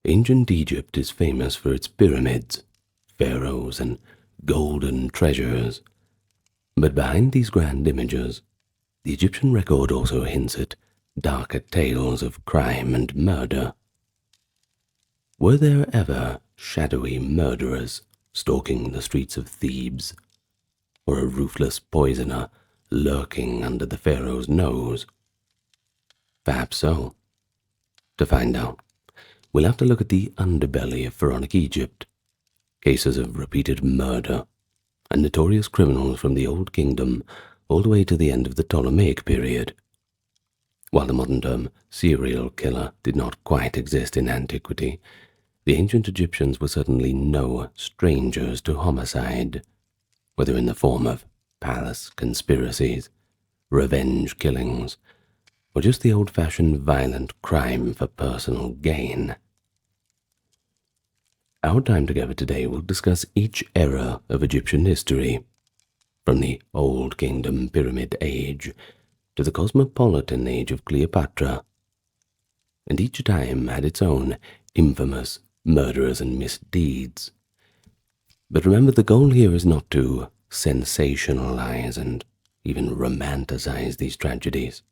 Ancient Egypt is famous for its pyramids, pharaohs, and golden treasures. But behind these grand images, the Egyptian record also hints at darker tales of crime and murder. Were there ever shadowy murderers stalking the streets of Thebes, or a ruthless poisoner lurking under the pharaoh's nose? Perhaps so. To find out, we'll have to look at the underbelly of pharaonic Egypt, cases of repeated murder, and notorious criminals from the Old Kingdom all the way to the end of the Ptolemaic period. While the modern term serial killer did not quite exist in antiquity, the ancient Egyptians were certainly no strangers to homicide, whether in the form of palace conspiracies, revenge killings, or just the old-fashioned violent crime for personal gain. Our time together today will discuss each era of Egyptian history, from the Old Kingdom Pyramid Age to the cosmopolitan age of Cleopatra, and each time had its own infamous murderers and misdeeds. But remember, the goal here is not to sensationalize and even romanticize these tragedies,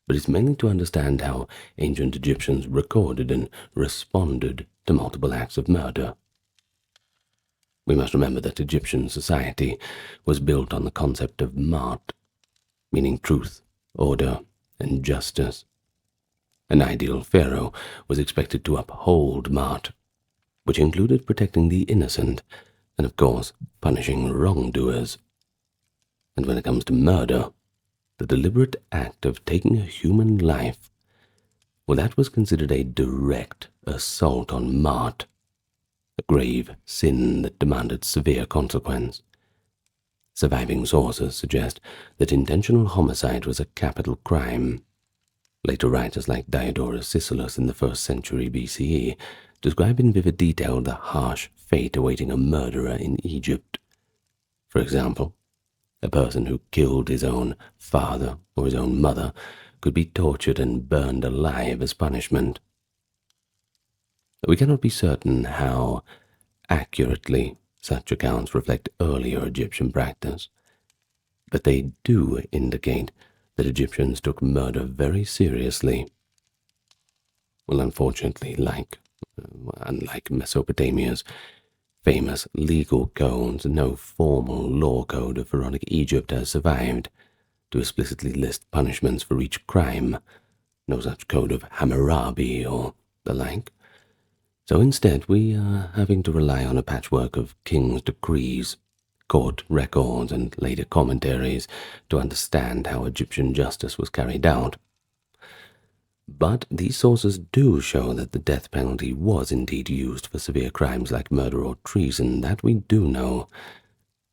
but it's mainly to understand how ancient Egyptians recorded and responded to multiple acts of murder. We must remember that Egyptian society was built on the concept of Maat, meaning truth, order, and justice. An ideal pharaoh was expected to uphold Maat, which included protecting the innocent and, of course, punishing wrongdoers. And when it comes to murder, the deliberate act of taking a human life, well, that was considered a direct assault on Maat, a grave sin that demanded severe consequence. Surviving sources suggest that intentional homicide was a capital crime. Later writers like Diodorus Siculus in the 1st century BCE describe in vivid detail the harsh fate awaiting a murderer in Egypt. For example, a person who killed his own father or his own mother could be tortured and burned alive as punishment. We cannot be certain how accurately such accounts reflect earlier Egyptian practice, but they do indicate that Egyptians took murder very seriously. Well, unfortunately, unlike Mesopotamia's famous legal codes, no formal law code of pharaonic Egypt has survived to explicitly list punishments for each crime, no such code of Hammurabi or the like. So instead, we are having to rely on a patchwork of king's decrees, court records, and later commentaries to understand how Egyptian justice was carried out. But these sources do show that the death penalty was indeed used for severe crimes like murder or treason, that we do know,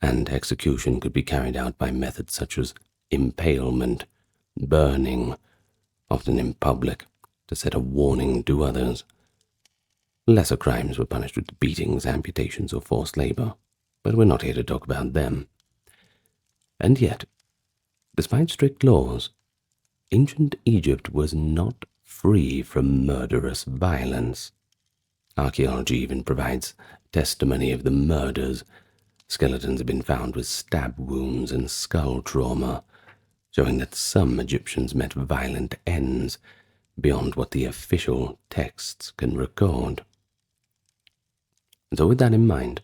and execution could be carried out by methods such as impalement, burning, often in public, to set a warning to others. Lesser crimes were punished with beatings, amputations, or forced labor, but we're not here to talk about them. And yet, despite strict laws, ancient Egypt was not free from murderous violence. Archaeology even provides testimony of the murders. Skeletons have been found with stab wounds and skull trauma, showing that some Egyptians met violent ends beyond what the official texts can record. So with that in mind,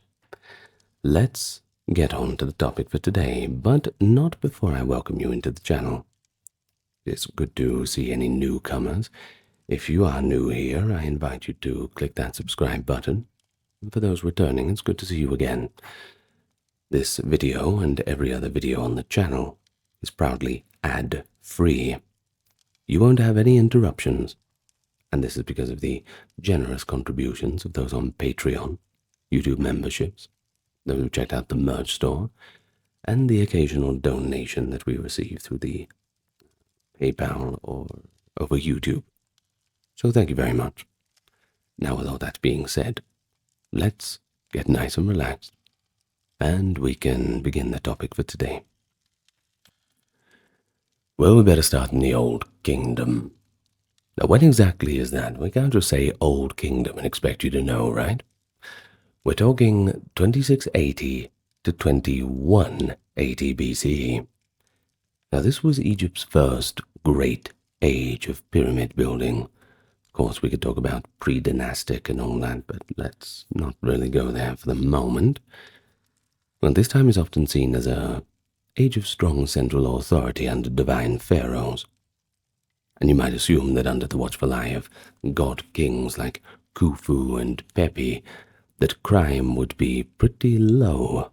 let's get on to the topic for today, but not before I welcome you into the channel. It's good to see any newcomers. If you are new here, I invite you to click that subscribe button. And for those returning, it's good to see you again. This video and every other video on the channel is proudly ad-free. You won't have any interruptions, and this is because of the generous contributions of those on Patreon, YouTube memberships, those who checked out the merch store, and the occasional donation that we receive through the PayPal or over YouTube. So thank you very much. Now, with all that being said, let's get nice and relaxed, and we can begin the topic for today. Well, we better start in the Old Kingdom. Now, when exactly is that? We can't just say Old Kingdom and expect you to know, right? We're talking 2680 to 2180 BCE. Now, this was Egypt's first great age of pyramid building. Of course, we could talk about pre-dynastic and all that, but let's not really go there for the moment. Well, this time is often seen as a age of strong central authority under divine pharaohs. And you might assume that under the watchful eye of god-kings like Khufu and Pepi, that crime would be pretty low.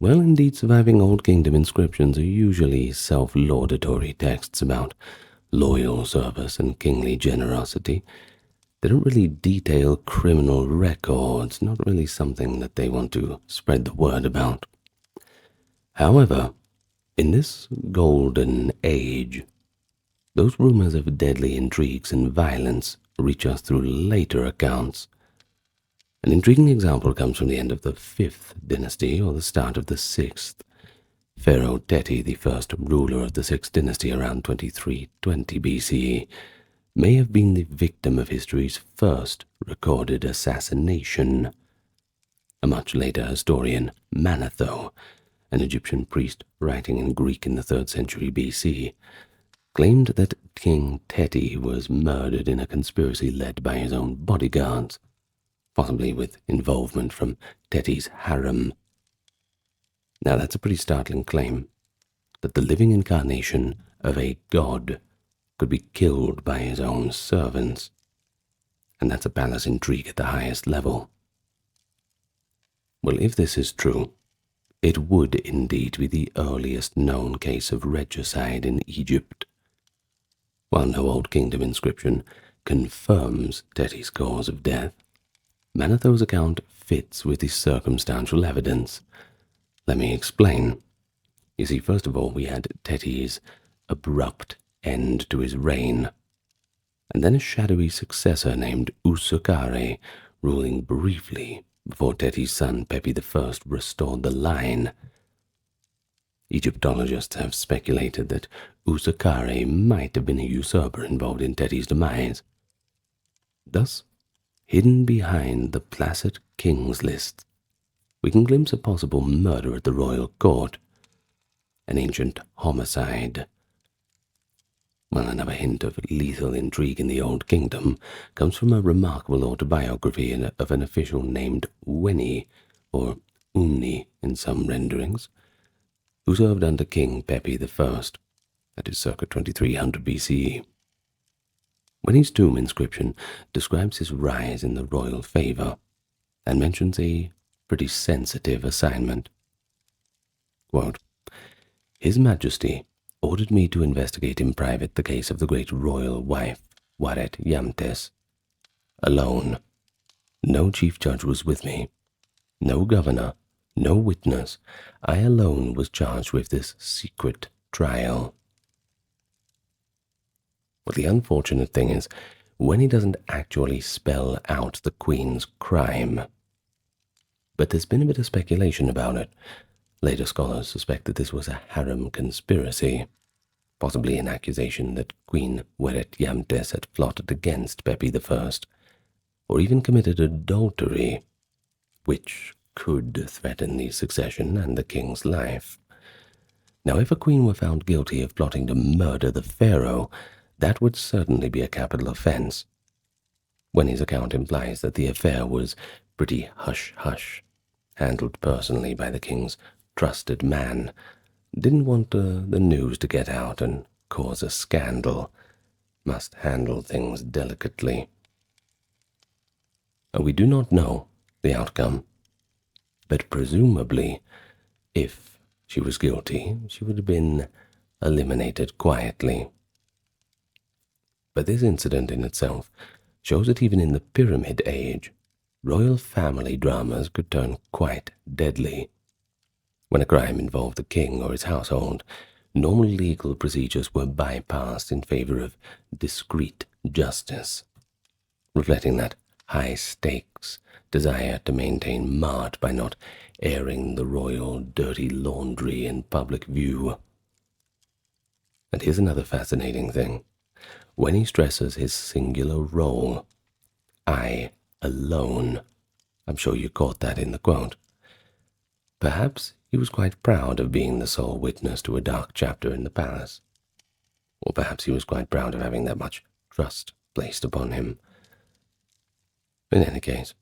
Well, indeed, surviving Old Kingdom inscriptions are usually self-laudatory texts about loyal service and kingly generosity. They don't really detail criminal records, not really something that they want to spread the word about. However, in this golden age, those rumors of deadly intrigues and violence reach us through later accounts. An intriguing example comes from the end of the 5th dynasty or the start of the 6th. Pharaoh Teti, the first ruler of the 6th dynasty around 2320 BCE, may have been the victim of history's first recorded assassination. A much later historian, Manetho, an Egyptian priest writing in Greek in the 3rd century BC, claimed that King Teti was murdered in a conspiracy led by his own bodyguards, possibly with involvement from Teti's harem. Now that's a pretty startling claim, that the living incarnation of a god could be killed by his own servants, and that's a palace intrigue at the highest level. Well, if this is true, it would indeed be the earliest known case of regicide in Egypt. While no Old Kingdom inscription confirms Teti's cause of death, Manetho's account fits with the circumstantial evidence. Let me explain. You see, first of all, we had Teti's abrupt end to his reign, and then a shadowy successor named Usukare ruling briefly before Teti's son Pepi I restored the line. Egyptologists have speculated that Usukare might have been a usurper involved in Teti's demise. Thus, hidden behind the placid king's list, we can glimpse a possible murder at the royal court, an ancient homicide. Well, another hint of lethal intrigue in the Old Kingdom comes from a remarkable autobiography of an official named Weni, or Umni in some renderings, who served under King Pepi I, that is circa 2300 BCE. Weni's tomb inscription describes his rise in the royal favor and mentions a pretty sensitive assignment. Quote, "His Majesty ordered me to investigate in private the case of the great royal wife, Waret Yamtes, alone. No chief judge was with me, no governor, no witness. I alone was charged with this secret trial." Well, the unfortunate thing is, when he doesn't actually spell out the Queen's crime. But there's been a bit of speculation about it. Later scholars suspect that this was a harem conspiracy, possibly an accusation that Queen Weret Yamtes had plotted against Pepi I, or even committed adultery, which could threaten the succession and the king's life. Now, if a queen were found guilty of plotting to murder the pharaoh, that would certainly be a capital offense. Weni's account implies that the affair was pretty hush-hush, handled personally by the king's trusted man. Didn't want the news to get out and cause a scandal. Must handle things delicately. We do not know the outcome, but presumably, if she was guilty, she would have been eliminated quietly. But this incident in itself shows that even in the Pyramid Age, royal family dramas could turn quite deadly. When a crime involved the king or his household, normal legal procedures were bypassed in favor of discreet justice, reflecting that high-stakes desire to maintain mart by not airing the royal dirty laundry in public view. And here's another fascinating thing. when he stresses his singular role, I alone. I'm sure you caught that in the quote. Perhaps he was quite proud of being the sole witness to a dark chapter in the palace. Or perhaps he was quite proud of having that much trust placed upon him. In any case,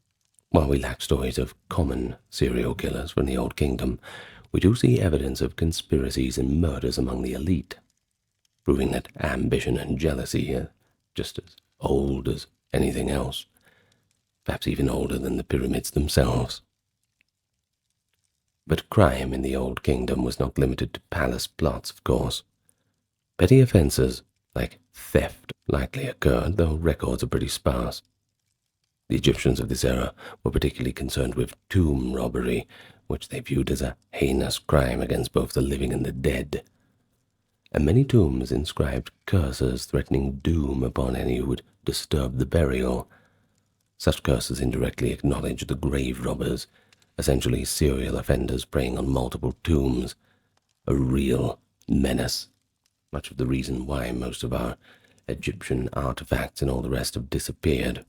while we lack stories of common serial killers from the Old Kingdom, we do see evidence of conspiracies and murders among the elite, proving that ambition and jealousy are just as old as anything else, perhaps even older than the pyramids themselves. But crime in the Old Kingdom was not limited to palace plots, of course. Petty offences, like theft, likely occurred, though records are pretty sparse. The Egyptians of this era were particularly concerned with tomb robbery, which they viewed as a heinous crime against both the living and the dead. And many tombs inscribed curses threatening doom upon any who would disturb the burial. Such curses indirectly acknowledged the grave robbers, essentially serial offenders preying on multiple tombs, a real menace. Much of the reason why most of our Egyptian artifacts and all the rest have disappeared.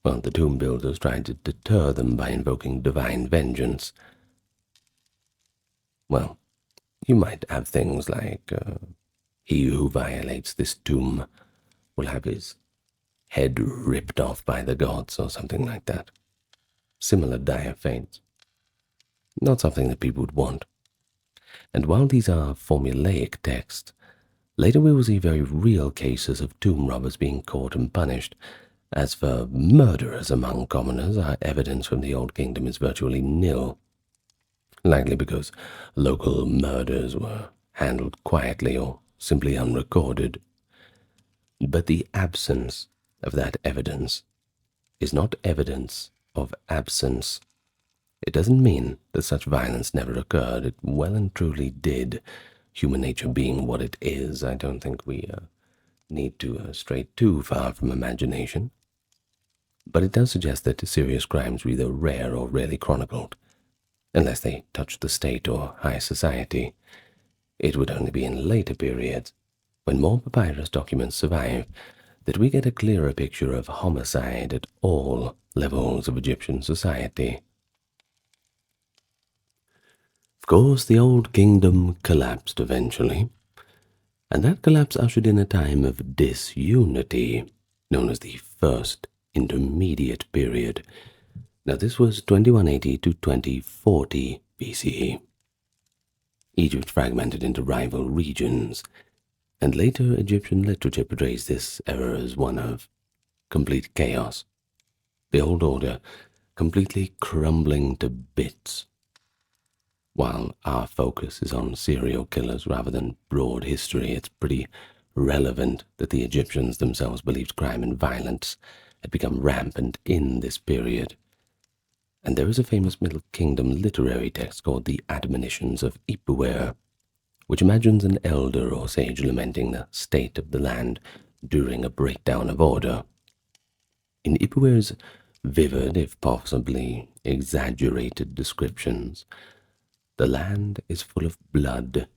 Well, the tomb builders tried to deter them by invoking divine vengeance. Well, you might have things like, he who violates this tomb will have his head ripped off by the gods, or something like that. Similar dire fates. Not something that people would want. And while these are formulaic texts, later we will see very real cases of tomb robbers being caught and punished. As for murderers among commoners, our evidence from the Old Kingdom is virtually nil, likely because local murders were handled quietly or simply unrecorded. But the absence of that evidence is not evidence of absence. It doesn't mean that such violence never occurred. It well and truly did. Human nature being what it is, I don't think we need to stray too far from imagination. But it does suggest that serious crimes were either rare or rarely chronicled, unless they touched the state or high society. It would only be in later periods, when more papyrus documents survive, that we get a clearer picture of homicide at all levels of Egyptian society. Of course, the Old Kingdom collapsed eventually, and that collapse ushered in a time of disunity, known as the First Intermediate Period. Now this was 2180 to 2040 BCE. Egypt fragmented into rival regions, and later Egyptian literature portrays this era as one of complete chaos, the old order completely crumbling to bits. While our focus is on serial killers rather than broad history, it's pretty relevant that the Egyptians themselves believed crime and violence had become rampant in this period. And there is a famous Middle Kingdom literary text called the Admonitions of Ipuwer, which imagines an elder or sage lamenting the state of the land during a breakdown of order. In Ipuwer's vivid, if possibly exaggerated descriptions, the land is full of blood,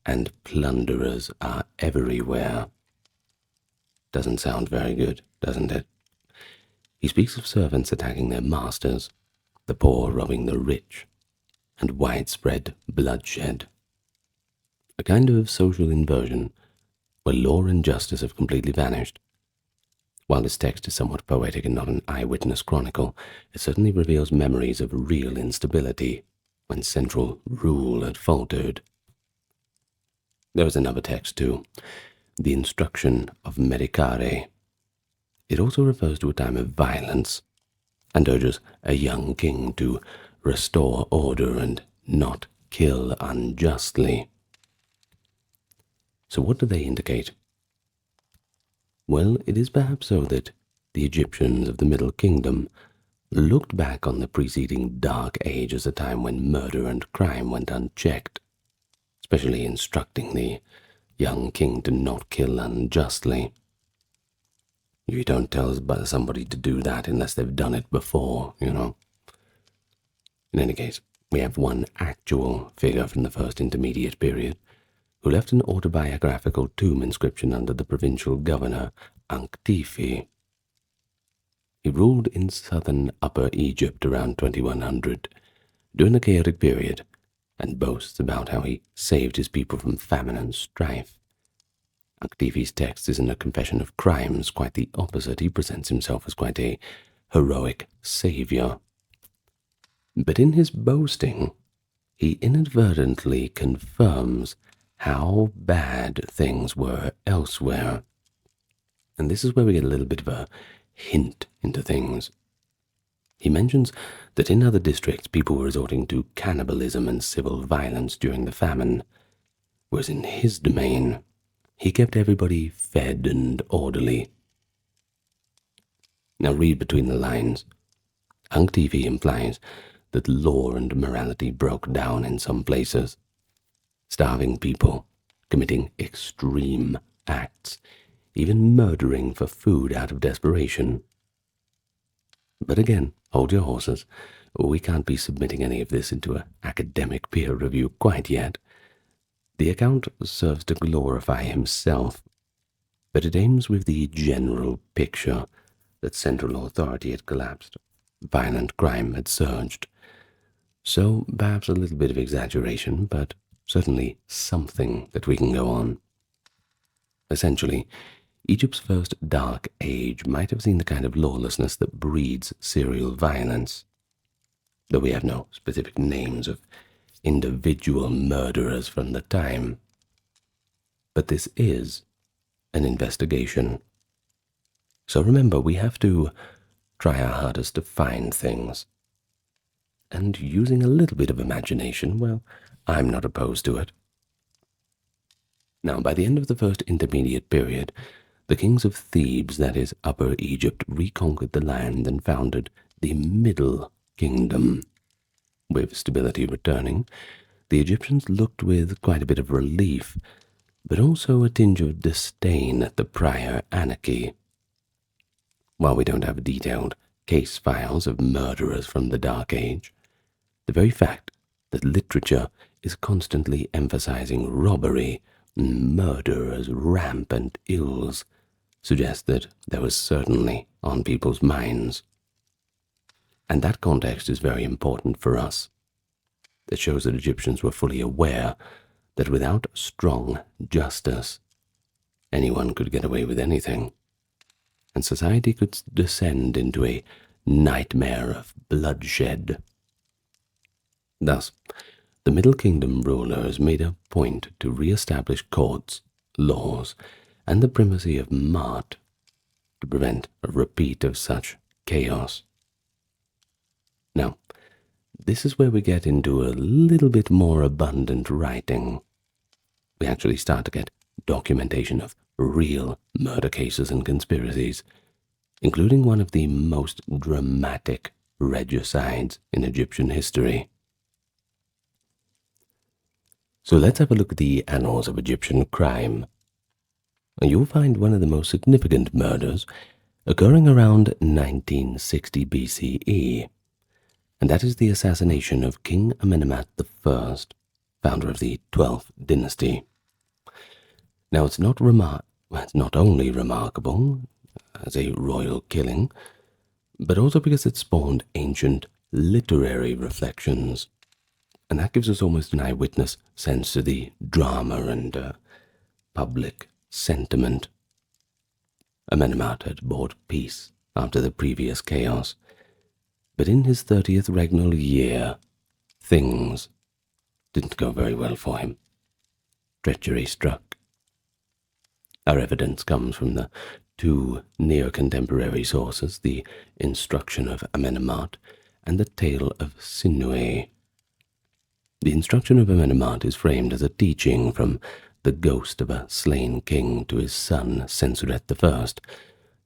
and plunderers are everywhere. Doesn't sound very good, doesn't it? He speaks of servants attacking their masters, the poor robbing the rich, and widespread bloodshed. A kind of social inversion where law and justice have completely vanished. While this text is somewhat poetic and not an eyewitness chronicle, it certainly reveals memories of real instability when central rule had faltered. There is another text too, the Instruction of Medicare. It also refers to a time of violence and urges a young king to restore order and not kill unjustly. So what do they indicate? Well, it is perhaps so that the Egyptians of the Middle Kingdom looked back on the preceding Dark Age as a time when murder and crime went unchecked, especially instructing the young king to not kill unjustly. You don't tell somebody to do that unless they've done it before, you know. In any case, we have one actual figure from the First Intermediate Period, who left an autobiographical tomb inscription under the provincial governor, Anktifi. He ruled in southern Upper Egypt around 2100, during the chaotic period, and boasts about how he saved his people from famine and strife. Anktifi's text isn't a confession of crimes, quite the opposite. He presents himself as quite a heroic savior. But in his boasting, he inadvertently confirms how bad things were elsewhere. And this is where we get a little bit of a hint into things. He mentions that in other districts people were resorting to cannibalism and civil violence during the famine, whereas in his domain, he kept everybody fed and orderly. Now read between the lines. Anktifi implies that law and morality broke down in some places, starving people, committing extreme acts, even murdering for food out of desperation. But again, hold your horses. We can't be submitting any of this into an academic peer review quite yet. The account serves to glorify himself, but it aims with the general picture that central authority had collapsed, violent crime had surged. So perhaps a little bit of exaggeration, but certainly something that we can go on. Essentially, Egypt's first dark age might have seen the kind of lawlessness that breeds serial violence, though we have no specific names of individual murderers from the time. But this is an investigation. So remember, we have to try our hardest to find things. And using a little bit of imagination, well, I'm not opposed to it. Now, by the end of the first intermediate period, the kings of Thebes, that is, Upper Egypt, reconquered the land and founded the Middle Kingdom. With stability returning, the Egyptians looked with quite a bit of relief, but also a tinge of disdain at the prior anarchy. While we don't have detailed case files of murderers from the Dark Age, the very fact that literature is constantly emphasizing robbery and murder as rampant ills suggests that there was certainly on people's minds. And that context is very important for us. It shows that Egyptians were fully aware that without strong justice, anyone could get away with anything, and society could descend into a nightmare of bloodshed. Thus, the Middle Kingdom rulers made a point to re-establish courts, laws, and the primacy of Maat to prevent a repeat of such chaos. Now, this is where we get into a little bit more abundant writing. We actually start to get documentation of real murder cases and conspiracies, including one of the most dramatic regicides in Egyptian history. So let's have a look at the annals of Egyptian crime. You'll find one of the most significant murders occurring around 1960 BCE, and that is the assassination of King Amenemhat I, founder of the 12th dynasty. Now, it's not only remarkable as a royal killing, but also because it spawned ancient literary reflections, and that gives us almost an eyewitness sense to the drama and public sentiment. Amenemhat had brought peace after the previous chaos, but in his 30th regnal year, things didn't go very well for him. Treachery struck. Our evidence comes from the two near-contemporary sources, the Instruction of Amenemhat and the Tale of Sinuhe. The Instruction of Amenemhat is framed as a teaching from the ghost of a slain king to his son Sensuret I,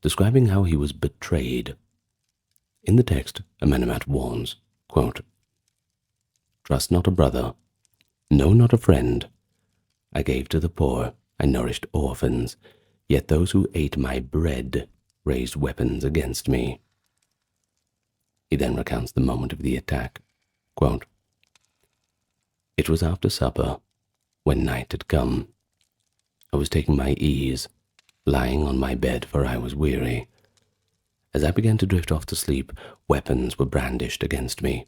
describing how he was betrayed. In the text, Amenemhat warns, quote, "Trust not a brother, no, not a friend. I gave to the poor, I nourished orphans, yet those who ate my bread raised weapons against me." He then recounts the moment of the attack, quote, "It was after supper. when night had come. I was taking my ease, lying on my bed, for I was weary. As I began to drift off to sleep, weapons were brandished against me.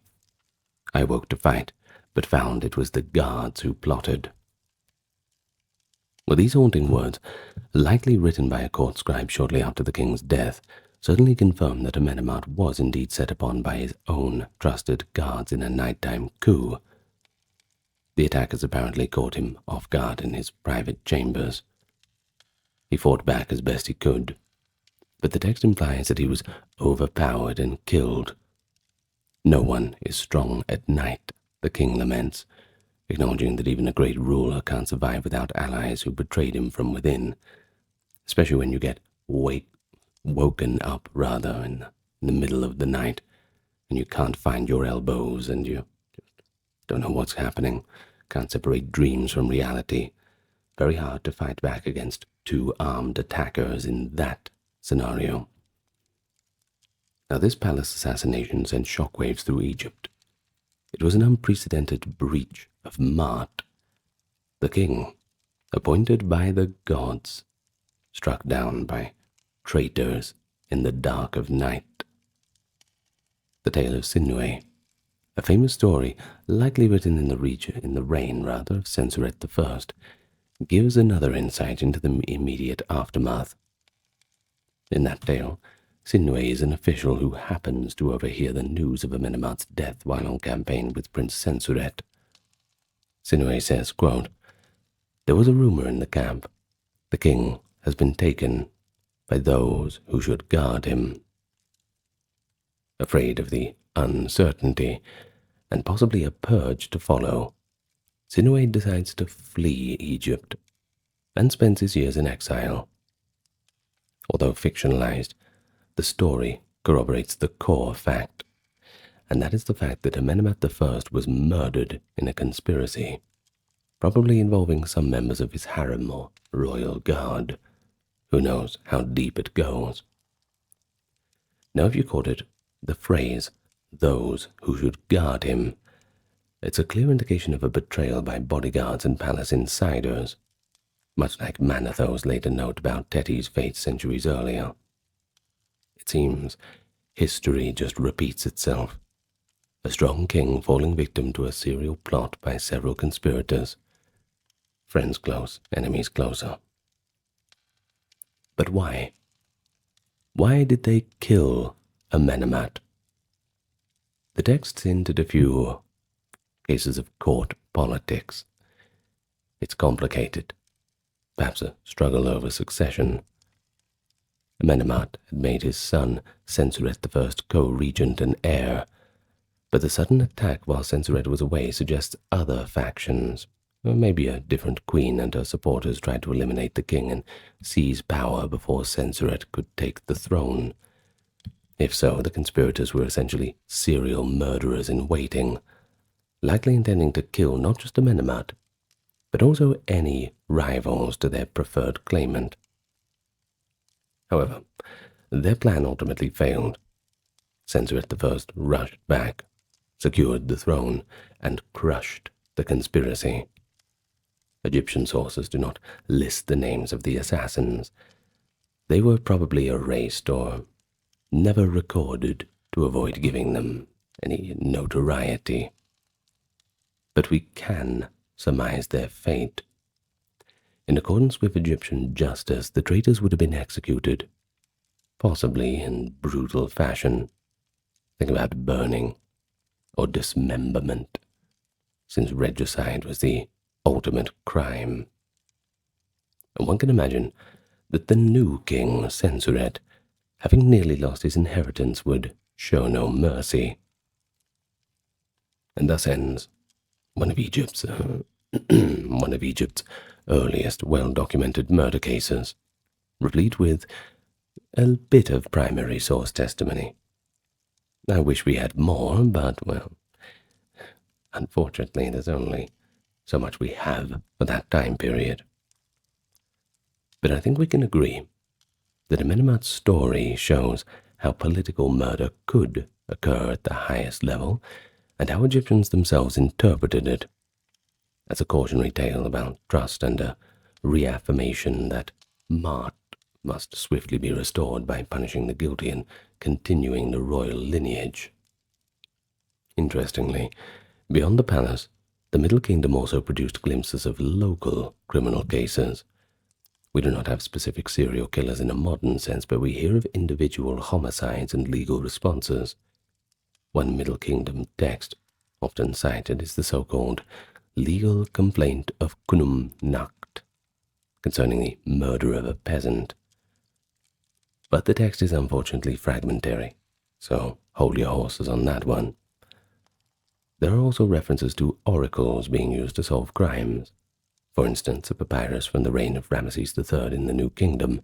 I woke to fight, but found it was the guards who plotted. Well, these haunting words, likely written by a court scribe shortly after the king's death, certainly confirm that Amenemhat was indeed set upon by his own trusted guards in a nighttime coup. The attackers apparently caught him off guard in his private chambers. He fought back as best he could, but the text implies that he was overpowered and killed. No one is strong at night, the king laments, acknowledging that even a great ruler can't survive without allies who betrayed him from within, especially when you get woken up in the middle of the night, and you can't find your elbows, and you don't know what's happening, can't separate dreams from reality. Very hard to fight back against two armed attackers in that scenario. Now, this palace assassination sent shockwaves through Egypt. It was an unprecedented breach of Ma'at. The king, appointed by the gods, struck down by traitors in the dark of night. The tale of Sinuhe, a famous story likely written in the reign of Senusret I, gives another insight into the immediate aftermath. In that tale, Sinuhe is an official who happens to overhear the news of Amenemhat's death while on campaign with Prince Senusret. Sinuhe says, quote, "There was a rumor in the camp. The king has been taken by those who should guard him." Afraid of the uncertainty and possibly a purge to follow, Sinuhe decides to flee Egypt and spends his years in exile. Although fictionalized, the story corroborates the core fact, and that is the fact that Amenemhat I was murdered in a conspiracy, probably involving some members of his harem or royal guard. Who knows how deep it goes? Now, if you caught it, the phrase, "those who should guard him," it's a clear indication of a betrayal by bodyguards and palace insiders, much like Manetho's later note about Teti's fate centuries earlier. It seems history just repeats itself. A strong king falling victim to a serial plot by several conspirators. Friends close, enemies closer. But why? Why did they kill Amenemhat? The text hinted a few cases of court politics. It's complicated, perhaps a struggle over succession. Amenemhat had made his son Senusret I co-regent and heir, but the sudden attack while Senusret was away suggests other factions, or maybe a different queen and her supporters tried to eliminate the king and seize power before Senusret could take the throne. If so, the conspirators were essentially serial murderers in waiting, likely intending to kill not just Amenemhat, but also any rivals to their preferred claimant. However, their plan ultimately failed. Senusret I rushed back, secured the throne, and crushed the conspiracy. Egyptian sources do not list the names of the assassins. They were probably erased or never recorded to avoid giving them any notoriety. But we can surmise their fate. In accordance with Egyptian justice, the traitors would have been executed, possibly in brutal fashion. Think about burning or dismemberment, since regicide was the ultimate crime. And one can imagine that the new king, Senusret, having nearly lost his inheritance, would show no mercy. And thus ends one of Egypt's earliest well-documented murder cases, replete with a bit of primary source testimony. I wish we had more, but, well, unfortunately there's only so much we have for that time period. But I think we can agree that Amenemhat's story shows how political murder could occur at the highest level and how Egyptians themselves interpreted it. as a cautionary tale about trust and a reaffirmation that Mart must swiftly be restored by punishing the guilty and continuing the royal lineage. Interestingly, beyond the palace, the Middle Kingdom also produced glimpses of local criminal cases. We do not have specific serial killers in a modern sense, but we hear of individual homicides and legal responses. One Middle Kingdom text, often cited, is the so-called legal complaint of Kunum Nacht, concerning the murder of a peasant. But the text is unfortunately fragmentary, so hold your horses on that one. There are also references to oracles being used to solve crimes. For instance, a papyrus from the reign of Ramesses III in the New Kingdom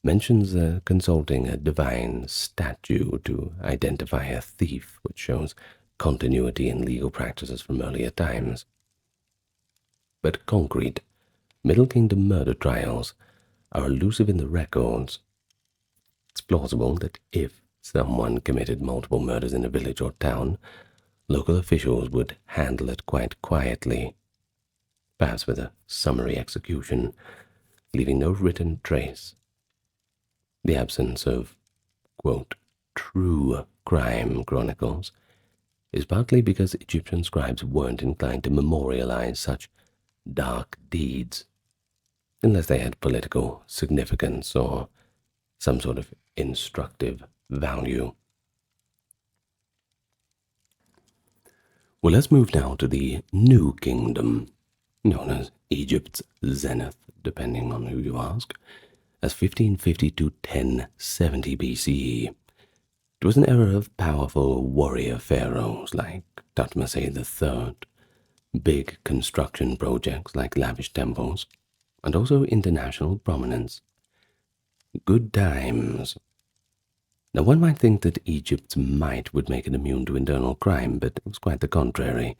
mentions consulting a divine statue to identify a thief, which shows continuity in legal practices from earlier times. But concrete Middle Kingdom murder trials are elusive in the records. It's plausible that if someone committed multiple murders in a village or town, local officials would handle it quite quietly, perhaps with a summary execution, leaving no written trace. The absence of, quote, true crime chronicles is partly because Egyptian scribes weren't inclined to memorialize such dark deeds, unless they had political significance or some sort of instructive value. Well, let's move now to the New Kingdom, known as Egypt's zenith, depending on who you ask, as 1550 to 1070 BCE. It was an era of powerful warrior pharaohs like Thutmose III, big construction projects like lavish temples, and also international prominence. Good times. Now, one might think that Egypt's might would make it immune to internal crime, but it was quite the contrary.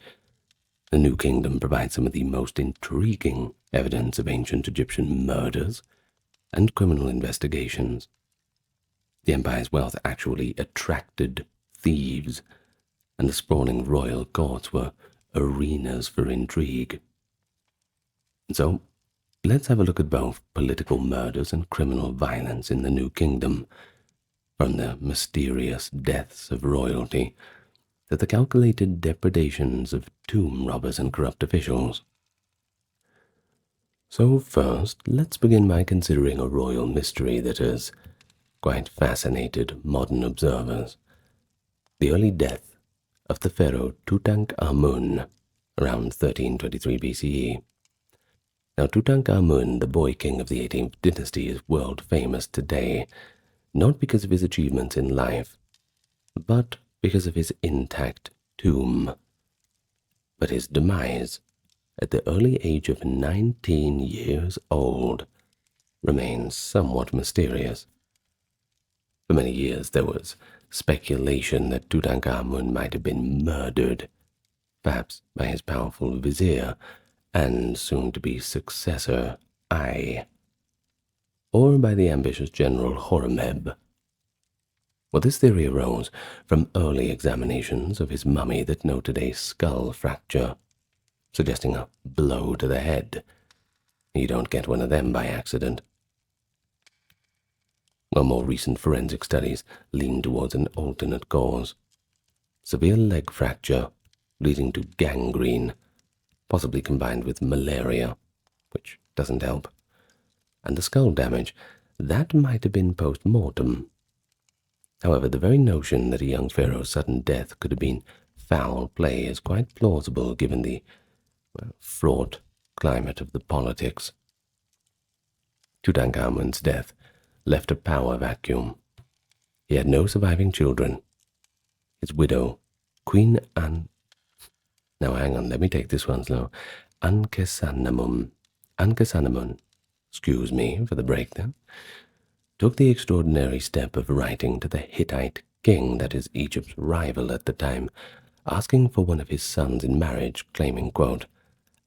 The New Kingdom provides some of the most intriguing evidence of ancient Egyptian murders and criminal investigations. The empire's wealth actually attracted thieves, and the sprawling royal courts were arenas for intrigue. So, let's have a look at both political murders and criminal violence in the New Kingdom, from the mysterious deaths of royalty to the calculated depredations of tomb robbers and corrupt officials. So first, let's begin by considering a royal mystery that has quite fascinated modern observers: the early death of the pharaoh Tutankhamun around 1323 BCE. Now, Tutankhamun, the boy king of the 18th dynasty, is world famous today, not because of his achievements in life, but because of his intact tomb. But his demise, at the early age of 19 years old, remains somewhat mysterious. For many years there was speculation that Tutankhamun might have been murdered, perhaps by his powerful vizier and soon-to-be successor, Ai, or by the ambitious general Horemheb. Well, this theory arose from early examinations of his mummy that noted a skull fracture, suggesting a blow to the head. You don't get one of them by accident. While more recent forensic studies lean towards an alternate cause: severe leg fracture leading to gangrene, possibly combined with malaria, which doesn't help, and the skull damage, that might have been post-mortem. However, the very notion that a young pharaoh's sudden death could have been foul play is quite plausible given the fraught climate of the politics. Tutankhamun's death left a power vacuum. He had no surviving children. His widow, Queen Now hang on, let me take this one slow. Ankhesenamun, excuse me for the break there, took the extraordinary step of writing to the Hittite king, that is Egypt's rival at the time, asking for one of his sons in marriage, claiming, quote,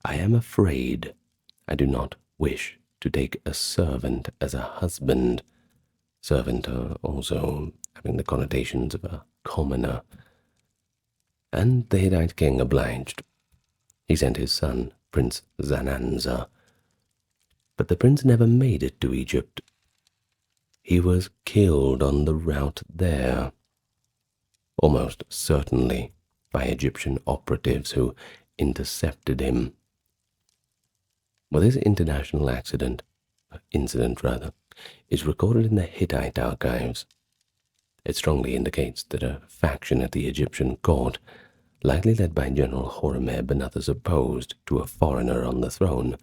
"I am afraid I do not wish to take a servant as a husband." Servant also having the connotations of a commoner. And the Hittite king obliged. He sent his son, Prince Zananza. But the prince never made it to Egypt. He was killed on the route there, almost certainly by Egyptian operatives who intercepted him. Well, this international incident, is recorded in the Hittite archives. It strongly indicates that a faction at the Egyptian court, likely led by General Horemheb and others opposed to a foreigner on the throne,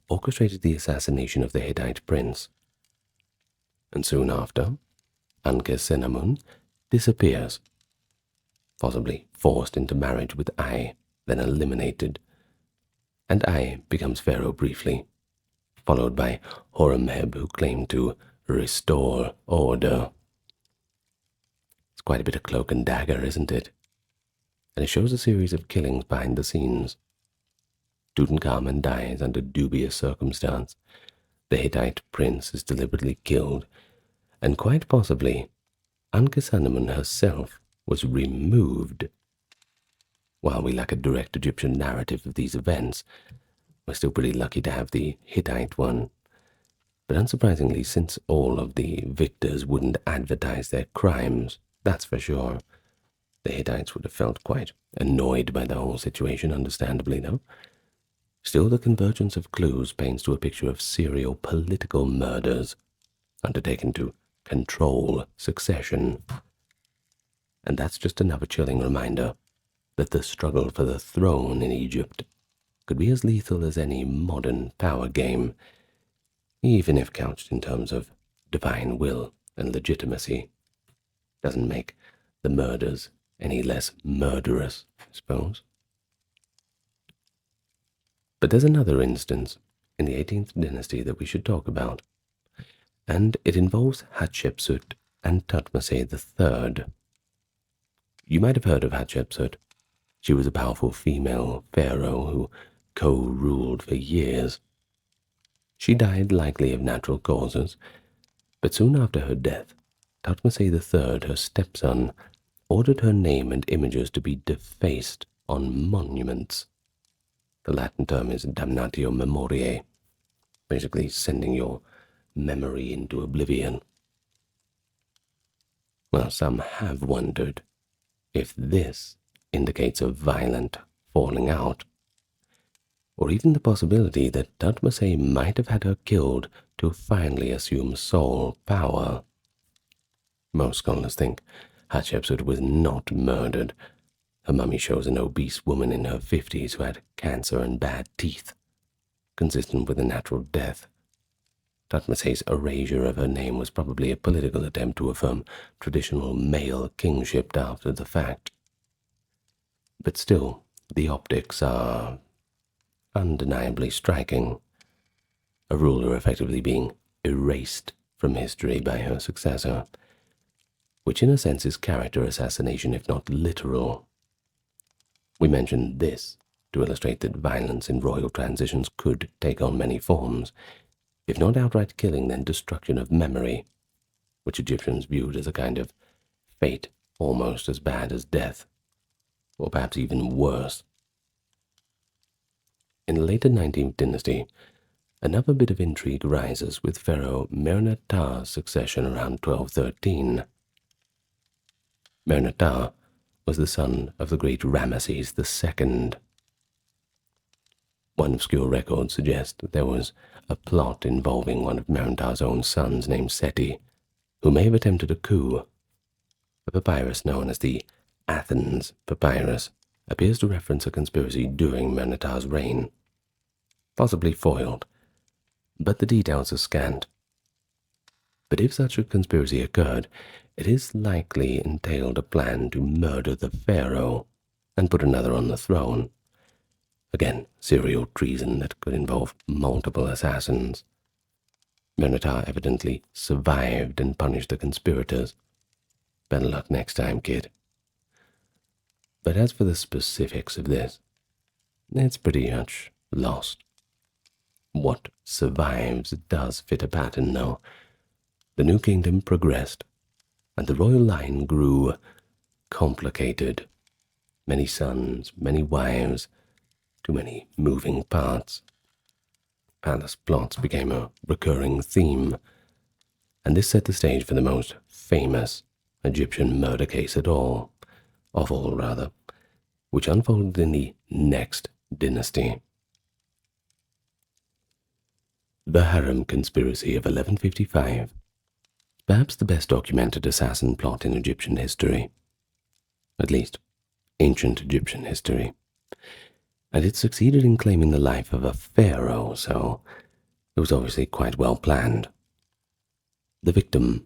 orchestrated the assassination of the Hittite prince. And soon after, Ankhesenamun disappears, possibly forced into marriage with Ai, then eliminated, and Ai becomes pharaoh briefly, followed by Horemheb, who claimed to restore order. It's quite a bit of cloak and dagger, isn't it? And it shows a series of killings behind the scenes. Tutankhamun dies under dubious circumstance. The Hittite prince is deliberately killed, and quite possibly Ankhesenamun herself was removed. While we lack a direct Egyptian narrative of these events, we're still pretty lucky to have the Hittite one. But unsurprisingly, since all of the victors wouldn't advertise their crimes, that's for sure, the Hittites would have felt quite annoyed by the whole situation, understandably though. Still, the convergence of clues paints to a picture of serial political murders undertaken to control succession. And that's just another chilling reminder that the struggle for the throne in Egypt could be as lethal as any modern power game, even if couched in terms of divine will and legitimacy. Doesn't make the murders any less murderous, I suppose. But there's another instance in the 18th dynasty that we should talk about, and it involves Hatshepsut and Thutmose III. You might have heard of Hatshepsut. She was a powerful female pharaoh who co-ruled for years. She died likely of natural causes, but soon after her death, Thutmose III, her stepson, ordered her name and images to be defaced on monuments. The Latin term is damnatio memoriae, basically sending your memory into oblivion. Well, some have wondered if this indicates a violent falling out, or even the possibility that Thutmose might have had her killed to finally assume sole power. Most scholars think Hatshepsut was not murdered. Her mummy shows an obese woman in her 50s who had cancer and bad teeth, consistent with a natural death. Thutmose's erasure of her name was probably a political attempt to affirm traditional male kingship after the fact. But still, the optics are undeniably striking. A ruler effectively being erased from history by her successor, which in a sense is character assassination if not literal. We mentioned this to illustrate that violence in royal transitions could take on many forms, if not outright killing, then destruction of memory, which Egyptians viewed as a kind of fate almost as bad as death, or perhaps even worse. In the later 19th dynasty, another bit of intrigue rises with Pharaoh Mernetar's succession around 1213. Mernetar was the son of the great Ramesses II. One obscure record suggests that there was a plot involving one of Mernetar's own sons named Seti, who may have attempted a coup. A papyrus known as the Athens Papyrus appears to reference a conspiracy during Mernetar's reign, possibly foiled, but the details are scant. But if such a conspiracy occurred, it is likely entailed a plan to murder the pharaoh and put another on the throne. Again, serial treason that could involve multiple assassins. Mernetar evidently survived and punished the conspirators. Better luck next time, kid. But as for the specifics of this, it's pretty much lost. What survives does fit a pattern, though. The new kingdom progressed, and the royal line grew complicated. Many sons, many wives, too many moving parts. Palace plots became a recurring theme, and this set the stage for the most famous Egyptian murder case of all, which unfolded in the next dynasty. The Harem Conspiracy of 1155, perhaps the best documented assassin plot in Egyptian history, at least ancient Egyptian history, and it succeeded in claiming the life of a pharaoh, so it was obviously quite well planned. The victim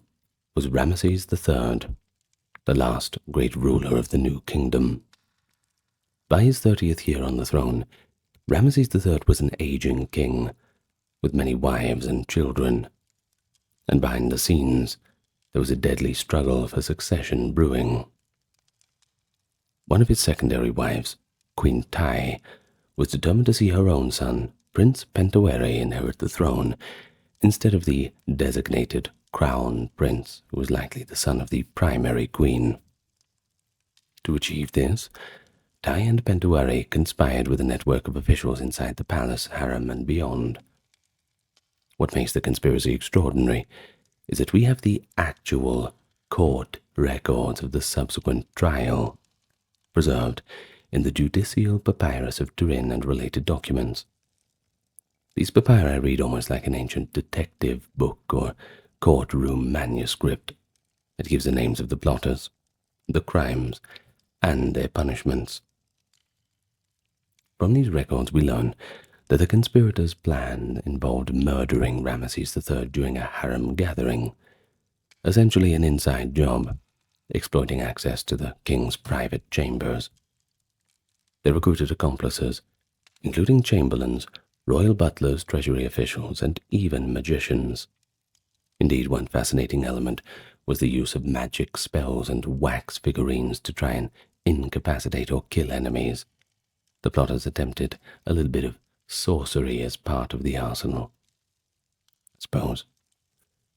was Ramesses III, the last great ruler of the New Kingdom. By his 30th year on the throne, Ramesses III was an aging king with many wives and children, and behind the scenes there was a deadly struggle for succession brewing. One of his secondary wives, Queen Tai, was determined to see her own son, Prince Pentawere, inherit the throne, instead of the designated crown prince, who was likely the son of the primary queen. To achieve this, Tai and Pentawere conspired with a network of officials inside the palace, harem, and beyond. What makes the conspiracy extraordinary is that we have the actual court records of the subsequent trial, preserved in the Judicial Papyrus of Turin and related documents. These papyri read almost like an ancient detective book or courtroom manuscript. It gives the names of the plotters, the crimes, and their punishments. From these records we learn that the conspirators' plan involved murdering Ramesses III during a harem gathering, essentially an inside job, exploiting access to the king's private chambers. They recruited accomplices, including chamberlains, royal butlers, treasury officials, and even magicians. Indeed, one fascinating element was the use of magic spells and wax figurines to try and incapacitate or kill enemies. The plotters attempted a little bit of sorcery as part of the arsenal. I suppose.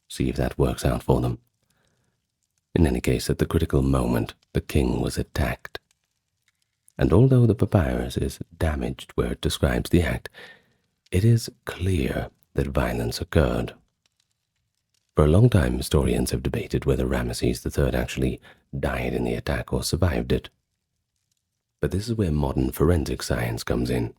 See if that works out for them. In any case, at the critical moment, the king was attacked. And although the papyrus is damaged where it describes the act, it is clear that violence occurred. For a long time, historians have debated whether Ramesses III actually died in the attack or survived it. But this is where modern forensic science comes in.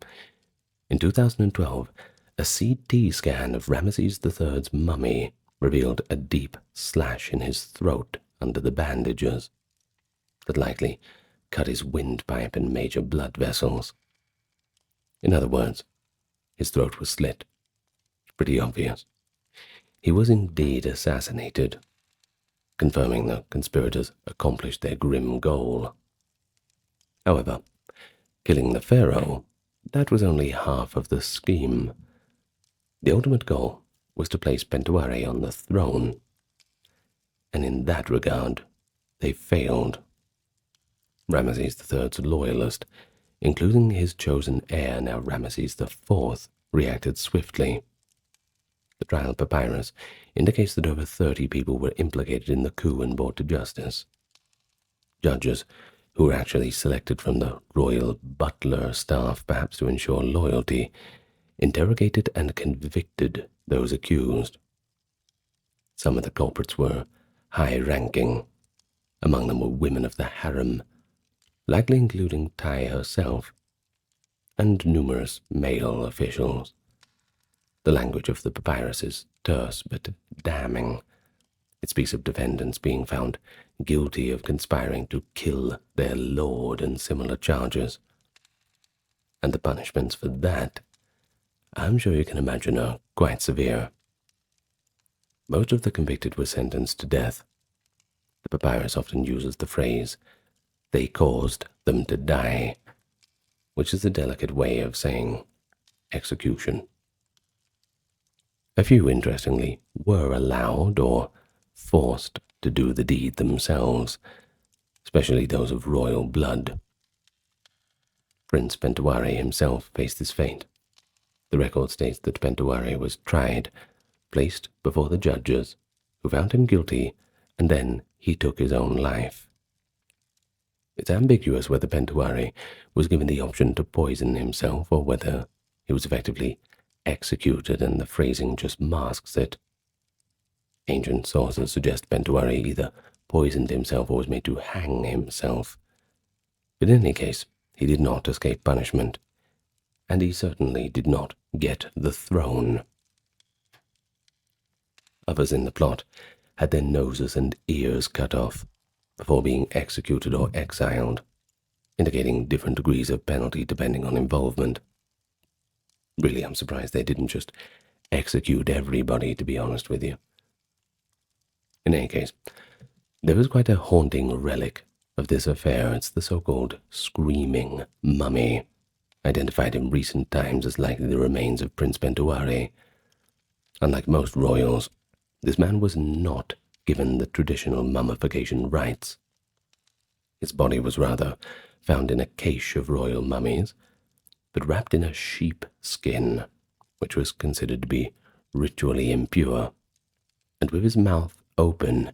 In 2012, a CT scan of Ramesses III's mummy revealed a deep slash in his throat under the bandages that likely cut his windpipe and major blood vessels. In other words, his throat was slit. Pretty obvious. He was indeed assassinated, confirming the conspirators accomplished their grim goal. However, killing the pharaoh, that was only half of the scheme. The ultimate goal was to place Pentawere on the throne, and in that regard, they failed. Ramesses III's loyalist, including his chosen heir, now Ramesses IV, reacted swiftly. The trial papyrus indicates that over 30 people were implicated in the coup and brought to justice. Judges, who were actually selected from the royal butler staff, perhaps to ensure loyalty, interrogated and convicted those accused. Some of the culprits were high-ranking. Among them were women of the harem, likely including Tai herself, and numerous male officials. The language of the papyrus is terse but damning. It speaks of defendants being found guilty of conspiring to kill their lord and similar charges. And the punishments for that, I'm sure you can imagine, are quite severe. Most of the convicted were sentenced to death. The papyrus often uses the phrase, "they caused them to die," which is a delicate way of saying execution. A few, interestingly, were allowed or forced to do the deed themselves, especially those of royal blood. Prince Pentawere himself faced his fate. The record states that Pentawere was tried, placed before the judges, who found him guilty, and then he took his own life. It's ambiguous whether Pentuari was given the option to poison himself or whether he was effectively executed, and the phrasing just masks it. Ancient sources suggest Pentuari either poisoned himself or was made to hang himself. But in any case, he did not escape punishment, and he certainly did not get the throne. Others in the plot had their noses and ears cut off before being executed or exiled, indicating different degrees of penalty depending on involvement. Really, I'm surprised they didn't just execute everybody, to be honest with you. In any case, there is quite a haunting relic of this affair. It's the so-called screaming mummy, identified in recent times as likely the remains of Prince Pentuari. Unlike most royals, this man was not given the traditional mummification rites. His body was rather found in a cache of royal mummies, but wrapped in a sheep skin, which was considered to be ritually impure, and with his mouth open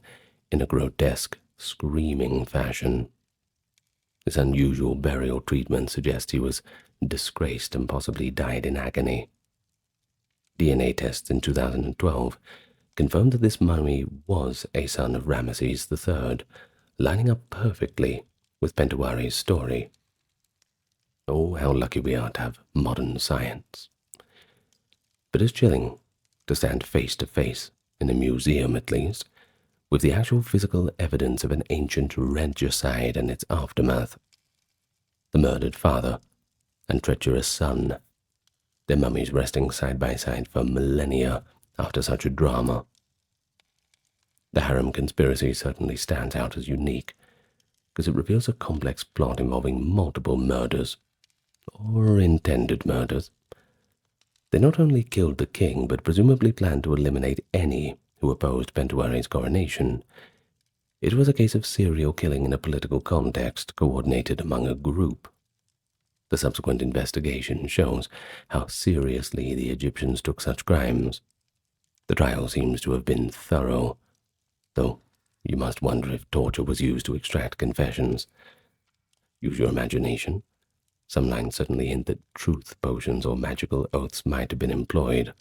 in a grotesque, screaming fashion. This unusual burial treatment suggests he was disgraced and possibly died in agony. DNA tests in 2012 confirmed that this mummy was a son of Ramesses III, lining up perfectly with Pentuari's story. Oh, how lucky we are to have modern science. But it's chilling to stand face to face, in a museum at least, with the actual physical evidence of an ancient regicide and its aftermath. The murdered father and treacherous son, their mummies resting side by side for millennia after such a drama. The harem conspiracy certainly stands out as unique, because it reveals a complex plot involving multiple murders, or intended murders. They not only killed the king, but presumably planned to eliminate any who opposed Pentuari's coronation. It was a case of serial killing in a political context, coordinated among a group. The subsequent investigation shows how seriously the Egyptians took such crimes. The trial seems to have been thorough, though you must wonder if torture was used to extract confessions. Use your imagination. Some lines certainly hint that truth potions or magical oaths might have been employed,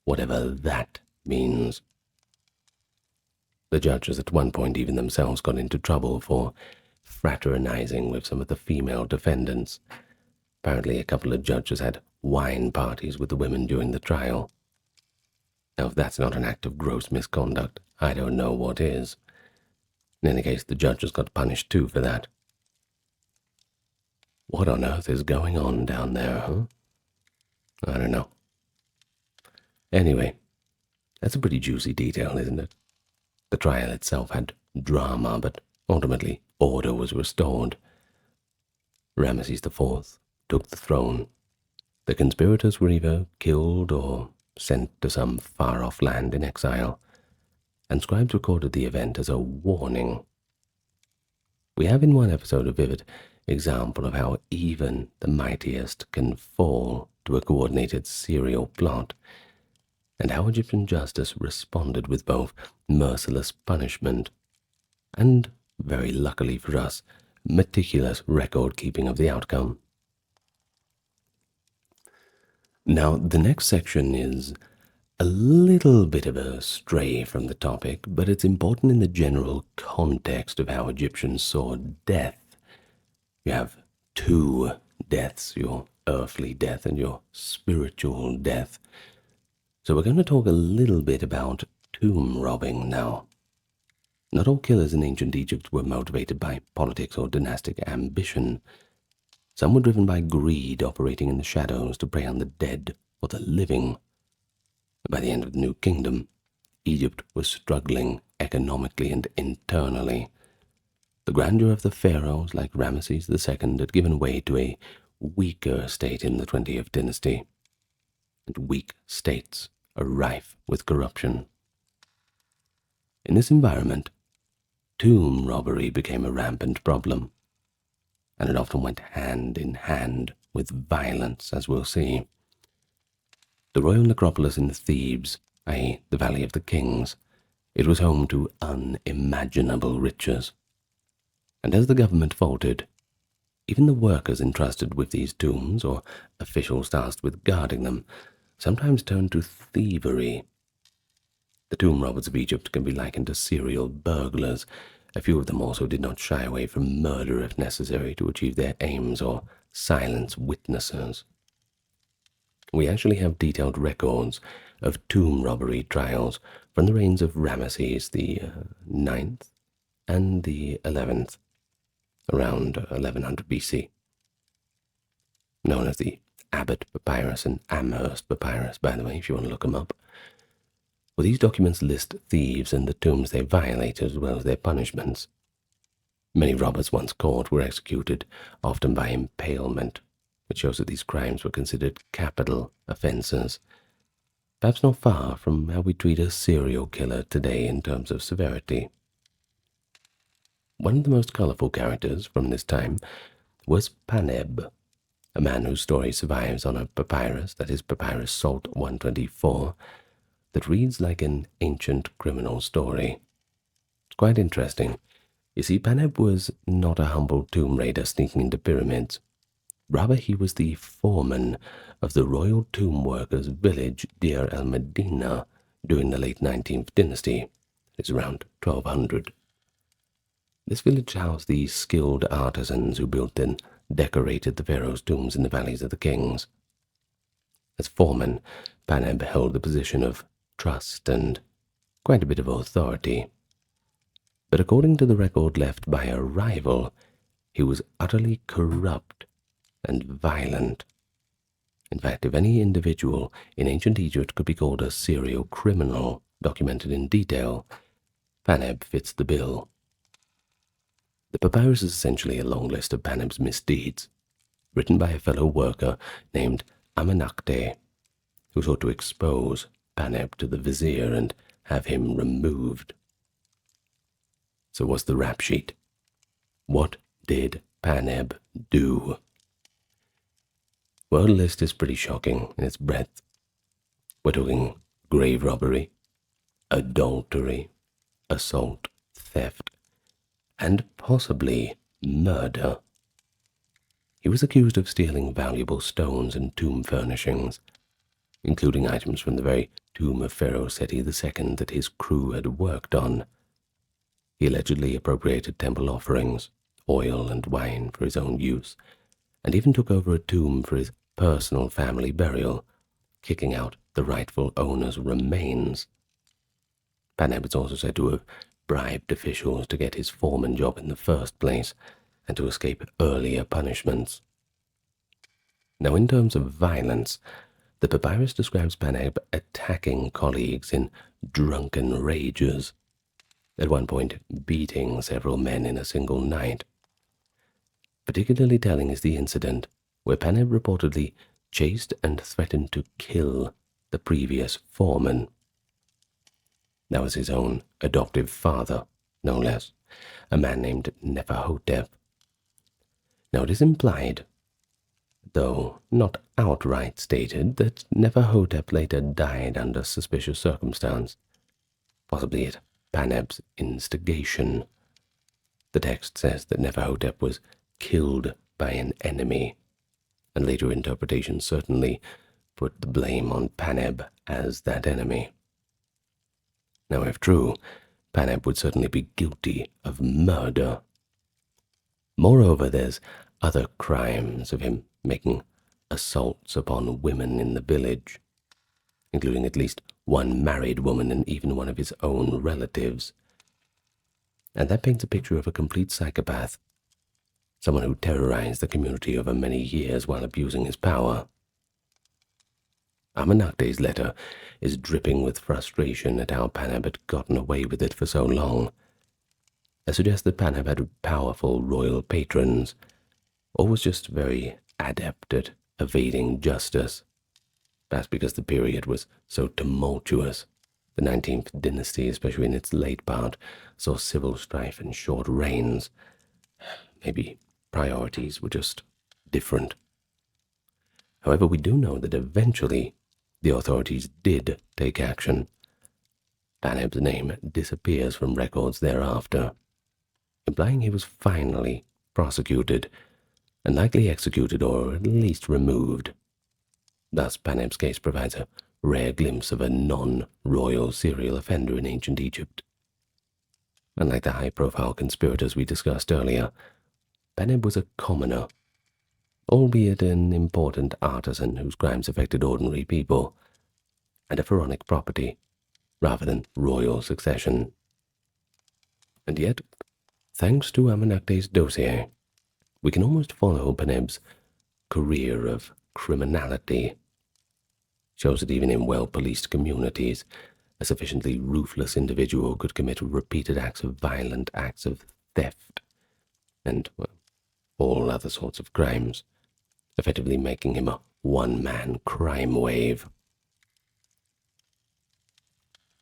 whatever that means. The judges at one point even themselves got into trouble for fraternizing with some of the female defendants. Apparently a couple of judges had wine parties with the women during the trial. Now, if that's not an act of gross misconduct, I don't know what is. In any case, the judges got punished too for that. What on earth is going on down there, huh? I don't know. Anyway, that's a pretty juicy detail, isn't it? The trial itself had drama, but ultimately order was restored. Ramesses IV took the throne. The conspirators were either killed or sent to some far-off land in exile, and scribes recorded the event as a warning. We have in one episode a vivid example of how even the mightiest can fall to a coordinated serial plot, and how Egyptian justice responded with both merciless punishment and, very luckily for us, meticulous record-keeping of the outcome. Now, the next section is a little bit of a stray from the topic, but it's important in the general context of how Egyptians saw death. You have two deaths, your earthly death and your spiritual death. So we're going to talk a little bit about tomb robbing now. Not all killers in ancient Egypt were motivated by politics or dynastic ambition. Some were driven by greed, operating in the shadows to prey on the dead or the living. By the end of the New Kingdom, Egypt was struggling economically and internally. The grandeur of the pharaohs like Ramesses II had given way to a weaker state in the 20th dynasty, and weak states are rife with corruption. In this environment, tomb robbery became a rampant problem, and it often went hand in hand with violence, as we'll see. The royal necropolis in Thebes, i.e. the Valley of the Kings, it was home to unimaginable riches. And as the government faltered, even the workers entrusted with these tombs, or officials tasked with guarding them, sometimes turned to thievery. The tomb robbers of Egypt can be likened to serial burglars. A few of them also did not shy away from murder if necessary to achieve their aims or silence witnesses. We actually have detailed records of tomb robbery trials from the reigns of Ramesses the 9th and the 11th, around 1100 BC, known as the Abbott Papyrus and Amherst Papyrus, by the way, if you want to look them up. Well, these documents list thieves and the tombs they violated, as well as their punishments. Many robbers once caught were executed, often by impalement, which shows that these crimes were considered capital offenses, perhaps not far from how we treat a serial killer today in terms of severity. One of the most colorful characters from this time was Paneb, a man whose story survives on a papyrus, that is Papyrus Salt 124, that reads like an ancient criminal story. It's quite interesting. You see, Paneb was not a humble tomb raider sneaking into pyramids. Rather, he was the foreman of the royal tomb workers' village Deir el-Medina during the late 19th dynasty. It's around 1200. This village housed the skilled artisans who built and decorated the pharaoh's tombs in the valleys of the kings. As foreman, Paneb held the position of trust and quite a bit of authority. But according to the record left by a rival, he was utterly corrupt and violent. In fact, if any individual in ancient Egypt could be called a serial criminal, documented in detail, Paneb fits the bill. The papyrus is essentially a long list of Paneb's misdeeds, written by a fellow worker named Amenakte, who sought to expose Paneb to the vizier and have him removed. So what's the rap sheet? What did Paneb do? Well, the list is pretty shocking in its breadth. We're talking grave robbery, adultery, assault, theft, and possibly murder. He was accused of stealing valuable stones and tomb furnishings, including items from the very tomb of Pharaoh Seti II that his crew had worked on. He allegedly appropriated temple offerings, oil and wine for his own use, and even took over a tomb for his personal family burial, kicking out the rightful owner's remains. Paneb is also said to have bribed officials to get his foreman job in the first place and to escape earlier punishments. Now, in terms of violence, the papyrus describes Paneb attacking colleagues in drunken rages, at one point beating several men in a single night. Particularly telling is the incident where Paneb reportedly chased and threatened to kill the previous foreman. That was his own adoptive father, no less, a man named Neferhotep. Now it is implied, though not outright stated, that Neferhotep later died under suspicious circumstance, possibly at Paneb's instigation. The text says that Neferhotep was killed by an enemy, and later interpretations certainly put the blame on Paneb as that enemy. Now, if true, Paneb would certainly be guilty of murder. Moreover, there's other crimes of him making assaults upon women in the village, including at least one married woman and even one of his own relatives. And that paints a picture of a complete psychopath, someone who terrorized the community over many years while abusing his power. Amenakte's letter is dripping with frustration at how Paneb had gotten away with it for so long. It suggests that Paneb had powerful royal patrons, or was just very adept at evading justice. Perhaps because the period was so tumultuous. The 19th dynasty, especially in its late part, saw civil strife and short reigns. Maybe priorities were just different. However, we do know that eventually the authorities did take action. Paneb's name disappears from records thereafter. implying he was finally prosecuted and likely executed or at least removed. Thus, Paneb's case provides a rare glimpse of a non-royal serial offender in ancient Egypt. Unlike the high-profile conspirators we discussed earlier, Paneb was a commoner, albeit an important artisan whose crimes affected ordinary people, and a pharaonic property rather than royal succession. And yet, thanks to Amenakte's dossier, we can almost follow Paneb's career of criminality. Shows that even in well-policed communities, a sufficiently ruthless individual could commit repeated violent acts of theft, and all other sorts of crimes, effectively making him a one-man crime wave.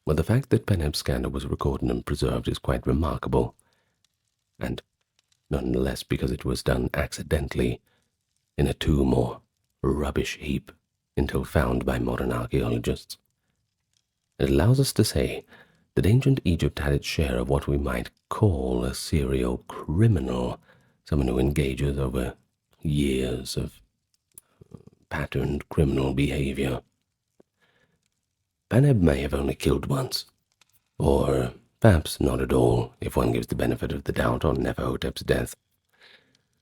Well, the fact that Paneb's scandal was recorded and preserved is quite remarkable, and nonetheless because it was done accidentally in a tomb or rubbish heap until found by modern archaeologists. It allows us to say that ancient Egypt had its share of what we might call a serial criminal, someone who engages over years of patterned criminal behavior. Paneb may have only killed once, or perhaps not at all if one gives the benefit of the doubt on Neferhotep's death.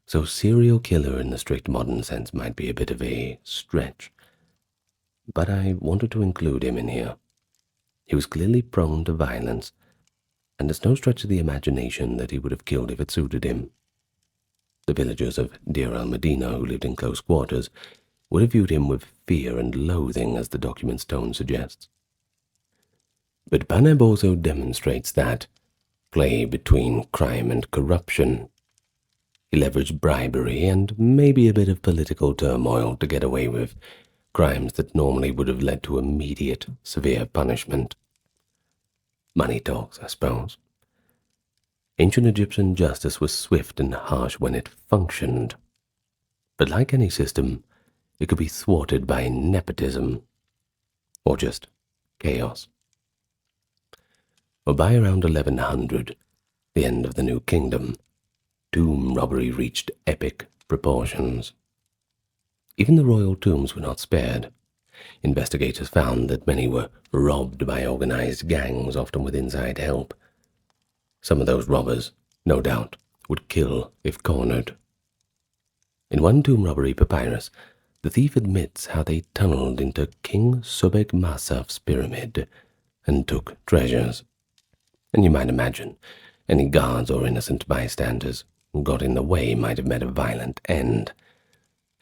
So serial killer in the strict modern sense might be a bit of a stretch, but I wanted to include him in here. He was clearly prone to violence, and it's no stretch of the imagination that he would have killed if it suited him. The villagers of Deir el-Medina, who lived in close quarters, would have viewed him with fear and loathing, as the document's tone suggests. But Paneb also demonstrates that play between crime and corruption. He leveraged bribery and maybe a bit of political turmoil to get away with crimes that normally would have led to immediate, severe punishment. Money talks, I suppose. Ancient Egyptian justice was swift and harsh when it functioned, but like any system, it could be thwarted by nepotism, or just chaos. Well, by around 1100, the end of the New Kingdom, tomb robbery reached epic proportions. Even the royal tombs were not spared. Investigators found that many were robbed by organized gangs, often with inside help. Some of those robbers, no doubt, would kill if cornered. In one tomb robbery papyrus, the thief admits how they tunneled into King Sobek-Masaf's pyramid and took treasures. And you might imagine any guards or innocent bystanders who got in the way might have met a violent end.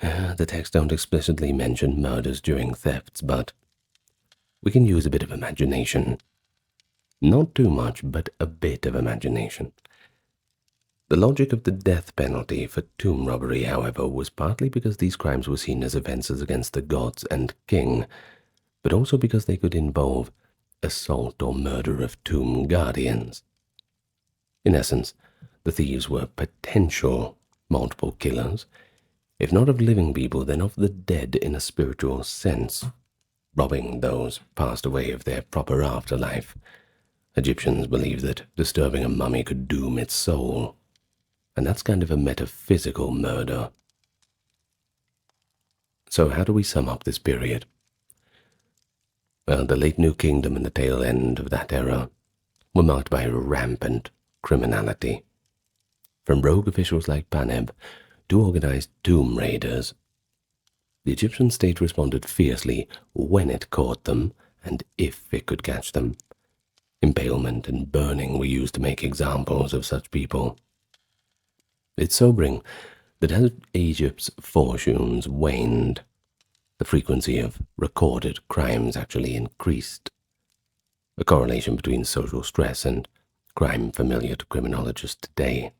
The texts don't explicitly mention murders during thefts, but we can use a bit of imagination. Not too much, but a bit of imagination. The logic of the death penalty for tomb robbery, however, was partly because these crimes were seen as offenses against the gods and king, but also because they could involve assault or murder of tomb guardians. In essence, the thieves were potential multiple killers, if not of living people, then of the dead in a spiritual sense, robbing those passed away of their proper afterlife. Egyptians believed that disturbing a mummy could doom its soul, and that's kind of a metaphysical murder. So how do we sum up this period? Well, the late New Kingdom and the tail end of that era were marked by rampant criminality. From rogue officials like Paneb to organized tomb raiders, the Egyptian state responded fiercely when it caught them and if it could catch them. Impalement and burning were used to make examples of such people. It's sobering that as Egypt's fortunes waned, the frequency of recorded crimes actually increased, a correlation between social stress and crime familiar to criminologists today.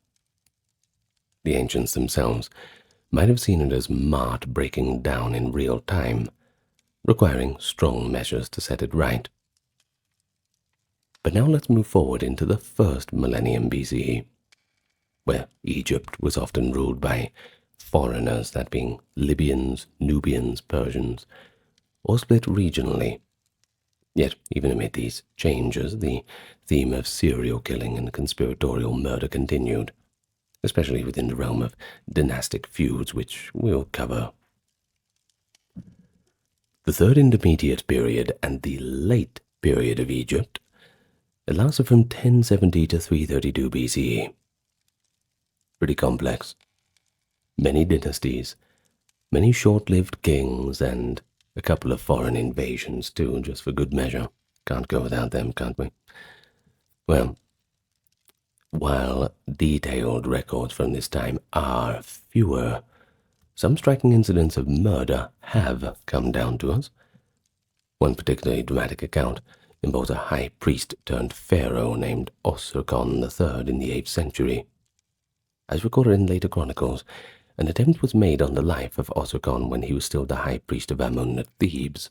The ancients themselves might have seen it as mart breaking down in real time, requiring strong measures to set it right. But now let's move forward into the first millennium BCE, where Egypt was often ruled by foreigners, that being Libyans, Nubians, Persians, or split regionally. Yet, even amid these changes, the theme of serial killing and conspiratorial murder continued, especially within the realm of dynastic feuds, which we'll cover. The Third Intermediate Period and the Late Period of Egypt, it lasted from 1070 to 332 BCE. Pretty complex. Many dynasties, many short-lived kings, and a couple of foreign invasions too, just for good measure. Can't go without them, can't we? Well, while detailed records from this time are fewer, some striking incidents of murder have come down to us. One particularly dramatic account involves a high priest turned pharaoh named Osirkon III in the 8th century. As recorded in later chronicles, an attempt was made on the life of Osirkon when he was still the high priest of Amun at Thebes.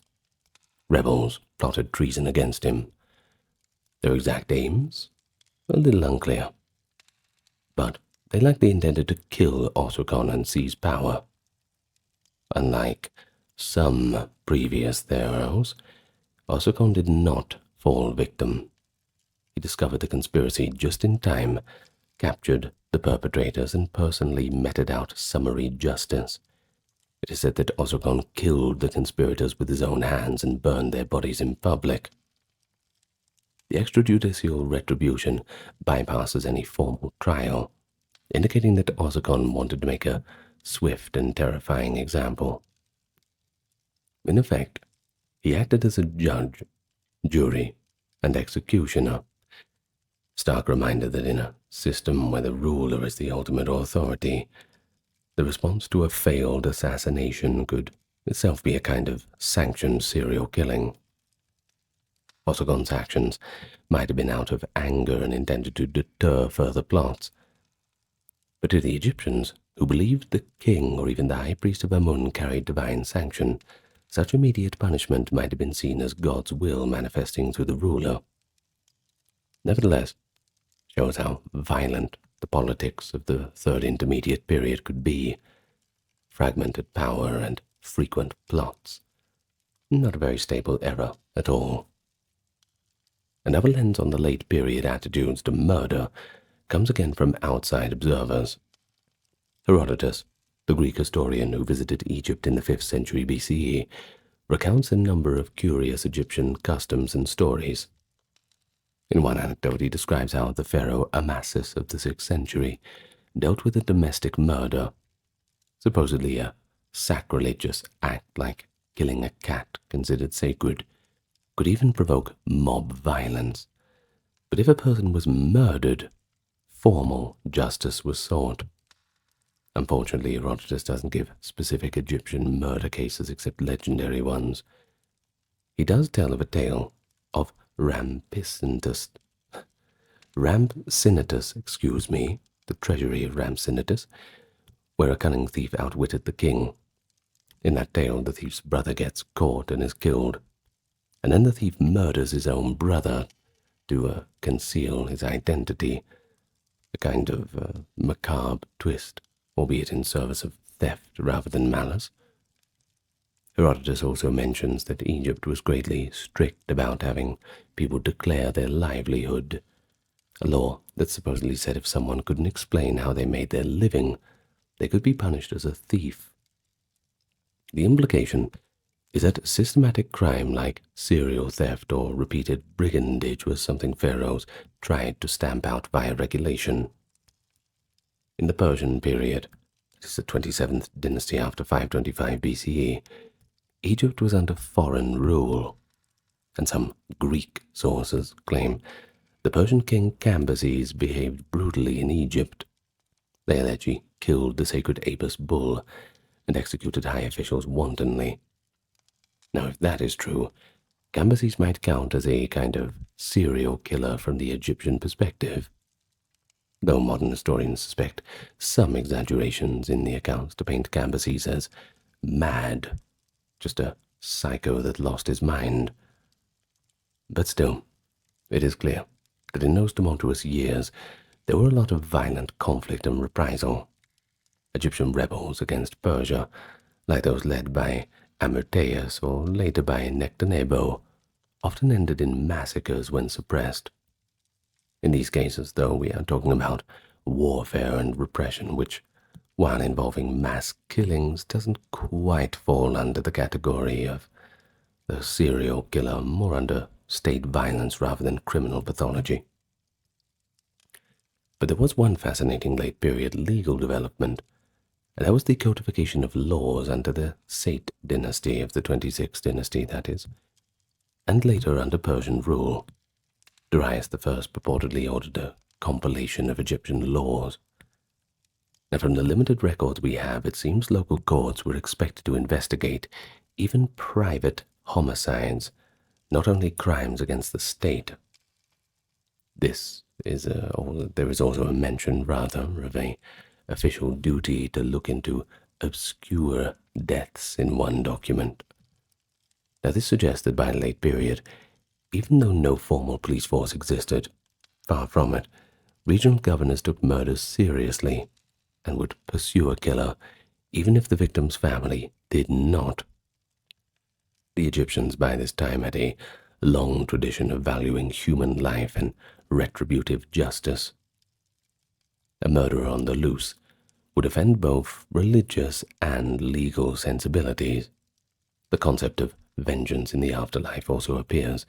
Rebels plotted treason against him. Their exact aims? A little unclear. But they likely intended to kill Osirkon and seize power. Unlike some previous pharaohs, Osirkon did not fall victim. He discovered the conspiracy just in time, captured the perpetrators, and personally meted out summary justice. It is said that Osirkon killed the conspirators with his own hands and burned their bodies in public. The extrajudicial retribution bypasses any formal trial, indicating that Osirkon wanted to make a swift and terrifying example. In effect, he acted as a judge, jury, and executioner. Stark reminder that in a system where the ruler is the ultimate authority, the response to a failed assassination could itself be a kind of sanctioned serial killing. Osirkon's actions might have been out of anger and intended to deter further plots. But to the Egyptians, who believed the king or even the high priest of Amun carried divine sanction, such immediate punishment might have been seen as God's will manifesting through the ruler. Nevertheless, shows how violent the politics of the Third Intermediate Period could be. Fragmented power and frequent plots. Not a very stable era at all. Another lens on the late period attitudes to murder comes again from outside observers. Herodotus, the Greek historian who visited Egypt in the 5th century BCE, recounts a number of curious Egyptian customs and stories. In one anecdote, he describes how the pharaoh Amasis of the 6th century dealt with a domestic murder, supposedly a sacrilegious act like killing a cat considered sacred, could even provoke mob violence. But if a person was murdered, formal justice was sought. Unfortunately, Herodotus doesn't give specific Egyptian murder cases except legendary ones. He does tell of a tale of Rampsinitus, the treasury of Rampsinitus, where a cunning thief outwitted the king. In that tale, the thief's brother gets caught and is killed, and then the thief murders his own brother to conceal his identity, a kind of macabre twist, albeit in service of theft rather than malice. Herodotus also mentions that Egypt was greatly strict about having people declare their livelihood, a law that supposedly said if someone couldn't explain how they made their living, they could be punished as a thief. The implication is that systematic crime like serial theft or repeated brigandage was something pharaohs tried to stamp out via regulation. In the Persian period, it is the 27th dynasty after 525 BCE, Egypt was under foreign rule, and some Greek sources claim the Persian king Cambyses behaved brutally in Egypt. They allege he killed the sacred Apis bull and executed high officials wantonly. Now, if that is true, Cambyses might count as a kind of serial killer from the Egyptian perspective, though modern historians suspect some exaggerations in the accounts to paint Cambyses as mad, just a psycho that lost his mind. But still, it is clear that in those tumultuous years there were a lot of violent conflict and reprisal. Egyptian rebels against Persia, like those led by Amyrtaeus or later by Nectanebo, often ended in massacres when suppressed. In these cases, though, we are talking about warfare and repression, which, while involving mass killings, doesn't quite fall under the category of the serial killer, more under state violence rather than criminal pathology. But there was one fascinating late period legal development, and that was the codification of laws under the Sate dynasty of the 26th dynasty, that is, and later under Persian rule. Darius I purportedly ordered a compilation of Egyptian laws. Now, from the limited records we have, it seems local courts were expected to investigate even private homicides, not only crimes against the state. There is also a mention, rather, of an official duty to look into obscure deaths in one document. Now, this suggests that by the late period, even though no formal police force existed, far from it, regional governors took murders seriously and would pursue a killer even if the victim's family did not. The Egyptians by this time had a long tradition of valuing human life and retributive justice. A murderer on the loose would offend both religious and legal sensibilities. The concept of vengeance in the afterlife also appears.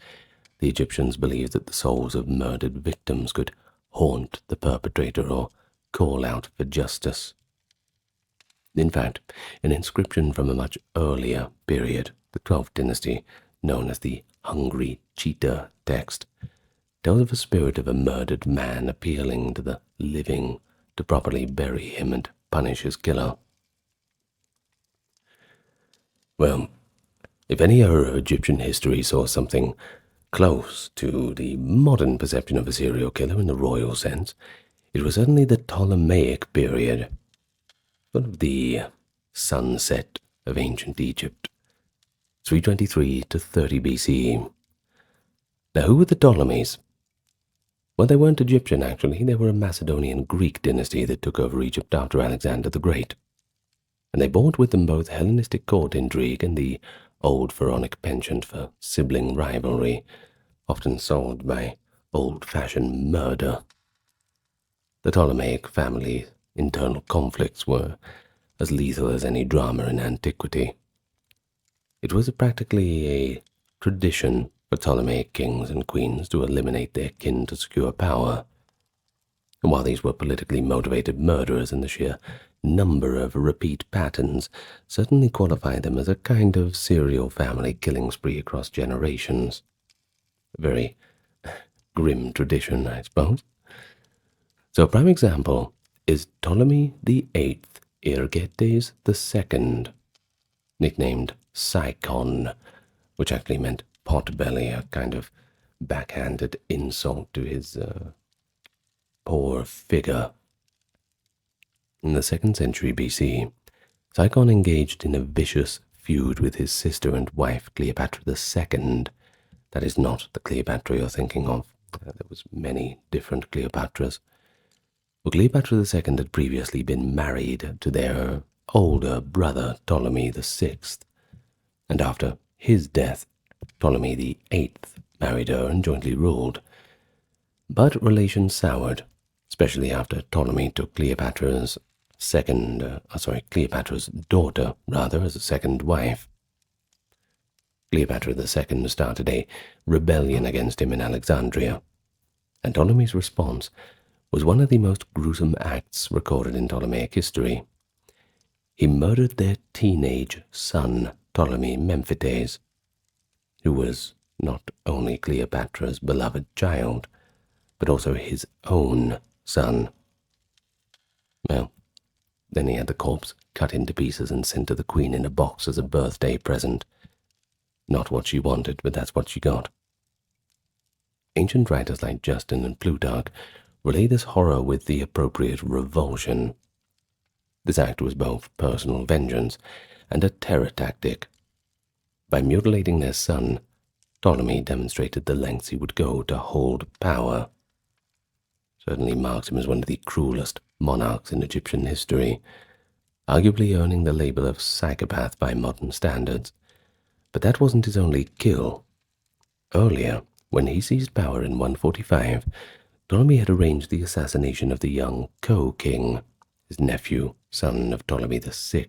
The Egyptians believed that the souls of murdered victims could haunt the perpetrator or call out for justice. In fact, an inscription from a much earlier period, the 12th dynasty, known as the Hungry Cheetah text, tells of a spirit of a murdered man appealing to the living to properly bury him and punish his killer. Well, if any era of Egyptian history saw something close to the modern perception of a serial killer in the royal sense, it was certainly the Ptolemaic period, sort of the sunset of ancient Egypt, 323 to 30 BCE. Now, who were the Ptolemies? Well, they weren't Egyptian, actually. They were a Macedonian Greek dynasty that took over Egypt after Alexander the Great. And they brought with them both Hellenistic court intrigue and the old pharaonic penchant for sibling rivalry, often solved by old-fashioned murder. The Ptolemaic family's internal conflicts were as lethal as any drama in antiquity. It was practically a tradition for Ptolemaic kings and queens to eliminate their kin to secure power. And while these were politically motivated murderers, and the sheer number of repeat patterns certainly qualified them as a kind of serial family killing spree across generations. A very grim tradition, I suppose. So a prime example is Ptolemy VIII Ergetes II, nicknamed Psychon, which actually meant potbelly, a kind of backhanded insult to his poor figure. In the 2nd century BC, Psychon engaged in a vicious feud with his sister and wife Cleopatra II. That is not the Cleopatra you're thinking of. There was many different Cleopatras. Well, Cleopatra II had previously been married to their older brother Ptolemy VI, and after his death, Ptolemy VIII married her and jointly ruled. But relations soured, especially after Ptolemy took Cleopatra's daughter, as a second wife. Cleopatra II started a rebellion against him in Alexandria, and Ptolemy's response was one of the most gruesome acts recorded in Ptolemaic history. He murdered their teenage son, Ptolemy Memphites, who was not only Cleopatra's beloved child, but also his own son. Well, then he had the corpse cut into pieces and sent to the queen in a box as a birthday present. Not what she wanted, but that's what she got. Ancient writers like Justin and Plutarch relay this horror with the appropriate revulsion. This act was both personal vengeance and a terror tactic. By mutilating their son, Ptolemy demonstrated the lengths he would go to hold power. Certainly marks him as one of the cruelest monarchs in Egyptian history, arguably earning the label of psychopath by modern standards. But that wasn't his only kill. Earlier, when he seized power in 145, Ptolemy had arranged the assassination of the young co-king, his nephew, son of Ptolemy VI.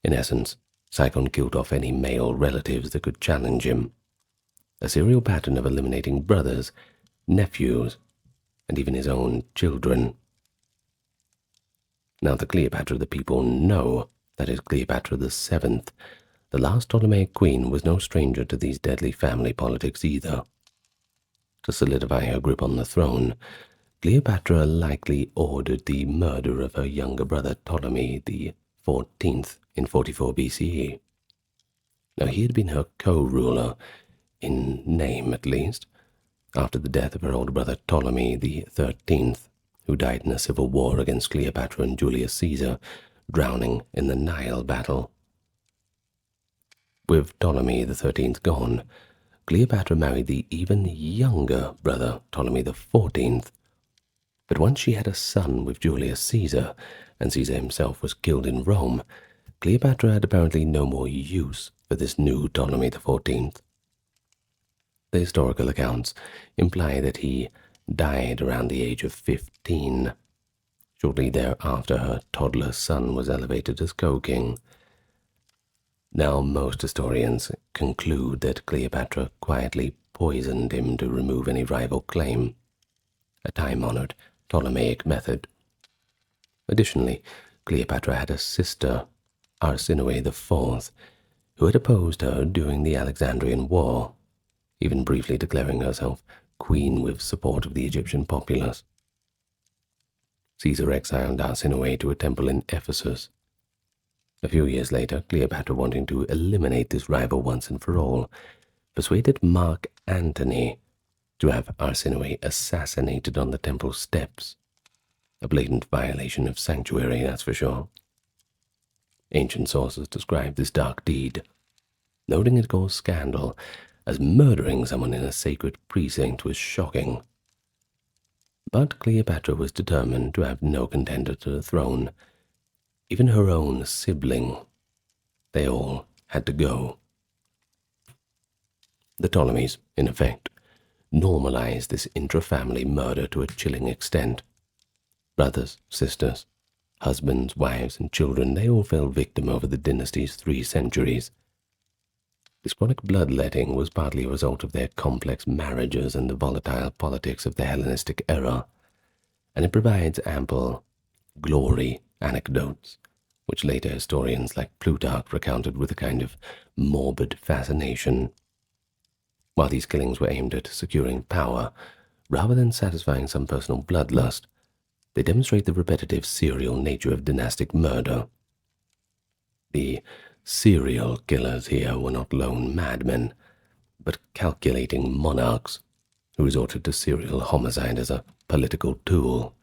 In essence, Sicon killed off any male relatives that could challenge him, a serial pattern of eliminating brothers, nephews, and even his own children. Now the Cleopatra the people know, that is Cleopatra VII, the last Ptolemaic queen, was no stranger to these deadly family politics either. To solidify her grip on the throne, Cleopatra likely ordered the murder of her younger brother Ptolemy XIV in 44 BCE. Now he had been her co-ruler, in name at least, after the death of her older brother Ptolemy XIII, who died in a civil war against Cleopatra and Julius Caesar, drowning in the Nile battle. With Ptolemy XIII gone, Cleopatra married the even younger brother Ptolemy XIV. But once she had a son with Julius Caesar, and Caesar himself was killed in Rome, Cleopatra had apparently no more use for this new Ptolemy XIV. The historical accounts imply that he died around the age of 15. Shortly thereafter, her toddler son was elevated as co-king. Now, most historians conclude that Cleopatra quietly poisoned him to remove any rival claim, a time-honored Ptolemaic method. Additionally, Cleopatra had a sister, Arsinoe IV, who had opposed her during the Alexandrian War, even briefly declaring herself queen with support of the Egyptian populace. Caesar exiled Arsinoe to a temple in Ephesus. A few years later, Cleopatra, wanting to eliminate this rival once and for all, persuaded Mark Antony to have Arsinoe assassinated on the temple steps. A blatant violation of sanctuary, that's for sure. Ancient sources describe this dark deed, noting it caused scandal, as murdering someone in a sacred precinct was shocking. But Cleopatra was determined to have no contender to the throne, even her own sibling. They all had to go. The Ptolemies, in effect, normalized this intra-family murder to a chilling extent. Brothers, sisters, husbands, wives, and children, they all fell victim over the dynasty's 3 centuries. This chronic bloodletting was partly a result of their complex marriages and the volatile politics of the Hellenistic era, and it provides ample glory anecdotes, which later historians like Plutarch recounted with a kind of morbid fascination. While these killings were aimed at securing power, rather than satisfying some personal bloodlust, they demonstrate the repetitive serial nature of dynastic murder. The serial killers here were not lone madmen, but calculating monarchs who resorted to serial homicide as a political tool.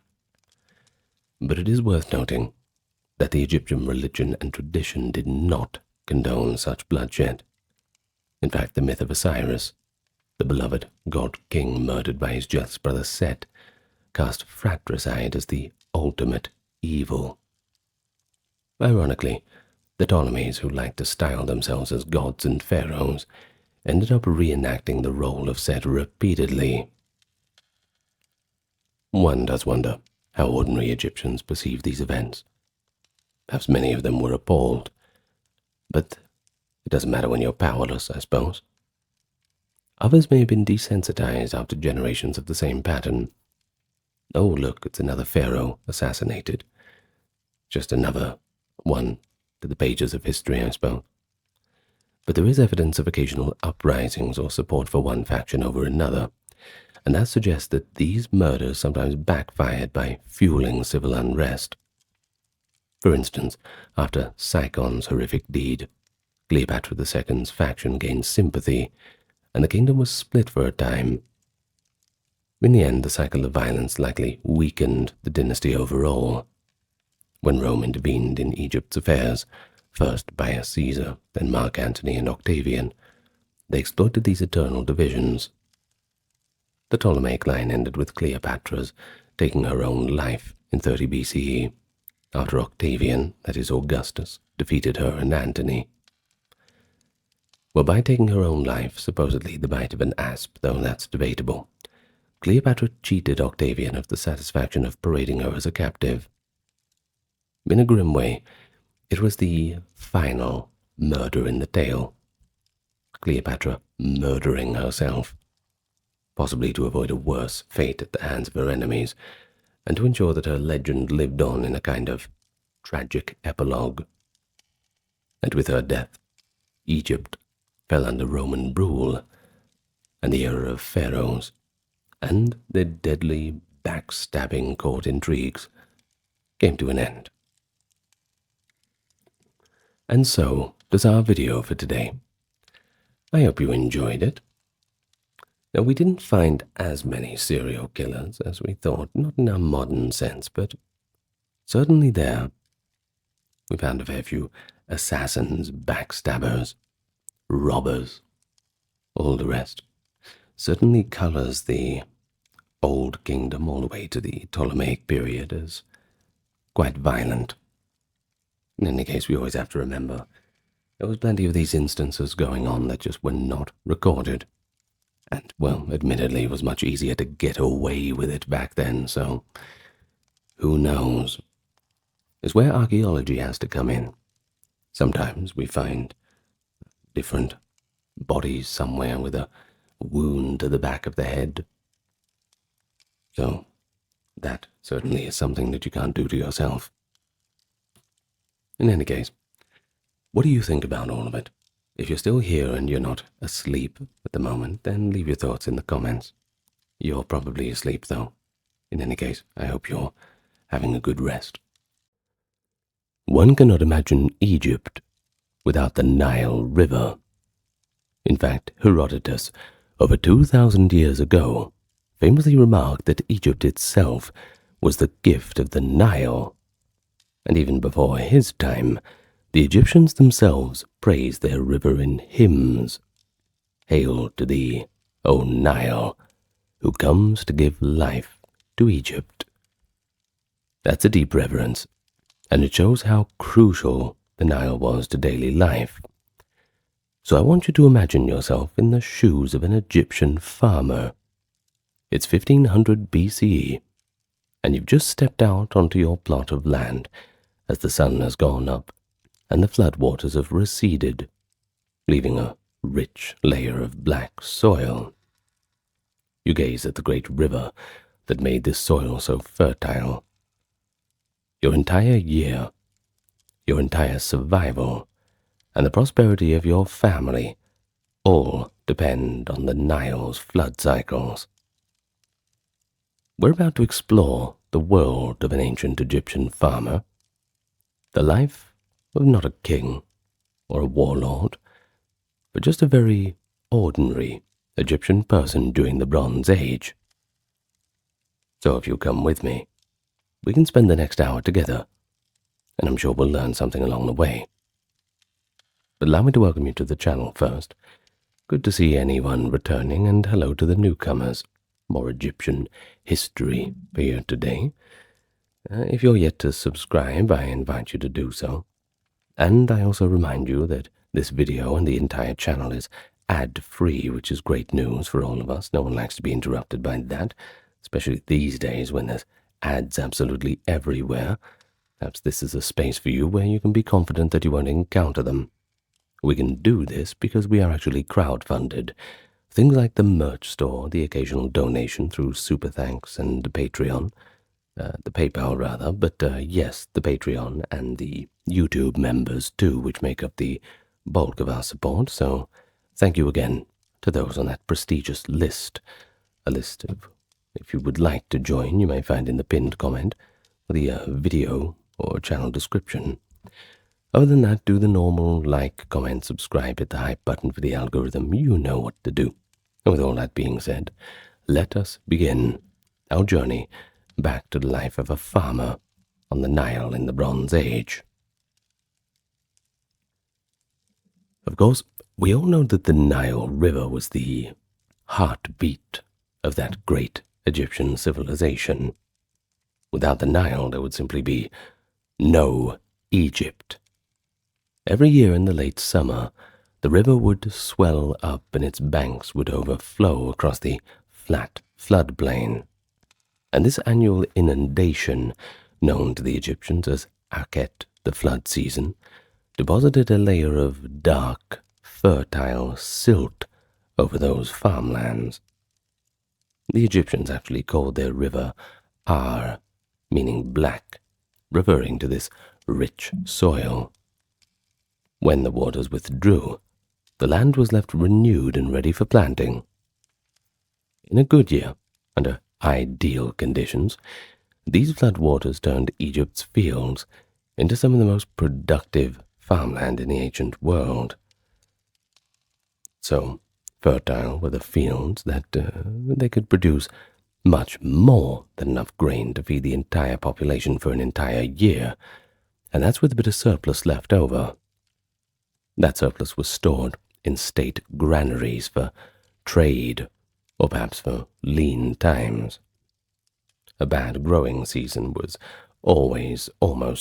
But it is worth noting that the Egyptian religion and tradition did not condone such bloodshed. In fact, the myth of Osiris, the beloved god-king murdered by his jealous brother Set, cast fratricide as the ultimate evil. Ironically, the Ptolemies, who liked to style themselves as gods and pharaohs, ended up reenacting the role of Set repeatedly. One does wonder how ordinary Egyptians perceived these events. Perhaps many of them were appalled, but it doesn't matter when you're powerless, I suppose. Others may have been desensitized after generations of the same pattern. Oh, look, it's another pharaoh assassinated. Just another one to the pages of history, I suppose. But there is evidence of occasional uprisings or support for one faction over another, and that suggests that these murders sometimes backfired by fueling civil unrest. For instance, after Sicon's horrific deed, Cleopatra II's faction gained sympathy, and the kingdom was split for a time. In the end, the cycle of violence likely weakened the dynasty overall. When Rome intervened in Egypt's affairs, first by Caesar, then Mark Antony and Octavian, they exploited these eternal divisions. The Ptolemaic line ended with Cleopatra's taking her own life in 30 BCE, after Octavian, that is Augustus, defeated her and Antony. Well, by taking her own life, supposedly the bite of an asp, though that's debatable, Cleopatra cheated Octavian of the satisfaction of parading her as a captive. In a grim way, it was the final murder in the tale. Cleopatra murdering herself, possibly to avoid a worse fate at the hands of her enemies, and to ensure that her legend lived on in a kind of tragic epilogue. And with her death, Egypt fell under Roman rule, and the era of pharaohs, and their deadly backstabbing court intrigues came to an end. And so does our video for today. I hope you enjoyed it. Now, we didn't find as many serial killers as we thought, not in our modern sense, but certainly there. We found a fair few assassins, backstabbers, robbers, all the rest. Certainly colors the Old Kingdom all the way to the Ptolemaic period as quite violent. In any case, we always have to remember there was plenty of these instances going on that just were not recorded. And, well, admittedly, it was much easier to get away with it back then, so who knows? It's where archaeology has to come in. Sometimes we find different bodies somewhere with a wound to the back of the head. So that certainly is something that you can't do to yourself. In any case, what do you think about all of it? If you're still here and you're not asleep at the moment, then leave your thoughts in the comments. You're probably asleep, though. In any case, I hope you're having a good rest. One cannot imagine Egypt without the Nile River. In fact, Herodotus, over 2,000 years ago, famously remarked that Egypt itself was the gift of the Nile. And even before his time, the Egyptians themselves praised their river in hymns. Hail to thee, O Nile, who comes to give life to Egypt. That's a deep reverence, and it shows how crucial the Nile was to daily life. So I want you to imagine yourself in the shoes of an Egyptian farmer. It's 1500 BCE, and you've just stepped out onto your plot of land as the sun has gone up and the floodwaters have receded, leaving a rich layer of black soil. You gaze at the great river that made this soil so fertile. Your entire year, your entire survival, and the prosperity of your family all depend on the Nile's flood cycles. We're about to explore the world of an ancient Egyptian farmer, the life of not a king or a warlord, but just a very ordinary Egyptian person during the Bronze Age. So if you'll come with me, we can spend the next hour together, and I'm sure we'll learn something along the way. But allow me to welcome you to the channel first. Good to see anyone returning, and hello to the newcomers. More Egyptian history for you today. If you're yet to subscribe, I invite you to do so. And I also remind you that this video and the entire channel is ad-free, which is great news for all of us. No one likes to be interrupted by that, especially these days when there's ads absolutely everywhere. Perhaps this is a space for you where you can be confident that you won't encounter them. We can do this because we are actually crowdfunded. Things like the merch store, the occasional donation through Super Thanks and Patreon, the PayPal rather, but yes, the Patreon and the YouTube members too, which make up the bulk of our support. So thank you again to those on that prestigious list. A list of, if you would like to join, you may find in the pinned comment or the video or channel description. Other than that, do the normal like, comment, subscribe, hit the hype button for the algorithm. You know what to do. And with all that being said, let us begin our journey back to the life of a farmer on the Nile in the Bronze Age. Of course, we all know that the Nile River was the heartbeat of that great Egyptian civilization. Without the Nile, there would simply be no Egypt. Every year in the late summer, the river would swell up and its banks would overflow across the flat floodplain. And this annual inundation, known to the Egyptians as Akhet, the flood season, deposited a layer of dark, fertile silt over those farmlands. The Egyptians actually called their river Ar, meaning black, referring to this rich soil. When the waters withdrew, the land was left renewed and ready for planting. In a good year, under ideal conditions, these floodwaters turned Egypt's fields into some of the most productive farmland in the ancient world. So fertile were the fields that they could produce much more than enough grain to feed the entire population for an entire year, and that's with a bit of surplus left over. That surplus was stored in state granaries for trade, or perhaps for lean times. A bad growing season was almost always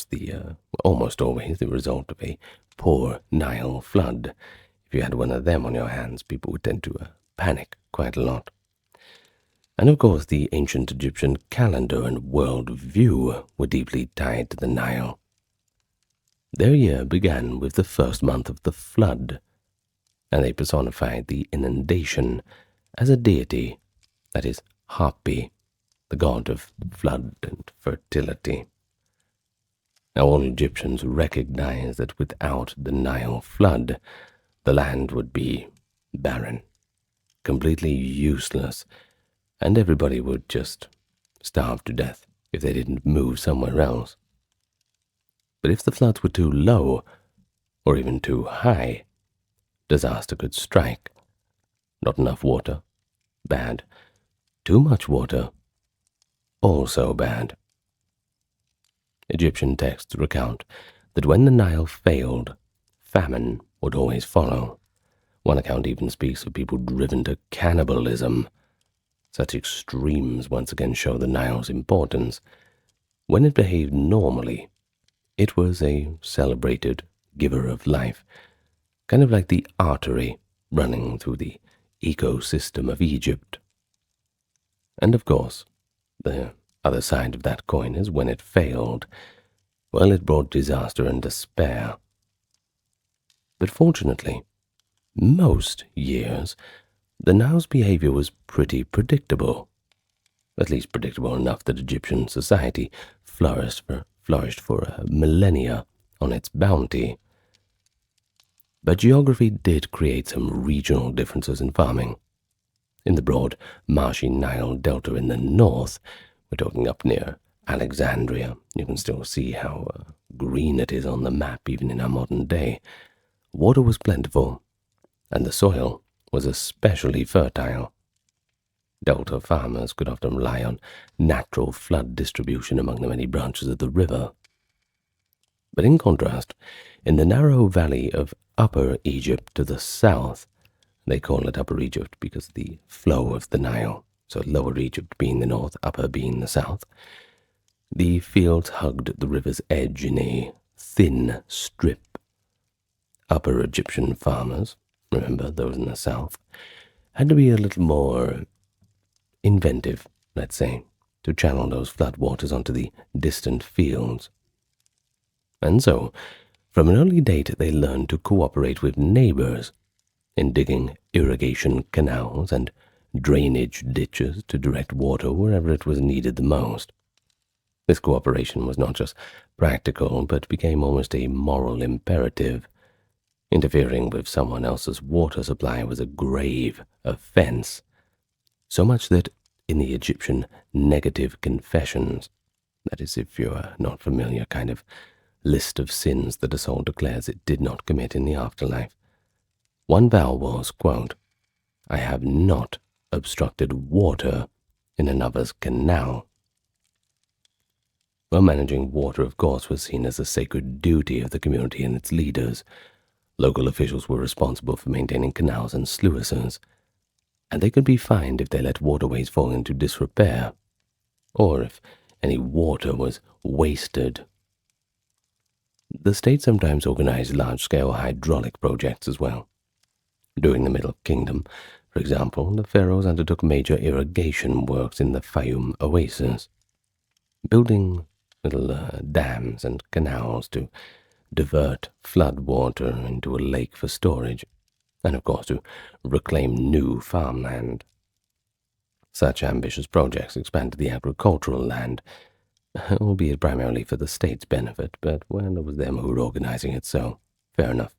the result of a poor Nile flood. If you had one of them on your hands, people would tend to panic quite a lot. And of course, the ancient Egyptian calendar and world view were deeply tied to the Nile. Their year began with the first month of the flood, and they personified the inundation as a deity, that is, Hapi, the god of flood and fertility. Now all Egyptians recognized that without the Nile flood, the land would be barren, completely useless, and everybody would just starve to death if they didn't move somewhere else. But if the floods were too low, or even too high, disaster could strike. Not enough water, bad. Too much water, also bad. Egyptian texts recount that when the Nile failed, famine would always follow. One account even speaks of people driven to cannibalism. Such extremes once again show the Nile's importance. When it behaved normally, it was a celebrated giver of life, kind of like the artery running through the ecosystem of Egypt. And of course, the other side of that coin is when it failed, well, it brought disaster and despair. But fortunately, most years, the Nile's behavior was pretty predictable, at least predictable enough that Egyptian society flourished for millennia on its bounty. But geography did create some regional differences in farming. In the broad, marshy Nile Delta in the north, we're talking up near Alexandria, you can still see how green it is on the map even in our modern day. Water was plentiful, and the soil was especially fertile. Delta farmers could often rely on natural flood distribution among the many branches of the river. But in contrast, in the narrow valley of Upper Egypt to the south, they call it Upper Egypt because of the flow of the Nile, so Lower Egypt being the north, Upper being the south, the fields hugged the river's edge in a thin strip. Upper Egyptian farmers, remember those in the south, had to be a little more inventive, let's say, to channel those flood waters onto the distant fields. And so, from an early date, they learned to cooperate with neighbors in digging irrigation canals and drainage ditches to direct water wherever it was needed the most. This cooperation was not just practical, but became almost a moral imperative. Interfering with someone else's water supply was a grave offense, so much that in the Egyptian negative confessions, that is, if you're not familiar, kind of list of sins that a soul declares it did not commit in the afterlife, one vow was, quote, "I have not obstructed water in another's canal." Well, managing water, of course, was seen as a sacred duty of the community and its leaders. Local officials were responsible for maintaining canals and sluices, and they could be fined if they let waterways fall into disrepair, or if any water was wasted. The state sometimes organized large-scale hydraulic projects as well, During the Middle Kingdom, for example, the pharaohs undertook major irrigation works in the Fayum oasis, building little dams and canals to divert flood water into a lake for storage, and of course to reclaim new farmland. Such ambitious projects expanded the agricultural land, albeit primarily for the state's benefit, but well, it was them who were organizing it, so fair enough.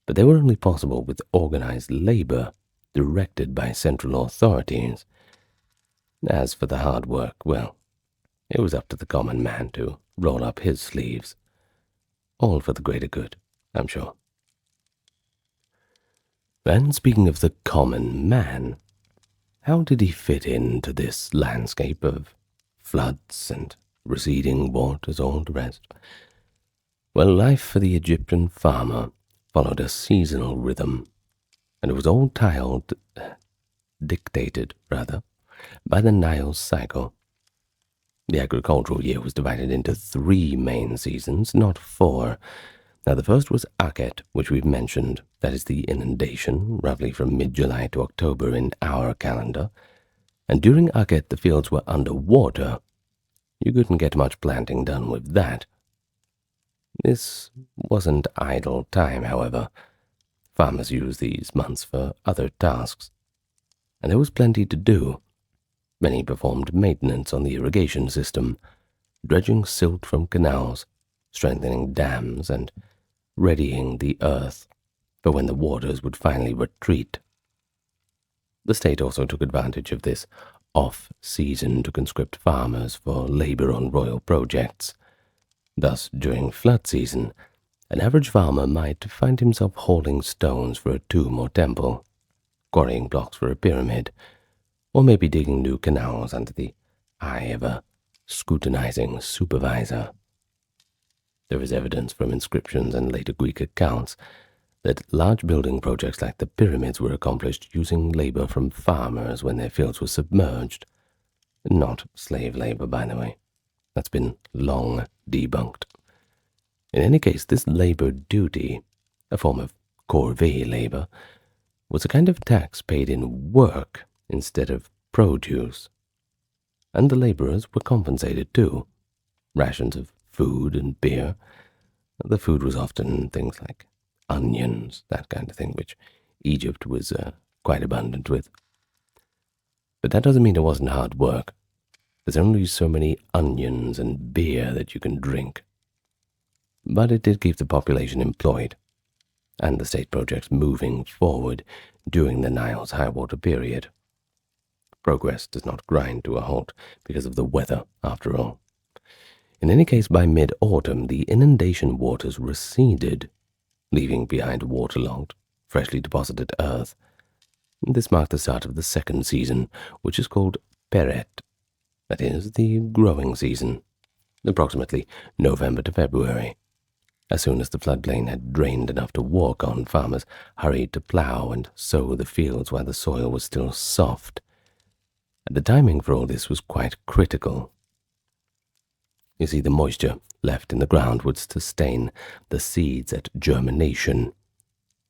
But they were only possible with organized labor directed by central authorities. As for the hard work, well, it was up to the common man to roll up his sleeves. All for the greater good, I'm sure. And speaking of the common man, how did he fit into this landscape of floods and receding waters, all the rest? Well, life for the Egyptian farmer followed a seasonal rhythm, and it was all dictated by the Nile cycle. The agricultural year was divided into 3 main seasons, not 4. Now, the first was Akhet, which we've mentioned. That is the inundation, roughly from mid-July to October in our calendar. And during Akhet, the fields were under water. You couldn't get much planting done with that. This wasn't idle time, however. Farmers used these months for other tasks, and there was plenty to do. Many performed maintenance on the irrigation system, dredging silt from canals, strengthening dams, and readying the earth for when the waters would finally retreat. The state also took advantage of this off-season to conscript farmers for labor on royal projects. Thus, during flood season, an average farmer might find himself hauling stones for a tomb or temple, quarrying blocks for a pyramid, or maybe digging new canals under the eye of a scrutinizing supervisor. There is evidence from inscriptions and later Greek accounts that large building projects like the pyramids were accomplished using labor from farmers when their fields were submerged. Not slave labor, by the way. That's been long debunked. In any case, this labor duty, a form of corvée labor, was a kind of tax paid in work instead of produce. And the laborers were compensated too. Rations of food and beer. The food was often things like onions, that kind of thing, which Egypt was quite abundant with. But that doesn't mean it wasn't hard work. There's only so many onions and beer that you can drink. But it did keep the population employed, and the state projects moving forward during the Nile's high water period. Progress does not grind to a halt because of the weather, after all. In any case, by mid-autumn, the inundation waters receded, leaving behind waterlogged, freshly deposited earth. This marked the start of the second season, which is called Peret, that is, the growing season, approximately November to February. As soon as the floodplain had drained enough to walk on, farmers hurried to plow and sow the fields while the soil was still soft. The timing for all this was quite critical. You see, the moisture left in the ground would sustain the seeds at germination,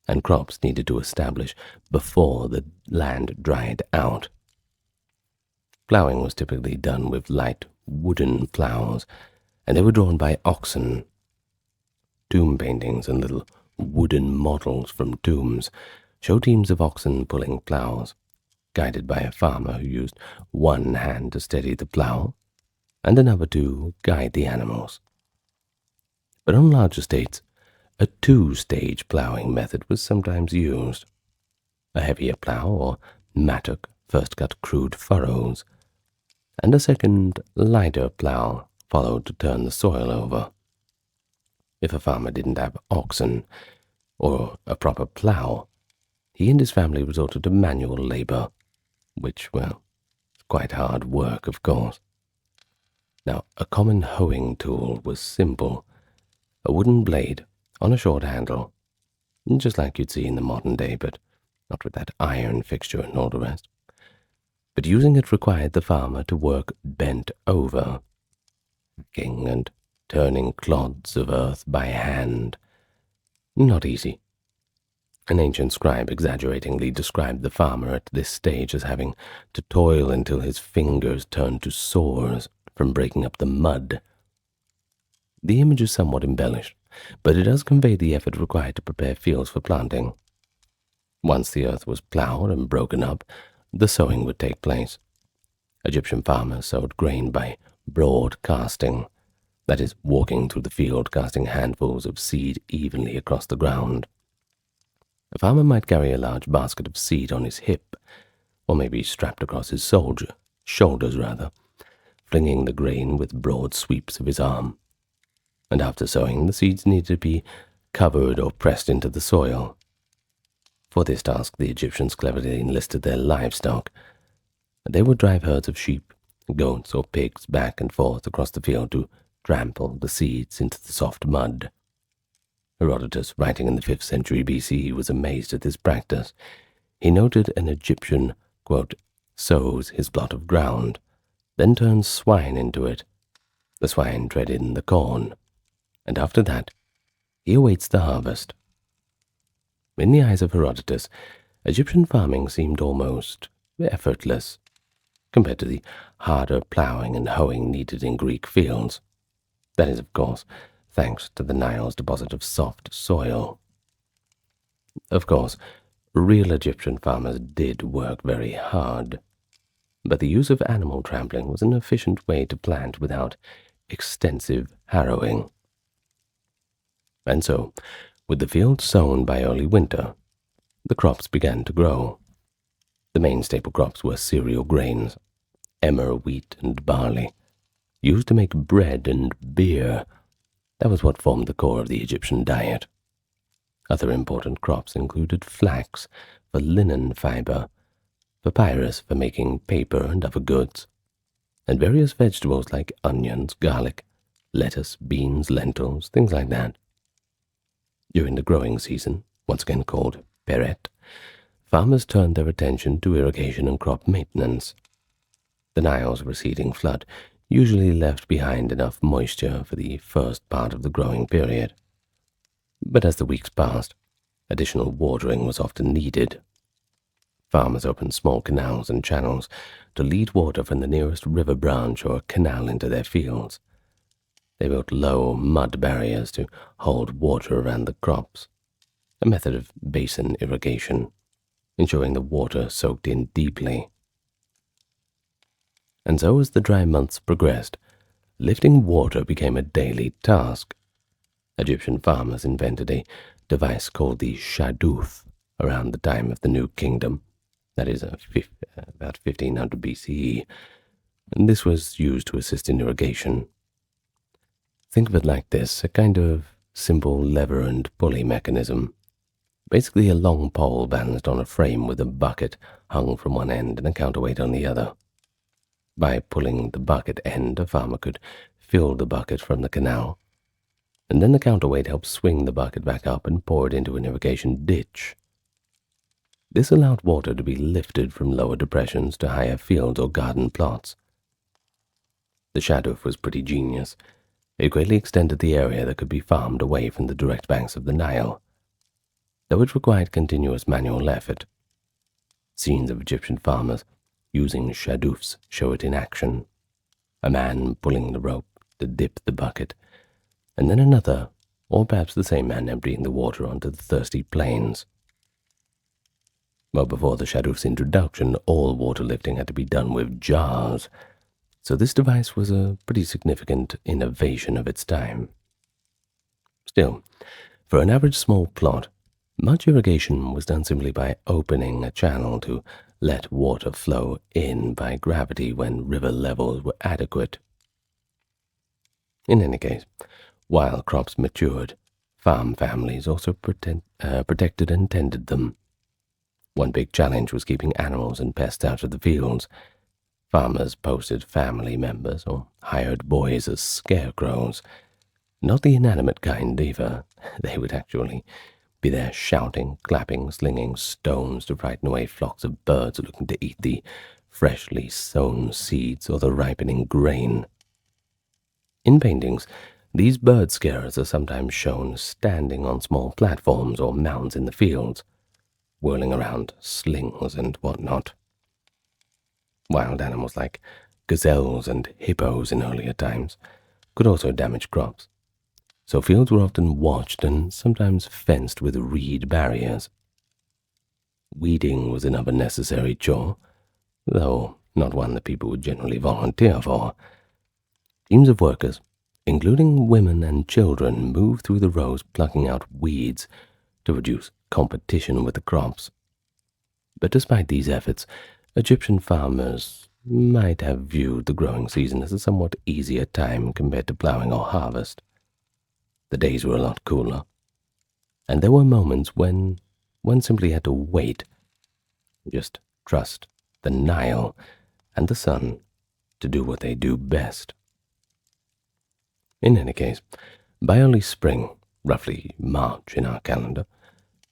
and crops needed to establish before the land dried out. Plowing was typically done with light wooden plows, and they were drawn by oxen. Tomb paintings and little wooden models from tombs show teams of oxen pulling plows, guided by a farmer who used one hand to steady the plow and another to guide the animals. But on large estates, a 2-stage plowing method was sometimes used. A heavier plow, or mattock, first cut crude furrows, and a second, lighter plow followed to turn the soil over. If a farmer didn't have oxen or a proper plow, he and his family resorted to manual labor, which, well, is quite hard work, of course. Now, a common hoeing tool was simple, a wooden blade on a short handle, just like you'd see in the modern day, but not with that iron fixture and all the rest. But using it required the farmer to work bent over, hacking and turning clods of earth by hand. Not easy. An ancient scribe exaggeratingly described the farmer at this stage as having to toil until his fingers turned to sores from breaking up the mud. The image is somewhat embellished, but it does convey the effort required to prepare fields for planting. Once the earth was plowed and broken up, the sowing would take place. Egyptian farmers sowed grain by broadcasting, that is, walking through the field casting handfuls of seed evenly across the ground. A farmer might carry a large basket of seed on his hip, or maybe strapped across his shoulders, flinging the grain with broad sweeps of his arm. And after sowing, the seeds needed to be covered or pressed into the soil. For this task, the Egyptians cleverly enlisted their livestock. They would drive herds of sheep, goats, or pigs back and forth across the field to trample the seeds into the soft mud. Herodotus, writing in the 5th century BC, was amazed at this practice. He noted an Egyptian, quote, sows his plot of ground, then turns swine into it. The swine tread in the corn, and after that, he awaits the harvest. In the eyes of Herodotus, Egyptian farming seemed almost effortless, compared to the harder plowing and hoeing needed in Greek fields. That is, of course, thanks to the Nile's deposit of soft soil. Of course, real Egyptian farmers did work very hard, but the use of animal trampling was an efficient way to plant without extensive harrowing. And so, with the fields sown by early winter, the crops began to grow. The main staple crops were cereal grains, emmer, wheat, and barley, used to make bread and beer. That was what formed the core of the Egyptian diet. Other important crops included flax for linen fiber, papyrus for making paper and other goods, and various vegetables like onions, garlic, lettuce, beans, lentils, things like that. During the growing season, once again called peret, farmers turned their attention to irrigation and crop maintenance. The Nile's receding flood usually left behind enough moisture for the first part of the growing period. But as the weeks passed, additional watering was often needed. Farmers opened small canals and channels to lead water from the nearest river branch or canal into their fields. They built low mud barriers to hold water around the crops, a method of basin irrigation, ensuring the water soaked in deeply. And so as the dry months progressed, lifting water became a daily task. Egyptian farmers invented a device called the shaduf around the time of the New Kingdom, that is about 1500 BCE, and this was used to assist in irrigation. Think of it like this, a kind of simple lever and pulley mechanism. Basically a long pole balanced on a frame with a bucket hung from one end and a counterweight on the other. By pulling the bucket end, a farmer could fill the bucket from the canal, and then the counterweight helped swing the bucket back up and pour it into an irrigation ditch. This allowed water to be lifted from lower depressions to higher fields or garden plots. The shaduf was pretty genius. It greatly extended the area that could be farmed away from the direct banks of the Nile, though it required continuous manual effort. Scenes of Egyptian farmers using shadufs show it in action. A man pulling the rope to dip the bucket, and then another, or perhaps the same man emptying the water onto the thirsty plains. Well, before the shaduf's introduction, all water lifting had to be done with jars, so this device was a pretty significant innovation of its time. Still, for an average small plot, much irrigation was done simply by opening a channel to let water flow in by gravity when river levels were adequate. In any case, while crops matured, farm families also protected and tended them. One big challenge was keeping animals and pests out of the fields. Farmers posted family members or hired boys as scarecrows. Not the inanimate kind either. They would actually be there shouting, clapping, slinging stones to frighten away flocks of birds looking to eat the freshly sown seeds or the ripening grain. In paintings, these bird scarers are sometimes shown standing on small platforms or mounds in the fields, whirling around slings and whatnot. Wild animals like gazelles and hippos in earlier times could also damage crops, so fields were often watched and sometimes fenced with reed barriers. Weeding was another necessary chore, though not one that people would generally volunteer for. Teams of workers, including women and children, moved through the rows plucking out weeds to reduce competition with the crops. But despite these efforts, Egyptian farmers might have viewed the growing season as a somewhat easier time compared to plowing or harvest. The days were a lot cooler, and there were moments when one simply had to wait, just trust the Nile and the sun to do what they do best. In any case, by early spring, roughly March in our calendar,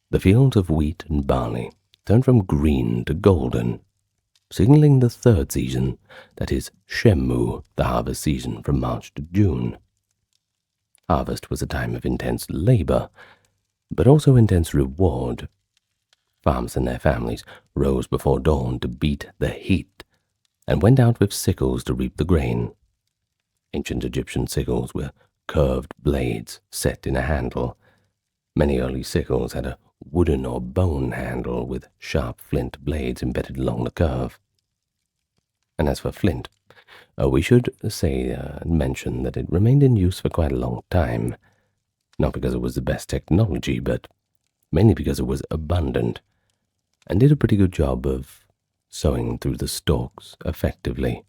the fields of wheat and barley turned from green to golden, signaling the third season, that is Shemu, the harvest season from March to June. Harvest was a time of intense labor, but also intense reward. Farmers and their families rose before dawn to beat the heat and went out with sickles to reap the grain. Ancient Egyptian sickles were curved blades set in a handle. Many early sickles had a wooden or bone handle with sharp flint blades embedded along the curve. And as for flint, we should mention that it remained in use for quite a long time, not because it was the best technology, but mainly because it was abundant and did a pretty good job of sawing through the stalks effectively,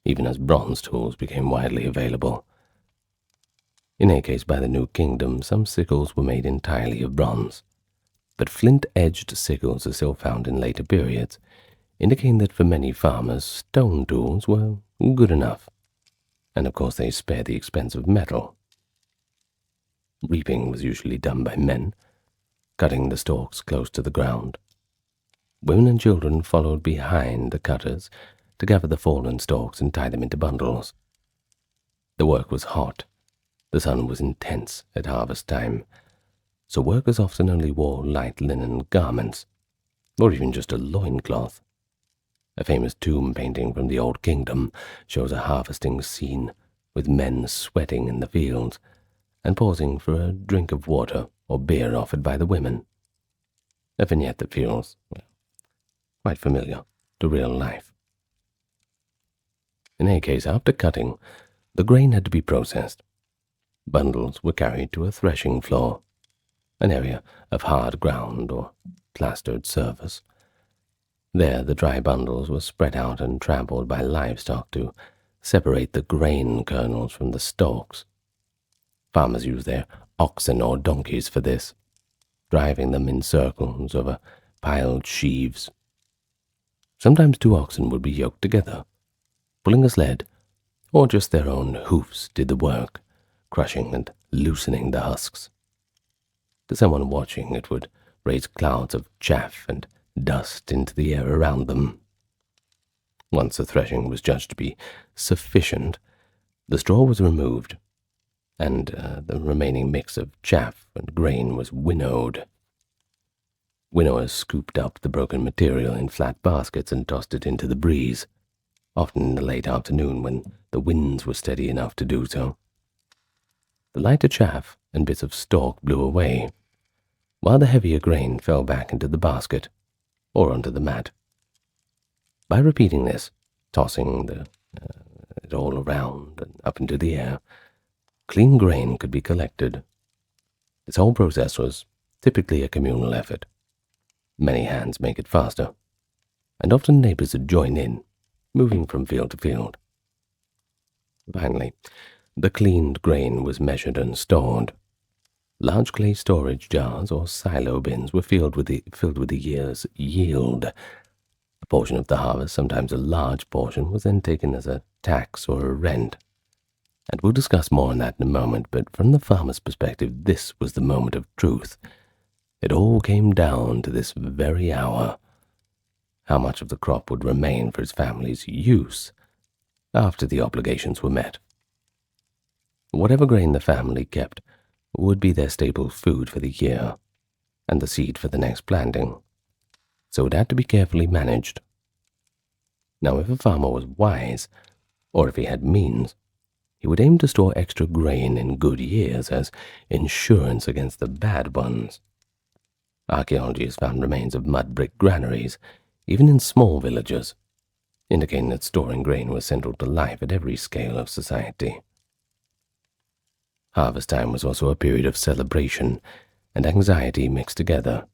even as bronze tools became widely available. In any case, by the New Kingdom, some sickles were made entirely of bronze, but flint-edged sickles are still found in later periods, indicating that for many farmers, stone tools were good enough, and of course they spared the expense of metal. Reaping was usually done by men, cutting the stalks close to the ground. Women and children followed behind the cutters to gather the fallen stalks and tie them into bundles. The work was hot. The sun was intense at harvest time, so workers often only wore light linen garments, or even just a loincloth. A famous tomb painting from the Old Kingdom shows a harvesting scene with men sweating in the fields and pausing for a drink of water or beer offered by the women. A vignette that feels quite familiar to real life. In any case, after cutting, the grain had to be processed. Bundles were carried to a threshing floor, an area of hard ground or plastered surface. There the dry bundles were spread out and trampled by livestock to separate the grain kernels from the stalks. Farmers used their oxen or donkeys for this, driving them in circles over piled sheaves. Sometimes 2 oxen would be yoked together, pulling a sled, or just their own hoofs did the work, crushing and loosening the husks. To someone watching, it would raise clouds of chaff and dust into the air around them. Once the threshing was judged to be sufficient, the straw was removed, and the remaining mix of chaff and grain was winnowed. Winnowers scooped up the broken material in flat baskets and tossed it into the breeze, often in the late afternoon when the winds were steady enough to do so. The lighter chaff and bits of stalk blew away, while the heavier grain fell back into the basket or onto the mat. By repeating this, tossing it all around and up into the air, clean grain could be collected. This whole process was typically a communal effort. Many hands make it faster, and often neighbors would join in, moving from field to field. Finally, the cleaned grain was measured and stored. Large clay storage jars or silo bins were filled with the year's yield. A portion of the harvest, sometimes a large portion, was then taken as a tax or a rent. And we'll discuss more on that in a moment, but from the farmer's perspective, this was the moment of truth. It all came down to this very hour. How much of the crop would remain for his family's use after the obligations were met. Whatever grain the family kept would be their staple food for the year, and the seed for the next planting, so it had to be carefully managed. Now, if a farmer was wise, or if he had means, he would aim to store extra grain in good years as insurance against the bad ones. Archaeology has found remains of mud brick granaries, even in small villages, indicating that storing grain was central to life at every scale of society. Harvest time was also a period of celebration and anxiety mixed together.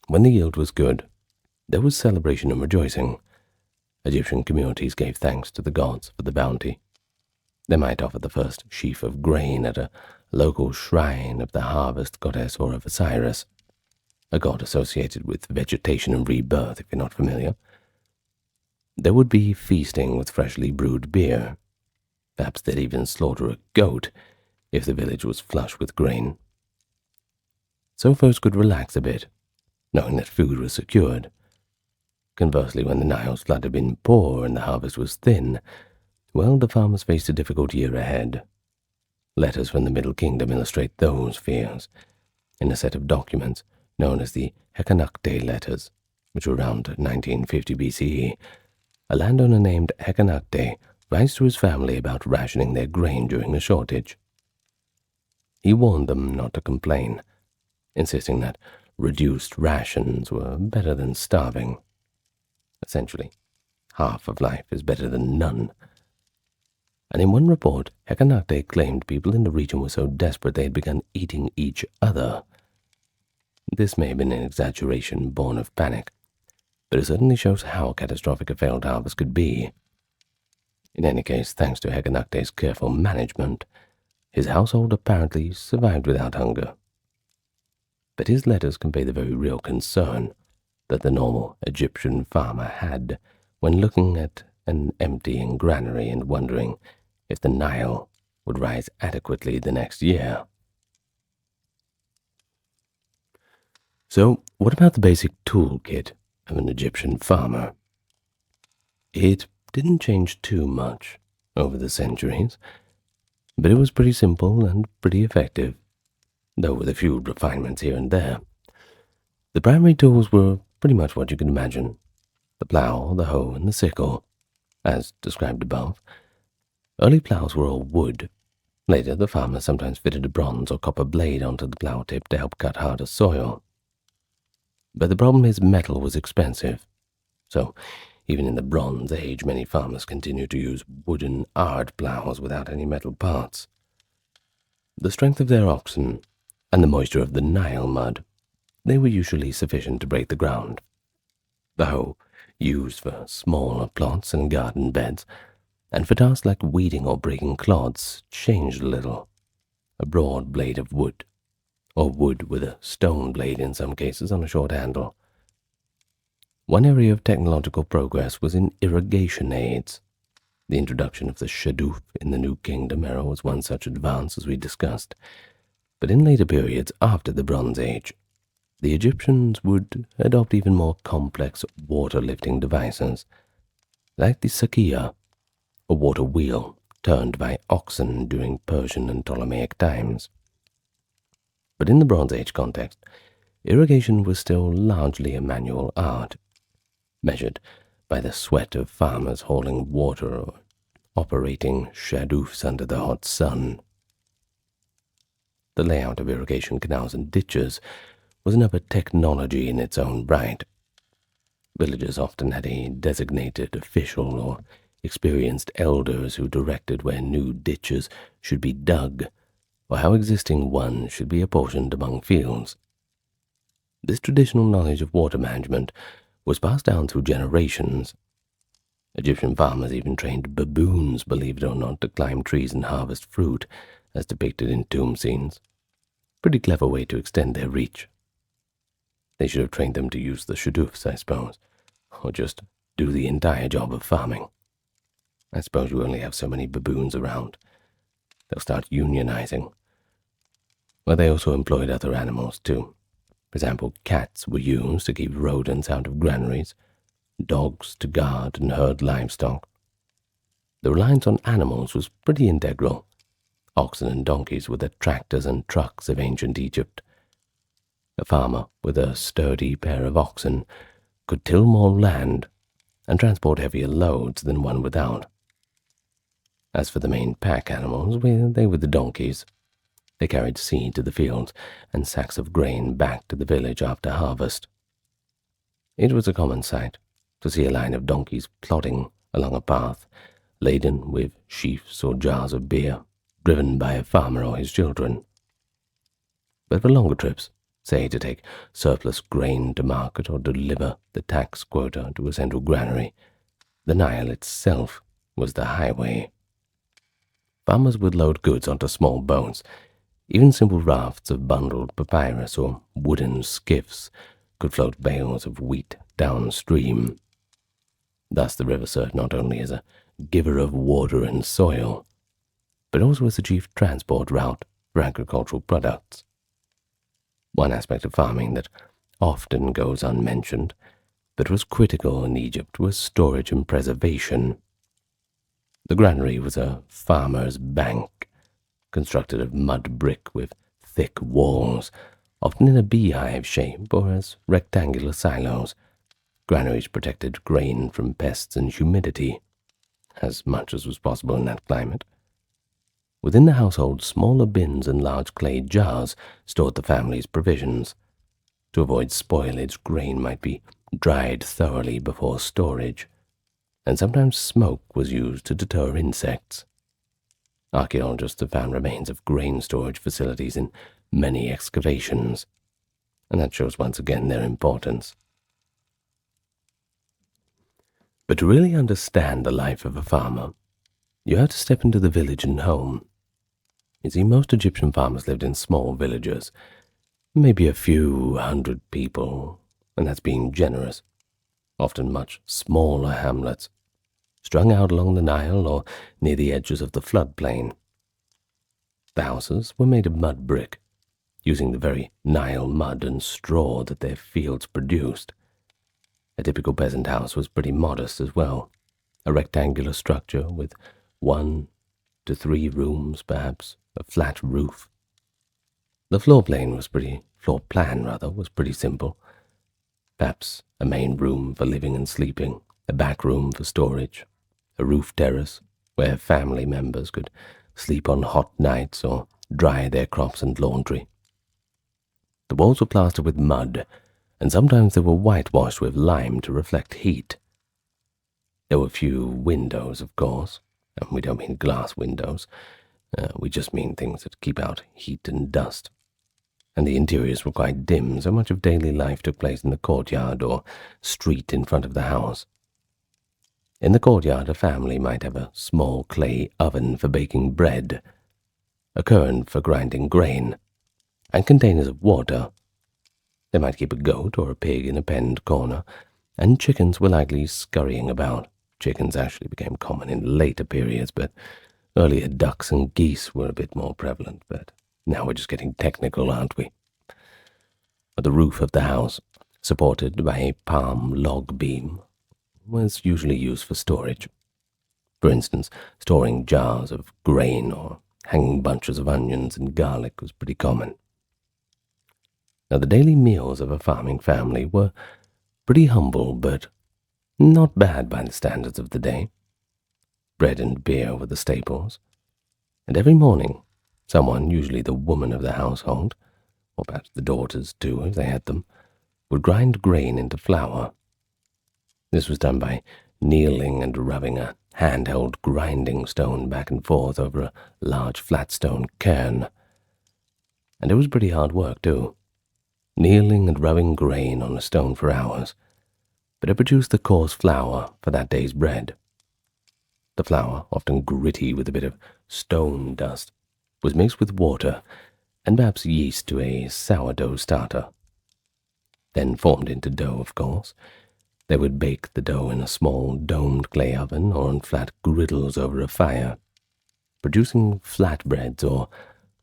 When the yield was good, there was celebration and rejoicing. Egyptian communities gave thanks to the gods for the bounty. They might offer the first sheaf of grain at a local shrine of the harvest goddess or of Osiris, a god associated with vegetation and rebirth, if you're not familiar. There would be feasting with freshly brewed beer. Perhaps they'd even slaughter a goat if the village was flush with grain. So folks could relax a bit, knowing that food was secured. Conversely, when the Nile's flood had been poor and the harvest was thin, well, the farmers faced a difficult year ahead. Letters from the Middle Kingdom illustrate those fears in a set of documents known as the Hekanakte letters, which were around 1950 BCE. A landowner named Hekanakte writes to his family about rationing their grain during the shortage. He warned them not to complain, insisting that reduced rations were better than starving. Essentially, half of life is better than none. And in one report, Hekanakte claimed people in the region were so desperate they had begun eating each other. This may have been an exaggeration born of panic, but it certainly shows how catastrophic a failed harvest could be. In any case, thanks to Hekanakte's careful management, his household apparently survived without hunger. But his letters convey the very real concern that the normal Egyptian farmer had when looking at an emptying granary and wondering if the Nile would rise adequately the next year. So, what about the basic toolkit of an Egyptian farmer? It didn't change too much over the centuries, but it was pretty simple and pretty effective, though with a few refinements here and there. The primary tools were pretty much what you could imagine: the plow, the hoe, and the sickle, as described above. Early plows were all wood. Later, the farmer sometimes fitted a bronze or copper blade onto the plow tip to help cut harder soil. But the problem is metal was expensive, so even in the Bronze Age, many farmers continued to use wooden ard plows without any metal parts. The strength of their oxen and the moisture of the Nile mud, they were usually sufficient to break the ground. The hoe, used for smaller plots and garden beds, and for tasks like weeding or breaking clods, changed a little. A broad blade of wood, or wood with a stone blade in some cases on a short handle. One area of technological progress was in irrigation aids. The introduction of the shadoof in the New Kingdom era was one such advance, as we discussed. But in later periods after the Bronze Age, the Egyptians would adopt even more complex water-lifting devices, like the sakia, a water wheel turned by oxen during Persian and Ptolemaic times. But in the Bronze Age context, irrigation was still largely a manual art, measured by the sweat of farmers hauling water or operating shadoofs under the hot sun. The layout of irrigation canals and ditches was another technology in its own right. Villages often had a designated official or experienced elders who directed where new ditches should be dug or how existing ones should be apportioned among fields. This traditional knowledge of water management was passed down through generations. Egyptian farmers even trained baboons, believe it or not, to climb trees and harvest fruit, as depicted in tomb scenes. Pretty clever way to extend their reach. They should have trained them to use the shadoofs, I suppose, or just do the entire job of farming. I suppose you only have so many baboons around. They'll start unionizing. Well, they also employed other animals, too. For example, cats were used to keep rodents out of granaries, dogs to guard and herd livestock. The reliance on animals was pretty integral. Oxen and donkeys were the tractors and trucks of ancient Egypt. A farmer with a sturdy pair of oxen could till more land and transport heavier loads than one without. As for the main pack animals, they were the donkeys. They carried seed to the fields and sacks of grain back to the village after harvest. It was a common sight to see a line of donkeys plodding along a path, laden with sheafs or jars of beer, driven by a farmer or his children. But for longer trips, say to take surplus grain to market or deliver the tax quota to a central granary, the Nile itself was the highway. Farmers would load goods onto small boats. Even simple rafts of bundled papyrus or wooden skiffs could float bales of wheat downstream. Thus the river served not only as a giver of water and soil, but also as the chief transport route for agricultural products. One aspect of farming that often goes unmentioned, but was critical in Egypt, was storage and preservation. The granary was a farmer's bank, constructed of mud brick with thick walls, often in a beehive shape or as rectangular silos. Granaries protected grain from pests and humidity, as much as was possible in that climate. Within the household, smaller bins and large clay jars stored the family's provisions. To avoid spoilage, grain might be dried thoroughly before storage, and sometimes smoke was used to deter insects. Archaeologists have found remains of grain storage facilities in many excavations, and that shows once again their importance. But to really understand the life of a farmer, you have to step into the village and home. You see, most Egyptian farmers lived in small villages, maybe a few hundred people, and that's being generous, often much smaller hamlets, strung out along the Nile or near the edges of the floodplain. The houses were made of mud brick, using the very Nile mud and straw that their fields produced. A typical peasant house was pretty modest as well, a rectangular structure with 1 to 3 rooms, perhaps, a flat roof. The floor plan was pretty simple. Perhaps a main room for living and sleeping, a back room for storage, a roof terrace where family members could sleep on hot nights or dry their crops and laundry. The walls were plastered with mud, and sometimes they were whitewashed with lime to reflect heat. There were few windows, of course, and we don't mean glass windows. We just mean things that keep out heat and dust. And the interiors were quite dim, so much of daily life took place in the courtyard or street in front of the house. In the courtyard, a family might have a small clay oven for baking bread, a quern for grinding grain, and containers of water. They might keep a goat or a pig in a penned corner, and chickens were likely scurrying about. Chickens actually became common in later periods, but earlier ducks and geese were a bit more prevalent. But now we're just getting technical, aren't we? The roof of the house, supported by a palm log beam, was usually used for storage. For instance, storing jars of grain or hanging bunches of onions and garlic was pretty common. Now, the daily meals of a farming family were pretty humble, but not bad by the standards of the day. Bread and beer were the staples, and every morning someone, usually the woman of the household, or perhaps the daughters too if they had them, would grind grain into flour. This was done by kneeling and rubbing a handheld grinding stone back and forth over a large flat stone cairn. And it was pretty hard work too, kneeling and rubbing grain on a stone for hours, but it produced the coarse flour for that day's bread. The flour, often gritty with a bit of stone dust, was mixed with water and perhaps yeast to a sourdough starter. Then formed into dough, of course. They would bake the dough in a small domed clay oven or on flat griddles over a fire, producing flatbreads or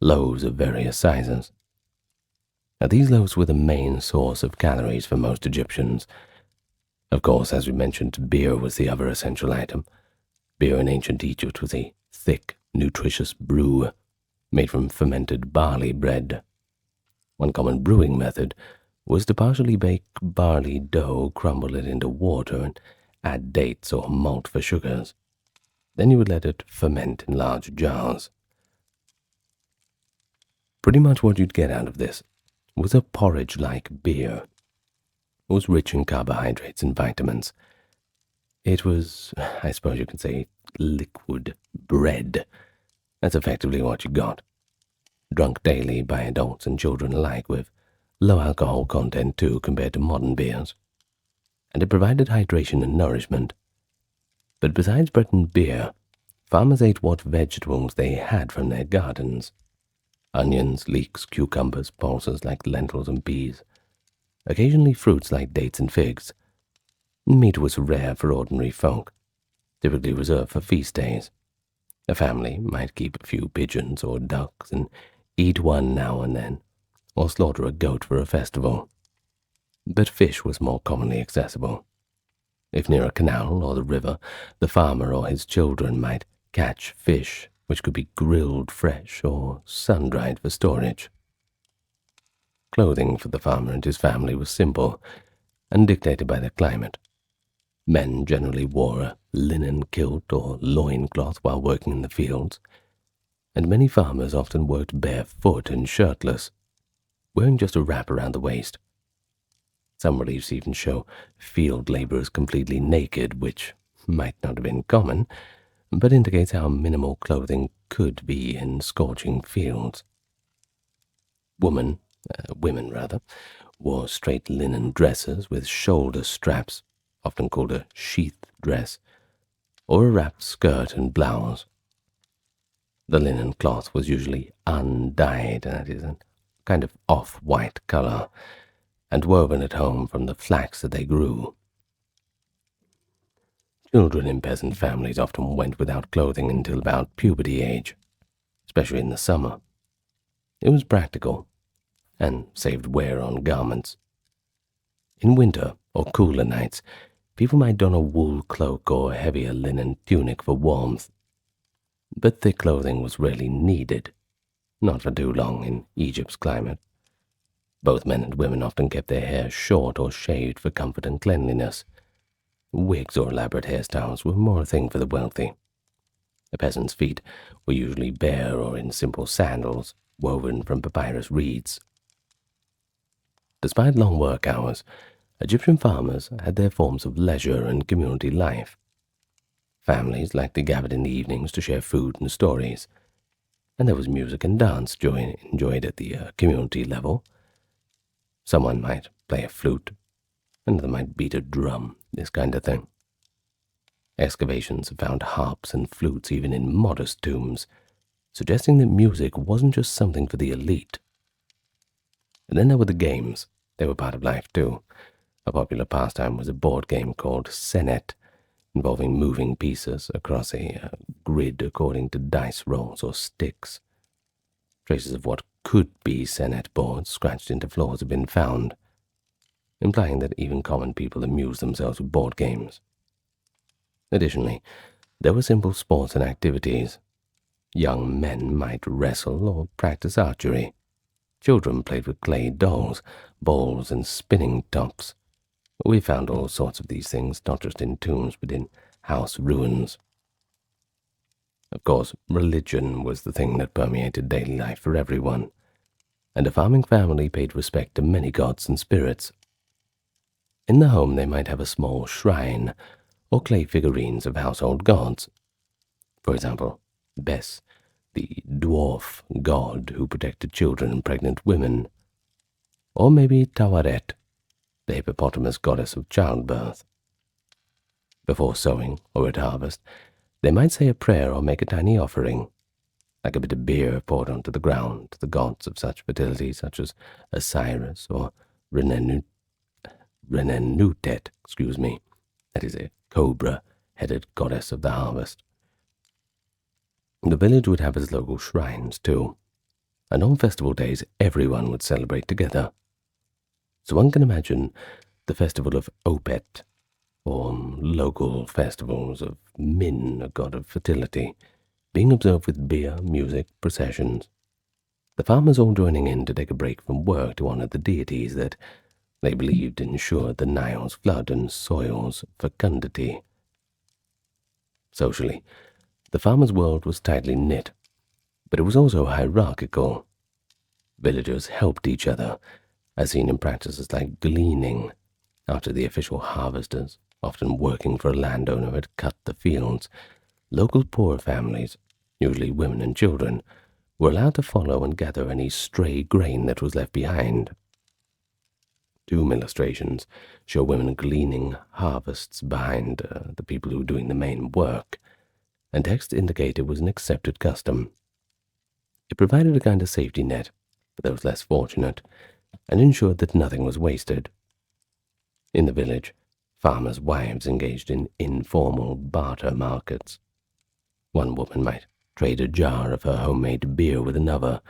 loaves of various sizes. Now, these loaves were the main source of calories for most Egyptians. Of course, as we mentioned, beer was the other essential item. Beer in ancient Egypt was a thick, nutritious brew made from fermented barley bread. One common brewing method was to partially bake barley dough, crumble it into water, and add dates or malt for sugars. Then you would let it ferment in large jars. Pretty much what you'd get out of this was a porridge-like beer. It was rich in carbohydrates and vitamins. It was, I suppose you could say, liquid bread. That's effectively what you got. Drunk daily by adults and children alike, with low alcohol content too compared to modern beers. And it provided hydration and nourishment. But besides bread and beer, farmers ate what vegetables they had from their gardens. Onions, leeks, cucumbers, pulses like lentils and peas. Occasionally fruits like dates and figs. Meat was rare for ordinary folk, typically reserved for feast days. A family might keep a few pigeons or ducks and eat one now and then, or slaughter a goat for a festival. But fish was more commonly accessible. If near a canal or the river, the farmer or his children might catch fish which could be grilled fresh or sun-dried for storage. Clothing for the farmer and his family was simple and dictated by the climate. Men generally wore a linen kilt or loincloth while working in the fields, and many farmers often worked barefoot and shirtless, wearing just a wrap around the waist. Some reliefs even show field laborers completely naked, which might not have been common, but indicates how minimal clothing could be in scorching fields. Women wore straight linen dresses with shoulder straps, often called a sheath dress, or a wrapped skirt and blouse. The linen cloth was usually undyed, that is, a kind of off-white color, and woven at home from the flax that they grew. Children in peasant families often went without clothing until about puberty age, especially in the summer. It was practical, and saved wear on garments. In winter or cooler nights, people might don a wool cloak or heavier linen tunic for warmth, but thick clothing was rarely needed, not for too long in Egypt's climate. Both men and women often kept their hair short or shaved for comfort and cleanliness. Wigs or elaborate hairstyles were more a thing for the wealthy. A peasant's feet were usually bare or in simple sandals, woven from papyrus reeds. Despite long work hours, Egyptian farmers had their forms of leisure and community life. Families likely gathered in the evenings to share food and stories, and there was music and dance enjoyed at the community level. Someone might play a flute, another might beat a drum, this kind of thing. Excavations have found harps and flutes even in modest tombs, suggesting that music wasn't just something for the elite. And then there were the games. They were part of life too. A popular pastime was a board game called Senet, involving moving pieces across a grid according to dice rolls or sticks. Traces of what could be Senet boards scratched into floors have been found, implying that even common people amused themselves with board games. Additionally, there were simple sports and activities. Young men might wrestle or practice archery. Children played with clay dolls, balls, and spinning tops. We found all sorts of these things, not just in tombs, but in house ruins. Of course, religion was the thing that permeated daily life for everyone, and a farming family paid respect to many gods and spirits. In the home they might have a small shrine, or clay figurines of household gods. For example, Bes, the dwarf god who protected children and pregnant women, or maybe Tawaret, the hippopotamus goddess of childbirth. Before sowing or at harvest, they might say a prayer or make a tiny offering, like a bit of beer poured onto the ground to the gods of such fertility, such as Osiris or Renenutet, that is a cobra-headed goddess of the harvest. The village would have its local shrines too, and on festival days everyone would celebrate together. So one can imagine the festival of Opet, or local festivals of Min, a god of fertility, being observed with beer, music, processions. the farmers all joining in to take a break from work to honor the deities that they believed ensured the Nile's flood and soil's fecundity. Socially, the farmers' world was tightly knit, but it was also hierarchical. Villagers helped each other, as seen in practices like gleaning, after the official harvesters, often working for a landowner, had cut the fields. Local poor families, usually women and children, were allowed to follow and gather any stray grain that was left behind. Tomb illustrations show women gleaning harvests behind the people who were doing the main work, and texts indicate it was an accepted custom. It provided a kind of safety net for those less fortunate, and ensured that nothing was wasted. In the village, farmers' wives engaged in informal barter markets. One woman might trade a jar of her homemade beer with another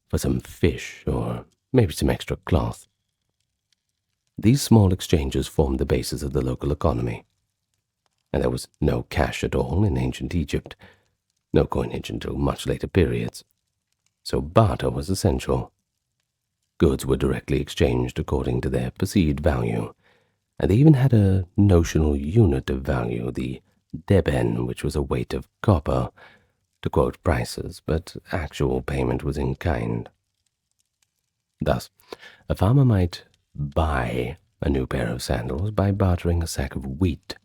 for some fish or maybe some extra cloth. These small exchanges formed the basis of the local economy, and there was no cash at all in ancient Egypt, no coinage until much later periods, so barter was essential. Goods were directly exchanged according to their perceived value, and they even had a notional unit of value, the deben, which was a weight of copper, to quote prices, but actual payment was in kind. Thus, a farmer might buy a new pair of sandals by bartering a sack of wheat,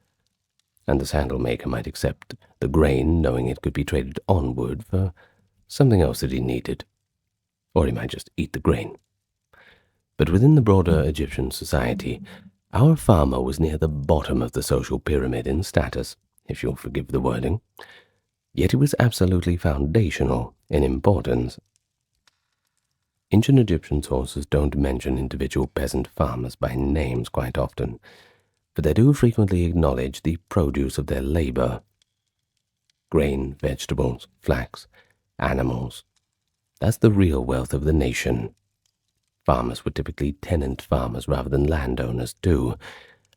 and the sandal maker might accept the grain, knowing it could be traded onward for something else that he needed, or he might just eat the grain. But within the broader Egyptian society, our farmer was near the bottom of the social pyramid in status, if you'll forgive the wording, yet he was absolutely foundational in importance. Ancient Egyptian sources don't mention individual peasant farmers by names quite often, but they do frequently acknowledge the produce of their labor. Grain, vegetables, flax, animals. That's the real wealth of the nation. Farmers were typically tenant farmers rather than landowners too,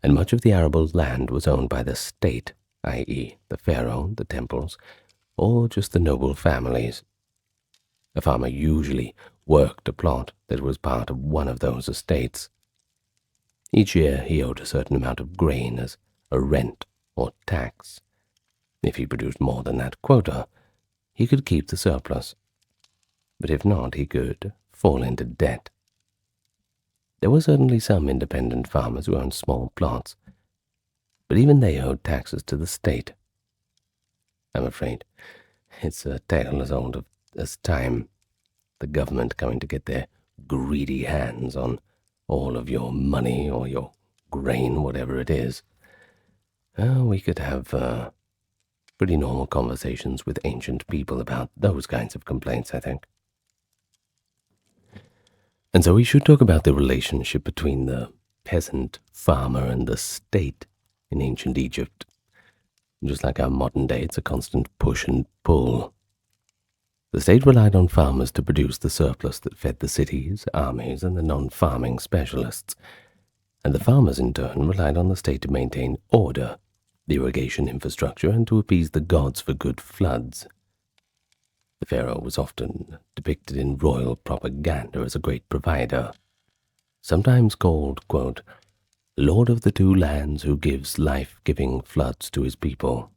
and much of the arable land was owned by the state, i.e. the pharaoh, the temples, or just the noble families. A farmer usually worked a plot that was part of one of those estates. Each year he owed a certain amount of grain as a rent or tax. If he produced more than that quota, he could keep the surplus, but if not, he could fall into debt. There were certainly some independent farmers who owned small plots, but even they owed taxes to the state. I'm afraid it's a tale as old as time, the government coming to get their greedy hands on all of your money or your grain, whatever it is. We could have pretty normal conversations with ancient people about those kinds of complaints, I think. And so we should talk about the relationship between the peasant farmer and the state in ancient Egypt. Just like our modern day, it's a constant push and pull. The state relied on farmers to produce the surplus that fed the cities, armies, and the non-farming specialists, and the farmers in turn relied on the state to maintain order, the irrigation infrastructure, and to appease the gods for good floods. The pharaoh was often depicted in royal propaganda as a great provider, sometimes called, quote, Lord of the two lands who gives life-giving floods to his people.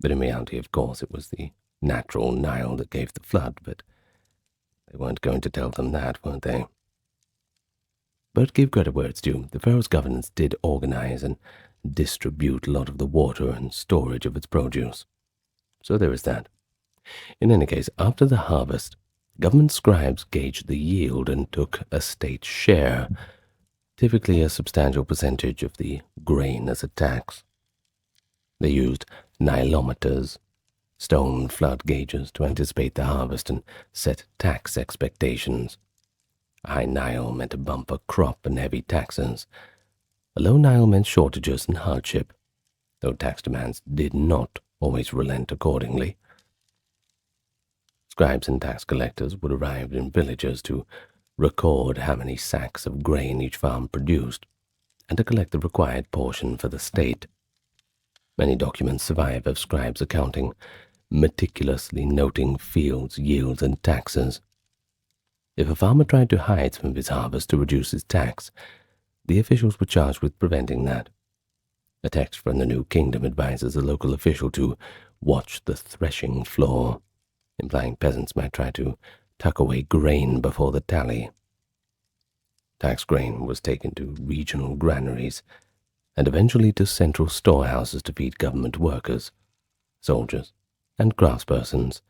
But in reality, of course, it was the natural Nile that gave the flood, but they weren't going to tell them that, weren't they? But give credit where it's due, the pharaoh's governance did organize and distribute a lot of the water and storage of its produce. So there is that. In any case, after the harvest, government scribes gauged the yield and took a state share, typically a substantial percentage of the grain as a tax. They used nilometers, stone flood gauges, to anticipate the harvest and set tax expectations. A high Nile meant a bumper crop and heavy taxes. A low Nile meant shortages and hardship, though tax demands did not always relent accordingly. Scribes and tax collectors would arrive in villages to record how many sacks of grain each farm produced, and to collect the required portion for the state. Many documents survive of scribes accounting, meticulously noting fields, yields, and taxes, If a farmer tried to hide some of his harvest to reduce his tax, the officials were charged with preventing that. A text from the New Kingdom advises a local official to watch the threshing floor, implying peasants might try to tuck away grain before the tally. Tax grain was taken to regional granaries and eventually to central storehouses to feed government workers, soldiers, and craftspersons,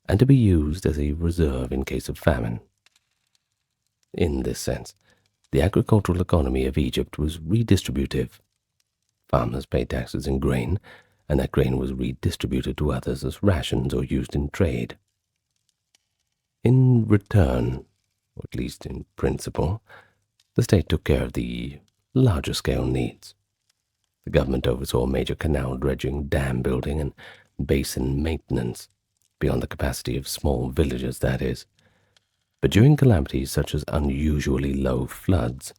and to be used as a reserve in case of famine. In this sense, the agricultural economy of Egypt was redistributive. Farmers paid taxes in grain, and that grain was redistributed to others as rations or used in trade. In return, or at least in principle, the state took care of the larger-scale needs. The government oversaw major canal dredging, dam building, and basin maintenance, beyond the capacity of small villages, that is. But during calamities such as unusually low floods,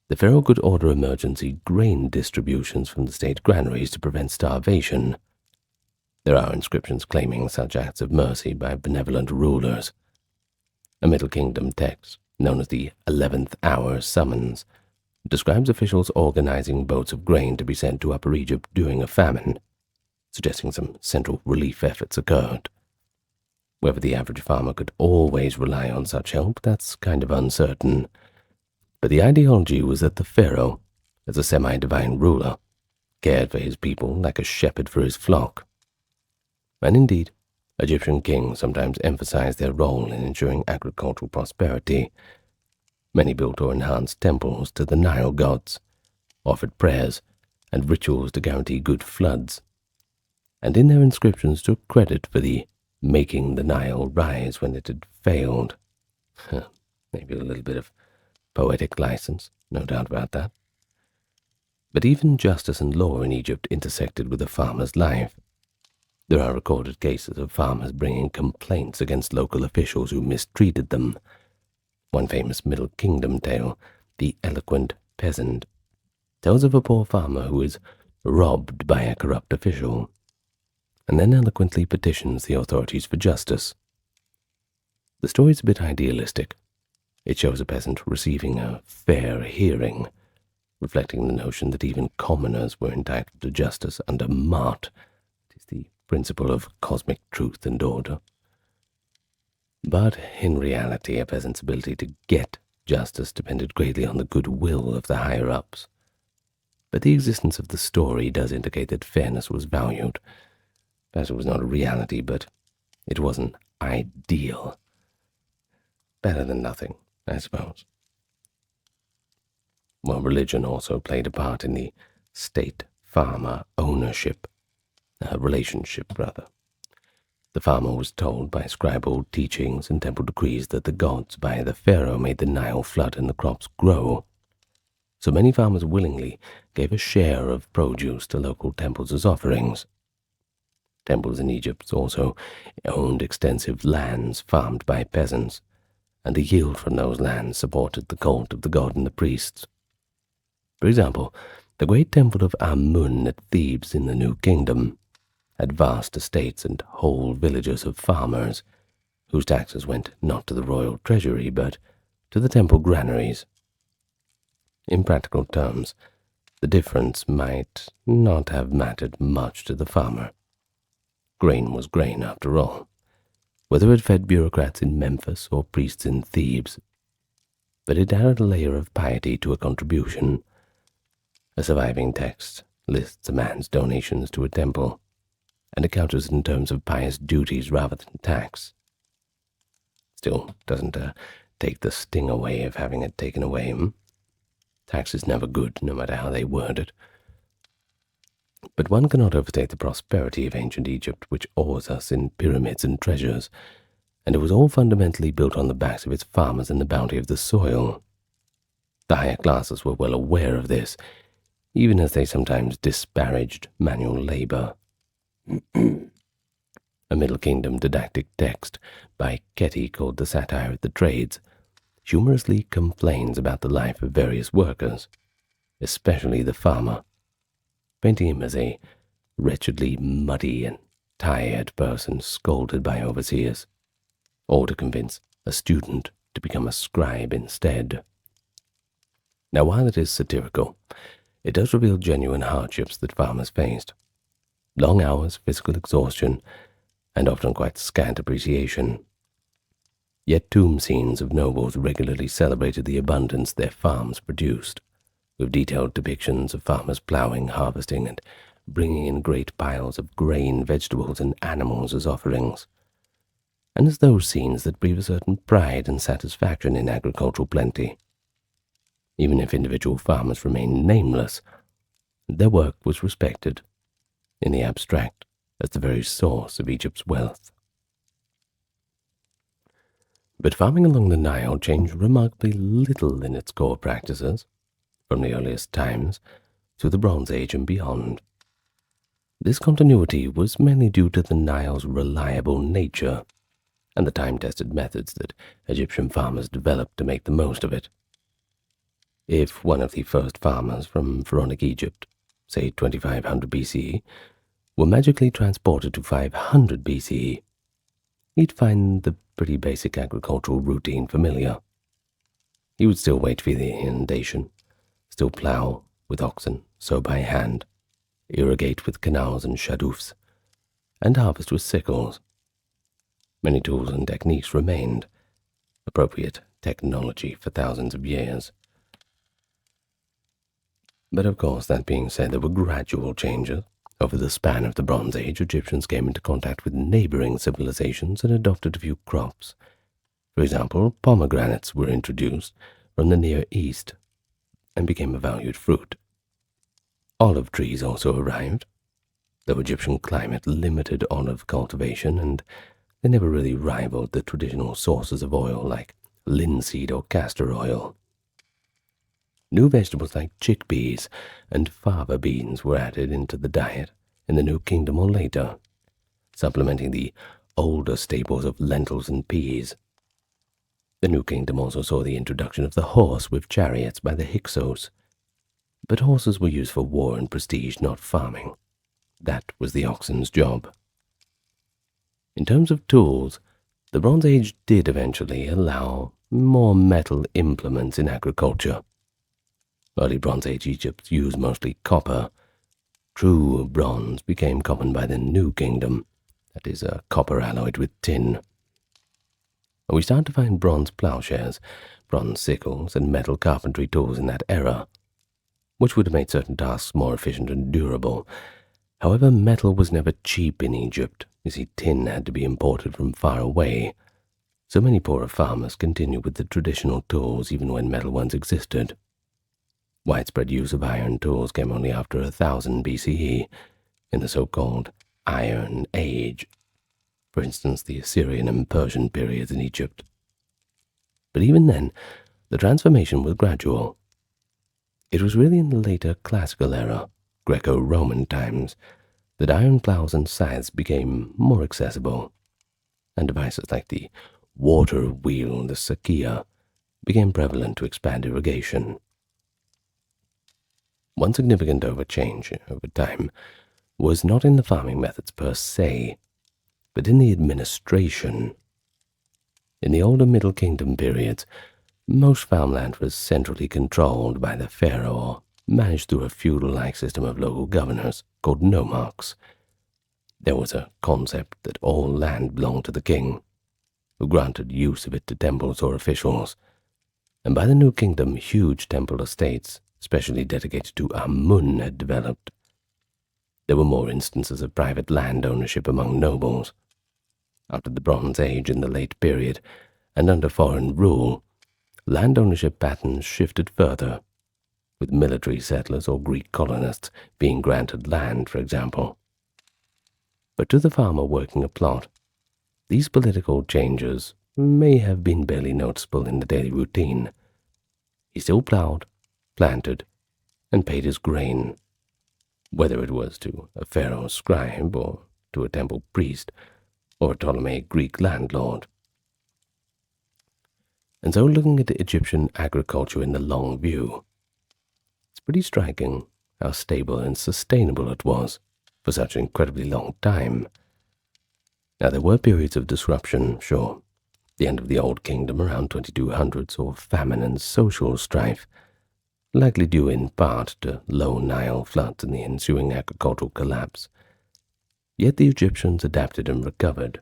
the pharaoh could order emergency grain distributions from the state granaries to prevent starvation. There are inscriptions claiming such acts of mercy by benevolent rulers. A Middle Kingdom text, known as the 11th Hour Summons, describes officials organizing boats of grain to be sent to Upper Egypt during a famine, suggesting some central relief efforts occurred. Whether the average farmer could always rely on such help, that's kind of uncertain. But the ideology was that the pharaoh, as a semi-divine ruler, cared for his people like a shepherd for his flock. And indeed, Egyptian kings sometimes emphasized their role in ensuring agricultural prosperity. Many built or enhanced temples to the Nile gods, offered prayers and rituals to guarantee good floods, and in their inscriptions took credit for the making the Nile rise when it had failed. Maybe a little bit of poetic license, no doubt about that. But even justice and law in Egypt intersected with a farmer's life. There are recorded cases of farmers bringing complaints against local officials who mistreated them. One famous Middle Kingdom tale, The Eloquent Peasant, tells of a poor farmer who is robbed by a corrupt official, and then eloquently petitions the authorities for justice. The story is a bit idealistic. It shows a peasant receiving a fair hearing, reflecting the notion that even commoners were entitled to justice under Ma'at. It is the principle of cosmic truth and order. But in reality, a peasant's ability to get justice depended greatly on the goodwill of the higher-ups. But the existence of the story does indicate that fairness was valued. Perhaps it was not a reality, but it wasn't ideal. Better than nothing, I suppose. Well, religion also played a part in the state-farmer relationship. The farmer was told by scribal teachings and temple decrees that the gods by the pharaoh made the Nile flood and the crops grow. So many farmers willingly gave a share of produce to local temples as offerings. Temples in Egypt also owned extensive lands farmed by peasants, and the yield from those lands supported the cult of the god and the priests. For example, the great temple of Amun at Thebes in the New Kingdom had vast estates and whole villages of farmers, whose taxes went not to the royal treasury, but to the temple granaries. In practical terms, the difference might not have mattered much to the farmer. Grain was grain, after all, whether it fed bureaucrats in Memphis or priests in Thebes. But it added a layer of piety to a contribution. A surviving text lists a man's donations to a temple, and it counters in terms of pious duties rather than tax. Still, doesn't take the sting away of having it taken away. Tax is never good, no matter how they word it. But one cannot overstate the prosperity of ancient Egypt, which awes us in pyramids and treasures, and it was all fundamentally built on the backs of its farmers and the bounty of the soil. The higher classes were well aware of this, even as they sometimes disparaged manual labor. A Middle Kingdom didactic text by Ketty called The Satire of the Trades humorously complains about the life of various workers, especially the farmer, painting him as a wretchedly muddy and tired person scolded by overseers, or to convince a student to become a scribe instead. Now, while it is satirical, it does reveal genuine hardships that farmers faced. Long hours, physical exhaustion, and often quite scant appreciation. Yet tomb scenes of nobles regularly celebrated the abundance their farms produced, with detailed depictions of farmers plowing, harvesting, and bringing in great piles of grain, vegetables, and animals as offerings. And as those scenes that breathe a certain pride and satisfaction in agricultural plenty. Even if individual farmers remained nameless, their work was respected, in the abstract, as the very source of Egypt's wealth. But farming along the Nile changed remarkably little in its core practices, from the earliest times to the Bronze Age and beyond. This continuity was mainly due to the Nile's reliable nature and the time-tested methods that Egyptian farmers developed to make the most of it. If one of the first farmers from Pharaonic Egypt, say 2500 BCE, were magically transported to 500 BCE, he'd find the pretty basic agricultural routine familiar. He would still wait for the inundation, still plow with oxen, sow by hand, irrigate with canals and shadoufs, and harvest with sickles. Many tools and techniques remained, appropriate technology for thousands of years. But of course, that being said, there were gradual changes. Over the span of the Bronze Age, Egyptians came into contact with neighboring civilizations and adopted a few crops. For example, pomegranates were introduced from the Near East and became a valued fruit. Olive trees also arrived, though Egyptian climate limited olive cultivation, and they never really rivaled the traditional sources of oil like linseed or castor oil. New vegetables like chickpeas and fava beans were added into the diet in the New Kingdom or later, supplementing the older staples of lentils and peas. The New Kingdom also saw the introduction of the horse with chariots by the Hyksos, but horses were used for war and prestige, not farming. That was the oxen's job. In terms of tools, the Bronze Age did eventually allow more metal implements in agriculture. Early Bronze Age Egypt used mostly copper. True bronze became common by the New Kingdom, that is, copper alloyed with tin. We start to find bronze plowshares, bronze sickles, and metal carpentry tools in that era, which would have made certain tasks more efficient and durable. However, metal was never cheap in Egypt. You see, tin had to be imported from far away, so many poorer farmers continued with the traditional tools even when metal ones existed. Widespread use of iron tools came only after 1000 BCE, in the so-called Iron Age, for instance the Assyrian and Persian periods in Egypt. But even then, the transformation was gradual. It was really in the later classical era, Greco-Roman times, that iron plows and scythes became more accessible, and devices like the water wheel, the sakia, became prevalent to expand irrigation. One significant change over time was not in the farming methods per se, but in the administration. In the older Middle Kingdom periods, most farmland was centrally controlled by the pharaoh or managed through a feudal-like system of local governors called nomarchs. There was a concept that all land belonged to the king, who granted use of it to temples or officials, and by the New Kingdom huge temple estates, specially dedicated to Amun, had developed. There were more instances of private land ownership among nobles. After the Bronze Age in the late period, and under foreign rule, land ownership patterns shifted further, with military settlers or Greek colonists being granted land, for example. But to the farmer working a plot, these political changes may have been barely noticeable in the daily routine. He still plowed, planted, and paid his grain, whether it was to a pharaoh's scribe or to a temple priest or a Ptolemaic Greek landlord. And so, looking at Egyptian agriculture in the long view, it's pretty striking how stable and sustainable it was for such an incredibly long time. Now, there were periods of disruption, sure, The end of the Old Kingdom around 2200 saw famine and social strife, likely due in part to low Nile floods and the ensuing agricultural collapse. Yet the Egyptians adapted and recovered,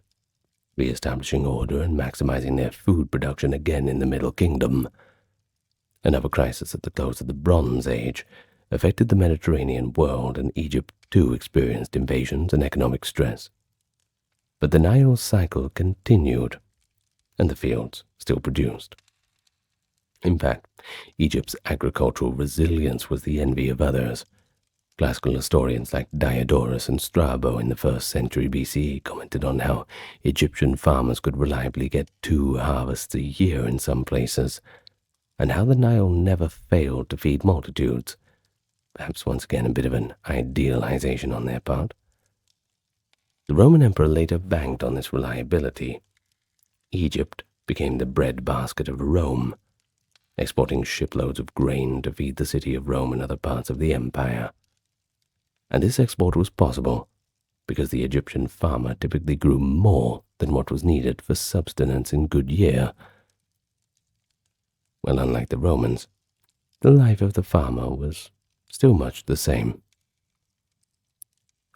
re-establishing order and maximizing their food production again in the Middle Kingdom. Another crisis at the close of the Bronze Age affected the Mediterranean world, and Egypt too experienced invasions and economic stress. But the Nile cycle continued, and the fields still produced. In fact, Egypt's agricultural resilience was the envy of others. Classical historians like Diodorus and Strabo in the 1st century BCE commented on how Egyptian farmers could reliably get 2 harvests a year in some places, and how the Nile never failed to feed multitudes. Perhaps once again a bit of an idealization on their part. The Roman emperor later banked on this reliability. Egypt became the breadbasket of Rome, exporting shiploads of grain to feed the city of Rome and other parts of the empire. And this export was possible because the Egyptian farmer typically grew more than what was needed for subsistence in good year. Well, unlike the Romans, the life of the farmer was still much the same.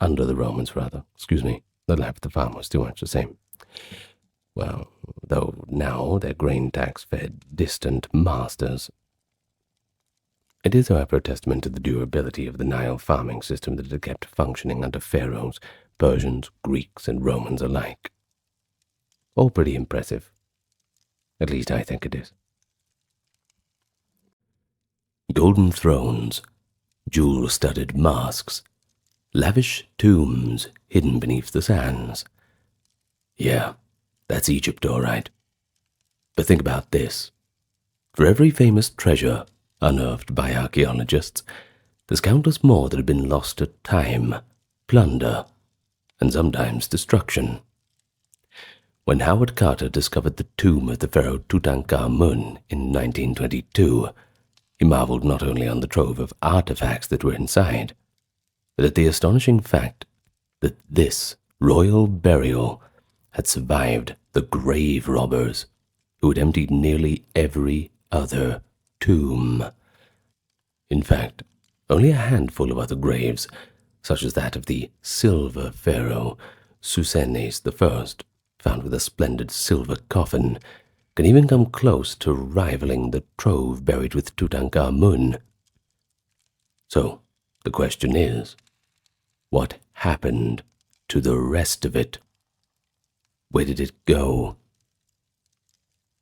Under the Romans, rather. The life of the farmer was still much the same. Well, though now their grain tax fed distant masters. It is, however, a testament to the durability of the Nile farming system that it kept functioning under pharaohs, Persians, Greeks, and Romans alike. All pretty impressive. At least I think it is. Golden thrones, jewel-studded masks, lavish tombs hidden beneath the sands. Yeah, that's Egypt all right. But think about this. For every famous treasure unearthed by archaeologists, there's countless more that have been lost to time, plunder, and sometimes destruction. When Howard Carter discovered the tomb of the pharaoh Tutankhamun in 1922, he marveled not only on the trove of artifacts that were inside, but at the astonishing fact that this royal burial had survived the grave robbers who had emptied nearly every other tomb. In fact, only a handful of other graves, such as that of the silver pharaoh Susenes I, found with a splendid silver coffin, can even come close to rivaling the trove buried with Tutankhamun. So, the question is, what happened to the rest of it? Where did it go?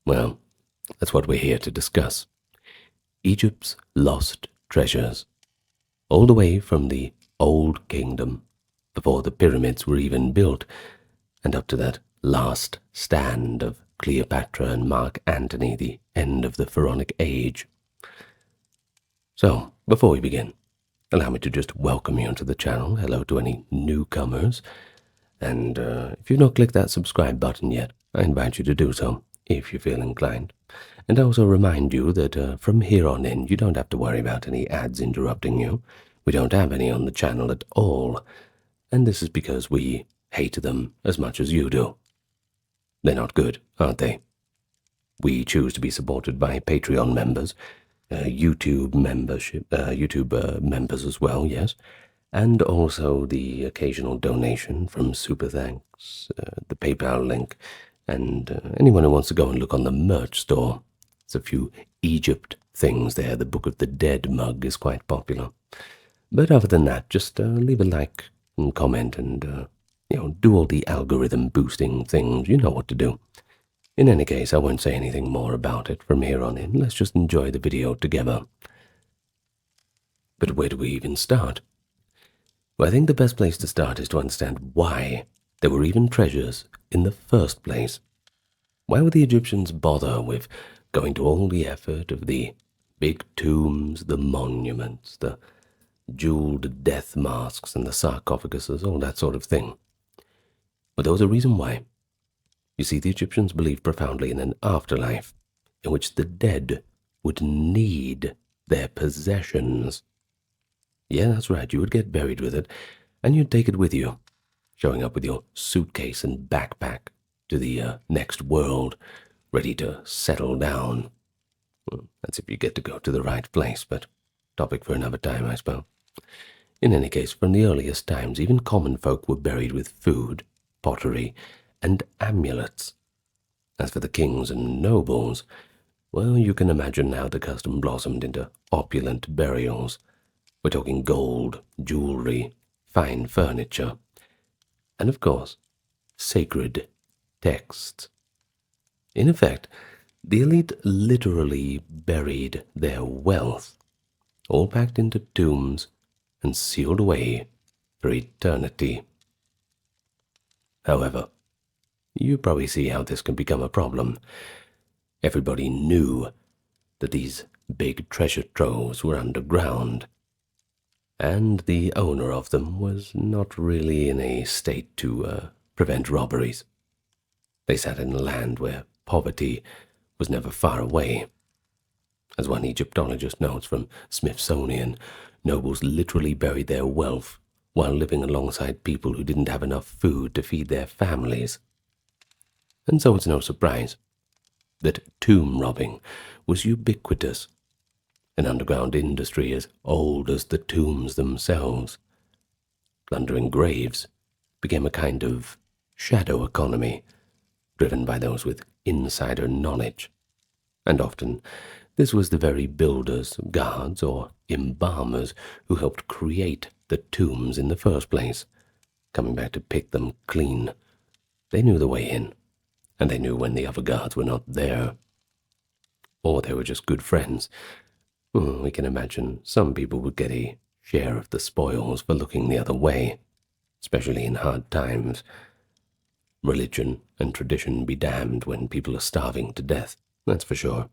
Well, that's what we're here to discuss. Egypt's lost treasures, all the way from the Old Kingdom, before the pyramids were even built, and up to that last stand of Cleopatra and Mark Antony, the end of the Pharaonic Age. So, before we begin, allow me to just welcome you to the channel. Hello to any newcomers. And if you've not clicked that subscribe button yet, I invite you to do so, if you feel inclined. And I also remind you that from here on in, you don't have to worry about any ads interrupting you. We don't have any on the channel at all. And this is because we hate them as much as you do. They're not good, aren't they? We choose to be supported by Patreon members, YouTube members as well, yes, and also the occasional donation from Super Thanks, the PayPal link, and anyone who wants to go and look on the merch store. There's a few Egypt things there. The Book of the Dead mug is quite popular. But other than that, just leave a like and comment and do all the algorithm boosting things. You know what to do. In any case, I won't say anything more about it from here on in. Let's just enjoy the video together. But where do we even start? Well, I think the best place to start is to understand why there were even treasures in the first place. Why would the Egyptians bother with going to all the effort of the big tombs, the monuments, the jeweled death masks and the sarcophaguses, all that sort of thing? But there was a reason why. You see, the Egyptians believed profoundly in an afterlife in which the dead would need their possessions. Yeah, that's right, you would get buried with it, and you'd take it with you, showing up with your suitcase and backpack to the next world, ready to settle down. Well, that's if you get to go to the right place, but topic for another time, I suppose. In any case, from the earliest times, even common folk were buried with food, pottery, and amulets. As for the kings and nobles, well, you can imagine how the custom blossomed into opulent burials. We're talking gold, jewelry, fine furniture, and of course, sacred texts. In effect, the elite literally buried their wealth, all packed into tombs and sealed away for eternity. However, you probably see how this can become a problem. Everybody knew that these big treasure troves were underground, and the owner of them was not really in a state to prevent robberies. They sat in a land where poverty was never far away. As one Egyptologist notes from Smithsonian, nobles literally buried their wealth while living alongside people who didn't have enough food to feed their families. And so it's no surprise that tomb robbing was ubiquitous, an underground industry as old as the tombs themselves. Plundering graves became a kind of shadow economy, driven by those with insider knowledge, and often this was the very builders, guards, or embalmers who helped create the tombs in the first place, coming back to pick them clean. They knew the way in, and they knew when the other guards were not there. Or they were just good friends. We can imagine some people would get a share of the spoils for looking the other way, especially in hard times. Religion and tradition be damned when people are starving to death, that's for sure.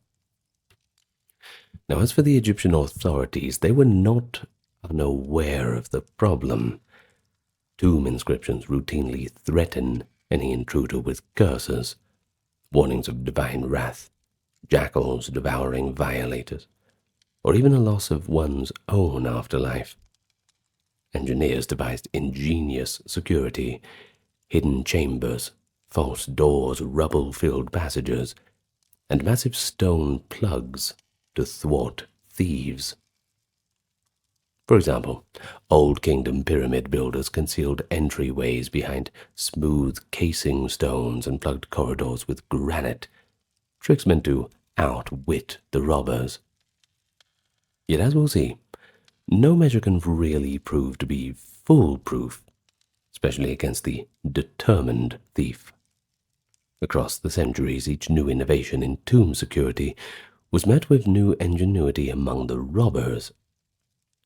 Now, as for the Egyptian authorities, they were not unaware of the problem. Tomb inscriptions routinely threaten any intruder with curses, warnings of divine wrath, jackals devouring violators, or even a loss of one's own afterlife. Engineers devised ingenious security, hidden chambers, false doors, rubble-filled passages, and massive stone plugs to thwart thieves. For example, Old Kingdom pyramid builders concealed entryways behind smooth casing stones and plugged corridors with granite, tricks meant to outwit the robbers. Yet, as we'll see, no measure can really prove to be foolproof, especially against the determined thief. Across the centuries, each new innovation in tomb security was met with new ingenuity among the robbers.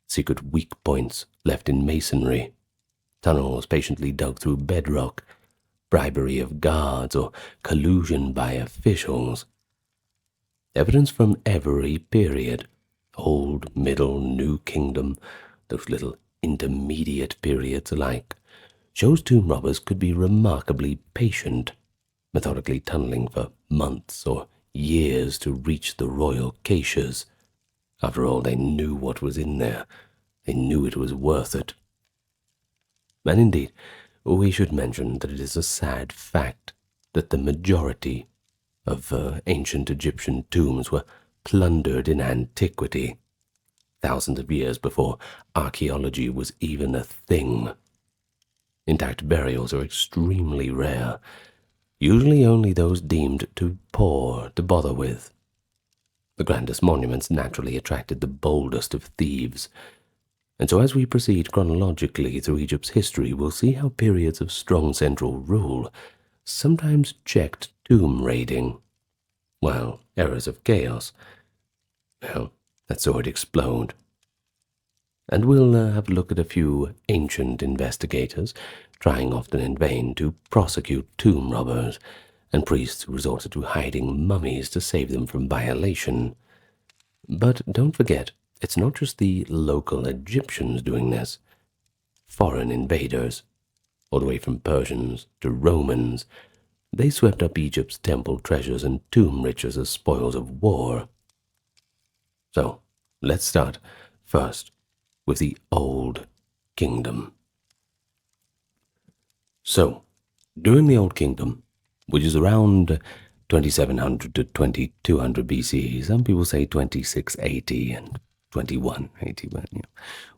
Secret weak points left in masonry, tunnels patiently dug through bedrock, bribery of guards, or collusion by officials. Evidence from every period, Old, Middle, New Kingdom, those little intermediate periods alike, shows tomb robbers could be remarkably patient, methodically tunneling for months or years to reach the royal caches. After all, they knew what was in there. They knew it was worth it. And indeed, we should mention that it is a sad fact that the majority of ancient Egyptian tombs were plundered in antiquity, thousands of years before archaeology was even a thing. Intact burials are extremely rare, usually only those deemed too poor to bother with. The grandest monuments naturally attracted the boldest of thieves, and so as we proceed chronologically through Egypt's history, we'll see how periods of strong central rule sometimes checked tomb raiding, while eras of chaos, well, that saw it explode. And we'll have a look at a few ancient investigators, trying often in vain to prosecute tomb robbers, and priests who resorted to hiding mummies to save them from violation. But don't forget, it's not just the local Egyptians doing this. Foreign invaders, all the way from Persians to Romans, they swept up Egypt's temple treasures and tomb riches as spoils of war. So, let's start first with the Old Kingdom. So, during the Old Kingdom, which is around 2700 to 2200 BCE. Some people say 2680 and 2180, but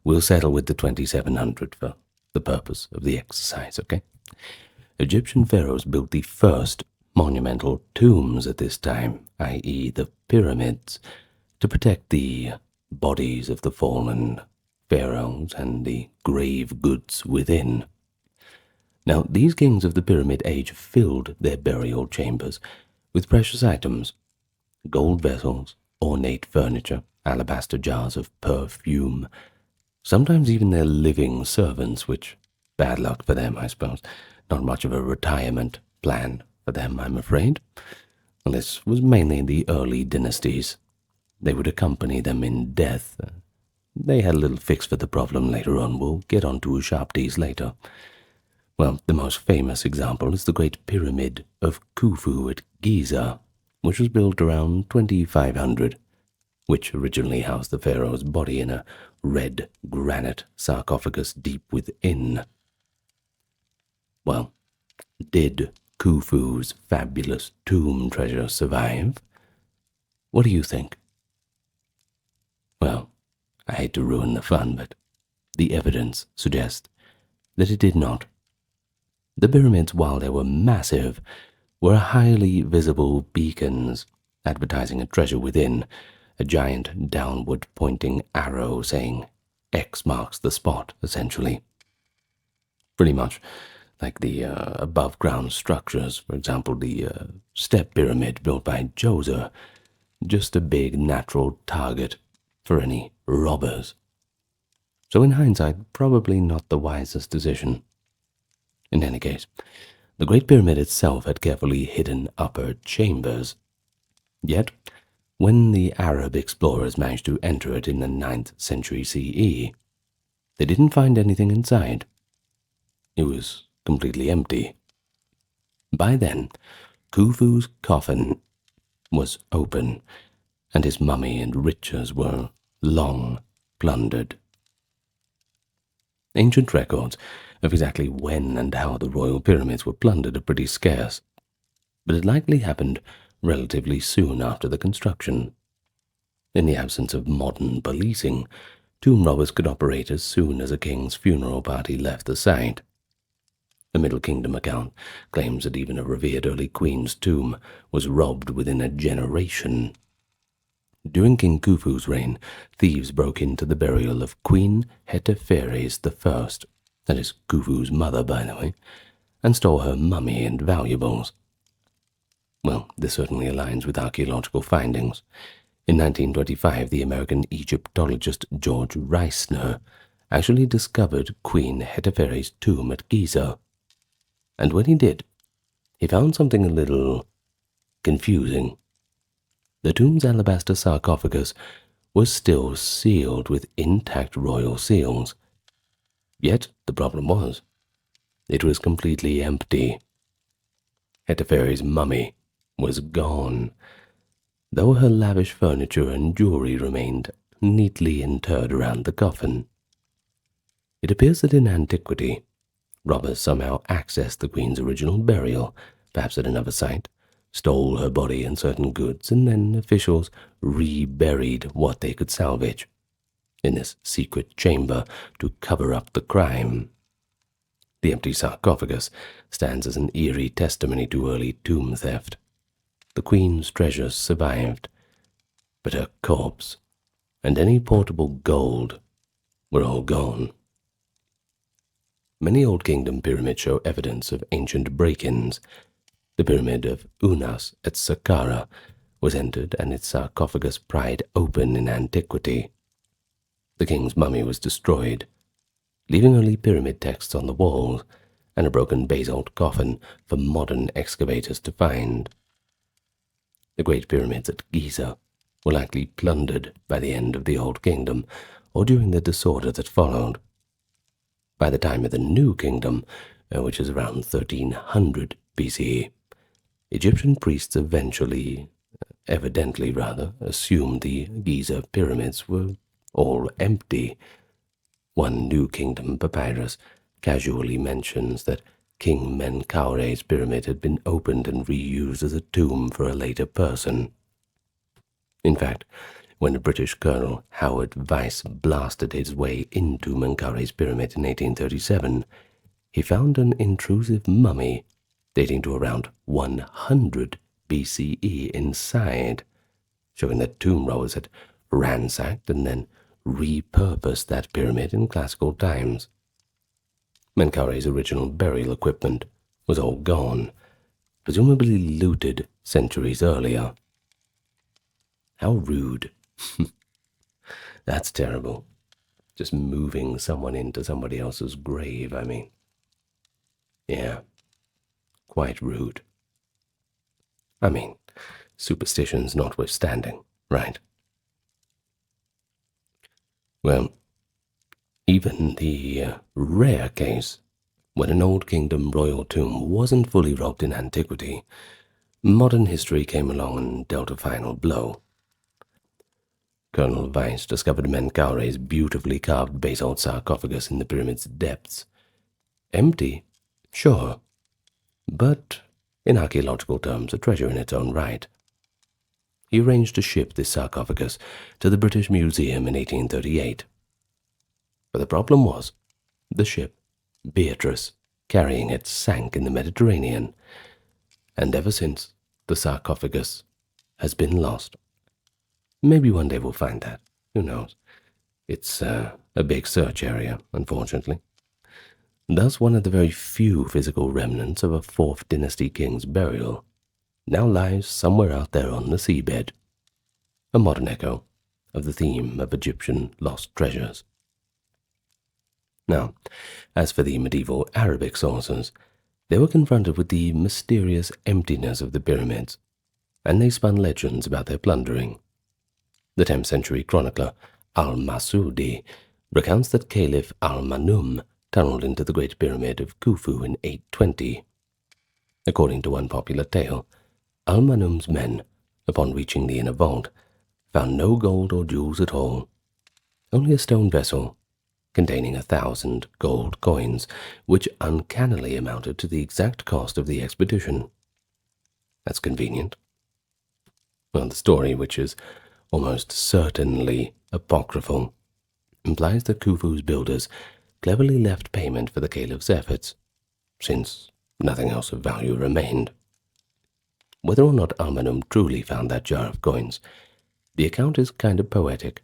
we'll settle with the 2700 for the purpose of the exercise, okay? Egyptian pharaohs built the first monumental tombs at this time, i.e. the pyramids, to protect the bodies of the fallen pharaohs and the grave goods within. Now, these kings of the Pyramid Age filled their burial chambers with precious items, gold vessels, ornate furniture, alabaster jars of perfume, sometimes even their living servants, which, bad luck for them, I suppose. Not much of a retirement plan for them, I'm afraid. Well, this was mainly in the early dynasties. They would accompany them in death. They had a little fix for the problem later on. We'll get on to Ushabtis later. Well, the most famous example is the Great Pyramid of Khufu at Giza, which was built around 2500, which originally housed the pharaoh's body in a red granite sarcophagus deep within. Well, did Khufu's fabulous tomb treasure survive? What do you think? Well, I hate to ruin the fun, but the evidence suggests that it did not. The pyramids, while they were massive, were highly visible beacons, advertising a treasure within, a giant downward-pointing arrow saying, X marks the spot, essentially. Pretty much like the above-ground structures, for example, the step pyramid built by Djoser, just a big natural target for any robbers. So in hindsight, probably not the wisest decision. In any case, the Great Pyramid itself had carefully hidden upper chambers. Yet, when the Arab explorers managed to enter it in the 9th century CE, they didn't find anything inside. It was completely empty. By then, Khufu's coffin was open, and his mummy and riches were long plundered. Ancient records of exactly when and how the royal pyramids were plundered are pretty scarce, but it likely happened relatively soon after the construction. In the absence of modern policing, tomb robbers could operate as soon as a king's funeral party left the site. The Middle Kingdom account claims that even a revered early queen's tomb was robbed within a generation. During King Khufu's reign, thieves broke into the burial of Queen Hetepheres I, that is Khufu's mother, by the way, and stole her mummy and valuables. Well, this certainly aligns with archaeological findings. In 1925, the American Egyptologist George Reisner actually discovered Queen Hetepheres' tomb at Giza. And when he did, he found something a little confusing. The tomb's alabaster sarcophagus was still sealed with intact royal seals. Yet the problem was, it was completely empty. Hetepheres' mummy was gone, though her lavish furniture and jewelry remained neatly interred around the coffin. It appears that in antiquity, robbers somehow accessed the queen's original burial, perhaps at another site, stole her body and certain goods, and then officials reburied what they could salvage in this secret chamber to cover up the crime. The empty sarcophagus stands as an eerie testimony to early tomb theft. The queen's treasures survived, but her corpse and any portable gold were all gone. Many Old Kingdom pyramids show evidence of ancient break-ins. The pyramid of Unas at Saqqara was entered and its sarcophagus pried open in antiquity. The king's mummy was destroyed, leaving only pyramid texts on the walls and a broken basalt coffin for modern excavators to find. The Great Pyramids at Giza were likely plundered by the end of the Old Kingdom or during the disorder that followed. By the time of the New Kingdom, which is around 1300 BCE, Egyptian priests evidently assumed the Giza pyramids were all empty. One New Kingdom papyrus casually mentions that King Menkaure's pyramid had been opened and reused as a tomb for a later person. In fact, when the British Colonel Howard Vyse blasted his way into Menkaure's pyramid in 1837, he found an intrusive mummy dating to around 100 BCE inside, showing that tomb robbers had ransacked and then repurposed that pyramid in classical times. Menkaure's original burial equipment was all gone, presumably looted centuries earlier. How rude. That's terrible. Just moving someone into somebody else's grave, I mean. Yeah, quite rude. I mean, superstitions notwithstanding, right? Well, even the rare case when an Old Kingdom royal tomb wasn't fully robbed in antiquity, modern history came along and dealt a final blow. Colonel Vyse discovered Menkaure's beautifully carved basalt sarcophagus in the pyramid's depths. Empty, sure, but in archaeological terms a treasure in its own right. He arranged to ship this sarcophagus to the British Museum in 1838. But the problem was, the ship, Beatrice, carrying it, sank in the Mediterranean, and ever since the sarcophagus has been lost. Maybe one day we'll find that. Who knows? It's a big search area, unfortunately. Thus, one of the very few physical remnants of a 4th Dynasty king's burial now lies somewhere out there on the seabed, a modern echo of the theme of Egyptian lost treasures. Now, as for the medieval Arabic sources, they were confronted with the mysterious emptiness of the pyramids, and they spun legends about their plundering. The 10th century chronicler Al-Masudi recounts that Caliph Al-Manum tunneled into the Great Pyramid of Khufu in 820. According to one popular tale, Al-Manum's men, upon reaching the inner vault, found no gold or jewels at all, only a stone vessel containing 1,000 gold coins, which uncannily amounted to the exact cost of the expedition. That's convenient. Well, the story, which is almost certainly apocryphal, implies that Khufu's builders cleverly left payment for the caliph's efforts, since nothing else of value remained. Whether or not Al-Manum truly found that jar of coins, the account is kind of poetic,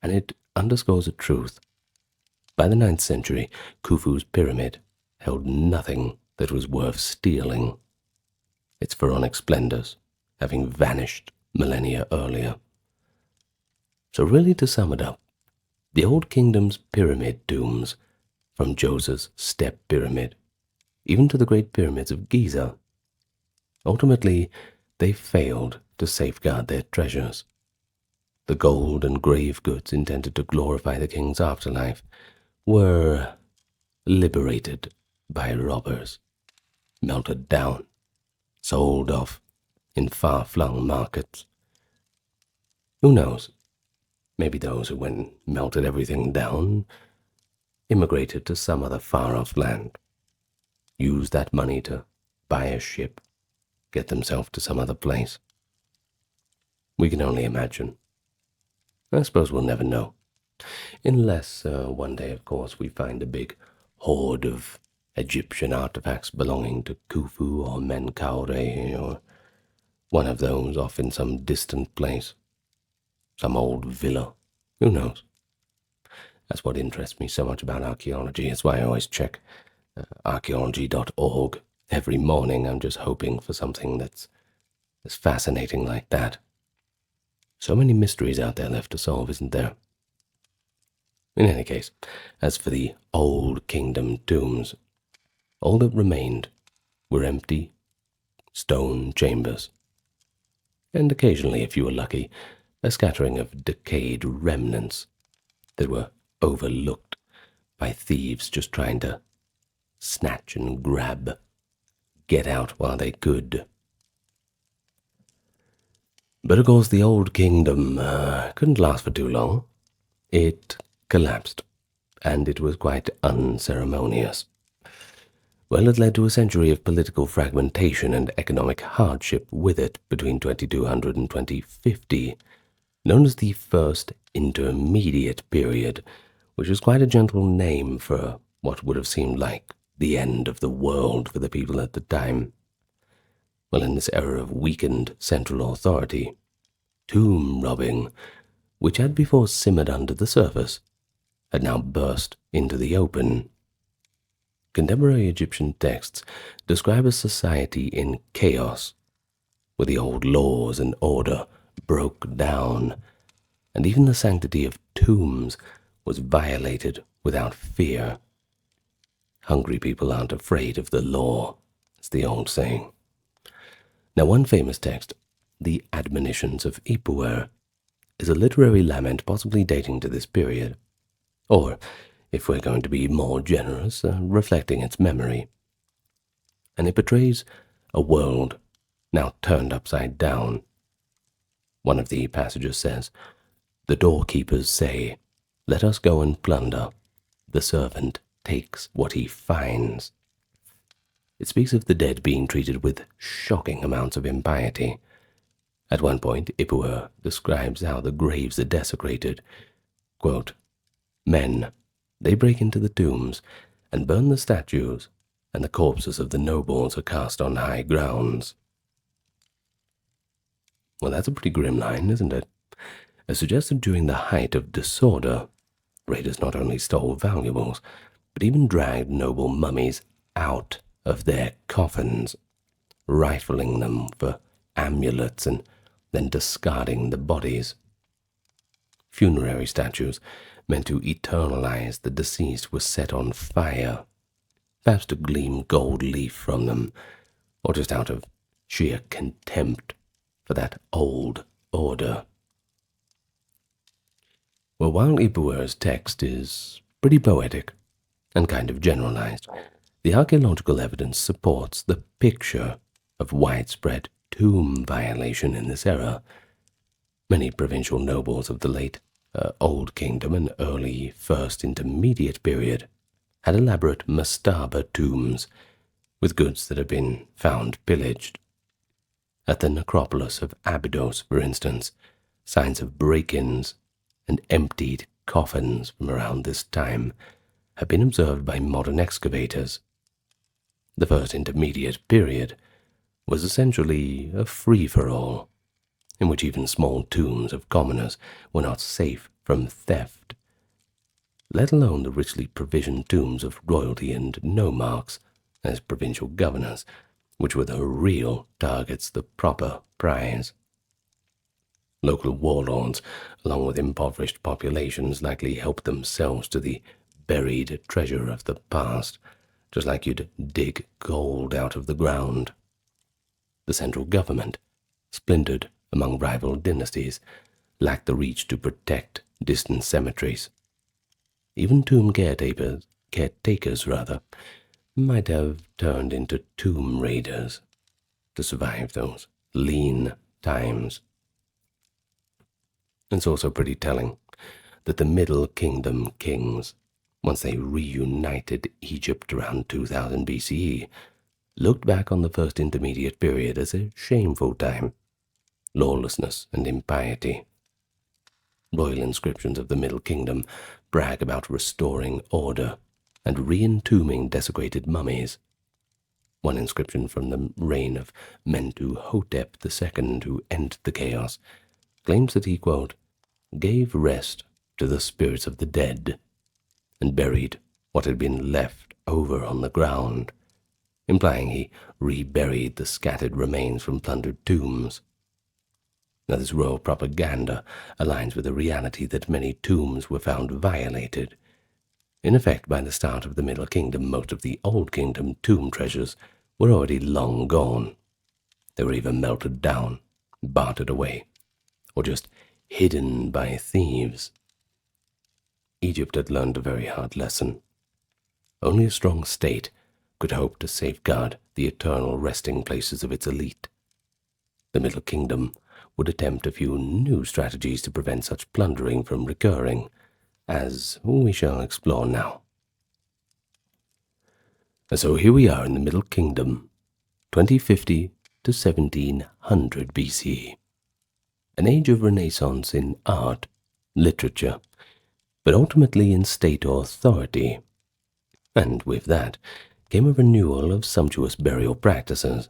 and it underscores a truth. By the 9th century, Khufu's pyramid held nothing that was worth stealing, its pharaonic splendors having vanished millennia earlier. So really, to sum it up, the Old Kingdom's pyramid tombs, from Djoser's Step Pyramid, even to the Great Pyramids of Giza, ultimately they failed to safeguard their treasures. The gold and grave goods intended to glorify the king's afterlife were liberated by robbers, melted down, sold off in far-flung markets. Who knows? Maybe those who went and melted everything down immigrated to some other far-off land, used that money to buy a ship, get themselves to some other place. We can only imagine. I suppose we'll never know. Unless one day, of course, we find a big hoard of Egyptian artifacts belonging to Khufu or Menkaure or one of those off in some distant place. Some old villa. Who knows? That's what interests me so much about archaeology. It's why I always check archaeology.org every morning. I'm just hoping for something that's as fascinating like that. So many mysteries out there left to solve, isn't there? In any case, as for the Old Kingdom tombs, all that remained were empty stone chambers, and occasionally, if you were lucky, a scattering of decayed remnants that were overlooked by thieves just trying to snatch and grab, get out while they could. But of course the Old Kingdom couldn't last for too long. It collapsed, and it was quite unceremonious. Well, it led to a century of political fragmentation and economic hardship with it between 2200 and 2050, known as the First Intermediate Period, which is quite a gentle name for what would have seemed like the end of the world for the people at the time. Well, in this era of weakened central authority, tomb robbing, which had before simmered under the surface, had now burst into the open. Contemporary Egyptian texts describe a society in chaos, where the old laws and order broke down, and even the sanctity of tombs was violated without fear. Hungry people aren't afraid of the law, it's the old saying. Now, one famous text, the Admonitions of Ipuwer, is a literary lament possibly dating to this period, or, if we're going to be more generous, reflecting its memory. And it portrays a world now turned upside down. One of the passages says, "The doorkeepers say, 'Let us go and plunder. The servant takes what he finds.'" It speaks of the dead being treated with shocking amounts of impiety. At one point, Ipuwer describes how the graves are desecrated. Quote, "Men, they break into the tombs and burn the statues, and the corpses of the nobles are cast on high grounds." Well, that's a pretty grim line, isn't it? As suggested during the height of disorder, raiders not only stole valuables, but even dragged noble mummies out of their coffins, rifling them for amulets and then discarding the bodies. Funerary statues meant to eternalize the deceased were set on fire, perhaps to glean gold leaf from them, or just out of sheer contempt for that old order. Well, while Ipuwer's text is pretty poetic and kind of generalized, the archaeological evidence supports the picture of widespread tomb violation in this era. Many provincial nobles of the late Old Kingdom and early First Intermediate Period had elaborate mastaba tombs with goods that had been found pillaged. At the necropolis of Abydos, for instance, signs of break-ins and emptied coffins from around this time have been observed by modern excavators. The First Intermediate Period was essentially a free-for-all, in which even small tombs of commoners were not safe from theft, let alone the richly provisioned tombs of royalty and nomarchs as provincial governors, which were the real targets, the proper prize. Local warlords, along with impoverished populations, likely helped themselves to the buried treasure of the past, just like you'd dig gold out of the ground. The central government, splintered among rival dynasties, lacked the reach to protect distant cemeteries. Even tomb caretakers might have turned into tomb raiders to survive those lean times. It's also pretty telling that the Middle Kingdom kings, once they reunited Egypt around 2000 BCE, looked back on the First Intermediate Period as a shameful time, lawlessness and impiety. Royal inscriptions of the Middle Kingdom brag about restoring order and re-entombing desecrated mummies. One inscription from the reign of Mentuhotep II, who ended the chaos, claims that he, quote, "gave rest to the spirits of the dead and buried what had been left over on the ground," implying he reburied the scattered remains from plundered tombs. Now, this royal propaganda aligns with the reality that many tombs were found violated. In effect, by the start of the Middle Kingdom, most of the Old Kingdom tomb treasures were already long gone. They were either melted down, bartered away, or just hidden by thieves. Egypt had learned a very hard lesson. Only a strong state could hope to safeguard the eternal resting places of its elite. The Middle Kingdom would attempt a few new strategies to prevent such plundering from recurring, as we shall explore now. So here we are in the Middle Kingdom, 2050 to 1700 BCE, an age of renaissance in art, literature, but ultimately in state authority, and with that came a renewal of sumptuous burial practices.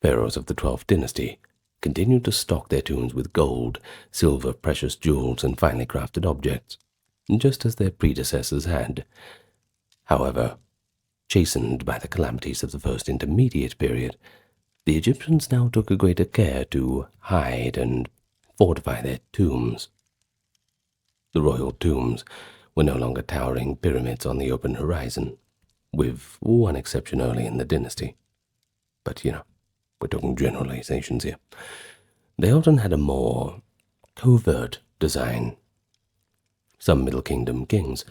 Pharaohs of the 12th dynasty continued to stock their tombs with gold, silver, precious jewels, and finely crafted objects, just as their predecessors had. However, chastened by the calamities of the first intermediate period, the Egyptians now took a greater care to hide and fortify their tombs. The royal tombs were no longer towering pyramids on the open horizon, with one exception early in the dynasty. But, we're talking generalizations here. They often had a more covert design. Some Middle Kingdom kings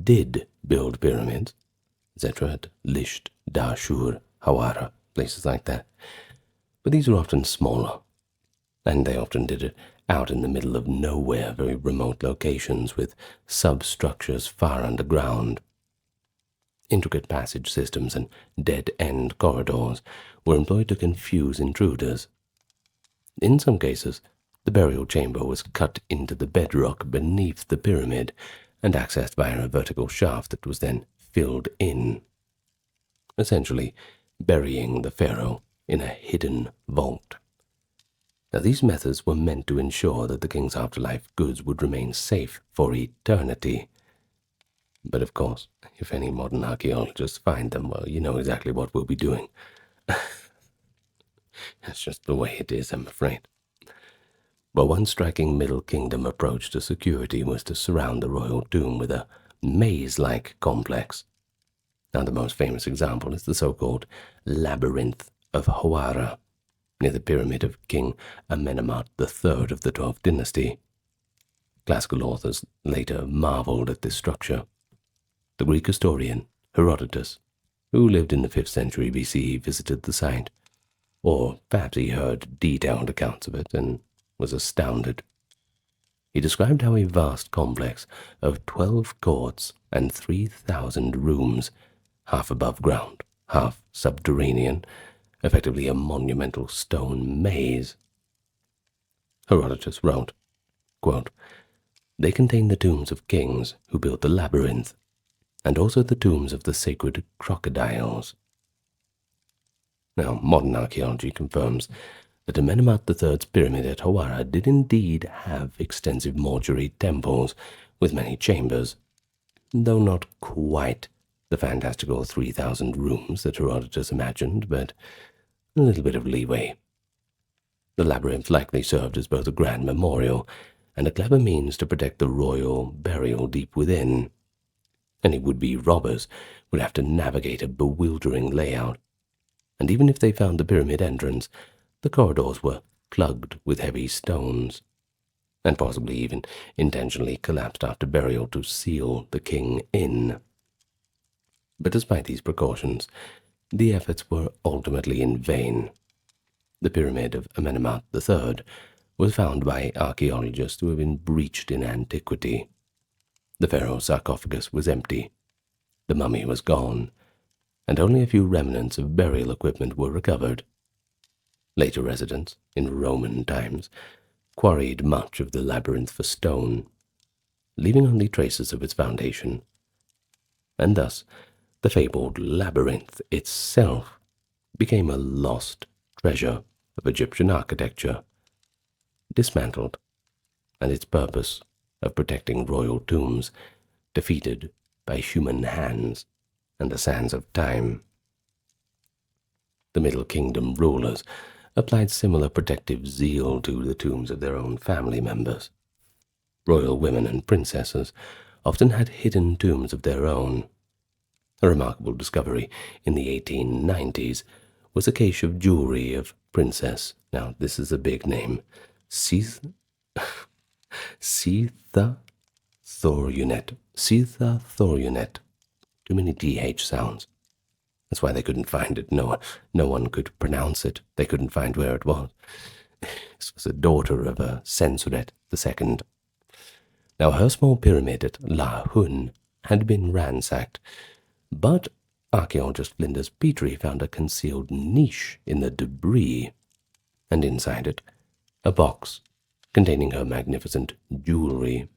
did build pyramids, etc. at Lisht, Dashur, Hawara, places like that. But these were often smaller, and they often did it out in the middle of nowhere, very remote locations with substructures far underground. Intricate passage systems and dead-end corridors were employed to confuse intruders. In some cases, the burial chamber was cut into the bedrock beneath the pyramid and accessed via a vertical shaft that was then filled in, essentially burying the pharaoh in a hidden vault. Now, these methods were meant to ensure that the king's afterlife goods would remain safe for eternity. But of course, if any modern archaeologists find them, well, you know exactly what we'll be doing. That's just the way it is, I'm afraid. But one striking Middle Kingdom approach to security was to surround the royal tomb with a maze-like complex. Now, the most famous example is the so-called Labyrinth of Hawara, near the pyramid of King Amenemhat III of the 12th dynasty. Classical authors later marveled at this structure. The Greek historian Herodotus, who lived in the 5th century BCE, visited the site, or perhaps he heard detailed accounts of it and was astounded. He described how a vast complex of 12 courts and 3,000 rooms, half above ground, half subterranean, effectively a monumental stone maze. Herodotus wrote, quote, "They contain the tombs of kings who built the labyrinth, and also the tombs of the sacred crocodiles." Now, modern archaeology confirms that Amenemhat III's pyramid at Hawara did indeed have extensive mortuary temples with many chambers, though not quite the fantastical 3,000 rooms that Herodotus imagined, but a little bit of leeway. The labyrinth likely served as both a grand memorial and a clever means to protect the royal burial deep within. Any would-be robbers would have to navigate a bewildering layout, and even if they found the pyramid entrance, the corridors were plugged with heavy stones, and possibly even intentionally collapsed after burial to seal the king in. But despite these precautions, the efforts were ultimately in vain. The pyramid of Amenemhat III was found by archaeologists to have been breached in antiquity. The pharaoh's sarcophagus was empty, the mummy was gone, and only a few remnants of burial equipment were recovered. Later residents, in Roman times, quarried much of the labyrinth for stone, leaving only traces of its foundation, and thus the fabled labyrinth itself became a lost treasure of Egyptian architecture, dismantled, and its purpose of protecting royal tombs defeated by human hands and the sands of time. The Middle Kingdom rulers applied similar protective zeal to the tombs of their own family members. Royal women and princesses often had hidden tombs of their own. A remarkable discovery in the 1890s was a cache of jewelry of Princess, now this is a big name, Sitha Thorunet. Too many DH sounds. That's why they couldn't find it. No one could pronounce it. They couldn't find where it was. This was a daughter of a Sensuret II. Now, her small pyramid at La Hun had been ransacked, but archaeologist Flinders Petrie found a concealed niche in the debris, and inside it, a box containing her magnificent jewelry,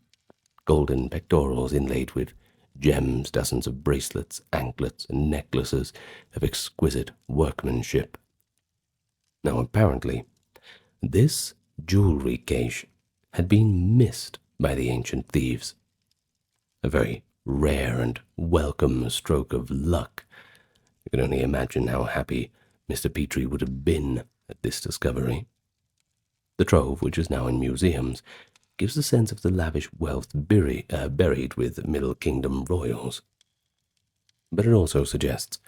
golden pectorals inlaid with gems, dozens of bracelets, anklets, and necklaces of exquisite workmanship. Now, apparently, this jewelry cache had been missed by the ancient thieves. A very rare and welcome stroke of luck. You can only imagine how happy Mr. Petrie would have been at this discovery. The trove, which is now in museums, gives a sense of the lavish wealth buried with Middle Kingdom royals. But it also suggests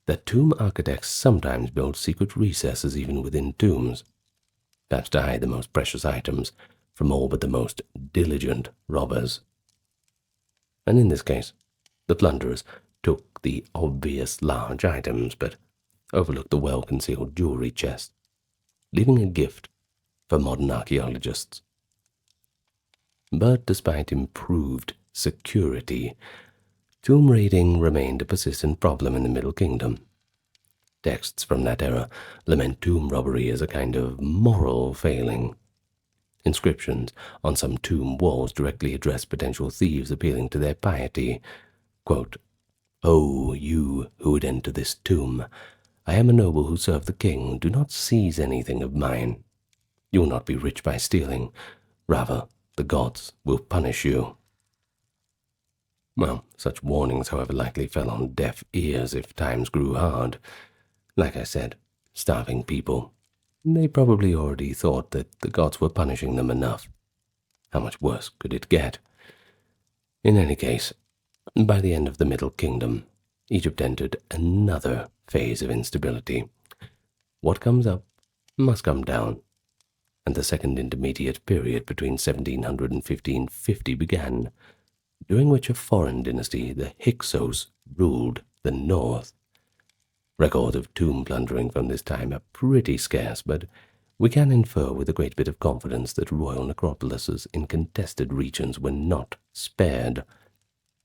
that tomb architects sometimes build secret recesses even within tombs, perhaps to hide the most precious items from all but the most diligent robbers. And in this case, the plunderers took the obvious large items, but overlooked the well-concealed jewelry chest, leaving a gift for modern archaeologists. But despite improved security, tomb raiding remained a persistent problem in the Middle Kingdom. Texts from that era lament tomb robbery as a kind of moral failing. Inscriptions on some tomb walls directly address potential thieves, appealing to their piety. Quote, "O you who would enter this tomb, I am a noble who serve the king. Do not seize anything of mine. You will not be rich by stealing. Rather, the gods will punish you." Well, such warnings, however, likely fell on deaf ears if times grew hard. Like I said, starving people. They probably already thought that the gods were punishing them enough. How much worse could it get? In any case, by the end of the Middle Kingdom, Egypt entered another phase of instability. What comes up must come down, and the second intermediate period between 1700 and 1550 began, during which a foreign dynasty, the Hyksos, ruled the north. Records of tomb plundering from this time are pretty scarce, but we can infer with a great bit of confidence that royal necropolises in contested regions were not spared.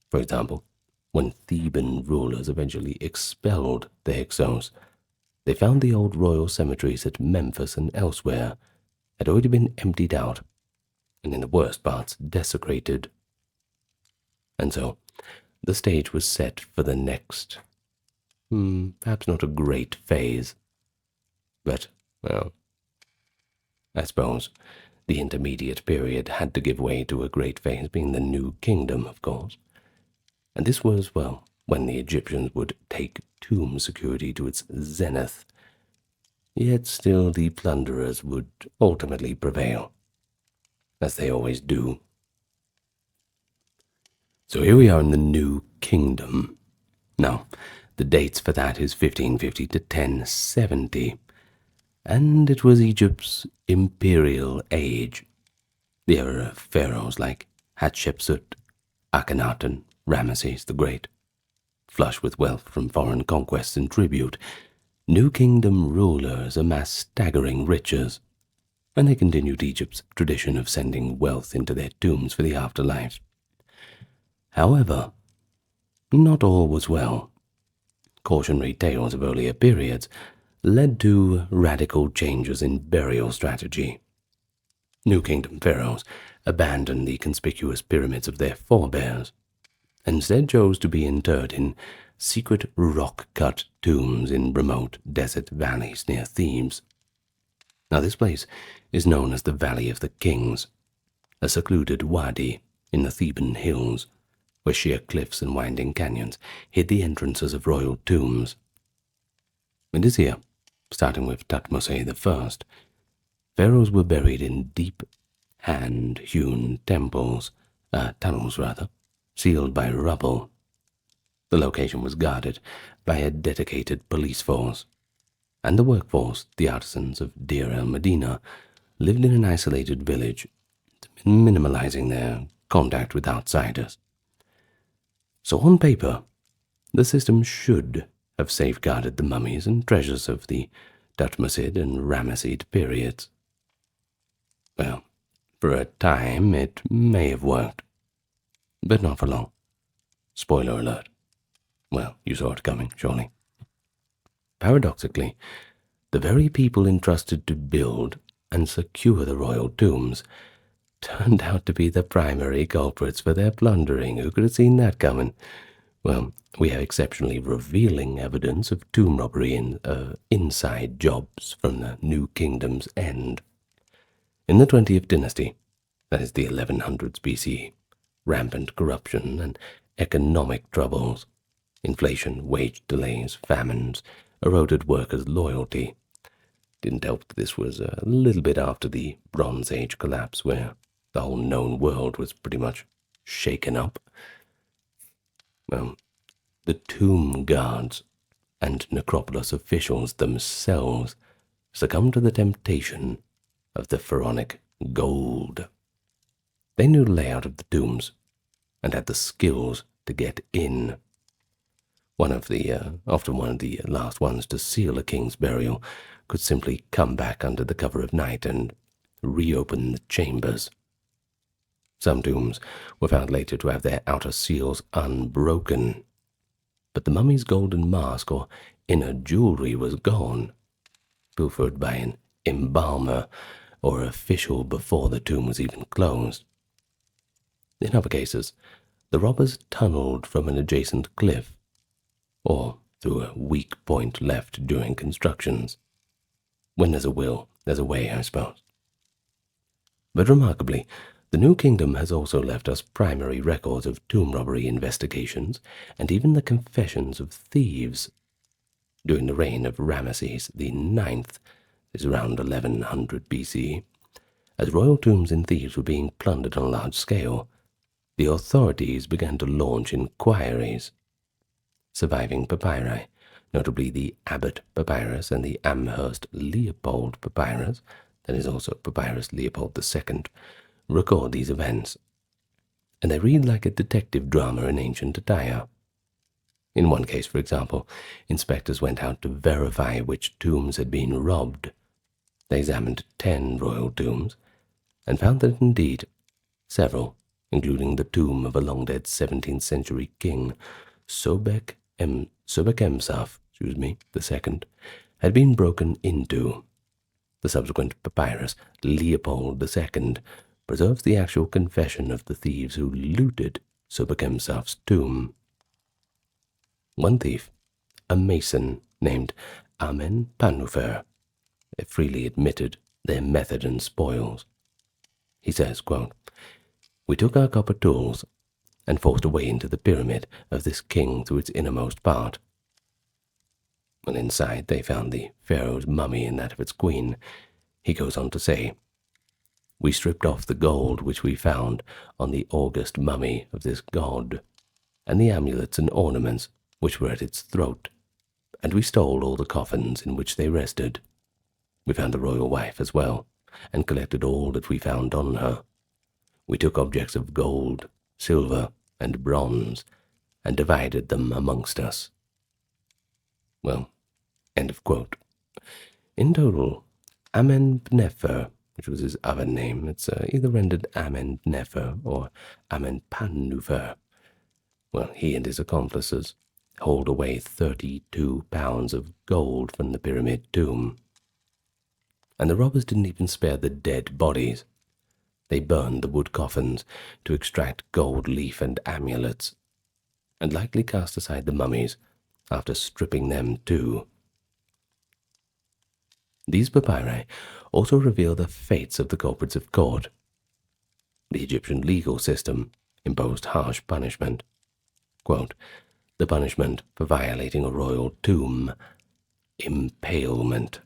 For example, when Theban rulers eventually expelled the Hyksos, they found the old royal cemeteries at Memphis and elsewhere had already been emptied out, and in the worst parts desecrated. And so, the stage was set for the next, perhaps not a great phase, but, well, I suppose the intermediate period had to give way to a great phase, being the New Kingdom, of course. And this was, well, when the Egyptians would take tomb security to its zenith. Yet still the plunderers would ultimately prevail, as they always do. So here we are in the New Kingdom. Now, the dates for that is 1550 to 1070, and it was Egypt's imperial age, the era of pharaohs like Hatshepsut, Akhenaten, Ramesses the Great. Flush with wealth from foreign conquests and tribute, New Kingdom rulers amassed staggering riches, and they continued Egypt's tradition of sending wealth into their tombs for the afterlife. However, not all was well. Cautionary tales of earlier periods led to radical changes in burial strategy. New Kingdom pharaohs abandoned the conspicuous pyramids of their forebears, and instead chose to be interred in secret rock-cut tombs in remote desert valleys near Thebes. Now this place is known as the Valley of the Kings, a secluded wadi in the Theban hills, where sheer cliffs and winding canyons hid the entrances of royal tombs. It is here, starting with Thutmose I, pharaohs were buried in deep, hand-hewn tunnels, sealed by rubble. The location was guarded by a dedicated police force, and the workforce, the artisans of Deir el-Medina, lived in an isolated village, minimalizing their contact with outsiders. So on paper, the system should have safeguarded the mummies and treasures of the Thutmosid and Ramessid periods. Well, for a time it may have worked, but not for long. Spoiler alert. Well, you saw it coming, surely. Paradoxically, the very people entrusted to build and secure the royal tombs turned out to be the primary culprits for their plundering. Who could have seen that coming? Well, we have exceptionally revealing evidence of tomb robbery in inside jobs from the New Kingdom's end. In the 20th dynasty, that is the 1100s BCE, rampant corruption and economic troubles, inflation, wage delays, famines, eroded workers' loyalty. Didn't help that this was a little bit after the Bronze Age collapse, where the whole known world was pretty much shaken up. Well, the tomb guards and necropolis officials themselves succumbed to the temptation of the pharaonic gold. They knew the layout of the tombs and had the skills to get in. Often one of the last ones to seal a king's burial could simply come back under the cover of night and reopen the chambers. Some tombs were found later to have their outer seals unbroken, but the mummy's golden mask or inner jewelry was gone, pilfered by an embalmer or official before the tomb was even closed. In other cases, the robbers tunneled from an adjacent cliff, or through a weak point left during constructions. When there's a will, there's a way, I suppose. But remarkably, the New Kingdom has also left us primary records of tomb robbery investigations and even the confessions of thieves. During the reign of Ramesses the Ninth, is around 1100 BC, as royal tombs in Thebes were being plundered on a large scale, the authorities began to launch inquiries. Surviving papyri, notably the Abbott Papyrus and the Amherst Leopold Papyrus, that is also Papyrus Leopold II, record these events, and they read like a detective drama in ancient attire. In one case, for example, inspectors went out to verify which tombs had been robbed. They examined 10 royal tombs and found that indeed several, including the tomb of a long-dead 17th century king, Sobekemsaf, II, had been broken into. The subsequent papyrus, Leopold II, preserves the actual confession of the thieves who looted Sobekemsaf's tomb. One thief, a mason named Amen Panufer, freely admitted their method and spoils. He says, quote, "We took our copper tools and forced a way into the pyramid of this king through its innermost part. When inside they found the pharaoh's mummy and that of its queen. He goes on to say, we stripped off the gold which we found on the august mummy of this god, and the amulets and ornaments which were at its throat, and we stole all the coffins in which they rested. We found the royal wife as well, and collected all that we found on her. We took objects of gold, silver, and bronze, and divided them amongst us." Well, end of quote. In total, Amennefer, which was his other name, it's either rendered Amennefer or Amenpanufer. Well, he and his accomplices hauled away 32 pounds of gold from the pyramid tomb. And the robbers didn't even spare the dead bodies. They burned the wood coffins to extract gold leaf and amulets, and likely cast aside the mummies after stripping them too. These papyri also reveal the fates of the culprits of court. The Egyptian legal system imposed harsh punishment. Quote, "The punishment for violating a royal tomb, impalement."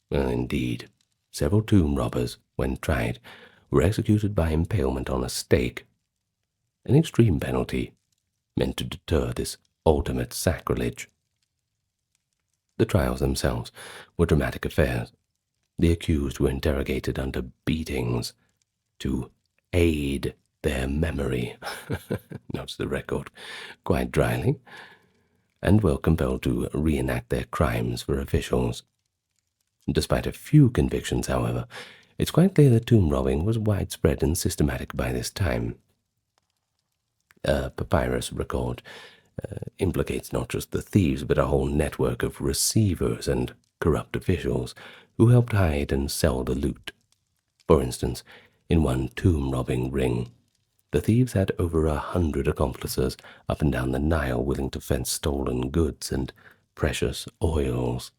Well, indeed, several tomb robbers, when tried, were executed by impalement on a stake, an extreme penalty meant to deter this ultimate sacrilege. The trials themselves were dramatic affairs. The accused were interrogated under beatings to aid their memory, notes the record quite dryly, and were compelled to reenact their crimes for officials. Despite a few convictions, however, it's quite clear that tomb robbing was widespread and systematic by this time. A papyrus record implicates not just the thieves, but a whole network of receivers and corrupt officials who helped hide and sell the loot. For instance, in one tomb-robbing ring, the thieves had over 100 accomplices up and down the Nile willing to fence stolen goods and precious oils.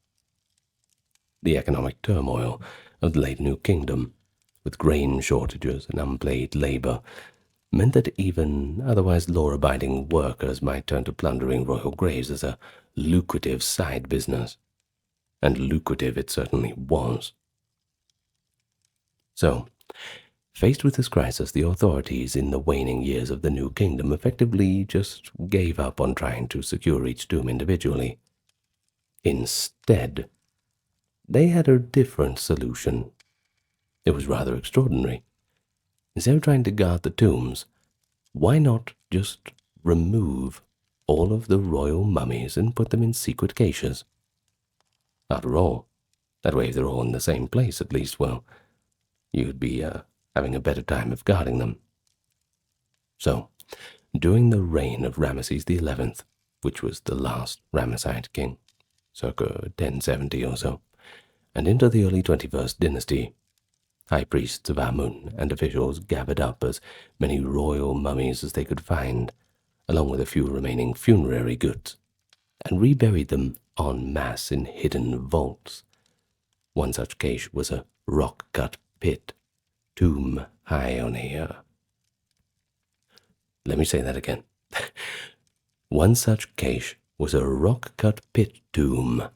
The economic turmoil of the late New Kingdom, with grain shortages and unpaid labor, meant that even otherwise law-abiding workers might turn to plundering royal graves as a lucrative side business. And lucrative it certainly was. So, faced with this crisis, the authorities in the waning years of the New Kingdom effectively just gave up on trying to secure each tomb individually. Instead, they had a different solution. It was rather extraordinary. Instead of trying to guard the tombs, why not just remove all of the royal mummies and put them in secret caches? After all, that way if they're all in the same place, at least, well, you'd be having a better time of guarding them. So, during the reign of Ramesses XI, which was the last Ramesside king, circa 1070 or so, and into the early 21st dynasty, high priests of Amun and officials gathered up as many royal mummies as they could find, along with a few remaining funerary goods, and reburied them en masse in hidden vaults. One such cache was a rock-cut pit, tomb high on a... Let me say that again. One such cache was a rock-cut pit tomb,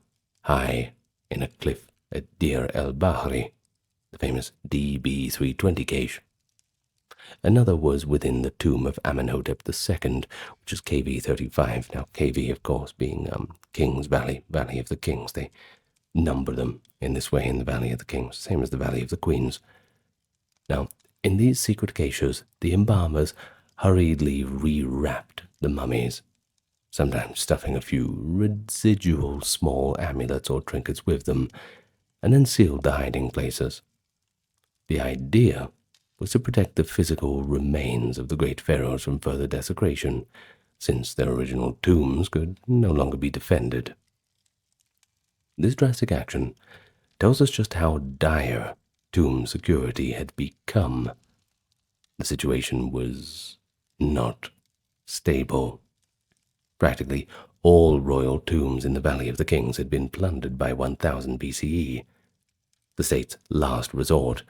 high in a cliff at Deir el-Bahri, the famous DB320 cache. Another was within the tomb of Amenhotep II, which is KV35. Now, KV, of course, being King's Valley, Valley of the Kings. They number them in this way in the Valley of the Kings, same as the Valley of the Queens. Now, in these secret caches, the embalmers hurriedly rewrapped the mummies, sometimes stuffing a few residual small amulets or trinkets with them, and then sealed the hiding places. The idea was to protect the physical remains of the great pharaohs from further desecration, since their original tombs could no longer be defended. This drastic action tells us just how dire tomb security had become. The situation was not stable. Practically all royal tombs in the Valley of the Kings had been plundered by 1000 BCE. The state's last resort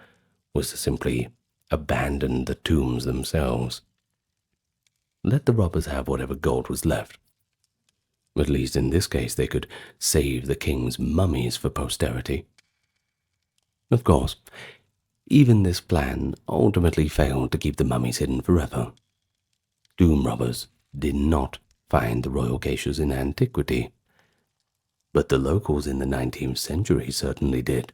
was to simply abandon the tombs themselves. Let the robbers have whatever gold was left. At least in this case they could save the king's mummies for posterity. Of course, even this plan ultimately failed to keep the mummies hidden forever. Tomb robbers did not find the royal caches in antiquity, but the locals in the 19th century certainly did.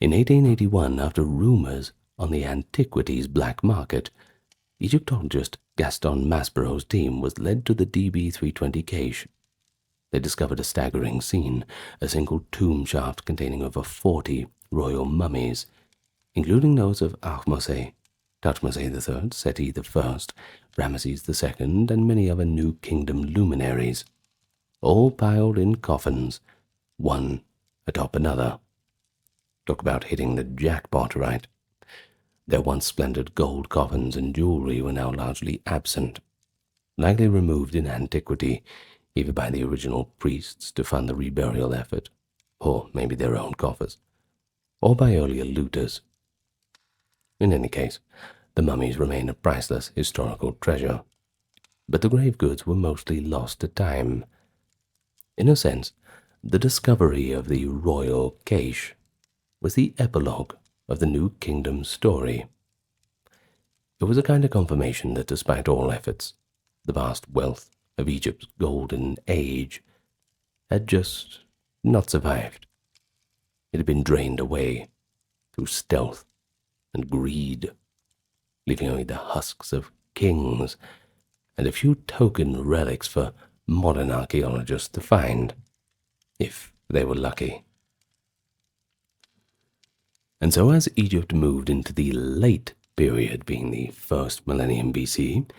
In 1881, after rumors on the antiquities black market, Egyptologist Gaston Maspero's team was led to the DB320 cache. They discovered a staggering scene, a single tomb shaft containing over 40 royal mummies, including those of Ahmose, Thutmose III, Seti I, Ramesses II, and many other New Kingdom luminaries, all piled in coffins, one atop another. Talk about hitting the jackpot, right? Their once splendid gold coffins and jewelry were now largely absent, likely removed in antiquity, either by the original priests to fund the reburial effort, or maybe their own coffers, or by earlier looters. In any case, the mummies remain a priceless historical treasure, but the grave goods were mostly lost to time. In a sense, the discovery of the royal cache was the epilogue of the New Kingdom story. It was a kind of confirmation that despite all efforts, the vast wealth of Egypt's golden age had just not survived. It had been drained away through stealth and greed, leaving only the husks of kings and a few token relics for modern archaeologists to find, if they were lucky. And so as Egypt moved into the late period, being the first millennium BC,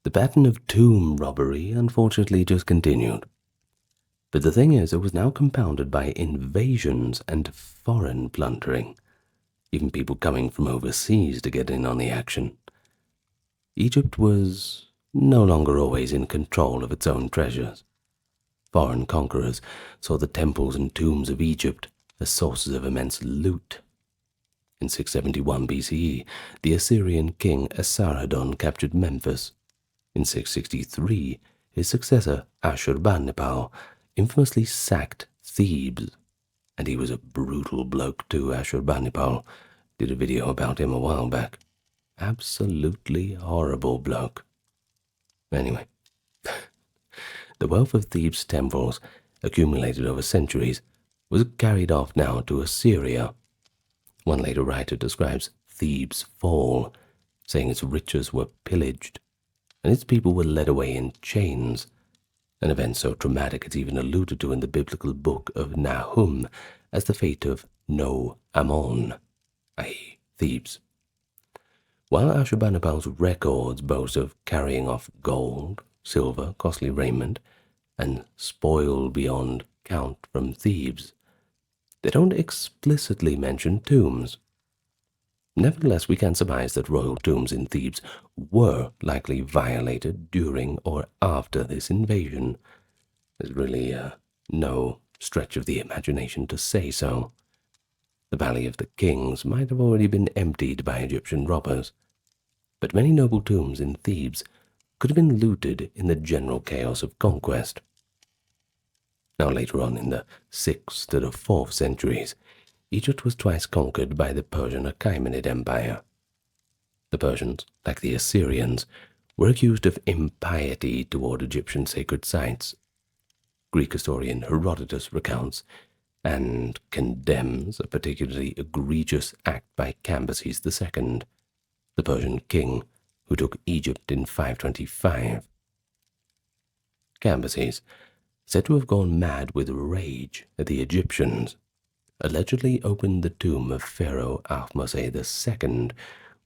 The pattern of tomb robbery unfortunately just continued. But the thing is, it was now compounded by invasions and foreign plundering, even people coming from overseas to get in on the action. Egypt was no longer always in control of its own treasures. Foreign conquerors saw the temples and tombs of Egypt as sources of immense loot. In 671 BCE, the Assyrian king Esarhaddon captured Memphis. In 663, his successor Ashurbanipal infamously sacked Thebes. And he was a brutal bloke too, Ashurbanipal. Did a video about him a while back. Absolutely horrible bloke. Anyway, the wealth of Thebes' temples, accumulated over centuries, was carried off now to Assyria. One later writer describes Thebes' fall, saying its riches were pillaged, and its people were led away in chains, an event so traumatic it's even alluded to in the biblical book of Nahum as the fate of No Ammon, i.e. Thebes. While Ashurbanipal's records boast of carrying off gold, silver, costly raiment, and spoil beyond count from Thebes, they don't explicitly mention tombs. Nevertheless, we can surmise that royal tombs in Thebes were likely violated during or after this invasion. There's really no stretch of the imagination to say so. The Valley of the Kings might have already been emptied by Egyptian robbers, but many noble tombs in Thebes could have been looted in the general chaos of conquest. Now later on in the 6th to the 4th centuries, Egypt was twice conquered by the Persian Achaemenid Empire. The Persians, like the Assyrians, were accused of impiety toward Egyptian sacred sites. Greek historian Herodotus recounts and condemns a particularly egregious act by Cambyses II, the Persian king who took Egypt in 525. Cambyses, said to have gone mad with rage at the Egyptians, allegedly opened the tomb of Pharaoh Ahmose II,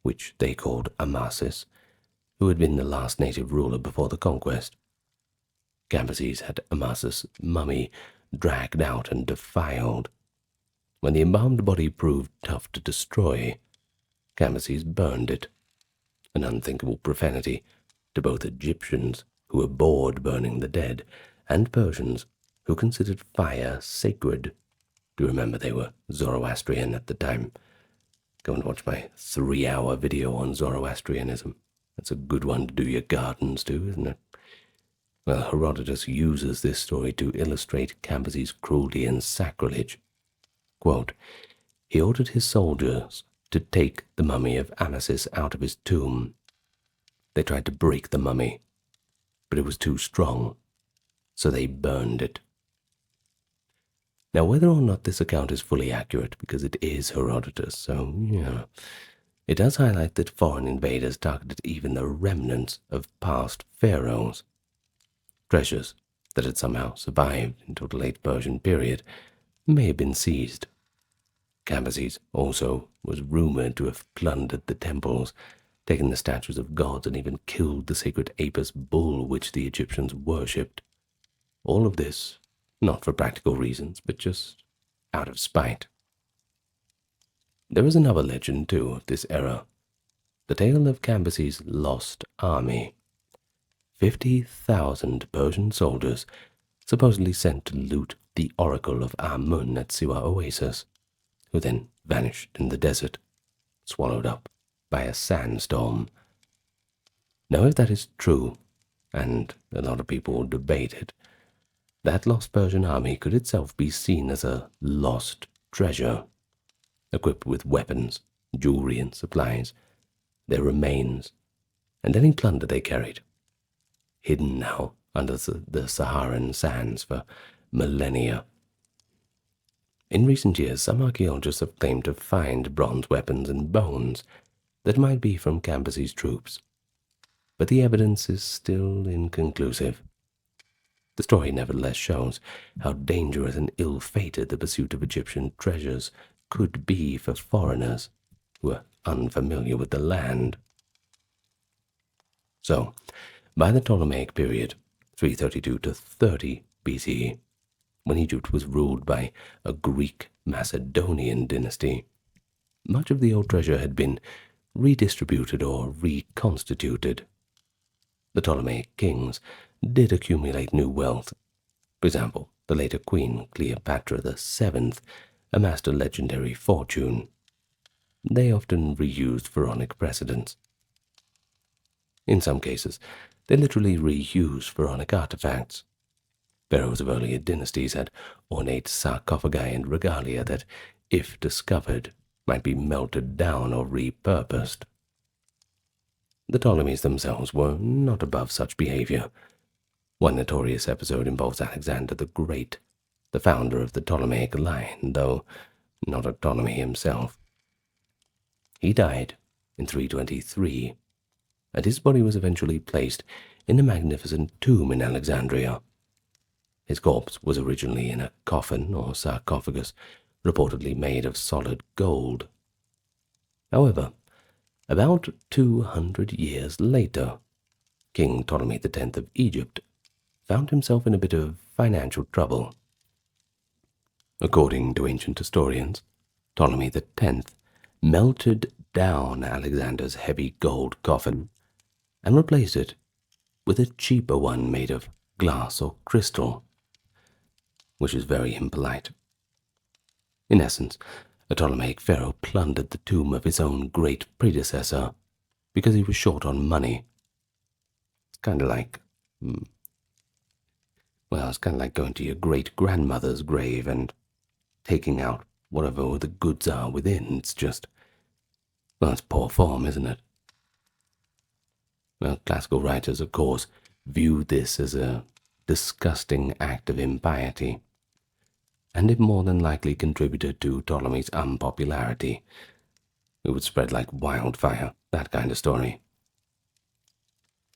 which they called Amasis, who had been the last native ruler before the conquest. Cambyses had Amasis' mummy dragged out and defiled. When the embalmed body proved tough to destroy, Cambyses burned it, an unthinkable profanity to both Egyptians, who abhorred burning the dead, and Persians, who considered fire sacred. Do remember they were Zoroastrian at the time. Go and watch my 3-hour video on Zoroastrianism. That's a good one to do your gardens to, isn't it? Well, Herodotus uses this story to illustrate Cambyses' cruelty and sacrilege. Quote, he ordered his soldiers to take the mummy of Amasis out of his tomb. They tried to break the mummy, but it was too strong, so they burned it. Now, whether or not this account is fully accurate, because it is Herodotus, so, it does highlight that foreign invaders targeted even the remnants of past pharaohs. Treasures that had somehow survived until the late Persian period may have been seized. Cambyses also was rumored to have plundered the temples, taken the statues of gods, and even killed the sacred Apis bull which the Egyptians worshipped. All of this not for practical reasons, but just out of spite. There is another legend, too, of this era. The tale of Cambyses' lost army. 50,000 Persian soldiers supposedly sent to loot the oracle of Amun at Siwa Oasis, who then vanished in the desert, swallowed up by a sandstorm. Now, if that is true, and a lot of people debate it, that lost Persian army could itself be seen as a lost treasure, equipped with weapons, jewelry, and supplies, their remains, and any plunder they carried, hidden now under the Saharan sands for millennia. In recent years, some archaeologists have claimed to find bronze weapons and bones that might be from Cambyses' troops, but the evidence is still inconclusive. The story nevertheless shows how dangerous and ill-fated the pursuit of Egyptian treasures could be for foreigners who are unfamiliar with the land. So, By the Ptolemaic period, 332 to 30 BCE, when Egypt was ruled by a Greek Macedonian dynasty, much of the old treasure had been redistributed or reconstituted. The Ptolemaic kings did accumulate new wealth. For example, the later queen, Cleopatra VII, amassed a legendary fortune. They often reused pharaonic precedents. In some cases, they literally reused pharaonic artifacts. Pharaohs of earlier dynasties had ornate sarcophagi and regalia that, if discovered, might be melted down or repurposed. The Ptolemies themselves were not above such behavior. One notorious episode involves Alexander the Great, the founder of the Ptolemaic line, though not a Ptolemy himself. He died in 323, and his body was eventually placed in a magnificent tomb in Alexandria. His corpse was originally in a coffin or sarcophagus, reportedly made of solid gold. However, about 200 years later, King Ptolemy X of Egypt found himself in a bit of financial trouble. According to ancient historians, Ptolemy X melted down Alexander's heavy gold coffin and replaced it with a cheaper one made of glass or crystal, which is very impolite. In essence, a Ptolemaic pharaoh plundered the tomb of his own great predecessor because he was short on money. It's kind of like, it's kind of like going to your great-grandmother's grave and taking out whatever the goods are within. It's just, it's poor form, isn't it? Well, classical writers, of course, viewed this as a disgusting act of impiety, and it more than likely contributed to Ptolemy's unpopularity. It would spread like wildfire, that kind of story.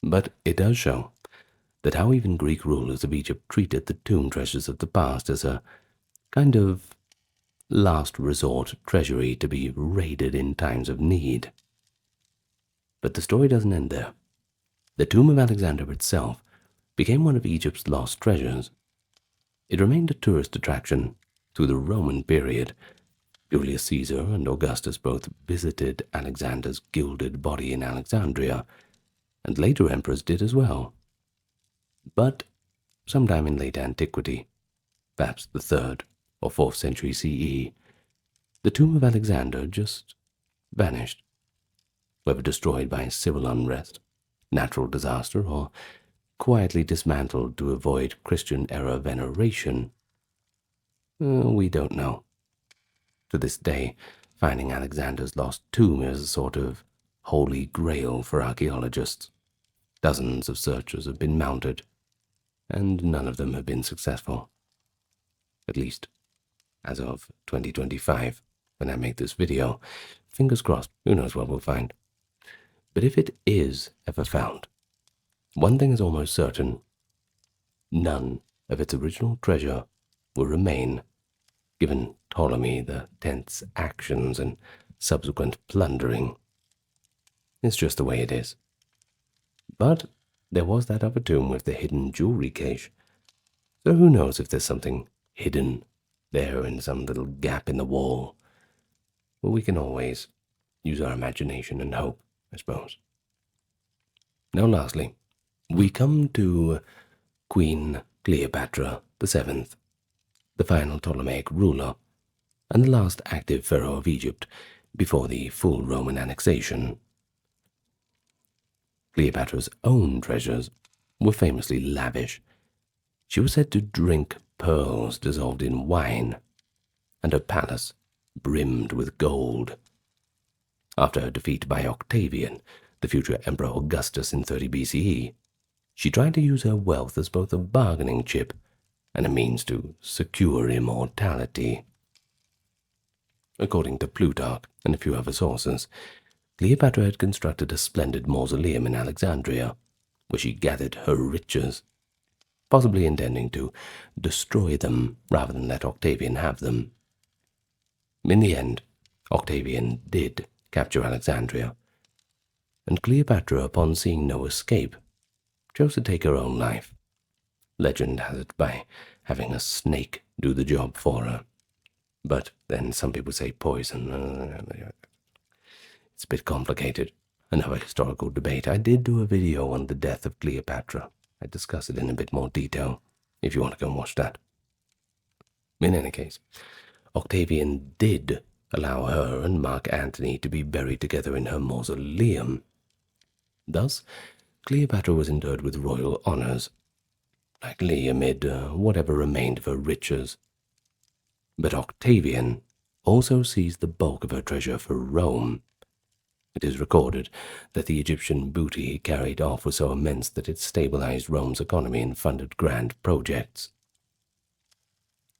But it does show that how even Greek rulers of Egypt treated the tomb treasures of the past as a kind of last resort treasury to be raided in times of need. But the story doesn't end there. The tomb of Alexander itself became one of Egypt's lost treasures. It remained a tourist attraction through the Roman period. Julius Caesar and Augustus both visited Alexander's gilded body in Alexandria, and later emperors did as well. But sometime in late antiquity, perhaps the 3rd or 4th century CE, the tomb of Alexander just vanished, whether destroyed by civil unrest, natural disaster, or quietly dismantled to avoid Christian-era veneration. We don't know. To this day, finding Alexander's lost tomb is a sort of holy grail for archaeologists. Dozens of searches have been mounted, and none of them have been successful. At least, as of 2025, when I make this video. Fingers crossed, who knows what we'll find. But if it is ever found, one thing is almost certain: none of its original treasure will remain, given Ptolemy X's actions and subsequent plundering. It's just the way it is. But there was that other tomb with the hidden jewelry cache, so who knows if there's something hidden there in some little gap in the wall. Well, we can always use our imagination and hope, I suppose. Now lastly, we come to Queen Cleopatra VII, the final Ptolemaic ruler, and the last active pharaoh of Egypt before the full Roman annexation. Cleopatra's own treasures were famously lavish. She was said to drink pearls dissolved in wine, and her palace brimmed with gold. After her defeat by Octavian, the future Emperor Augustus in 30 BCE, she tried to use her wealth as both a bargaining chip and a means to secure immortality. According to Plutarch and a few other sources, Cleopatra had constructed a splendid mausoleum in Alexandria, where she gathered her riches, possibly intending to destroy them rather than let Octavian have them. In the end, Octavian did capture Alexandria, and Cleopatra, upon seeing no escape, chose to take her own life. Legend has it by having a snake do the job for her. But then some people say poison. It's a bit complicated. Another historical debate. I did do a video on the death of Cleopatra. I discuss it in a bit more detail, if you want to go and watch that. In any case, Octavian did allow her and Mark Antony to be buried together in her mausoleum. Thus, Cleopatra was interred with royal honors, likely amid whatever remained of her riches. But Octavian also seized the bulk of her treasure for Rome. It is recorded that the Egyptian booty he carried off was so immense that it stabilized Rome's economy and funded grand projects.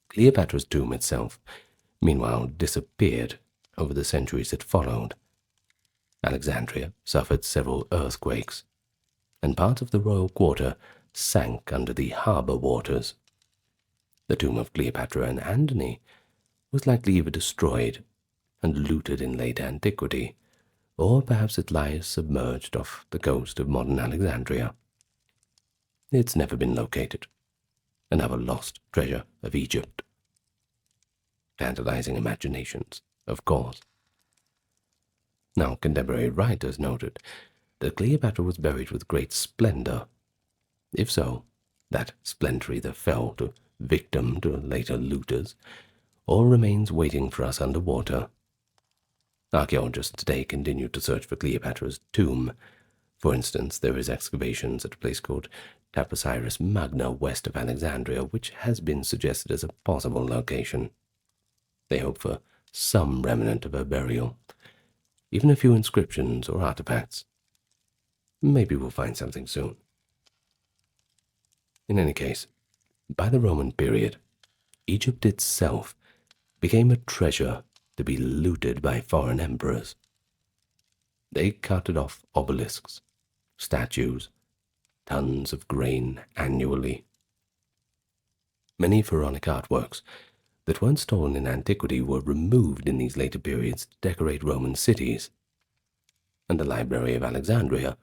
Cleopatra's tomb itself, meanwhile, disappeared over the centuries that followed. Alexandria suffered several earthquakes, and part of the royal quarter sank under the harbor waters. The tomb of Cleopatra and Antony was likely either destroyed and looted in late antiquity, or perhaps it lies submerged off the coast of modern Alexandria. It's never been located. Another lost treasure of Egypt. Tantalizing imaginations, of course. Now, contemporary writers noted that Cleopatra was buried with great splendor. If so, that splendor either fell to victim to later looters, or remains waiting for us underwater. Archaeologists today continue to search for Cleopatra's tomb. For instance, there is excavations at a place called Taposiris Magna west of Alexandria, which has been suggested as a possible location. They hope for some remnant of her burial, even a few inscriptions or artifacts. Maybe we'll find something soon. In any case, by the Roman period, Egypt itself became a treasure to be looted by foreign emperors. They carted off obelisks, statues, tons of grain annually. Many pharaonic artworks that weren't stolen in antiquity were removed in these later periods to decorate Roman cities. And the Library of Alexandria,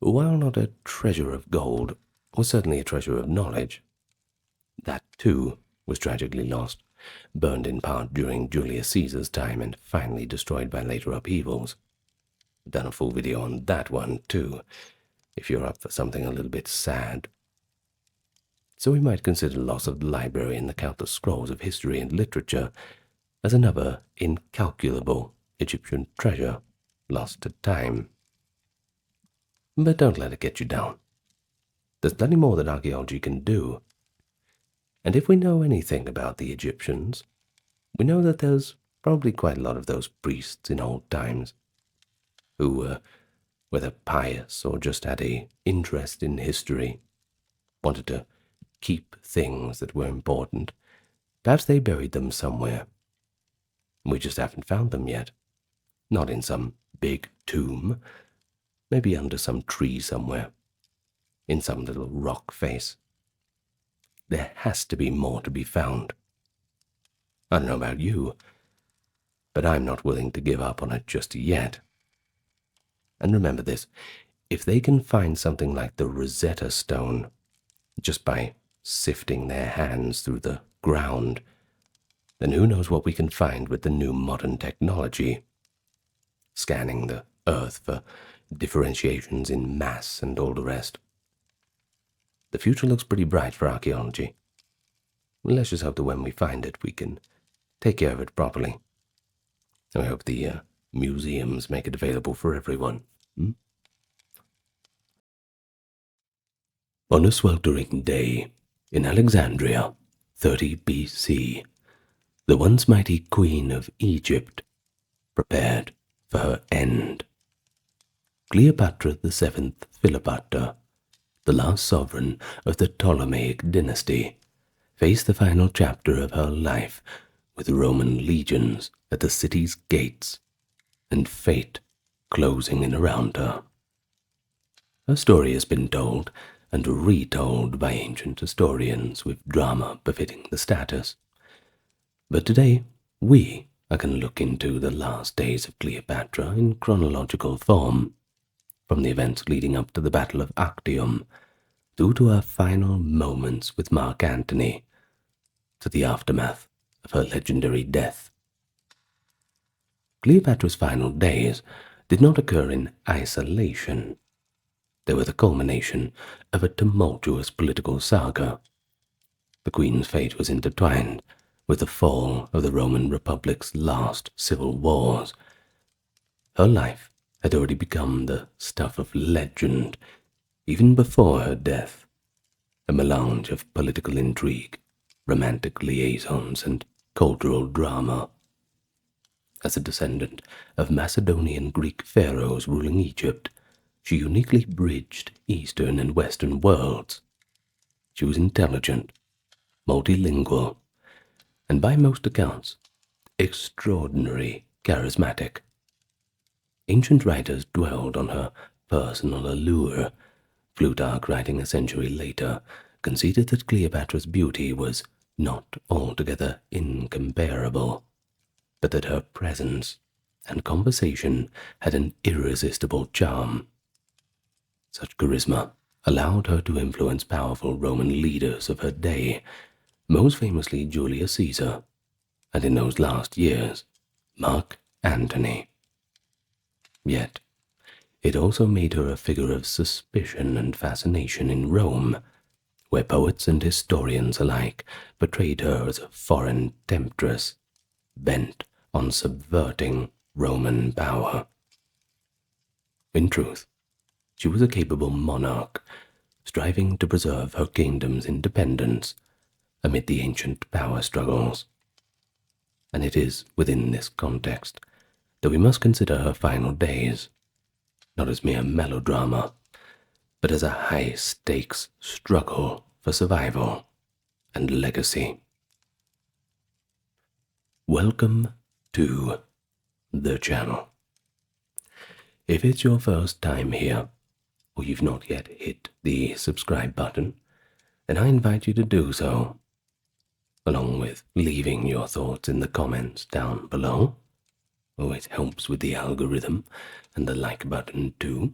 while not a treasure of gold, was certainly a treasure of knowledge. That, too, was tragically lost, burned in part during Julius Caesar's time and finally destroyed by later upheavals. I've done a full video on that one, too, if you're up for something a little bit sad. So we might consider the loss of the library and the countless scrolls of history and literature as another incalculable Egyptian treasure lost to time. But don't let it get you down. There's plenty more that archaeology can do. And if we know anything about the Egyptians, we know that there's probably quite a lot of those priests in old times who, whether pious or just had an interest in history, wanted to keep things that were important. Perhaps they buried them somewhere. We just haven't found them yet. Not in some big tomb, maybe under some tree somewhere, in some little rock face. There has to be more to be found. I don't know about you, but I'm not willing to give up on it just yet. And remember this, if they can find something like the Rosetta Stone, just by sifting their hands through the ground, then who knows what we can find with the new modern technology, scanning the earth for differentiations in mass and all the rest. The future looks pretty bright for archaeology. Let's just hope that when we find it, we can take care of it properly. I hope the museums make it available for everyone. On a sweltering day in Alexandria, 30 BC, the once mighty queen of Egypt prepared for her end. Cleopatra VII Philopator, the last sovereign of the Ptolemaic dynasty, faced the final chapter of her life with Roman legions at the city's gates and fate closing in around her. Her story has been told and retold by ancient historians with drama befitting the status. But today, we are going to look into the last days of Cleopatra in chronological form, from the events leading up to the Battle of Actium through to her final moments with Mark Antony, to the aftermath of her legendary death. Cleopatra's final days did not occur in isolation. They were the culmination of a tumultuous political saga. The Queen's fate was intertwined with the fall of the Roman Republic's last civil wars. Her life had already become the stuff of legend even before her death, a melange of political intrigue, romantic liaisons, and cultural drama. As a descendant of Macedonian Greek pharaohs ruling Egypt, she uniquely bridged Eastern and Western worlds. She was intelligent, multilingual, and by most accounts, extraordinarily charismatic. Ancient writers dwelled on her personal allure. Plutarch, writing a century later, conceded that Cleopatra's beauty was not altogether incomparable, but that her presence and conversation had an irresistible charm. Such charisma allowed her to influence powerful Roman leaders of her day, most famously Julius Caesar, and in those last years, Mark Antony. Yet, it also made her a figure of suspicion and fascination in Rome, where poets and historians alike portrayed her as a foreign temptress, bent on subverting Roman power. In truth, she was a capable monarch, striving to preserve her kingdom's independence amid the ancient power struggles. And it is within this context that we must consider her final days, not as mere melodrama, but as a high-stakes struggle for survival and legacy. Welcome to the channel. If it's your first time here, or you've not yet hit the subscribe button, then I invite you to do so, along with leaving your thoughts in the comments down below. It helps with the algorithm, and the like button too.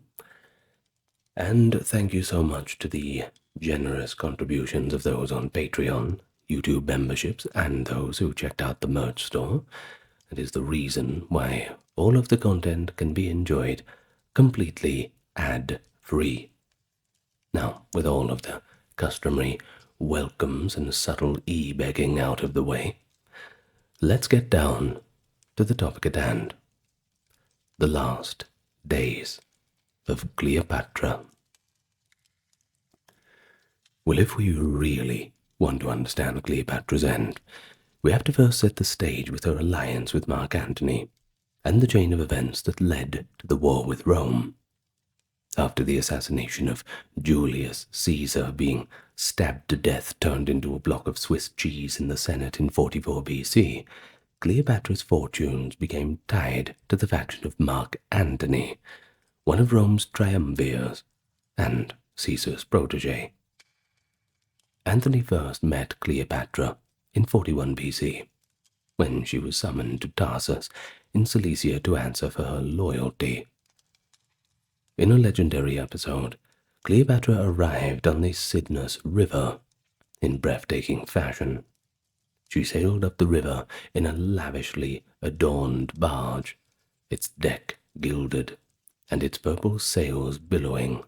And thank you so much to the generous contributions of those on Patreon, YouTube memberships, and those who checked out the merch store. It is the reason why all of the content can be enjoyed completely ad-free. Now, with all of the customary welcomes and subtle e-begging out of the way, let's get down to the topic at hand. The last days of Cleopatra. Well, if we really want to understand Cleopatra's end, we have to first set the stage with her alliance with Mark Antony and the chain of events that led to the war with Rome. After the assassination of Julius Caesar being stabbed to death turned into a block of Swiss cheese in the Senate in 44 BC, Cleopatra's fortunes became tied to the faction of Mark Antony, one of Rome's triumvirs and Caesar's protege. Antony first met Cleopatra in 41 BC, when she was summoned to Tarsus in Cilicia to answer for her loyalty. In a legendary episode, Cleopatra arrived on the Cydnus River in breathtaking fashion. She sailed up the river in a lavishly adorned barge, its deck gilded and its purple sails billowing,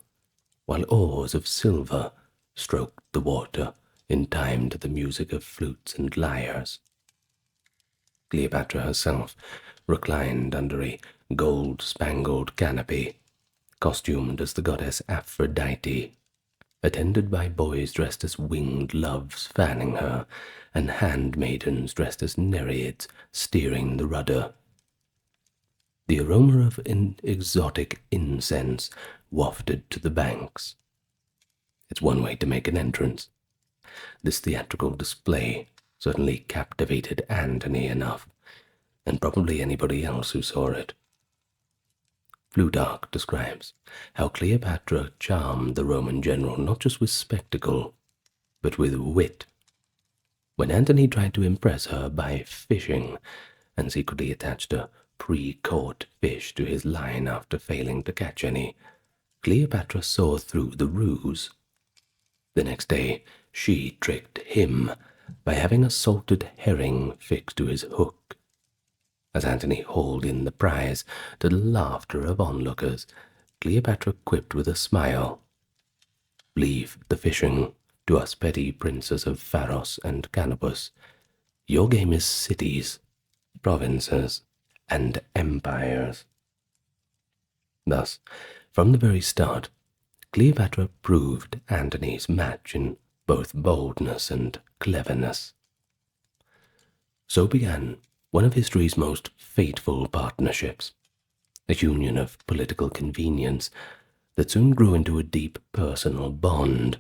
while oars of silver stroked the water in time to the music of flutes and lyres. Cleopatra herself reclined under a gold-spangled canopy, costumed as the goddess Aphrodite, attended by boys dressed as winged loves fanning her, and handmaidens dressed as nereids steering the rudder. The aroma of an exotic incense wafted to the banks. It's one way to make an entrance. This theatrical display certainly captivated Antony enough, and probably anybody else who saw it. Plutarch describes how Cleopatra charmed the Roman general not just with spectacle, but with wit. When Antony tried to impress her by fishing, and secretly attached a pre-caught fish to his line after failing to catch any, Cleopatra saw through the ruse. The next day, she tricked him by having a salted herring fixed to his hook. As Antony hauled in the prize, to the laughter of onlookers, Cleopatra quipped with a smile, "Leave the fishing to us petty princes of Pharos and Canopus. Your game is cities, provinces, and empires." Thus, from the very start, Cleopatra proved Antony's match in both boldness and cleverness. So began one of history's most fateful partnerships, a union of political convenience that soon grew into a deep personal bond.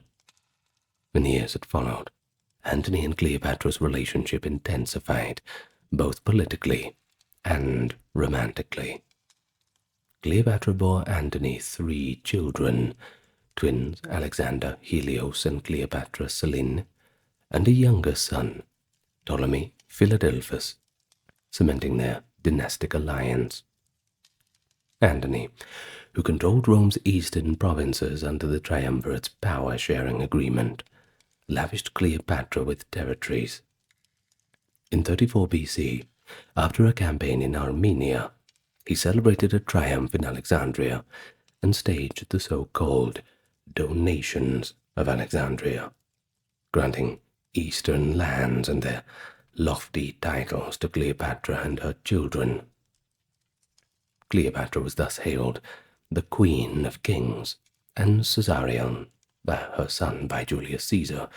In the years that followed, Antony and Cleopatra's relationship intensified, both politically and romantically. Cleopatra bore Antony 3 children, twins Alexander, Helios, and Cleopatra Selene, and a younger son, Ptolemy Philadelphus, cementing their dynastic alliance. Antony, who controlled Rome's eastern provinces under the triumvirate's power-sharing agreement, lavished Cleopatra with territories. In 34 BC, after a campaign in Armenia, he celebrated a triumph in Alexandria and staged the so-called donations of Alexandria, granting eastern lands and their lofty titles to Cleopatra and her children. Cleopatra was thus hailed the Queen of Kings, and Caesarion, her son by Julius Caesar,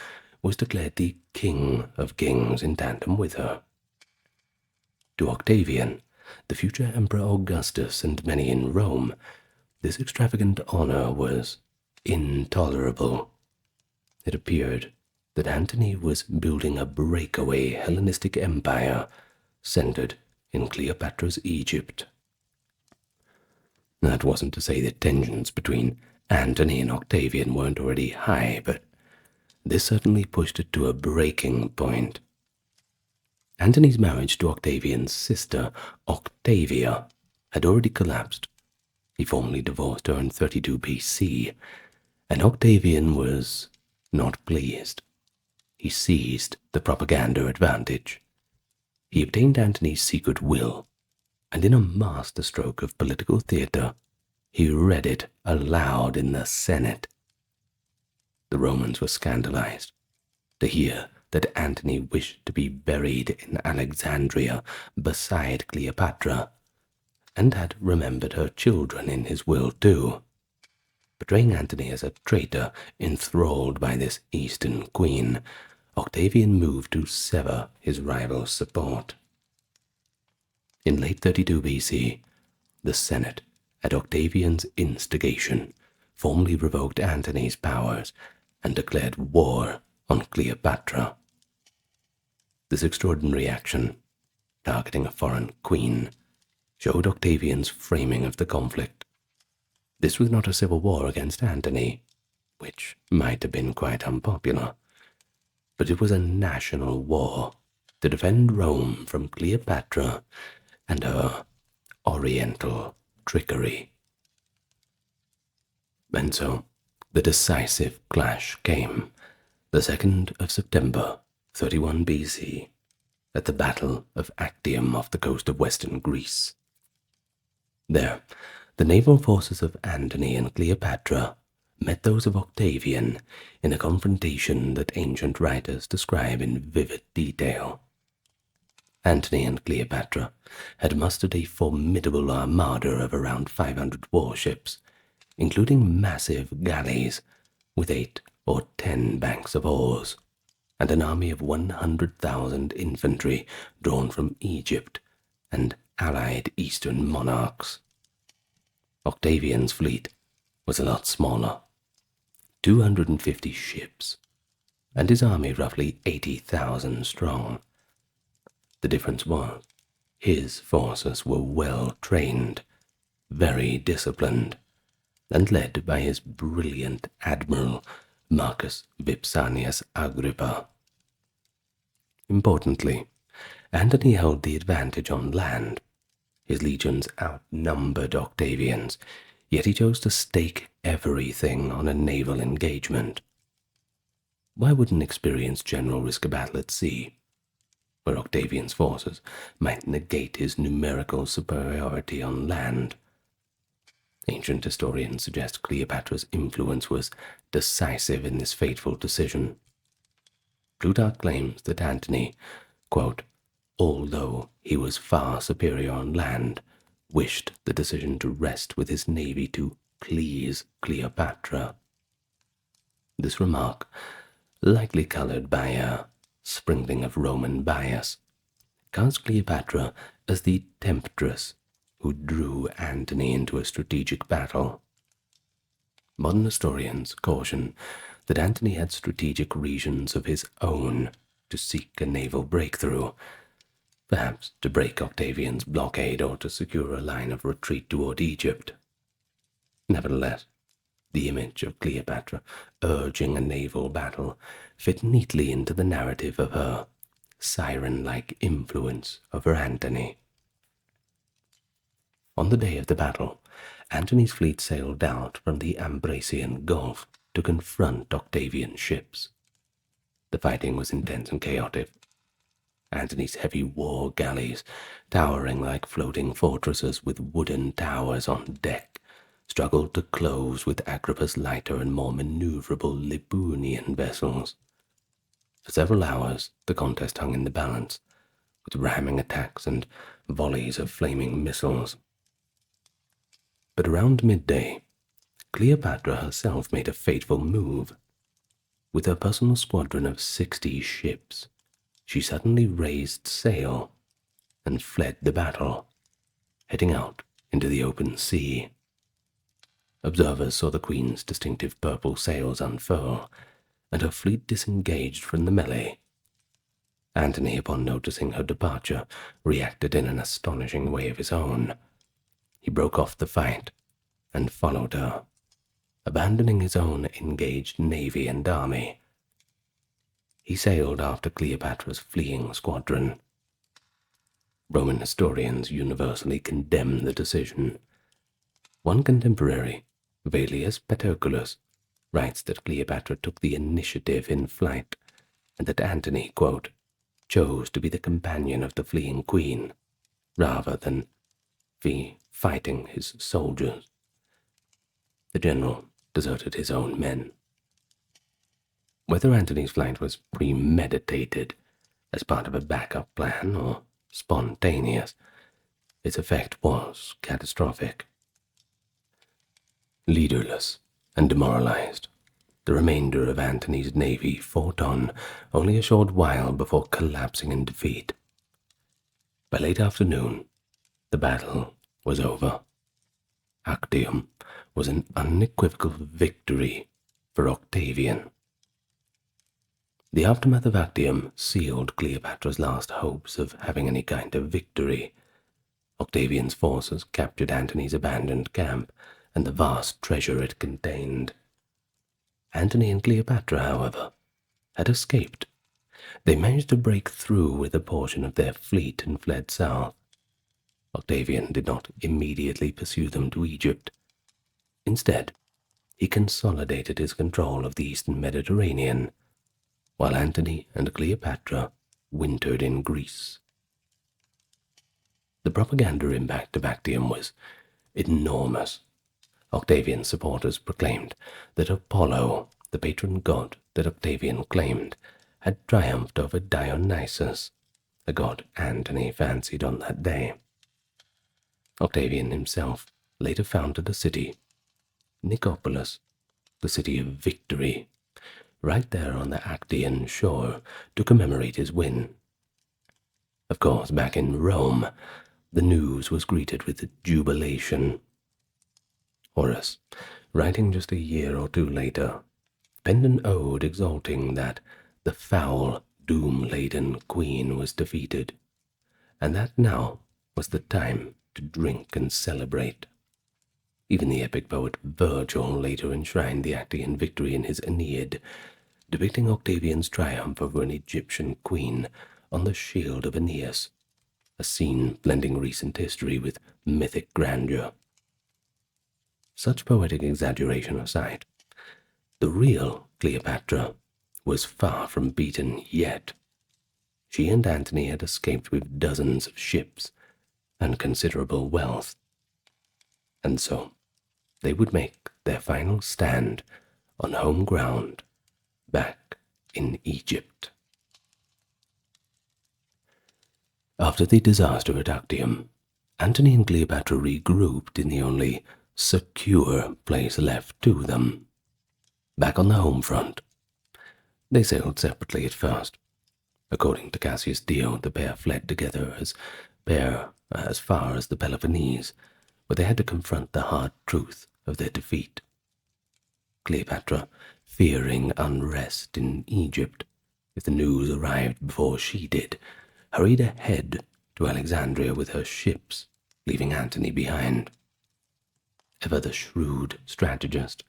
was declared the King of Kings in tandem with her. To Octavian, the future Emperor Augustus, and many in Rome, this extravagant honor was intolerable. It appeared that Antony was building a breakaway Hellenistic empire centered in Cleopatra's Egypt. That wasn't to say that tensions between Antony and Octavian weren't already high, but this certainly pushed it to a breaking point. Antony's marriage to Octavian's sister, Octavia, had already collapsed. He formally divorced her in 32 BC, and Octavian was not pleased. He seized the propaganda advantage. He obtained Antony's secret will, and in a masterstroke of political theatre, he read it aloud in the Senate. The Romans were scandalized to hear that Antony wished to be buried in Alexandria beside Cleopatra, and had remembered her children in his will too. Portraying Antony as a traitor enthralled by this Eastern queen, Octavian moved to sever his rival's support. In late 32 BC, the Senate, at Octavian's instigation, formally revoked Antony's powers and declared war on Cleopatra. This extraordinary action, targeting a foreign queen, showed Octavian's framing of the conflict. This was not a civil war against Antony, which might have been quite unpopular, but it was a national war to defend Rome from Cleopatra and her Oriental trickery. And so, the decisive clash came, the 2nd of September, 31 BC, at the Battle of Actium off the coast of western Greece. There, the naval forces of Antony and Cleopatra met those of Octavian in a confrontation that ancient writers describe in vivid detail. Antony and Cleopatra had mustered a formidable armada of around 500 warships, including massive galleys with 8 or 10 banks of oars, and an army of 100,000 infantry drawn from Egypt and allied eastern monarchs. Octavian's fleet was a lot smaller, 250 ships, and his army roughly 80,000 strong. The difference was, his forces were well trained, very disciplined, and led by his brilliant admiral, Marcus Vipsanius Agrippa. Importantly, Antony held the advantage on land. His legions outnumbered Octavian's, yet he chose to stake everything on a naval engagement. Why would an experienced general risk a battle at sea, where Octavian's forces might negate his numerical superiority on land? Ancient historians suggest Cleopatra's influence was decisive in this fateful decision. Plutarch claims that Antony, quote, although he was far superior on land, wished the decision to rest with his navy to please Cleopatra. This remark, likely colored by a sprinkling of Roman bias, casts Cleopatra as the temptress who drew Antony into a strategic battle. Modern historians caution that Antony had strategic reasons of his own to seek a naval breakthrough, perhaps to break Octavian's blockade or to secure a line of retreat toward Egypt. Nevertheless, the image of Cleopatra urging a naval battle fit neatly into the narrative of her siren-like influence over Antony. On the day of the battle, Antony's fleet sailed out from the Ambracian Gulf to confront Octavian's ships. The fighting was intense and chaotic. Antony's heavy war galleys, towering like floating fortresses with wooden towers on deck, struggled to close with Agrippa's lighter and more maneuverable Libunian vessels. For several hours, the contest hung in the balance, with ramming attacks and volleys of flaming missiles. But around midday, Cleopatra herself made a fateful move. With her personal squadron of 60 ships, she suddenly raised sail and fled the battle, heading out into the open sea. Observers saw the Queen's distinctive purple sails unfurl, and her fleet disengaged from the melee. Antony, upon noticing her departure, reacted in an astonishing way of his own. He broke off the fight and followed her, abandoning his own engaged navy and army. He sailed after Cleopatra's fleeing squadron. Roman historians universally condemn the decision. One contemporary, Velius Paterculus, writes that Cleopatra took the initiative in flight, and that Antony, quote, chose to be the companion of the fleeing queen, rather than fighting his soldiers. The general deserted his own men. Whether Antony's flight was premeditated as part of a backup plan or spontaneous, its effect was catastrophic. Leaderless and demoralized, the remainder of Antony's navy fought on only a short while before collapsing in defeat. By late afternoon, the battle was over. Actium was an unequivocal victory for Octavian. The aftermath of Actium sealed Cleopatra's last hopes of having any kind of victory. Octavian's forces captured Antony's abandoned camp and the vast treasure it contained. Antony and Cleopatra, however, had escaped. They managed to break through with a portion of their fleet and fled south. Octavian did not immediately pursue them to Egypt. Instead, he consolidated his control of the eastern Mediterranean, while Antony and Cleopatra wintered in Greece. The propaganda impact of Actium was enormous. Octavian's supporters proclaimed that Apollo, the patron god that Octavian claimed, had triumphed over Dionysus, a god Antony fancied on that day. Octavian himself later founded a city, Nicopolis, the city of victory, right there on the Actian shore to commemorate his win. Of course, back in Rome, the news was greeted with jubilation. Horace, writing just a year or two later, penned an ode exulting that the foul, doom-laden queen was defeated, and that now was the time to drink and celebrate. Even the epic poet Virgil later enshrined the Actian victory in his Aeneid, depicting Octavian's triumph over an Egyptian queen on the shield of Aeneas, a scene blending recent history with mythic grandeur. Such poetic exaggeration aside, the real Cleopatra was far from beaten yet. She and Antony had escaped with dozens of ships and considerable wealth, and so they would make their final stand on home ground back in Egypt. After the disaster at Actium, Antony and Cleopatra regrouped in the only secure place left to them, back on the home front. They sailed separately at first. According to Cassius Dio, the pair fled together as far as the Peloponnese, where they had to confront the hard truth of their defeat. Cleopatra, fearing unrest in Egypt if the news arrived before she did, hurried ahead to Alexandria with her ships, leaving Antony behind. Ever the shrewd strategist,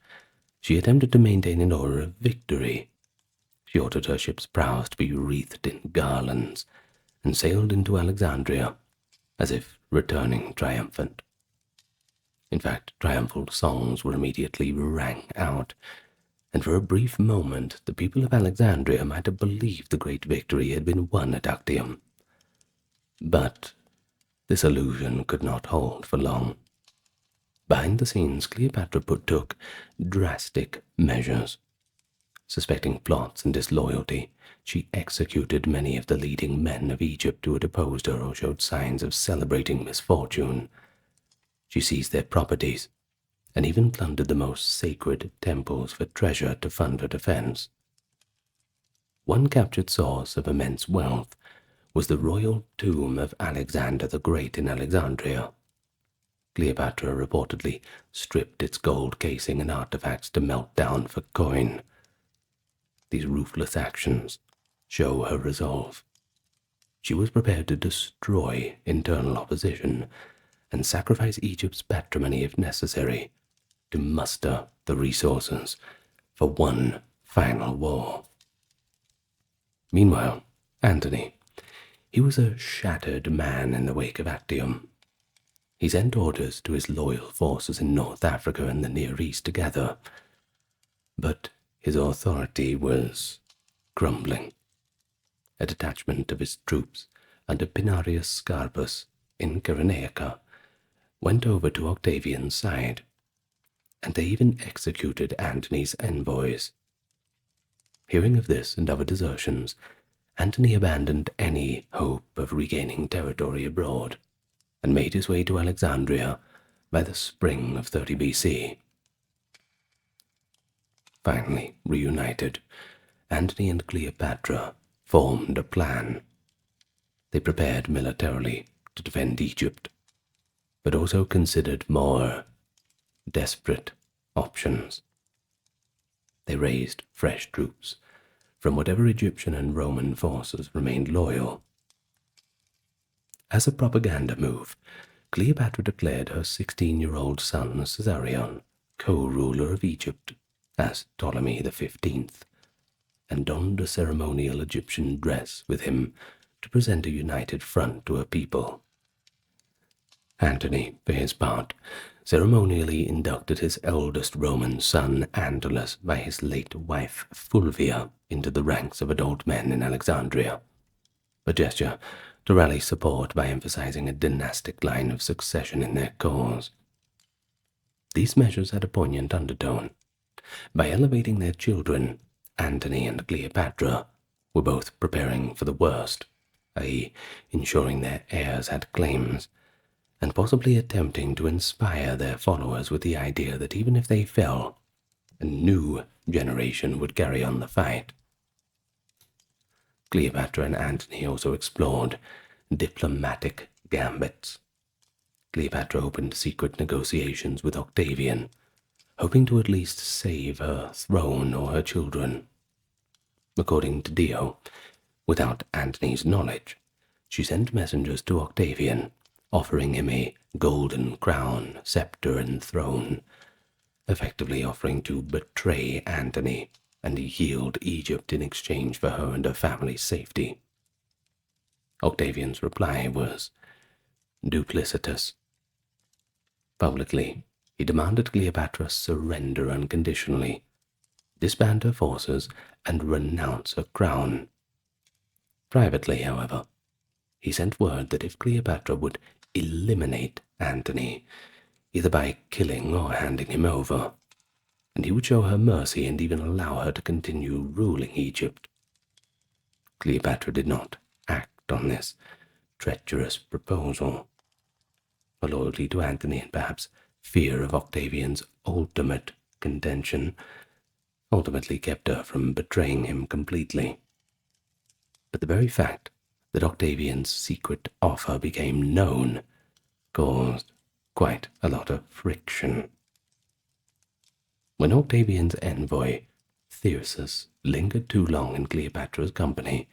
she attempted to maintain an aura of victory. She ordered her ship's prows to be wreathed in garlands and sailed into Alexandria as if returning triumphant. In fact, triumphal songs were immediately rang out, and for a brief moment the people of Alexandria might have believed the great victory had been won at Actium. But this illusion could not hold for long. Behind the scenes, Cleopatra took drastic measures. Suspecting plots and disloyalty, she executed many of the leading men of Egypt who had opposed her or showed signs of celebrating misfortune. She seized their properties, and even plundered the most sacred temples for treasure to fund her defense. One captured source of immense wealth was the royal tomb of Alexander the Great in Alexandria. Cleopatra reportedly stripped its gold casing and artifacts to melt down for coin. These ruthless actions show her resolve. She was prepared to destroy internal opposition and sacrifice Egypt's patrimony if necessary to muster the resources for one final war. Meanwhile, Antony, he was a shattered man in the wake of Actium. He sent orders to his loyal forces in North Africa and the Near East to gather, but his authority was crumbling. A detachment of his troops under Pinarius Scarpus in Cyrenaica went over to Octavian's side, and they even executed Antony's envoys. Hearing of this and other desertions, Antony abandoned any hope of regaining territory abroad and made his way to Alexandria by the spring of 30 BC. Finally reunited, Antony and Cleopatra formed a plan. They prepared militarily to defend Egypt, but also considered more desperate options. They raised fresh troops from whatever Egyptian and Roman forces remained loyal. As a propaganda move, Cleopatra declared her 16-year-old son Caesarion co-ruler of Egypt as Ptolemy XV, and donned a ceremonial Egyptian dress with him to present a united front to her people. Antony, for his part, ceremonially inducted his eldest Roman son Antulus by his late wife Fulvia into the ranks of adult men in Alexandria, a gesture to rally support by emphasizing a dynastic line of succession in their cause. These measures had a poignant undertone. By elevating their children, Antony and Cleopatra were both preparing for the worst, i.e., ensuring their heirs had claims, and possibly attempting to inspire their followers with the idea that even if they fell, a new generation would carry on the fight. Cleopatra and Antony also explored diplomatic gambits. Cleopatra opened secret negotiations with Octavian, hoping to at least save her throne or her children. According to Dio, without Antony's knowledge, she sent messengers to Octavian, offering him a golden crown, scepter, and throne, effectively offering to betray Antony and yield Egypt in exchange for her and her family's safety. Octavian's reply was duplicitous. Publicly, he demanded Cleopatra surrender unconditionally, disband her forces, and renounce her crown. Privately, however, he sent word that if Cleopatra would eliminate Antony, either by killing or handing him over, and he would show her mercy and even allow her to continue ruling Egypt. Cleopatra did not act on this treacherous proposal. Her loyalty to Antony and perhaps fear of Octavian's ultimate contention ultimately kept her from betraying him completely. But the very fact that Octavian's secret offer became known caused quite a lot of friction. When Octavian's envoy, Thyrsus, lingered too long in Cleopatra's company,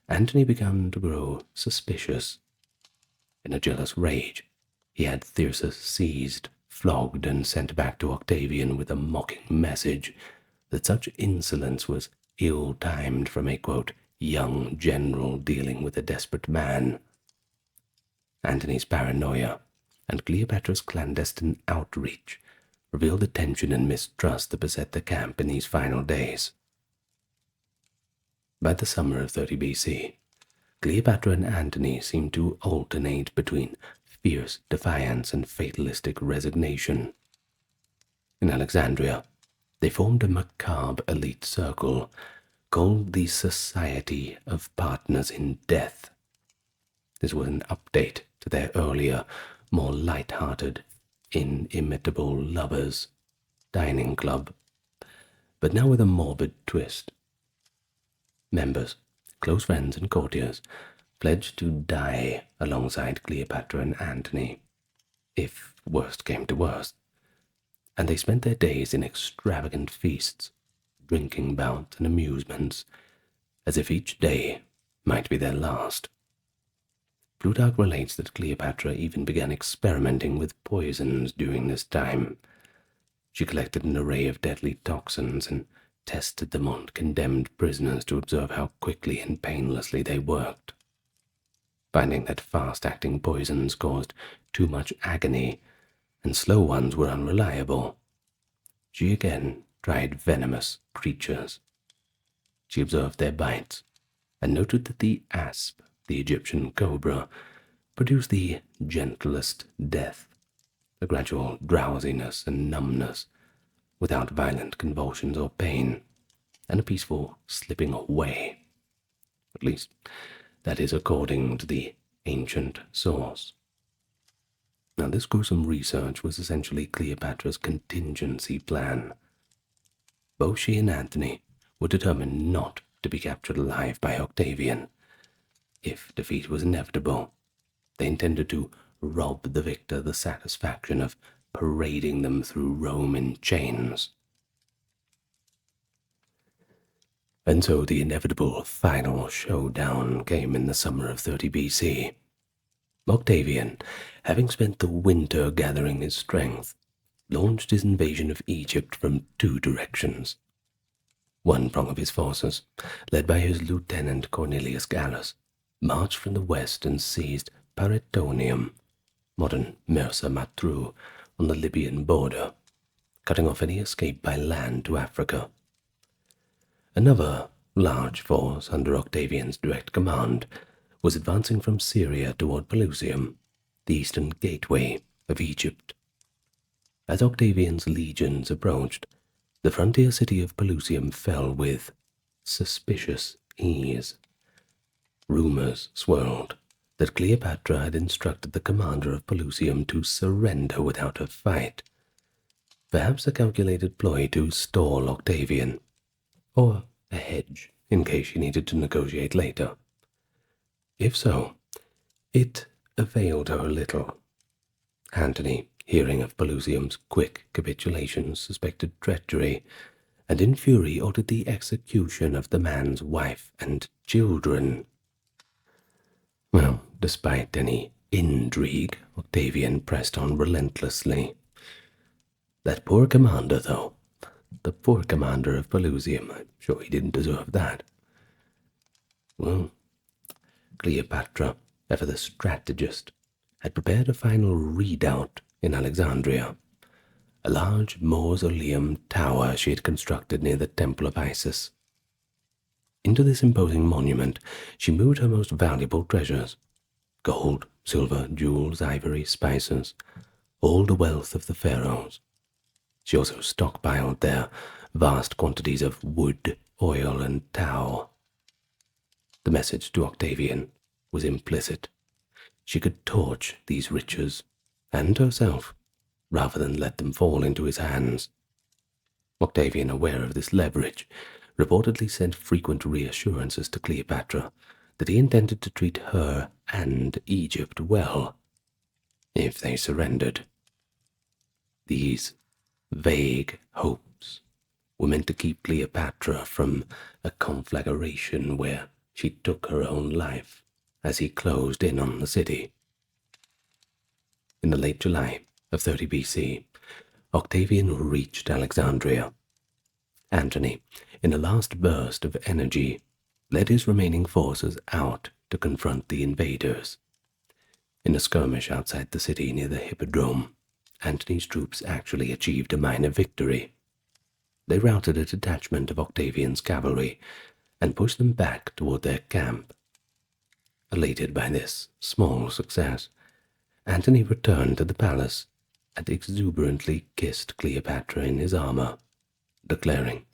Antony began to grow suspicious. In a jealous rage, he had Thyrsus seized, flogged, and sent back to Octavian with a mocking message that such insolence was ill-timed from a, quote, young general dealing with a desperate man. Antony's paranoia and Cleopatra's clandestine outreach revealed the tension and mistrust that beset the camp in these final days. By the summer of 30 BC, Cleopatra and Antony seemed to alternate between fierce defiance and fatalistic resignation. In Alexandria, they formed a macabre elite circle called the Society of Partners in Death. This was an update to their earlier, more light-hearted, inimitable lovers dining club, but now with a morbid twist. Members, close friends and courtiers, pledged to die alongside Cleopatra and Antony, if worst came to worst, and they spent their days in extravagant feasts, drinking bouts and amusements, as if each day might be their last. Plutarch relates that Cleopatra even began experimenting with poisons during this time. She collected an array of deadly toxins and tested them on condemned prisoners to observe how quickly and painlessly they worked. Finding that fast-acting poisons caused too much agony and slow ones were unreliable, she again tried venomous creatures. She observed their bites and noted that the asp, the Egyptian cobra, produced the gentlest death, a gradual drowsiness and numbness, without violent convulsions or pain, and a peaceful slipping away. At least, that is according to the ancient source. Now, this gruesome research was essentially Cleopatra's contingency plan. Both she and Antony were determined not to be captured alive by Octavian. If defeat was inevitable, they intended to rob the victor the satisfaction of parading them through Rome in chains. And so the inevitable final showdown came in the summer of 30 BC. Octavian, having spent the winter gathering his strength, launched his invasion of Egypt from two directions. One prong of his forces, led by his lieutenant Cornelius Gallus, marched from the west and seized Paretonium, modern Mersa Matruh, on the Libyan border, cutting off any escape by land to Africa. Another large force under Octavian's direct command was advancing from Syria toward Pelusium, the eastern gateway of Egypt. As Octavian's legions approached, the frontier city of Pelusium fell with suspicious ease. Rumors swirled that Cleopatra had instructed the commander of Pelusium to surrender without a fight, perhaps a calculated ploy to stall Octavian, or a hedge in case she needed to negotiate later. If so, it availed her little. Antony, hearing of Pelusium's quick capitulation, suspected treachery, and in fury ordered the execution of the man's wife and children. Well, despite any intrigue, Octavian pressed on relentlessly. That poor commander, though, the poor commander of Pelusium, I'm sure he didn't deserve that. Well, Cleopatra, ever the strategist, had prepared a final redoubt in Alexandria, a large mausoleum tower she had constructed near the Temple of Isis. Into this imposing monument she moved her most valuable treasures: gold, silver, jewels, ivory, spices, all the wealth of the pharaohs. She also stockpiled there vast quantities of wood, oil, and tow. The message to Octavian was implicit. She could torch these riches, and herself, rather than let them fall into his hands. Octavian, aware of this leverage, reportedly sent frequent reassurances to Cleopatra that he intended to treat her and Egypt well if they surrendered. These vague hopes were meant to keep Cleopatra from a conflagration where she took her own life as he closed in on the city. In the late July of 30 BC, Octavian reached Alexandria. Antony, in a last burst of energy, led his remaining forces out to confront the invaders. In a skirmish outside the city near the Hippodrome, Antony's troops actually achieved a minor victory. They routed a detachment of Octavian's cavalry and pushed them back toward their camp. Elated by this small success, Antony returned to the palace and exuberantly kissed Cleopatra in his armor, declaring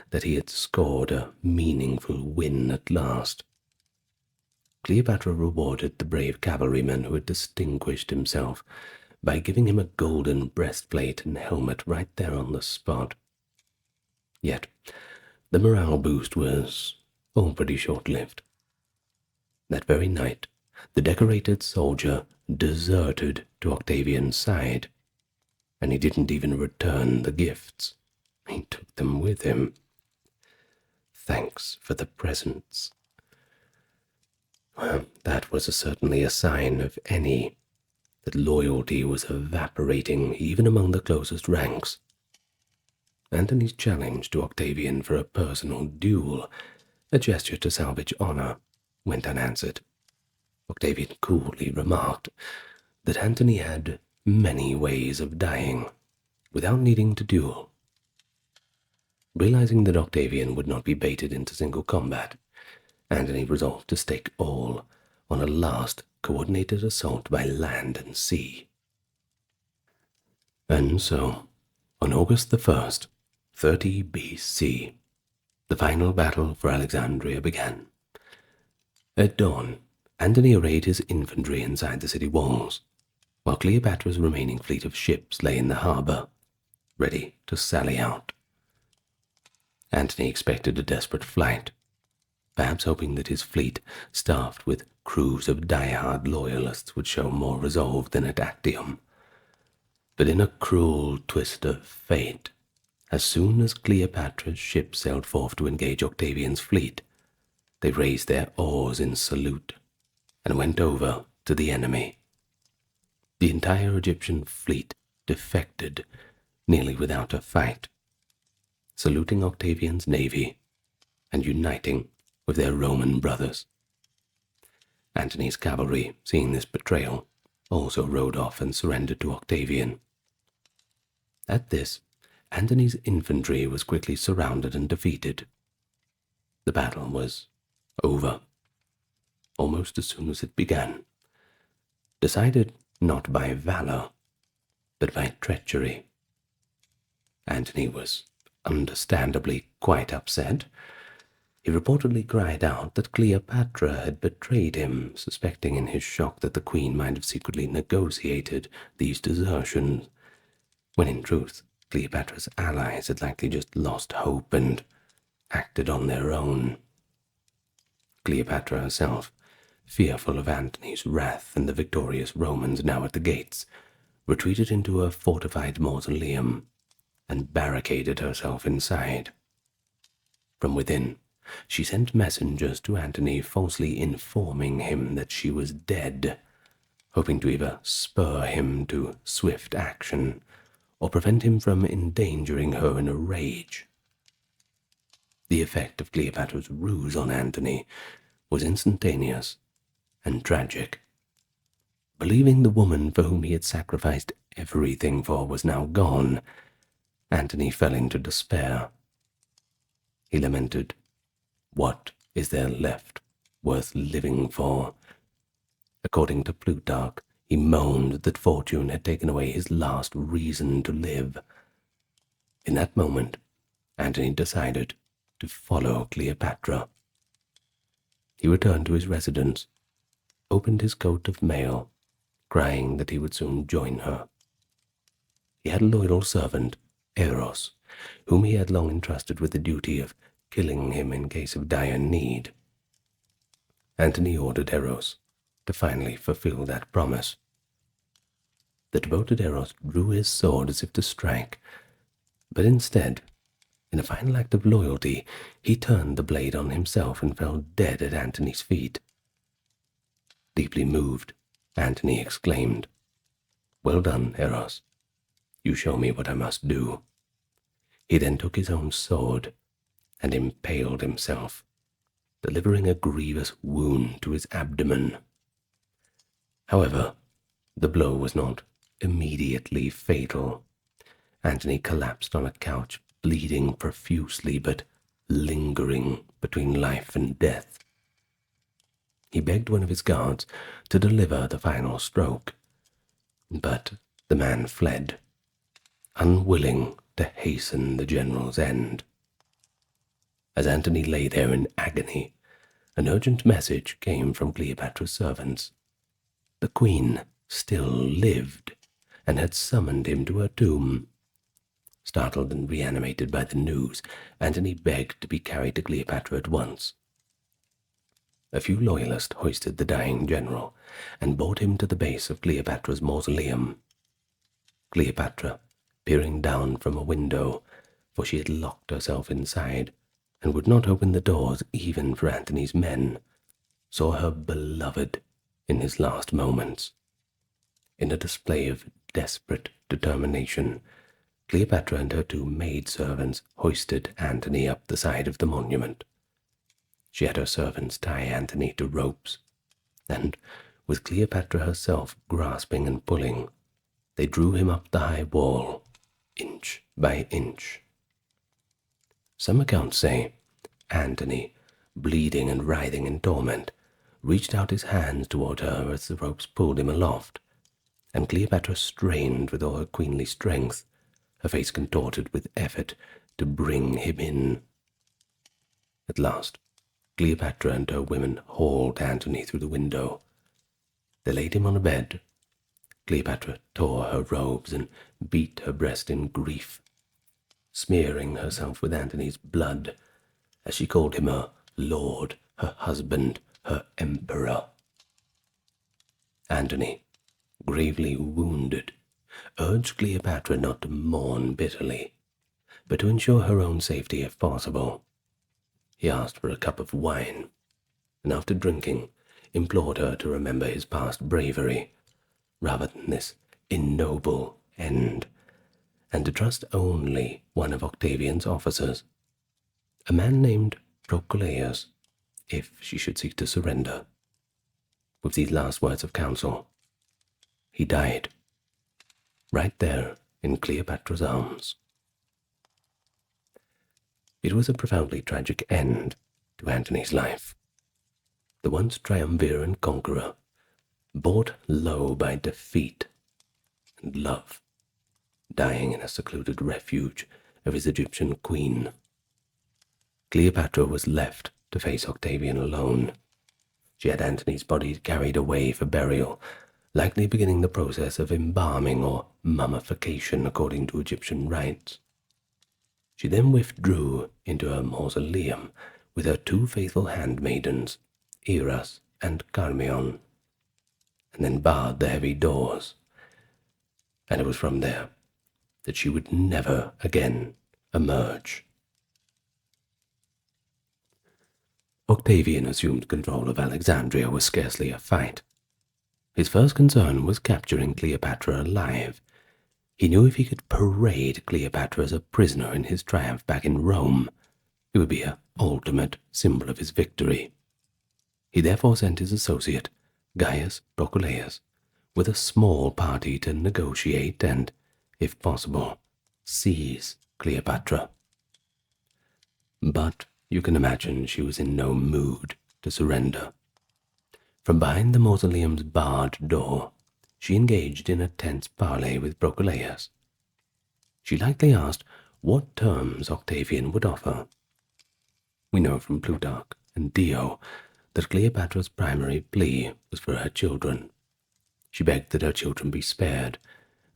that he had scored a meaningful win at last. Cleopatra rewarded the brave cavalryman who had distinguished himself by giving him a golden breastplate and helmet right there on the spot. Yet, the morale boost was all pretty short-lived. That very night, the decorated soldier deserted to Octavian's side, and he didn't even return the gifts. He took them with him. Thanks for the presents. Well, that was certainly a sign of any that loyalty was evaporating even among the closest ranks. Antony's challenge to Octavian for a personal duel, a gesture to salvage honor, went unanswered. Octavian coolly remarked that Antony had many ways of dying without needing to duel. Realizing that Octavian would not be baited into single combat, Antony resolved to stake all on a last coordinated assault by land and sea. And so, on August the 1st, 30 BC, the final battle for Alexandria began. At dawn, Antony arrayed his infantry inside the city walls, while Cleopatra's remaining fleet of ships lay in the harbor, ready to sally out. Antony expected a desperate flight, perhaps hoping that his fleet, staffed with crews of die-hard loyalists, would show more resolve than at Actium. But in a cruel twist of fate, as soon as Cleopatra's ships sailed forth to engage Octavian's fleet, they raised their oars in salute and went over to the enemy. The entire Egyptian fleet defected nearly without a fight, saluting Octavian's navy and uniting with their Roman brothers. Antony's cavalry, seeing this betrayal, also rode off and surrendered to Octavian. At this, Antony's infantry was quickly surrounded and defeated. The battle was over, almost as soon as it began, decided not by valor, but by treachery. Antony was understandably quite upset. He reportedly cried out that Cleopatra had betrayed him, suspecting in his shock that the queen might have secretly negotiated these desertions, when in truth Cleopatra's allies had likely just lost hope and acted on their own. Cleopatra herself, fearful of Antony's wrath and the victorious Romans now at the gates, retreated into a fortified mausoleum and barricaded herself inside. From within, she sent messengers to Antony, falsely informing him that she was dead, hoping to either spur him to swift action or prevent him from endangering her in a rage. The effect of Cleopatra's ruse on Antony was instantaneous and tragic. Believing the woman for whom he had sacrificed everything for was now gone, Antony fell into despair. He lamented, "What is there left worth living for?" According to Plutarch, he moaned that fortune had taken away his last reason to live. In that moment, Antony decided to follow Cleopatra. He returned to his residence, opened his coat of mail, crying that he would soon join her. He had a loyal servant, Eros, whom he had long entrusted with the duty of killing him in case of dire need. Antony ordered Eros to finally fulfill that promise. The devoted Eros drew his sword as if to strike, but instead, in a final act of loyalty, he turned the blade on himself and fell dead at Antony's feet. Deeply moved, Antony exclaimed, "Well done, Eros. You show me what I must do." He then took his own sword and impaled himself, delivering a grievous wound to his abdomen. However, the blow was not immediately fatal. Antony collapsed on a couch, bleeding profusely but lingering between life and death. He begged one of his guards to deliver the final stroke, but the man fled, unwilling to hasten the general's end. As Antony lay there in agony, an urgent message came from Cleopatra's servants. The queen still lived and had summoned him to her tomb. Startled and reanimated by the news, Antony begged to be carried to Cleopatra at once. A few loyalists hoisted the dying general and brought him to the base of Cleopatra's mausoleum. Cleopatra, peering down from a window, for she had locked herself inside and would not open the doors even for Antony's men, saw her beloved in his last moments. In a display of desperate determination, Cleopatra and her two maidservants hoisted Antony up the side of the monument. She had her servants tie Antony to ropes, and, with Cleopatra herself grasping and pulling, they drew him up the high wall, inch by inch. Some accounts say Antony, bleeding and writhing in torment, reached out his hands toward her as the ropes pulled him aloft, and Cleopatra strained with all her queenly strength, her face contorted with effort, to bring him in. At last, Cleopatra and her women hauled Antony through the window. They laid him on a bed. Cleopatra tore her robes and beat her breast in grief, smearing herself with Antony's blood as she called him her lord, her husband, her emperor. Antony, gravely wounded, urged Cleopatra not to mourn bitterly, but to ensure her own safety if possible. He asked for a cup of wine, and after drinking, implored her to remember his past bravery, rather than this ignoble end, and to trust only one of Octavian's officers, a man named Proculaeus, if she should seek to surrender. With these last words of counsel, he died, right there in Cleopatra's arms. It was a profoundly tragic end to Antony's life. The once triumvirate conqueror, brought low by defeat and love, dying in a secluded refuge of his Egyptian queen. Cleopatra was left to face Octavian alone. She had Antony's body carried away for burial, likely beginning the process of embalming or mummification according to Egyptian rites. She then withdrew into her mausoleum with her two faithful handmaidens, Eras and Carmion, and then barred the heavy doors. And it was from there that she would never again emerge. Octavian assumed control of Alexandria with scarcely a fight. His first concern was capturing Cleopatra alive. He knew if he could parade Cleopatra as a prisoner in his triumph back in Rome, it would be an ultimate symbol of his victory. He therefore sent his associate, Gaius Proculaeus, with a small party to negotiate and, if possible, seize Cleopatra. But you can imagine she was in no mood to surrender. From behind the mausoleum's barred door, she engaged in a tense parley with Proculeius. She lightly asked what terms Octavian would offer. We know from Plutarch and Dio that Cleopatra's primary plea was for her children. She begged that her children be spared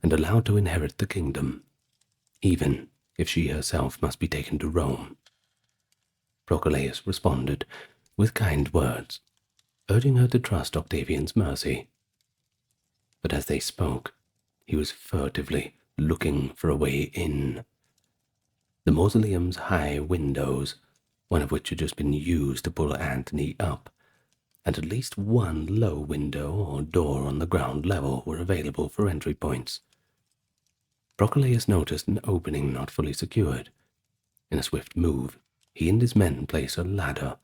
and allowed to inherit the kingdom, even if she herself must be taken to Rome. Proculeius responded with kind words, urging her to trust Octavian's mercy. But as they spoke, he was furtively looking for a way in. The mausoleum's high windows, one of which had just been used to pull Antony up, and at least one low window or door on the ground level were available for entry points. Proculeius noticed an opening not fully secured. In a swift move, he and his men placed a ladder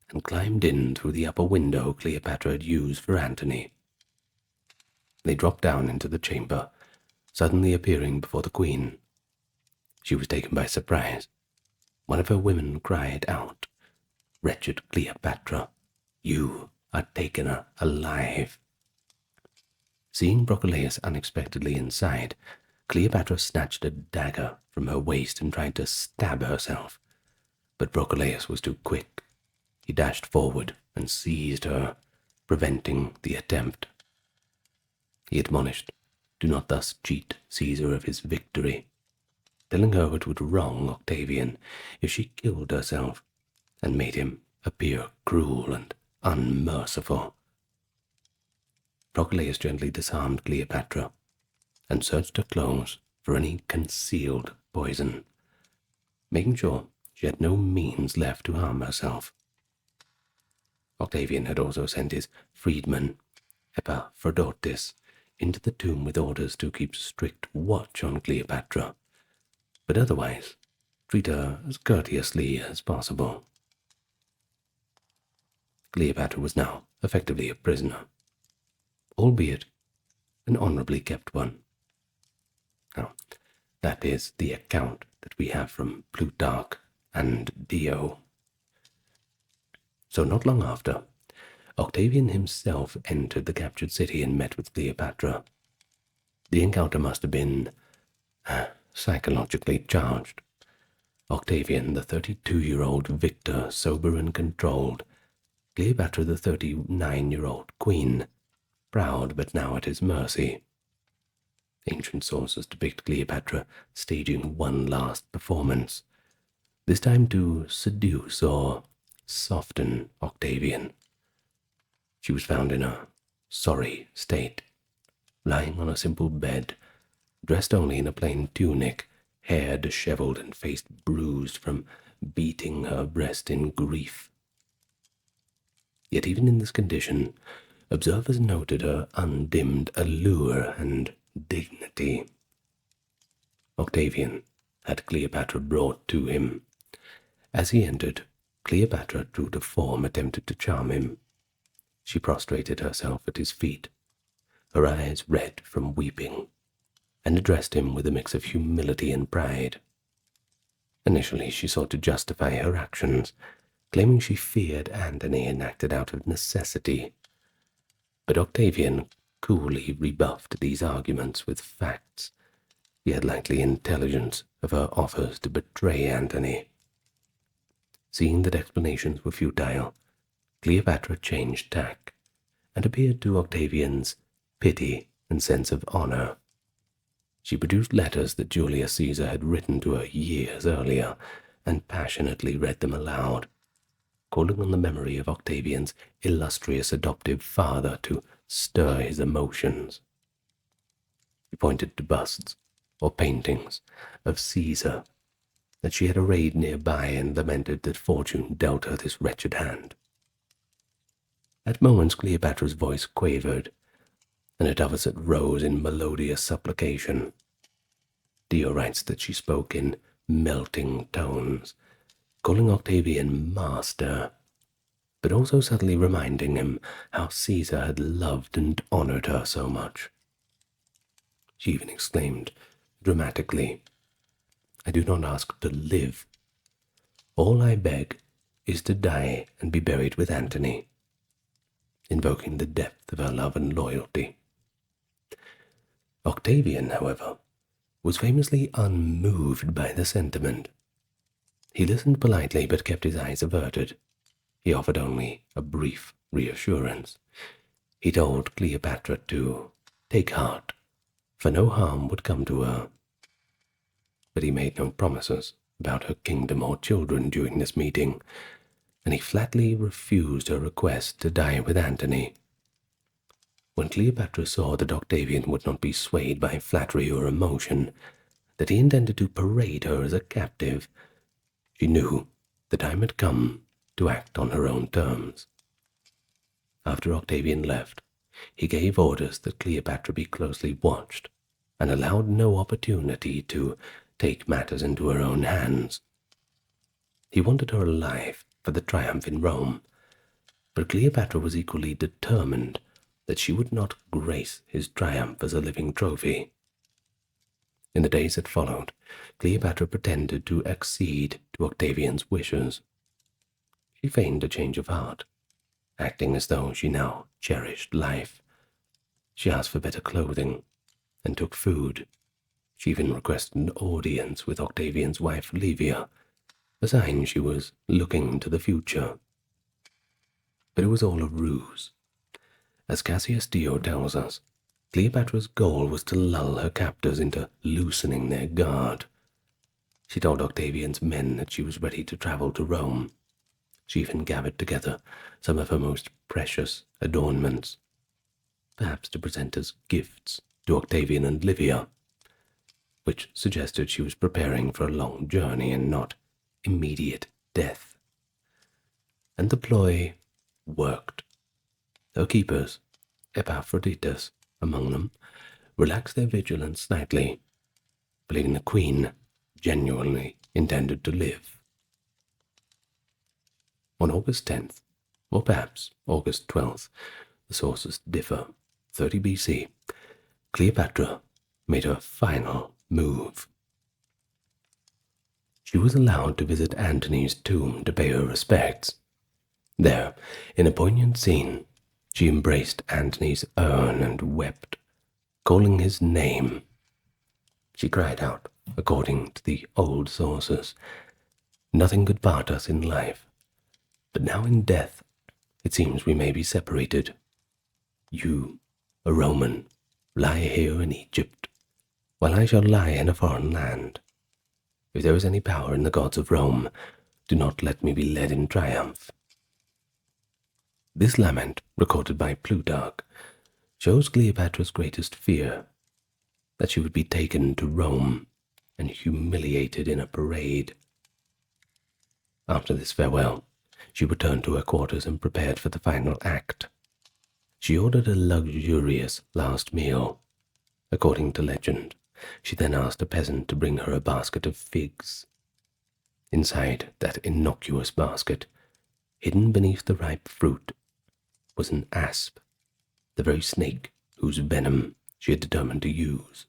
and climbed in through the upper window Cleopatra had used for Antony. They dropped down into the chamber, suddenly appearing before the queen. She was taken by surprise. One of her women cried out, "Wretched Cleopatra, you are taken alive." Seeing Proculeius unexpectedly inside, Cleopatra snatched a dagger from her waist and tried to stab herself. But Proculeius was too quick. He dashed forward and seized her, preventing the attempt. He admonished, "Do not thus cheat Caesar of his victory," telling her it would wrong Octavian if she killed herself and made him appear cruel and unmerciful. Proculeius gently disarmed Cleopatra and searched her clothes for any concealed poison, making sure she had no means left to harm herself. Octavian had also sent his freedman, Epaphroditus, into the tomb with orders to keep strict watch on Cleopatra, but otherwise treat her as courteously as possible. Cleopatra was now effectively a prisoner, albeit an honorably kept one. Now, that is the account that we have from Plutarch and Dio. So not long after, Octavian himself entered the captured city and met with Cleopatra. The encounter must have been psychologically charged. Octavian, the 32-year-old victor, sober and controlled. Cleopatra, the 39-year-old queen, proud but now at his mercy. Ancient sources depict Cleopatra staging one last performance, this time to seduce or soften Octavian. She was found in a sorry state, lying on a simple bed, dressed only in a plain tunic, hair disheveled and face bruised from beating her breast in grief. Yet even in this condition, observers noted her undimmed allure and dignity. Octavian had Cleopatra brought to him. As he entered, Cleopatra, true to form, attempted to charm him. She prostrated herself at his feet, her eyes red from weeping, and addressed him with a mix of humility and pride. Initially, she sought to justify her actions, claiming she feared Antony and acted out of necessity. But Octavian coolly rebuffed these arguments with facts. He had likely intelligence of her offers to betray Antony. Seeing that explanations were futile, Cleopatra changed tack and appeared to Octavian's pity and sense of honor. She produced letters that Julius Caesar had written to her years earlier and passionately read them aloud, calling on the memory of Octavian's illustrious adoptive father to stir his emotions. She pointed to busts or paintings of Caesar that she had arrayed nearby and lamented that fortune dealt her this wretched hand. At moments Cleopatra's voice quavered, and at others it rose in melodious supplication. Dio writes that she spoke in melting tones, calling Octavian master, but also subtly reminding him how Caesar had loved and honored her so much. She even exclaimed dramatically, I do not ask to live. All I beg is to die and be buried with Antony, invoking the depth of her love and loyalty. Octavian, however, was famously unmoved by the sentiment. He listened politely but kept his eyes averted. He offered only a brief reassurance. He told Cleopatra to take heart, for no harm would come to her. But he made no promises about her kingdom or children during this meeting, and he flatly refused her request to die with Antony. When Cleopatra saw that Octavian would not be swayed by flattery or emotion, that he intended to parade her as a captive, she knew the time had come to act on her own terms. After Octavian left, he gave orders that Cleopatra be closely watched, and allowed no opportunity to take matters into her own hands. He wanted her alive for the triumph in Rome, but Cleopatra was equally determined that she would not grace his triumph as a living trophy. In the days that followed, Cleopatra pretended to accede to Octavian's wishes. She feigned a change of heart, acting as though she now cherished life. She asked for better clothing and took food. She even requested an audience with Octavian's wife Livia, a sign she was looking to the future. But it was all a ruse. As Cassius Dio tells us, Cleopatra's goal was to lull her captors into loosening their guard. She told Octavian's men that she was ready to travel to Rome. She even gathered together some of her most precious adornments, perhaps to present as gifts to Octavian and Livia, which suggested she was preparing for a long journey and not immediate death. And the ploy worked. Her keepers, Epaphroditus among them, relaxed their vigilance slightly, believing the queen genuinely intended to live. On August 10th, or perhaps August 12th, the sources differ, 30 BC, Cleopatra made her final move. She was allowed to visit Antony's tomb to pay her respects. There, in a poignant scene, she embraced Antony's urn and wept, calling his name. She cried out, according to the old sources, "Nothing could part us in life, but now in death it seems we may be separated. You, a Roman, lie here in Egypt, while I shall lie in a foreign land. If there is any power in the gods of Rome, do not let me be led in triumph." This lament, recorded by Plutarch, shows Cleopatra's greatest fear, that she would be taken to Rome and humiliated in a parade. After this farewell, she returned to her quarters and prepared for the final act. She ordered a luxurious last meal. According to legend, she then asked a peasant to bring her a basket of figs. Inside that innocuous basket, hidden beneath the ripe fruit, was an asp, the very snake whose venom she had determined to use.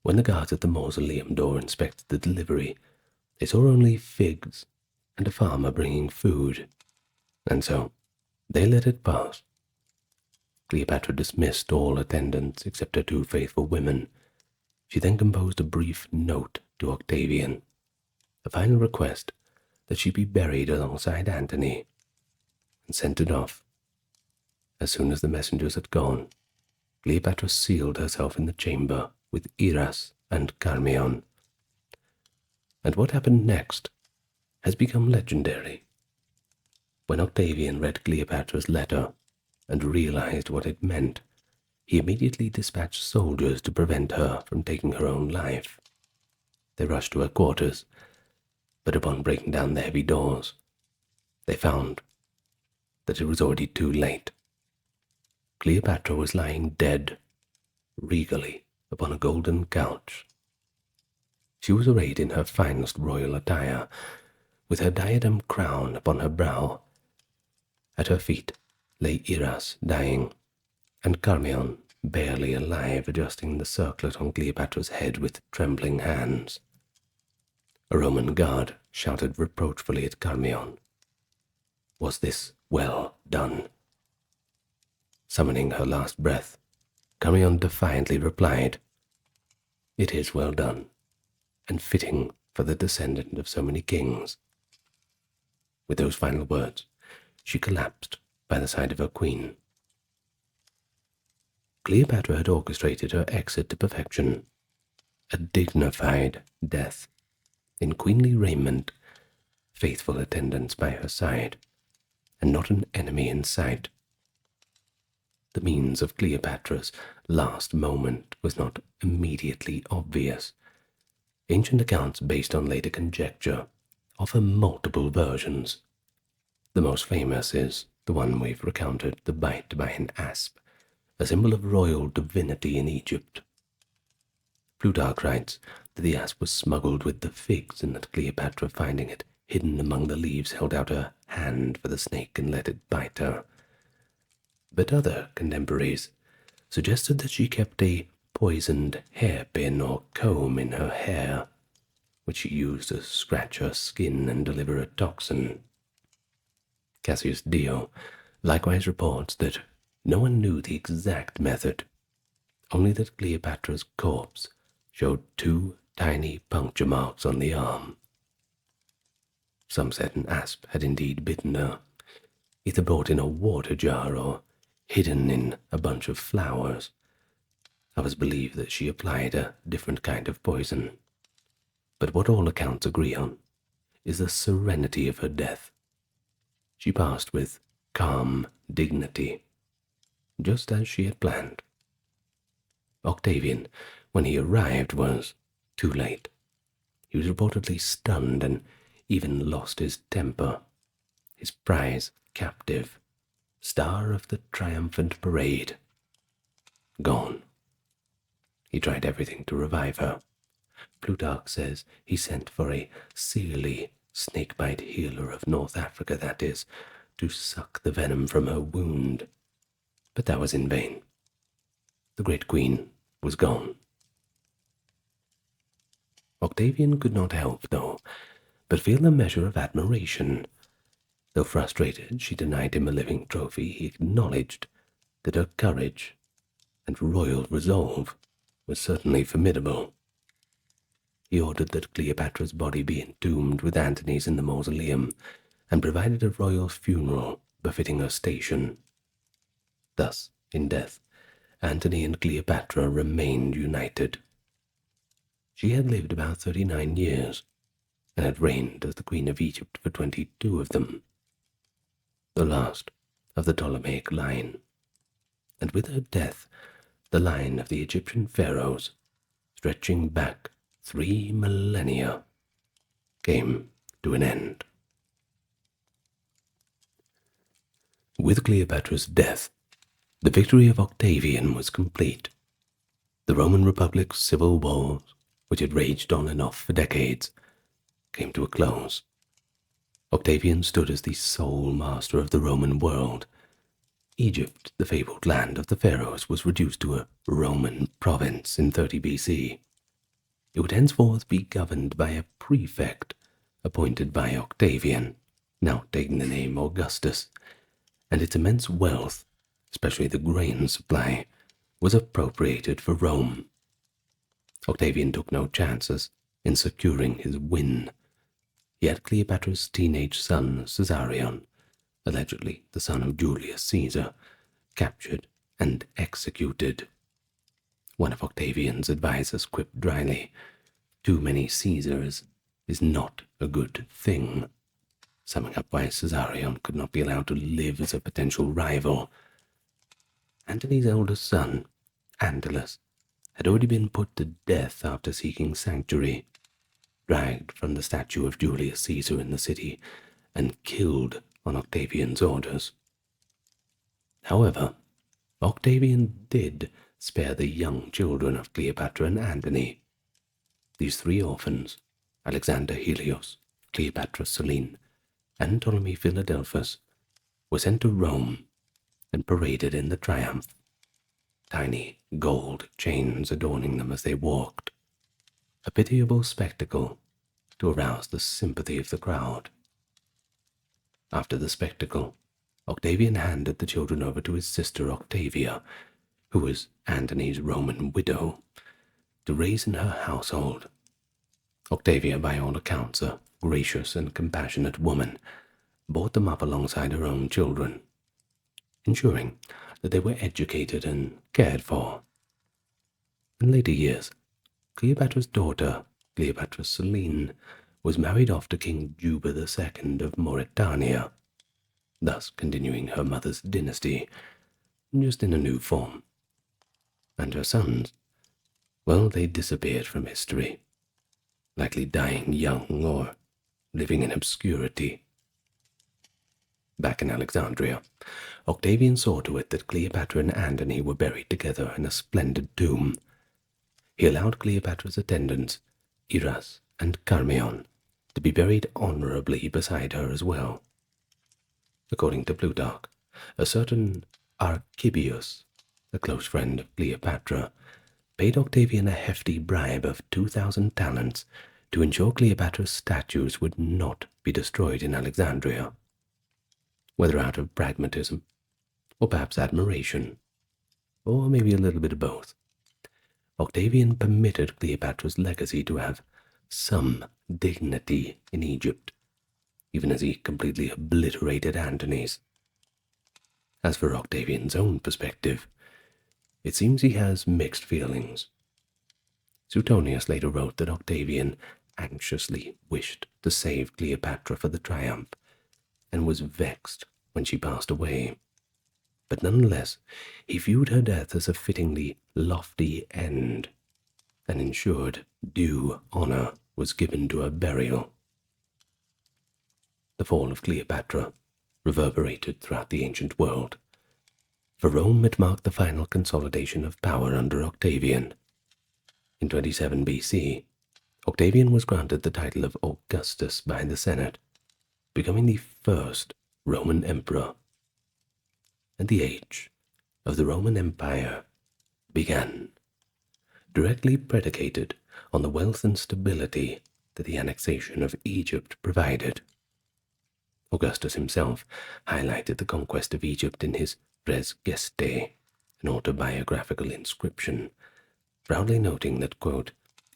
When the guards at the mausoleum door inspected the delivery, they saw only figs and a farmer bringing food, and so they let it pass. Cleopatra dismissed all attendants except her 2 faithful women. She then composed a brief note to Octavian, a final request that she be buried alongside Antony, and sent it off. As soon as the messengers had gone, Cleopatra sealed herself in the chamber with Iras and Charmion. And what happened next has become legendary. When Octavian read Cleopatra's letter and realized what it meant, he immediately dispatched soldiers to prevent her from taking her own life. They rushed to her quarters, but upon breaking down the heavy doors, they found that it was already too late. Cleopatra was lying dead, regally, upon a golden couch. She was arrayed in her finest royal attire, with her diadem crown upon her brow. At her feet lay Iras dying, and Charmion barely alive, adjusting the circlet on Cleopatra's head with trembling hands. A Roman guard shouted reproachfully at Charmion. Was this well done? Summoning her last breath, Charmion defiantly replied, It is well done, and fitting for the descendant of so many kings. With those final words, she collapsed by the side of her queen. Cleopatra had orchestrated her exit to perfection, a dignified death, in queenly raiment, faithful attendants by her side, and not an enemy in sight. The means of Cleopatra's last moment was not immediately obvious. Ancient accounts based on later conjecture offer multiple versions. The most famous is the one we've recounted, the bite by an asp, a symbol of royal divinity in Egypt. Plutarch writes that the asp was smuggled with the figs and that Cleopatra, finding it hidden among the leaves, held out her hand for the snake and let it bite her. But other contemporaries suggested that she kept a poisoned hairpin or comb in her hair, which she used to scratch her skin and deliver a toxin. Cassius Dio likewise reports that no one knew the exact method, only that Cleopatra's corpse showed 2 tiny puncture marks on the arm. Some said an asp had indeed bitten her, either brought in a water jar or hidden in a bunch of flowers. Others believe that she applied a different kind of poison. But what all accounts agree on is the serenity of her death. She passed with calm dignity, just as she had planned. Octavian, when he arrived, was too late. He was reportedly stunned and even lost his temper. His prize captive, star of the triumphant parade, gone. He tried everything to revive her. Plutarch says he sent for a Seelie, snakebite healer of North Africa, that is, to suck the venom from her wound. But that was in vain. The great queen was gone. Octavian could not help, though, but feel a measure of admiration. Though frustrated she denied him a living trophy, he acknowledged that her courage and royal resolve was certainly formidable. He ordered that Cleopatra's body be entombed with Antony's in the mausoleum, and provided a royal funeral befitting her station. Thus, in death, Antony and Cleopatra remained united. She had lived about 39 years, and had reigned as the Queen of Egypt for 22 of them, the last of the Ptolemaic line, and with her death, the line of the Egyptian pharaohs, stretching back 3 millennia, came to an end. With Cleopatra's death, the victory of Octavian was complete. The Roman Republic's civil wars, which had raged on and off for decades, came to a close. Octavian stood as the sole master of the Roman world. Egypt, the fabled land of the pharaohs, was reduced to a Roman province in 30 BC. It would henceforth be governed by a prefect appointed by Octavian, now taking the name Augustus, and its immense wealth, especially the grain supply, was appropriated for Rome. Octavian took no chances in securing his win. He had Cleopatra's teenage son, Caesarion, allegedly the son of Julius Caesar, captured and executed. One of Octavian's advisers quipped dryly, "Too many Caesars is not a good thing," summing up why Caesarion could not be allowed to live as a potential rival. Antony's eldest son, Antyllus, had already been put to death after seeking sanctuary, dragged from the statue of Julius Caesar in the city, and killed on Octavian's orders. However, Octavian did spare the young children of Cleopatra and Antony. These 3 orphans, Alexander Helios, Cleopatra Selene, and Ptolemy Philadelphus, were sent to Rome and paraded in the triumph, tiny gold chains adorning them as they walked. A pitiable spectacle, to arouse the sympathy of the crowd. After the spectacle, Octavian handed the children over to his sister Octavia, who was Antony's Roman widow, to raise in her household. Octavia, by all accounts, a gracious and compassionate woman, brought them up alongside her own children, ensuring that they were educated and cared for. In later years, Cleopatra's daughter, Cleopatra Selene, was married off to King Juba II of Mauritania, thus continuing her mother's dynasty, just in a new form. And her sons, well, they disappeared from history, likely dying young or living in obscurity. Back in Alexandria, Octavian saw to it that Cleopatra and Antony were buried together in a splendid tomb. He allowed Cleopatra's attendants, Iras and Charmion, to be buried honorably beside her as well. According to Plutarch, a certain Archibius, a close friend of Cleopatra, paid Octavian a hefty bribe of 2,000 talents to ensure Cleopatra's statues would not be destroyed in Alexandria, whether out of pragmatism, or perhaps admiration, or maybe a little bit of both. Octavian permitted Cleopatra's legacy to have some dignity in Egypt, even as he completely obliterated Antony's. As for Octavian's own perspective, it seems he has mixed feelings. Suetonius later wrote that Octavian anxiously wished to save Cleopatra for the triumph, and was vexed when she passed away. But nonetheless, he viewed her death as a fittingly lofty end, and ensured due honor was given to her burial. The fall of Cleopatra reverberated throughout the ancient world. For Rome, it marked the final consolidation of power under Octavian. In 27 BC, Octavian was granted the title of Augustus by the Senate, becoming the first Roman emperor. And the age of the Roman Empire began, directly predicated on the wealth and stability that the annexation of Egypt provided. Augustus himself highlighted the conquest of Egypt in his Res Gestae, an autobiographical inscription, proudly noting that, quote,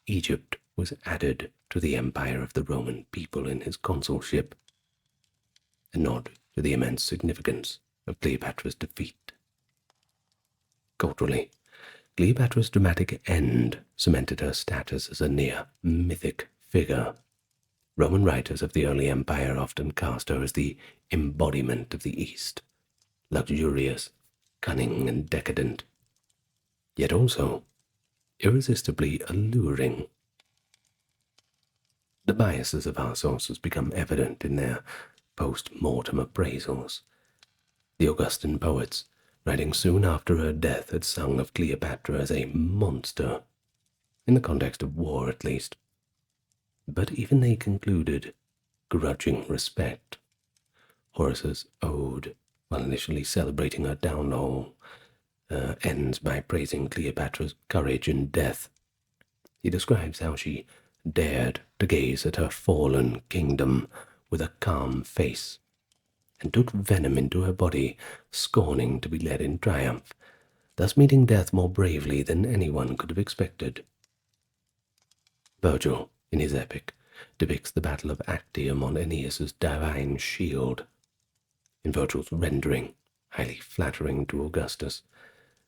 Egypt was added to the empire of the Roman people in his consulship, a nod to the immense significance of Cleopatra's defeat. Culturally, Cleopatra's dramatic end cemented her status as a near mythic figure. Roman writers of the early empire often cast her as the embodiment of the East, luxurious, cunning, and decadent, yet also irresistibly alluring. The biases of our sources become evident in their post-mortem appraisals. The Augustan poets, writing soon after her death, had sung of Cleopatra as a monster, in the context of war at least. But even they concluded grudging respect. Horace's ode, while initially celebrating her downfall, ends by praising Cleopatra's courage in death. He describes how she dared to gaze at her fallen kingdom with a calm face, and took venom into her body, scorning to be led in triumph, thus meeting death more bravely than anyone could have expected. Virgil, in his epic, depicts the battle of Actium on Aeneas's divine shield. In Virgil's rendering, highly flattering to Augustus,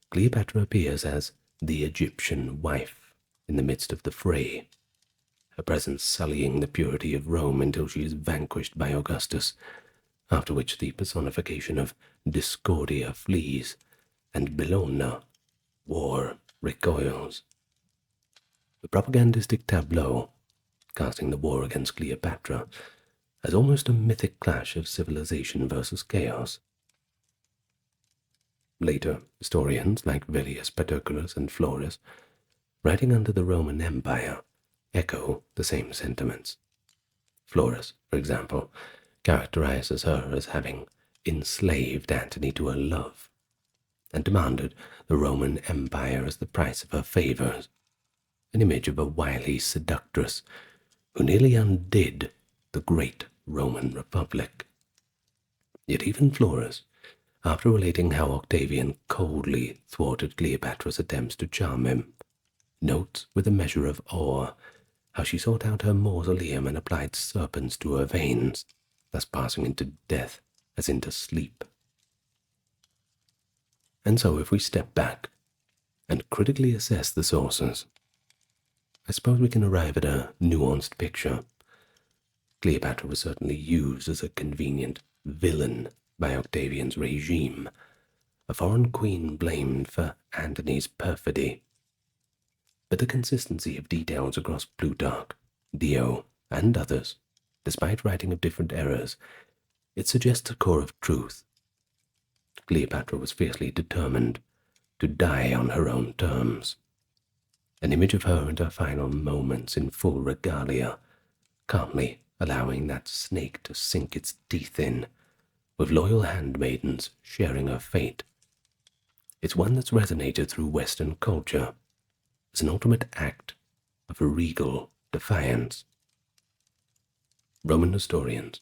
Cleopatra appears as the Egyptian wife in the midst of the fray, her presence sullying the purity of Rome until she is vanquished by Augustus, after which the personification of Discordia flees, and Bellona, war, recoils. The propagandistic tableau, casting the war against Cleopatra, as almost a mythic clash of civilization versus chaos. Later, historians like Velius Paterculus and Florus, writing under the Roman Empire, echo the same sentiments. Florus, for example, characterizes her as having enslaved Antony to her love, and demanded the Roman Empire as the price of her favors, an image of a wily seductress who nearly undid the great Roman Republic. Yet even Florus, after relating how Octavian coldly thwarted Cleopatra's attempts to charm him, notes with a measure of awe how she sought out her mausoleum and applied serpents to her veins, thus passing into death as into sleep. And so if we step back and critically assess the sources, I suppose we can arrive at a nuanced picture. Cleopatra was certainly used as a convenient villain by Octavian's regime, a foreign queen blamed for Antony's perfidy. But the consistency of details across Plutarch, Dio, and others, despite writing of different eras, it suggests a core of truth. Cleopatra was fiercely determined to die on her own terms. An image of her in her final moments in full regalia, calmly allowing that snake to sink its teeth in, with loyal handmaidens sharing her fate. It's one that's resonated through Western culture as an ultimate act of a regal defiance. Roman historians,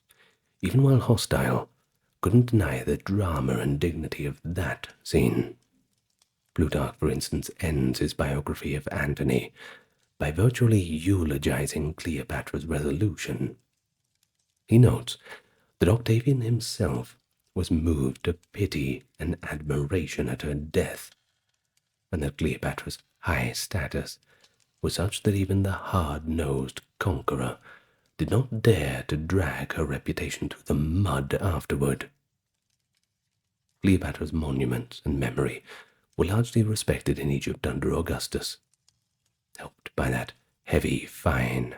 even while hostile, couldn't deny the drama and dignity of that scene. Plutarch, for instance, ends his biography of Antony by virtually eulogizing Cleopatra's resolution. He notes that Octavian himself was moved to pity and admiration at her death, and that Cleopatra's high status was such that even the hard-nosed conqueror did not dare to drag her reputation through the mud afterward. Cleopatra's monuments and memory were largely respected in Egypt under Augustus, helped by that heavy bribe,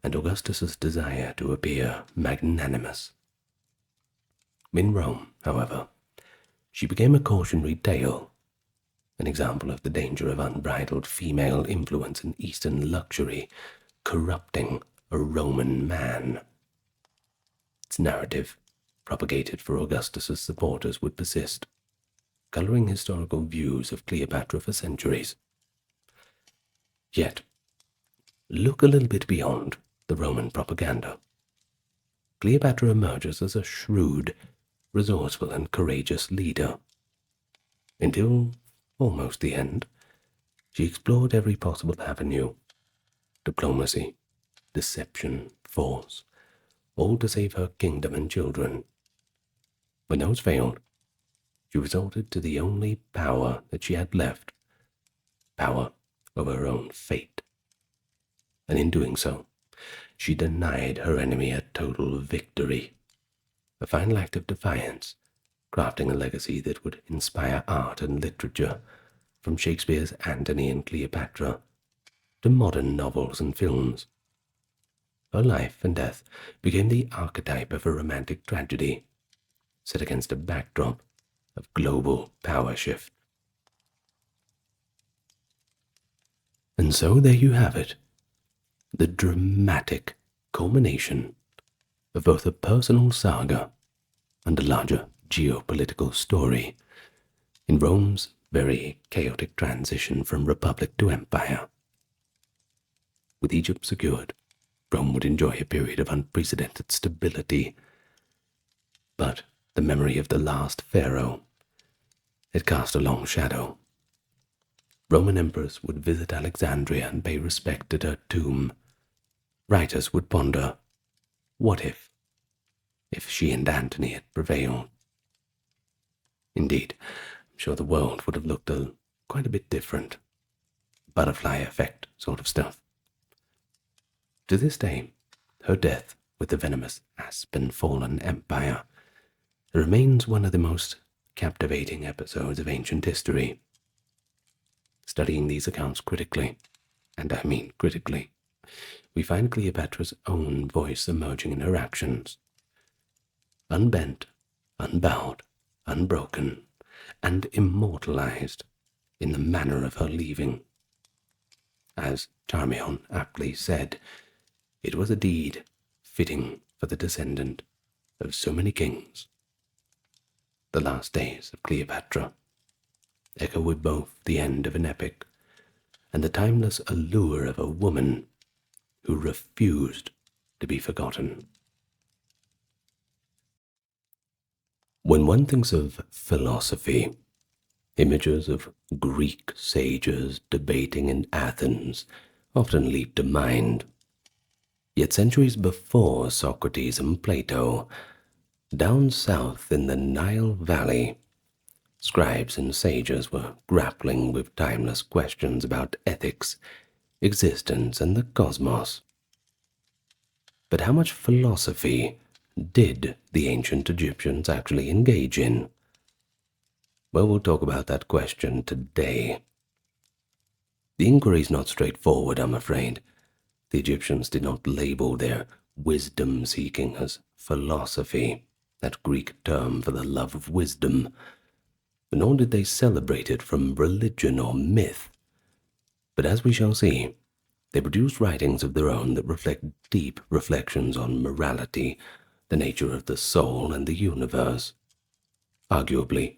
and Augustus's desire to appear magnanimous. In Rome, however, she became a cautionary tale, an example of the danger of unbridled female influence and Eastern luxury corrupting a Roman man. Its narrative, propagated for Augustus's supporters, would persist, coloring historical views of Cleopatra for centuries. Yet, look a little bit beyond the Roman propaganda. Cleopatra emerges as a shrewd, resourceful, and courageous leader. Until almost the end, she explored every possible avenue: diplomacy, deception, force, all to save her kingdom and children. When those failed, she resorted to the only power that she had left, power over her own fate. And in doing so, she denied her enemy a total victory, a final act of defiance, crafting a legacy that would inspire art and literature, from Shakespeare's Antony and Cleopatra to modern novels and films. Her life and death became the archetype of a romantic tragedy, set against a backdrop of global power shift. And so there you have it, the dramatic culmination of both a personal saga and a larger geopolitical story in Rome's very chaotic transition from republic to empire. With Egypt secured, Rome would enjoy a period of unprecedented stability. But the memory of the last pharaoh, it cast a long shadow. Roman emperors would visit Alexandria and pay respect at her tomb. Writers would ponder, what if she and Antony had prevailed? Indeed, I'm sure the world would have looked quite a bit different. Butterfly effect sort of stuff. To this day, her death with the venomous asp and fallen empire remains one of the most captivating episodes of ancient history. Studying these accounts critically, and I mean critically, we find Cleopatra's own voice emerging in her actions. Unbent, unbowed, unbroken, and immortalized in the manner of her leaving. As Charmion aptly said, it was a deed fitting for the descendant of so many kings. The last days of Cleopatra echo with both the end of an epic and the timeless allure of a woman who refused to be forgotten. When one thinks of philosophy, images of Greek sages debating in Athens often leap to mind. Yet centuries before Socrates and Plato, down south in the Nile Valley, scribes and sages were grappling with timeless questions about ethics, existence, and the cosmos. But how much philosophy did the ancient Egyptians actually engage in? Well, we'll talk about that question today. The inquiry is not straightforward, I'm afraid. The Egyptians did not label their wisdom-seeking as philosophy, that Greek term for the love of wisdom, nor did they celebrate it from religion or myth. But as we shall see, they produced writings of their own that reflect deep reflections on morality, the nature of the soul and the universe, arguably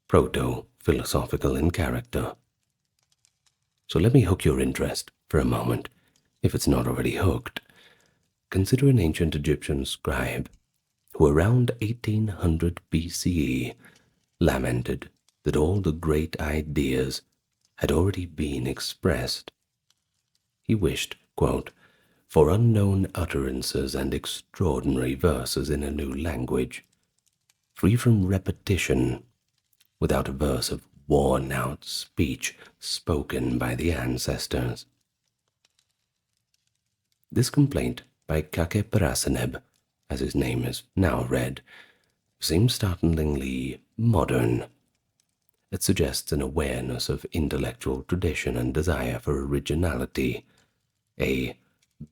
proto-philosophical in character. So let me hook your interest for a moment, if it's not already hooked. Consider an ancient Egyptian scribe who around 1800 BCE lamented that all the great ideas had already been expressed. He wished, quote, for unknown utterances and extraordinary verses in a new language, free from repetition, without a verse of worn-out speech spoken by the ancestors. This complaint by Kakeperaseneb, as his name is now read, seems startlingly modern. It suggests an awareness of intellectual tradition and desire for originality, a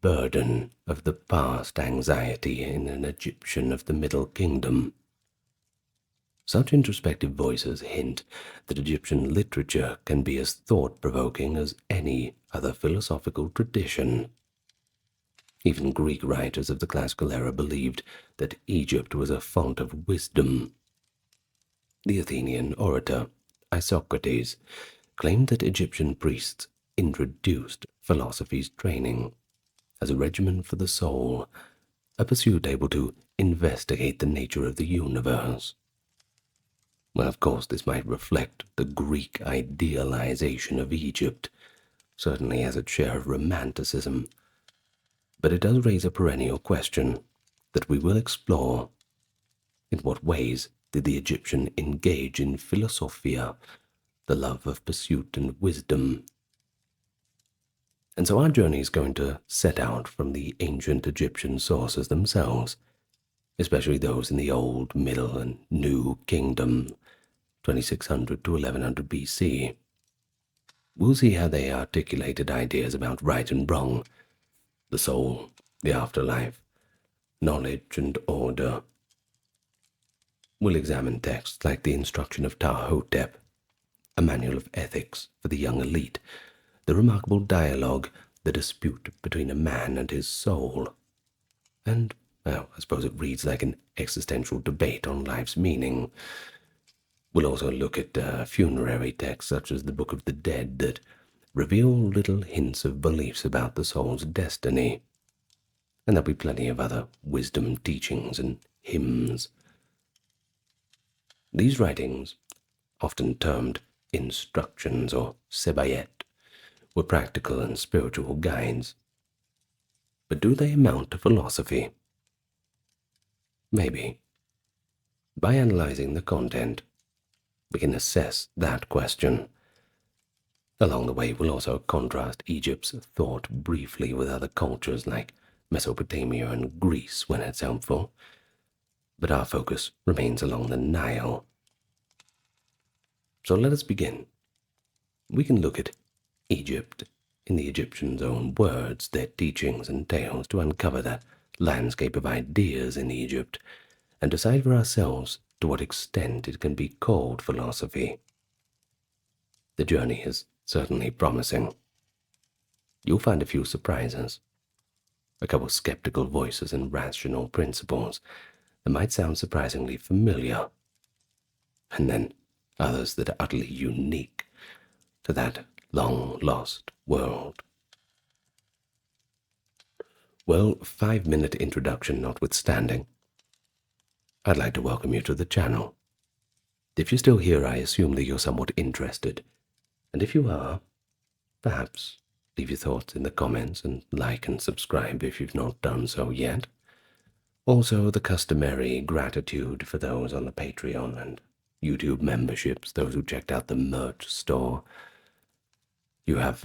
burden of the past anxiety in an Egyptian of the Middle Kingdom. Such introspective voices hint that Egyptian literature can be as thought-provoking as any other philosophical tradition. Even Greek writers of the classical era believed that Egypt was a font of wisdom. The Athenian orator Isocrates claimed that Egyptian priests introduced philosophy's training as a regimen for the soul, a pursuit able to investigate the nature of the universe. Well, of course, this might reflect the Greek idealization of Egypt, certainly has its share of romanticism, but it does raise a perennial question that we will explore. In what ways did the Egyptian engage in philosophia, the love of pursuit and wisdom? And so our journey is going to set out from the ancient Egyptian sources themselves, especially those in the Old, Middle, and New Kingdom, 2600 to 1100 BC. We'll see how they articulated ideas about right and wrong, the soul, the afterlife, knowledge and order. We'll examine texts like the Instruction of Ptah-hotep, a manual of ethics for the young elite, the remarkable dialogue, the dispute between a man and his soul, and, well, I suppose it reads like an existential debate on life's meaning. We'll also look at funerary texts such as the Book of the Dead that reveal little hints of beliefs about the soul's destiny. And there'll be plenty of other wisdom teachings and hymns. These writings, often termed instructions or sebayet, were practical and spiritual guides. But do they amount to philosophy? Maybe. By analyzing the content, we can assess that question. Along the way, we'll also contrast Egypt's thought briefly with other cultures like Mesopotamia and Greece when it's helpful, but our focus remains along the Nile. So let us begin. We can look at Egypt in the Egyptians' own words, their teachings and tales, to uncover that landscape of ideas in Egypt and decide for ourselves to what extent it can be called philosophy. The journey is certainly promising. You'll find a few surprises, a couple skeptical voices and rational principles that might sound surprisingly familiar, and then others that are utterly unique to that long-lost world. Well, 5-minute introduction notwithstanding, I'd like to welcome you to the channel. If you're still here, I assume that you're somewhat interested, and if you are, perhaps leave your thoughts in the comments and like and subscribe if you've not done so yet. Also, the customary gratitude for those on the Patreon and YouTube memberships, those who checked out the merch store. You have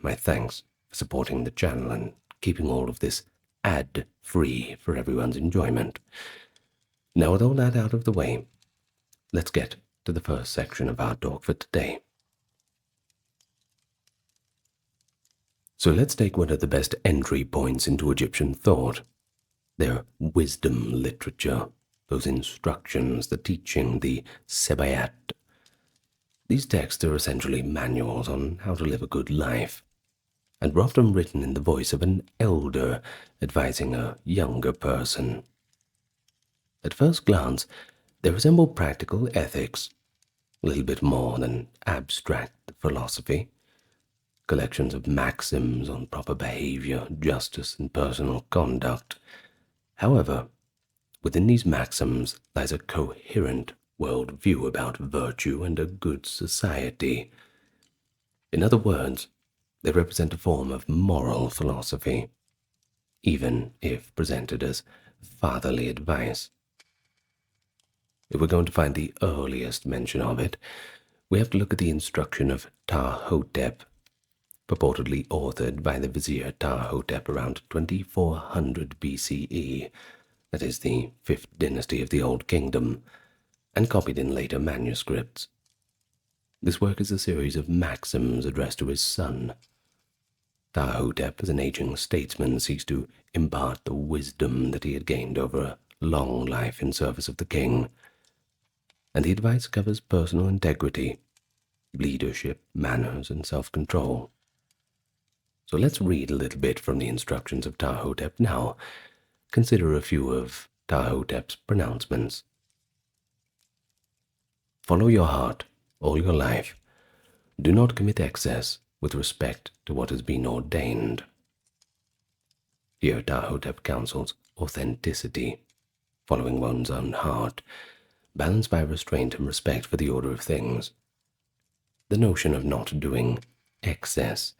my thanks for supporting the channel and keeping all of this ad-free for everyone's enjoyment. Now, with all that out of the way, let's get to the first section of our talk for today. So let's take one of the best entry points into Egyptian thought, their wisdom literature, those instructions, the teaching, the Sebayat. These texts are essentially manuals on how to live a good life, and were often written in the voice of an elder advising a younger person. At first glance, they resemble practical ethics, a little bit more than abstract philosophy, collections of maxims on proper behavior, justice, and personal conduct. However, within these maxims lies a coherent worldview about virtue and a good society. In other words, they represent a form of moral philosophy, even if presented as fatherly advice. If we're going to find the earliest mention of it, we have to look at the instruction of Ptah-hotep, purportedly authored by the vizier Ptah-hotep around 2400 BCE, that is the 5th dynasty of the Old Kingdom, and copied in later manuscripts. This work is a series of maxims addressed to his son. Ptah-hotep, as an aging statesman, seeks to impart the wisdom that he had gained over a long life in service of the king, and the advice covers personal integrity, leadership, manners, and self-control. So let's read a little bit from the instructions of Ptah-hotep now. Consider a few of Ptah-hotep's pronouncements. Follow your heart all your life. Do not commit excess with respect to what has been ordained. Here Ptah-hotep counsels authenticity, following one's own heart, balanced by restraint and respect for the order of things. The notion of not doing excess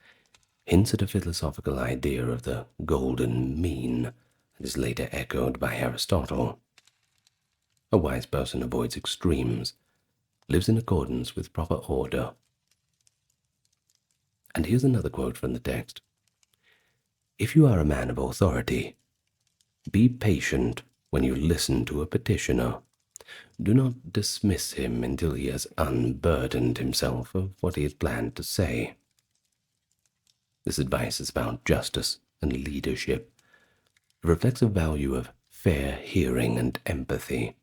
hints at a philosophical idea of the golden mean that is later echoed by Aristotle. A wise person avoids extremes, lives in accordance with proper order. And here's another quote from the text. If you are a man of authority, be patient when you listen to a petitioner. Do not dismiss him until he has unburdened himself of what he had planned to say. This advice is about justice and leadership. It reflects a value of fair hearing and empathy,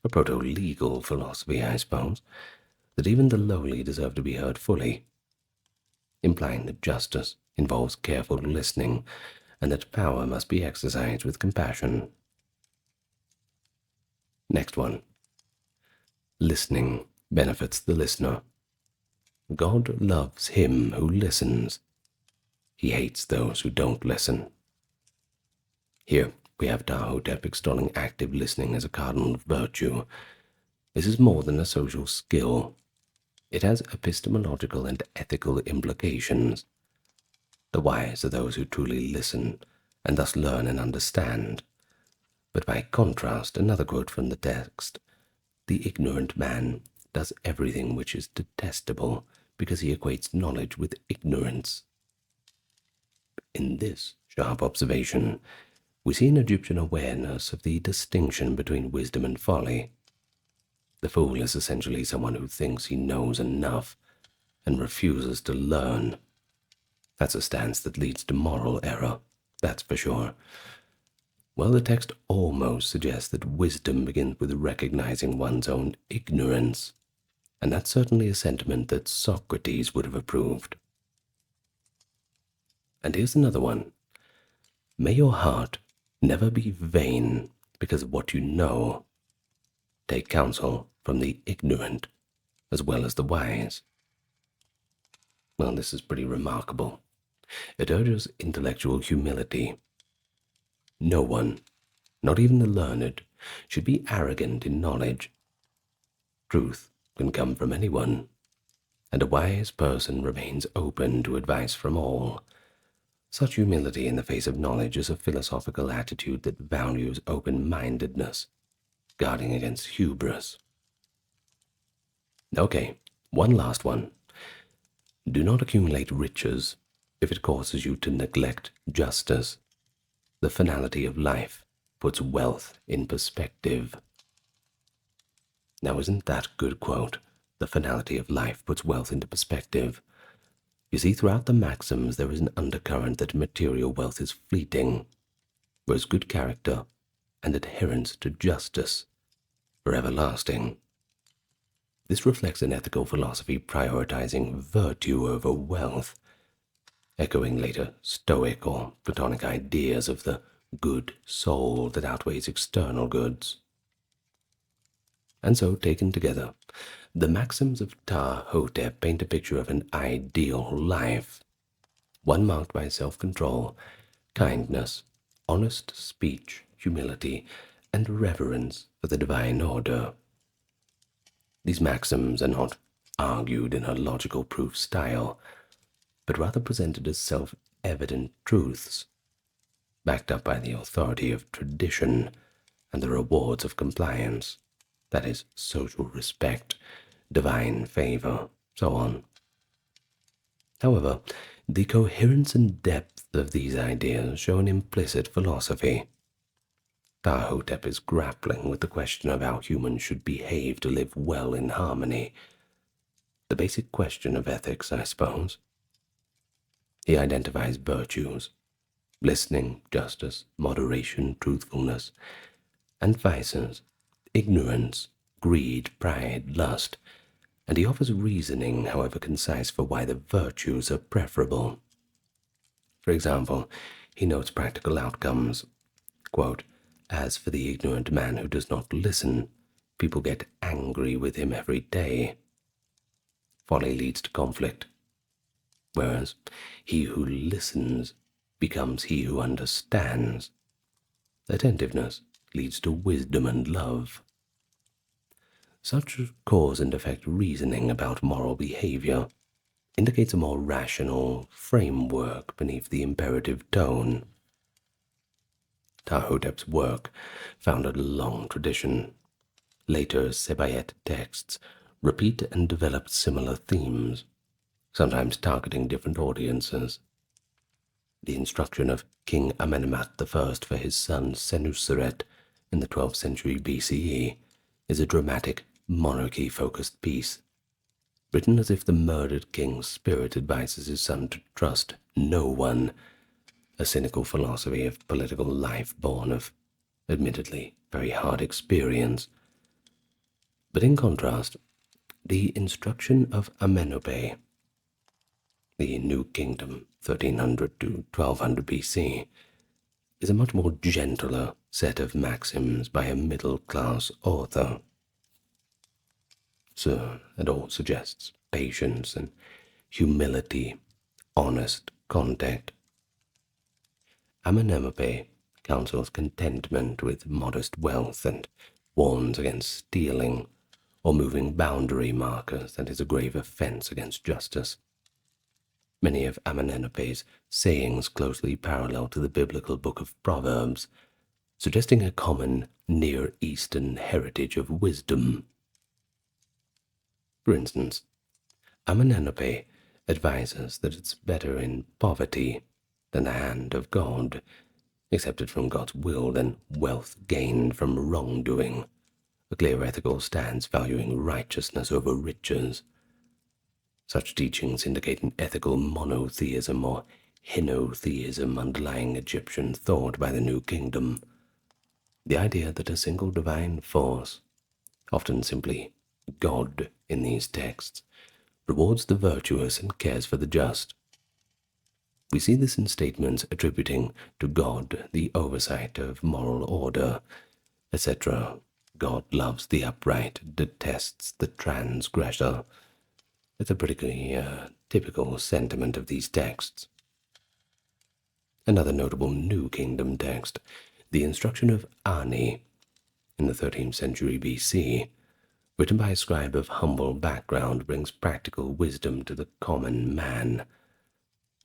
a proto-legal philosophy, I suppose, that even the lowly deserve to be heard fully, implying that justice involves careful listening and that power must be exercised with compassion. Next one. Listening benefits the listener. God loves him who listens. He hates those who don't listen. Here we have Ptah-hotep extolling active listening as a cardinal virtue. This is more than a social skill. It has epistemological and ethical implications. The wise are those who truly listen and thus learn and understand. But by contrast, another quote from the text, the ignorant man does everything which is detestable because he equates knowledge with ignorance. In this sharp observation, we see an Egyptian awareness of the distinction between wisdom and folly. The fool is essentially someone who thinks he knows enough and refuses to learn. That's a stance that leads to moral error, that's for sure. Well, the text almost suggests that wisdom begins with recognizing one's own ignorance, and that's certainly a sentiment that Socrates would have approved. And here's another one. May your heart never be vain because of what you know. Take counsel from the ignorant as well as the wise. Well, this is pretty remarkable. It urges intellectual humility. No one, not even the learned, should be arrogant in knowledge. Truth can come from anyone, and a wise person remains open to advice from all. Such humility in the face of knowledge is a philosophical attitude that values open-mindedness, guarding against hubris. Okay, one last one. Do not accumulate riches if it causes you to neglect justice. The finality of life puts wealth in perspective. Now, isn't that a good quote? The finality of life puts wealth into perspective. You see, throughout the maxims there is an undercurrent that material wealth is fleeting, whereas good character and adherence to justice are everlasting. This reflects an ethical philosophy prioritizing virtue over wealth, echoing later Stoic or Platonic ideas of the good soul that outweighs external goods. And so, taken together, the maxims of Ptah-hotep paint a picture of an ideal life, one marked by self-control, kindness, honest speech, humility, and reverence for the divine order. These maxims are not argued in a logical proof style, but rather presented as self-evident truths, backed up by the authority of tradition and the rewards of compliance, that is, social respect, divine favor, so on. However, the coherence and depth of these ideas show an implicit philosophy. Ptah-hotep is grappling with the question of how humans should behave to live well in harmony. The basic question of ethics, I suppose. He identifies virtues: listening, justice, moderation, truthfulness, and vices: ignorance, greed, pride, lust, and he offers reasoning, however concise, for why the virtues are preferable. For example, he notes practical outcomes. Quote, "As for the ignorant man who does not listen, people get angry with him every day. Folly leads to conflict, whereas he who listens becomes he who understands. Attentiveness leads to wisdom and love." Such cause and effect reasoning about moral behavior indicates a more rational framework beneath the imperative tone. Ptah-hotep's work founded a long tradition. Later Sabaeite texts repeat and develop similar themes, sometimes targeting different audiences. The instruction of King Amenemhat I for his son Senuseret in the 12th century BCE is a dramatic, monarchy-focused piece, written as if the murdered king's spirit advises his son to trust no one, a cynical philosophy of political life born of, admittedly, very hard experience. But in contrast, the instruction of Amenhotep, the New Kingdom, 1300 to 1200 BC, is a much more gentler set of maxims by a middle-class author. So it all suggests patience and humility, honest contact. Amenhotep counsels contentment with modest wealth and warns against stealing or moving boundary markers that is a grave offense against justice. Many of Amenhotep's sayings closely parallel to the biblical book of Proverbs, suggesting a common Near Eastern heritage of wisdom. For instance, Amenhotep advises that it's better in poverty than the hand of God, accepted from God's will, than wealth gained from wrongdoing, a clear ethical stance valuing righteousness over riches. Such teachings indicate an ethical monotheism or henotheism underlying Egyptian thought by the New Kingdom. The idea that a single divine force, often simply God in these texts, rewards the virtuous and cares for the just. We see this in statements attributing to God the oversight of moral order, etc. God loves the upright, detests the transgressor. It's a pretty typical sentiment of these texts. Another notable New Kingdom text, the Instruction of Ani, in the 13th century BC, written by a scribe of humble background, brings practical wisdom to the common man.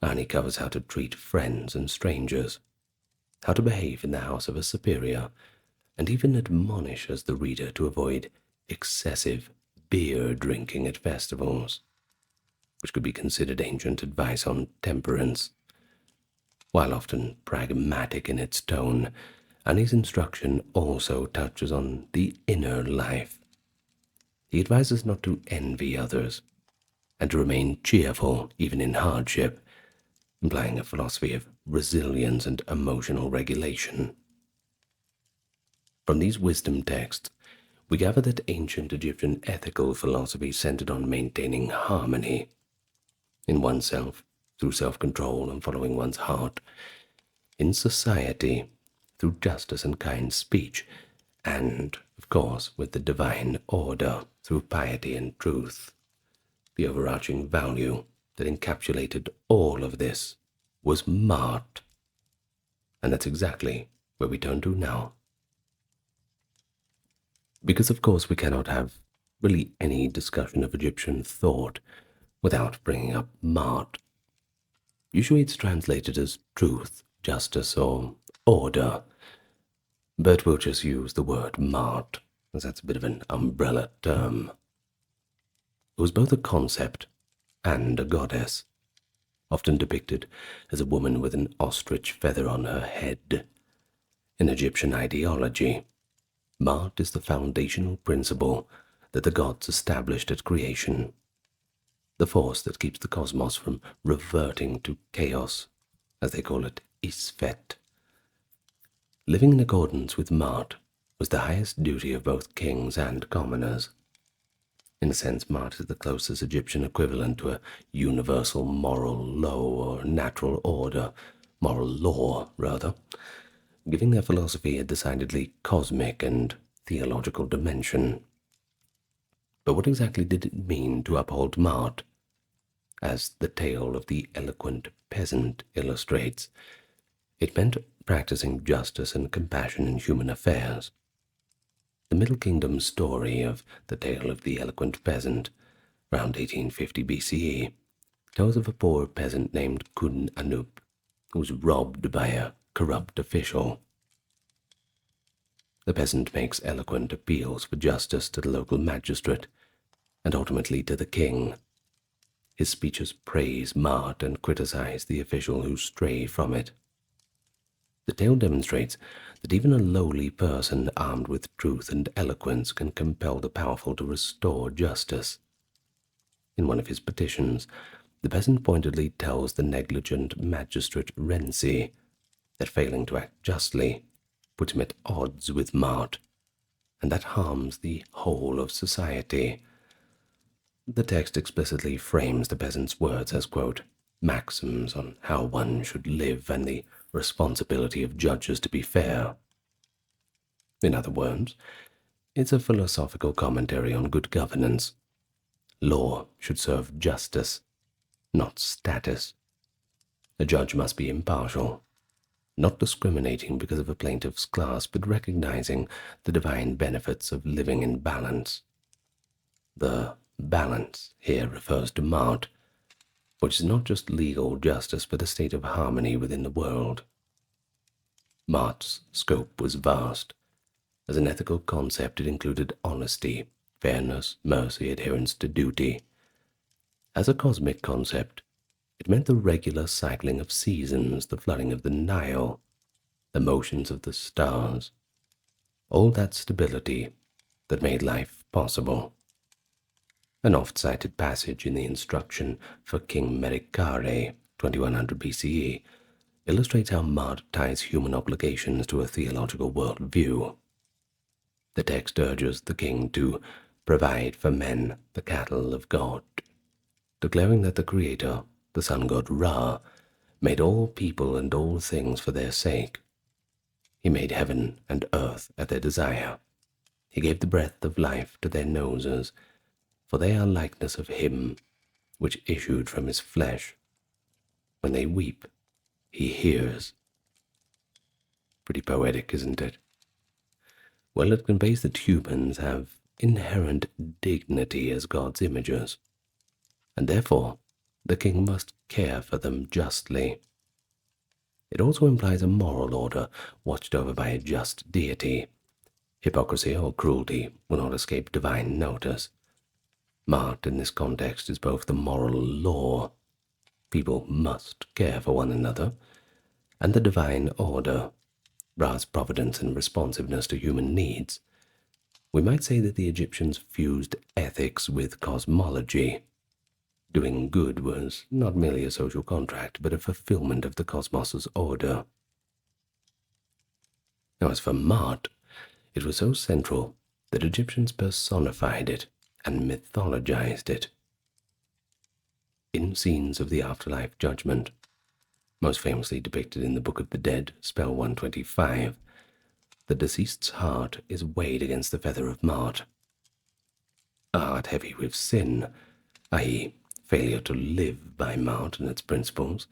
Ani covers how to treat friends and strangers, how to behave in the house of a superior, and even admonishes the reader to avoid excessive beer drinking at festivals, which could be considered ancient advice on temperance. While often pragmatic in its tone, Ani's instruction also touches on the inner life. He advises not to envy others, and to remain cheerful even in hardship, implying a philosophy of resilience and emotional regulation. From these wisdom texts, we gather that ancient Egyptian ethical philosophy centered on maintaining harmony in oneself through self-control and following one's heart, in society through justice and kind speech, and, of course, with the divine order through piety and truth. The overarching value that encapsulated all of this was Mart. And that's exactly where we turn to now. Because, of course, we cannot have really any discussion of Egyptian thought without bringing up Mart. Usually it's translated as truth, justice, or order, but we'll just use the word Mart, as that's a bit of an umbrella term. It was both a concept and a goddess, often depicted as a woman with an ostrich feather on her head. In Egyptian ideology, Mart is the foundational principle that the gods established at creation, the force that keeps the cosmos from reverting to chaos, as they call it, Isfet. Living in accordance with Mart was the highest duty of both kings and commoners. In a sense, Mart is the closest Egyptian equivalent to a universal moral law or natural order, moral law, rather, giving their philosophy a decidedly cosmic and theological dimension. But what exactly did it mean to uphold Mart? As the tale of the eloquent peasant illustrates, it meant practicing justice and compassion in human affairs. The Middle Kingdom story of the tale of the eloquent peasant, around 1850 BCE, tells of a poor peasant named Kun Anup, who was robbed by a corrupt official. The peasant makes eloquent appeals for justice to the local magistrate, and ultimately to the king. His speeches praise Mart and criticize the official who stray from it. The tale demonstrates that even a lowly person armed with truth and eloquence can compel the powerful to restore justice. In one of his petitions, the peasant pointedly tells the negligent magistrate Renzi that failing to act justly puts him at odds with Mart, and that harms the whole of society. The text explicitly frames the peasant's words as, quote, maxims on how one should live and the responsibility of judges to be fair. In other words, it's a philosophical commentary on good governance. Law should serve justice, not status. A judge must be impartial, not discriminating because of a plaintiff's class, but recognizing the divine benefits of living in balance. The balance here refers to Mart, which is not just legal justice but a state of harmony within the world. Mart's scope was vast. As an ethical concept, it included honesty, fairness, mercy, adherence to duty. As a cosmic concept, it meant the regular cycling of seasons, the flooding of the Nile, the motions of the stars, all that stability that made life possible. An oft-cited passage in the instruction for King Merikare, 2100 BCE, illustrates how Mart ties human obligations to a theological worldview. The text urges the king to provide for men the cattle of God, declaring that the Creator, the sun god Ra, made all people and all things for their sake. He made heaven and earth at their desire. He gave the breath of life to their noses, for they are likeness of him, which issued from his flesh. When they weep, he hears. Pretty poetic, isn't it? Well, it conveys that humans have inherent dignity as God's images, and therefore the king must care for them justly. It also implies a moral order watched over by a just deity. Hypocrisy or cruelty will not escape divine notice. Mart in this context is both the moral law, people must care for one another, and the divine order, Ra's providence and responsiveness to human needs. We might say that the Egyptians fused ethics with cosmology. Doing good was not merely a social contract, but a fulfillment of the cosmos's order. Now, as for Mart, it was so central that Egyptians personified it and mythologized it. In scenes of the afterlife judgment, most famously depicted in the Book of the Dead, spell 125, the deceased's heart is weighed against the feather of Mart. A heart heavy with sin, i.e., failure to live by Mart and its principles,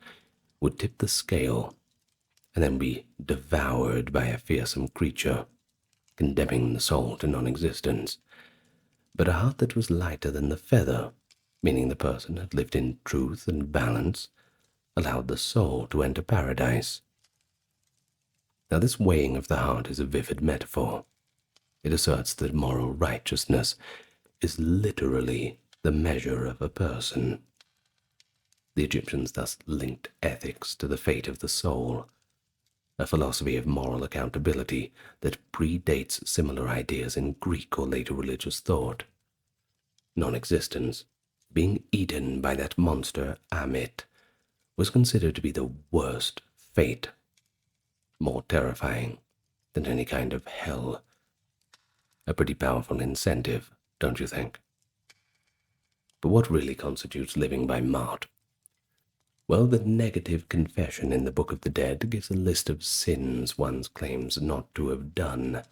would tip the scale and then be devoured by a fearsome creature, condemning the soul to non-existence. But a heart that was lighter than the feather, meaning the person had lived in truth and balance, allowed the soul to enter paradise. Now, this weighing of the heart is a vivid metaphor. It asserts that moral righteousness is literally the measure of a person. The Egyptians thus linked ethics to the fate of the soul, a philosophy of moral accountability that predates similar ideas in Greek or later religious thought. Non-existence, being eaten by that monster Amit, was considered to be the worst fate, more terrifying than any kind of hell. A pretty powerful incentive, don't you think? But what really constitutes living by Mart? Well, the negative confession in the Book of the Dead gives a list of sins one claims not to have done.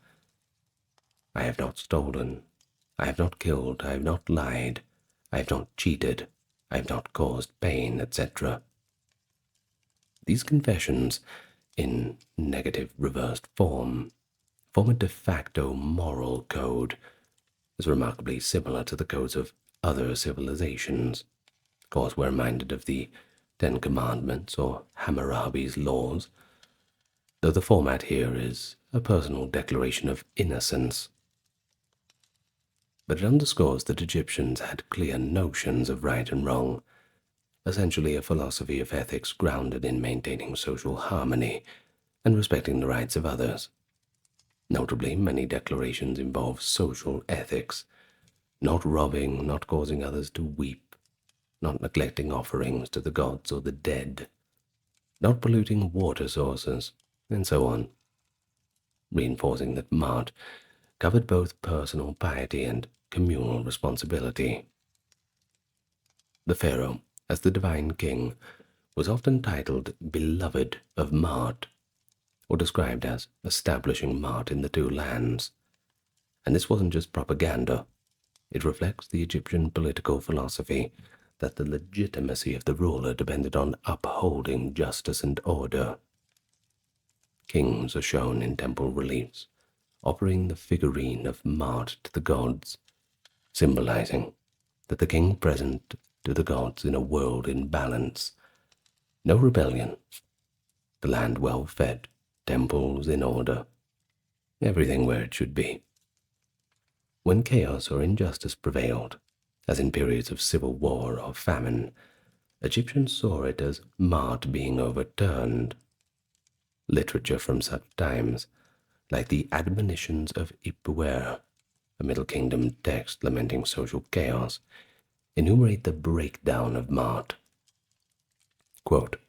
I have not stolen, I have not killed, I have not lied, I have not cheated, I have not caused pain, etc. These confessions, in negative reversed form, form a de facto moral code, is remarkably similar to the codes of other civilizations. Of course, we're reminded of the Ten Commandments or Hammurabi's laws, though the format here is a personal declaration of innocence. But it underscores that Egyptians had clear notions of right and wrong, essentially a philosophy of ethics grounded in maintaining social harmony and respecting the rights of others. Notably, many declarations involve social ethics, not robbing, not causing others to weep, not neglecting offerings to the gods or the dead, not polluting water sources, and so on, reinforcing that Mart covered both personal piety and communal responsibility. The pharaoh, as the divine king, was often titled Beloved of Mart, or described as establishing Mart in the two lands. And this wasn't just propaganda. It reflects the Egyptian political philosophy that the legitimacy of the ruler depended on upholding justice and order. Kings are shown in temple reliefs, offering the figurine of Mart to the gods, symbolizing that the king present to the gods in a world in balance. No rebellion, the land well fed, temples in order, everything where it should be. When chaos or injustice prevailed, as in periods of civil war or famine, Egyptians saw it as Mart being overturned. Literature from such times, like the admonitions of Ipuwer, a Middle Kingdom text lamenting social chaos, enumerate the breakdown of Mart. Quote,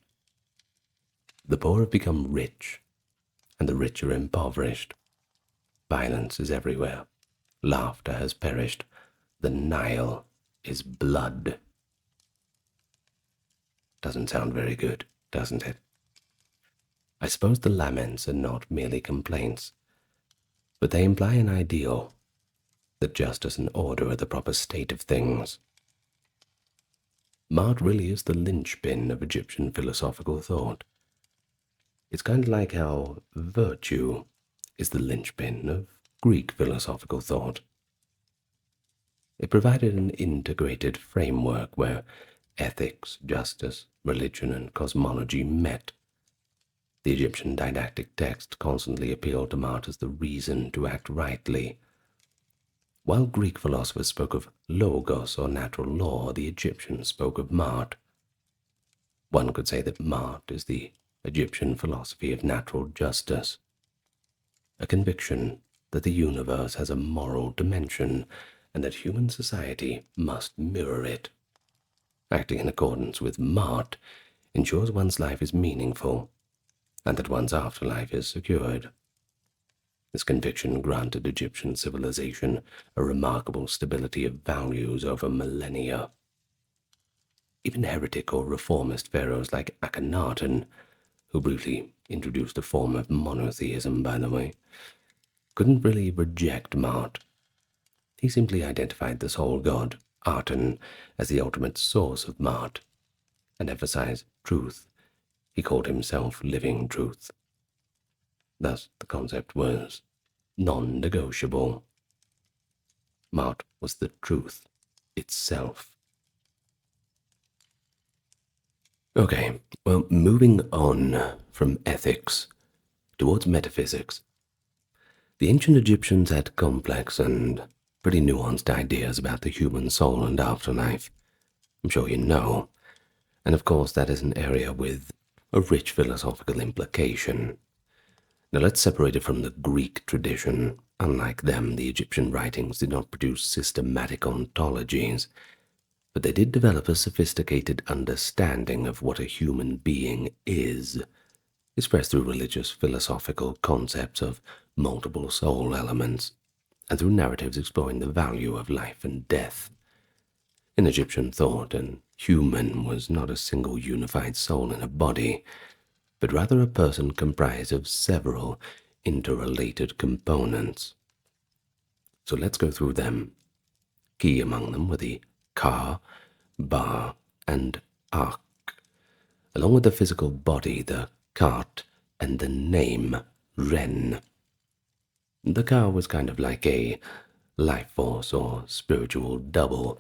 "The poor have become rich, and the rich are impoverished. Violence is everywhere. Laughter has perished. The Nile is blood." Doesn't sound very good, doesn't it? I suppose the laments are not merely complaints, but they imply an ideal, that justice and order are the proper state of things. Mart really is the linchpin of Egyptian philosophical thought. It's kind of like how virtue is the linchpin of Greek philosophical thought. It provided an integrated framework where ethics, justice, religion, and cosmology met. The Egyptian didactic text constantly appealed to Mart as the reason to act rightly. While Greek philosophers spoke of logos or natural law, the Egyptians spoke of Mart. One could say that Mart is the Egyptian philosophy of natural justice, a conviction that the universe has a moral dimension and that human society must mirror it. Acting in accordance with Mart ensures one's life is meaningful and that one's afterlife is secured. This conviction granted Egyptian civilization a remarkable stability of values over millennia. Even heretic or reformist pharaohs like Akhenaten, who briefly introduced a form of monotheism, by the way, couldn't really reject Mart. He simply identified the sole god, Aten, as the ultimate source of Mart, and emphasized truth. He called himself living truth. Thus, the concept was non-negotiable. Mart was the truth itself. Okay, well, moving on from ethics towards metaphysics. The ancient Egyptians had complex and pretty nuanced ideas about the human soul and afterlife. I'm sure you know. And of course, that is an area with a rich philosophical implication. Now let's separate it from the Greek tradition. Unlike them, the Egyptian writings did not produce systematic ontologies, but they did develop a sophisticated understanding of what a human being is, expressed through religious philosophical concepts of multiple soul elements, and through narratives exploring the value of life and death. In Egyptian thought, an human was not a single unified soul in a body, but rather a person comprised of several interrelated components. So let's go through them. Key among them were the Ka, Ba, and Ak, along with the physical body, the Kat, and the name, Ren. The Ka was kind of like a life force or spiritual double,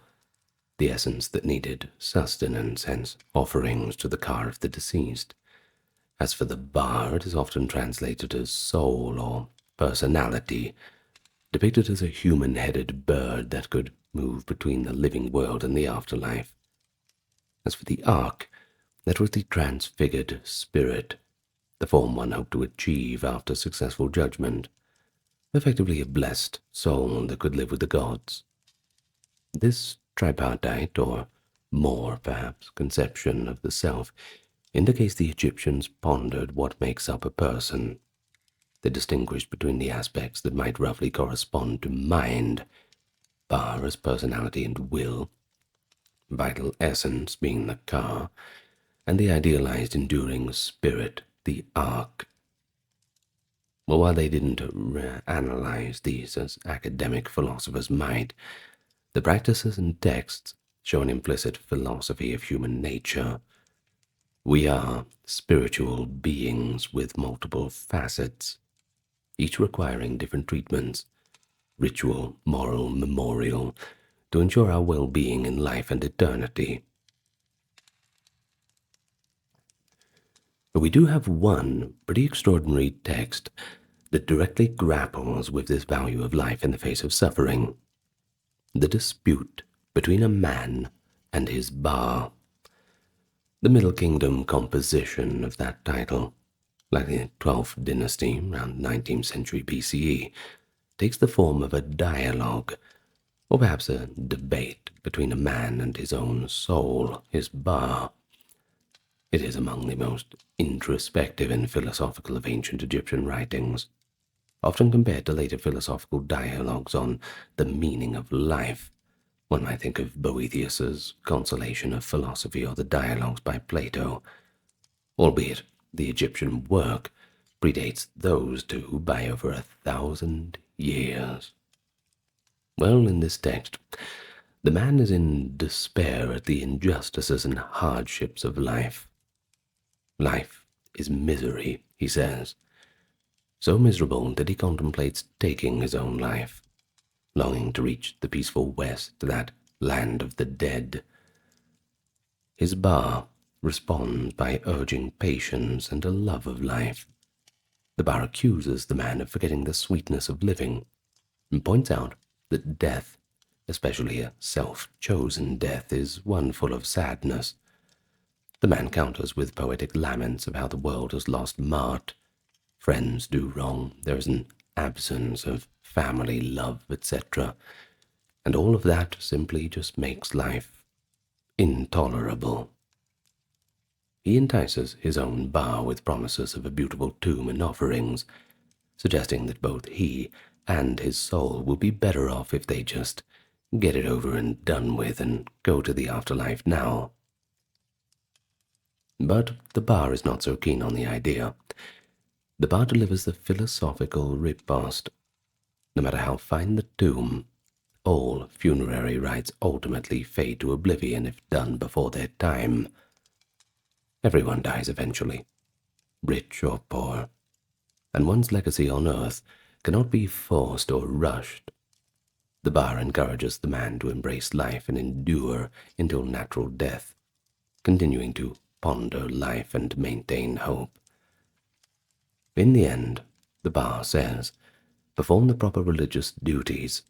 the essence that needed sustenance, hence offerings to the Ka of the deceased. As for the Ba, it is often translated as soul or personality, depicted as a human-headed bird that could move between the living world and the afterlife. As for the Ark, that was the transfigured spirit, the form one hoped to achieve after successful judgment, effectively a blessed soul that could live with the gods. This tripartite, or more perhaps, conception of the self indicates the Egyptians pondered what makes up a person. They distinguished between the aspects that might roughly correspond to mind, Ba as personality and will, vital essence being the Ka, and the idealized enduring spirit, the Ark. Well, while they didn't analyze these as academic philosophers might, the practices and texts show an implicit philosophy of human nature. We are spiritual beings with multiple facets, each requiring different treatments, ritual, moral, memorial, to ensure our well-being in life and eternity. But we do have one pretty extraordinary text that directly grapples with this value of life in the face of suffering: the dispute between a man and his Ba. The Middle Kingdom composition of that title, like the 12th dynasty around 19th century BCE, takes the form of a dialogue, or perhaps a debate between a man and his own soul, his Ba. It is among the most introspective and philosophical of ancient Egyptian writings, often compared to later philosophical dialogues on the meaning of life. One might think of Boethius's Consolation of Philosophy or the Dialogues by Plato, albeit the Egyptian work predates those two by over 1,000 years. Well, in this text, The man is in despair at the injustices and hardships of life. Life is misery, he says, so miserable that he contemplates taking his own life, longing to reach the peaceful West, that land of the dead. His bar responds by urging patience and a love of life. The bar accuses the man of forgetting the sweetness of living, and points out that death, especially a self-chosen death, is one full of sadness. The man counters with poetic laments of how the world has lost mart. Friends do wrong, there is an absence of family love, etc. And all of that simply just makes life intolerable. He entices his own bar with promises of a beautiful tomb and offerings, suggesting that both he and his soul will be better off if they just get it over and done with and go to the afterlife now. But the bar is not so keen on the idea. The bar delivers the philosophical riposte. No matter how fine the tomb, all funerary rites ultimately fade to oblivion if done before their time. Everyone dies eventually, rich or poor, and one's legacy on earth cannot be forced or rushed. The bar encourages the man to embrace life and endure until natural death, continuing to ponder life and maintain hope. In the end, the bar says, perform the proper religious duties,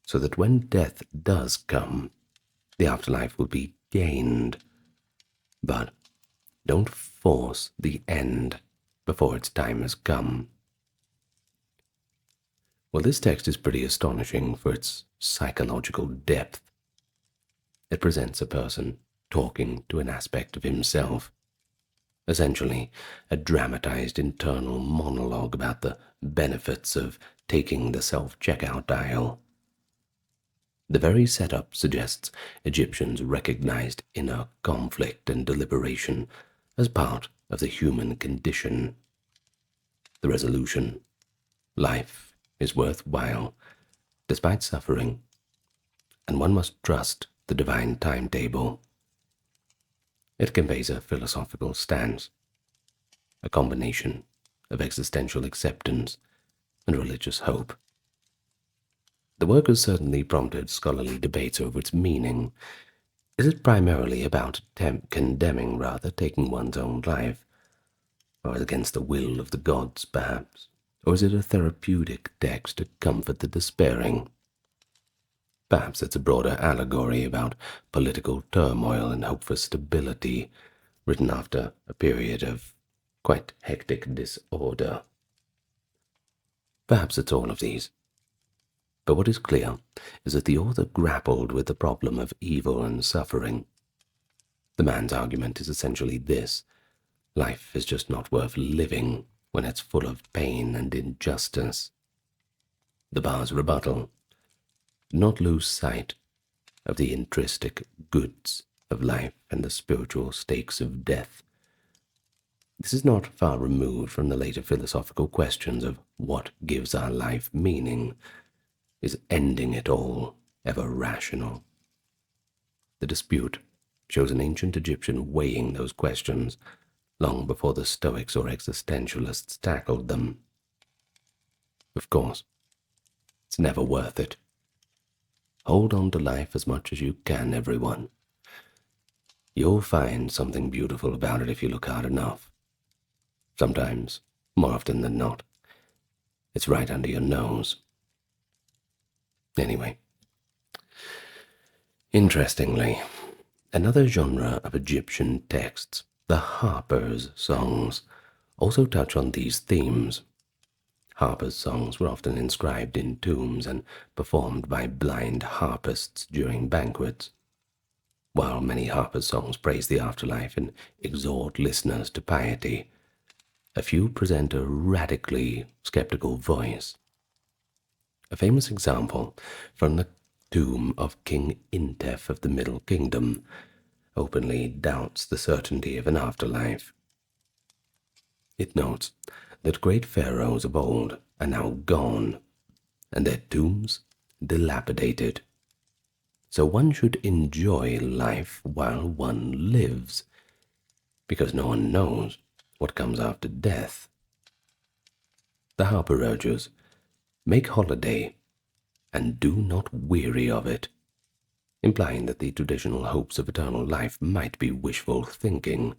so that when death does come, the afterlife will be gained. But don't force the end before its time has come. Well, this text is pretty astonishing for its psychological depth. It presents a person talking to an aspect of himself, essentially a dramatized internal monologue about the benefits of taking the self-checkout aisle. The very setup suggests Egyptians recognized inner conflict and deliberation as part of the human condition. The resolution: life is worthwhile, despite suffering, and one must trust the divine timetable. It conveys a philosophical stance, a combination of existential acceptance and religious hope. The work has certainly prompted scholarly debates over its meaning. Is it primarily about condemning, rather, taking one's own life, or against the will of the gods, perhaps? Or is it a therapeutic text to comfort the despairing? Perhaps it's a broader allegory about political turmoil and hope for stability, written after a period of quite hectic disorder. Perhaps it's all of these. But what is clear is that the author grappled with the problem of evil and suffering. The man's argument is essentially this: life is just not worth living when it's full of pain and injustice. The bar's rebuttal: not lose sight of the intrinsic goods of life and the spiritual stakes of death. This is not far removed from the later philosophical questions of what gives our life meaning. Is ending it all ever rational? The dispute shows an ancient Egyptian weighing those questions long before the Stoics or existentialists tackled them. Of course, it's never worth it. Hold on to life as much as you can, everyone. You'll find something beautiful about it if you look hard enough. Sometimes, more often than not, it's right under your nose. Anyway, interestingly, another genre of Egyptian texts, the harpers' songs, also touch on these themes. Harpers' songs were often inscribed in tombs and performed by blind harpists during banquets. While many harpers' songs praise the afterlife and exhort listeners to piety, a few present a radically skeptical voice. A famous example from the tomb of King Intef of the Middle Kingdom openly doubts the certainty of an afterlife. It notes that great pharaohs of old are now gone, and their tombs dilapidated. So one should enjoy life while one lives, because no one knows what comes after death. The harper urges, make holiday, and do not weary of it, implying that the traditional hopes of eternal life might be wishful thinking.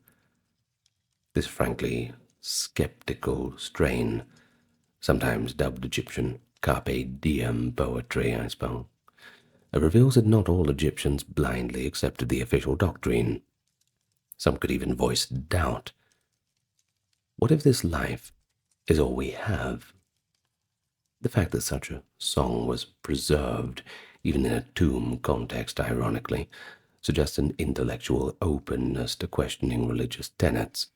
This frankly skeptical strain, sometimes dubbed Egyptian carpe diem poetry, I suppose, reveals that not all Egyptians blindly accepted the official doctrine. Some could even voice doubt. What if this life is all we have? The fact that such a song was preserved, even in a tomb context, ironically, suggests an intellectual openness to questioning religious tenets.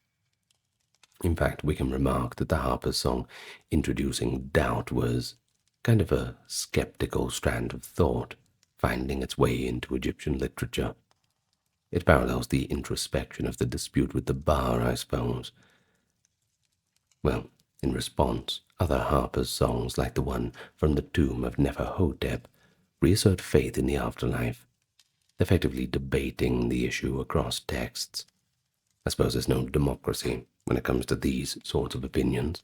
In fact, we can remark that the harper's song introducing doubt was kind of a skeptical strand of thought, finding its way into Egyptian literature. It parallels the introspection of the dispute with the bar, I suppose. Well, in response, other harpers' songs, like the one from the tomb of Neferhotep, reassert faith in the afterlife, effectively debating the issue across texts. I suppose there's no democracy when it comes to these sorts of opinions.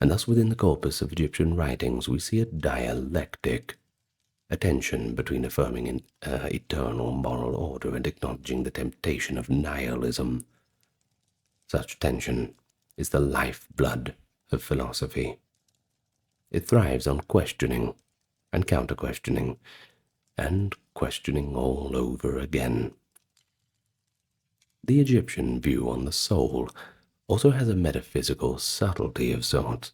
And thus within the corpus of Egyptian writings we see a dialectic, a tension between affirming an eternal moral order and acknowledging the temptation of nihilism. Such tension is the lifeblood of philosophy. It thrives on questioning and counter-questioning and questioning all over again. The Egyptian view on the soul also has a metaphysical subtlety of sorts.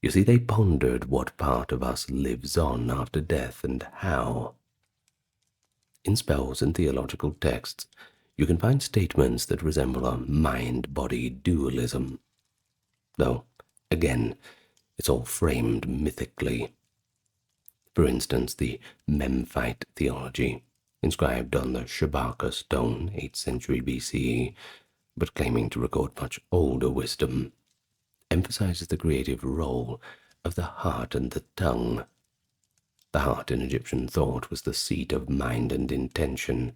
You see, they pondered what part of us lives on after death and how. In spells and theological texts, you can find statements that resemble a mind-body dualism, though, again, it's all framed mythically. For instance, the Memphite theology, inscribed on the Shabaka stone, 8th century BCE, but claiming to record much older wisdom, emphasizes the creative role of the heart and the tongue. The heart in Egyptian thought was the seat of mind and intention.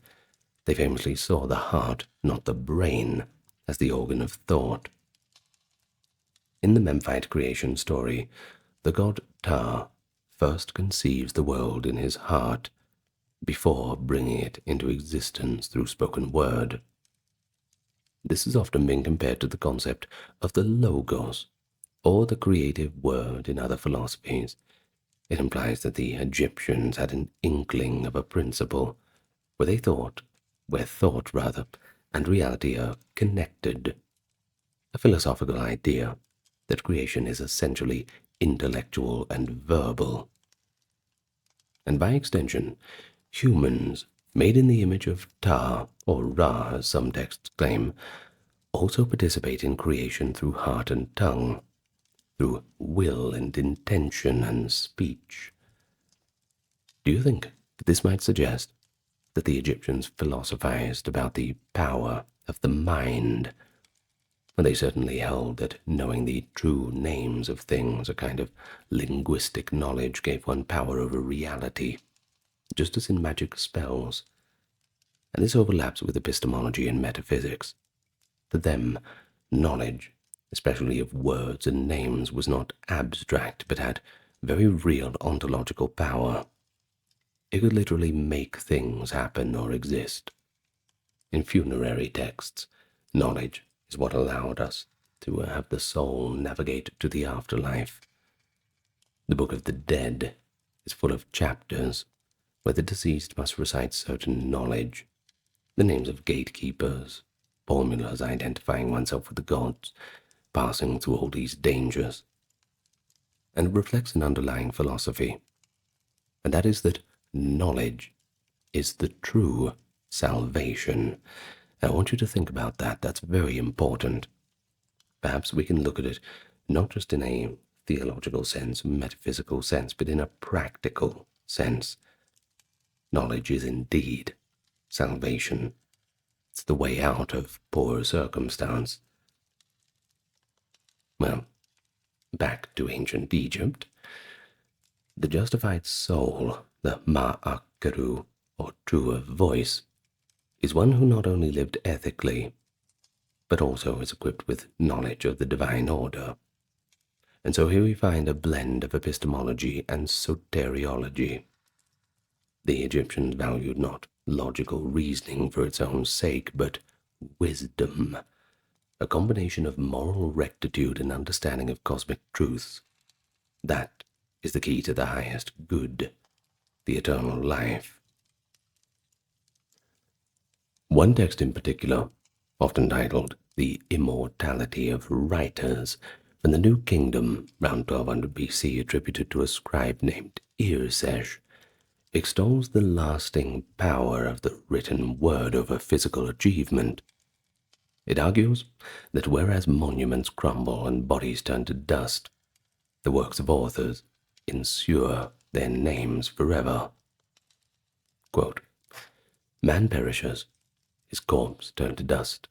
They famously saw the heart, not the brain, as the organ of thought. In the Memphite creation story, the god Ptah first conceives the world in his heart before bringing it into existence through spoken word. This has often been compared to the concept of the logos, or the creative word in other philosophies. It implies that the Egyptians had an inkling of a principle where thought and reality are connected, a philosophical idea that creation is essentially intellectual and verbal. And by extension, humans, made in the image of Ptah, or Ra as some texts claim, also participate in creation through heart and tongue, through will and intention and speech. Do you think that this might suggest that the Egyptians philosophized about the power of the mind? Well, they certainly held that knowing the true names of things, a kind of linguistic knowledge, gave one power over reality, just as in magic spells. And this overlaps with epistemology and metaphysics. To them, knowledge, especially of words and names, was not abstract, but had very real ontological power. It could literally make things happen or exist. In funerary texts, knowledge is what allowed us to have the soul navigate to the afterlife. The Book of the Dead is full of chapters where the deceased must recite certain knowledge, the names of gatekeepers, formulas identifying oneself with the gods, passing through all these dangers. And it reflects an underlying philosophy, and that is that knowledge is the true salvation. I want you to think about that. That's very important. Perhaps we can look at it not just in a theological sense, metaphysical sense, but in a practical sense. Knowledge is indeed salvation. It's the way out of poor circumstance. Well, back to ancient Egypt. The justified soul the Ma'akaru, or truer voice, is one who not only lived ethically, but also is equipped with knowledge of the divine order. And so here we find a blend of epistemology and soteriology. The Egyptians valued not logical reasoning for its own sake, but wisdom, a combination of moral rectitude and understanding of cosmic truths. That is the key to the highest good, the eternal life. One text in particular, often titled The Immortality of Writers, from the New Kingdom, round 1200 BC, attributed to a scribe named Irsesh, extols the lasting power of the written word over physical achievement. It argues that whereas monuments crumble and bodies turn to dust, the works of authors ensure their names forever. Quote, "Man perishes, his corpse turned to dust,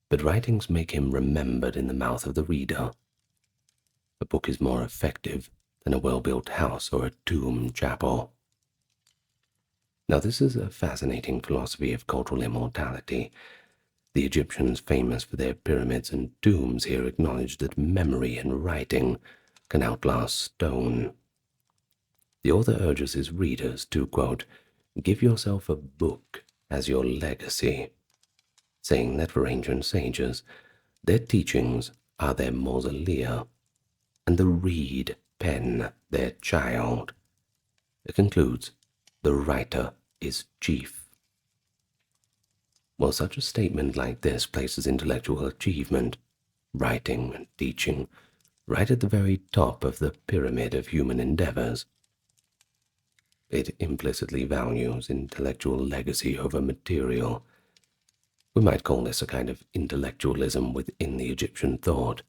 but writings make him remembered in the mouth of the reader. A book is more effective than a well-built house or a tomb chapel." Now this is a fascinating philosophy of cultural immortality. The Egyptians, famous for their pyramids and tombs, here acknowledged that memory and writing can outlast stone. The author urges his readers to, quote, "give yourself a book as your legacy," saying that for ancient sages, their teachings are their mausolea, and the reed pen their child. It concludes, "the writer is chief." Well, such a statement like this places intellectual achievement, writing and teaching, right at the very top of the pyramid of human endeavors. It implicitly values intellectual legacy over material. We might call this a kind of intellectualism within the Egyptian thought,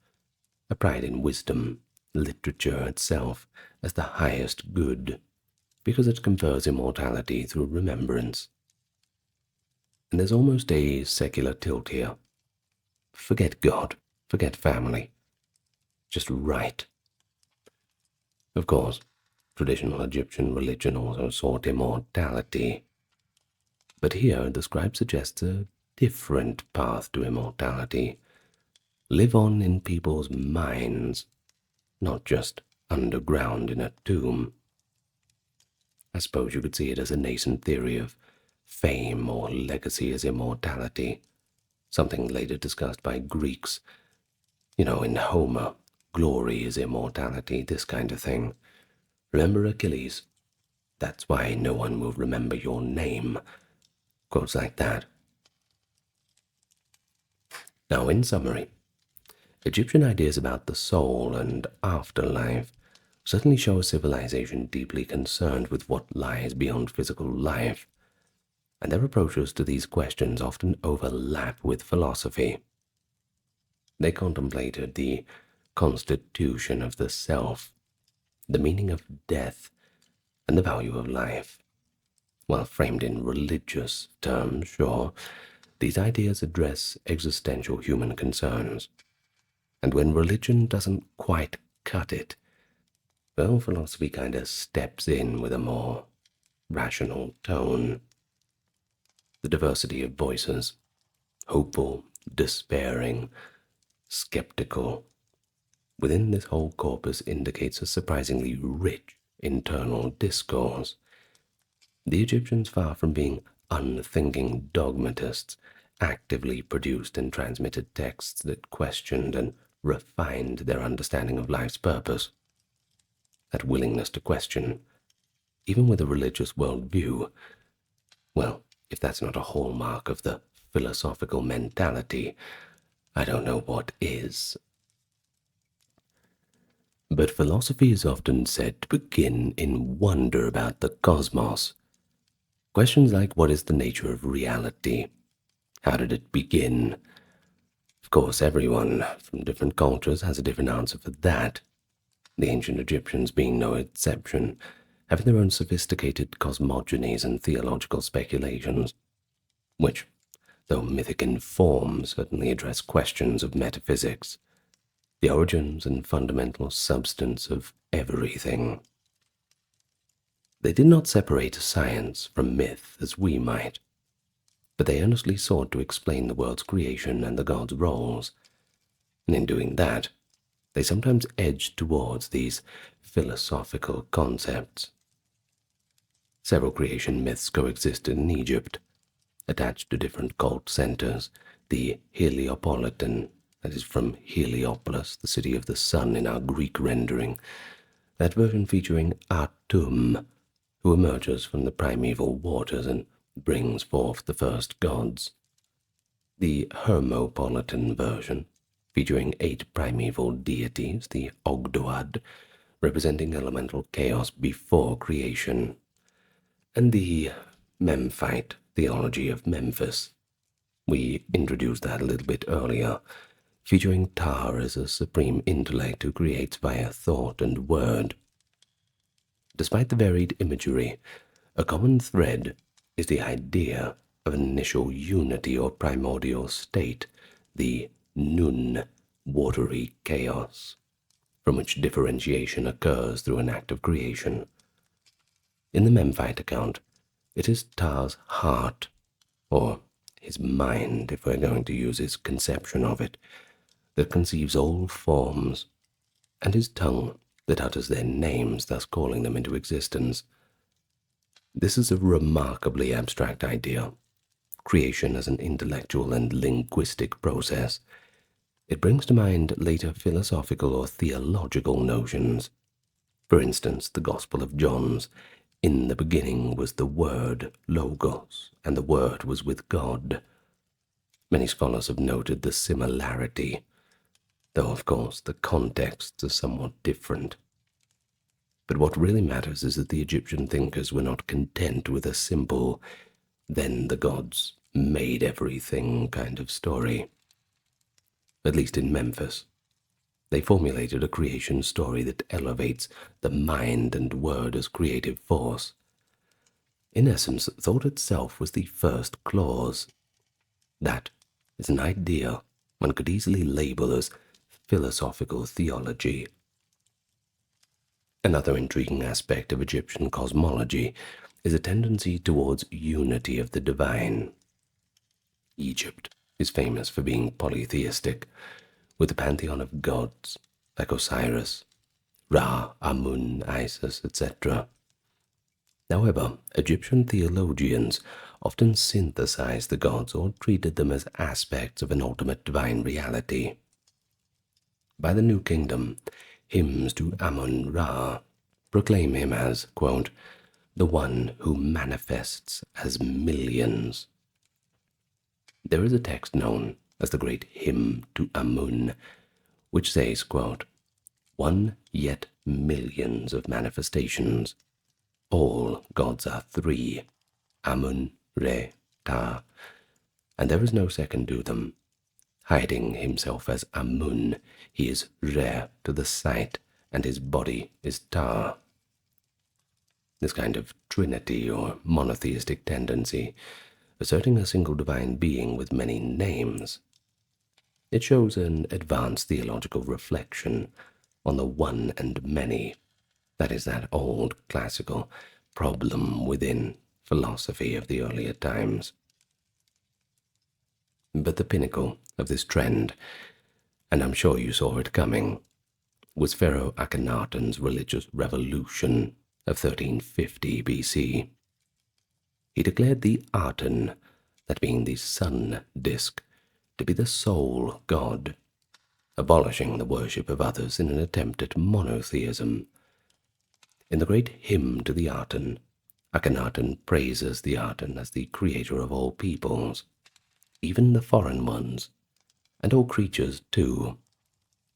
a pride in wisdom, literature itself, as the highest good, because it confers immortality through remembrance. And there's almost a secular tilt here. Forget God, forget family, just write. Of course, traditional Egyptian religion also sought immortality, but here the scribe suggests a different path to immortality. Live on in people's minds, not just underground in a tomb. I suppose you could see it as a nascent theory of fame or legacy as immortality, something later discussed by Greeks. You know, in Homer, glory is immortality, this kind of thing. Remember Achilles? That's why no one will remember your name. Quotes like that. Now, in summary, Egyptian ideas about the soul and afterlife certainly show a civilization deeply concerned with what lies beyond physical life, and their approaches to these questions often overlap with philosophy. They contemplated the constitution of the self, the meaning of death, and the value of life. While framed in religious terms, sure, these ideas address existential human concerns. And when religion doesn't quite cut it, well, philosophy kind of steps in with a more rational tone. The diversity of voices, hopeful, despairing, skeptical, within this whole corpus indicates a surprisingly rich internal discourse. The Egyptians, far from being unthinking dogmatists, actively produced and transmitted texts that questioned and refined their understanding of life's purpose. That willingness to question, even with a religious worldview, well, if that's not a hallmark of the philosophical mentality, I don't know what is. But philosophy is often said to begin in wonder about the cosmos. Questions like, what is the nature of reality? How did it begin? Of course, everyone from different cultures has a different answer for that, the ancient Egyptians being no exception, having their own sophisticated cosmogonies and theological speculations, which, though mythic in form, certainly address questions of metaphysics, the origins and fundamental substance of everything. They did not separate science from myth as we might, but they earnestly sought to explain the world's creation and the gods' roles, and in doing that, they sometimes edged towards these philosophical concepts. Several creation myths coexisted in Egypt, attached to different cult centers. The Heliopolitan, that is from Heliopolis, the city of the sun in our Greek rendering, that version featuring Atum, who emerges from the primeval waters and brings forth the first gods. The Hermopolitan version, featuring 8 primeval deities, the Ogdoad, representing elemental chaos before creation, and the Memphite theology of Memphis. We introduced that a little bit earlier, featuring Tar as a supreme intellect who creates via thought and word. Despite the varied imagery, a common thread is the idea of an initial unity or primordial state, the Nun, watery chaos, from which differentiation occurs through an act of creation. In the Memphite account, it is Tar's heart, or his mind, if we're going to use his conception of it, that conceives all forms, and his tongue that utters their names, thus calling them into existence. This is a remarkably abstract idea. Creation as an intellectual and linguistic process. It brings to mind later philosophical or theological notions. For instance, the Gospel of John's, "In the beginning was the Word, Logos, and the Word was with God." Many scholars have noted the similarity, though of course the contexts are somewhat different. But what really matters is that the Egyptian thinkers were not content with a simple, "then the gods made everything" kind of story. At least in Memphis, they formulated a creation story that elevates the mind and word as creative force. In essence, thought itself was the first clause. That is an idea one could easily label as philosophical theology. Another intriguing aspect of Egyptian cosmology is a tendency towards unity of the divine. Egypt is famous for being polytheistic, with a pantheon of gods like Osiris, Ra, Amun, Isis, etc. However, Egyptian theologians often synthesized the gods or treated them as aspects of an ultimate divine reality. By the New Kingdom, hymns to Amun-Ra proclaim him as, quote, "the one who manifests as millions." There is a text known as the Great Hymn to Amun, which says, quote, "one yet millions of manifestations. All gods are 3, Amun, Re, Ta, and there is no second to them. Hiding himself as Amun, he is Re to the sight, and his body is Ta." This kind of trinity or monotheistic tendency, asserting a single divine being with many names, it shows an advanced theological reflection on the one and many. That is that old classical problem within philosophy of the earlier times. But the pinnacle of this trend, and I'm sure you saw it coming, was Pharaoh Akhenaten's religious revolution of 1350 BC. He declared the Aten, that being the sun disk, to be the sole god, abolishing the worship of others in an attempt at monotheism. In the great hymn to the Aten, Akhenaten praises the Aten as the creator of all peoples, even the foreign ones, and all creatures too.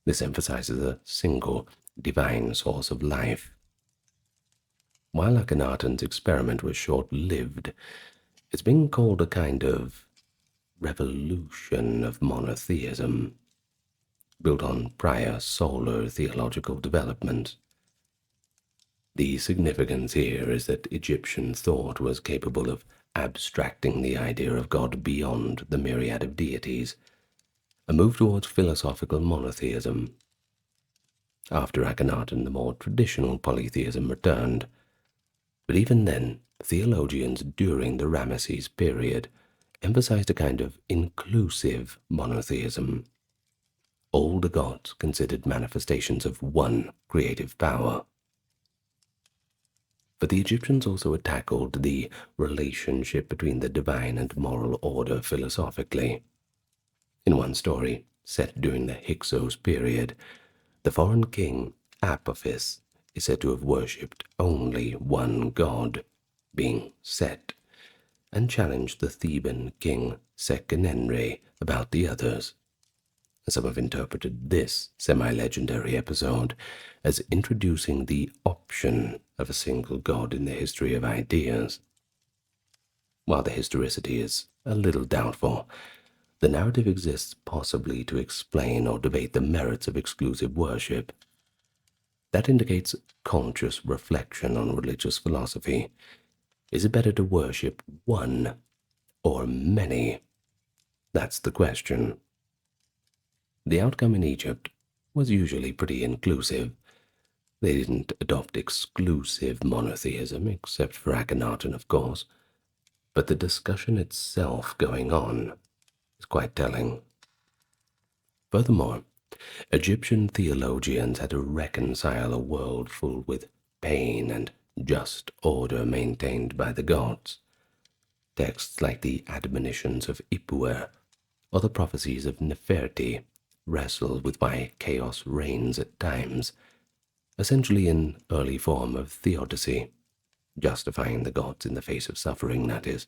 This emphasizes a single divine source of life. While Akhenaten's experiment was short-lived, it's been called a kind of revolution of monotheism, built on prior solar theological development. The significance here is that Egyptian thought was capable of abstracting the idea of God beyond the myriad of deities, a move towards philosophical monotheism. After Akhenaten, the more traditional polytheism returned. But even then, theologians during the Ramesses period emphasized a kind of inclusive monotheism. All the gods considered manifestations of one creative power. But the Egyptians also tackled the relationship between the divine and moral order philosophically. In one story, set during the Hyksos period, the foreign king Apophis is said to have worshipped only one god, being Set, and challenged the Theban king Seqenenre about the others. Some have interpreted this semi-legendary episode as introducing the option of a single god in the history of ideas. While the historicity is a little doubtful, the narrative exists possibly to explain or debate the merits of exclusive worship. That indicates conscious reflection on religious philosophy. Is it better to worship one or many? That's the question. The outcome in Egypt was usually pretty inclusive. They didn't adopt exclusive monotheism, except for Akhenaten, of course, but the discussion itself going on is quite telling. Furthermore, Egyptian theologians had to reconcile a world full with pain and just order maintained by the gods. Texts like the admonitions of Ipuwer or the prophecies of Neferti wrestle with why chaos reigns at times, essentially an early form of theodicy, justifying the gods in the face of suffering, that is.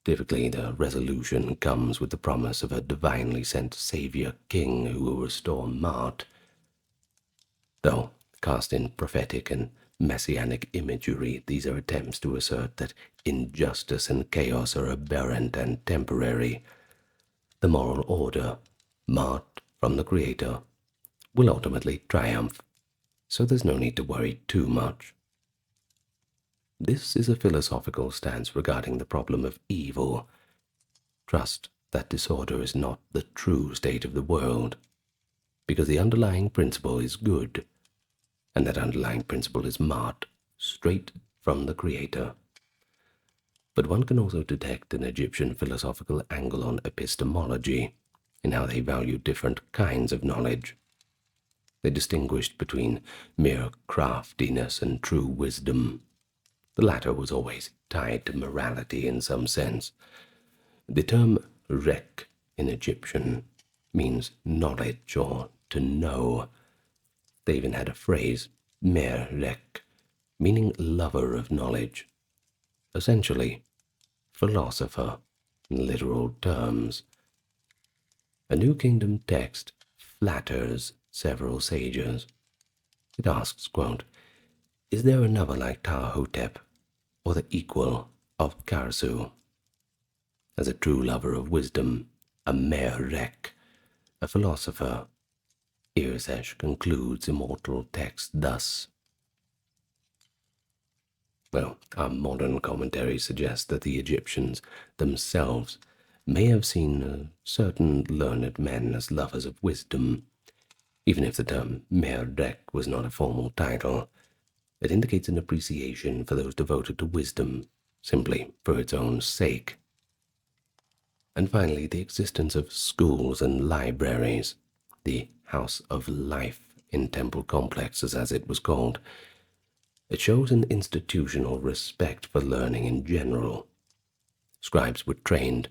Typically, the resolution comes with the promise of a divinely sent savior king who will restore Mart. Though cast in prophetic and messianic imagery, these are attempts to assert that injustice and chaos are aberrant and temporary. The moral order, Mart from the Creator, will ultimately triumph, so there's no need to worry too much. This is a philosophical stance regarding the problem of evil. Trust that disorder is not the true state of the world, because the underlying principle is good, and that underlying principle is Mart, straight from the Creator. But one can also detect an Egyptian philosophical angle on epistemology, in how they value different kinds of knowledge. They distinguished between mere craftiness and true wisdom. The latter was always tied to morality in some sense. The term rek in Egyptian means knowledge or to know. They even had a phrase, mer rek, meaning lover of knowledge. Essentially, philosopher in literal terms. A New Kingdom text flatters several sages. It asks, quote, "Is there another like Ptah-hotep, or the equal of Kharsu?" As a true lover of wisdom, a mer rek, a philosopher, Irsesh concludes immortal text thus. Well, our modern commentaries suggest that the Egyptians themselves may have seen certain learned men as lovers of wisdom. Even if the term Merdek was not a formal title, it indicates an appreciation for those devoted to wisdom, simply for its own sake. And finally, the existence of schools and libraries, the House of Life in temple complexes as it was called. It shows an institutional respect for learning in general. Scribes were trained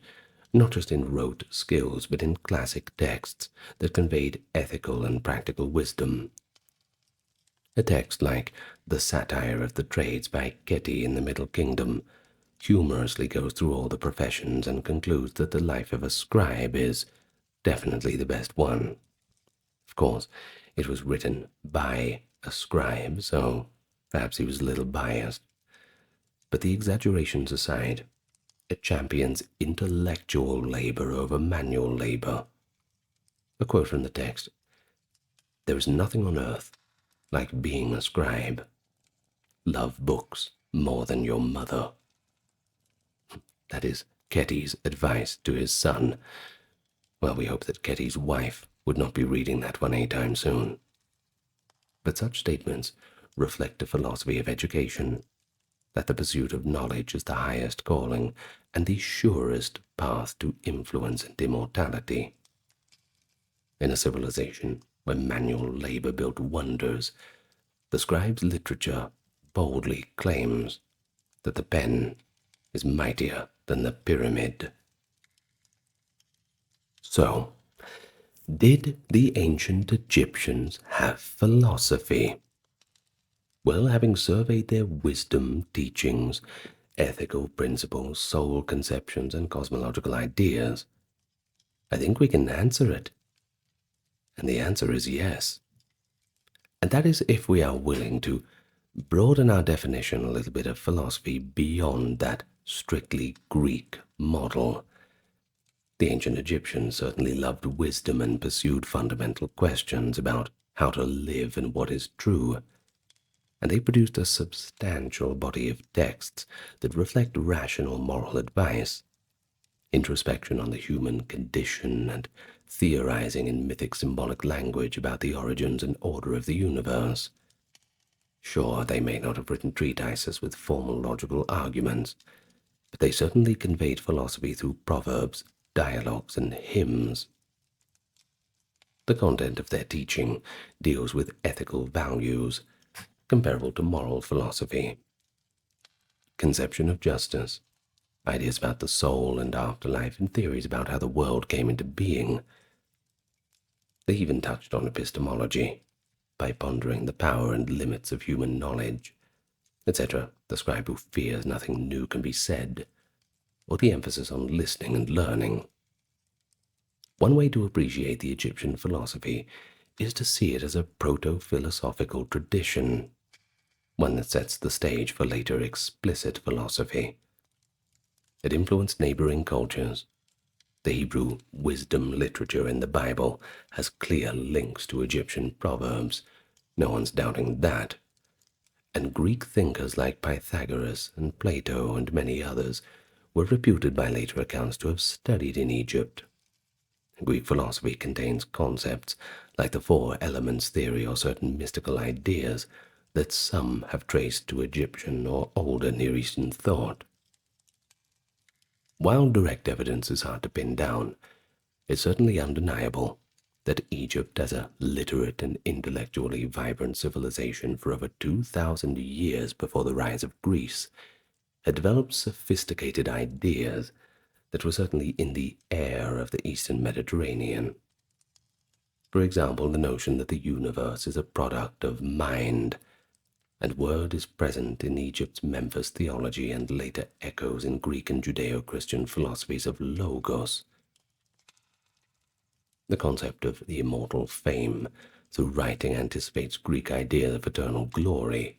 not just in rote skills, but in classic texts that conveyed ethical and practical wisdom. A text like The Satire of the Trades by Getty in the Middle Kingdom humorously goes through all the professions and concludes that the life of a scribe is definitely the best one. Of course, it was written by a scribe, so perhaps he was a little biased. But the exaggerations aside, it champions intellectual labor over manual labor. A quote from the text, "There is nothing on earth like being a scribe. Love books more than your mother." That is Ketty's advice to his son. Well, we hope that Ketty's wife would not be reading that one anytime soon. But such statements reflect a philosophy of education, that the pursuit of knowledge is the highest calling and the surest path to influence and immortality. In a civilization where manual labor built wonders, the scribe's literature boldly claims that the pen is mightier than the pyramid. So, did the ancient Egyptians have philosophy? Well, having surveyed their wisdom, teachings, ethical principles, soul conceptions, and cosmological ideas, I think we can answer it. And the answer is yes. And that is if we are willing to broaden our definition a little bit of philosophy beyond that strictly Greek model. The ancient Egyptians certainly loved wisdom and pursued fundamental questions about how to live and what is true, and they produced a substantial body of texts that reflect rational moral advice, introspection on the human condition, and theorizing in mythic symbolic language about the origins and order of the universe. Sure, they may not have written treatises with formal logical arguments, but they certainly conveyed philosophy through proverbs, dialogues, and hymns. The content of their teaching deals with ethical values, comparable to moral philosophy, conception of justice, ideas about the soul and afterlife, and theories about how the world came into being. They even touched on epistemology, by pondering the power and limits of human knowledge, etc. The scribe who fears nothing new can be said, or the emphasis on listening and learning. One way to appreciate the Egyptian philosophy is to see it as a proto-philosophical tradition, one that sets the stage for later explicit philosophy. It influenced neighboring cultures. The Hebrew wisdom literature in the Bible has clear links to Egyptian proverbs. No one's doubting that. And Greek thinkers like Pythagoras and Plato and many others were reputed by later accounts to have studied in Egypt. Greek philosophy contains concepts like the four elements theory or certain mystical ideas that some have traced to Egyptian or older Near Eastern thought. While direct evidence is hard to pin down, it's certainly undeniable that Egypt, as a literate and intellectually vibrant civilization for over 2,000 years before the rise of Greece, had developed sophisticated ideas that were certainly in the air of the Eastern Mediterranean. For example, the notion that the universe is a product of mind, and word is present in Egypt's Memphis theology and later echoes in Greek and Judeo-Christian philosophies of logos. The concept of the immortal fame through writing anticipates Greek ideas of eternal glory,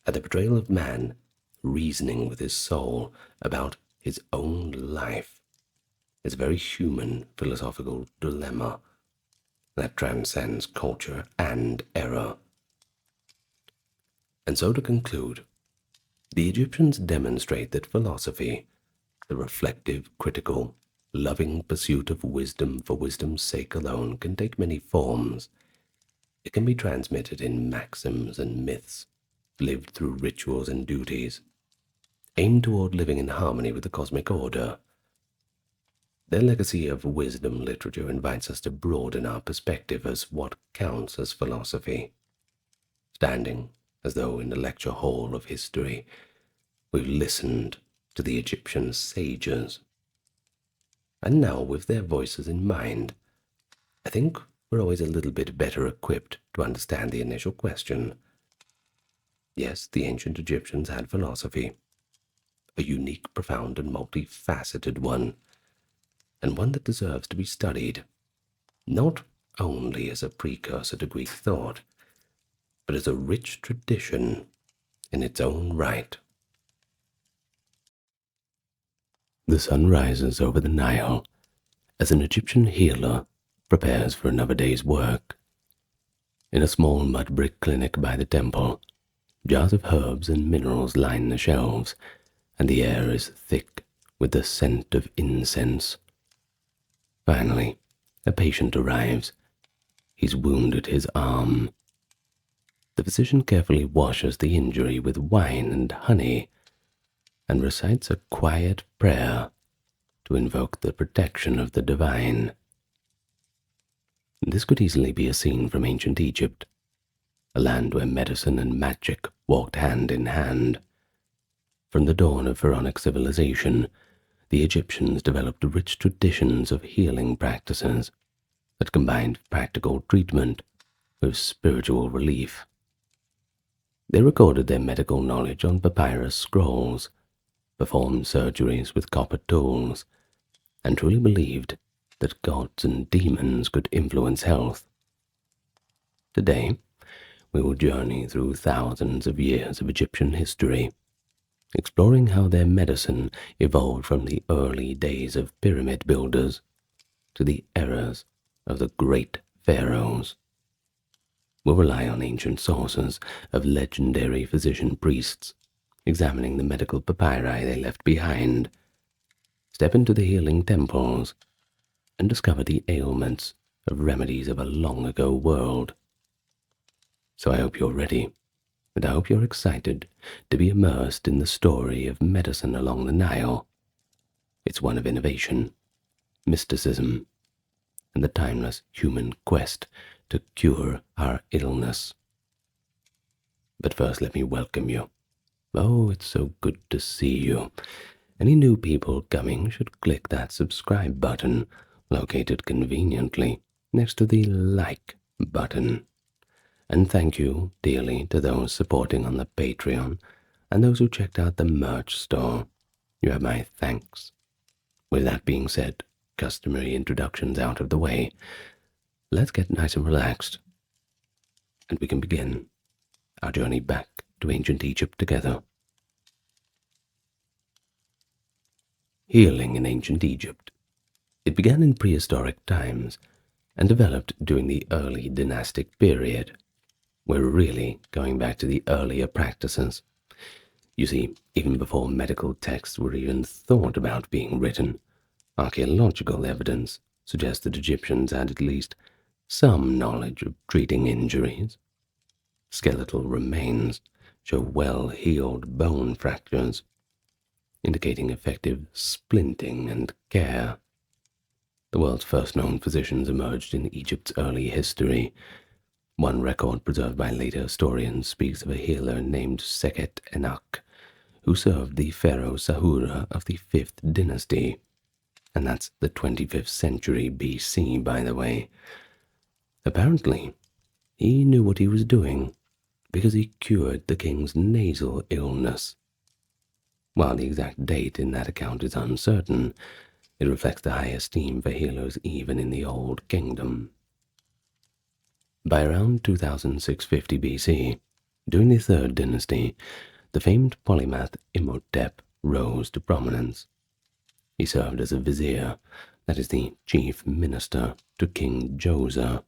and the portrayal of man reasoning with his soul about his own life is a very human philosophical dilemma that transcends culture and era. And so to conclude, the Egyptians demonstrate that philosophy, the reflective, critical, loving pursuit of wisdom for wisdom's sake alone, can take many forms. It can be transmitted in maxims and myths, lived through rituals and duties, aimed toward living in harmony with the cosmic order. Their legacy of wisdom literature invites us to broaden our perspective as what counts as philosophy. Standing as though in the lecture hall of history, we've listened to the Egyptian sages. And now, with their voices in mind, I think we're always a little bit better equipped to understand the initial question. Yes, the ancient Egyptians had philosophy, a unique, profound, and multifaceted one, and one that deserves to be studied, not only as a precursor to Greek thought, but as a rich tradition in its own right. The sun rises over the Nile as an Egyptian healer prepares for another day's work. In a small mud brick clinic by the temple, jars of herbs and minerals line the shelves, and the air is thick with the scent of incense. Finally, a patient arrives. He's wounded his arm. the physician carefully washes the injury with wine and honey and recites a quiet prayer to invoke the protection of the divine. This could easily be a scene from ancient Egypt, a land where medicine and magic walked hand in hand. From the dawn of pharaonic civilization, the Egyptians developed rich traditions of healing practices that combined practical treatment with spiritual relief. They recorded their medical knowledge on papyrus scrolls, performed surgeries with copper tools, and truly believed that gods and demons could influence health. Today, we will journey through thousands of years of Egyptian history, exploring how their medicine evolved from the early days of pyramid builders to the eras of the great pharaohs. We'll rely on ancient sources of legendary physician priests, examining the medical papyri they left behind, step into the healing temples, and discover the ailments of remedies of a long-ago world. So I hope you're ready, and I hope you're excited to be immersed in the story of medicine along the Nile. It's one of innovation, mysticism, and the timeless human quest to cure our illness. But first, let me welcome you. Oh, it's so good to see you. Any new people coming should click that subscribe button, located conveniently next to the like button. And thank you dearly to those supporting on the Patreon and those who checked out the merch store. You have my thanks. With that being said, customary introductions out of the way, let's get nice and relaxed, and we can begin our journey back to ancient Egypt together. Healing in ancient Egypt. It began in prehistoric times and developed during the early dynastic period. We're really going back to the earlier practices. You see, even before medical texts were even thought about being written, archaeological evidence suggests that Egyptians had at least some knowledge of treating injuries. Skeletal remains show well-healed bone fractures, indicating effective splinting and care. The world's first known physicians emerged in Egypt's early history. One record preserved by later historians speaks of a healer named Sekhet Enak, who served the pharaoh Sahura of the 5th dynasty, and that's the 25th century BC, by the way. Apparently, he knew what he was doing, because he cured the king's nasal illness. While the exact date in that account is uncertain, it reflects the high esteem for healers even in the Old Kingdom. By around 2650 BC, during the 3rd dynasty, the famed polymath Imhotep rose to prominence. He served as a vizier, that is the chief minister, to King Djoser,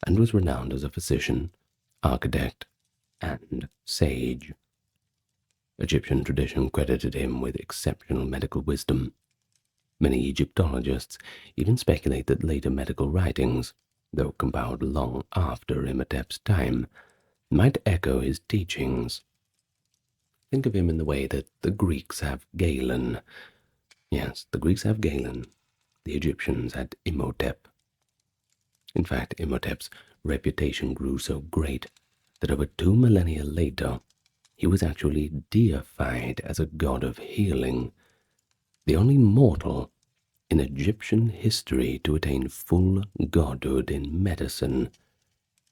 and was renowned as a physician, architect, and sage. Egyptian tradition credited him with exceptional medical wisdom. Many Egyptologists even speculate that later medical writings, though compiled long after Imhotep's time, might echo his teachings. Think of him in the way that the Greeks have Galen. Yes, the Greeks have Galen. The Egyptians had Imhotep. In fact, Imhotep's reputation grew so great that over 2 millennia later, he was actually deified as a god of healing, the only mortal in Egyptian history to attain full godhood in medicine.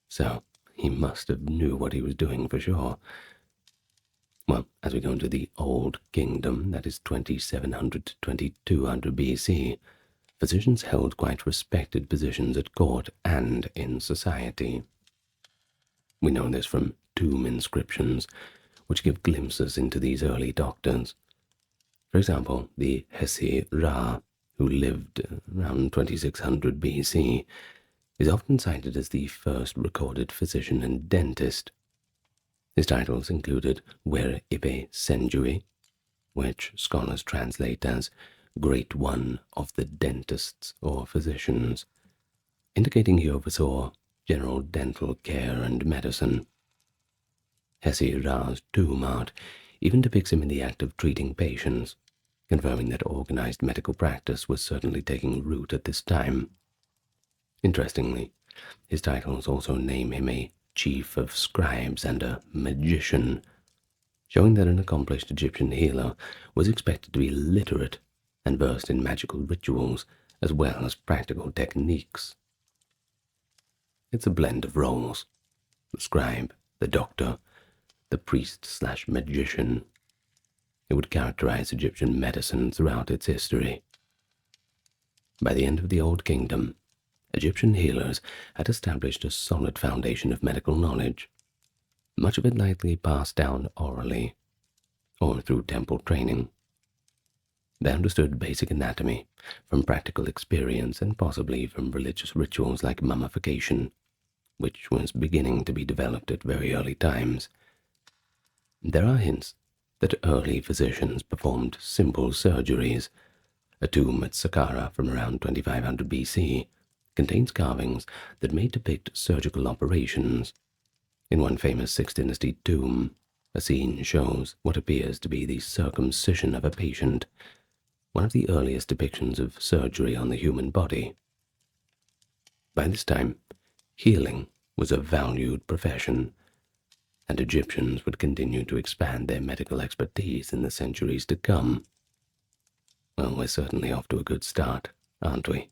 So he must have knew what he was doing for sure. Well, as we go into the Old Kingdom, that is 2700 to 2200 BC, physicians held quite respected positions at court and in society. We know this from tomb inscriptions, which give glimpses into these early doctors. For example, the Hesi Ra, who lived around 2600 BC, is often cited as the first recorded physician and dentist. His titles included Wer Ibe Senjui, which scholars translate as Great One of the Dentists or Physicians, indicating he oversaw general dental care and medicine. Hesi-Ra's tomb art even depicts him in the act of treating patients, confirming that organized medical practice was certainly taking root at this time. Interestingly, his titles also name him a chief of scribes and a magician, showing that an accomplished Egyptian healer was expected to be literate and versed in magical rituals as well as practical techniques. It's a blend of roles: the scribe, the doctor, the priest/magician. It would characterize Egyptian medicine throughout its history. By the end of the Old Kingdom, Egyptian healers had established a solid foundation of medical knowledge, much of it likely passed down orally or through temple training. They understood basic anatomy from practical experience and possibly from religious rituals like mummification, which was beginning to be developed at very early times. There are hints that early physicians performed simple surgeries. A tomb at Saqqara from around 2500 BC contains carvings that may depict surgical operations. In one famous 6th Dynasty tomb, a scene shows what appears to be the circumcision of a patient, one of the earliest depictions of surgery on the human body. By this time, healing was a valued profession, and Egyptians would continue to expand their medical expertise in the centuries to come. Well, we're certainly off to a good start, aren't we?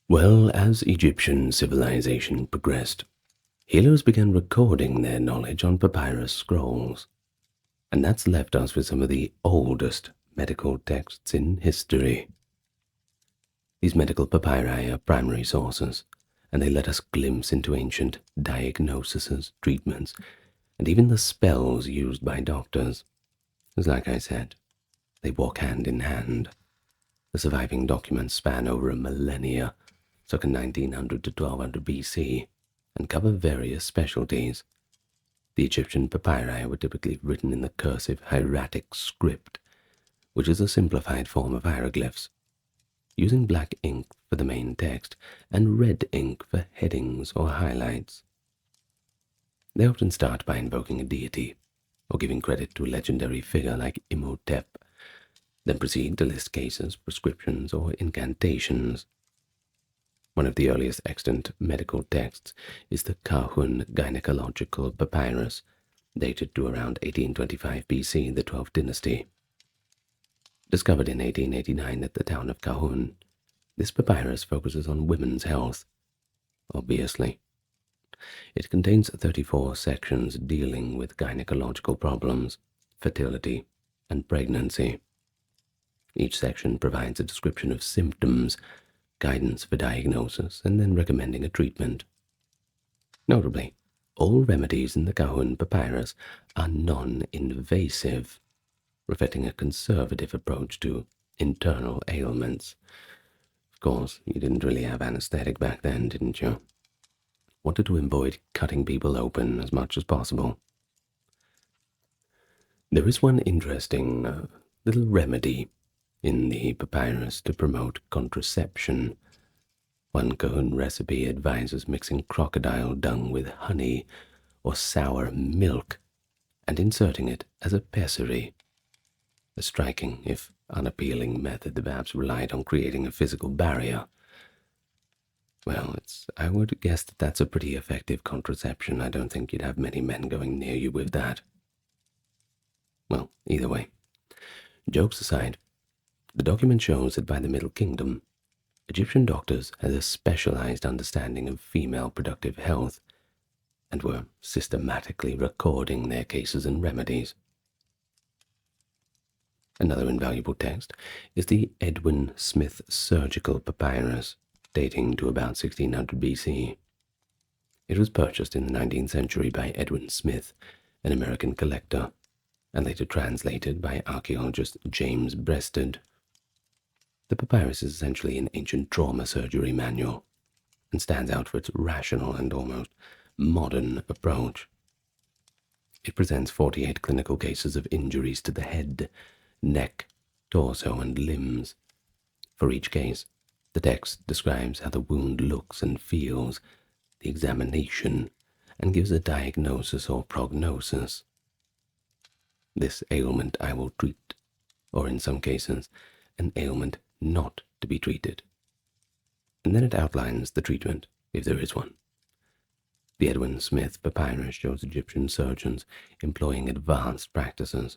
Well, as Egyptian civilization progressed, healers began recording their knowledge on papyrus scrolls, and that's left us with some of the oldest medical texts in history. These medical papyri are primary sources, and they let us glimpse into ancient diagnoses, treatments, and even the spells used by doctors. As like I said, they walk hand in hand. The surviving documents span over a millennia, circa 1900 to 1200 BC, and cover various specialties. The Egyptian papyri were typically written in the cursive hieratic script, which is a simplified form of hieroglyphs, using black ink for the main text and red ink for headings or highlights. They often start by invoking a deity or giving credit to a legendary figure like Imhotep, then proceed to list cases, prescriptions, or incantations. One of the earliest extant medical texts is the Kahun gynecological papyrus, dated to around 1825 BC, the 12th dynasty. Discovered in 1889 at the town of Kahun, this papyrus focuses on women's health, obviously. It contains 34 sections dealing with gynecological problems, fertility, and pregnancy. Each section provides a description of symptoms, guidance for diagnosis, and then recommending a treatment. Notably, all remedies in the Kahun papyrus are non-invasive, reflecting a conservative approach to internal ailments. Of course, you didn't really have anesthetic back then, didn't you? Wanted to avoid cutting people open as much as possible. There is one interesting little remedy in the papyrus to promote contraception. One Kahun recipe advises mixing crocodile dung with honey or sour milk and inserting it as a pessary. A striking, if unappealing, method that perhaps relied on creating a physical barrier. Well, I would guess that that's a pretty effective contraception. I don't think you'd have many men going near you with that. Well, either way, jokes aside, the document shows that by the Middle Kingdom, Egyptian doctors had a specialized understanding of female productive health and were systematically recording their cases and remedies. Another invaluable text is the Edwin Smith Surgical Papyrus, dating to about 1600 BC. It was purchased in the 19th century by Edwin Smith, an American collector, and later translated by archaeologist James Breasted. The papyrus is essentially an ancient trauma surgery manual and stands out for its rational and almost modern approach. It presents 48 clinical cases of injuries to the head, neck, torso, and limbs. For each case, the text describes how the wound looks and feels, the examination, and gives a diagnosis or prognosis. This ailment I will treat, or in some cases, an ailment not to be treated. And then it outlines the treatment, if there is one. The Edwin Smith papyrus shows Egyptian surgeons employing advanced practices.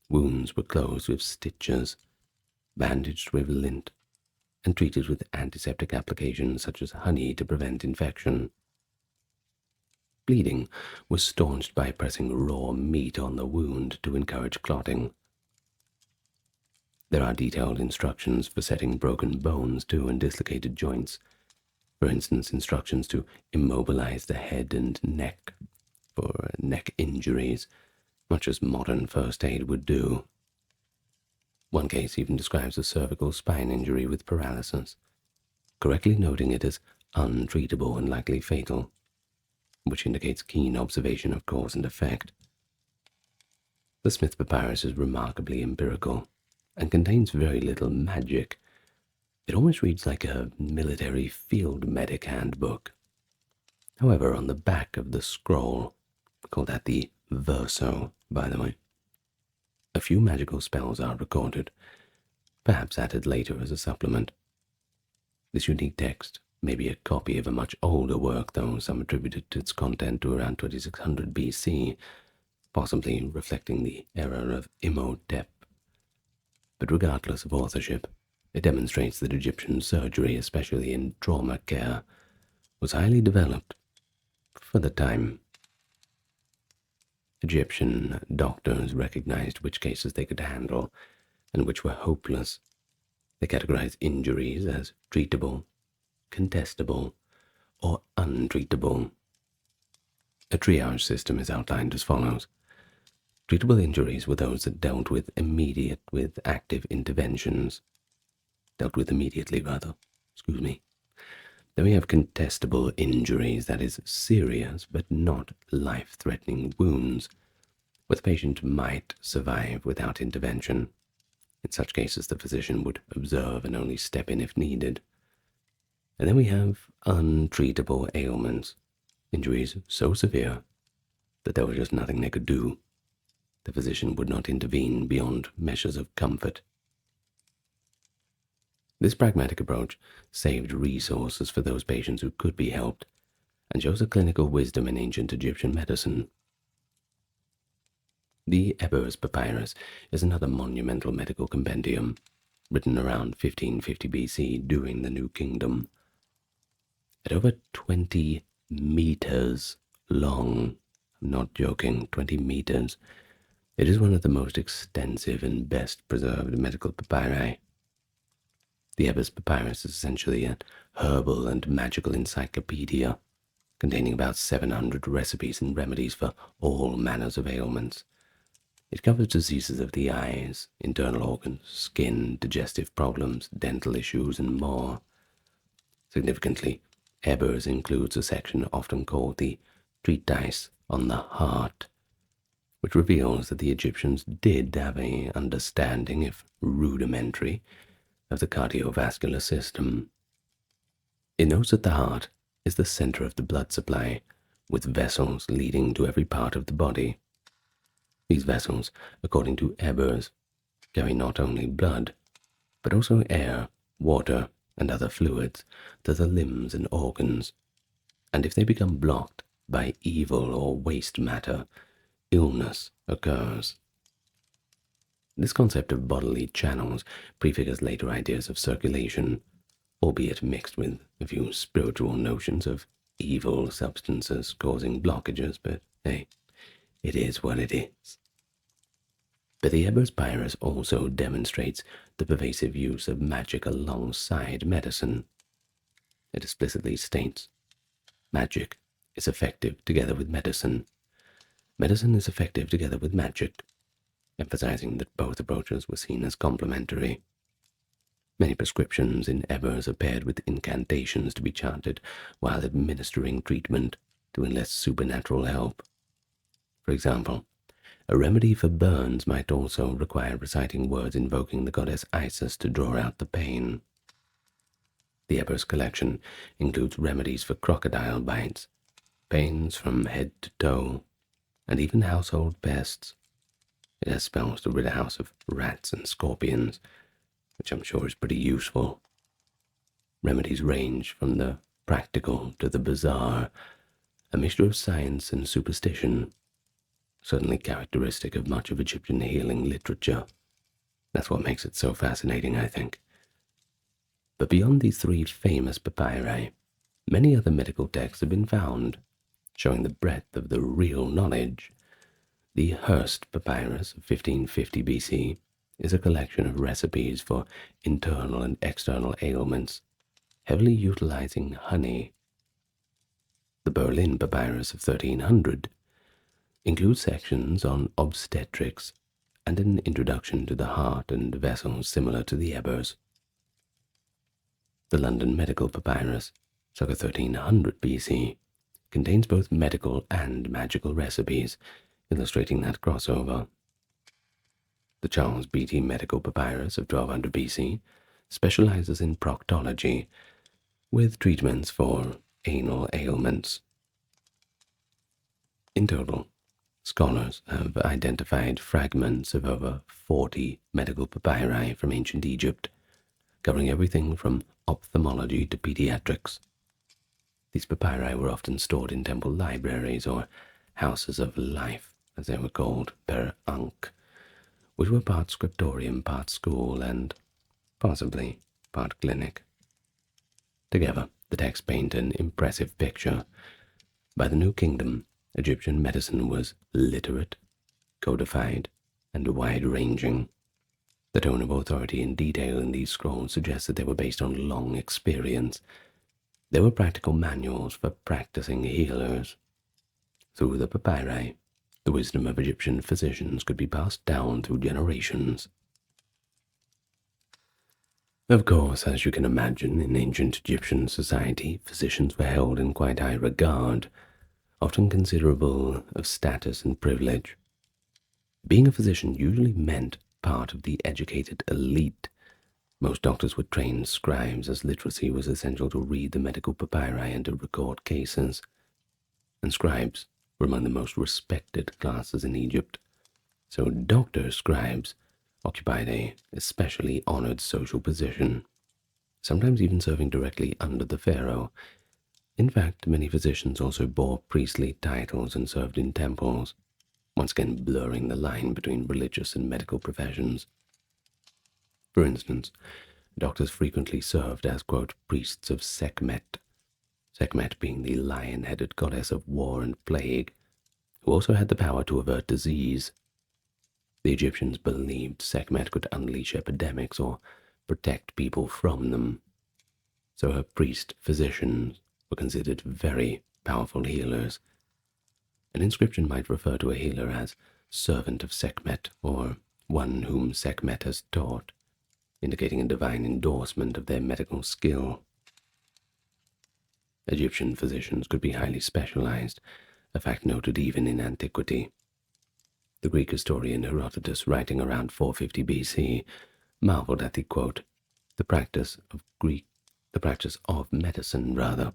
Wounds were closed with stitches, bandaged with lint, and treated with antiseptic applications such as honey to prevent infection. Bleeding was staunched by pressing raw meat on the wound to encourage clotting. There are detailed instructions for setting broken bones too and dislocated joints. For instance, instructions to immobilize the head and neck for neck injuries, much as modern first aid would do. One case even describes a cervical spine injury with paralysis, correctly noting it as untreatable and likely fatal, which indicates keen observation of cause and effect. The Smith papyrus is remarkably empirical and contains very little magic. It almost reads like a military field medic handbook. However, on the back of the scroll, call that the verso, by the way, a few magical spells are recorded, perhaps added later as a supplement. This unique text may be a copy of a much older work, though some attributed its content to around 2600 BC, possibly reflecting the era of Imhotep. But regardless of authorship, it demonstrates that Egyptian surgery, especially in trauma care, was highly developed for the time. Egyptian doctors recognized which cases they could handle and which were hopeless. They categorized injuries as treatable, contestable, or untreatable. A triage system is outlined as follows. Treatable injuries were those that dealt with active interventions. Then we have contestable injuries, that is, serious but not life-threatening wounds, where the patient might survive without intervention. In such cases, the physician would observe and only step in if needed. And then we have untreatable ailments, injuries so severe that there was just nothing they could do. The physician would not intervene beyond measures of comfort. This pragmatic approach saved resources for those patients who could be helped and shows a clinical wisdom in ancient Egyptian medicine. The Ebers Papyrus is another monumental medical compendium, written around 1550 BC during the New Kingdom. At over 20 meters long, I'm not joking, 20 meters, it is one of the most extensive and best preserved medical papyri. The Ebers Papyrus is essentially a herbal and magical encyclopedia, containing about 700 recipes and remedies for all manners of ailments. It covers diseases of the eyes, internal organs, skin, digestive problems, dental issues, and more. Significantly, Ebers includes a section often called the Treatise on the Heart, which reveals that the Egyptians did have an understanding, if rudimentary, of the cardiovascular system. It notes that the heart is the center of the blood supply, with vessels leading to every part of the body. These vessels, according to Ebers, carry not only blood, but also air, water, and other fluids to the limbs and organs, and if they become blocked by evil or waste matter, illness occurs. This concept of bodily channels prefigures later ideas of circulation, albeit mixed with a few spiritual notions of evil substances causing blockages, but hey, it is what it is. But the Ebers Papyrus also demonstrates the pervasive use of magic alongside medicine. It explicitly states, magic is effective together with medicine. Medicine is effective together with magic, emphasizing that both approaches were seen as complementary. Many prescriptions in Ebers are paired with incantations to be chanted while administering treatment to enlist supernatural help. For example, a remedy for burns might also require reciting words invoking the goddess Isis to draw out the pain. The Ebers collection includes remedies for crocodile bites, pains from head to toe, and even household pests. It has spells to rid a house of rats and scorpions, which I'm sure is pretty useful. Remedies range from the practical to the bizarre, a mixture of science and superstition, certainly characteristic of much of Egyptian healing literature. That's what makes it so fascinating, I think. But beyond these three famous papyri, many other medical texts have been found, showing the breadth of the real knowledge. The Hurst Papyrus of 1550 BC is a collection of recipes for internal and external ailments, heavily utilizing honey. The Berlin Papyrus of 1300 includes sections on obstetrics and an introduction to the heart and vessels similar to the Ebers. The London Medical Papyrus, circa 1300 BC, contains both medical and magical recipes, illustrating that crossover. The Charles Beatty Medical Papyrus of 1200 BC specializes in proctology, with treatments for anal ailments. In total, scholars have identified fragments of over 40 medical papyri from ancient Egypt, covering everything from ophthalmology to pediatrics. These papyri were often stored in temple libraries or houses of life, as they were called, per ankh, which were part scriptorium, part school, and possibly part clinic. Together, the texts paint an impressive picture. By the New Kingdom, Egyptian medicine was literate, codified, and wide-ranging. The tone of authority and detail in these scrolls suggests that they were based on long experience. They were practical manuals for practicing healers. Through the papyri, the wisdom of Egyptian physicians could be passed down through generations. Of course, as you can imagine, in ancient Egyptian society, physicians were held in quite high regard, often considerable of status and privilege. Being a physician usually meant part of the educated elite. Most doctors were trained scribes, as literacy was essential to read the medical papyri and to record cases. And scribes were among the most respected classes in Egypt, so doctor-scribes occupied a especially honored social position, sometimes even serving directly under the pharaoh. In fact, many physicians also bore priestly titles and served in temples, once again blurring the line between religious and medical professions. For instance, doctors frequently served as, quote, priests of Sekhmet, Sekhmet being the lion-headed goddess of war and plague, who also had the power to avert disease. The Egyptians believed Sekhmet could unleash epidemics or protect people from them, so her priest-physicians were considered very powerful healers. An inscription might refer to a healer as servant of Sekhmet or one whom Sekhmet has taught, indicating a divine endorsement of their medical skill. Egyptian physicians could be highly specialized, a fact noted even in antiquity. The Greek historian Herodotus, writing around 450 BC, marveled at the, quote, the practice of medicine,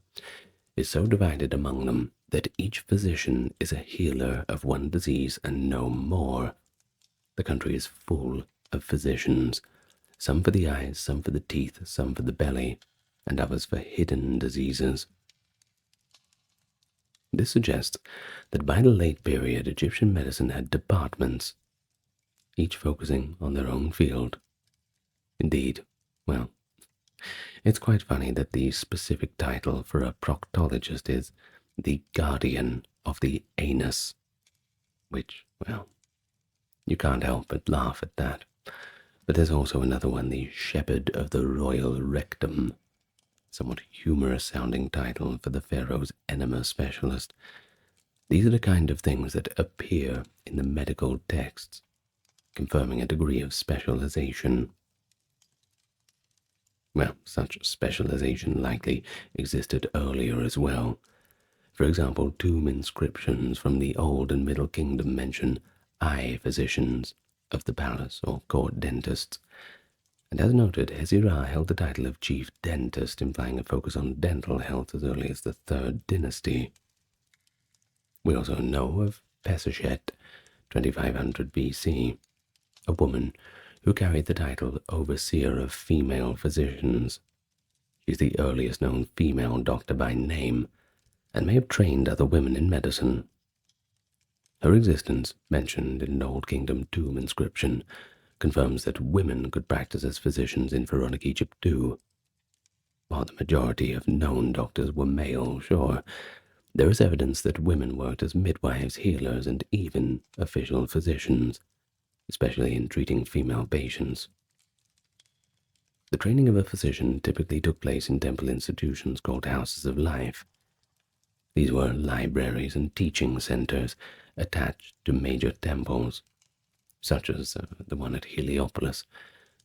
is so divided among them that each physician is a healer of one disease and no more. The country is full of physicians, some for the eyes, some for the teeth, some for the belly, and others for hidden diseases. This suggests that by the late period, Egyptian medicine had departments, each focusing on their own field. Indeed, well, it's quite funny that the specific title for a proctologist is the guardian of the anus, which, well, you can't help but laugh at that. But there's also another one, the shepherd of the royal rectum, somewhat humorous-sounding title for the pharaoh's enema specialist. These are the kind of things that appear in the medical texts, confirming a degree of specialization. Well, such specialization likely existed earlier as well. For example, tomb inscriptions from the Old and Middle Kingdom mention eye physicians of the palace or court dentists, and as noted, Hezirah held the title of chief dentist, implying a focus on dental health as early as the 3rd dynasty. We also know of Pesachet, 2500 BC, a woman who carried the title Overseer of Female Physicians. She's the earliest known female doctor by name, and may have trained other women in medicine. Her existence, mentioned in an Old Kingdom tomb inscription, confirms that women could practice as physicians in Pharaonic Egypt too. While the majority of known doctors were male, sure, there is evidence that women worked as midwives, healers, and even official physicians, especially in treating female patients. The training of a physician typically took place in temple institutions called houses of life. These were libraries and teaching centers attached to major temples, such as the one at Heliopolis.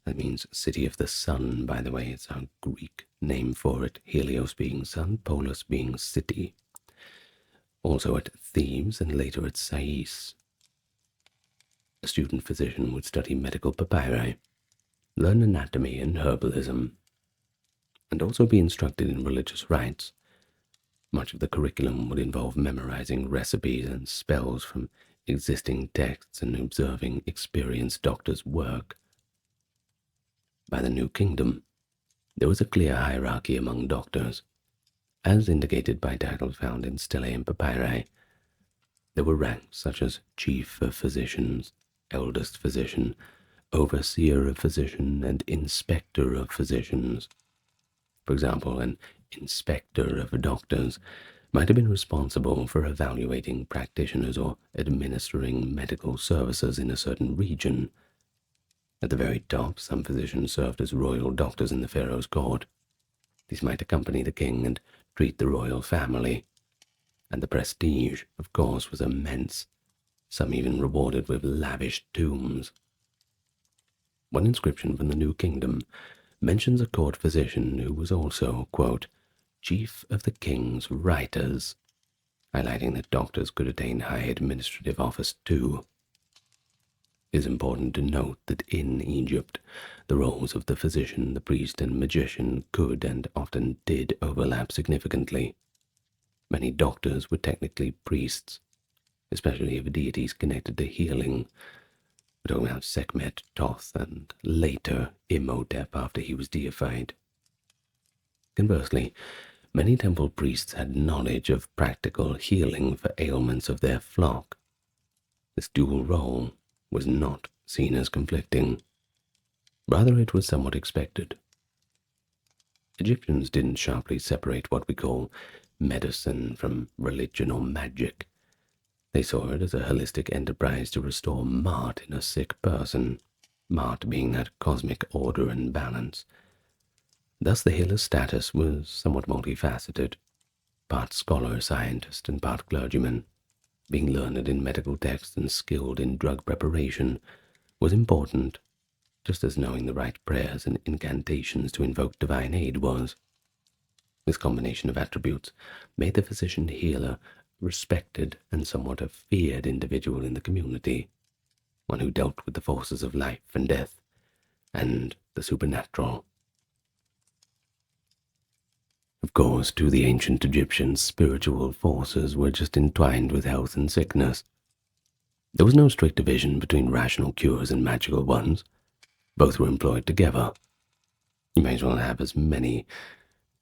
That means city of the sun, by the way. It's a Greek name for it, Helios being sun, Polis being city. Also at Thebes and later at Sais. A student physician would study medical papyri, learn anatomy and herbalism, and also be instructed in religious rites. Much of the curriculum would involve memorizing recipes and spells from existing texts and observing experienced doctors' work. By the New Kingdom, there was a clear hierarchy among doctors, as indicated by titles found in stelae and papyri. There were ranks such as Chief of Physicians, Eldest Physician, Overseer of Physician, and Inspector of Physicians. For example, an Inspector of Doctors might have been responsible for evaluating practitioners or administering medical services in a certain region. At the very top, some physicians served as royal doctors in the pharaoh's court. These might accompany the king and treat the royal family, and the prestige, of course, was immense, some even rewarded with lavish tombs. One inscription from the New Kingdom mentions a court physician who was also, quote, chief of the king's writers, highlighting that doctors could attain high administrative office too. It is important to note that in Egypt, the roles of the physician, the priest, and magician could and often did overlap significantly. Many doctors were technically priests, especially of deities connected to healing. We're talking about Sekhmet, Thoth, and later Imhotep after he was deified. Conversely, many temple priests had knowledge of practical healing for ailments of their flock. This dual role was not seen as conflicting. Rather, it was somewhat expected. Egyptians didn't sharply separate what we call medicine from religion or magic. They saw it as a holistic enterprise to restore Ma'at in a sick person, Ma'at being that cosmic order and balance. Thus the healer's status was somewhat multifaceted, part scholar, scientist, and part clergyman. Being learned in medical texts and skilled in drug preparation was important, just as knowing the right prayers and incantations to invoke divine aid was. This combination of attributes made the physician-healer respected and somewhat a feared individual in the community, one who dealt with the forces of life and death, and the supernatural. Of course, to the ancient Egyptians, spiritual forces were just entwined with health and sickness. There was no strict division between rational cures and magical ones. Both were employed together. You may as well have as many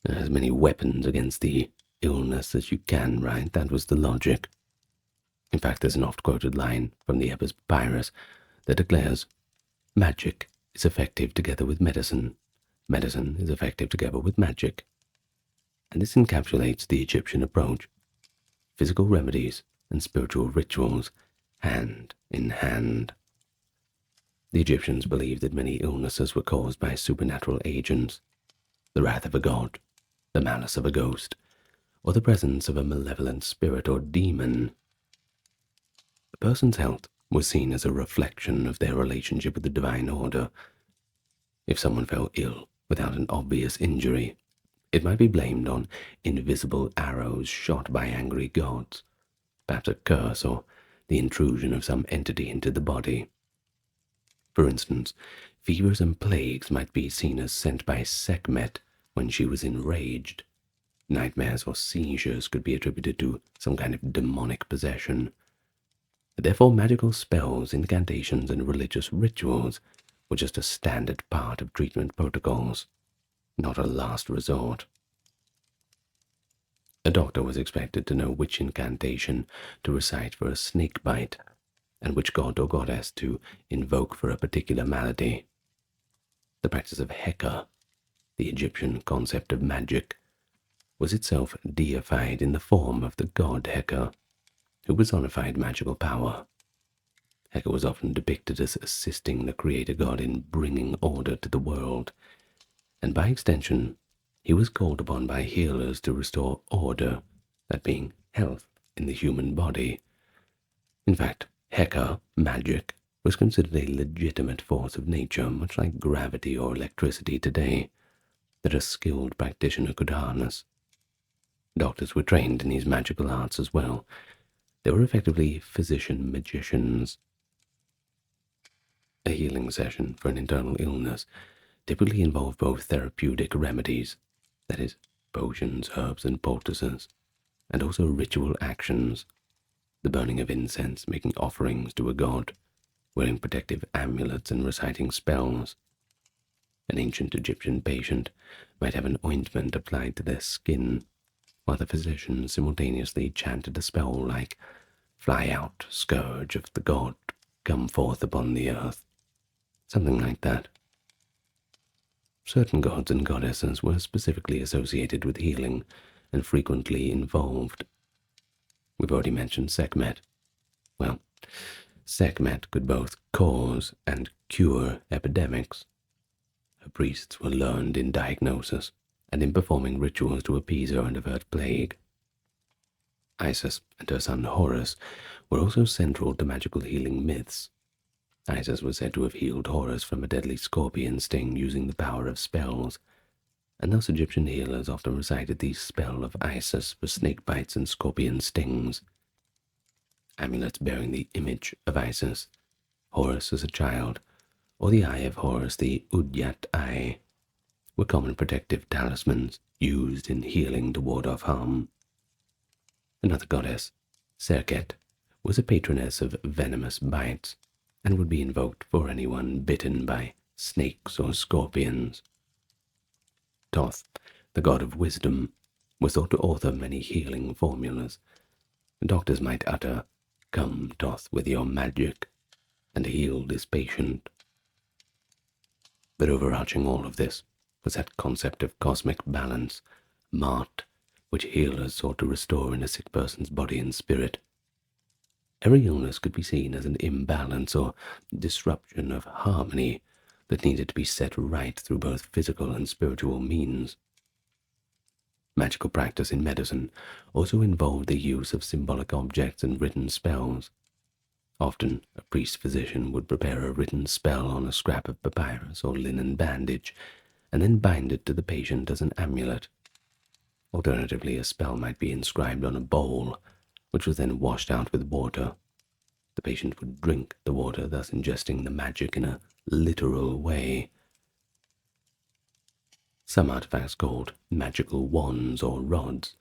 weapons against the illness as you can, right? That was the logic. In fact, there's an oft-quoted line from the Ebers Papyrus that declares, magic is effective together with medicine. Medicine is effective together with magic. And this encapsulates the Egyptian approach. Physical remedies and spiritual rituals, hand in hand. The Egyptians believed that many illnesses were caused by supernatural agents, the wrath of a god, the malice of a ghost, or the presence of a malevolent spirit or demon. A person's health was seen as a reflection of their relationship with the divine order. If someone fell ill without an obvious injury, it might be blamed on invisible arrows shot by angry gods, perhaps a curse or the intrusion of some entity into the body. For instance, fevers and plagues might be seen as sent by Sekhmet when she was enraged. Nightmares or seizures could be attributed to some kind of demonic possession. Therefore, magical spells, incantations, and religious rituals were just a standard part of treatment protocols, not a last resort. A doctor was expected to know which incantation to recite for a snake bite, and which god or goddess to invoke for a particular malady. The practice of Heka, the Egyptian concept of magic, was itself deified in the form of the god Heka, who personified magical power. Heka was often depicted as assisting the creator god in bringing order to the world, and by extension, he was called upon by healers to restore order, that being health, in the human body. In fact, Heka, magic, was considered a legitimate force of nature, much like gravity or electricity today, that a skilled practitioner could harness. Doctors were trained in these magical arts as well. They were effectively physician-magicians. A healing session for an internal illness typically involved both therapeutic remedies, that is, potions, herbs, and poultices, and also ritual actions, the burning of incense, making offerings to a god, wearing protective amulets, and reciting spells. An ancient Egyptian patient might have an ointment applied to their skin, while the physician simultaneously chanted a spell like, "Fly out, scourge of the god, come forth upon the earth," something like that. Certain gods and goddesses were specifically associated with healing and frequently involved. We've already mentioned Sekhmet. Well, Sekhmet could both cause and cure epidemics. Her priests were learned in diagnosis and in performing rituals to appease her and avert plague. Isis and her son Horus were also central to magical healing myths. Isis was said to have healed Horus from a deadly scorpion sting using the power of spells, and thus Egyptian healers often recited the spell of Isis for snake bites and scorpion stings. Amulets bearing the image of Isis, Horus as a child, or the eye of Horus, the Udyat eye, were common protective talismans used in healing to ward off harm. Another goddess, Serket, was a patroness of venomous bites, and would be invoked for anyone bitten by snakes or scorpions. Thoth, the god of wisdom, was thought to author many healing formulas. Doctors might utter, "Come, Thoth, with your magic," and heal this patient. But overarching all of this was that concept of cosmic balance, Ma'at, which healers sought to restore in a sick person's body and spirit. Every illness could be seen as an imbalance or disruption of harmony that needed to be set right through both physical and spiritual means. Magical practice in medicine also involved the use of symbolic objects and written spells. Often, a priest-physician would prepare a written spell on a scrap of papyrus or linen bandage, and then bind it to the patient as an amulet. Alternatively, a spell might be inscribed on a bowl, which was then washed out with water. The patient would drink the water, thus ingesting the magic in a literal way. Some artifacts called magical wands or rods,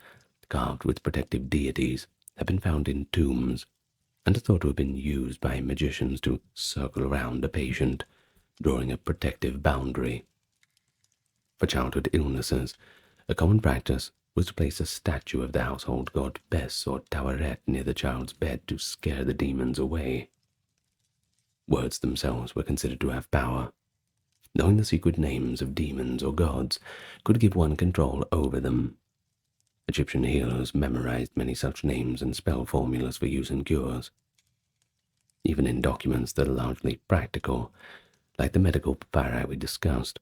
carved with protective deities, have been found in tombs, and are thought to have been used by magicians to circle around a patient, drawing a protective boundary. For childhood illnesses, a common practice was to place a statue of the household god Bes or Taweret near the child's bed to scare the demons away. Words themselves were considered to have power. Knowing the secret names of demons or gods could give one control over them. Egyptian healers memorized many such names and spell formulas for use in cures. Even in documents that are largely practical, like the medical papyri we discussed,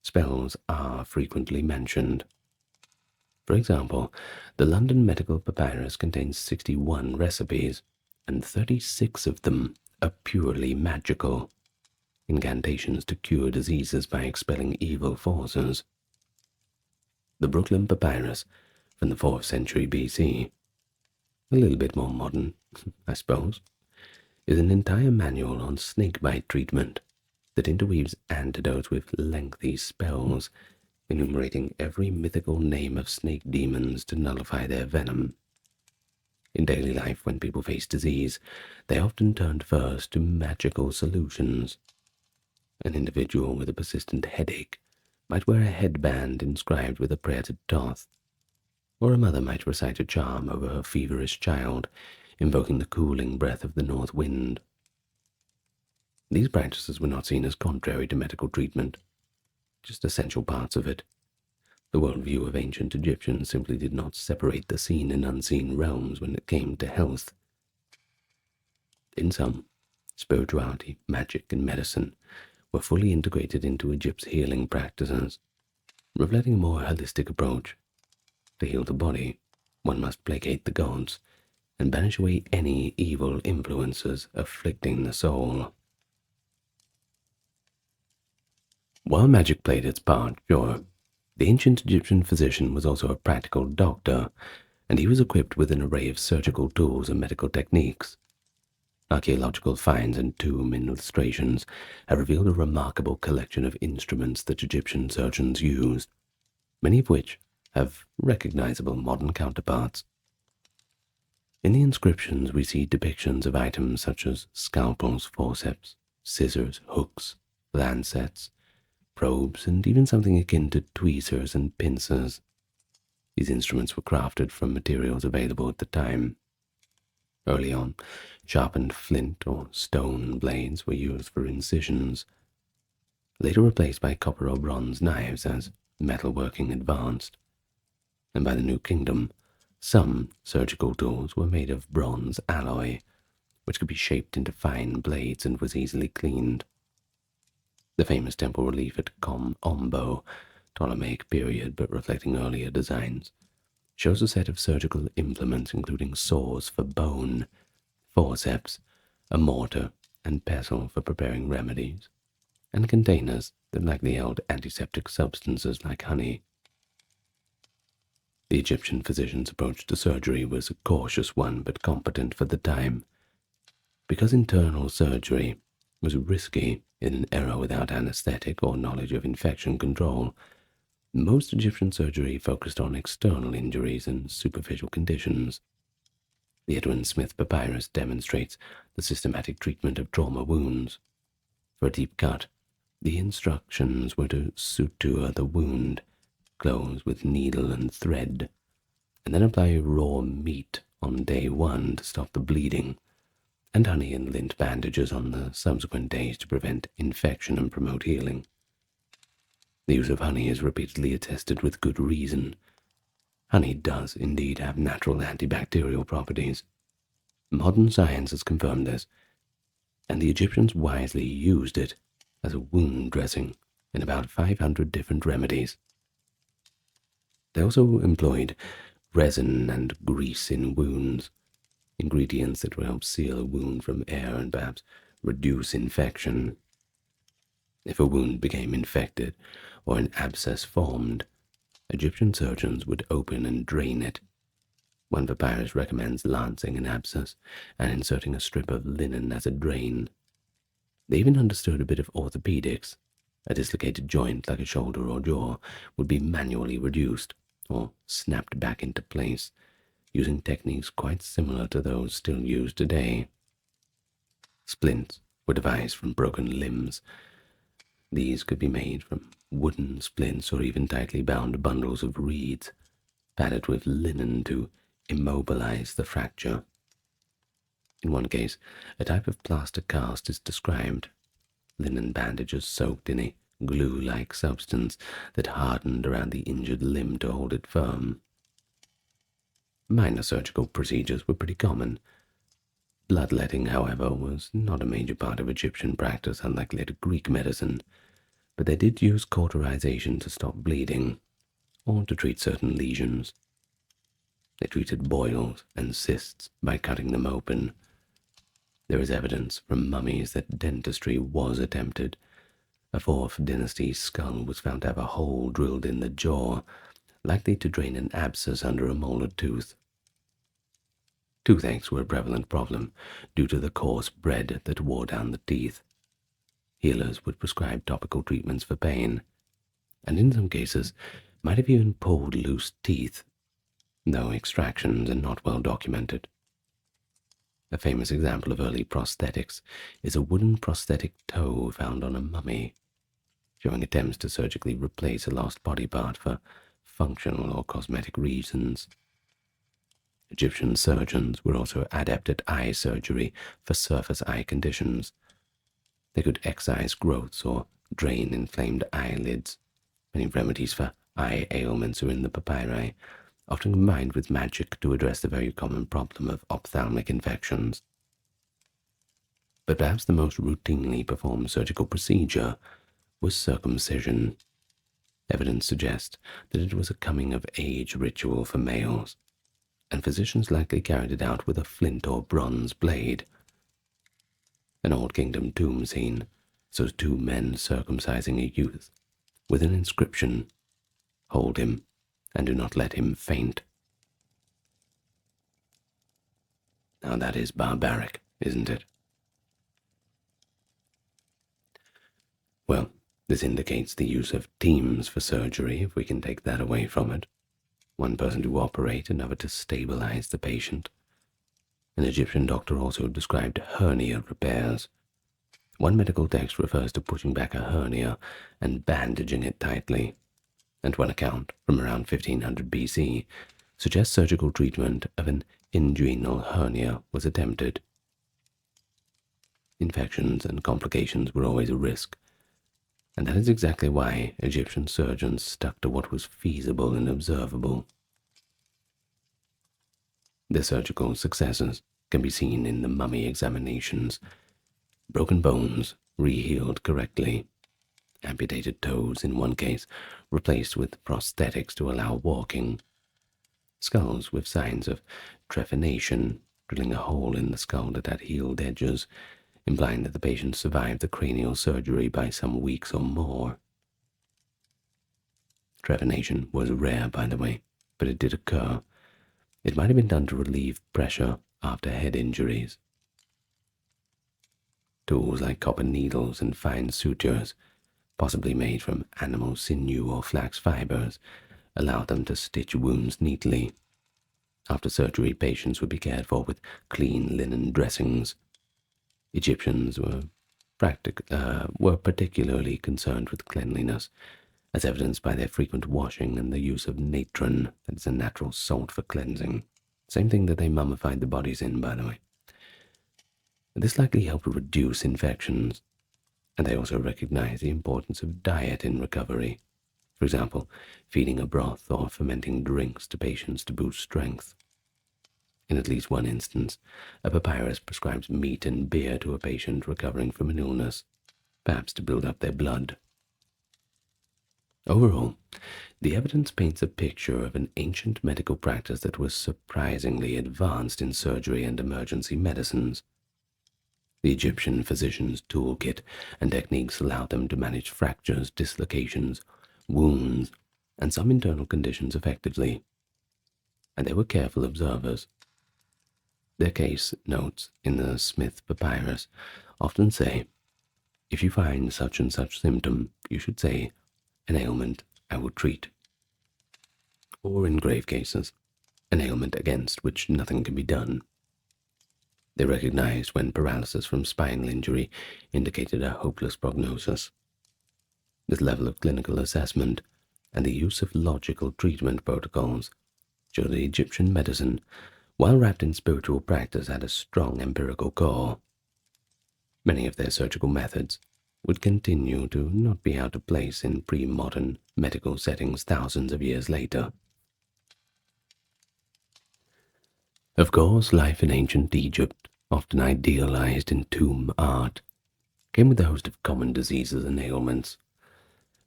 spells are frequently mentioned. For example, the London Medical Papyrus contains 61 recipes, and 36 of them are purely magical, incantations to cure diseases by expelling evil forces. The Brooklyn Papyrus, from the 4th century BC, a little bit more modern, I suppose, is an entire manual on snakebite treatment that interweaves antidotes with lengthy spells, enumerating every mythical name of snake demons to nullify their venom. In daily life, when people face disease, they often turned first to magical solutions. An individual with a persistent headache might wear a headband inscribed with a prayer to Thoth, or a mother might recite a charm over her feverish child, invoking the cooling breath of the north wind. These practices were not seen as contrary to medical treatment, just essential parts of it. The worldview of ancient Egyptians simply did not separate the seen and unseen realms when it came to health. In sum, spirituality, magic, and medicine were fully integrated into Egypt's healing practices, reflecting a more holistic approach. To heal the body, one must placate the gods and banish away any evil influences afflicting the soul. While magic played its part, sure, the ancient Egyptian physician was also a practical doctor, and he was equipped with an array of surgical tools and medical techniques. Archaeological finds and tomb illustrations have revealed a remarkable collection of instruments that Egyptian surgeons used, many of which have recognizable modern counterparts. In the inscriptions, we see depictions of items such as scalpels, forceps, scissors, hooks, lancets, probes, and even something akin to tweezers and pincers. These instruments were crafted from materials available at the time. Early on, sharpened flint or stone blades were used for incisions, later replaced by copper or bronze knives as metalworking advanced. And by the New Kingdom, some surgical tools were made of bronze alloy, which could be shaped into fine blades and was easily cleaned. The famous temple relief at Ombo, Ptolemaic period but reflecting earlier designs, shows a set of surgical implements including saws for bone, forceps, a mortar and pestle for preparing remedies, and containers that likely held antiseptic substances like honey. The Egyptian physician's approach to surgery was a cautious one but competent for the time. Because internal surgery was risky in an era without anesthetic or knowledge of infection control, most Egyptian surgery focused on external injuries and superficial conditions. The Edwin Smith Papyrus demonstrates the systematic treatment of trauma wounds. For a deep cut, the instructions were to suture the wound, close with needle and thread, and then apply raw meat on day 1 to stop the bleeding, and honey and lint bandages on the subsequent days to prevent infection and promote healing. The use of honey is repeatedly attested with good reason. Honey does indeed have natural antibacterial properties. Modern science has confirmed this, and the Egyptians wisely used it as a wound dressing in about 500 different remedies. They also employed resin and grease in wounds, ingredients that will help seal a wound from air and perhaps reduce infection. If a wound became infected or an abscess formed, Egyptian surgeons would open and drain it. One papyrus recommends lancing an abscess and inserting a strip of linen as a drain. They even understood a bit of orthopedics. A dislocated joint like a shoulder or jaw would be manually reduced or snapped back into place, using techniques quite similar to those still used today. Splints were devised from broken limbs. These could be made from wooden splints or even tightly bound bundles of reeds, padded with linen to immobilize the fracture. In one case, a type of plaster cast is described. Linen bandages soaked in a glue-like substance that hardened around the injured limb to hold it firm. Minor surgical procedures were pretty common. Bloodletting, however, was not a major part of Egyptian practice, unlike later Greek medicine, but they did use cauterization to stop bleeding, or to treat certain lesions. They treated boils and cysts by cutting them open. There is evidence from mummies that dentistry was attempted. A 4th dynasty skull was found to have a hole drilled in the jaw, likely to drain an abscess under a molar tooth. Toothaches were a prevalent problem due to the coarse bread that wore down the teeth. Healers would prescribe topical treatments for pain. and in some cases might have even pulled loose teeth, though extractions are not well documented. A famous example of early prosthetics is a wooden prosthetic toe found on a mummy, showing attempts to surgically replace a lost body part for functional or cosmetic reasons. Egyptian surgeons were also adept at eye surgery for surface eye conditions. They could excise growths or drain inflamed eyelids. Many remedies for eye ailments are in the papyri, often combined with magic to address the very common problem of ophthalmic infections. But perhaps the most routinely performed surgical procedure was circumcision. Evidence suggests that it was a coming-of-age ritual for males, and physicians likely carried it out with a flint or bronze blade. An Old Kingdom tomb scene shows two men circumcising a youth with an inscription, "Hold him, and do not let him faint." Now that is barbaric, isn't it? Well, this indicates the use of teams for surgery, if we can take that away from it. One person to operate, another to stabilize the patient. An Egyptian doctor also described hernia repairs. One medical text refers to pushing back a hernia and bandaging it tightly, and one account from around 1500 BC suggests surgical treatment of an inguinal hernia was attempted. Infections and complications were always a risk, and that is exactly why Egyptian surgeons stuck to what was feasible and observable. Their surgical successes can be seen in the mummy examinations. Broken bones re-healed correctly, amputated toes in one case replaced with prosthetics to allow walking, skulls with signs of trephination, drilling a hole in the skull that had healed edges, implying that the patient survived the cranial surgery by some weeks or more. Trephination was rare, by the way, but it did occur. It might have been done to relieve pressure after head injuries. Tools like copper needles and fine sutures, possibly made from animal sinew or flax fibers, allowed them to stitch wounds neatly. After surgery, patients would be cared for with clean linen dressings. Egyptians were particularly concerned with cleanliness, as evidenced by their frequent washing and the use of natron, that is a natural salt for cleansing. Same thing that they mummified the bodies in, by the way. This likely helped reduce infections, and they also recognized the importance of diet in recovery. For example, feeding a broth or fermenting drinks to patients to boost strength. In at least one instance, a papyrus prescribes meat and beer to a patient recovering from an illness, perhaps to build up their blood. Overall, the evidence paints a picture of an ancient medical practice that was surprisingly advanced in surgery and emergency medicines. The Egyptian physician's toolkit and techniques allowed them to manage fractures, dislocations, wounds, and some internal conditions effectively, and they were careful observers. Their case notes in the Smith Papyrus often say, "If you find such and such symptom, you should say, 'An ailment I will treat.' Or in grave cases, 'An ailment against which nothing can be done.' They recognized when paralysis from spinal injury indicated a hopeless prognosis. This level of clinical assessment and the use of logical treatment protocols show that Egyptian medicine, while wrapped in spiritual practice, had a strong empirical core. Many of their surgical methods would continue to not be out of place in pre-modern medical settings thousands of years later. Of course, life in ancient Egypt, often idealized in tomb art, came with a host of common diseases and ailments.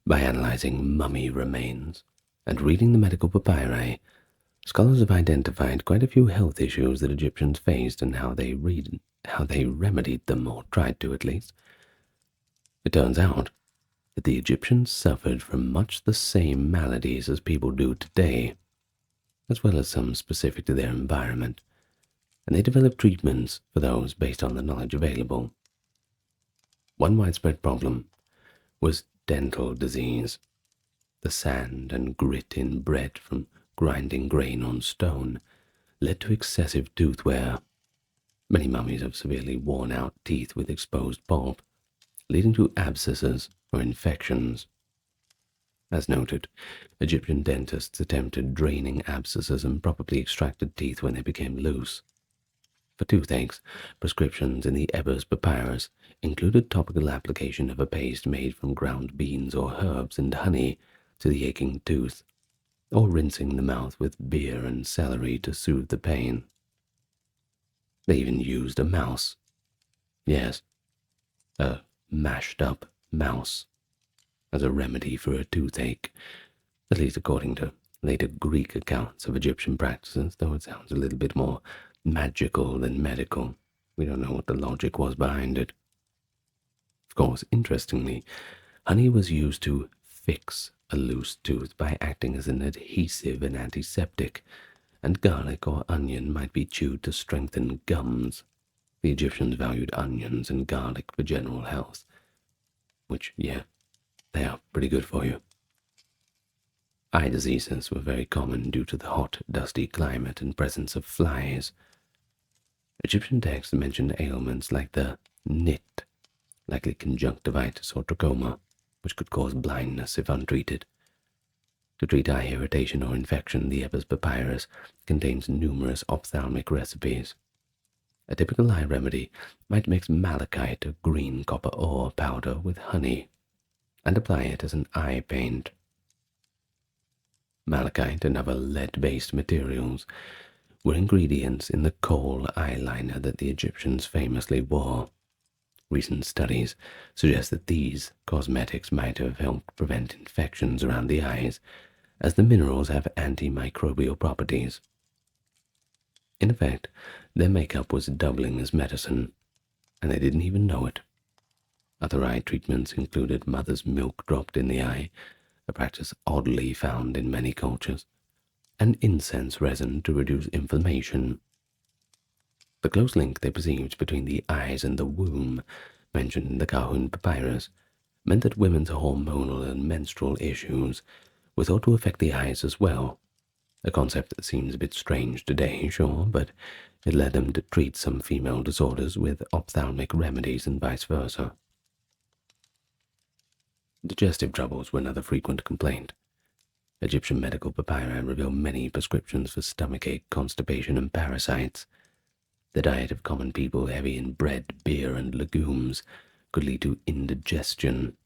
By analyzing mummy remains and reading the medical papyri, scholars have identified quite a few health issues that Egyptians faced and how they remedied them, or tried to at least. It turns out that the Egyptians suffered from much the same maladies as people do today, as well as some specific to their environment, and they developed treatments for those based on the knowledge available. One widespread problem was dental disease. The sand and grit in bread from grinding grain on stone led to excessive tooth wear. Many mummies have severely worn out teeth with exposed pulp, leading to abscesses or infections. As noted, Egyptian dentists attempted draining abscesses and probably extracted teeth when they became loose. For toothaches, prescriptions in the Ebers Papyrus included topical application of a paste made from ground beans or herbs and honey to the aching tooth, or rinsing the mouth with beer and celery to soothe the pain. They even used a mouse. Yes, a mashed-up mouse, as a remedy for a toothache, at least according to later Greek accounts of Egyptian practices, though it sounds a little bit more magical than medical. We don't know what the logic was behind it. Of course, interestingly, honey was used to fix a loose tooth by acting as an adhesive and antiseptic, and garlic or onion might be chewed to strengthen gums. The Egyptians valued onions and garlic for general health, which, yeah, they are pretty good for you. Eye diseases were very common due to the hot, dusty climate and presence of flies. Egyptian texts mention ailments like the nit, likely conjunctivitis or trachoma, which could cause blindness if untreated. To treat eye irritation or infection, the Ebers Papyrus contains numerous ophthalmic recipes. A typical eye remedy might mix malachite, a green copper ore powder, with honey, and apply it as an eye paint. Malachite and other lead-based materials were ingredients in the kohl eyeliner that the Egyptians famously wore. Recent studies suggest that these cosmetics might have helped prevent infections around the eyes, as the minerals have antimicrobial properties. In effect, their makeup was doubling as medicine, and they didn't even know it. Other eye treatments included mother's milk dropped in the eye, a practice oddly found in many cultures, and incense resin to reduce inflammation. The close link they perceived between the eyes and the womb, mentioned in the Cahun Papyrus, meant that women's hormonal and menstrual issues were thought to affect the eyes as well, a concept that seems a bit strange today, sure, but it led them to treat some female disorders with ophthalmic remedies and vice versa. Digestive troubles were another frequent complaint. Egyptian medical papyri reveal many prescriptions for stomachache, constipation, and parasites. The diet of common people, heavy in bread, beer, and legumes, could lead to indigestion.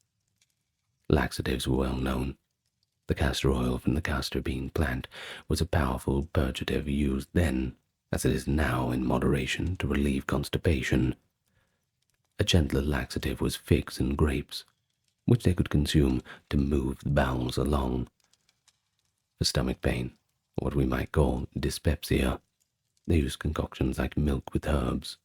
Laxatives were well known. The castor oil from the castor bean plant was a powerful purgative used then, as it is now, in moderation to relieve constipation. A gentler laxative was figs and grapes, which they could consume to move the bowels along. For stomach pain, or what we might call dyspepsia, they used concoctions like milk with herbs.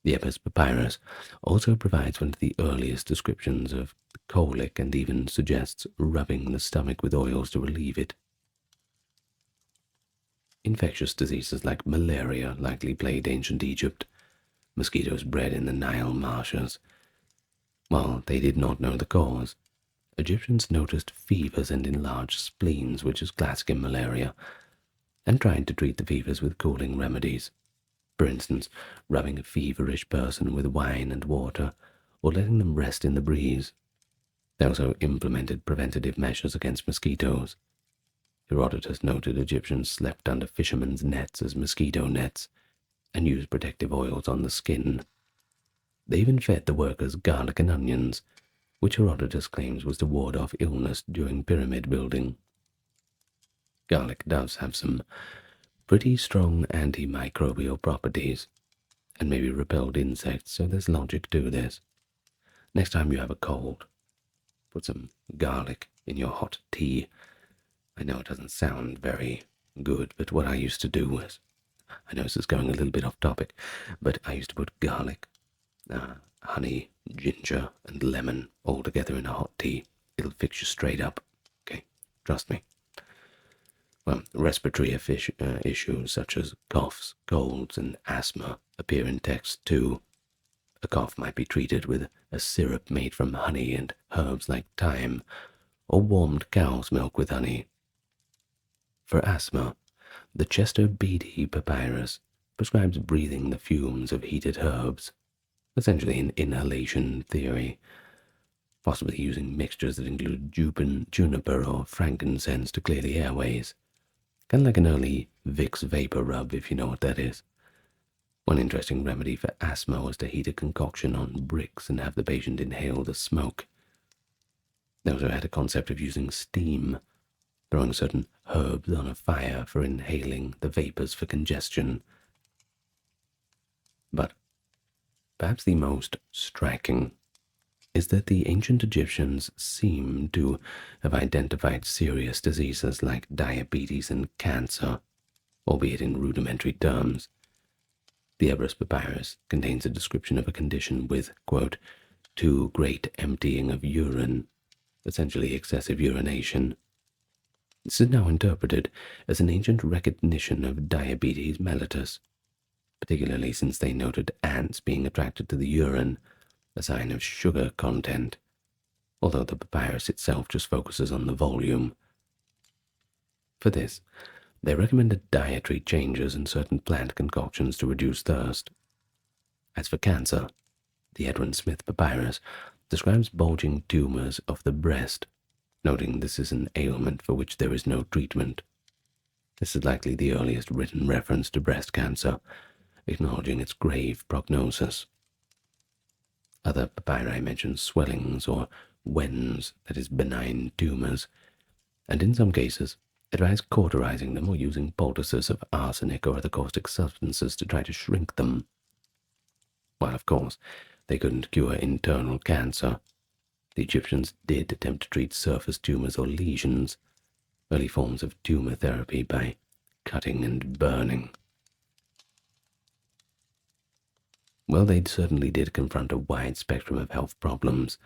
The Ebers Papyrus also provides one of the earliest descriptions of colic and even suggests rubbing the stomach with oils to relieve it. Infectious diseases like malaria likely plagued ancient Egypt. Mosquitoes bred in the Nile marshes. While they did not know the cause, Egyptians noticed fevers and enlarged spleens, which is classic in malaria, and tried to treat the fevers with cooling remedies. For instance, rubbing a feverish person with wine and water, or letting them rest in the breeze. They also implemented preventative measures against mosquitoes. Herodotus noted Egyptians slept under fishermen's nets as mosquito nets, and used protective oils on the skin. They even fed the workers garlic and onions, which Herodotus claims was to ward off illness during pyramid building. Garlic does have some pretty strong antimicrobial properties, and maybe repelled insects, so there's logic to this. Next time you have a cold, put some garlic in your hot tea. I know it doesn't sound very good, but what I used to do was, I know this is going a little bit off topic, but I used to put garlic, honey, ginger, and lemon all together in a hot tea. It'll fix you straight up, okay? Trust me. Well, respiratory issues such as coughs, colds, and asthma appear in text too. A cough might be treated with a syrup made from honey and herbs like thyme, or warmed cow's milk with honey. For asthma, the Chester Beatty Papyrus prescribes breathing the fumes of heated herbs, essentially an inhalation theory, possibly using mixtures that include juniper or frankincense to clear the airways, kind of like an early Vicks vapor rub, if you know what that is. One interesting remedy for asthma was to heat a concoction on bricks and have the patient inhale the smoke. They also had a concept of using steam, throwing certain herbs on a fire for inhaling the vapors for congestion. But perhaps the most striking is that the ancient Egyptians seem to have identified serious diseases like diabetes and cancer, albeit in rudimentary terms. The Ebers Papyrus contains a description of a condition with, quote, too great emptying of urine, essentially excessive urination. This is now interpreted as an ancient recognition of diabetes mellitus, particularly since they noted ants being attracted to the urine, a sign of sugar content, although the papyrus itself just focuses on the volume. For this, they recommended dietary changes in certain plant concoctions to reduce thirst. As for cancer, the Edwin Smith Papyrus describes bulging tumors of the breast, noting this is an ailment for which there is no treatment. This is likely the earliest written reference to breast cancer, acknowledging its grave prognosis. Other papyri mention swellings or wens, that is, benign tumors, and in some cases advise cauterizing them or using poultices of arsenic or other caustic substances to try to shrink them. While, of course, they couldn't cure internal cancer, the Egyptians did attempt to treat surface tumors or lesions, early forms of tumor therapy by cutting and burning. Well, they certainly did confront a wide spectrum of health problems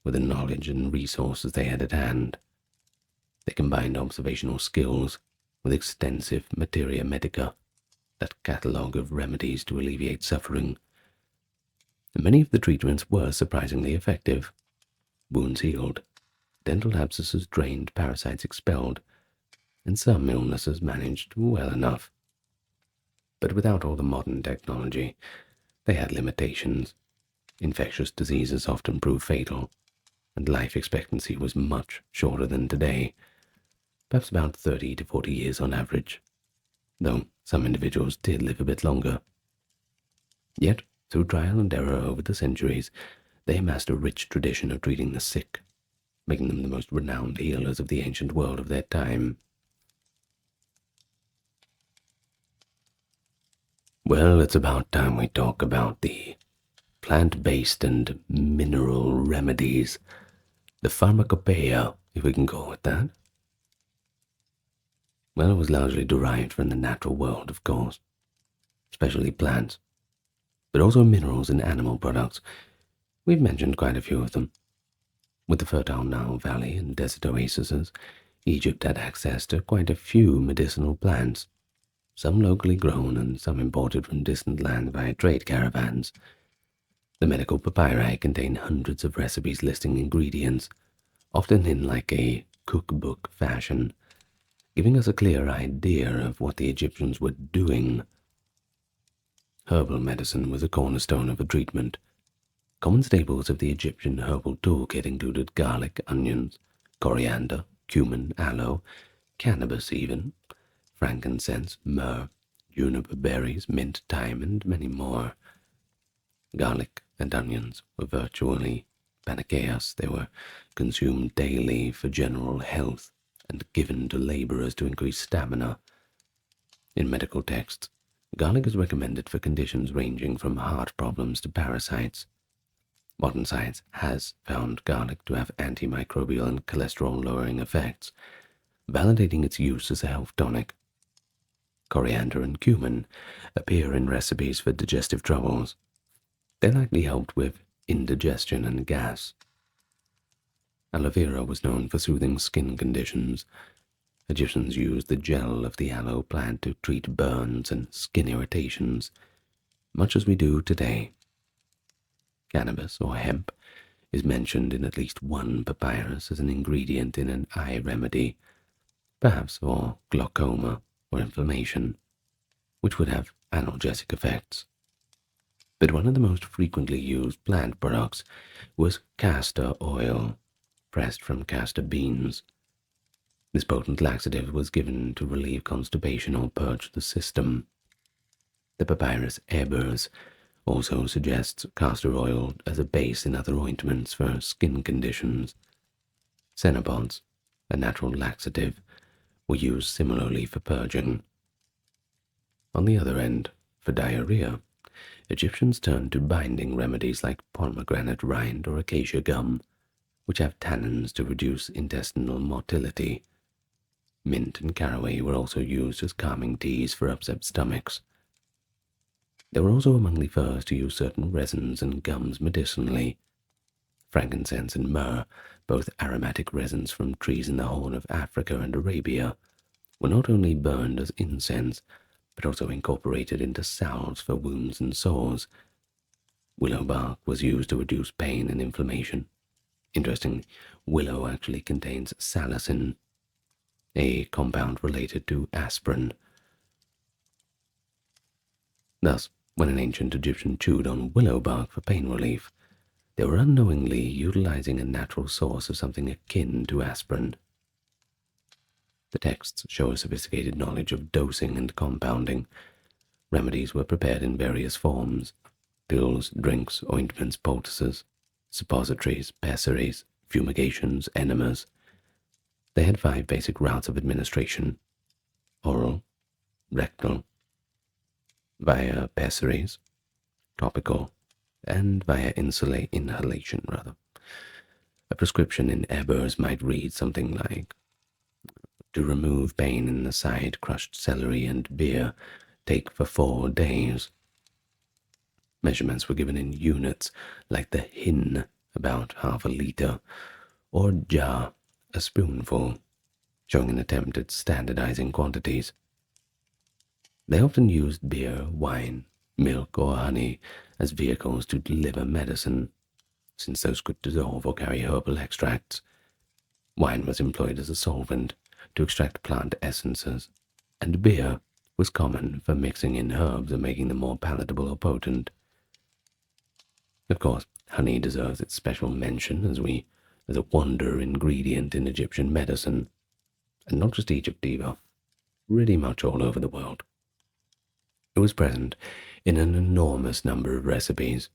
with the knowledge and resources they had at hand. They combined observational skills with extensive materia medica, that catalogue of remedies to alleviate suffering. And many of the treatments were surprisingly effective. Wounds healed, dental abscesses drained, parasites expelled, and some illnesses managed well enough. But without all the modern technology, they had limitations. Infectious diseases often proved fatal, and life expectancy was much shorter than today, perhaps about 30 to 40 years on average, though some individuals did live a bit longer. Yet, through trial and error over the centuries, they amassed a rich tradition of treating the sick, making them the most renowned healers of the ancient world of their time. Well, it's about time we talk about the plant-based and mineral remedies, the pharmacopoeia, if we can call it that. Well, it was largely derived from the natural world, of course, especially plants, but also minerals and animal products. We've mentioned quite a few of them. With the fertile Nile Valley and desert oases, Egypt had access to quite a few medicinal plants, some locally grown and some imported from distant lands via trade caravans. The medical papyri contain hundreds of recipes listing ingredients, often in like a cookbook fashion, giving us a clear idea of what the Egyptians were doing. Herbal medicine was a cornerstone of a treatment. Common staples of the Egyptian herbal toolkit included garlic, onions, coriander, cumin, aloe, cannabis even, frankincense, myrrh, juniper berries, mint, thyme, and many more. Garlic and onions were virtually panaceias. They were consumed daily for general health and given to laborers to increase stamina. In medical texts, garlic is recommended for conditions ranging from heart problems to parasites. Modern science has found garlic to have antimicrobial and cholesterol-lowering effects, validating its use as a health tonic. Coriander and cumin appear in recipes for digestive troubles. They likely helped with indigestion and gas. Aloe vera was known for soothing skin conditions. Egyptians used the gel of the aloe plant to treat burns and skin irritations, much as we do today. Cannabis, or hemp, is mentioned in at least one papyrus as an ingredient in an eye remedy, perhaps for glaucoma or inflammation, which would have analgesic effects. But one of the most frequently used plant products was castor oil, pressed from castor beans. This potent laxative was given to relieve constipation or purge the system. The papyrus Ebers also suggests castor oil as a base in other ointments for skin conditions. Cenopods, a natural laxative, were used similarly for purging. On the other end, for diarrhea, Egyptians turned to binding remedies like pomegranate rind or acacia gum, which have tannins to reduce intestinal motility. Mint and caraway were also used as calming teas for upset stomachs. They were also among the first to use certain resins and gums medicinally. Frankincense and myrrh, both aromatic resins from trees in the Horn of Africa and Arabia, were not only burned as incense, but also incorporated into salves for wounds and sores. Willow bark was used to reduce pain and inflammation. Interestingly, willow actually contains salicin, a compound related to aspirin. Thus, when an ancient Egyptian chewed on willow bark for pain relief, they were unknowingly utilizing a natural source of something akin to aspirin. The texts show a sophisticated knowledge of dosing and compounding. Remedies were prepared in various forms: pills, drinks, ointments, poultices, suppositories, pessaries, fumigations, enemas. They had 5 basic routes of administration: oral, rectal, via pessaries, topical, and via inhalation. A prescription in Ebers might read something like, to remove pain in the side, crushed celery and beer, take for 4 days. Measurements were given in units, like the hin, about half a liter, or jar, a spoonful, showing an attempt at standardizing quantities. They often used beer, wine, milk, or honey as vehicles to deliver medicine, since those could dissolve or carry herbal extracts. Wine was employed as a solvent to extract plant essences, and beer was common for mixing in herbs and making them more palatable or potent. Of course, honey deserves its special mention as a wonder ingredient in Egyptian medicine, and not just Egypt either, pretty much all over the world. It was present in an enormous number of recipes.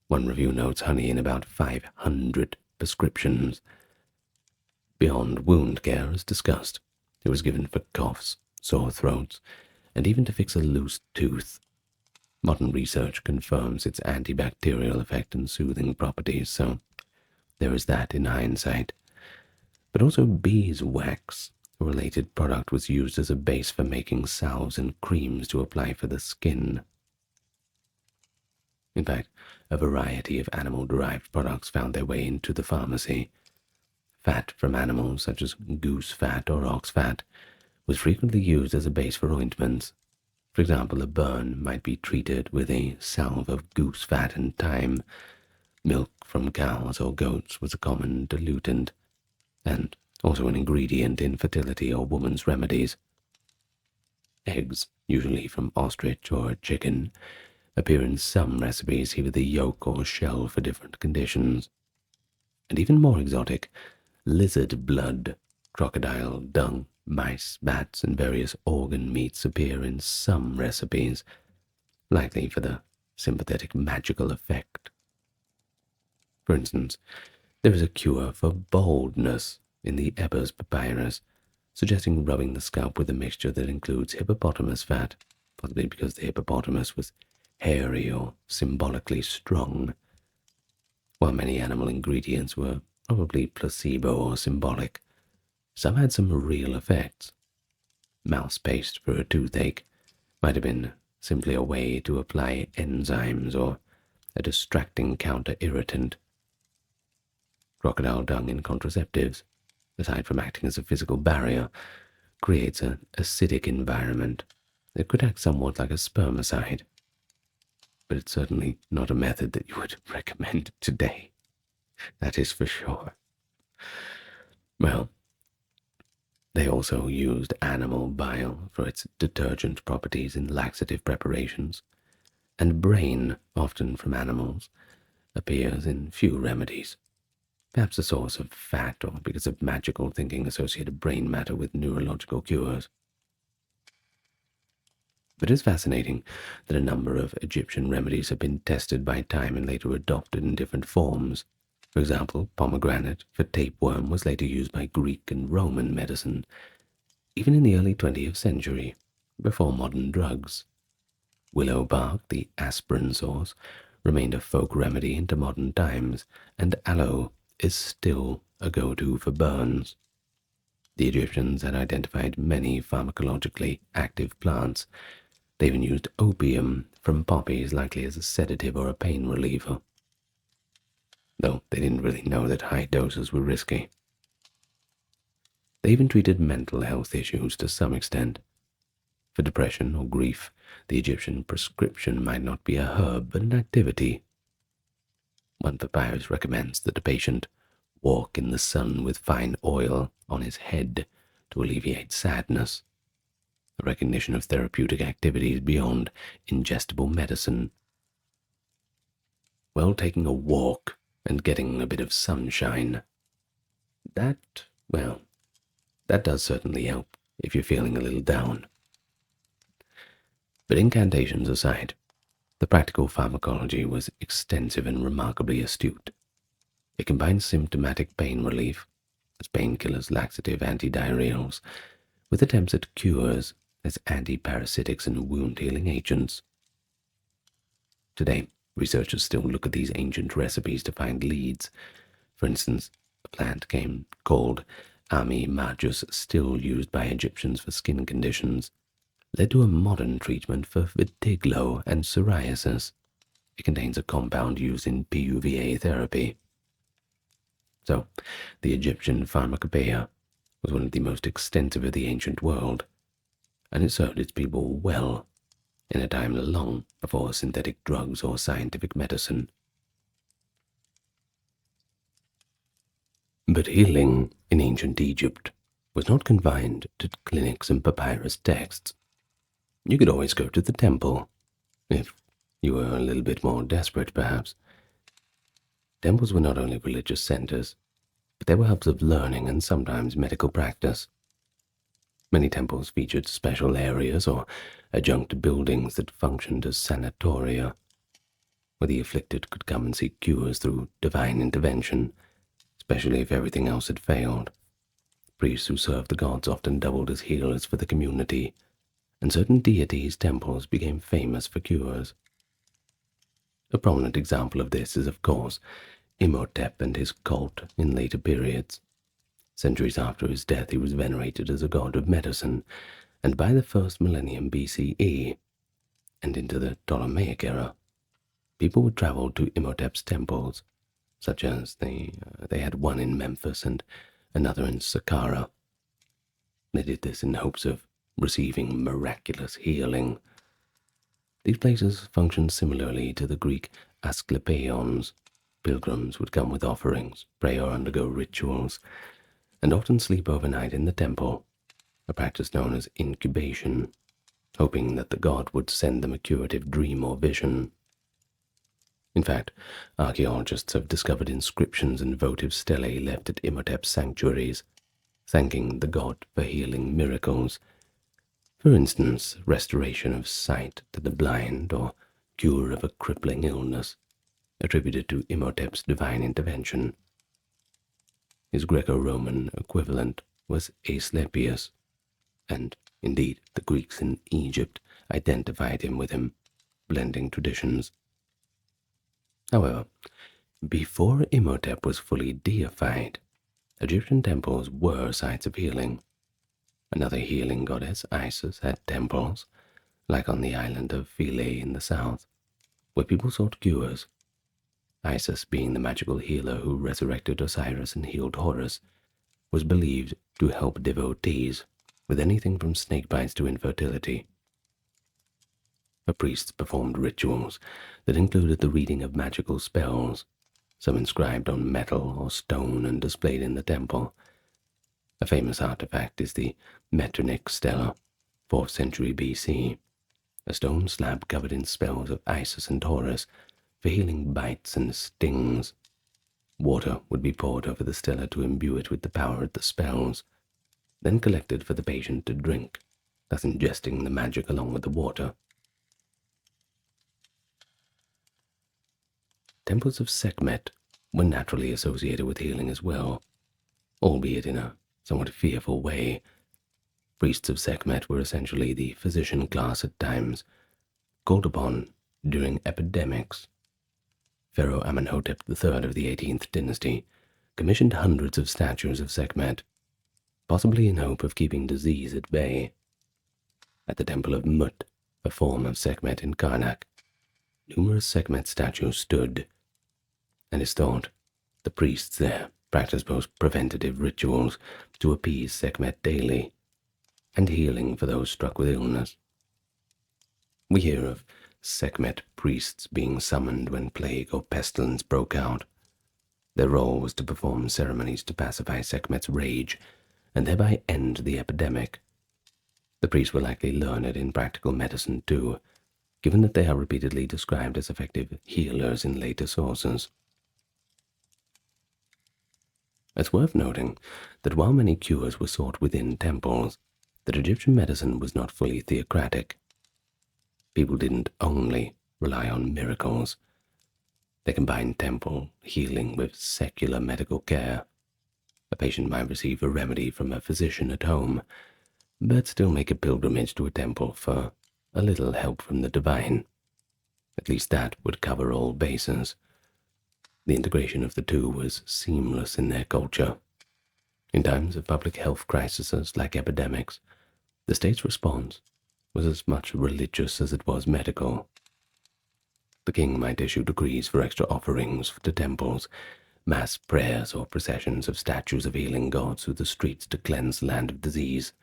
One review notes honey in about 500 prescriptions. Beyond wound care, as discussed, it was given for coughs, sore throats, and even to fix a loose tooth. Modern research confirms its antibacterial effect and soothing properties, so there is that in hindsight. But also beeswax, a related product, was used as a base for making salves and creams to apply for the skin. In fact, a variety of animal-derived products found their way into the pharmacy. Fat from animals, such as goose fat or ox fat, was frequently used as a base for ointments. For example, a burn might be treated with a salve of goose fat and thyme. Milk from cows or goats was a common diluent, and also an ingredient in fertility or woman's remedies. Eggs, usually from ostrich or chicken, appear in some recipes, either the yolk or shell for different conditions. And even more exotic, lizard blood, crocodile dung, mice, bats, and various organ meats appear in some recipes, likely for the sympathetic magical effect. For instance, there is a cure for baldness in the Ebers papyrus, suggesting rubbing the scalp with a mixture that includes hippopotamus fat, possibly because the hippopotamus was hairy or symbolically strong. While many animal ingredients were probably placebo or symbolic, some had some real effects. Mouse paste for a toothache might have been simply a way to apply enzymes or a distracting counter-irritant. Crocodile dung in contraceptives, aside from acting as a physical barrier, creates an acidic environment that could act somewhat like a spermicide. But it's certainly not a method that you would recommend today. That is for sure. Well, they also used animal bile for its detergent properties in laxative preparations, and brain, often from animals, appears in few remedies. Perhaps a source of fat or because of magical thinking associated brain matter with neurological cures. But it is fascinating that a number of Egyptian remedies have been tested by time and later adopted in different forms. For example, pomegranate for tapeworm was later used by Greek and Roman medicine, even in the early 20th century, before modern drugs. Willow bark, the aspirin source, remained a folk remedy into modern times, and aloe is still a go-to for burns. The Egyptians had identified many pharmacologically active plants. They even used opium from poppies, likely as a sedative or a pain reliever, though they didn't really know that high doses were risky. They even treated mental health issues to some extent. For depression or grief, the Egyptian prescription might not be a herb, but an activity. One papyrus recommends that the patient walk in the sun with fine oil on his head to alleviate sadness, a recognition of therapeutic activities beyond ingestible medicine. Well, taking a walk and getting a bit of sunshine, that does certainly help if you're feeling a little down. But incantations aside, the practical pharmacology was extensive and remarkably astute. It combined symptomatic pain relief, as painkillers, laxative, antidiarrheals, with attempts at cures as antiparasitics and wound-healing agents. Today, researchers still look at these ancient recipes to find leads. For instance, a plant called Ami majus, still used by Egyptians for skin conditions, led to a modern treatment for vitiligo and psoriasis. It contains a compound used in PUVA therapy. So, the Egyptian pharmacopoeia was one of the most extensive of the ancient world, and it served its people well in a time long before synthetic drugs or scientific medicine. But healing in ancient Egypt was not confined to clinics and papyrus texts. You could always go to the temple, if you were a little bit more desperate, perhaps. Temples were not only religious centers, but they were hubs of learning and sometimes medical practice. Many temples featured special areas or adjunct buildings that functioned as sanatoria, where the afflicted could come and seek cures through divine intervention, especially if everything else had failed. Priests who served the gods often doubled as healers for the community, and certain deities' temples became famous for cures. A prominent example of this is, of course, Imhotep and his cult in later periods. Centuries after his death, he was venerated as a god of medicine, and by the first millennium BCE, and into the Ptolemaic era, people would travel to Imhotep's temples, such as they had one in Memphis and another in Saqqara. They did this in hopes of receiving miraculous healing. These places functioned similarly to the Greek Asclepions. Pilgrims would come with offerings, pray or undergo rituals, and often sleep overnight in the temple, a practice known as incubation, hoping that the god would send them a curative dream or vision. In fact, archaeologists have discovered inscriptions and votive stelae left at Imhotep's sanctuaries, thanking the god for healing miracles. For instance, restoration of sight to the blind or cure of a crippling illness, attributed to Imhotep's divine intervention. His Greco-Roman equivalent was Asclepius, and indeed the Greeks in Egypt identified him with him, blending traditions. However, before Imhotep was fully deified, Egyptian temples were sites of healing. Another healing goddess, Isis, had temples, like on the island of Philae in the south, where people sought cures. Isis, being the magical healer who resurrected Osiris and healed Horus, was believed to help devotees with anything from snakebites to infertility. Her priests performed rituals that included the reading of magical spells, some inscribed on metal or stone and displayed in the temple. A famous artifact is the Metternich stela, 4th century BC, a stone slab covered in spells of Isis and Horus for healing bites and stings. Water would be poured over the stela to imbue it with the power of the spells, then collected for the patient to drink, thus ingesting the magic along with the water. Temples of Sekhmet were naturally associated with healing as well, albeit in a somewhat fearful way. Priests of Sekhmet were essentially the physician class at times, called upon during epidemics. Pharaoh Amenhotep III of the 18th dynasty commissioned hundreds of statues of Sekhmet, possibly in hope of keeping disease at bay. At the temple of Mut, a form of Sekhmet in Karnak, numerous Sekhmet statues stood, and it's thought the priests there practiced both preventative rituals to appease Sekhmet daily and healing for those struck with illness. We hear of Sekhmet priests being summoned when plague or pestilence broke out. Their role was to perform ceremonies to pacify Sekhmet's rage and thereby end the epidemic. The priests were likely learned in practical medicine too, given that they are repeatedly described as effective healers in later sources. It's worth noting that while many cures were sought within temples, that Egyptian medicine was not fully theocratic. People didn't only rely on miracles. They combined temple healing with secular medical care. A patient might receive a remedy from a physician at home, but still make a pilgrimage to a temple for a little help from the divine. At least that would cover all bases. The integration of the two was seamless in their culture. In times of public health crises like epidemics, the state's response was as much religious as it was medical. The king might issue decrees for extra offerings to temples, mass prayers or processions of statues of healing gods through the streets to cleanse the land of disease.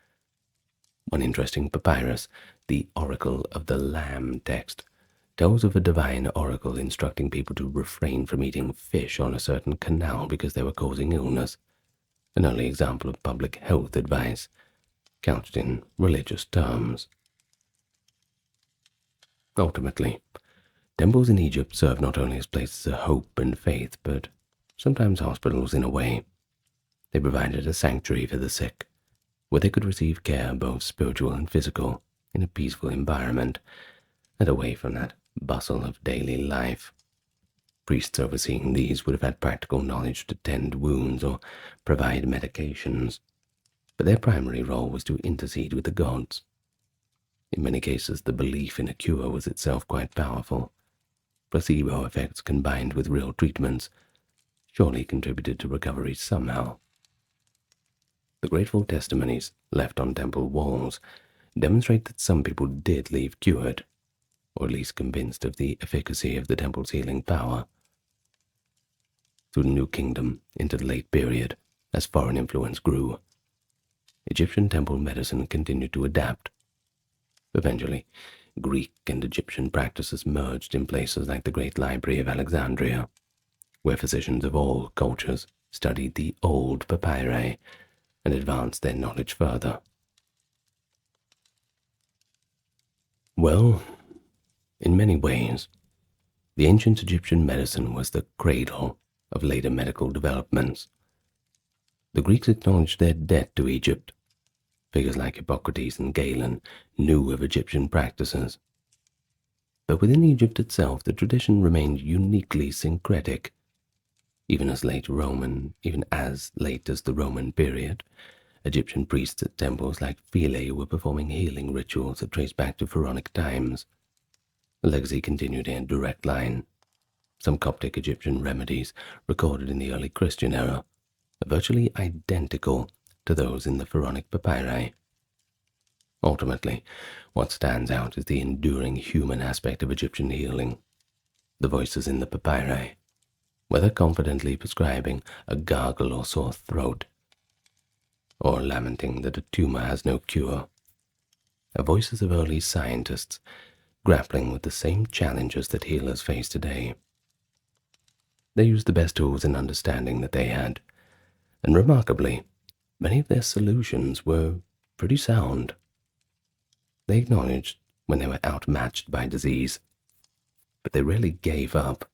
One interesting papyrus, the Oracle of the Lamb text, tells of a divine oracle instructing people to refrain from eating fish on a certain canal because they were causing illness, an early example of public health advice, couched in religious terms. Ultimately, temples in Egypt served not only as places of hope and faith, but sometimes hospitals in a way. They provided a sanctuary for the sick, where they could receive care both spiritual and physical in a peaceful environment and away from that bustle of daily life. Priests overseeing these would have had practical knowledge to tend wounds or provide medications, but their primary role was to intercede with the gods. In many cases, the belief in a cure was itself quite powerful. Placebo effects combined with real treatments surely contributed to recovery somehow. The grateful testimonies left on temple walls demonstrate that some people did leave cured, or at least convinced of the efficacy of the temple's healing power. Through the New Kingdom into the late period, as foreign influence grew, Egyptian temple medicine continued to adapt. Eventually, Greek and Egyptian practices merged in places like the Great Library of Alexandria, where physicians of all cultures studied the old papyri and advanced their knowledge further. Well, in many ways, the ancient Egyptian medicine was the cradle of later medical developments. The Greeks acknowledged their debt to Egypt. Figures like Hippocrates and Galen knew of Egyptian practices. But within Egypt itself, the tradition remained uniquely syncretic. Even as late as the Roman period, Egyptian priests at temples like Philae were performing healing rituals that trace back to pharaonic times. The legacy continued in a direct line. Some Coptic Egyptian remedies recorded in the early Christian era are virtually identical to those in the pharaonic papyri. Ultimately, what stands out is the enduring human aspect of Egyptian healing. The voices in the papyri, whether confidently prescribing a gargle or sore throat, or lamenting that a tumor has no cure, are voices of early scientists grappling with the same challenges that healers face today. they used the best tools and understanding that they had, and remarkably, many of their solutions were pretty sound. They acknowledged when they were outmatched by disease, but they rarely gave up,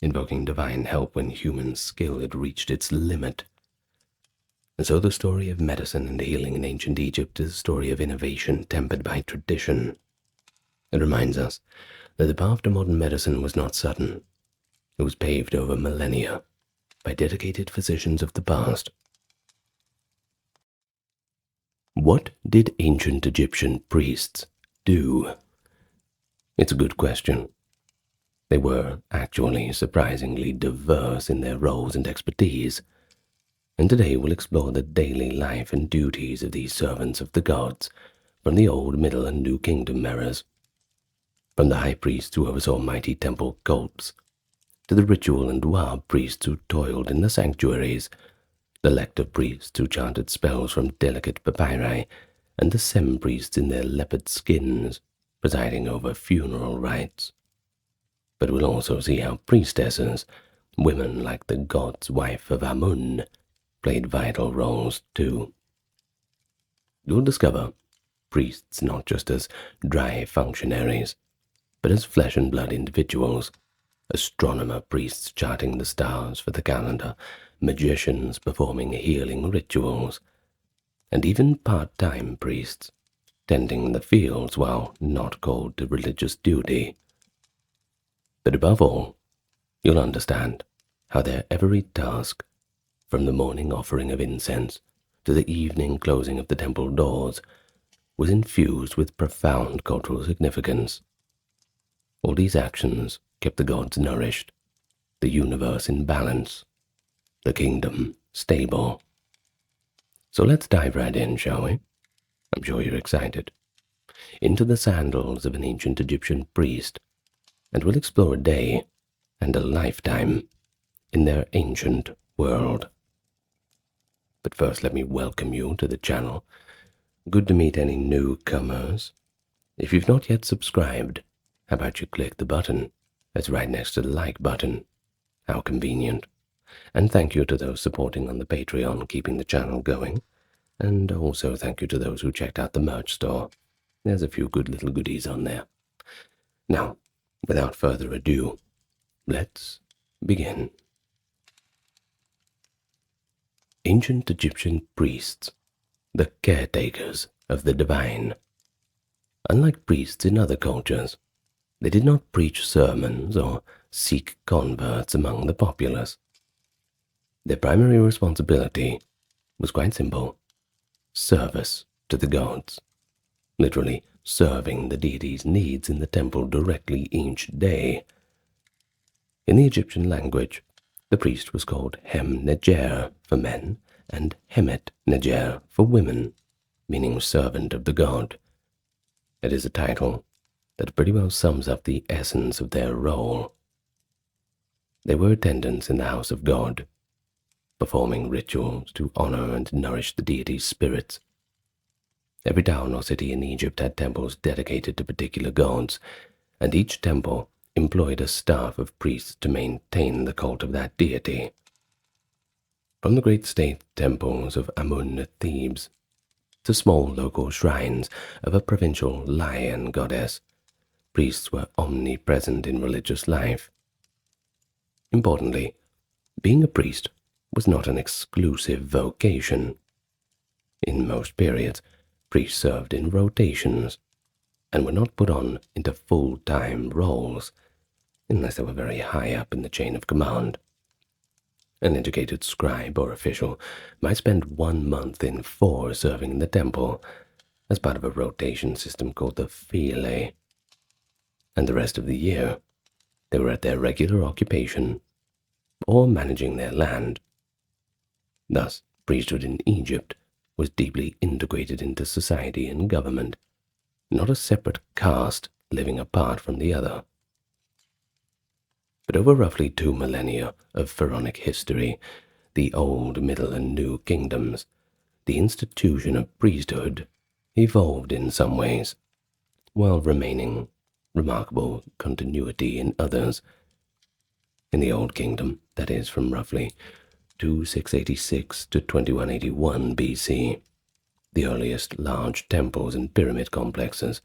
invoking divine help when human skill had reached its limit. And so the story of medicine and healing in ancient Egypt is a story of innovation tempered by tradition. It reminds us that the path to modern medicine was not sudden. It was paved over millennia by dedicated physicians of the past. What did ancient Egyptian priests do? It's a good question. They were actually surprisingly diverse in their roles and expertise, and today we'll explore the daily life and duties of these servants of the gods from the Old, Middle, and New Kingdom eras. From the high priests who oversaw mighty temple cults, to the ritual and dua priests who toiled in the sanctuaries, the lector priests who chanted spells from delicate papyri, and the sem priests in their leopard skins, presiding over funeral rites. But we'll also see how priestesses, women like the god's wife of Amun, played vital roles too. You'll discover priests not just as dry functionaries, but as flesh and blood individuals. Astronomer priests charting the stars for the calendar, magicians performing healing rituals, and even part-time priests tending the fields while not called to religious duty. But above all, you'll understand how their every task, from the morning offering of incense to the evening closing of the temple doors, was infused with profound cultural significance. All these actions kept the gods nourished, the universe in balance, the kingdom stable. So let's dive right in, shall we? I'm sure you're excited. Into the sandals of an ancient Egyptian priest, and we'll explore a day and a lifetime in their ancient world. But first, let me welcome you to the channel. Good to meet any newcomers. If you've not yet subscribed, how about you click the button that's right next to the like button? How convenient. And thank you to those supporting on the Patreon, keeping the channel going. And also thank you to those who checked out the merch store. There's a few good little goodies on there. Now, without further ado, let's begin. Ancient Egyptian priests, the caretakers of the divine. Unlike priests in other cultures, they did not preach sermons or seek converts among the populace. Their primary responsibility was quite simple: service to the gods, literally serving the deity's needs in the temple directly each day. In the Egyptian language, the priest was called Hem-Neger for men and Hemet-Neger for women, meaning servant of the god. It is a title that pretty well sums up the essence of their role. They were attendants in the house of God, performing rituals to honor and nourish the deity's spirits. Every town or city in Egypt had temples dedicated to particular gods, and each temple employed a staff of priests to maintain the cult of that deity. From the great state temples of Amun at Thebes to small local shrines of a provincial lion goddess, priests were omnipresent in religious life. Importantly, being a priest was not an exclusive vocation. In most periods, priests served in rotations and were not put on into full-time roles unless they were very high up in the chain of command. An educated scribe or official might spend 1 month in 4 serving in the temple as part of a rotation system called the Philae, and the rest of the year they were at their regular occupation or managing their land. Thus, priesthood in Egypt was deeply integrated into society and government, not a separate caste living apart from the other. But over roughly 2 millennia of pharaonic history, the Old, Middle, and New Kingdoms, the institution of priesthood evolved in some ways, while remaining remarkable continuity in others. In the Old Kingdom, that is from roughly 2686 to 2181 BC, the earliest large temples and pyramid complexes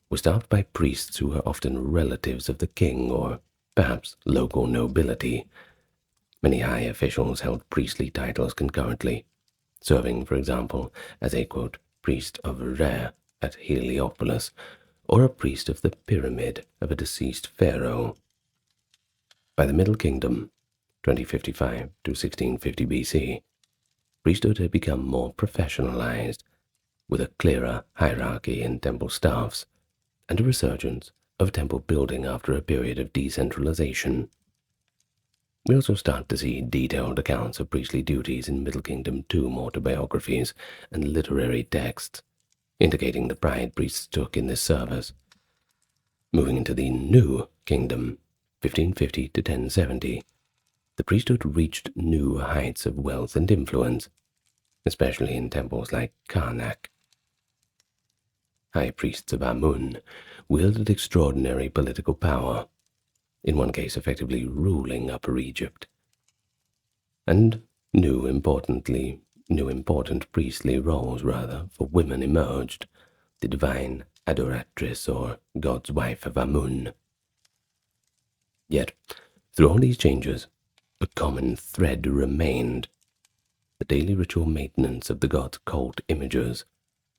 were staffed by priests who were often relatives of the king or perhaps local nobility. Many high officials held priestly titles concurrently, serving, for example, as a, quote, priest of Re at Heliopolis, or a priest of the pyramid of a deceased pharaoh. By the Middle Kingdom, 2055 to 1650 BC, priesthood had become more professionalized, with a clearer hierarchy in temple staffs, and a resurgence of temple building after a period of decentralization. We also start to see detailed accounts of priestly duties in Middle Kingdom tomb autobiographies and literary texts, indicating the pride priests took in this service. Moving into the New Kingdom, 1550 to 1070, the priesthood reached new heights of wealth and influence, especially in temples like Karnak. High priests of Amun wielded extraordinary political power, in one case effectively ruling Upper Egypt. And new important priestly roles for women emerged, the divine adoratrix or God's wife of Amun. Yet, through all these changes, a common thread remained: the daily ritual maintenance of the god's cult images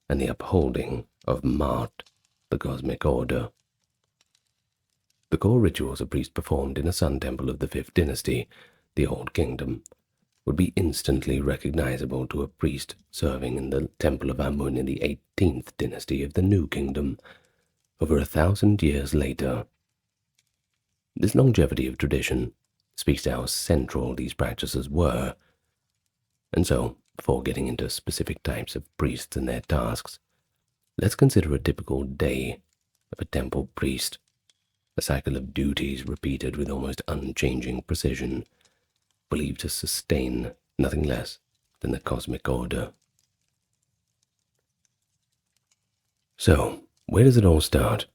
and the upholding of Ma'at, the cosmic order. The core rituals a priest performed in a sun temple of the 5th dynasty, the Old Kingdom, would be instantly recognizable to a priest serving in the temple of Amun in the 18th dynasty of the New Kingdom, over 1,000 years later. This longevity of tradition speaks to how central these practices were. And so, before getting into specific types of priests and their tasks, let's consider a typical day of a temple priest, a cycle of duties repeated with almost unchanging precision, believed to sustain nothing less than the cosmic order. So, where does it all start?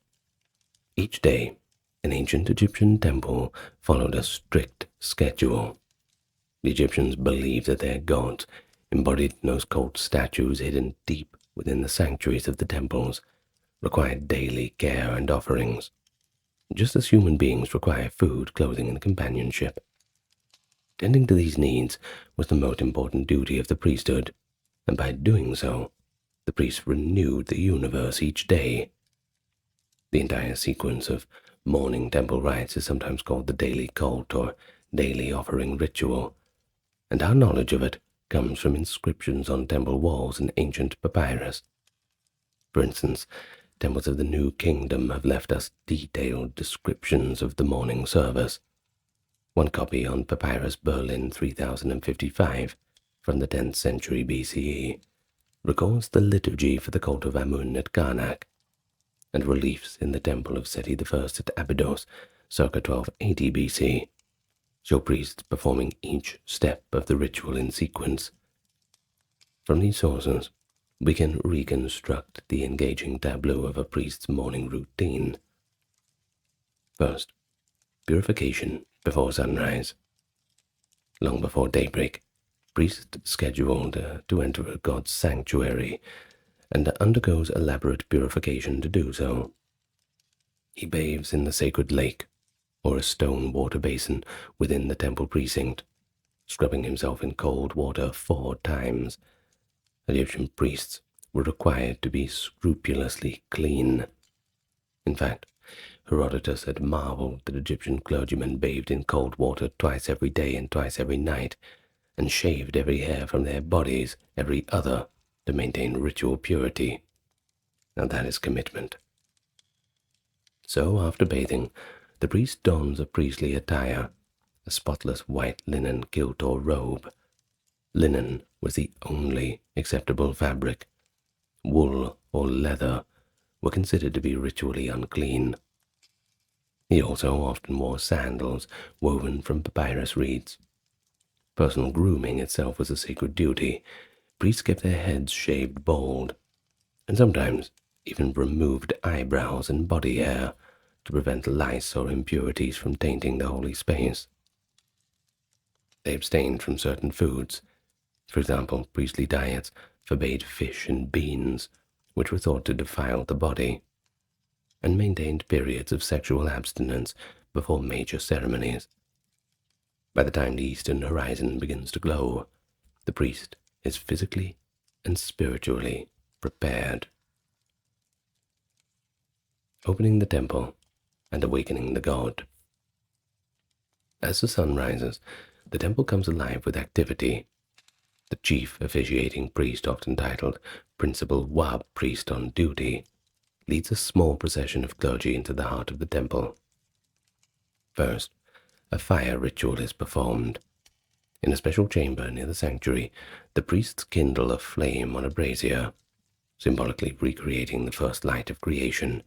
Each day, an ancient Egyptian temple followed a strict schedule. The Egyptians believed that their gods, embodied in those cult statues hidden deep within the sanctuaries of the temples, required daily care and offerings, just as human beings require food, clothing, and companionship. Tending to these needs was the most important duty of the priesthood, and by doing so, the priests renewed the universe each day. The entire sequence of morning temple rites is sometimes called the daily cult or daily offering ritual, and our knowledge of it comes from inscriptions on temple walls and ancient papyrus. For instance, temples of the New Kingdom have left us detailed descriptions of the morning service. One copy on Papyrus Berlin 3055 from the 10th century BCE records the liturgy for the cult of Amun at Karnak, and reliefs in the temple of Seti I at Abydos circa 1280 BC show priests performing each step of the ritual in sequence. From these sources, we can reconstruct the engaging tableau of a priest's morning routine. First, purification before sunrise. Long before daybreak, priest scheduled to enter a god's sanctuary and undergoes elaborate purification to do so. He bathes in the sacred lake or a stone water basin within the temple precinct, scrubbing himself in cold water 4 times. Egyptian priests were required to be scrupulously clean. In fact, Herodotus had marveled that Egyptian clergymen bathed in cold water twice every day and twice every night, and shaved every hair from their bodies every other to maintain ritual purity. Now that is commitment. So after bathing, the priest dons a priestly attire, a spotless white linen kilt or robe. Linen was the only acceptable fabric. Wool or leather were considered to be ritually unclean. He also often wore sandals woven from papyrus reeds. Personal grooming itself was a sacred duty. Priests kept their heads shaved bald, and sometimes even removed eyebrows and body hair to prevent lice or impurities from tainting the holy space. They abstained from certain foods. For example, priestly diets forbade fish and beans, which were thought to defile the body, and maintained periods of sexual abstinence before major ceremonies. By the time the eastern horizon begins to glow, the priest is physically and spiritually prepared. Opening the temple and awakening the god. As the sun rises, the temple comes alive with activity. The chief officiating priest, often titled Principal Wab Priest on duty, leads a small procession of clergy into the heart of the temple. First, a fire ritual is performed. In a special chamber near the sanctuary, the priests kindle a flame on a brazier, symbolically recreating the first light of creation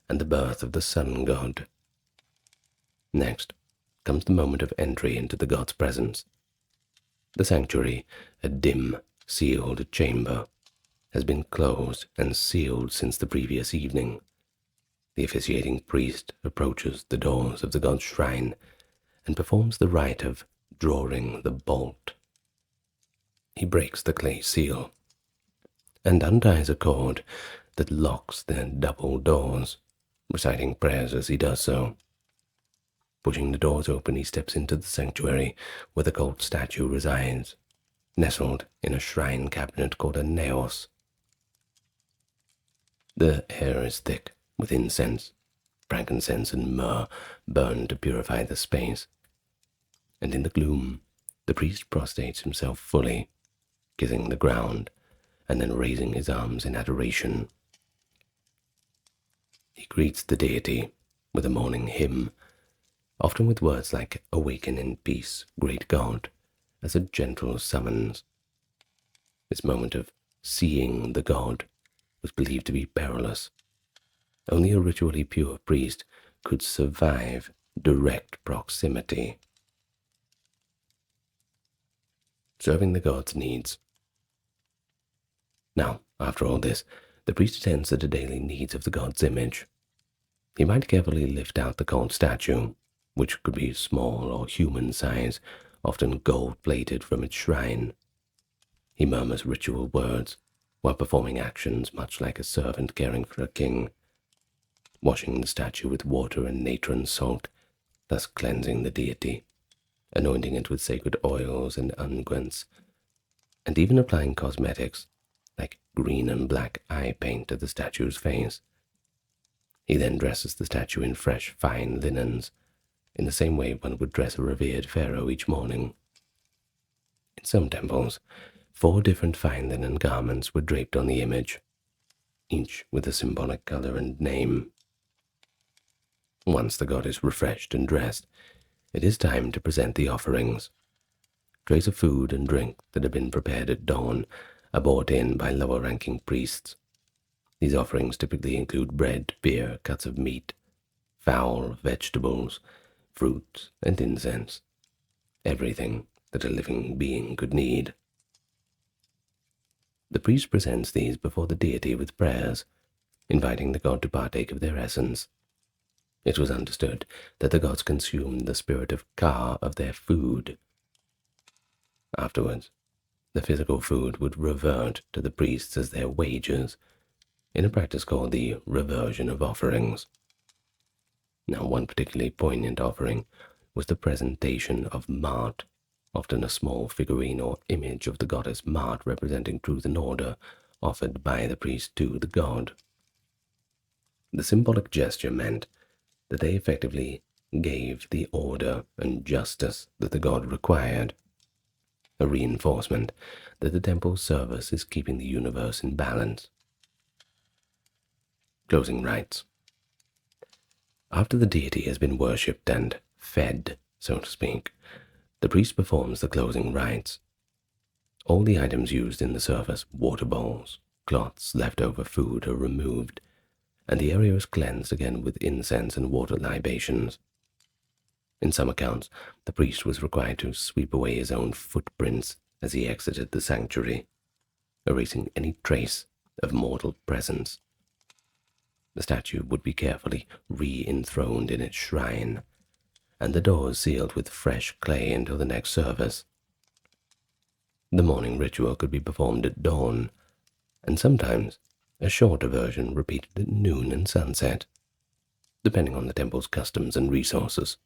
and the birth of the sun god. Next comes the moment of entry into the god's presence. The sanctuary, a dim, sealed chamber, has been closed and sealed since the previous evening. The officiating priest approaches the doors of the god's shrine and performs the rite of drawing the bolt. He breaks the clay seal and unties a cord that locks the double doors, reciting prayers as he does so. Pushing the doors open, he steps into the sanctuary where the gold statue resides, nestled in a shrine cabinet called a naos. The air is thick with incense, frankincense, and myrrh burned to purify the space. And in the gloom, the priest prostrates himself fully, kissing the ground and then raising his arms in adoration. He greets the deity with a morning hymn, often with words like "Awaken in peace, great God," as a gentle summons. This moment of seeing the god was believed to be perilous. Only a ritually pure priest could survive direct proximity. Serving the god's needs. Now, after all this, the priest attends to the daily needs of the god's image. He might carefully lift out the gold statue, which could be small or human size, often gold-plated from its shrine. He murmurs ritual words while performing actions much like a servant caring for a king, washing the statue with water and natron salt, thus cleansing the deity, anointing it with sacred oils and unguents, and even applying cosmetics like green and black eye paint to the statue's face. He then dresses the statue in fresh, fine linens, in the same way one would dress a revered pharaoh each morning. In some temples, 4 different fine linen garments were draped on the image, each with a symbolic color and name. Once the god is refreshed and dressed, it is time to present the offerings. Trays of food and drink that have been prepared at dawn are brought in by lower-ranking priests. These offerings typically include bread, beer, cuts of meat, fowl, vegetables, fruits, and incense, everything that a living being could need. The priest presents these before the deity with prayers, inviting the god to partake of their essence. It was understood that the gods consumed the spirit of Ka of their food. Afterwards, the physical food would revert to the priests as their wages, in a practice called the reversion of offerings. Now, one particularly poignant offering was the presentation of Ma'at, often a small figurine or image of the goddess Ma'at representing truth and order, offered by the priest to the god. The symbolic gesture meant that they effectively gave the order and justice that the god required, a reinforcement that the temple's service is keeping the universe in balance. Closing rites. After the deity has been worshipped and fed, so to speak, the priest performs the closing rites. All the items used in the service, water bowls, cloths, leftover food, are removed, and the area is cleansed again with incense and water libations. In some accounts, the priest was required to sweep away his own footprints as he exited the sanctuary, erasing any trace of mortal presence. The statue would be carefully re-enthroned in its shrine, and the doors sealed with fresh clay until the next service. The morning ritual could be performed at dawn, and sometimes a shorter version repeated at noon and sunset, depending on the temple's customs and resources.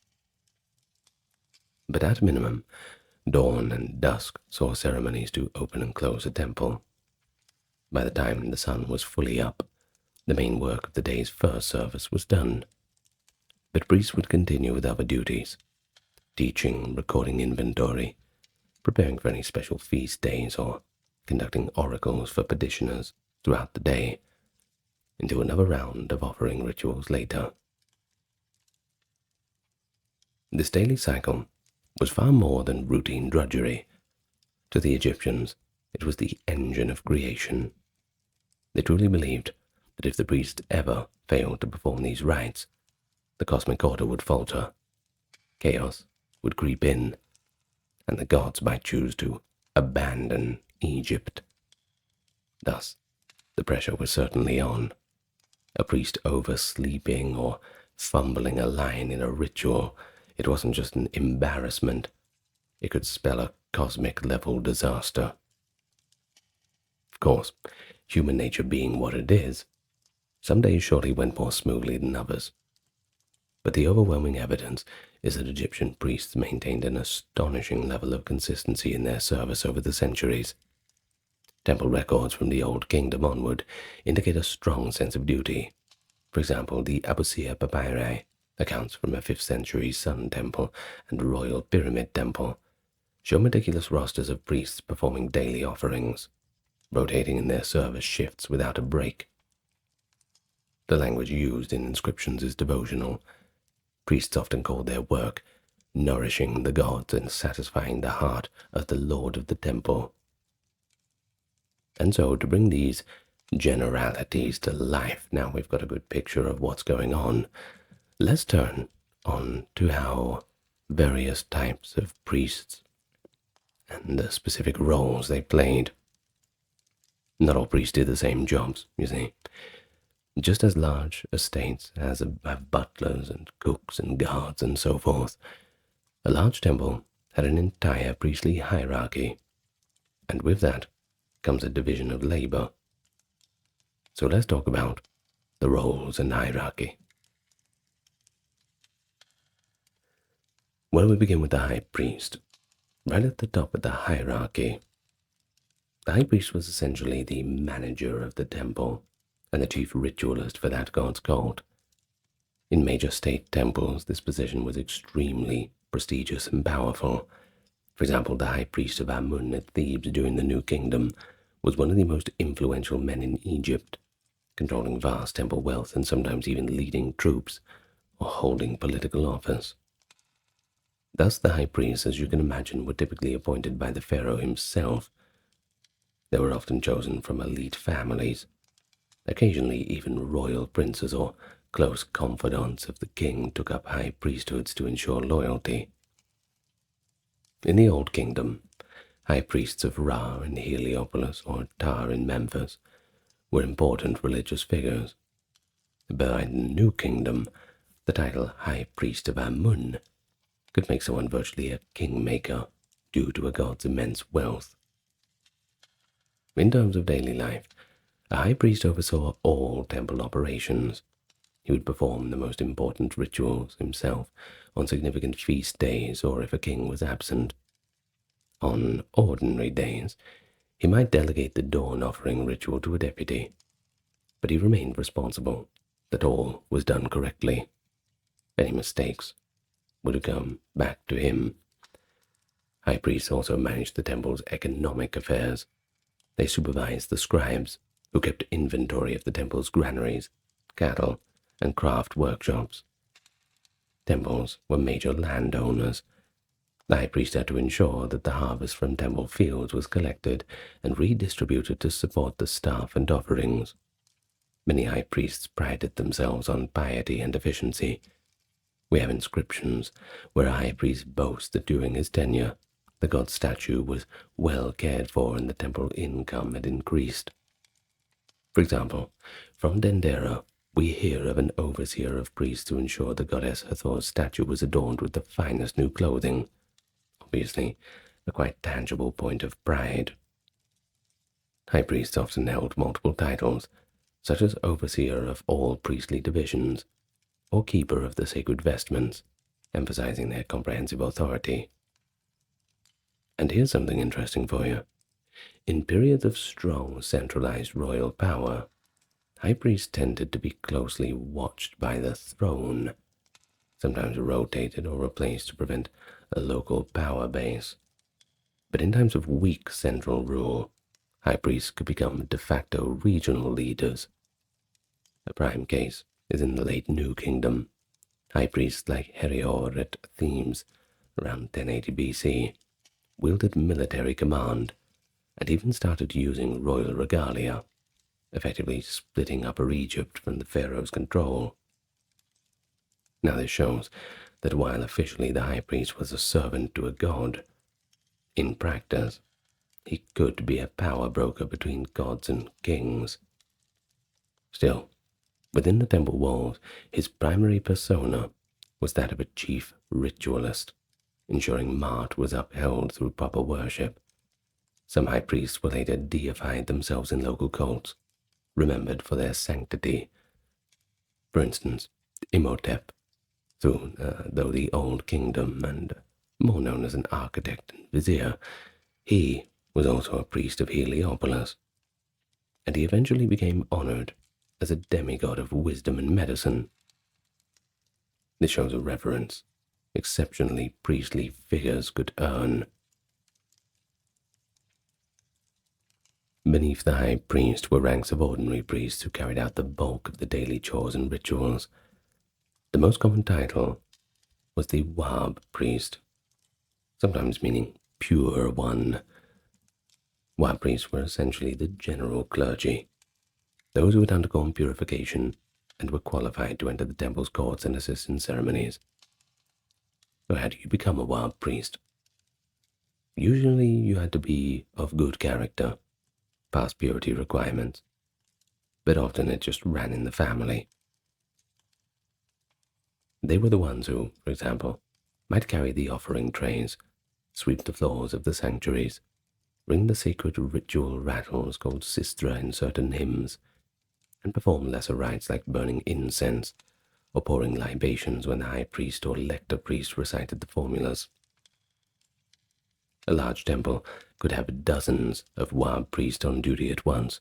But at minimum, dawn and dusk saw ceremonies to open and close a temple. By the time the sun was fully up, the main work of the day's first service was done. But priests would continue with other duties, teaching, recording inventory, preparing for any special feast days, or conducting oracles for petitioners throughout the day, into another round of offering rituals later. This daily cycle was far more than routine drudgery. To the Egyptians, it was the engine of creation. They truly believed that if the priest ever failed to perform these rites, the cosmic order would falter, chaos would creep in, and the gods might choose to abandon Egypt. Thus, the pressure was certainly on. A priest oversleeping or fumbling a line in a ritual, it wasn't just an embarrassment, it could spell a cosmic-level disaster. Of course, human nature being what it is, some days surely went more smoothly than others. But the overwhelming evidence is that Egyptian priests maintained an astonishing level of consistency in their service over the centuries. Temple records from the Old Kingdom onward indicate a strong sense of duty. For example, the Abusir papyri, accounts from a 5th century Sun Temple and Royal Pyramid Temple, show meticulous rosters of priests performing daily offerings, rotating in their service shifts without a break. The language used in inscriptions is devotional. Priests often called their work nourishing the gods and satisfying the heart of the Lord of the Temple. And so, to bring these generalities to life, now we've got a good picture of what's going on, let's turn on to how various types of priests and the specific roles they played. Not all priests did the same jobs, you see. Just as large estates have butlers and cooks and guards and so forth, a large temple had an entire priestly hierarchy, and with that comes a division of labor. So let's talk about the roles and hierarchy. Well, we begin with the high priest. Right at the top of the hierarchy, the high priest was essentially the manager of the temple and the chief ritualist for that god's cult. In major state temples, this position was extremely prestigious and powerful. For example, the high priest of Amun at Thebes during the New Kingdom was one of the most influential men in Egypt, controlling vast temple wealth and sometimes even leading troops or holding political office. Thus, the high priests, as you can imagine, were typically appointed by the pharaoh himself. They were often chosen from elite families. Occasionally, even royal princes or close confidants of the king took up high priesthoods to ensure loyalty. In the Old Kingdom, high priests of Ra in Heliopolis or Ptah in Memphis were important religious figures. But in the New Kingdom, the title High Priest of Amun could make someone virtually a kingmaker due to a god's immense wealth. In terms of daily life, a high priest oversaw all temple operations. He would perform the most important rituals himself on significant feast days or if a king was absent. On ordinary days, he might delegate the dawn offering ritual to a deputy, but he remained responsible that all was done correctly. Any mistakes would have come back to him. High priests also managed the temple's economic affairs. They supervised the scribes, who kept inventory of the temple's granaries, cattle, and craft workshops. Temples were major landowners. The high priest had to ensure that the harvest from temple fields was collected and redistributed to support the staff and offerings. Many high priests prided themselves on piety and efficiency. We have inscriptions where a high priest boasts that during his tenure, the god's statue was well cared for and the temple income had increased. For example, from Dendera, We hear of an overseer of priests who ensured the goddess Hathor's statue was adorned with the finest new clothing, obviously a quite tangible point of pride. High priests often held multiple titles, such as overseer of all priestly divisions, or keeper of the sacred vestments, emphasizing their comprehensive authority. And here's something interesting for you. In periods of strong centralized royal power, high priests tended to be closely watched by the throne, sometimes rotated or replaced to prevent a local power base. But in times of weak central rule, high priests could become de facto regional leaders. A prime case is in the late New Kingdom. High priests like Herior at Thebes around 1080 BC wielded military command and even started using royal regalia, effectively splitting Upper Egypt from the pharaoh's control. Now this shows that while officially the high priest was a servant to a god, in practice he could be a power broker between gods and kings. Still, within the temple walls, his primary persona was that of a chief ritualist, ensuring Ma'at was upheld through proper worship. Some high priests were later deified themselves in local cults, remembered for their sanctity. For instance, Imhotep, though the Old Kingdom and more known as an architect and vizier, he was also a priest of Heliopolis, and he eventually became honored as a demigod of wisdom and medicine. This shows a reverence exceptionally priestly figures could earn. Beneath the high priest were ranks of ordinary priests who carried out the bulk of the daily chores and rituals. The most common title was the Wab priest, sometimes meaning pure one. Wab priests were essentially the general clergy, those who had undergone purification and were qualified to enter the temple's courts and assist in ceremonies. So how do you become a Wab priest? Usually you had to be of good character, past purity requirements, but often it just ran in the family. They were the ones who, for example, might carry the offering trays, sweep the floors of the sanctuaries, ring the sacred ritual rattles called sistra in certain hymns, and perform lesser rites like burning incense or pouring libations when the high priest or lector priest recited the formulas. A large temple could have dozens of Wab priests on duty at once,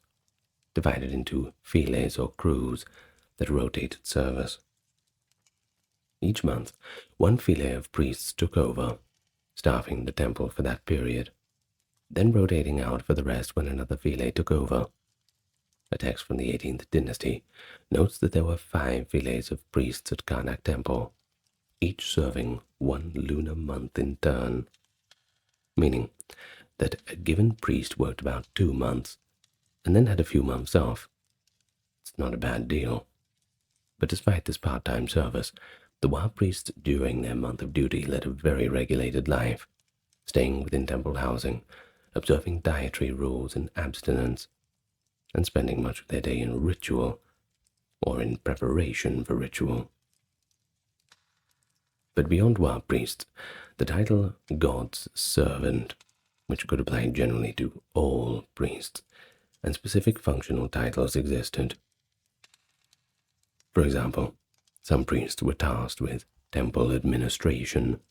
divided into files or crews that rotated service. Each month, one file of priests took over, staffing the temple for that period, then rotating out for the rest when another file took over. A text from the 18th dynasty notes that there were 5 files of priests at Karnak Temple, each serving one lunar month in turn, meaning that a given priest worked about 2 months and then had a few months off. It's not a bad deal. But despite this part-time service, the Wab priests during their month of duty led a very regulated life, staying within temple housing, observing dietary rules and abstinence, and spending much of their day in ritual or in preparation for ritual. But beyond Wab priests, the title God's Servant, which could apply generally to all priests, and specific functional titles existed. For example, some priests were tasked with temple administration,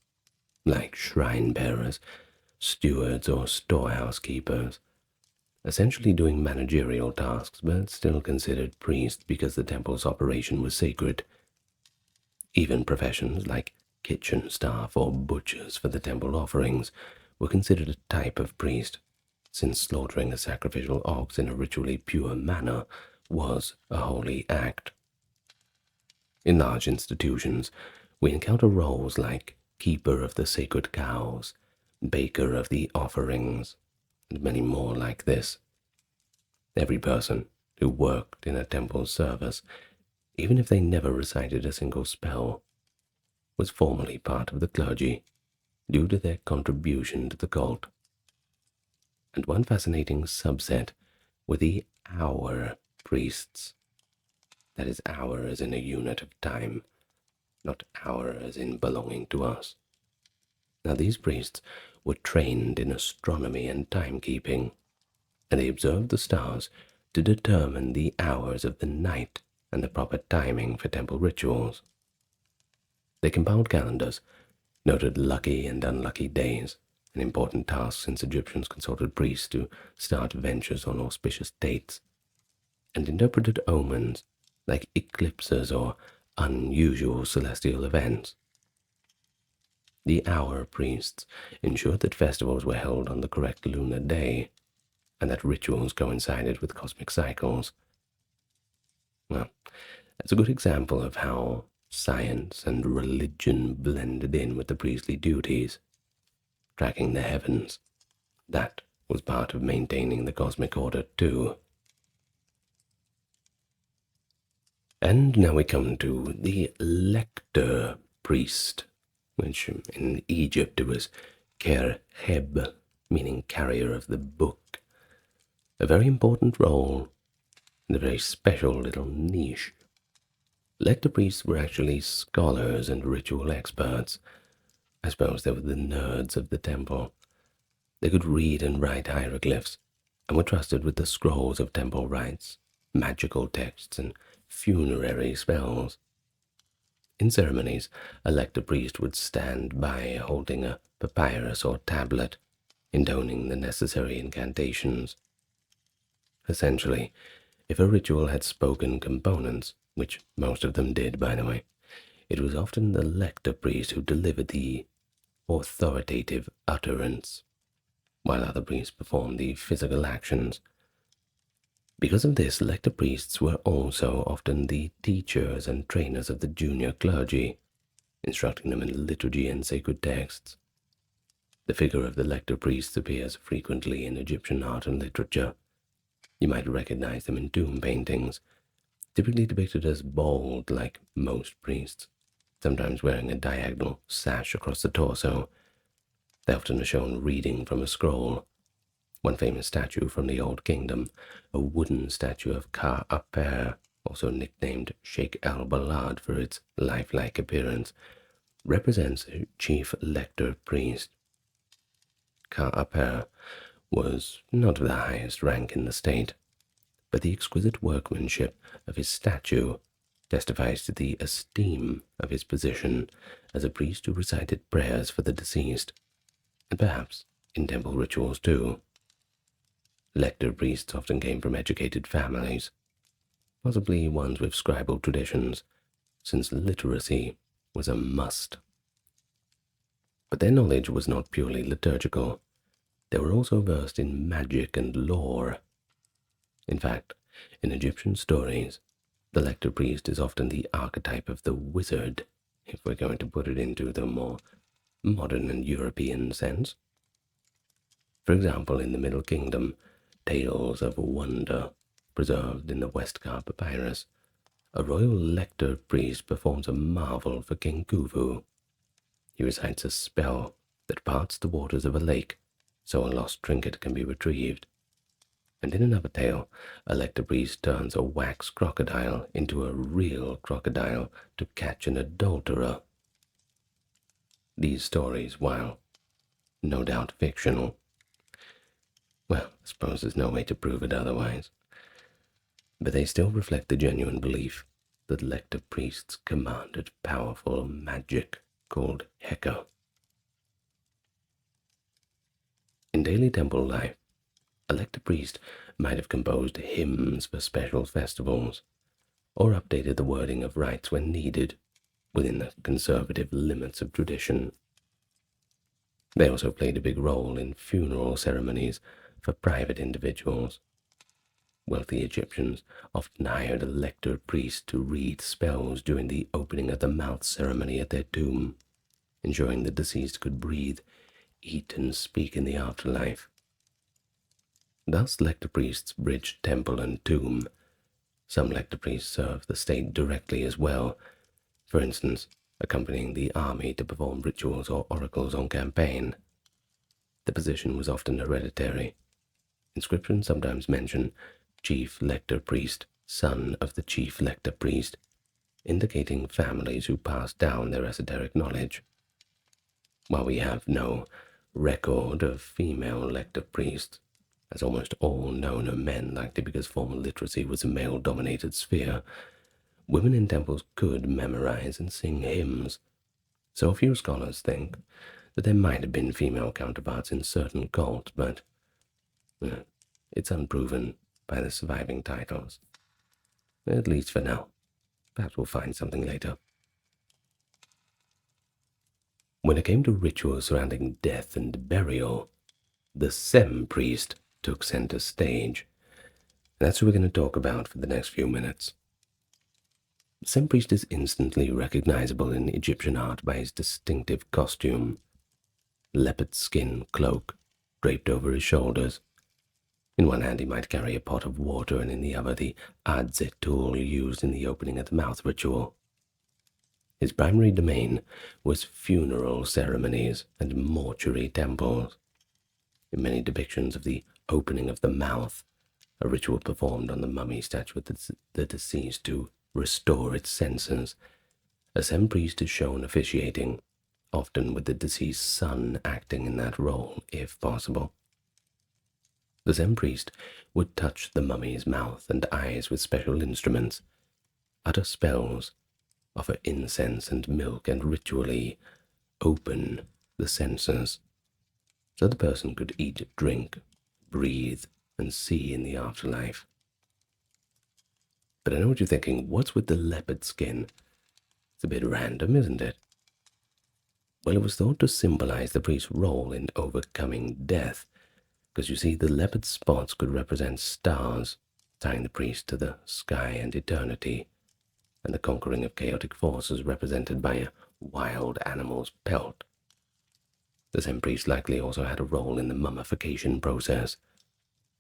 like shrine bearers, stewards, or storehouse keepers, essentially doing managerial tasks but still considered priests because the temple's operation was sacred. Even professions like kitchen staff or butchers for the temple offerings were considered a type of priest, since slaughtering a sacrificial ox in a ritually pure manner was a holy act. In large institutions, we encounter roles like keeper of the sacred cows, baker of the offerings, and many more like this. Every person who worked in a temple service, even if they never recited a single spell, was formally part of the clergy due to their contribution to the cult. And one fascinating subset were the hour priests. That is, hour as in a unit of time, not hour as in belonging to us. Now these priests were trained in astronomy and timekeeping, and they observed the stars to determine the hours of the night and the proper timing for temple rituals. They compiled calendars, noted lucky and unlucky days, and important tasks since Egyptians consulted priests to start ventures on auspicious dates, and interpreted omens like eclipses or unusual celestial events. The hour priests ensured that festivals were held on the correct lunar day, and that rituals coincided with cosmic cycles. Well, that's a good example of how science and religion blended in with the priestly duties. Tracking the heavens, that was part of maintaining the cosmic order too. And now we come to the lector priest, which in Egypt it was kerheb, meaning carrier of the book. A very important role and a very special little niche. Lector priests were actually scholars and ritual experts. I suppose they were the nerds of the temple. They could read and write hieroglyphs, and were trusted with the scrolls of temple rites, magical texts, and funerary spells. In ceremonies, a lector priest would stand by holding a papyrus or tablet, intoning the necessary incantations. Essentially, if a ritual had spoken components, which most of them did, by the way, it was often the lector priest who delivered the authoritative utterance, while other priests performed the physical actions. Because of this, lector priests were also often the teachers and trainers of the junior clergy, instructing them in liturgy and sacred texts. The figure of the lector priests appears frequently in Egyptian art and literature. You might recognize them in tomb paintings, typically depicted as bald like most priests, sometimes wearing a diagonal sash across the torso. They often are shown reading from a scroll. One famous statue from the Old Kingdom, a wooden statue of Ka-Aper, also nicknamed Sheikh al-Balad for its lifelike appearance, represents a chief lector priest. Ka-Aper was not of the highest rank in the state, but the exquisite workmanship of his statue testifies to the esteem of his position as a priest who recited prayers for the deceased, and perhaps in temple rituals too. Lector priests often came from educated families, possibly ones with scribal traditions, since literacy was a must. But their knowledge was not purely liturgical. They were also versed in magic and lore. In fact, in Egyptian stories, the lector priest is often the archetype of the wizard, if we're going to put it into the more modern and European sense. For example, in the Middle Kingdom, Tales of Wonder, preserved in the Westcar papyrus, a royal lector priest performs a marvel for King Khufu. He recites a spell that parts the waters of a lake so a lost trinket can be retrieved. And in another tale, a lector priest turns a wax crocodile into a real crocodile to catch an adulterer. These stories, while no doubt fictional, well, I suppose there's no way to prove it otherwise, but they still reflect the genuine belief that lector priests commanded powerful magic called Heka. In daily temple life, a lector priest might have composed hymns for special festivals, or updated the wording of rites when needed, within the conservative limits of tradition. They also played a big role in funeral ceremonies for private individuals. Wealthy Egyptians often hired a lector priest to read spells during the opening of the mouth ceremony at their tomb, ensuring the deceased could breathe, eat, and speak in the afterlife. Thus, lector priests bridged temple and tomb. Some lector priests served the state directly as well, for instance, accompanying the army to perform rituals or oracles on campaign. The position was often hereditary. Inscriptions sometimes mention chief lector priest son of the chief lector priest, indicating families who passed down their esoteric knowledge. While we have no record of female lector priests, as almost all known are men, likely because formal literacy was a male-dominated sphere, women in temples could memorize and sing hymns, so a few scholars think that there might have been female counterparts in certain cults, but it's unproven by the surviving titles. At least for now. Perhaps we'll find something later. When it came to rituals surrounding death and burial, the Sem priest took center stage. That's what we're going to talk about for the next few minutes. The Sem priest is instantly recognizable in Egyptian art by his distinctive costume. Leopard skin cloak draped over his shoulders. In one hand he might carry a pot of water, and in the other the adze tool used in the opening of the mouth ritual. His primary domain was funeral ceremonies and mortuary temples. In many depictions of the opening of the mouth, a ritual performed on the mummy statue with the deceased to restore its senses, a Sem priest is shown officiating, often with the deceased's son acting in that role, if possible. The Sem priest would touch the mummy's mouth and eyes with special instruments, utter spells, offer incense and milk, and ritually open the senses, so the person could eat, drink, breathe, and see in the afterlife. But I know what you're thinking, what's with the leopard skin? It's a bit random, isn't it? Well, it was thought to symbolize the priest's role in overcoming death, because you see, the leopard spots could represent stars, tying the priest to the sky and eternity, and the conquering of chaotic forces represented by a wild animal's pelt. The Sem priest likely also had a role in the mummification process.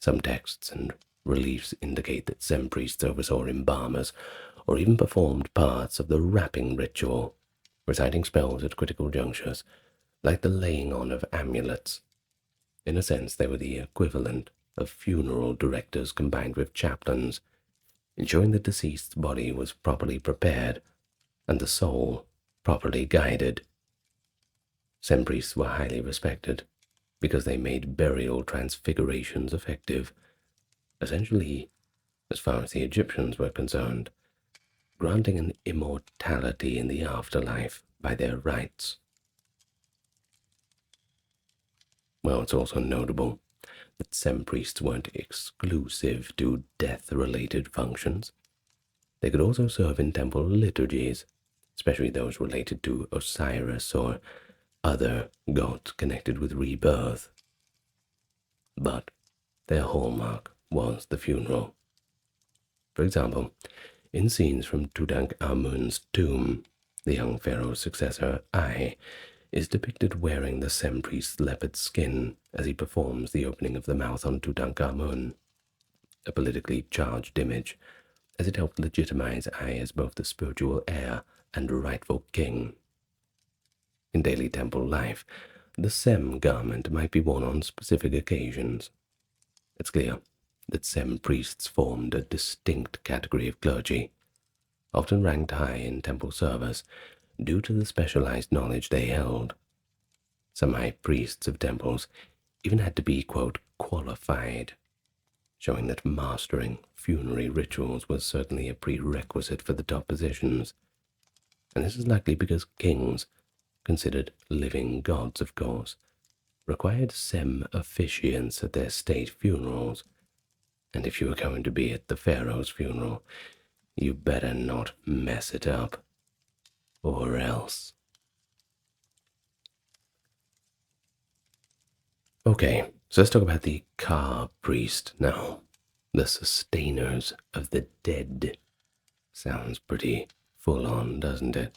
Some texts and reliefs indicate that Sem priests oversaw embalmers, or even performed parts of the wrapping ritual, reciting spells at critical junctures, like the laying on of amulets. In a sense, they were the equivalent of funeral directors combined with chaplains, ensuring the deceased's body was properly prepared and the soul properly guided. Sem priests were highly respected because they made burial transfigurations effective, essentially, as far as the Egyptians were concerned, granting an immortality in the afterlife by their rites. Well, it's also notable that Sem priests weren't exclusive to death-related functions. They could also serve in temple liturgies, especially those related to Osiris or other gods connected with rebirth. But their hallmark was the funeral. For example, in scenes from Tutankhamun's tomb, the young pharaoh's successor, Ai, is depicted wearing the Sem priest's leopard skin as he performs the opening of the mouth on Tutankhamun, a politically charged image, as it helped legitimize Ai as both the spiritual heir and rightful king. In daily temple life, the Sem garment might be worn on specific occasions. It's clear that Sem priests formed a distinct category of clergy, often ranked high in temple service, due to the specialized knowledge they held. Some high priests of temples even had to be, quote, qualified, showing that mastering funerary rituals was certainly a prerequisite for the top positions. And this is likely because kings, considered living gods of course, required Sem officiants at their state funerals, and if you were going to be at the pharaoh's funeral, you better not mess it up. Or else. Okay, so let's talk about the Ka priest now. The sustainers of the dead. Sounds pretty full-on, doesn't it?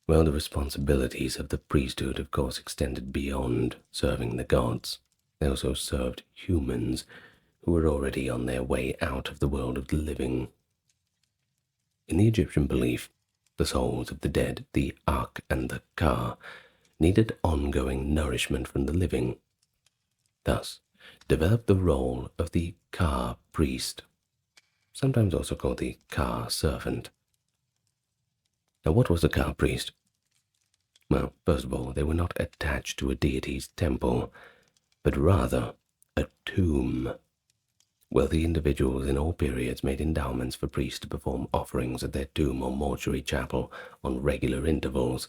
Well, the responsibilities of the priesthood, of course, extended beyond serving the gods. They also served humans who were already on their way out of the world of the living. In the Egyptian belief, the souls of the dead, the Ak and the Ka, needed ongoing nourishment from the living. Thus, developed the role of the Ka priest. sometimes also called the Ka servant. Now, what was a Ka priest? Well, first of all, they were not attached to a deity's temple, but rather a tomb. Wealthy individuals in all periods made endowments for priests to perform offerings at their tomb or mortuary chapel on regular intervals,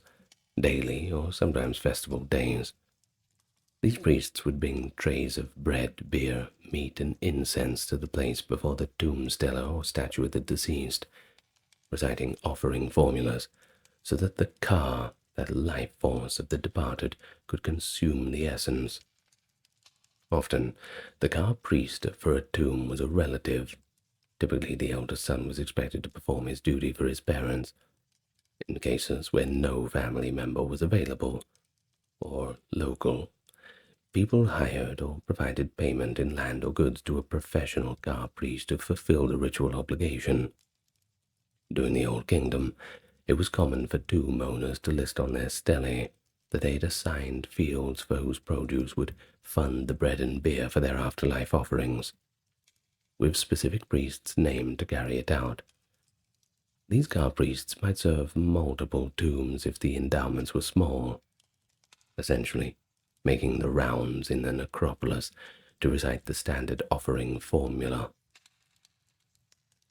daily or sometimes festival days. These priests would bring trays of bread, beer, meat, and incense to the place before the tomb stela or statue of the deceased, reciting offering formulas so that the Ka, that life force of the departed, could consume the essence. Often, the Ka priest for a tomb was a relative. Typically, the eldest son was expected to perform his duty for his parents. In cases where no family member was available or local, people hired or provided payment in land or goods to a professional Ka priest to fulfill the ritual obligation. During the Old Kingdom, it was common for tomb owners to list on their stelae that they had assigned fields for whose produce would fund the bread and beer for their afterlife offerings, with specific priests named to carry it out. These Ka priests might serve multiple tombs if the endowments were small, essentially making the rounds in the necropolis to recite the standard offering formula.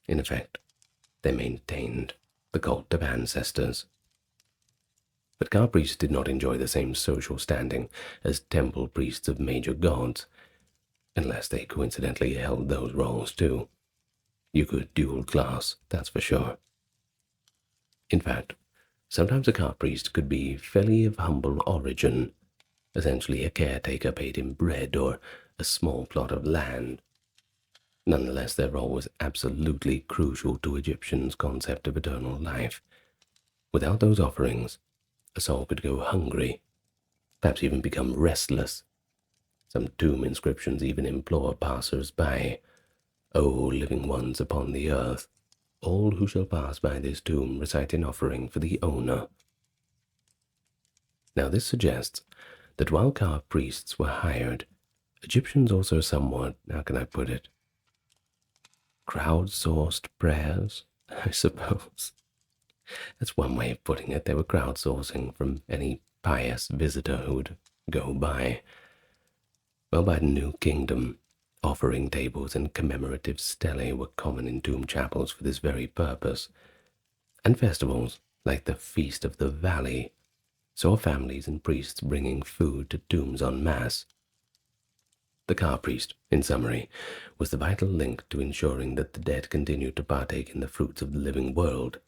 In effect, they maintained the cult of ancestors. But Ka priests did not enjoy the same social standing as temple priests of major gods, unless they coincidentally held those roles too. You could dual class, that's for sure. In fact, sometimes a Ka priest could be fairly of humble origin, essentially a caretaker paid in bread or a small plot of land. Nonetheless, their role was absolutely crucial to Egyptians' concept of eternal life. Without those offerings, a soul could go hungry, perhaps even become restless. Some tomb inscriptions even implore passers-by, "O living ones upon the earth, all who shall pass by this tomb recite an offering for the owner." Now this suggests that while Ka priests were hired, Egyptians also somewhat, how can I put it, crowdsourced prayers, I suppose. That's one way of putting it. They were crowdsourcing from any pious visitor who would go by. Well, by the New Kingdom, offering tables and commemorative stelae were common in tomb chapels for this very purpose, and festivals, like the Feast of the Valley, saw families and priests bringing food to tombs en masse. The Ka priest, in summary, was the vital link to ensuring that the dead continued to partake in the fruits of the living world.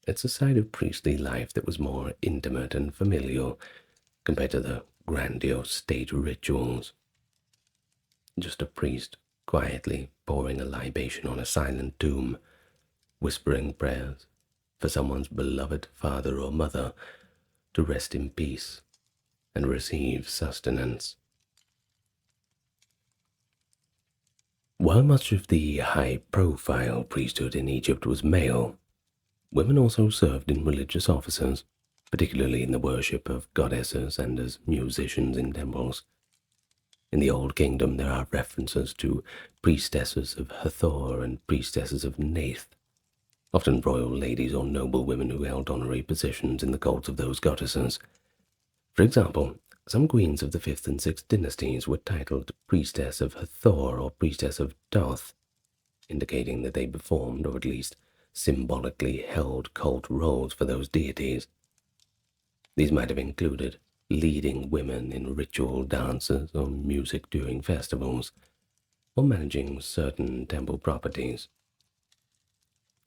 It's a side of priestly life that was more intimate and familial compared to the grandiose state rituals. Just a priest quietly pouring a libation on a silent tomb, whispering prayers for someone's beloved father or mother to rest in peace and receive sustenance. While much of the high-profile priesthood in Egypt was male, women also served in religious offices, particularly in the worship of goddesses and as musicians in temples. In the Old Kingdom, there are references to priestesses of Hathor and priestesses of Nath, often royal ladies or noble women who held honorary positions in the cults of those goddesses. For example, some queens of the 5th and 6th dynasties were titled Priestess of Hathor or Priestess of Thoth, indicating that they performed, or at least symbolically held, cult roles for those deities. These might have included leading women in ritual dances or music during festivals, or managing certain temple properties.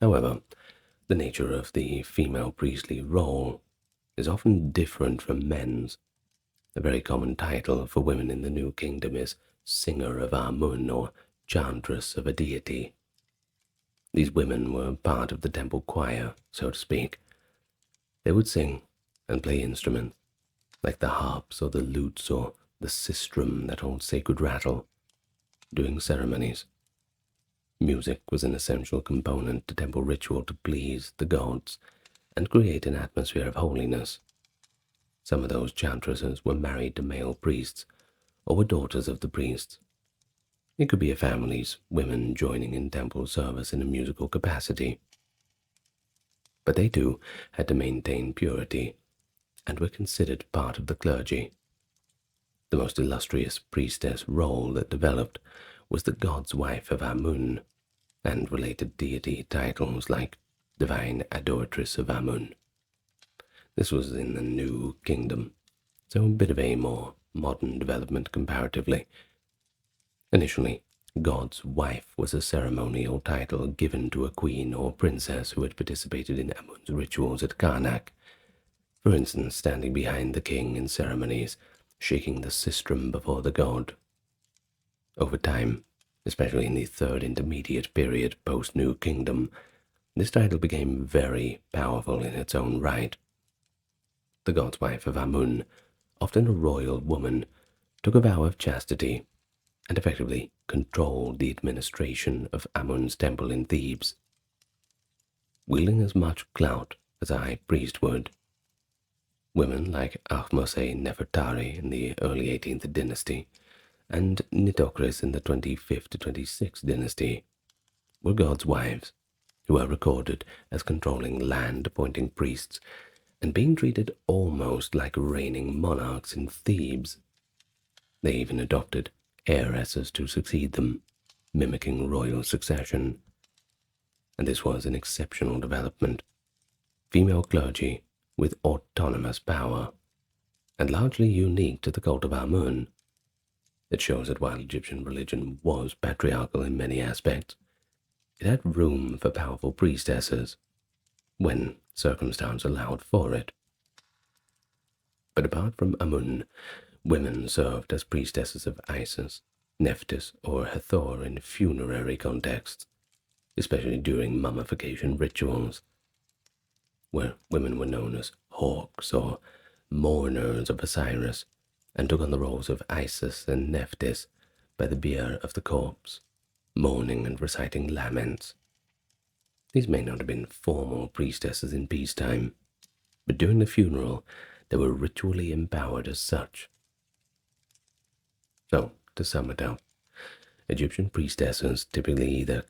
However, the nature of the female priestly role is often different from men's. A very common title for women in the New Kingdom is Singer of Amun or Chantress of a deity. These women were part of the temple choir, so to speak. They would sing and play instruments, like the harps or the lutes or the sistrum, that old sacred rattle, during ceremonies. Music was an essential component to temple ritual to please the gods and create an atmosphere of holiness. Some of those chantresses were married to male priests or were daughters of the priests. It could be a family's women joining in temple service in a musical capacity. But they too had to maintain purity and were considered part of the clergy. The most illustrious priestess role that developed was the god's wife of Amun, and related deity titles like divine adoratress of Amun. This was in the New Kingdom, so a bit of a more modern development comparatively. Initially, God's wife was a ceremonial title given to a queen or princess who had participated in Amun's rituals at Karnak, for instance, standing behind the king in ceremonies, shaking the sistrum before the god. Over time, especially in the Third Intermediate period post-New Kingdom, this title became very powerful in its own right. The god's wife of Amun, often a royal woman, took a vow of chastity and effectively controlled the administration of Amun's temple in Thebes, wielding as much clout as a high priest would. Women like Ahmose Nefertari in the early 18th dynasty and Nitocris in the 25th to 26th dynasty were God's wives, who are recorded as controlling land, appointing priests, and being treated almost like reigning monarchs in Thebes. They even adopted heiresses to succeed them, mimicking royal succession. And this was an exceptional development. Female clergy with autonomous power, and largely unique to the cult of Amun. It shows that while Egyptian religion was patriarchal in many aspects, it had room for powerful priestesses, when circumstance allowed for it. But apart from Amun, women served as priestesses of Isis, Nephthys, or Hathor in funerary contexts, especially during mummification rituals, where women were known as hawks or mourners of Osiris, and took on the roles of Isis and Nephthys by the bier of the corpse, mourning and reciting laments. These may not have been formal priestesses in peacetime, but during the funeral they were ritually empowered as such. So, to sum it up, Egyptian priestesses typically either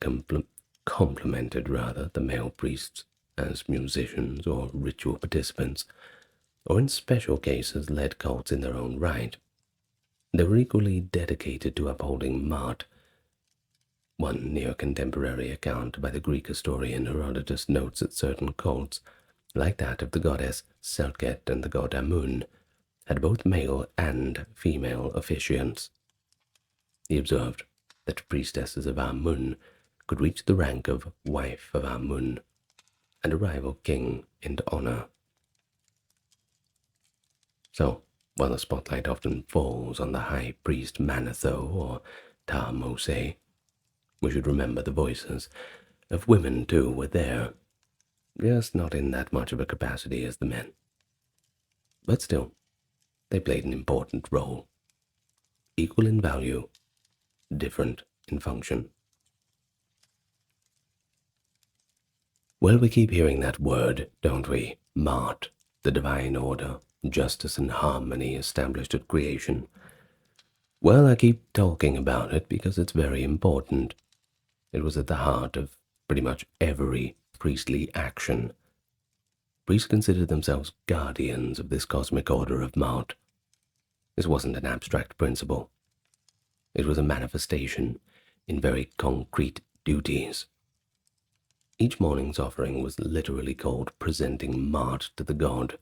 complemented the male priests as musicians or ritual participants, or in special cases led cults in their own right. They were equally dedicated to upholding Maat. One near-contemporary account by the Greek historian Herodotus notes that certain cults, like that of the goddess Serket and the god Amun, had both male and female officiants. He observed that priestesses of Amun could reach the rank of wife of Amun and a rival king in honor. So, while the spotlight often falls on the high priest Manetho or Ta-Mose, we should remember the voices of women too were there, just not in that much of a capacity as the men. But still, they played an important role, equal in value, different in function. Well, we keep hearing that word, don't we? Maat, the divine order, justice and harmony established at creation. Well, I keep talking about it because it's very important. It was at the heart of pretty much every priestly action. Priests considered themselves guardians of this cosmic order of Maat. This wasn't an abstract principle. It was a manifestation in very concrete duties. Each morning's offering was literally called presenting Maat to the god.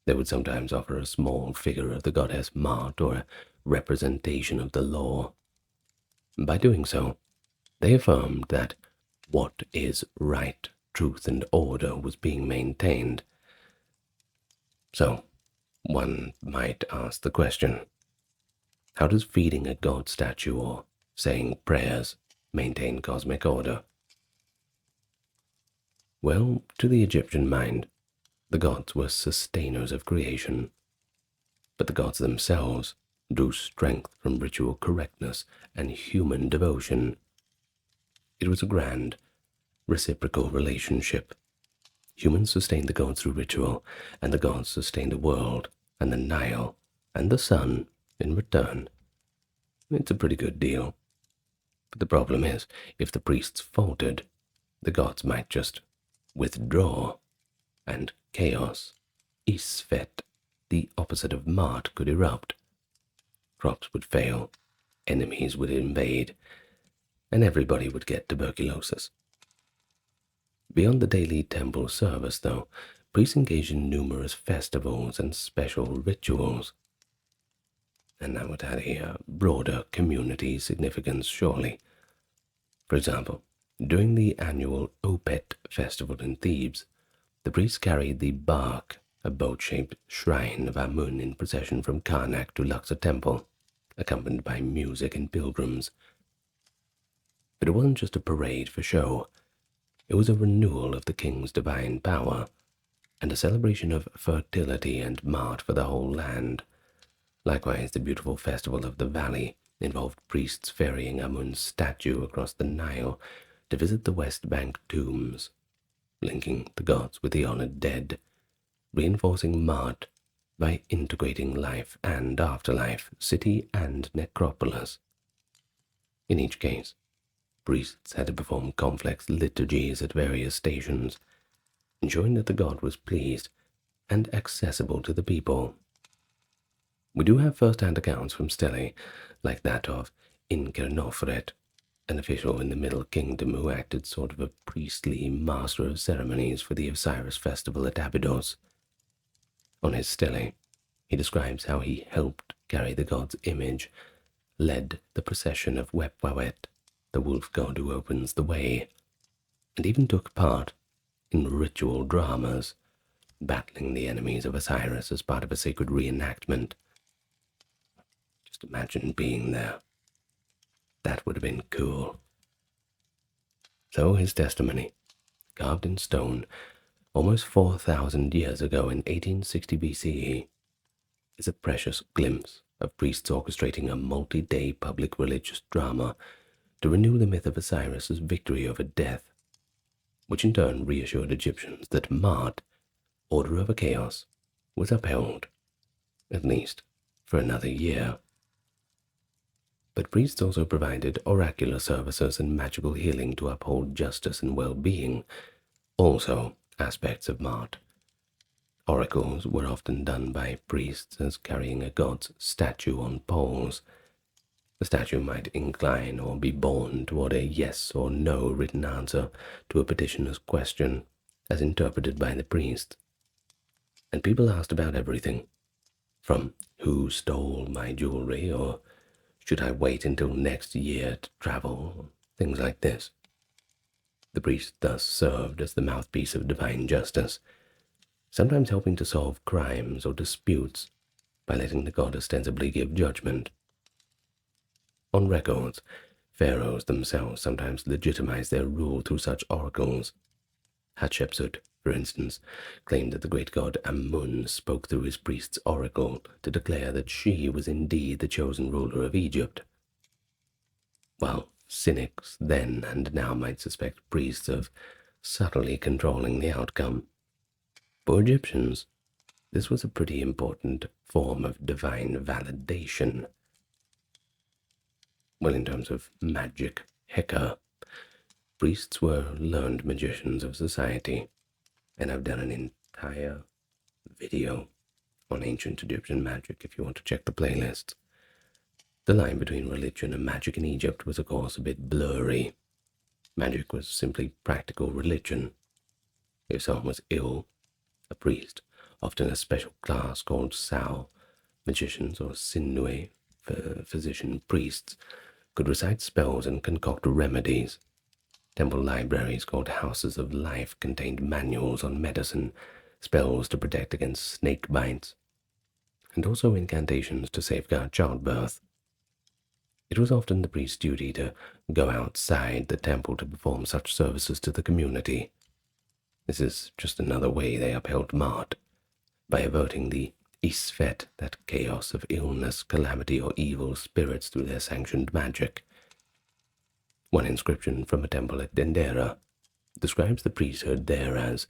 They would sometimes offer a small figure of the goddess Maat or a representation of the law. By doing so, they affirmed that what is right, truth, and order was being maintained. So, one might ask the question, how does feeding a god statue or saying prayers maintain cosmic order? Well, to the Egyptian mind, the gods were sustainers of creation, but the gods themselves drew strength from ritual correctness and human devotion. It was a grand, reciprocal relationship. Humans sustained the gods through ritual, and the gods sustained the world, and the Nile, and the sun in return. It's a pretty good deal. But the problem is, if the priests faltered, the gods might just withdraw, and chaos, Isfet, the opposite of Mart, could erupt. Crops would fail, enemies would invade, and everybody would get tuberculosis. Beyond the daily temple service, though, priests engaged in numerous festivals and special rituals. And that would have a broader community significance, surely. For example, during the annual Opet festival in Thebes, the priests carried the bark, a boat-shaped shrine of Amun, in procession from Karnak to Luxor Temple, accompanied by music and pilgrims. But it wasn't just a parade for show. It was a renewal of the king's divine power, and a celebration of fertility and mart for the whole land. Likewise, the beautiful festival of the valley involved priests ferrying Amun's statue across the Nile to visit the West Bank tombs, linking the gods with the honored dead, reinforcing Mart by integrating life and afterlife, city and necropolis. In each case, priests had to perform complex liturgies at various stations, ensuring that the god was pleased and accessible to the people. We do have first-hand accounts from stelae, like that of Incarnofret, an official in the Middle Kingdom who acted sort of a priestly master of ceremonies for the Osiris festival at Abydos. On his stele, he describes how he helped carry the god's image, led the procession of Wepwawet, the wolf god who opens the way, and even took part in ritual dramas, battling the enemies of Osiris as part of a sacred reenactment. Just imagine being there. That would have been cool. So his testimony, carved in stone almost 4,000 years ago in 1860 BCE, is a precious glimpse of priests orchestrating a multi-day public religious drama to renew the myth of Osiris's victory over death, which in turn reassured Egyptians that Mart, order over chaos, was upheld, at least for another year. But priests also provided oracular services and magical healing to uphold justice and well-being, also aspects of Mart. Oracles were often done by priests as carrying a god's statue on poles. The statue might incline or be borne toward a yes or no written answer to a petitioner's question, as interpreted by the priest. And people asked about everything, from who stole my jewelry, or should I wait until next year to travel, things like this. The priest thus served as the mouthpiece of divine justice, sometimes helping to solve crimes or disputes by letting the god ostensibly give judgment. On records, pharaohs themselves sometimes legitimized their rule through such oracles. Hatshepsut, for instance, claimed that the great god Amun spoke through his priest's oracle to declare that she was indeed the chosen ruler of Egypt. While cynics then and now might suspect priests of subtly controlling the outcome, for Egyptians, this was a pretty important form of divine validation. Well, in terms of magic, Heka, priests were learned magicians of society, and I've done an entire video on ancient Egyptian magic if you want to check the playlists. The line between religion and magic in Egypt was, of course, a bit blurry. Magic was simply practical religion. If someone was ill, a priest, often a special class called Sao, magicians or Sinue, physician priests, could recite spells and concoct remedies. Temple libraries called Houses of Life contained manuals on medicine, spells to protect against snake bites, and also incantations to safeguard childbirth. It was often the priest's duty to go outside the temple to perform such services to the community. This is just another way they upheld Mart, by averting the Isfet, that chaos of illness, calamity, or evil spirits through their sanctioned magic. One inscription from a temple at Dendera describes the priesthood there as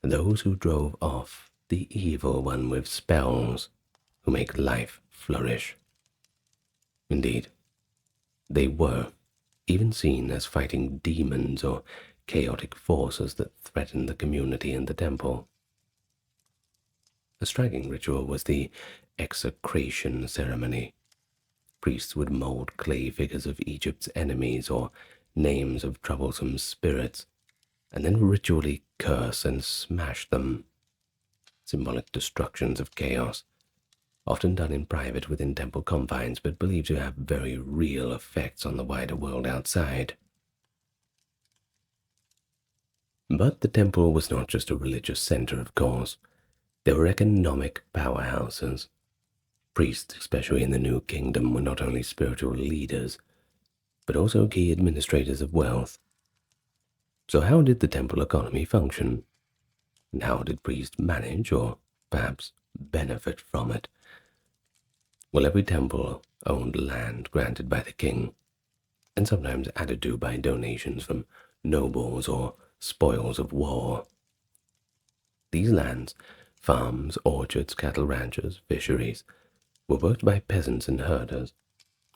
those who drove off the evil one with spells, who make life flourish. Indeed, they were even seen as fighting demons or chaotic forces that threatened the community and the temple. A striking ritual was the execration ceremony. Priests would mold clay figures of Egypt's enemies or names of troublesome spirits, and then ritually curse and smash them. Symbolic destructions of chaos, often done in private within temple confines, but believed to have very real effects on the wider world outside. But the temple was not just a religious center, of course. There were economic powerhouses. Priests, especially in the New Kingdom, were not only spiritual leaders, but also key administrators of wealth. So how did the temple economy function? And how did priests manage, or perhaps benefit from it? Well, every temple owned land granted by the king, and sometimes added to by donations from nobles or spoils of war. These lands, farms, orchards, cattle ranches, fisheries, were worked by peasants and herders,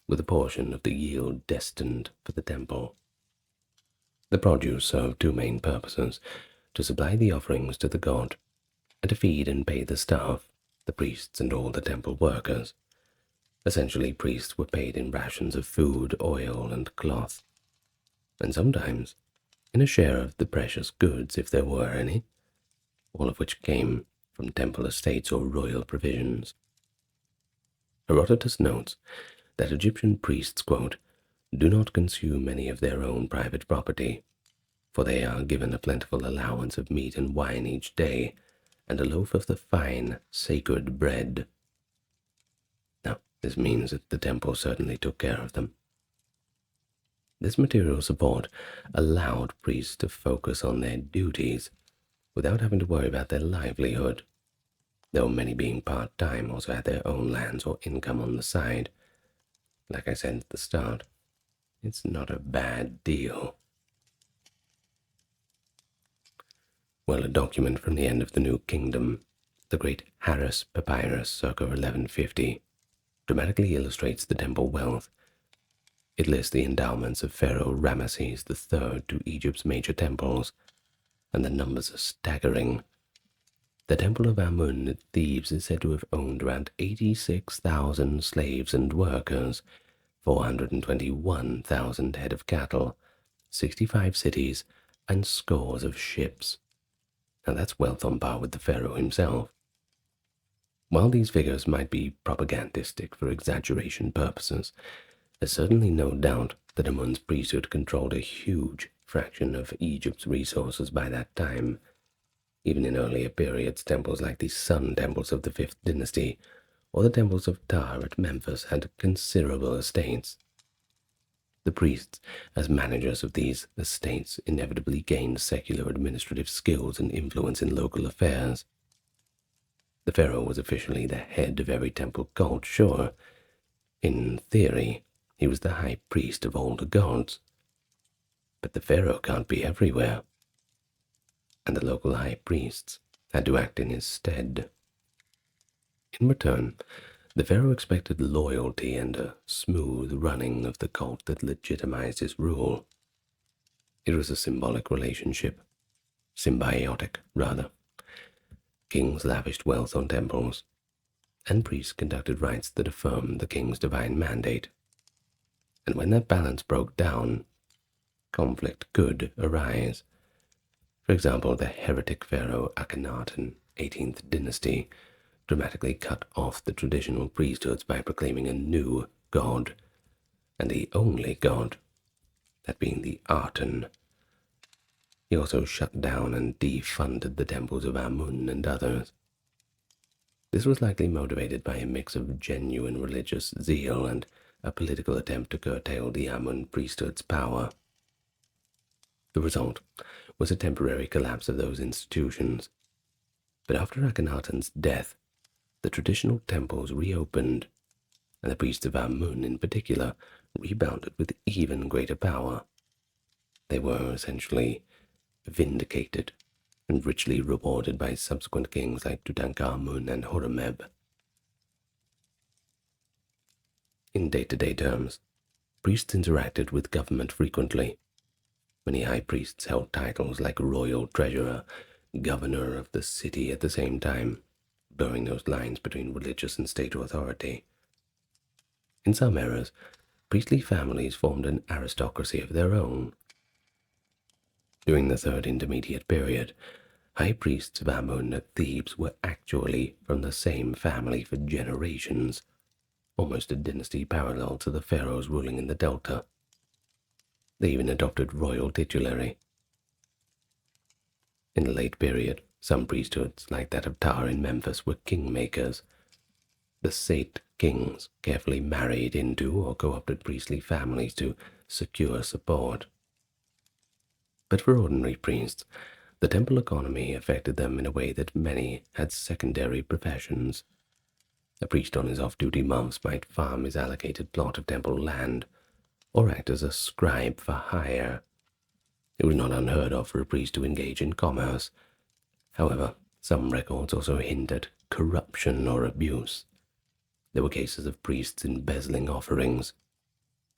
with a portion of the yield destined for the temple. The produce served two main purposes: to supply the offerings to the god, and to feed and pay the staff, the priests and all the temple workers. Essentially, priests were paid in rations of food, oil, and cloth, and sometimes in a share of the precious goods, if there were any, all of which came from temple estates or royal provisions. Herodotus notes that Egyptian priests, quote, do not consume any of their own private property, for they are given a plentiful allowance of meat and wine each day, and a loaf of the fine, sacred bread. Now, this means that the temple certainly took care of them. This material support allowed priests to focus on their duties without having to worry about their livelihood, though many being part-time also had their own lands or income on the side. Like I said at the start, it's not a bad deal. Well, a document from the end of the New Kingdom, the Great Harris Papyrus, circa 1150, dramatically illustrates the temple wealth. It lists the endowments of Pharaoh Ramesses III to Egypt's major temples, and the numbers are staggering. The Temple of Amun at Thebes is said to have owned around 86,000 slaves and workers, 421,000 head of cattle, 65 cities, and scores of ships. Now that's wealth on par with the pharaoh himself. While these figures might be propagandistic for exaggeration purposes, there's certainly no doubt that Amun's priesthood controlled a huge fraction of Egypt's resources by that time. Even in earlier periods, temples like the Sun Temples of the 5th dynasty or the temples of Ptah at Memphis had considerable estates. The priests, as managers of these estates, inevitably gained secular administrative skills and influence in local affairs. The pharaoh was officially the head of every temple cult, sure. In theory, he was the high priest of all the gods. But the pharaoh can't be everywhere, and the local high priests had to act in his stead. In return, the pharaoh expected loyalty and a smooth running of the cult that legitimized his rule. It was a symbolic relationship, symbiotic, rather. Kings lavished wealth on temples, and priests conducted rites that affirmed the king's divine mandate. And when that balance broke down, conflict could arise. For example, the heretic pharaoh Akhenaten, 18th dynasty, dramatically cut off the traditional priesthoods by proclaiming a new god, and the only god, that being the Aten. He also shut down and defunded the temples of Amun and others. This was likely motivated by a mix of genuine religious zeal and a political attempt to curtail the Amun priesthood's power. The result was a temporary collapse of those institutions. But after Akhenaten's death, the traditional temples reopened, and the priests of Amun in particular rebounded with even greater power. They were essentially vindicated and richly rewarded by subsequent kings like Tutankhamun and Horemheb. In day-to-day terms, priests interacted with government frequently. Many high priests held titles like royal treasurer, governor of the city at the same time, blurring those lines between religious and state authority. In some eras, priestly families formed an aristocracy of their own. During the Third Intermediate Period, high priests of Amun at Thebes were actually from the same family for generations, almost a dynasty parallel to the pharaohs ruling in the Delta. They even adopted royal titulary. In the late period, some priesthoods, like that of Ptah in Memphis, were kingmakers. The Sate kings carefully married into or co-opted priestly families to secure support. But for ordinary priests, the temple economy affected them in a way that many had secondary professions. A priest on his off-duty months might farm his allocated plot of temple land, or act as a scribe for hire. It was not unheard of for a priest to engage in commerce. However, some records also hint at corruption or abuse. There were cases of priests embezzling offerings,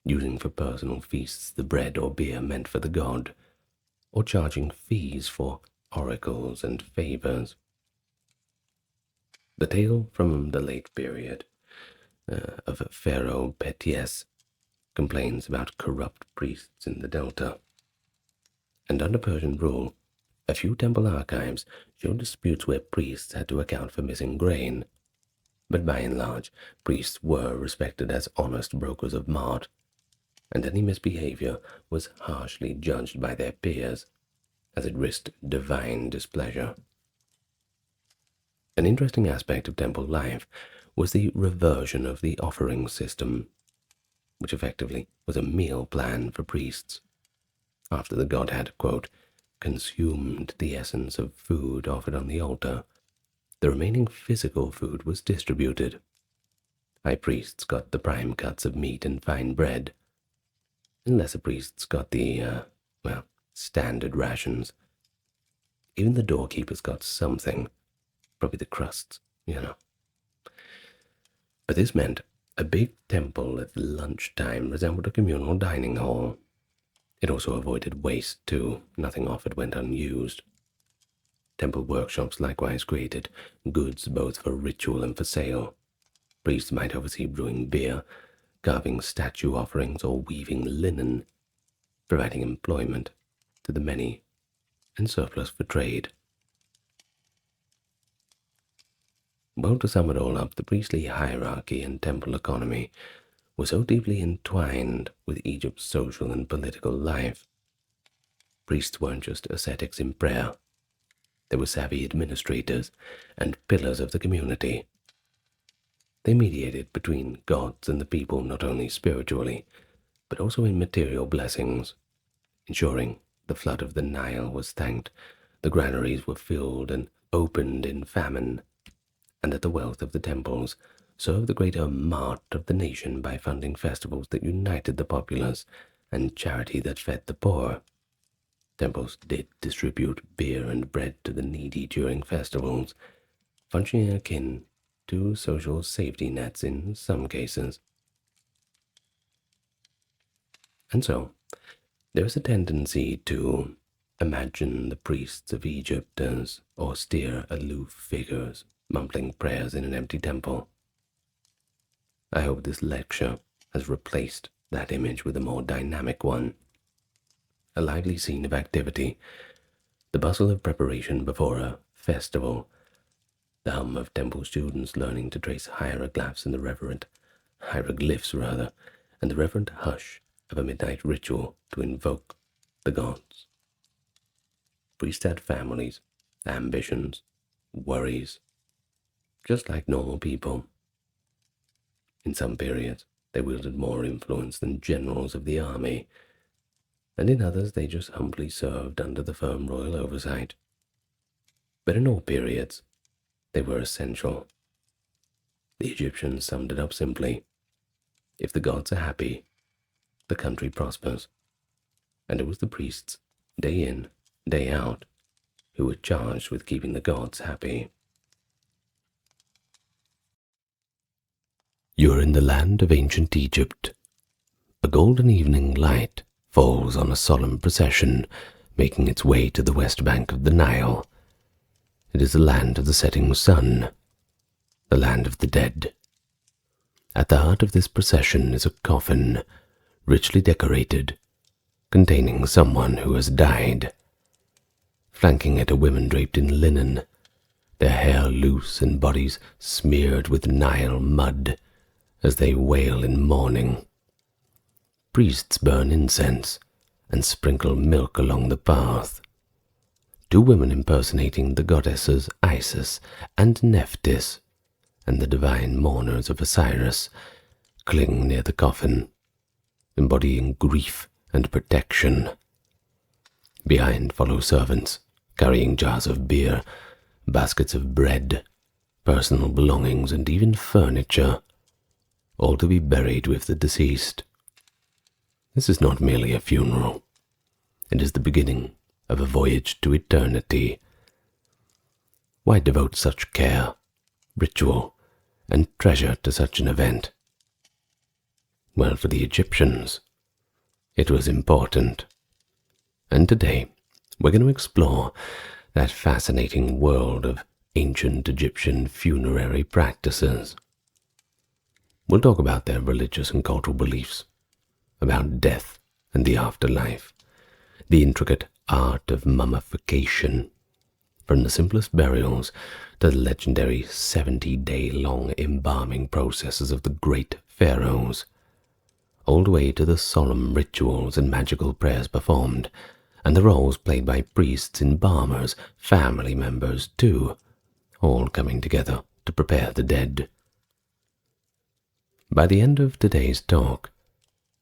using for personal feasts the bread or beer meant for the god, or charging fees for oracles and favors. The tale from the late period of Pharaoh Pétiès complains about corrupt priests in the Delta. And under Persian rule, a few temple archives show disputes where priests had to account for missing grain. But by and large, priests were respected as honest brokers of mart, and any misbehavior was harshly judged by their peers, as it risked divine displeasure. An interesting aspect of temple life was the reversion of the offering system, which effectively was a meal plan for priests. After the god had, quote, consumed the essence of food offered on the altar, the remaining physical food was distributed. High priests got the prime cuts of meat and fine bread, and lesser priests got the, standard rations. Even the doorkeepers got something, probably the crusts, But this meant a big temple at lunchtime resembled a communal dining hall. It also avoided waste, too. Nothing offered went unused. Temple workshops likewise created goods both for ritual and for sale. Priests might oversee brewing beer, carving statue offerings, or weaving linen, providing employment to the many and surplus for trade. Well, to sum it all up, the priestly hierarchy and temple economy were so deeply entwined with Egypt's social and political life. Priests weren't just ascetics in prayer. They were savvy administrators and pillars of the community. They mediated between gods and the people not only spiritually, but also in material blessings, ensuring the flood of the Nile was thanked, the granaries were filled and opened in famine, and that the wealth of the temples served the greater mart of the nation by funding festivals that united the populace and charity that fed the poor. Temples did distribute beer and bread to the needy during festivals, functioning akin to social safety nets in some cases. And so, there is a tendency to imagine the priests of Egypt as austere, aloof figures mumbling prayers in an empty temple. I hope this lecture has replaced that image with a more dynamic one. A lively scene of activity, the bustle of preparation before a festival, the hum of temple students learning to trace hieroglyphs and the reverent hush of a midnight ritual to invoke the gods. Priests had families, ambitions, worries, just like normal people. In some periods, they wielded more influence than generals of the army, and in others they just humbly served under the firm royal oversight. But in all periods, they were essential. The Egyptians summed it up simply: if the gods are happy, the country prospers. And it was the priests, day in, day out, who were charged with keeping the gods happy. You're in the land of ancient Egypt, A golden evening light falls on a solemn procession making its way to the west bank of the Nile. It is the land of the setting sun, the land of the dead. At the heart of this procession is a coffin, richly decorated, containing someone who has died. Flanking it are women draped in linen, their hair loose and bodies smeared with Nile mud as they wail in mourning. Priests burn incense and sprinkle milk along the path. Two women impersonating the goddesses Isis and Nephthys and the divine mourners of Osiris cling near the coffin, embodying grief and protection. Behind follow servants, carrying jars of beer, baskets of bread, personal belongings, and even furniture, all to be buried with the deceased. This is not merely a funeral. It is the beginning of a voyage to eternity. Why devote such care, ritual, and treasure to such an event? Well, for the Egyptians, it was important. And today, we're going to explore that fascinating world of ancient Egyptian funerary practices. We'll talk about their religious and cultural beliefs, about death and the afterlife, the intricate art of mummification, from the simplest burials to the legendary 70-day-long embalming processes of the great pharaohs, all the way to the solemn rituals and magical prayers performed, and the roles played by priests, embalmers, family members too, all coming together to prepare the dead. By the end of today's talk,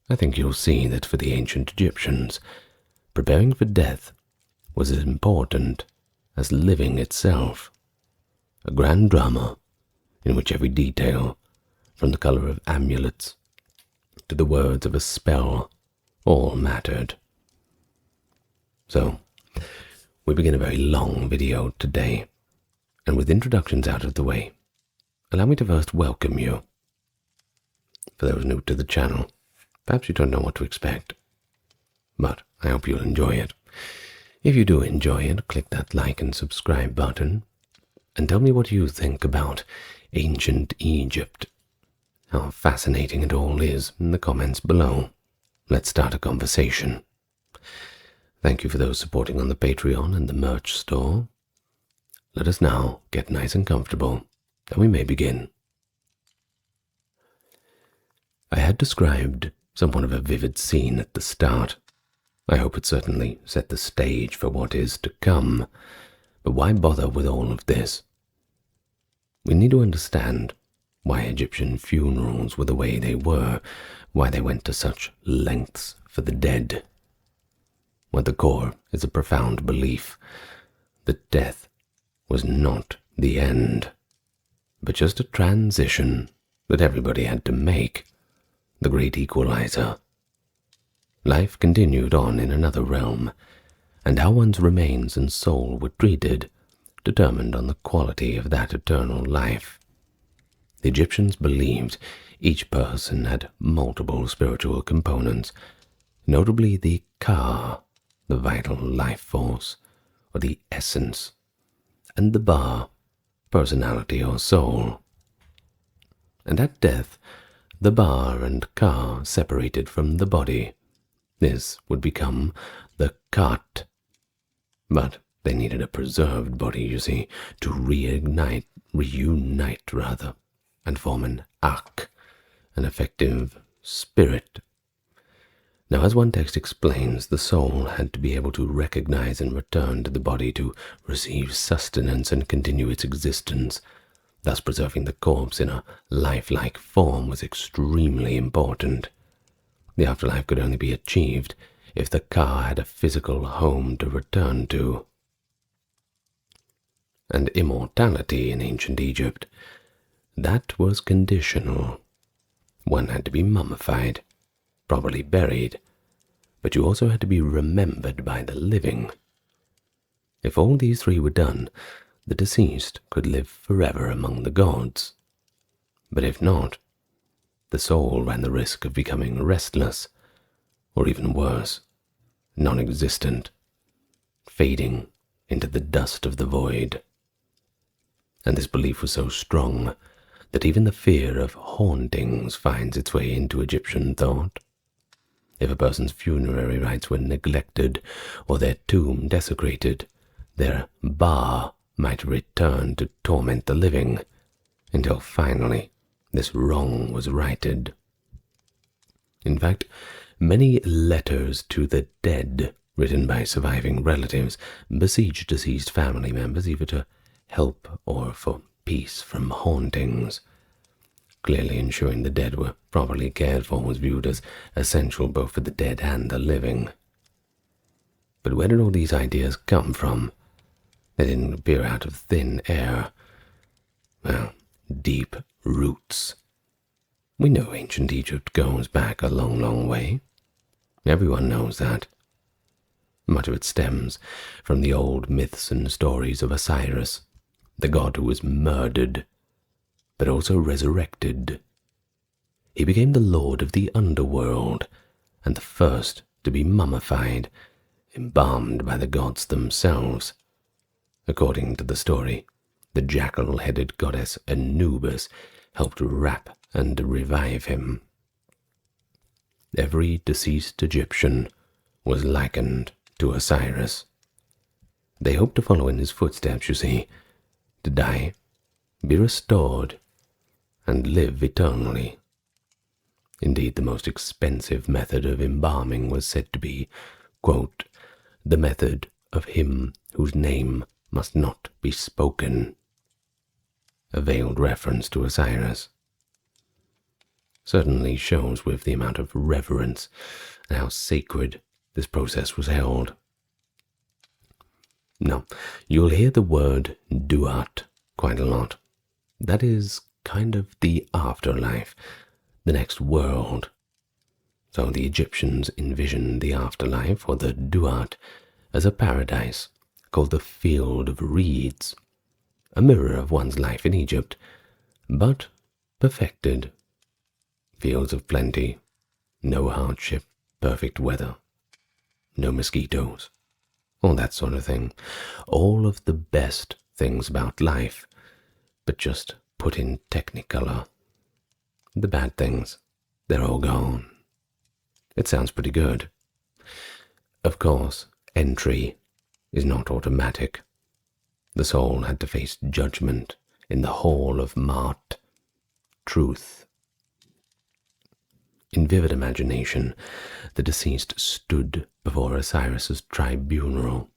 I think you'll see that for the ancient Egyptians, preparing for death was as important as living itself. A grand drama in which every detail, from the color of amulets to the words of a spell, all mattered. So, we begin a very long video today, and with introductions out of the way, allow me to first welcome you. For those new to the channel, perhaps you don't know what to expect, but I hope you'll enjoy it. If you do enjoy it, click that like and subscribe button, and tell me what you think about ancient Egypt, how fascinating it all is in the comments below. Let's start a conversation. Thank you for those supporting on the Patreon and the merch store. Let us now get nice and comfortable, and we may begin. I had described somewhat of a vivid scene at the start. I hope it certainly set the stage for what is to come, but why bother with all of this? We need to understand why Egyptian funerals were the way they were, why they went to such lengths for the dead. At the core is a profound belief that death was not the end, but just a transition that everybody had to make, the great equalizer. Life continued on in another realm, and how one's remains and soul were treated determined on the quality of that eternal life. The Egyptians believed each person had multiple spiritual components, notably the Ka, the vital life force, or the essence, and the Ba, personality or soul. And at death, the Ba and Ka separated from the body. This would become the Kat. But they needed a preserved body, you see, to reunite, and form an Ak, an effective spirit. Now, as one text explains, the soul had to be able to recognize and return to the body to receive sustenance and continue its existence. Thus, preserving the corpse in a lifelike form was extremely important. The afterlife could only be achieved if the Ka had a physical home to return to. And immortality in ancient Egypt, that was conditional. One had to be mummified, properly buried, but you also had to be remembered by the living. If all these three were done, the deceased could live forever among the gods. But if not, the soul ran the risk of becoming restless, or even worse, non-existent, fading into the dust of the void. And this belief was so strong that even the fear of hauntings finds its way into Egyptian thought. If a person's funerary rites were neglected or their tomb desecrated, their Ba might return to torment the living, until finally this wrong was righted. In fact, many letters to the dead written by surviving relatives beseech deceased family members either to help or for peace from hauntings. Clearly ensuring the dead were properly cared for was viewed as essential both for the dead and the living. But where did all these ideas come from? They didn't appear out of thin air. Well, deep roots. We know ancient Egypt goes back a long, long way. Everyone knows that. Much of it stems from the old myths and stories of Osiris, the god who was murdered, but also resurrected. He became the lord of the underworld, and the first to be mummified, embalmed by the gods themselves. According to the story, the jackal-headed goddess Anubis helped wrap and revive him. Every deceased Egyptian was likened to Osiris. They hoped to follow in his footsteps, you see, to die, be restored, and live eternally. Indeed, the most expensive method of embalming was said to be, quote, the method of him whose name must not be spoken, a veiled reference to Osiris. Certainly shows with the amount of reverence and how sacred this process was held. Now, you'll hear the word duat quite a lot. That is kind of the afterlife, the next world. So the Egyptians envisioned the afterlife, or the duat, as a paradise called the Field of Reeds, a mirror of one's life in Egypt, but perfected. Fields of plenty, no hardship, perfect weather, no mosquitoes, all that sort of thing. All of the best things about life, but just put in technicolor. The bad things, they're all gone. It sounds pretty good. Of course, entry is not automatic. The soul had to face judgment in the hall of Maat, truth. In vivid imagination, the deceased stood before Osiris's tribunal.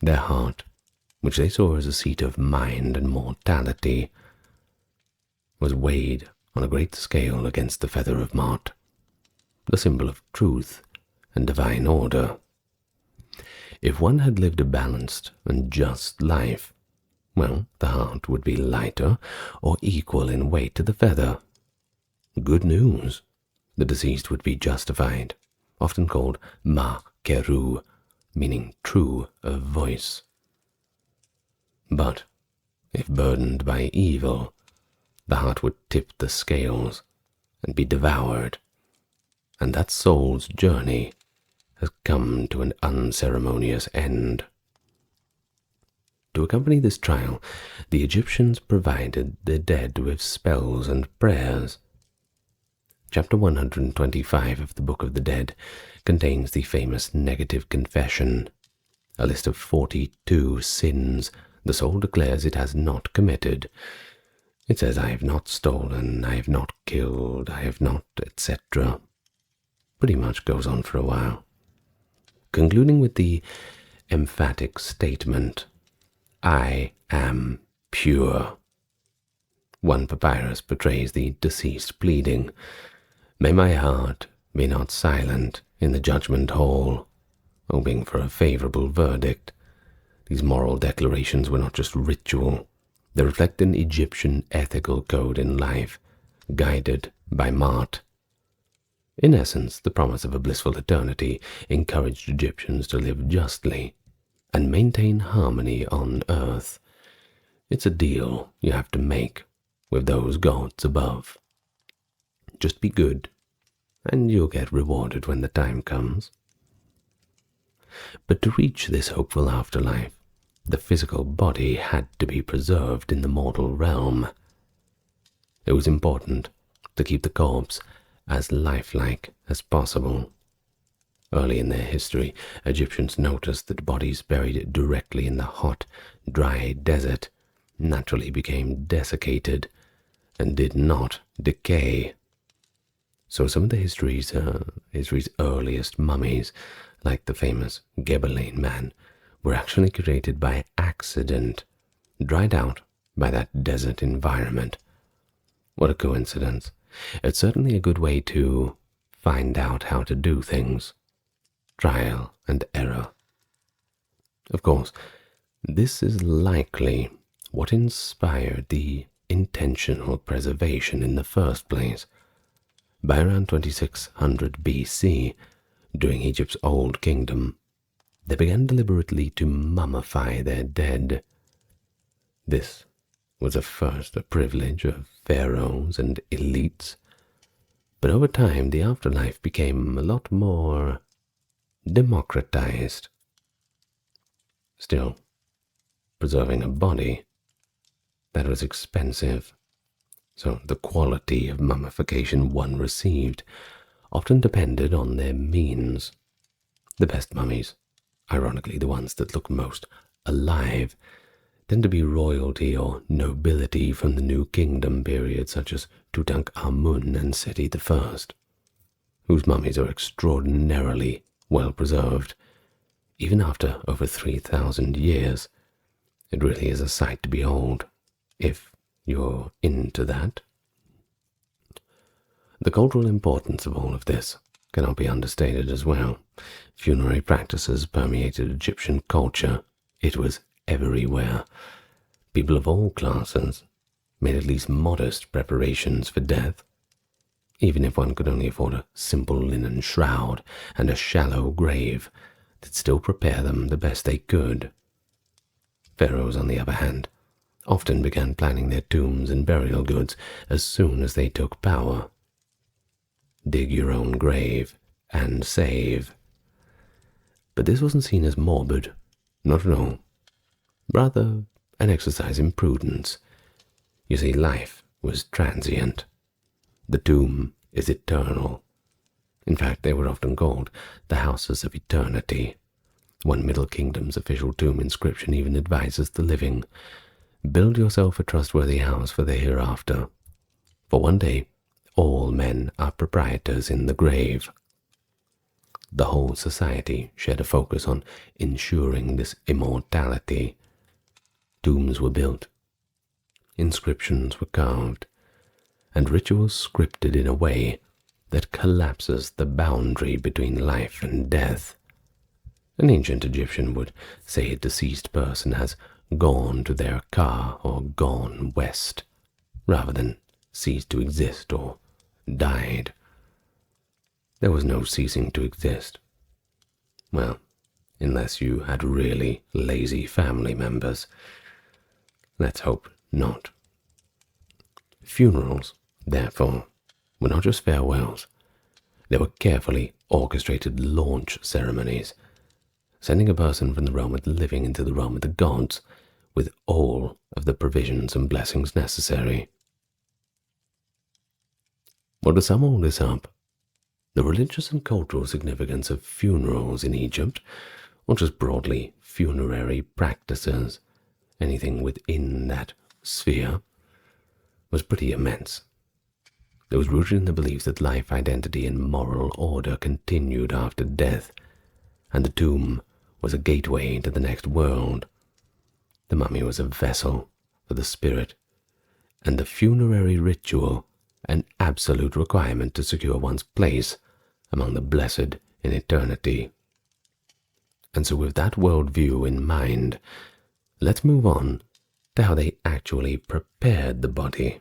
Their heart, which they saw as a seat of mind and mortality, was weighed on a great scale against the feather of Maat, the symbol of truth and divine order. If one had lived a balanced and just life, well, the heart would be lighter or equal in weight to the feather. Good news. The deceased would be justified, often called ma keru, meaning true of voice. But if burdened by evil, the heart would tip the scales and be devoured, and that soul's journey has come to an unceremonious end. To accompany this trial, the Egyptians provided the dead with spells and prayers. Chapter 125 of the Book of the Dead contains the famous negative confession, a list of 42 sins the soul declares it has not committed. It says, I have not stolen, I have not killed, I have not, etc. Pretty much goes on for a while, concluding with the emphatic statement, I am pure. One papyrus portrays the deceased pleading, may my heart be not silent in the judgment hall, hoping for a favorable verdict. These moral declarations were not just ritual. They reflect an Egyptian ethical code in life, guided by Maat. In essence, the promise of a blissful eternity encouraged Egyptians to live justly and maintain harmony on earth. It's a deal you have to make with those gods above. just be good, and you'll get rewarded when the time comes. But to reach this hopeful afterlife, the physical body had to be preserved in the mortal realm. It was important to keep the corpse as lifelike as possible. Early in their history, Egyptians noticed that bodies buried directly in the hot, dry desert naturally became desiccated and did not decay. So some of the history's earliest mummies, like the famous Gebelein man, were actually created by accident, dried out by that desert environment. What a coincidence. It's certainly a good way to find out how to do things. Trial and error. Of course, this is likely what inspired the intentional preservation in the first place. By around 2600 BC, during Egypt's Old Kingdom, they began deliberately to mummify their dead. This was at first a privilege of pharaohs and elites, but over time the afterlife became a lot more democratized. Still, preserving a body, that was expensive, so the quality of mummification one received often depended on their means. The best mummies, ironically the ones that look most alive, tend to be royalty or nobility from the New Kingdom period, such as Tutankhamun and Seti I, whose mummies are extraordinarily well preserved. Even after over 3,000 years, it really is a sight to behold, if you're into that. The cultural importance of all of this cannot be understated as well. Funerary practices permeated Egyptian culture. It was everywhere. People of all classes made at least modest preparations for death. Even if one could only afford a simple linen shroud and a shallow grave, they'd still prepare them the best they could. Pharaohs, on the other hand, often began planning their tombs and burial goods as soon as they took power. Dig your own grave and save. But this wasn't seen as morbid, not at all. Rather, an exercise in prudence. You see, life was transient. The tomb is eternal. In fact, they were often called the houses of eternity. One Middle Kingdom's official tomb inscription even advises the living, build yourself a trustworthy house for the hereafter, for one day all men are proprietors in the grave. The whole society shared a focus on ensuring this immortality. Tombs were built, inscriptions were carved, and rituals scripted in a way that collapses the boundary between life and death. An ancient Egyptian would say a deceased person has gone to their car or gone west, rather than ceased to exist or died. There was no ceasing to exist. Well, unless you had really lazy family members. Let's hope not. Funerals, therefore, were not just farewells. They were carefully orchestrated launch ceremonies, sending a person from the realm of the living into the realm of the gods with all of the provisions and blessings necessary. Well, to sum all this up, the religious and cultural significance of funerals in Egypt, or just broadly funerary practices, anything within that sphere, was pretty immense. It was rooted in the belief that life, identity, and moral order continued after death, and the tomb was a gateway to the next world. The mummy was a vessel for the spirit, and the funerary ritual an absolute requirement to secure one's place among the blessed in eternity. And so with that worldview in mind, let's move on to how they actually prepared the body.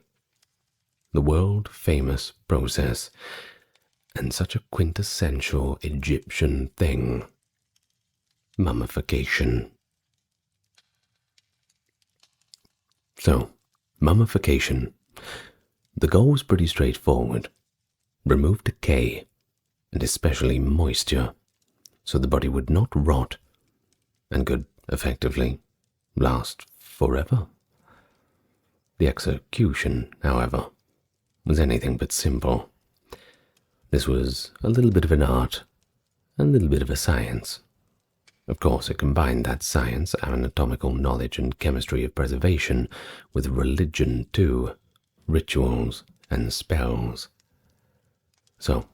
The world-famous process, and such a quintessential Egyptian thing: mummification. So, mummification. The goal was pretty straightforward. remove decay, and especially moisture, so the body would not rot and could effectively last forever. The execution, however, was anything but simple. This was a little bit of an art, and a little bit of a science. Of course, it combined that science, anatomical knowledge, and chemistry of preservation with religion too, rituals and spells. So,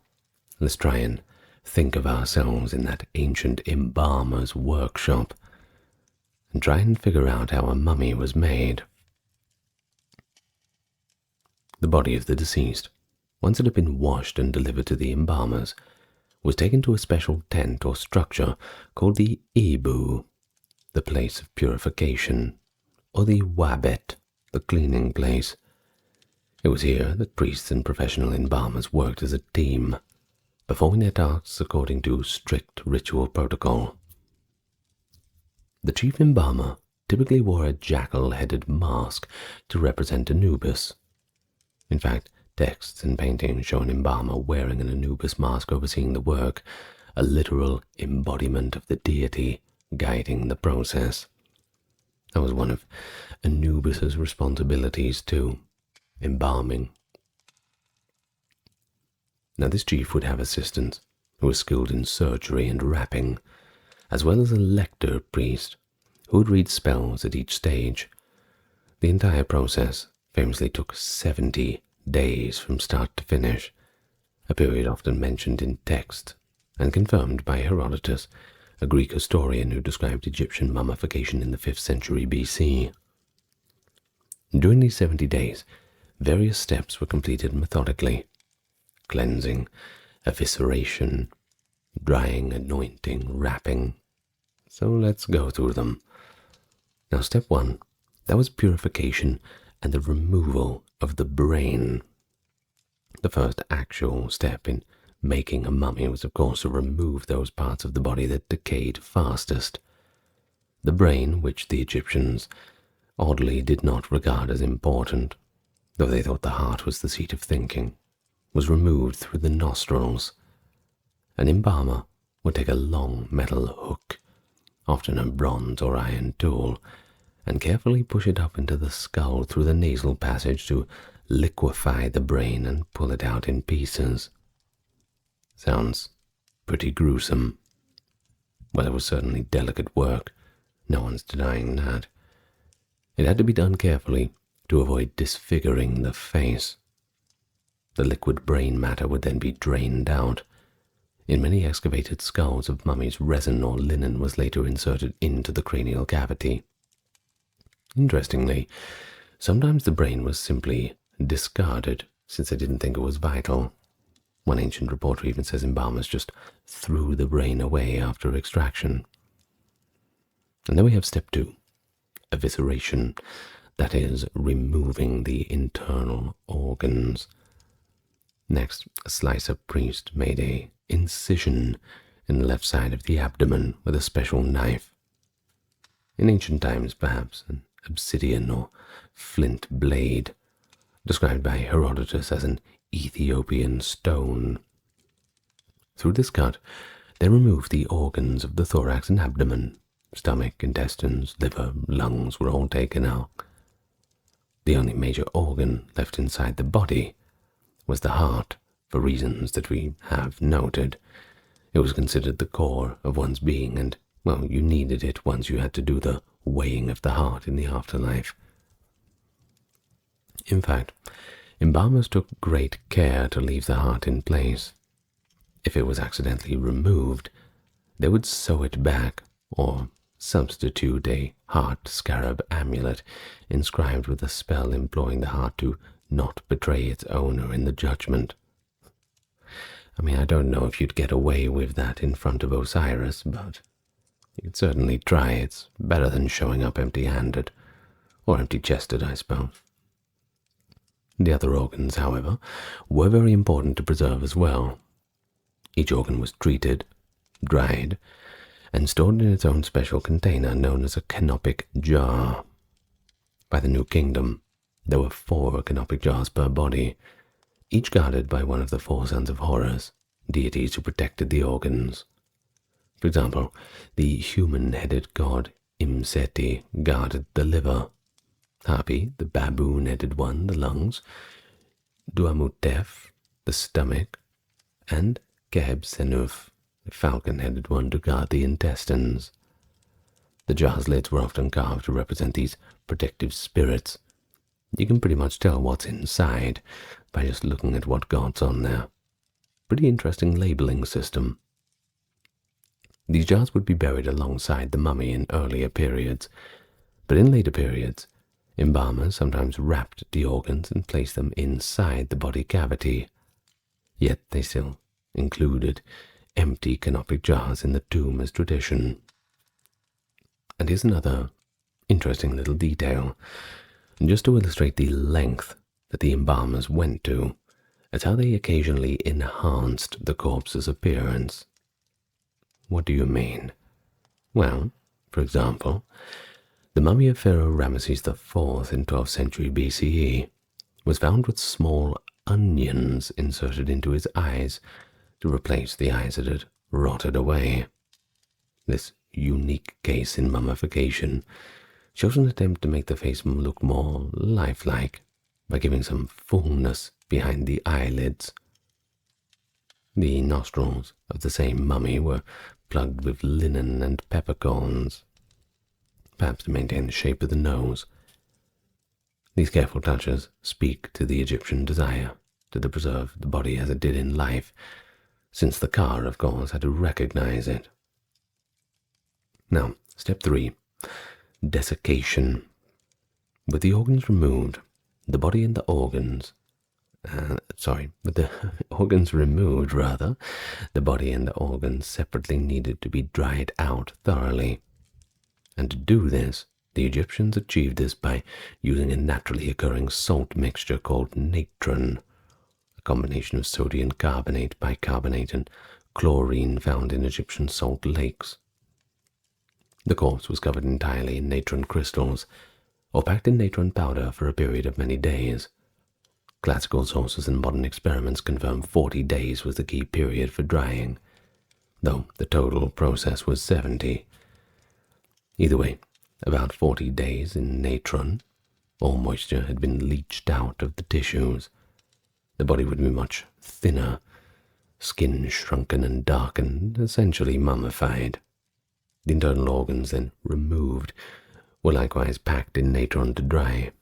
let's try and think of ourselves in that ancient embalmer's workshop and try and figure out how a mummy was made. The body of the deceased, once it had been washed and delivered to the embalmers, was taken to a special tent or structure called the Ibu, the place of purification, or the Wabet, the cleaning place. It was here that priests and professional embalmers worked as a team, performing their tasks according to strict ritual protocol. The chief embalmer typically wore a jackal-headed mask to represent Anubis. In fact, texts and paintings show an embalmer wearing an Anubis mask overseeing the work, a literal embodiment of the deity guiding the process. That was one of Anubis's responsibilities too, embalming. Now this chief would have assistants who were skilled in surgery and wrapping, as well as a lector priest who would read spells at each stage. The entire process famously took 70 days from start to finish, a period often mentioned in text and confirmed by Herodotus, a Greek historian who described Egyptian mummification in the 5th century BC. During these 70 days, various steps were completed methodically: cleansing, evisceration, drying, anointing, wrapping. So let's go through them. Now, step 1, that was purification and the removal of the brain. The first actual step in making a mummy was, of course, to remove those parts of the body that decayed fastest. The brain, which the Egyptians oddly did not regard as important, though they thought the heart was the seat of thinking, was removed through the nostrils. An embalmer would take a long metal hook, often a bronze or iron tool, and carefully push it up into the skull through the nasal passage to liquefy the brain and pull it out in pieces. Sounds pretty gruesome. Well, it was certainly delicate work. No one's denying that. It had to be done carefully to avoid disfiguring the face. The liquid brain matter would then be drained out. In many excavated skulls of mummies, resin or linen was later inserted into the cranial cavity. Interestingly, sometimes the brain was simply discarded since they didn't think it was vital. One ancient reporter even says embalmers just threw the brain away after extraction. And then we have step 2, evisceration, that is, removing the internal organs. Next, a slicer priest made an incision in the left side of the abdomen with a special knife. In ancient times, perhaps an obsidian or flint blade, described by Herodotus as an Ethiopian stone. Through this cut, they removed the organs of the thorax and abdomen. Stomach, intestines, liver, lungs were all taken out. The only major organ left inside the body was the heart, for reasons that we have noted. It was considered the core of one's being, and, well, you needed it once you had to do the weighing of the heart in the afterlife. In fact, embalmers took great care to leave the heart in place. If it was accidentally removed, they would sew it back or substitute a heart scarab amulet inscribed with a spell imploring the heart to not betray its owner in the judgment. I mean, I don't know if you'd get away with that in front of Osiris, but you could certainly try. It's better than showing up empty-handed, or empty-chested, I suppose. The other organs, however, were very important to preserve as well. Each organ was treated, dried, and stored in its own special container known as a canopic jar. By the New Kingdom, there were 4 canopic jars per body, each guarded by one of the four sons of Horus, deities who protected the organs. For example, the human-headed god Imseti guarded the liver, Hapi, the baboon-headed one, the lungs, Duamutef, the stomach, and Keb-Senuf, the falcon-headed one, to guard the intestines. The jar's lids were often carved to represent these protective spirits. You can pretty much tell what's inside by just looking at what god's on there. Pretty interesting labeling system. These jars would be buried alongside the mummy in earlier periods, but in later periods, embalmers sometimes wrapped the organs and placed them inside the body cavity, yet they still included empty canopic jars in the tomb as tradition. And here's another interesting little detail, just to illustrate the length that the embalmers went to, as how they occasionally enhanced the corpse's appearance. What do you mean? Well, for example, the mummy of Pharaoh Ramesses IV in 12th century BCE was found with small onions inserted into his eyes to replace the eyes that had rotted away. This unique case in mummification shows an attempt to make the face look more lifelike by giving some fullness behind the eyelids. The nostrils of the same mummy were plugged with linen and peppercorns, perhaps to maintain the shape of the nose. These careful touches speak to the Egyptian desire to preserve the body as it did in life, since the Ka, of course, had to recognize it. Now, step 3, desiccation. With the organs removed, the body and the organs with the organs removed, the body and the organs separately needed to be dried out thoroughly. And to do this, the Egyptians achieved this by using a naturally occurring salt mixture called natron, a combination of sodium carbonate, bicarbonate, and chlorine found in Egyptian salt lakes. The corpse was covered entirely in natron crystals, or packed in natron powder for a period of many days. Classical sources and modern experiments confirm 40 days was the key period for drying, though the total process was 70. Either way, about 40 days in natron, all moisture had been leached out of the tissues. The body would be much thinner, skin shrunken and darkened, essentially mummified. The internal organs, then removed, were likewise packed in natron to dry.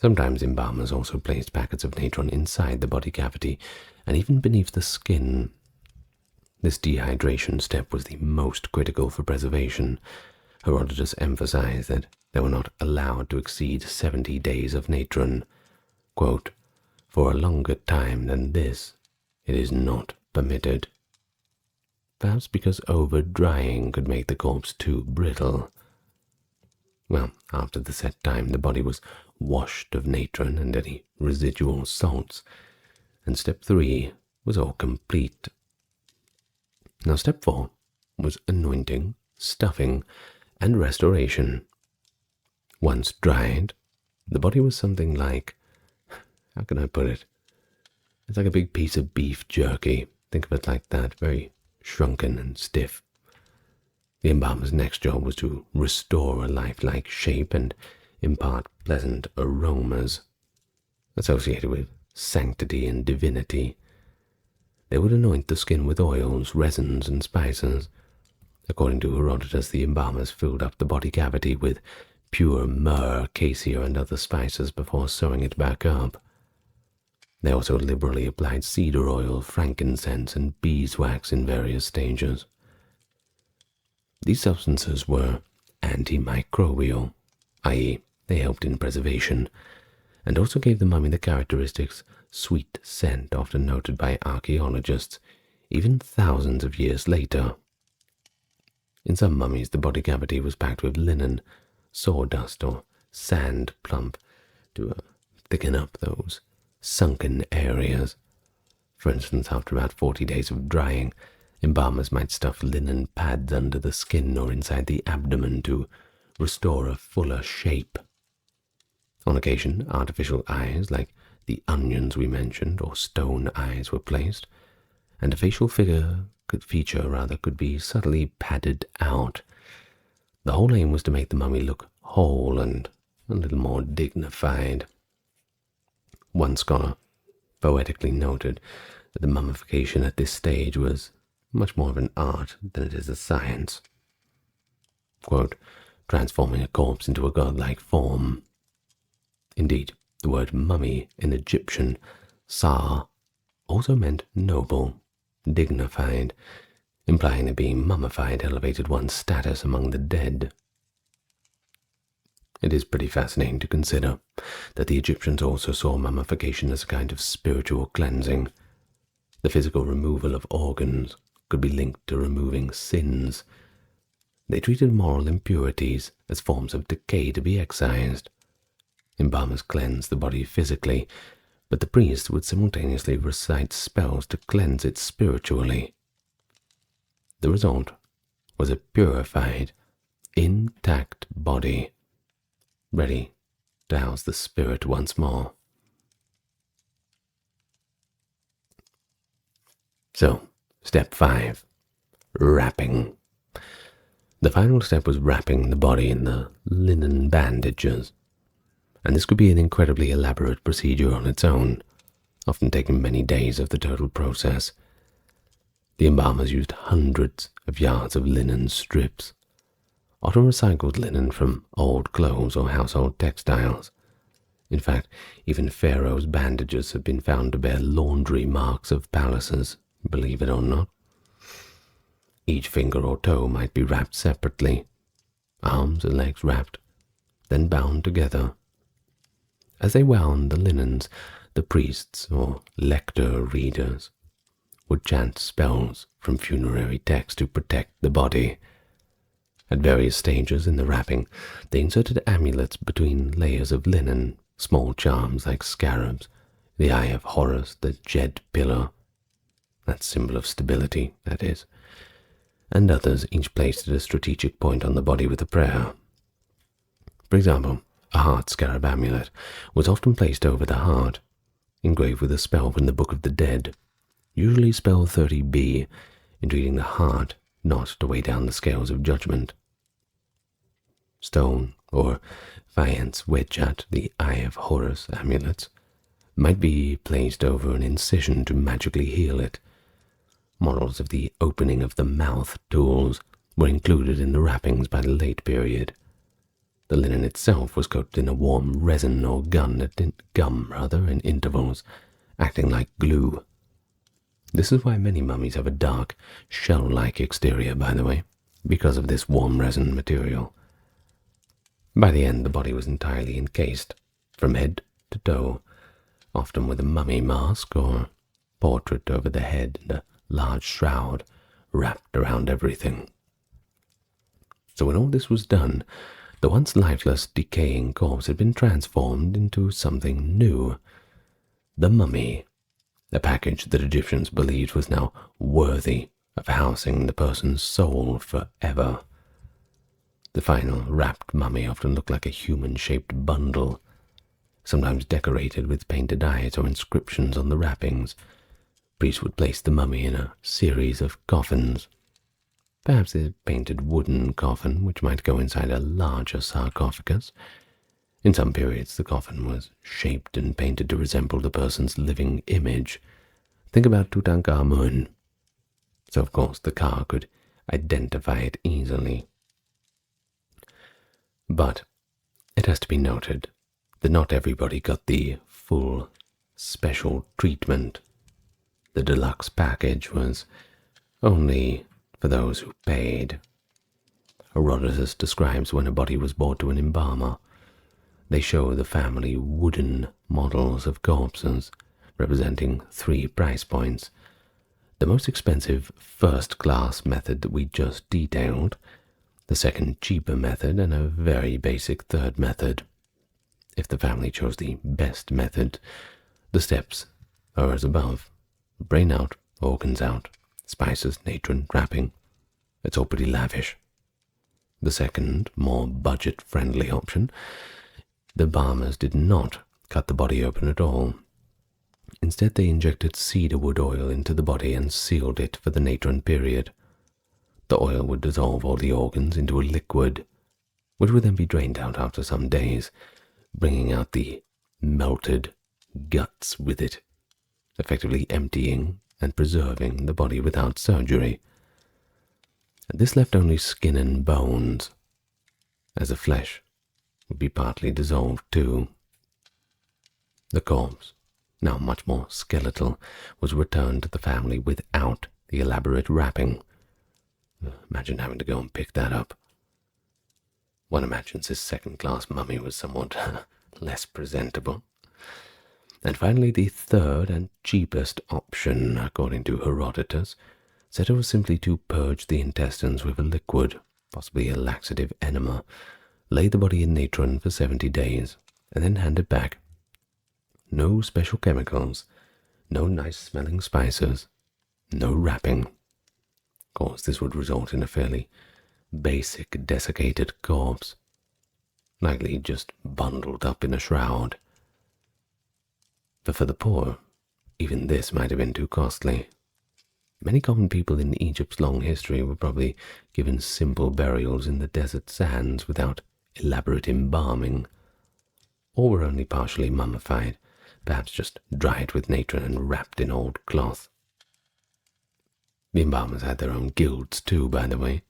Sometimes embalmers also placed packets of natron inside the body cavity and even beneath the skin. This dehydration step was the most critical for preservation. Herodotus emphasized that they were not allowed to exceed 70 days of natron. Quote, "For a longer time than this, it is not permitted." Perhaps because over-drying could make the corpse too brittle. Well, after the set time, the body was washed of natron and any residual salts, and step 3 was all complete. Now step 4 was anointing, stuffing, and restoration. Once dried, the body was something like, how can I put it? It's like a big piece of beef jerky. Think of it like that, very shrunken and stiff. The embalmer's next job was to restore a lifelike shape and impart pleasant aromas associated with sanctity and divinity. They would anoint the skin with oils, resins, and spices. According to Herodotus, the embalmers filled up the body cavity with pure myrrh, cassia, and other spices before sewing it back up. They also liberally applied cedar oil, frankincense, and beeswax in various stages. These substances were antimicrobial, i.e., they helped in preservation, and also gave the mummy the characteristics sweet scent often noted by archaeologists, even thousands of years later. In some mummies, the body cavity was packed with linen, sawdust, or sand plump to thicken up those sunken areas. For instance, after about 40 days of drying, embalmers might stuff linen pads under the skin or inside the abdomen to restore a fuller shape. On occasion, artificial eyes, like the onions we mentioned, or stone eyes, were placed, and a facial feature could be subtly padded out. The whole aim was to make the mummy look whole and a little more dignified. One scholar poetically noted that the mummification at this stage was much more of an art than it is a science. Quote, transforming a corpse into a godlike form. Indeed, the word mummy in Egyptian, sa, also meant noble, dignified, implying that being mummified elevated one's status among the dead. It is pretty fascinating to consider that the Egyptians also saw mummification as a kind of spiritual cleansing. The physical removal of organs could be linked to removing sins. They treated moral impurities as forms of decay to be excised. Embalmers cleansed the body physically, but the priests would simultaneously recite spells to cleanse it spiritually. The result was a purified, intact body, ready to house the spirit once more. So, step 5, wrapping. The final step was wrapping the body in the linen bandages, and this could be an incredibly elaborate procedure on its own, often taking many days of the total process. The embalmers used hundreds of yards of linen strips, often recycled linen from old clothes or household textiles. In fact, even Pharaoh's bandages have been found to bear laundry marks of palaces, believe it or not. Each finger or toe might be wrapped separately, arms and legs wrapped, then bound together. As they wound the linens, the priests, or lector readers, would chant spells from funerary texts to protect the body. At various stages in the wrapping, they inserted amulets between layers of linen, small charms like scarabs, the Eye of Horus, the Jed pillar, that symbol of stability, that is, and others each placed at a strategic point on the body with a prayer. For example, a heart scarab amulet was often placed over the heart, engraved with a spell from the Book of the Dead, usually spell 30b, entreating the heart not to weigh down the scales of judgment. Stone or faience wedjat, the Eye of Horus amulets, might be placed over an incision to magically heal it. Models of the opening of the mouth tools were included in the wrappings by the late period. The linen itself was coated in a warm resin or gum in intervals, acting like glue. This is why many mummies have a dark, shell-like exterior, by the way, because of this warm resin material. By the end, the body was entirely encased, from head to toe, often with a mummy mask or portrait over the head and a large shroud wrapped around everything. So when all this was done, the once lifeless, decaying corpse had been transformed into something new. The mummy, a package that Egyptians believed was now worthy of housing the person's soul forever. The final wrapped mummy often looked like a human-shaped bundle, sometimes decorated with painted eyes or inscriptions on the wrappings. Priests would place the mummy in a series of coffins, perhaps a painted wooden coffin which might go inside a larger sarcophagus. In some periods, the coffin was shaped and painted to resemble the person's living image. Think about Tutankhamun. So, of course, the car could identify it easily. But it has to be noted that not everybody got the full special treatment. The deluxe package was only for those who paid. Herodotus describes when a body was brought to an embalmer. They show the family wooden models of corpses, representing 3 price points. The most expensive first-class method that we just detailed, the second cheaper method, and a very basic third method. If the family chose the best method, the steps are as above. Brain out, organs out, spices, natron, wrapping. It's all pretty lavish. The second, more budget-friendly option, the embalmers did not cut the body open at all. Instead, they injected cedar wood oil into the body and sealed it for the natron period. The oil would dissolve all the organs into a liquid, which would then be drained out after some days, bringing out the melted guts with it, effectively emptying and preserving the body without surgery. This left only skin and bones, as the flesh would be partly dissolved too. The corpse, now much more skeletal, was returned to the family without the elaborate wrapping. Imagine having to go and pick that up. One imagines this second-class mummy was somewhat less presentable. And finally, the third and cheapest option, according to Herodotus, said it was simply to purge the intestines with a liquid, possibly a laxative enema, lay the body in natron for 70 days, and then hand it back. No special chemicals, no nice-smelling spices, no wrapping. Of course, this would result in a fairly basic desiccated corpse, likely just bundled up in a shroud. But for the poor, even this might have been too costly. Many common people in Egypt's long history were probably given simple burials in the desert sands without elaborate embalming, or were only partially mummified, perhaps just dried with natron and wrapped in old cloth. The embalmers had their own guilds too, by the way,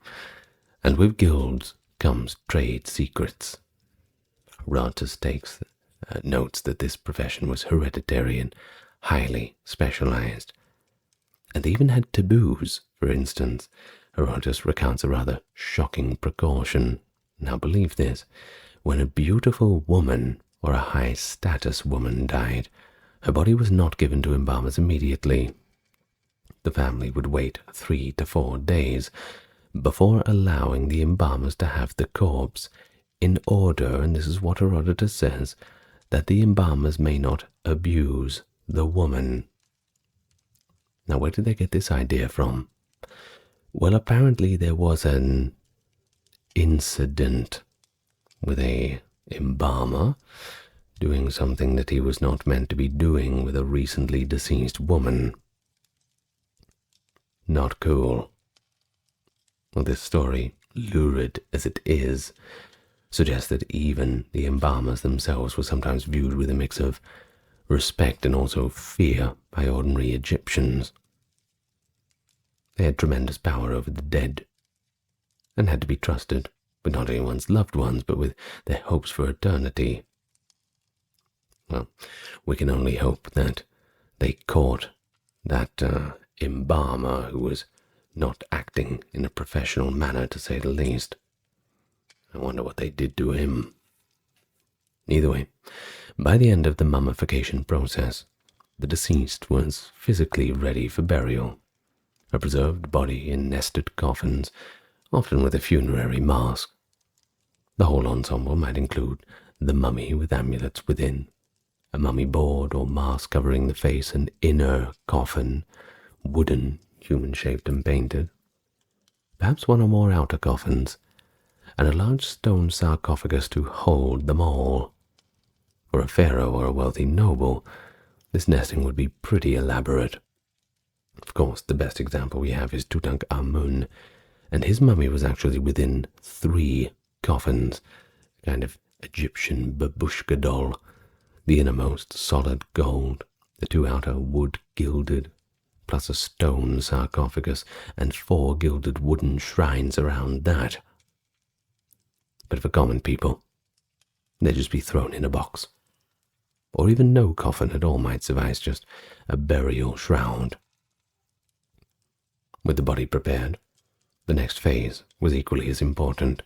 and with guilds comes trade secrets. Herodotus notes that this profession was hereditary and highly specialized, and they even had taboos. For instance, Herodotus recounts a rather shocking precaution. Now believe this, when a beautiful woman or a high-status woman died, her body was not given to embalmers immediately. The family would wait 3 to 4 days before allowing the embalmers to have the corpse, in order, and this is what Herodotus says, that the embalmers may not abuse the woman. Now, where did they get this idea from? Well, apparently there was an incident with a embalmer doing something that he was not meant to be doing with a recently deceased woman. Not cool. Well, this story, lurid as it is, suggests that even the embalmers themselves were sometimes viewed with a mix of respect and also fear by ordinary Egyptians. They had tremendous power over the dead, and had to be trusted with not only one's loved ones, but with their hopes for eternity. Well, we can only hope that they caught that embalmer who was not acting in a professional manner, to say the least. I wonder what they did to him. Either way, by the end of the mummification process, the deceased was physically ready for burial, a preserved body in nested coffins, often with a funerary mask. The whole ensemble might include the mummy with amulets within, a mummy board or mask covering the face, an inner coffin, wooden, human-shaped and painted, perhaps one or more outer coffins, and a large stone sarcophagus to hold them all. For a pharaoh or a wealthy noble, this nesting would be pretty elaborate. Of course, the best example we have is Tutankhamun, and his mummy was actually within 3 coffins, a kind of Egyptian babushka doll, the innermost solid gold, the 2 outer wood gilded, plus a stone sarcophagus and 4 gilded wooden shrines around that. But for common people, they'd just be thrown in a box. Or even no coffin at all might suffice, just a burial shroud. With the body prepared, the next phase was equally as important.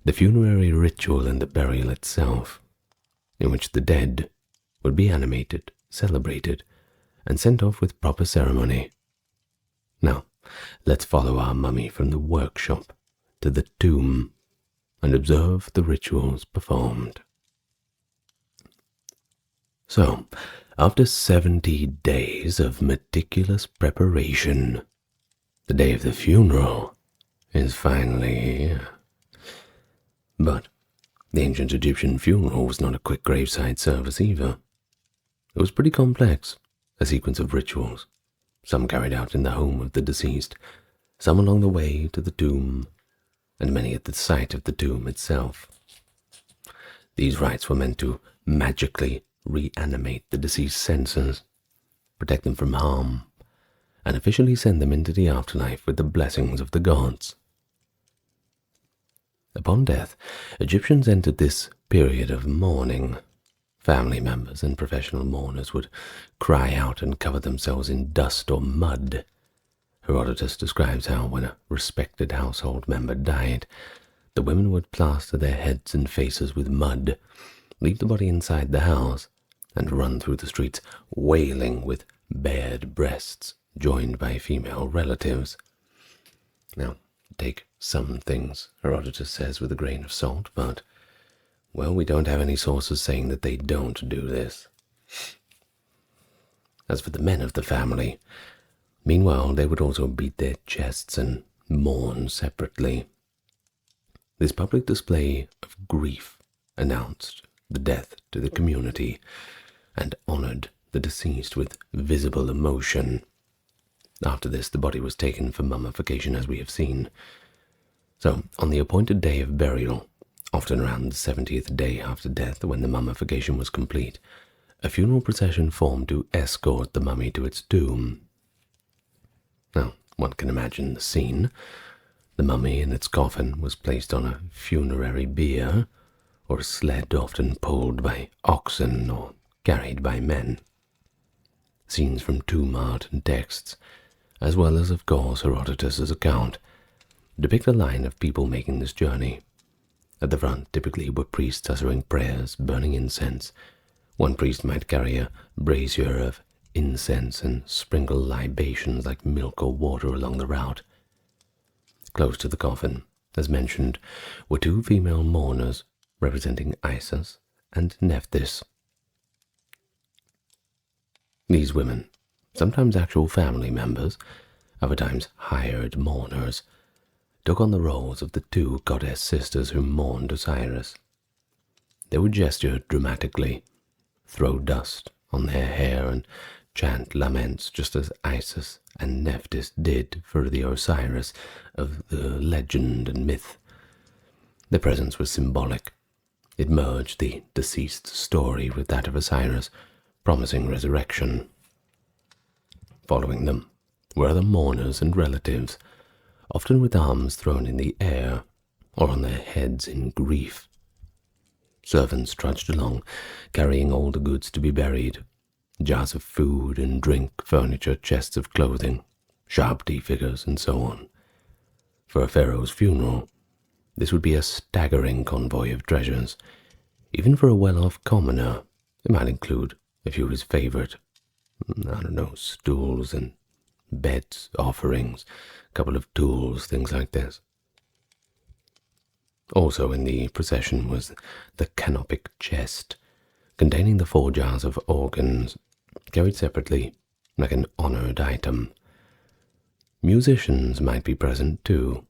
The funerary ritual and the burial itself, in which the dead would be animated, celebrated, and sent off with proper ceremony. Now, let's follow our mummy from the workshop to the tomb and observe the rituals performed. So, after 70 days of meticulous preparation, the day of the funeral is finally here. But the ancient Egyptian funeral was not a quick graveside service either. It was pretty complex, a sequence of rituals, some carried out in the home of the deceased, some along the way to the tomb, and many at the site of the tomb itself. These rites were meant to magically reanimate the deceased's senses, protect them from harm, and officially send them into the afterlife with the blessings of the gods. Upon death, Egyptians entered this period of mourning. Family members and professional mourners would cry out and cover themselves in dust or mud. Herodotus describes how, when a respected household member died, the women would plaster their heads and faces with mud, leave the body inside the house, and run through the streets wailing with bared breasts, joined by female relatives. Now, take some things, Herodotus says, with a grain of salt, but, well, we don't have any sources saying that they don't do this. As for the men of the family, meanwhile, they would also beat their chests and mourn separately. This public display of grief announced the death to the community and honored the deceased with visible emotion. After this, the body was taken for mummification, as we have seen. So, on the appointed day of burial, often around the 70th day after death, when the mummification was complete, a funeral procession formed to escort the mummy to its tomb. Now, one can imagine the scene. The mummy in its coffin was placed on a funerary bier, or a sled often pulled by oxen or carried by men. Scenes from tomb art and texts, as well as, of course, Herodotus's account, depict a line of people making this journey. At the front typically were priests uttering prayers, burning incense. One priest might carry a brazier of incense and sprinkle libations like milk or water along the route. Close to the coffin, as mentioned, were two female mourners representing Isis and Nephthys. These women, sometimes actual family members, other times hired mourners, took on the roles of the two goddess sisters who mourned Osiris. They would gesture dramatically, throw dust on their hair, and chant laments just as Isis and Nephthys did for the Osiris of the legend and myth. Their presence was symbolic. It merged the deceased's story with that of Osiris, promising resurrection. Following them were other mourners and relatives, often with arms thrown in the air or on their heads in grief. Servants trudged along, carrying all the goods to be buried: jars of food and drink, furniture, chests of clothing, sharp-tea figures, and so on. For a pharaoh's funeral, this would be a staggering convoy of treasures. Even for a well-off commoner, it might include a few of his favorite, stools and beds, offerings, a couple of tools, things like this. Also in the procession was the canopic chest, containing the 4 jars of organs, carried separately, like an honored item. Musicians might be present too.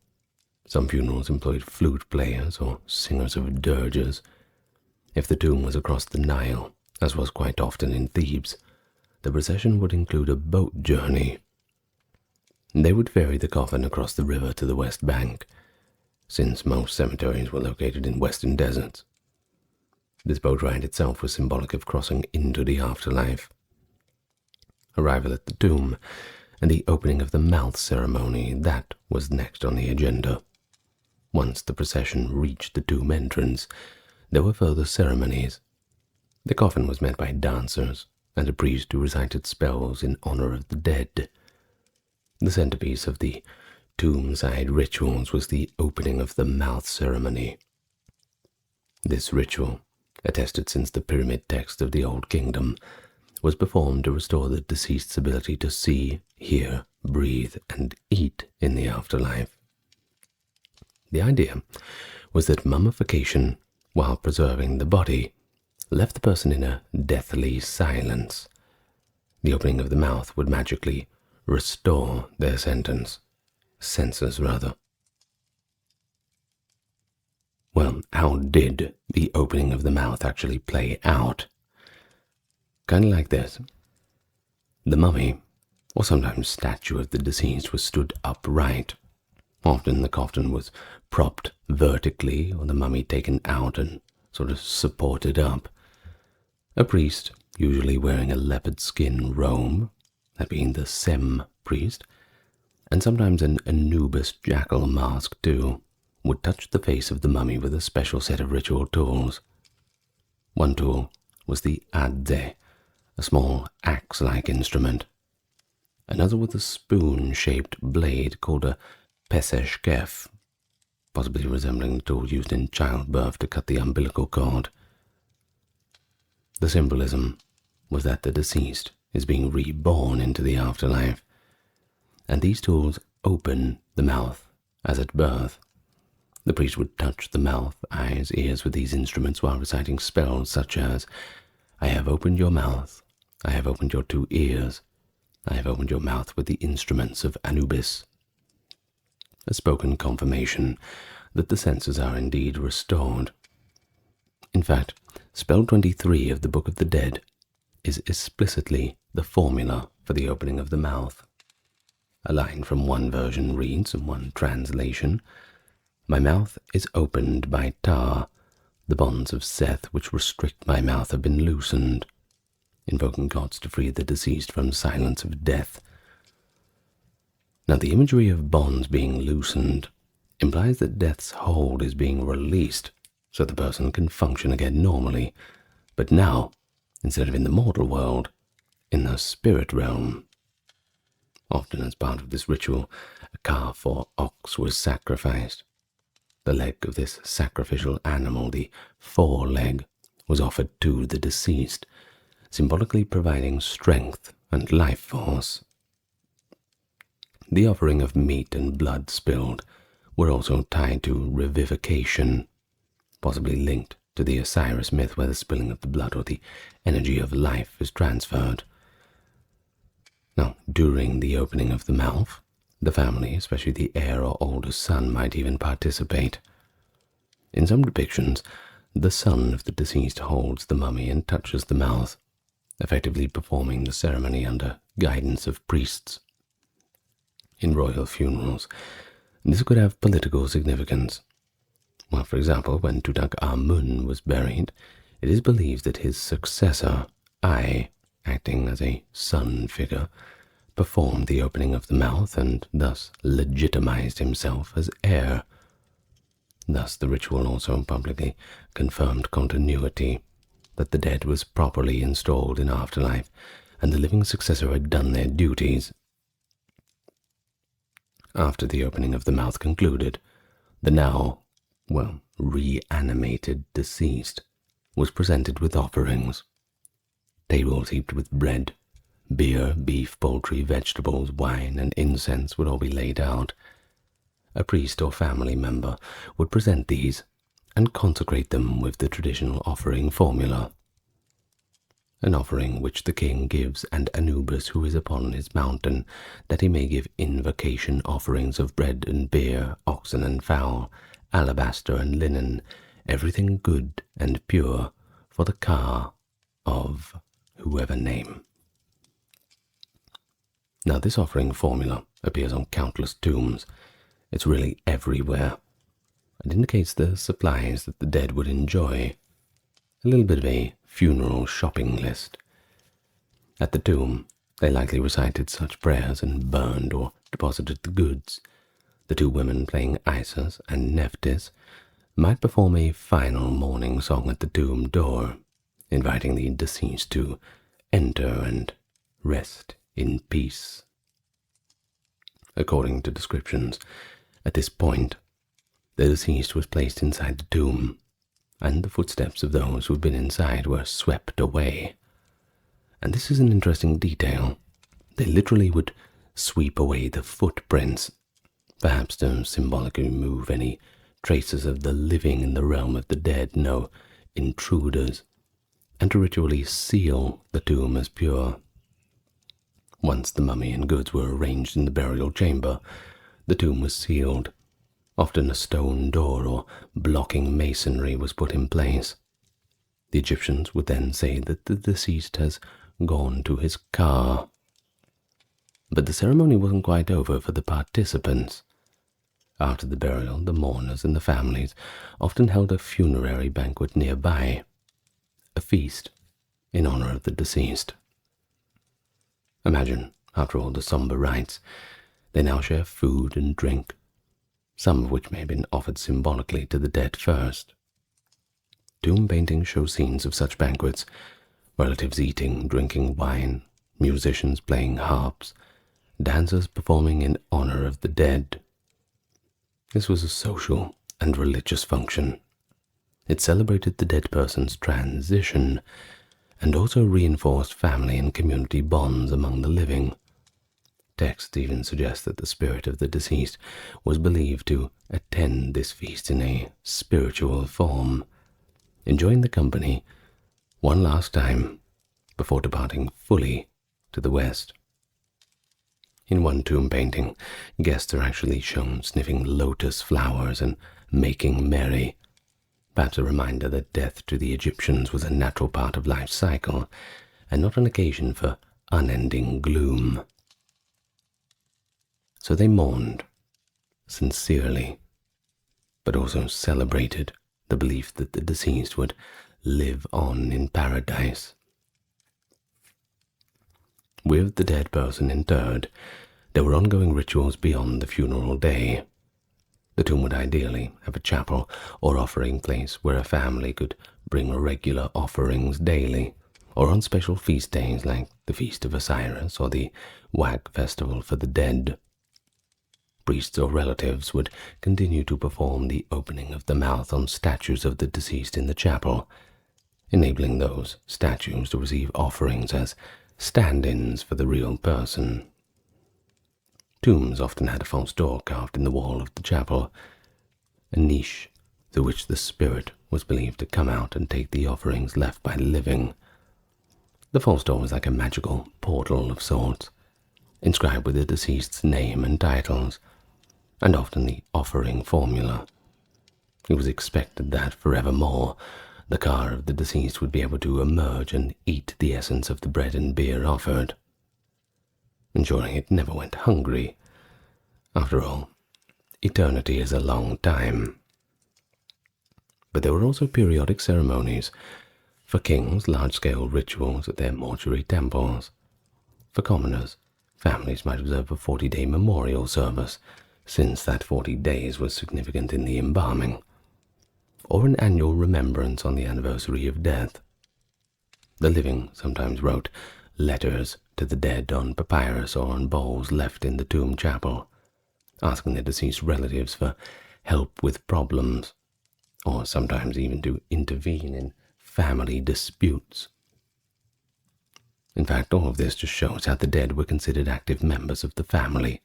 Some funerals employed flute players or singers of dirges. If the tomb was across the Nile, as was quite often in Thebes, the procession would include a boat journey. They would ferry the coffin across the river to the west bank, since most cemeteries were located in western deserts. This boat ride itself was symbolic of crossing into the afterlife. Arrival at the tomb and the opening of the mouth ceremony, that was next on the agenda. Once the procession reached the tomb entrance, there were further ceremonies. The coffin was met by dancers and a priest who recited spells in honor of the dead. The centerpiece of the tombside rituals was the opening of the mouth ceremony. This ritual, attested since the pyramid text of the Old Kingdom, was performed to restore the deceased's ability to see, hear, breathe, and eat in the afterlife. The idea was that mummification, while preserving the body, left the person in a deathly silence. The opening of the mouth would magically restore their senses. Well, how did the opening of the mouth actually play out? kind of like this. The mummy, or sometimes statue of the deceased, was stood upright. Often the coffin was propped vertically, or the mummy taken out and sort of supported up. A priest, usually wearing a leopard skin robe, that being the Sem priest, and sometimes an Anubis jackal mask too, would touch the face of the mummy with a special set of ritual tools. One tool was the adze, a small axe-like instrument. Another was a spoon-shaped blade called a peseshkef, possibly resembling the tool used in childbirth to cut the umbilical cord. The symbolism was that the deceased is being reborn into the afterlife, and these tools open the mouth as at birth. The priest would touch the mouth, eyes, ears with these instruments while reciting spells such as, "I have opened your mouth, I have opened your 2 ears, I have opened your mouth with the instruments of Anubis," a spoken confirmation that the senses are indeed restored. In fact, spell 23 of the Book of the Dead is explicitly the formula for the opening of the mouth. A line from one version reads, in one translation, "My mouth is opened by Ptah. The bonds of Seth which restrict my mouth have been loosened," invoking gods to free the deceased from silence of death. Now, the imagery of bonds being loosened implies that death's hold is being released so the person can function again normally, but now, instead of in the mortal world, in the spirit realm. Often as part of this ritual, a calf or ox was sacrificed. The leg of this sacrificial animal, the foreleg, was offered to the deceased, symbolically providing strength and life force. The offering of meat and blood spilled were also tied to revivification, possibly linked to the Osiris myth where the spilling of the blood or the energy of life is transferred. Now, during the opening of the mouth, the family, especially the heir or oldest son, might even participate. In some depictions, the son of the deceased holds the mummy and touches the mouth, effectively performing the ceremony under guidance of priests. In royal funerals, this could have political significance. Well, for example, when Tutankhamun was buried, it is believed that his successor, Ai, acting as a son figure, performed the opening of the mouth and thus legitimized himself as heir. Thus the ritual also publicly confirmed continuity, that the dead was properly installed in afterlife and the living successor had done their duties. After the opening of the mouth concluded, the now, reanimated deceased was presented with offerings. Tables heaped with bread, beer, beef, poultry, vegetables, wine, and incense would all be laid out. A priest or family member would present these and consecrate them with the traditional offering formula. An offering which the king gives and Anubis who is upon his mountain, that he may give invocation offerings of bread and beer, oxen and fowl, alabaster and linen, everything good and pure for the Ka of whoever name. Now this offering formula appears on countless tombs. It's really everywhere. It indicates the supplies that the dead would enjoy. A little bit of a funeral shopping list. At the tomb, they likely recited such prayers and burned or deposited the goods. The 2 women playing Isis and Nephthys might perform a final mourning song at the tomb door, inviting the deceased to enter and rest in peace. According to descriptions, at this point, the deceased was placed inside the tomb, and the footsteps of those who had been inside were swept away. And this is an interesting detail. They literally would sweep away the footprints, perhaps to symbolically remove any traces of the living in the realm of the dead, no intruders, and to ritually seal the tomb as pure. Once the mummy and goods were arranged in the burial chamber, the tomb was sealed. Often a stone door or blocking masonry was put in place. The Egyptians would then say that the deceased has gone to his car. But the ceremony wasn't quite over for the participants. After the burial, the mourners and the families often held a funerary banquet nearby, a feast in honor of the deceased. Imagine, after all the somber rites, they now share food and drink, some of which may have been offered symbolically to the dead first. Tomb paintings show scenes of such banquets, relatives eating, drinking wine, musicians playing harps, dancers performing in honor of the dead. This was a social and religious function. It celebrated the dead person's transition and also reinforced family and community bonds among the living. Texts even suggest that the spirit of the deceased was believed to attend this feast in a spiritual form, enjoying the company one last time before departing fully to the west. In one tomb painting, guests are actually shown sniffing lotus flowers and making merry, perhaps a reminder that death to the Egyptians was a natural part of life's cycle and not an occasion for unending gloom. So they mourned, sincerely, but also celebrated the belief that the deceased would live on in paradise. With the dead person interred, there were ongoing rituals beyond the funeral day. The tomb would ideally have a chapel or offering place where a family could bring regular offerings daily, or on special feast days like the Feast of Osiris or the Wag Festival for the Dead. Priests or relatives would continue to perform the opening of the mouth on statues of the deceased in the chapel, enabling those statues to receive offerings as stand-ins for the real person. Tombs often had a false door carved in the wall of the chapel, a niche through which the spirit was believed to come out and take the offerings left by the living. The false door was like a magical portal of sorts, inscribed with the deceased's name and titles, and often the offering formula. It was expected that forevermore the car of the deceased would be able to emerge and eat the essence of the bread and beer offered, ensuring it never went hungry. After all, eternity is a long time. But there were also periodic ceremonies. For kings, large-scale rituals at their mortuary temples. For commoners, families might observe a 40-day memorial service, since that 40 days was significant in the embalming, or an annual remembrance on the anniversary of death. The living sometimes wrote letters to the dead on papyrus or on bowls left in the tomb chapel, asking their deceased relatives for help with problems, or sometimes even to intervene in family disputes. In fact, all of this just shows how the dead were considered active members of the family,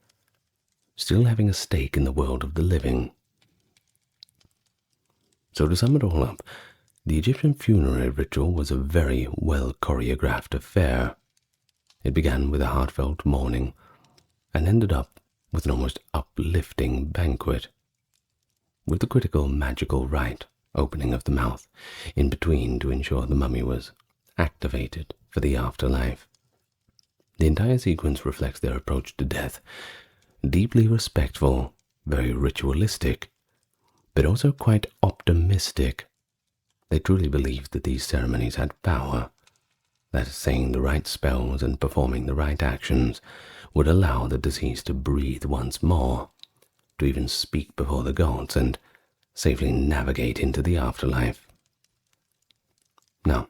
still having a stake in the world of the living. So to sum it all up, the Egyptian funerary ritual was a very well choreographed affair. It began with a heartfelt mourning and ended up with an almost uplifting banquet, with the critical magical rite, opening of the mouth, in between to ensure the mummy was activated for the afterlife. The entire sequence reflects their approach to death, deeply respectful, very ritualistic, but also quite optimistic. They truly believed that these ceremonies had power, that saying the right spells and performing the right actions would allow the deceased to breathe once more, to even speak before the gods and safely navigate into the afterlife. Now,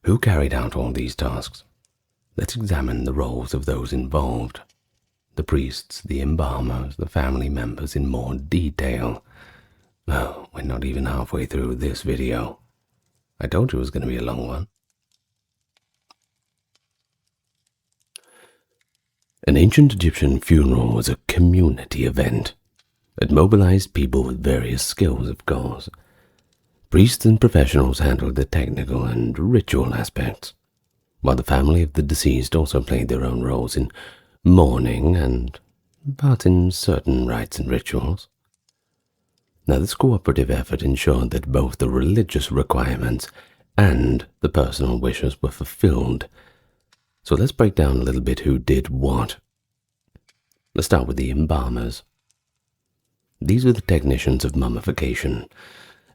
who carried out all these tasks? Let's examine the roles of those involved. The priests, the embalmers, the family members in more detail. Oh, we're not even halfway through this video. I told you it was going to be a long one. An ancient Egyptian funeral was a community event. It mobilized people with various skills, of course. Priests and professionals handled the technical and ritual aspects, while the family of the deceased also played their own roles in mourning and part in certain rites and rituals. Now, this cooperative effort ensured that both the religious requirements and the personal wishes were fulfilled, So let's break down a little bit who did what. Let's start with the embalmers. These were the technicians of mummification.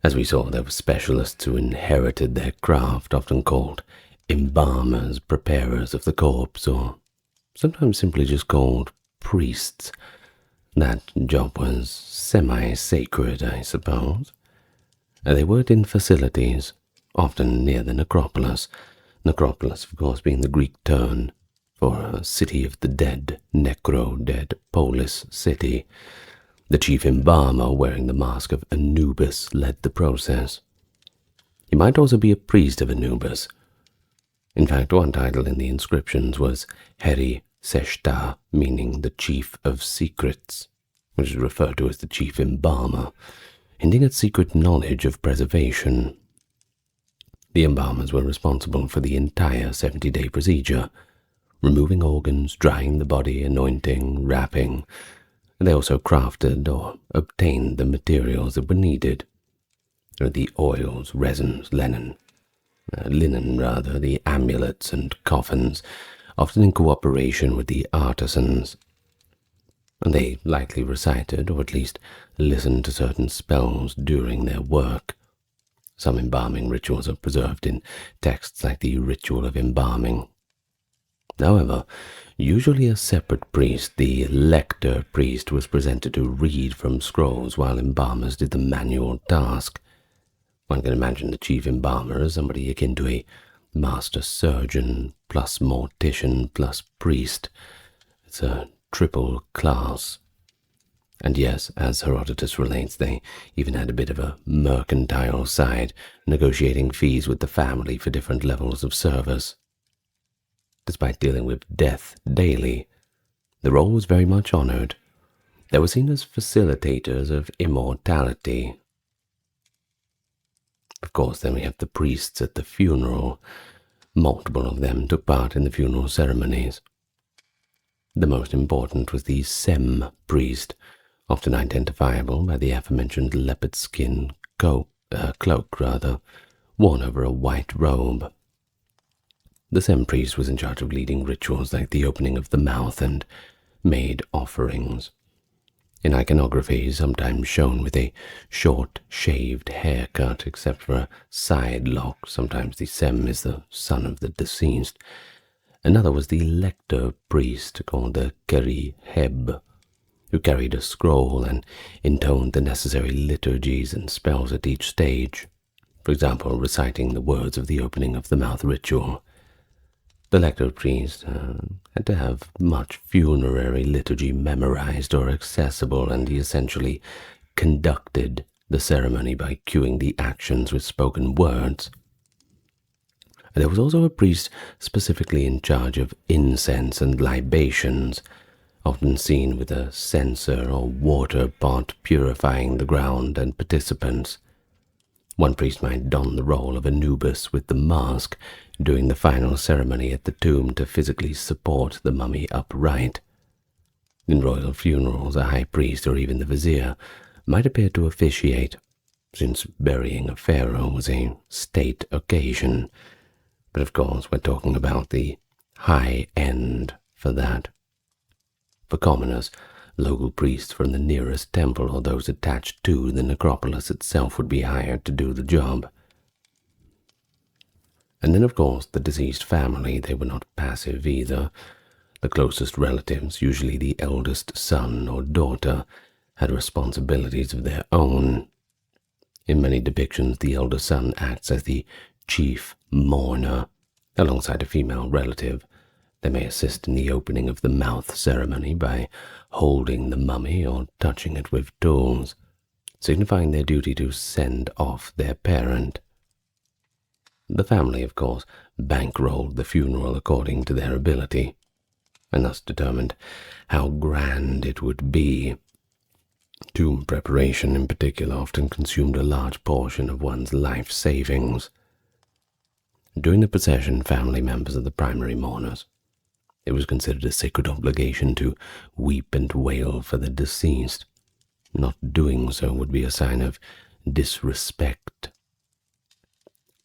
As we saw, there were specialists who inherited their craft, often called embalmers, preparers of the corpse, or sometimes simply just called priests. That job was semi-sacred, I suppose. They worked in facilities, often near the necropolis. Necropolis, of course, being the Greek term for a city of the dead, necro, dead, polis, city. The chief embalmer, wearing the mask of Anubis, led the process. He might also be a priest of Anubis. In fact, one title in the inscriptions was Heri Seshta, meaning the chief of secrets, which is referred to as the chief embalmer, hinting at secret knowledge of preservation. The embalmers were responsible for the entire 70-day procedure, removing organs, drying the body, anointing, wrapping. They also crafted or obtained the materials that were needed. The oils, resins, linen, the amulets and coffins, often in cooperation with the artisans. And they likely recited, or at least listened to certain spells during their work. Some embalming rituals are preserved in texts like the Ritual of Embalming. However, usually a separate priest, the lector priest, was presented to read from scrolls while embalmers did the manual task. One can imagine the chief embalmer as somebody akin to a master surgeon plus mortician plus priest. It's a triple class. And yes, as Herodotus relates, they even had a bit of a mercantile side, negotiating fees with the family for different levels of service. Despite dealing with death daily, the role was very much honored. They were seen as facilitators of immortality. Of course, then we have the priests at the funeral. Multiple of them took part in the funeral ceremonies. The most important was the Sem priest, often identifiable by the aforementioned leopard skin cloak, worn over a white robe. The Sem priest was in charge of leading rituals like the opening of the mouth and made offerings. In iconography, sometimes shown with a short, shaved haircut, except for a side lock. Sometimes the Sem is the son of the deceased. Another was the lector priest, called the Keri Heb, who carried a scroll and intoned the necessary liturgies and spells at each stage, for example, reciting the words of the opening of the mouth ritual. The lector priest had to have much funerary liturgy memorized or accessible, and he essentially conducted the ceremony by cueing the actions with spoken words. There was also a priest specifically in charge of incense and libations, often seen with a censer or water pot purifying the ground and participants. One priest might don the role of Anubis with the mask during the final ceremony at the tomb to physically support the mummy upright. In royal funerals, a high priest or even the vizier might appear to officiate, since burying a pharaoh was a state occasion. But of course, we're talking about the high end for that. For commoners, local priests from the nearest temple or those attached to the necropolis itself would be hired to do the job. And then, of course, the deceased family, they were not passive either. The closest relatives, usually the eldest son or daughter, had responsibilities of their own. In many depictions, the elder son acts as the chief mourner. Alongside a female relative, they may assist in the opening of the mouth ceremony by holding the mummy or touching it with tools, signifying their duty to send off their parent. The family, of course, bankrolled the funeral according to their ability, and thus determined how grand it would be. Tomb preparation, in particular, often consumed a large portion of one's life savings. During the procession, family members are the primary mourners. It was considered a sacred obligation to weep and wail for the deceased. Not doing so would be a sign of disrespect.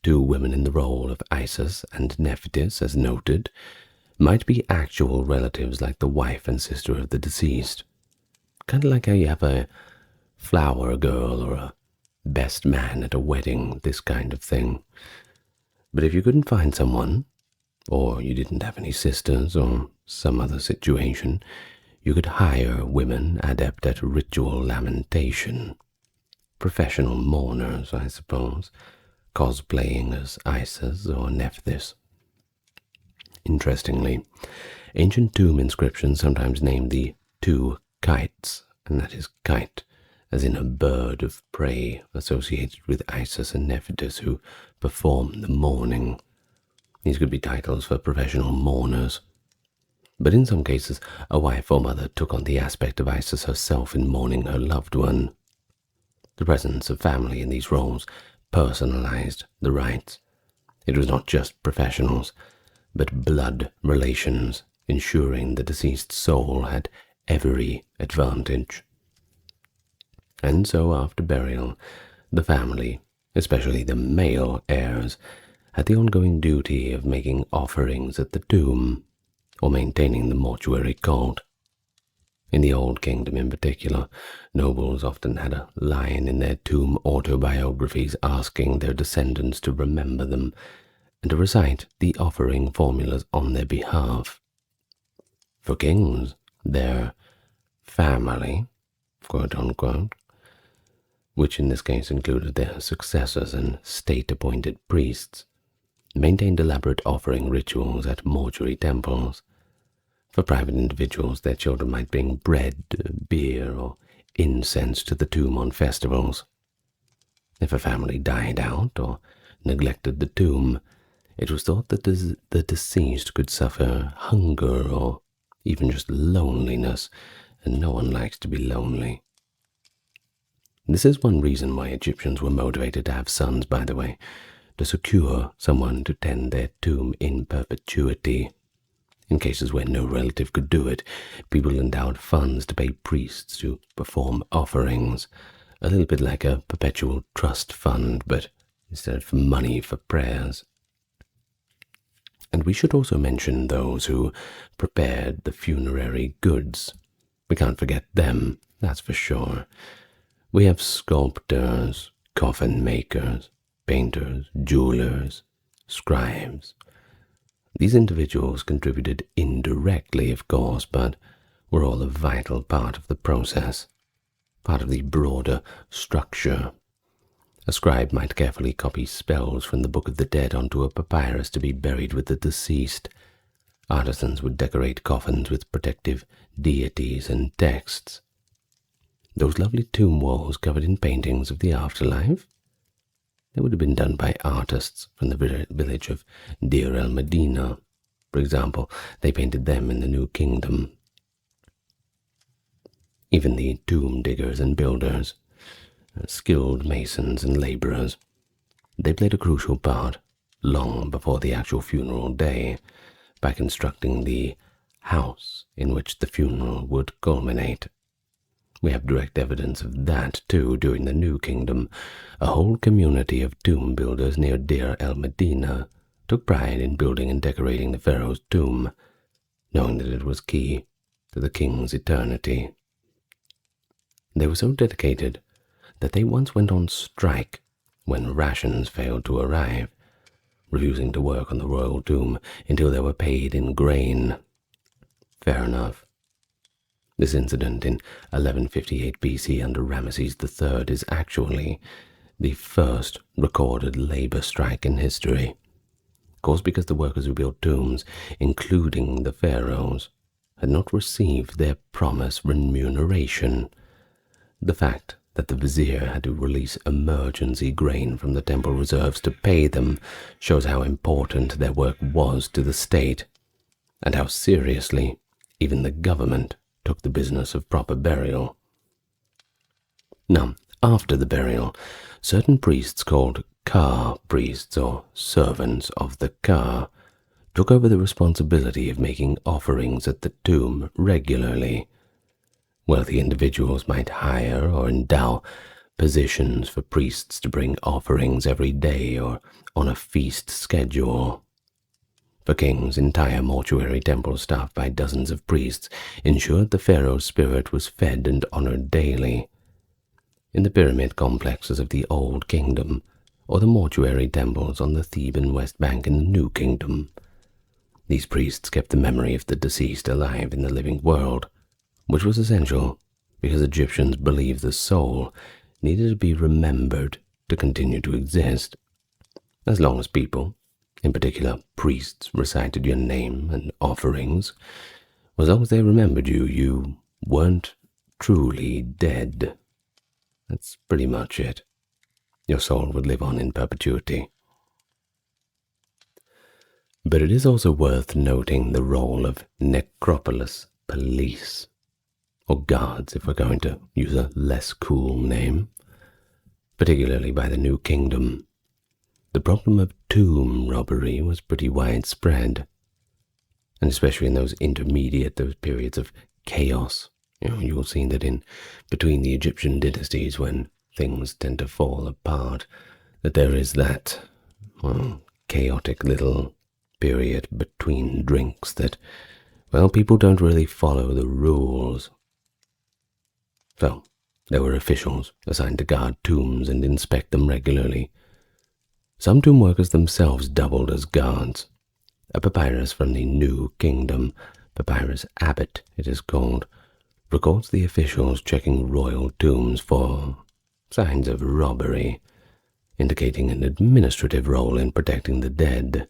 Two women in the role of Isis and Nephthys, as noted, might be actual relatives like the wife and sister of the deceased. Kind of like how you have a flower girl or a best man at a wedding, this kind of thing. But if you couldn't find someone, or you didn't have any sisters or some other situation, you could hire women adept at ritual lamentation. Professional mourners, I suppose, cosplaying as Isis or Nephthys. Interestingly, ancient tomb inscriptions sometimes name the two kites, and that is kite, as in a bird of prey associated with Isis and Nephthys who perform the mourning. These could be titles for professional mourners. But in some cases, a wife or mother took on the aspect of Isis herself in mourning her loved one. The presence of family in these roles personalized the rites. It was not just professionals, but blood relations, ensuring the deceased soul had every advantage. And so after burial, the family, especially the male heirs, had the ongoing duty of making offerings at the tomb, or maintaining the mortuary cult. In the Old Kingdom in particular, nobles often had a line in their tomb autobiographies asking their descendants to remember them and to recite the offering formulas on their behalf. For kings, their family, quote-unquote, which in this case included their successors and state-appointed priests, maintained elaborate offering rituals at mortuary temples. For private individuals, their children might bring bread, beer, or incense to the tomb on festivals. If a family died out or neglected the tomb, it was thought that the deceased could suffer hunger or even just loneliness, and no one likes to be lonely. This is one reason why Egyptians were motivated to have sons, by the way, to secure someone to tend their tomb in perpetuity. In cases where no relative could do it, people endowed funds to pay priests to perform offerings, a little bit like a perpetual trust fund, but instead of money for prayers. And we should also mention those who prepared the funerary goods. We can't forget them, that's for sure. We have sculptors, coffin makers, painters, jewelers, scribes. These individuals contributed indirectly, of course, but were all a vital part of the process, part of the broader structure. A scribe might carefully copy spells from the Book of the Dead onto a papyrus to be buried with the deceased. Artisans would decorate coffins with protective deities and texts. Those lovely tomb walls covered in paintings of the afterlife? They would have been done by artists from the village of Deir el-Medina. For example, they painted them in the New Kingdom. Even the tomb diggers and builders, skilled masons and laborers, they played a crucial part long before the actual funeral day by constructing the house in which the funeral would culminate. We have direct evidence of that, too, during the New Kingdom. A whole community of tomb builders near Deir el-Medina took pride in building and decorating the pharaoh's tomb, knowing that it was key to the king's eternity. They were so dedicated that they once went on strike when rations failed to arrive, refusing to work on the royal tomb until they were paid in grain. Fair enough. This incident in 1158 BC under Ramesses III is actually the first recorded labor strike in history, caused because the workers who built tombs, including the pharaohs, had not received their promised remuneration. The fact that the vizier had to release emergency grain from the temple reserves to pay them shows how important their work was to the state, and how seriously even the government took the business of proper burial. Now, after the burial, certain priests called Ka priests, or servants of the Ka, took over the responsibility of making offerings at the tomb regularly. Wealthy individuals might hire or endow positions for priests to bring offerings every day or on a feast schedule. For kings, entire mortuary temples staffed by dozens of priests ensured the pharaoh's spirit was fed and honored daily. In the pyramid complexes of the Old Kingdom, or the mortuary temples on the Theban West Bank in the New Kingdom, these priests kept the memory of the deceased alive in the living world, which was essential because Egyptians believed the soul needed to be remembered to continue to exist. As long as people, in particular priests, recited your name and offerings, as long as they remembered you, you weren't truly dead. That's pretty much it. Your soul would live on in perpetuity. But it is also worth noting the role of necropolis police, or guards if we're going to use a less cool name, particularly by the New Kingdom. The problem of tomb robbery was pretty widespread, and especially in those periods of chaos. You'll see that in between the Egyptian dynasties, when things tend to fall apart, that there is that, chaotic little period between drinks that, people don't really follow the rules. So, there were officials assigned to guard tombs and inspect them regularly. Some tomb workers themselves doubled as guards. A papyrus from the New Kingdom, Papyrus Abbot it is called, records the officials checking royal tombs for signs of robbery, indicating an administrative role in protecting the dead.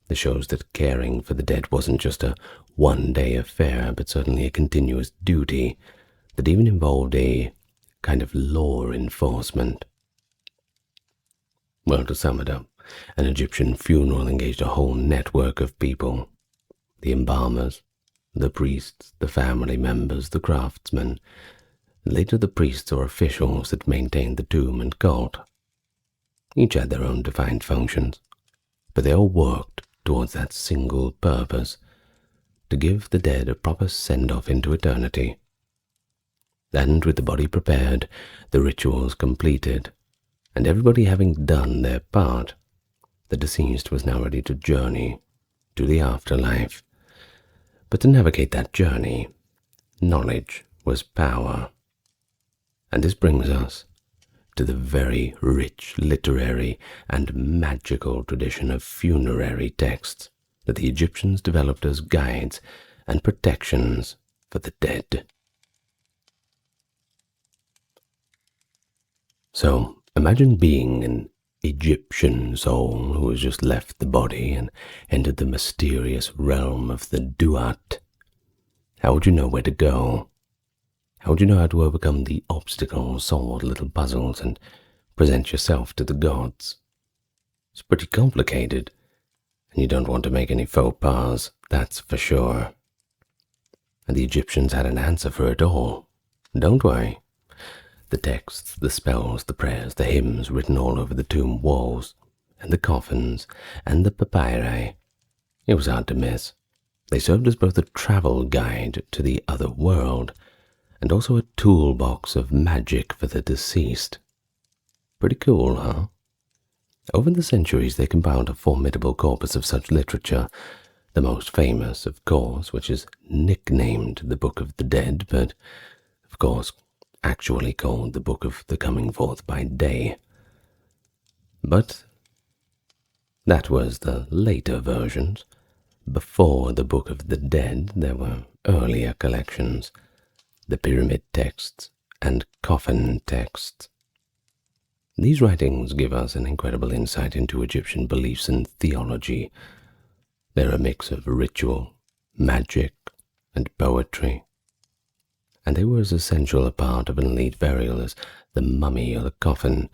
This shows that caring for the dead wasn't just a one-day affair, but certainly a continuous duty that even involved a kind of law enforcement. Well, to sum it up, an Egyptian funeral engaged a whole network of people: the embalmers, the priests, the family members, the craftsmen, and later the priests or officials that maintained the tomb and cult. Each had their own defined functions, but they all worked towards that single purpose: to give the dead a proper send-off into eternity. And with the body prepared, the rituals completed, and everybody having done their part, the deceased was now ready to journey to the afterlife. But to navigate that journey, knowledge was power. And this brings us to the very rich literary and magical tradition of funerary texts that the Egyptians developed as guides and protections for the dead. So, imagine being an Egyptian soul who has just left the body and entered the mysterious realm of the Duat. How would you know where to go? How would you know how to overcome the obstacles, solve little puzzles, and present yourself to the gods? It's pretty complicated, and you don't want to make any faux pas, that's for sure. And the Egyptians had an answer for it all, don't we? The texts, the spells, the prayers, the hymns written all over the tomb walls, and the coffins, and the papyri. It was hard to miss. They served as both a travel guide to the other world, and also a toolbox of magic for the deceased. Pretty cool, huh? Over the centuries, they compiled a formidable corpus of such literature, the most famous, of course, which is nicknamed the Book of the Dead, but, of course, actually called the Book of the Coming Forth by Day. But that was the later versions. Before the Book of the Dead, there were earlier collections, the pyramid texts and coffin texts. These writings give us an incredible insight into Egyptian beliefs and theology. They're a mix of ritual, magic, and poetry, and they were as essential a part of an elite burial as the mummy or the coffin.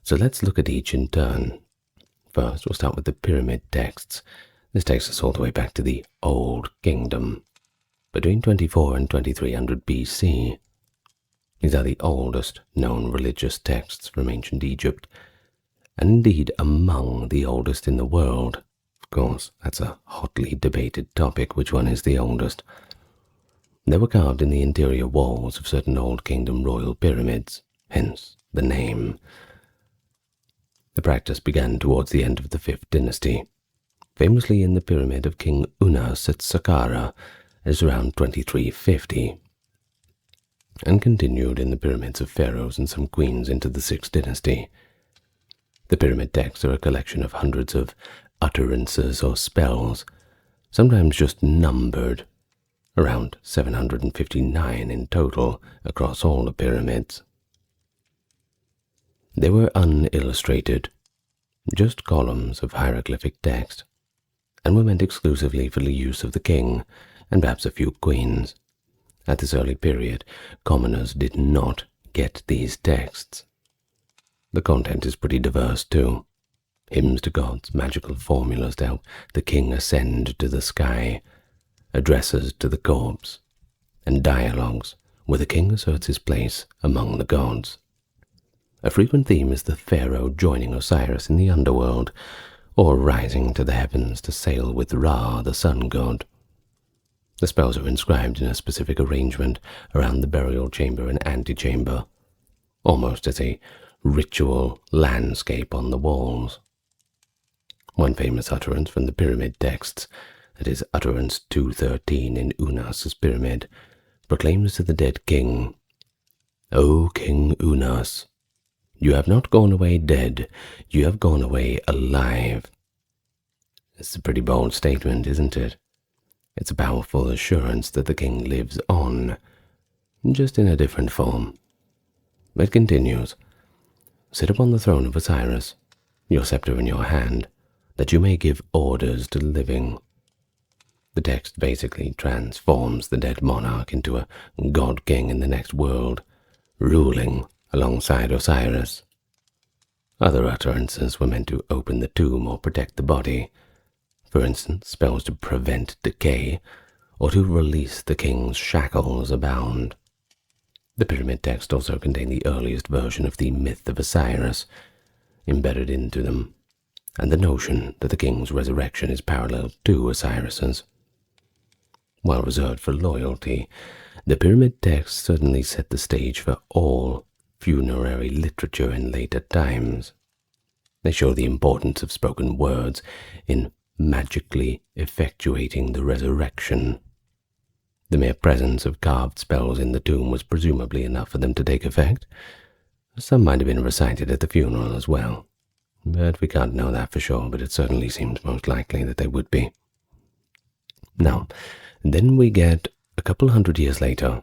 So let's look at each in turn. First, we'll start with the pyramid texts. This takes us all the way back to the Old Kingdom, between 24 and 2300 BC. These are the oldest known religious texts from ancient Egypt, and indeed among the oldest in the world. Of course, that's a hotly debated topic, which one is the oldest. They were carved in the interior walls of certain Old Kingdom royal pyramids, hence the name. The practice began towards the end of the 5th dynasty, famously in the pyramid of King Unas at Saqqara as around 2350, and continued in the pyramids of pharaohs and some queens into the 6th dynasty. The pyramid texts are a collection of hundreds of utterances or spells, sometimes just numbered, around 759 in total across all the pyramids. They were unillustrated, just columns of hieroglyphic text, and were meant exclusively for the use of the king and perhaps a few queens. At this early period, commoners did not get these texts. The content is pretty diverse too. Hymns to gods, magical formulas to help the king ascend to the sky, addresses to the corpse, and dialogues where the king asserts his place among the gods. A frequent theme is the pharaoh joining Osiris in the underworld, or rising to the heavens to sail with Ra, the sun god. The spells are inscribed in a specific arrangement around the burial chamber and antechamber, almost as a ritual landscape on the walls. One famous utterance from the pyramid texts, that is utterance 213 in Unas's pyramid, proclaims to the dead king, "O King Unas, you have not gone away dead, you have gone away alive." It's a pretty bold statement, isn't it? It's a powerful assurance that the king lives on, just in a different form. It continues, "Sit upon the throne of Osiris, your scepter in your hand, that you may give orders to the living." The text basically transforms the dead monarch into a god-king in the next world, ruling alongside Osiris. Other utterances were meant to open the tomb or protect the body, for instance, spells to prevent decay or to release the king's shackles abound. The pyramid text also contained the earliest version of the myth of Osiris embedded into them, and the notion that the king's resurrection is parallel to Osiris's. While reserved for loyalty, the pyramid texts certainly set the stage for all funerary literature in later times. They show the importance of spoken words in magically effectuating the resurrection. The mere presence of carved spells in the tomb was presumably enough for them to take effect. Some might have been recited at the funeral as well, but we can't know that for sure, but it certainly seems most likely that they would be. Now, then we get a couple hundred years later,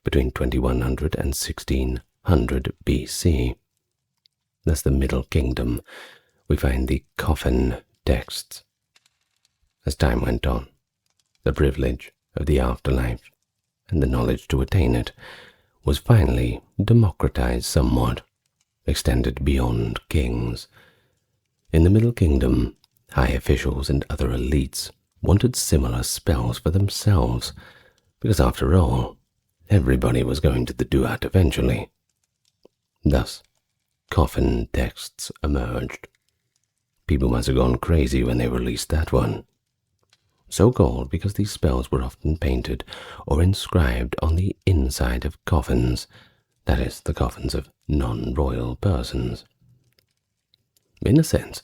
between 2100 and 1600 BC. That's the Middle Kingdom. We find the coffin texts. As time went on, the privilege of the afterlife and the knowledge to attain it was finally democratized somewhat, extended beyond kings. In the Middle Kingdom, high officials and other elites wanted similar spells for themselves, because after all, everybody was going to the duat eventually. Thus, coffin texts emerged. People must have gone crazy when they released that one. So called because these spells were often painted or inscribed on the inside of coffins, that is, the coffins of non-royal persons. In a sense,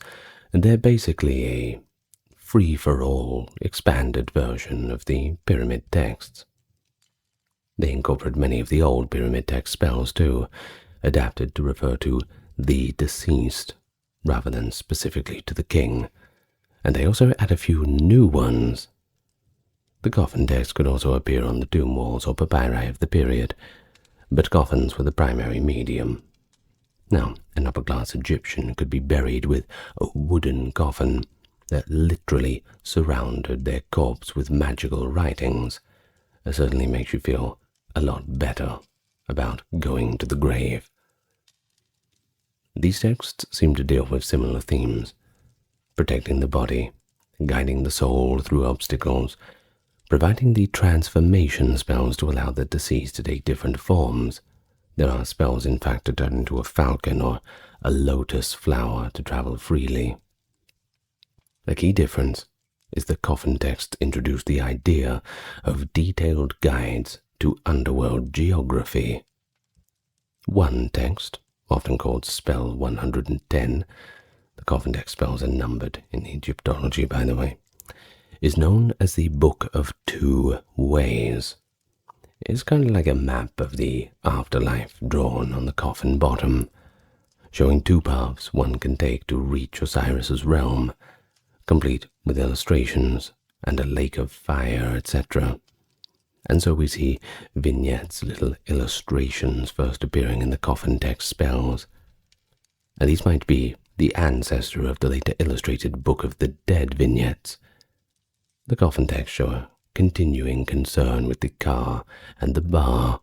they're basically a free-for-all expanded version of the pyramid texts. They incorporate many of the old pyramid text spells too, adapted to refer to the deceased rather than specifically to the king, and they also add a few new ones. The coffin text could also appear on the tomb walls or papyri of the period, but coffins were the primary medium. Now, an upper-class Egyptian could be buried with a wooden coffin that literally surrounded their corpse with magical writings. It certainly makes you feel a lot better about going to the grave. These texts seem to deal with similar themes: protecting the body, guiding the soul through obstacles, providing the transformation spells to allow the deceased to take different forms. There are spells, in fact, to turn into a falcon or a lotus flower to travel freely. The key difference is the coffin text introduced the idea of detailed guides to underworld geography. One text, often called Spell 110, the coffin text spells are numbered in Egyptology, by the way, is known as the Book of Two Ways. It's kind of like a map of the afterlife drawn on the coffin bottom, showing two paths one can take to reach Osiris's realm, complete with illustrations and a lake of fire, etc. And so we see vignettes, little illustrations first appearing in the coffin text spells. And these might be the ancestor of the later illustrated Book of the Dead vignettes. The coffin texts show a continuing concern with the ka and the ba,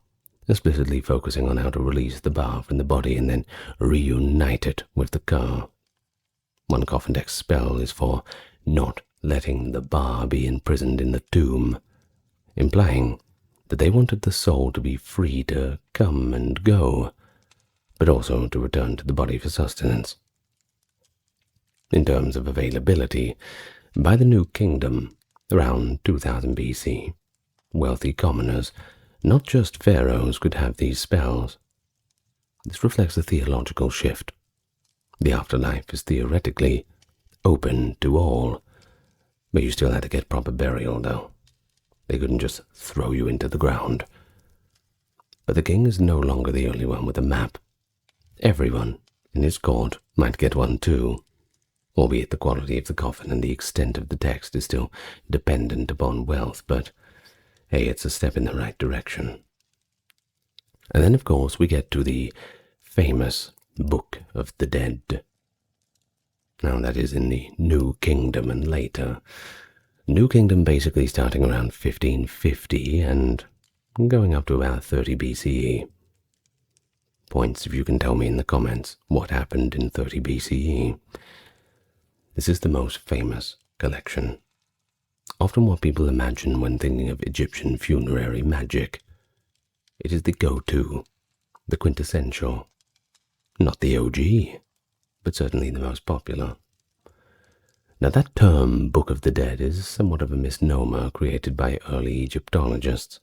explicitly focusing on how to release the ba from the body and then reunite it with the ka. One coffin text spell is for not letting the ba be imprisoned in the tomb, implying that they wanted the soul to be free to come and go, but also to return to the body for sustenance. In terms of availability, by the New Kingdom, around 2000 BC, wealthy commoners, not just pharaohs, could have these spells. This reflects a theological shift. The afterlife is theoretically open to all, but you still had to get proper burial, though. They couldn't just throw you into the ground. But the king is no longer the only one with a map. Everyone in his court might get one too, albeit the quality of the coffin and the extent of the text is still dependent upon wealth, but hey, it's a step in the right direction. And then, of course, we get to the famous Book of the Dead. Now, that is in the New Kingdom and later. New Kingdom basically starting around 1550 and going up to about 30 BCE. Points if you can tell me in the comments what happened in 30 BCE. This is the most famous collection. Often what people imagine when thinking of Egyptian funerary magic. It is the go-to, the quintessential. Not the OG, but certainly the most popular. Now that term, Book of the Dead, is somewhat of a misnomer created by early Egyptologists.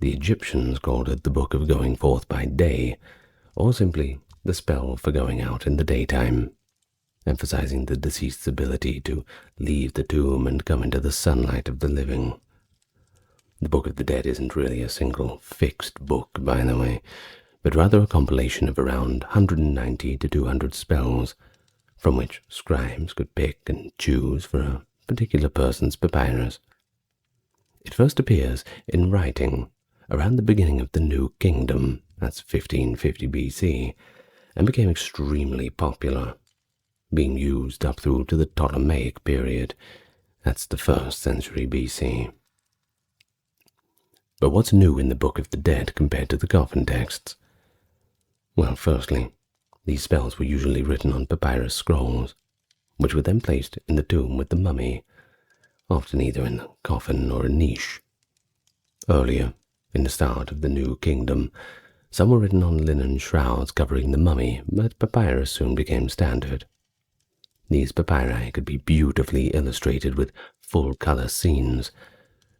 The Egyptians called it the Book of Going Forth by Day, or simply the spell for going out in the daytime, emphasizing the deceased's ability to leave the tomb and come into the sunlight of the living. The Book of the Dead isn't really a single fixed book, by the way, but rather a compilation of around 190 to 200 spells, from which scribes could pick and choose for a particular person's papyrus. It first appears in writing around the beginning of the New Kingdom, that's 1550 BC, and became extremely popular, being used up through to the Ptolemaic period, that's the 1st century BC. But what's new in the Book of the Dead compared to the coffin texts? Well, firstly, these spells were usually written on papyrus scrolls, which were then placed in the tomb with the mummy, often either in a coffin or a niche. Earlier, in the start of the New Kingdom, some were written on linen shrouds covering the mummy, but papyrus soon became standard. These papyri could be beautifully illustrated with full-color scenes.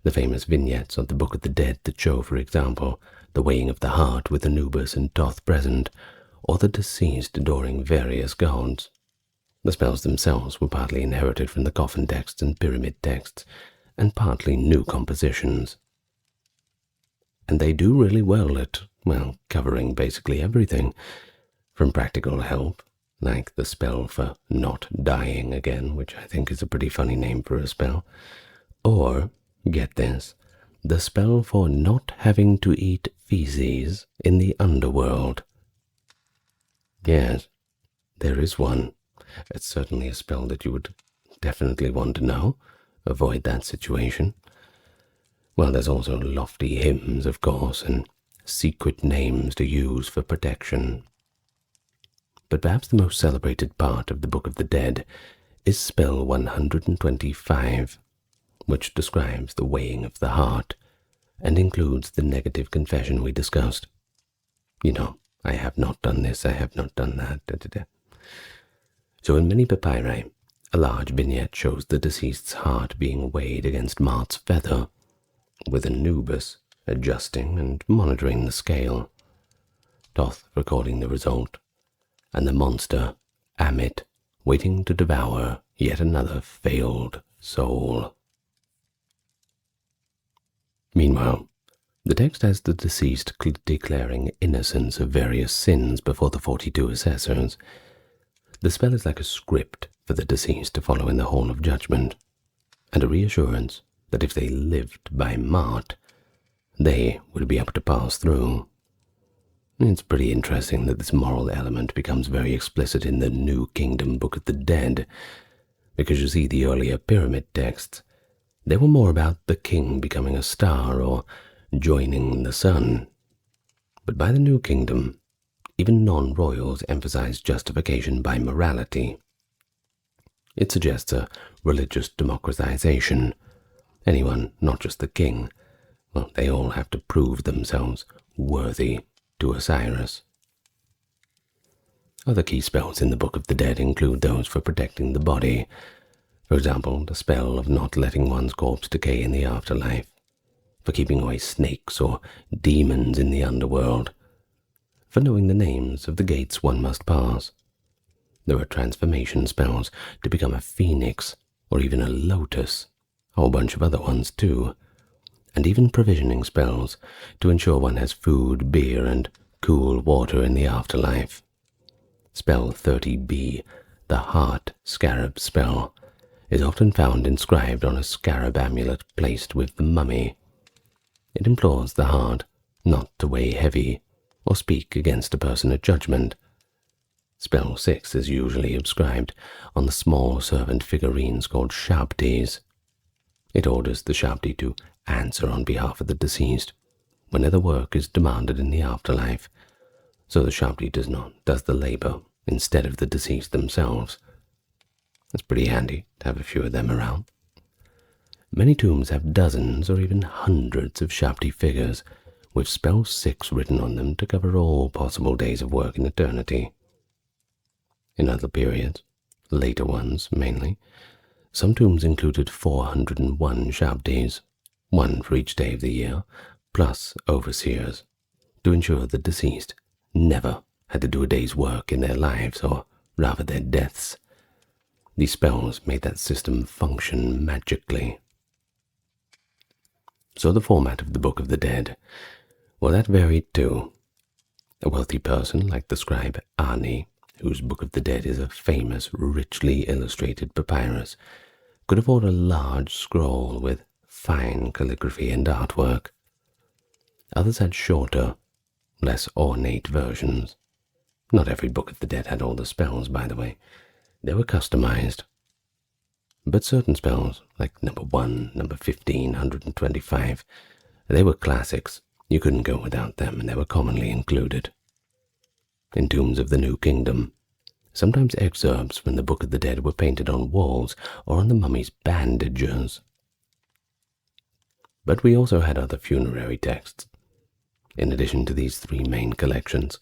The famous vignettes of the Book of the Dead that show, for example, the weighing of the heart with Anubis and Thoth present, or the deceased adoring various gods. The spells themselves were partly inherited from the coffin texts and pyramid texts, and partly new compositions. And they do really well at, well, covering basically everything, from practical help, like the spell for not dying again, which I think is a pretty funny name for a spell, or, get this, the spell for not having to eat feces in the underworld. Yes, there is one. It's certainly a spell that you would definitely want to know. Avoid that situation. Well, there's also lofty hymns, of course, and secret names to use for protection. But perhaps the most celebrated part of the Book of the Dead is spell 125, which describes the weighing of the heart, and includes the negative confession we discussed. You know, I have not done this, I have not done that, So in many papyri, a large vignette shows the deceased's heart being weighed against Mart's feather, with Anubis adjusting and monitoring the scale, Thoth recording the result, and the monster, Amit, waiting to devour yet another failed soul. Meanwhile, the text has the deceased declaring innocence of various sins before the 42 assessors. The spell is like a script for the deceased to follow in the hall of judgment, and a reassurance that if they lived by Mart, they would be able to pass through. It's pretty interesting that this moral element becomes very explicit in the New Kingdom Book of the Dead, because you see the earlier pyramid texts, they were more about the king becoming a star or joining the sun. But by the New Kingdom, even non-royals emphasize justification by morality. It suggests a religious democratization. Anyone, not just the king, well, they all have to prove themselves worthy to Osiris. Other key spells in the Book of the Dead include those for protecting the body. For example, the spell of not letting one's corpse decay in the afterlife, for keeping away snakes or demons in the underworld, for knowing the names of the gates one must pass. There are transformation spells to become a phoenix or even a lotus, a whole bunch of other ones too, and even provisioning spells to ensure one has food, beer, and cool water in the afterlife. Spell 30b, the Heart Scarab spell, is often found inscribed on a scarab amulet placed with the mummy. It implores the heart not to weigh heavy or speak against a person at judgment. Spell 6 is usually inscribed on the small servant figurines called shabtis. It orders the shabti to answer on behalf of the deceased whenever work is demanded in the afterlife, so the shabti does the labor instead of the deceased themselves. It's pretty handy to have a few of them around. Many tombs have dozens or even hundreds of shabti figures, with spell 6 written on them to cover all possible days of work in eternity. In other periods, later ones mainly, some tombs included 401 shabtis, one for each day of the year, plus overseers, to ensure the deceased never had to do a day's work in their lives, or rather their deaths. These spells made that system function magically. So the format of the Book of the Dead, well, that varied too. A wealthy person like the scribe Ani, whose Book of the Dead is a famous, richly illustrated papyrus, could afford a large scroll with fine calligraphy and artwork. Others had shorter, less ornate versions. Not every Book of the Dead had all the spells, by the way. They were customized. But certain spells, like number 1, number 15, 125, they were classics. You couldn't go without them, and they were commonly included. In tombs of the New Kingdom, sometimes excerpts from the Book of the Dead were painted on walls or on the mummy's bandages. But we also had other funerary texts. In addition to these 3 main collections,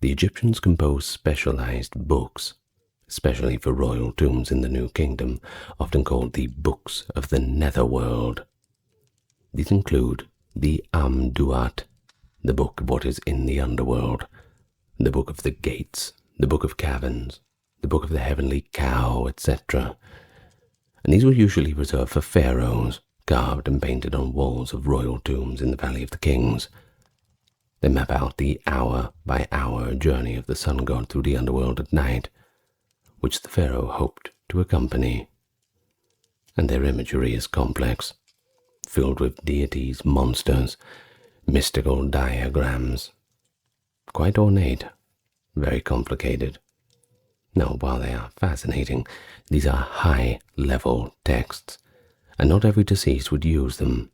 the Egyptians composed specialized books, especially for royal tombs in the New Kingdom, often called the Books of the Netherworld. These include the Amduat, the Book of what is in the underworld, the Book of the Gates, the Book of Caverns, the Book of the Heavenly Cow, etc. And these were usually reserved for pharaohs, carved and painted on walls of royal tombs in the Valley of the Kings. They map out the hour-by-hour journey of the sun god through the underworld at night, which the pharaoh hoped to accompany. And their imagery is complex, filled with deities, monsters, mystical diagrams. Quite ornate, very complicated. Now, while they are fascinating, these are high-level texts, and not every deceased would use them.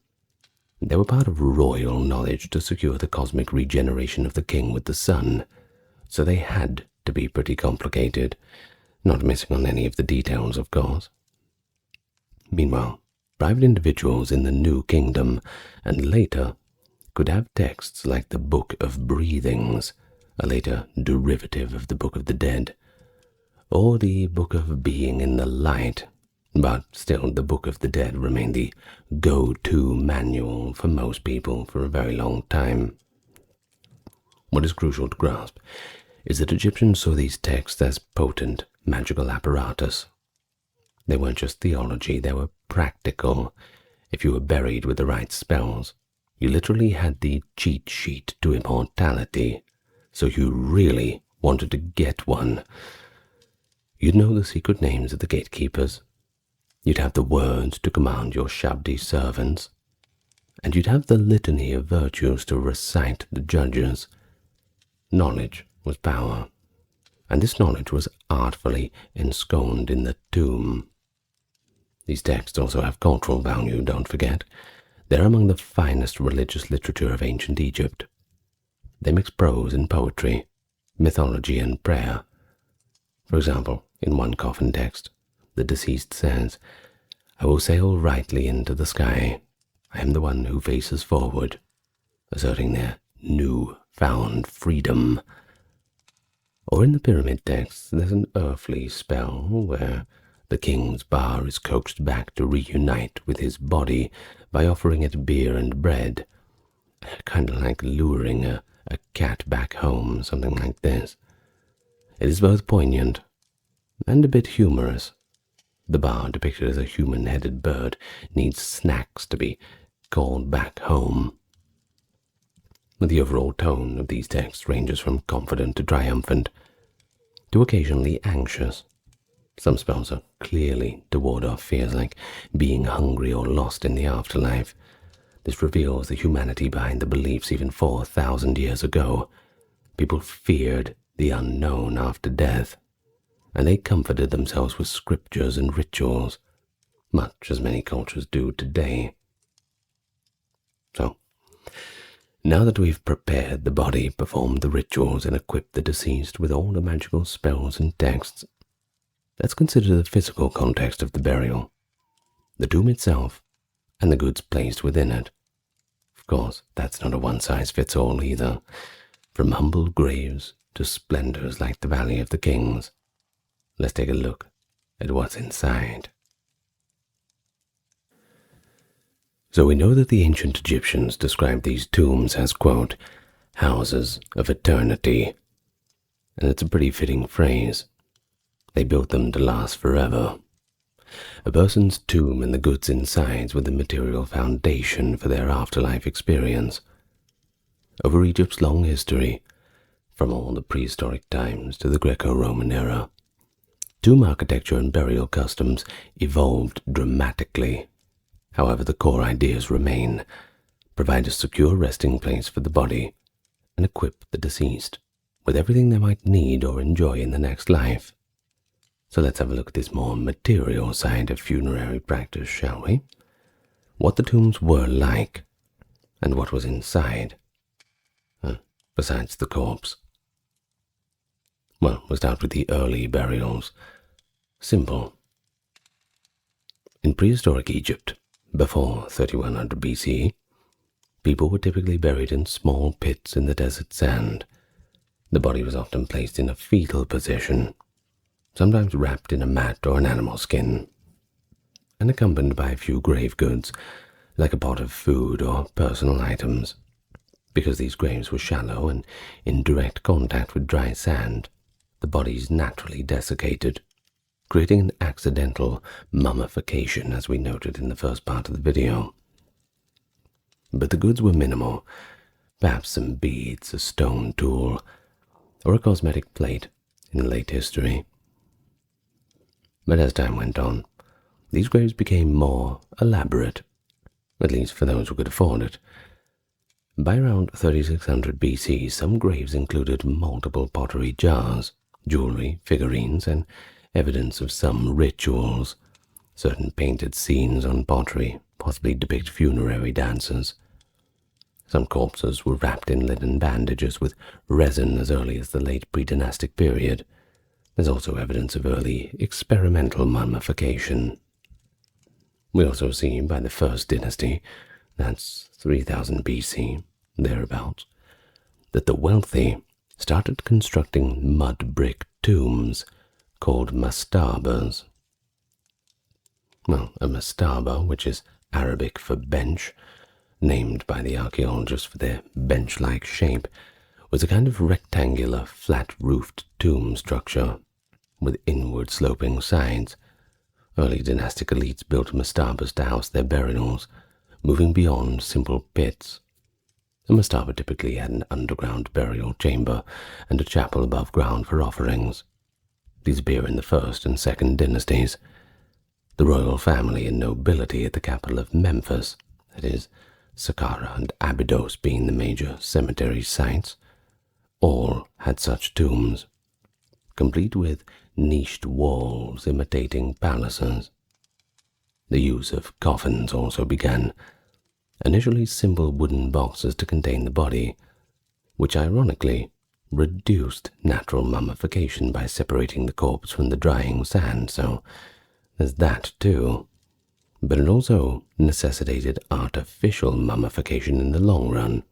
They were part of royal knowledge to secure the cosmic regeneration of the king with the sun, so they had to be pretty complicated, not missing on any of the details, of course. Meanwhile, private individuals in the New Kingdom, and later, could have texts like the Book of Breathings, a later derivative of the Book of the Dead, or the Book of Being in the Light, but still the Book of the Dead remained the go-to manual for most people for a very long time. What is crucial to grasp is that Egyptians saw these texts as potent magical apparatus. They weren't just theology, they were practical. If you were buried with the right spells, you literally had the cheat sheet to immortality, so you really wanted to get one. You'd know the secret names of the gatekeepers. You'd have the words to command your shabby servants, and you'd have the litany of virtues to recite to the judges. Knowledge was power, and this knowledge was artfully ensconced in the tomb. These texts also have cultural value, don't forget. They're among the finest religious literature of ancient Egypt. They mix prose and poetry, mythology and prayer. For example, in one coffin text, the deceased says, "I will sail rightly into the sky. I am the one who faces forward," asserting their new-found freedom. Or in the pyramid texts, there's an earthly spell where the king's bar is coaxed back to reunite with his body by offering it beer and bread, kind of like luring a cat back home, something like this. It is both poignant and a bit humorous. The bar, depicted as a human-headed bird, needs snacks to be called back home. The overall tone of these texts ranges from confident to triumphant, to occasionally anxious. Some spells are clearly to ward off fears like being hungry or lost in the afterlife. This reveals the humanity behind the beliefs even 4,000 years ago. People feared the unknown after death, and they comforted themselves with scriptures and rituals, much as many cultures do today. So, now that we've prepared the body, performed the rituals, and equipped the deceased with all the magical spells and texts, let's consider the physical context of the burial, the tomb itself, and the goods placed within it. Of course, that's not a one-size-fits-all either, from humble graves to splendors like the Valley of the Kings. Let's take a look at what's inside. So we know that the ancient Egyptians described these tombs as, quote, houses of eternity, and it's a pretty fitting phrase. They built them to last forever. A person's tomb and the goods inside were the material foundation for their afterlife experience. Over Egypt's long history, from all the prehistoric times to the Greco-Roman era, tomb architecture and burial customs evolved dramatically. However, the core ideas remain: provide a secure resting place for the body and equip the deceased with everything they might need or enjoy in the next life. So let's have a look at this more material side of funerary practice, shall we? What the tombs were like and what was inside, besides the corpse. Well, we'll start with the early burials. Simple. In prehistoric Egypt, before 3100 BC, people were typically buried in small pits in the desert sand. The body was often placed in a fetal position, sometimes wrapped in a mat or an animal skin, and accompanied by a few grave goods, like a pot of food or personal items. Because these graves were shallow and in direct contact with dry sand, the bodies naturally desiccated, creating an accidental mummification, as we noted in the first part of the video. But the goods were minimal, perhaps some beads, a stone tool, or a cosmetic plate in late history. But as time went on, these graves became more elaborate, at least for those who could afford it. By around 3600 BC, some graves included multiple pottery jars, jewelry, figurines, and evidence of some rituals. Certain painted scenes on pottery possibly depict funerary dances. Some corpses were wrapped in linen bandages with resin as early as the late pre-dynastic period. There's also evidence of early experimental mummification. We also see by the First Dynasty, that's 3000 BC, thereabouts, that the wealthy started constructing mud brick tombs called mastabas. Well, a mastaba, which is Arabic for bench, named by the archaeologists for their bench-like shape, was a kind of rectangular, flat-roofed tomb structure, with inward-sloping sides. Early dynastic elites built mastabas to house their burials, moving beyond simple pits. A mastaba typically had an underground burial chamber and a chapel above ground for offerings. These appear in the first and second dynasties. The royal family and nobility at the capital of Memphis, that is, Saqqara and Abydos being the major cemetery sites, all had such tombs, complete with niched walls imitating palaces. The use of coffins also began, initially simple wooden boxes to contain the body, which ironically reduced natural mummification by separating the corpse from the drying sand, so there's that too. But it also necessitated artificial mummification in the long run.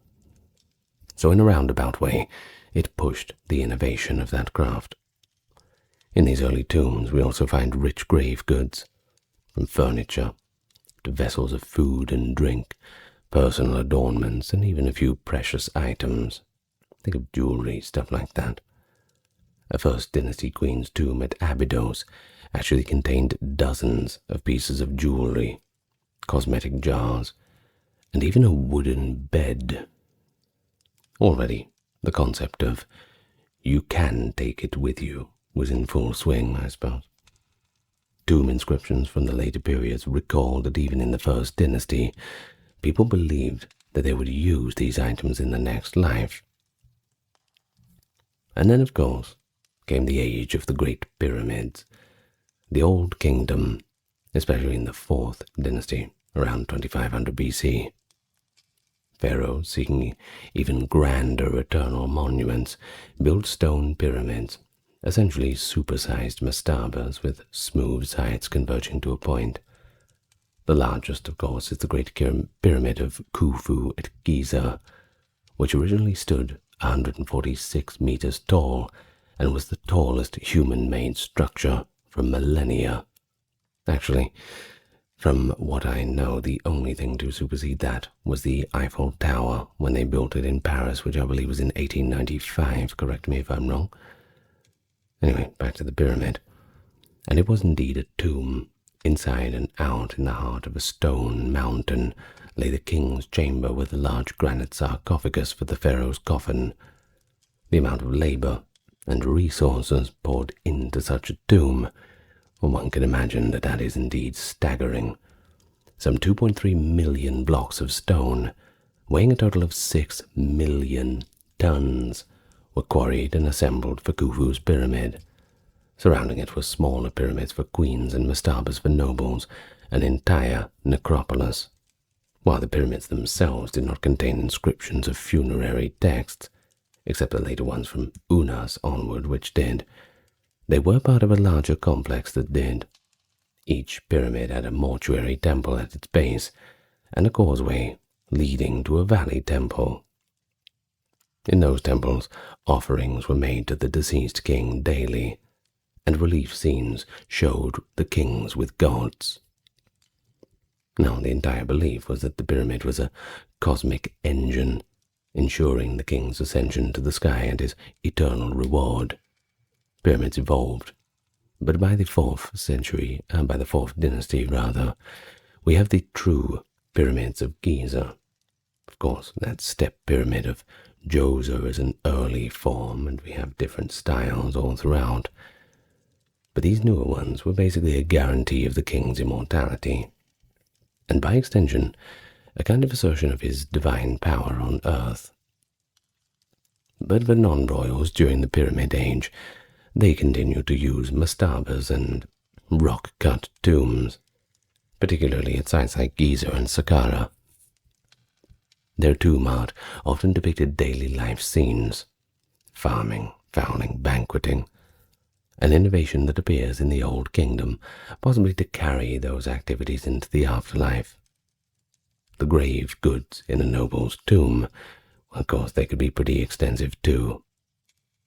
So in a roundabout way, it pushed the innovation of that craft. In these early tombs, we also find rich grave goods, from furniture to vessels of food and drink, personal adornments, and even a few precious items. Think of jewelry, stuff like that. A First Dynasty queen's tomb at Abydos actually contained dozens of pieces of jewelry, cosmetic jars, and even a wooden bed. Already, the concept of "you can take it with you" was in full swing, I suppose. Tomb inscriptions from the later periods recall that even in the First Dynasty, people believed that they would use these items in the next life. And then, of course, came the age of the Great Pyramids. The Old Kingdom, especially in the Fourth Dynasty, around 2500 BC. Pharaohs, seeking even grander eternal monuments, built stone pyramids, essentially supersized mastabas with smooth sides converging to a point. The largest, of course, is the Great Pyramid of Khufu at Giza, which originally stood 146 meters tall and was the tallest human-made structure for millennia. Actually, from what I know, the only thing to supersede that was the Eiffel Tower when they built it in Paris, which I believe was in 1895. Correct me if I'm wrong. Anyway, back to the pyramid. And it was indeed a tomb. Inside and out in the heart of a stone mountain lay the king's chamber with a large granite sarcophagus for the pharaoh's coffin. The amount of labor and resources poured into such a tomb, well, one can imagine that that is indeed staggering. Some 2.3 million blocks of stone, weighing a total of 6 million tons, were quarried and assembled for Khufu's pyramid. Surrounding it were smaller pyramids for queens and mastabas for nobles, an entire necropolis. While the pyramids themselves did not contain inscriptions of funerary texts, except the later ones from Unas onward which did, they were part of a larger complex that did. Each pyramid had a mortuary temple at its base, and a causeway leading to a valley temple. In those temples, offerings were made to the deceased king daily, and relief scenes showed the kings with gods. Now, the entire belief was that the pyramid was a cosmic engine, ensuring the king's ascension to the sky and his eternal reward. Pyramids evolved, but by the 4th century, by the 4th dynasty rather, we have the true pyramids of Giza. Of course, that step pyramid of Djoser is an early form, and we have different styles all throughout. But these newer ones were basically a guarantee of the king's immortality, and by extension, a kind of assertion of his divine power on earth. But for non-royals during the Pyramid Age, they continued to use mastabas and rock-cut tombs, particularly at sites like Giza and Saqqara. Their tomb art often depicted daily life scenes, farming, fowling, banqueting, an innovation that appears in the Old Kingdom, possibly to carry those activities into the afterlife. The grave goods in a noble's tomb, well, of course, they could be pretty extensive too.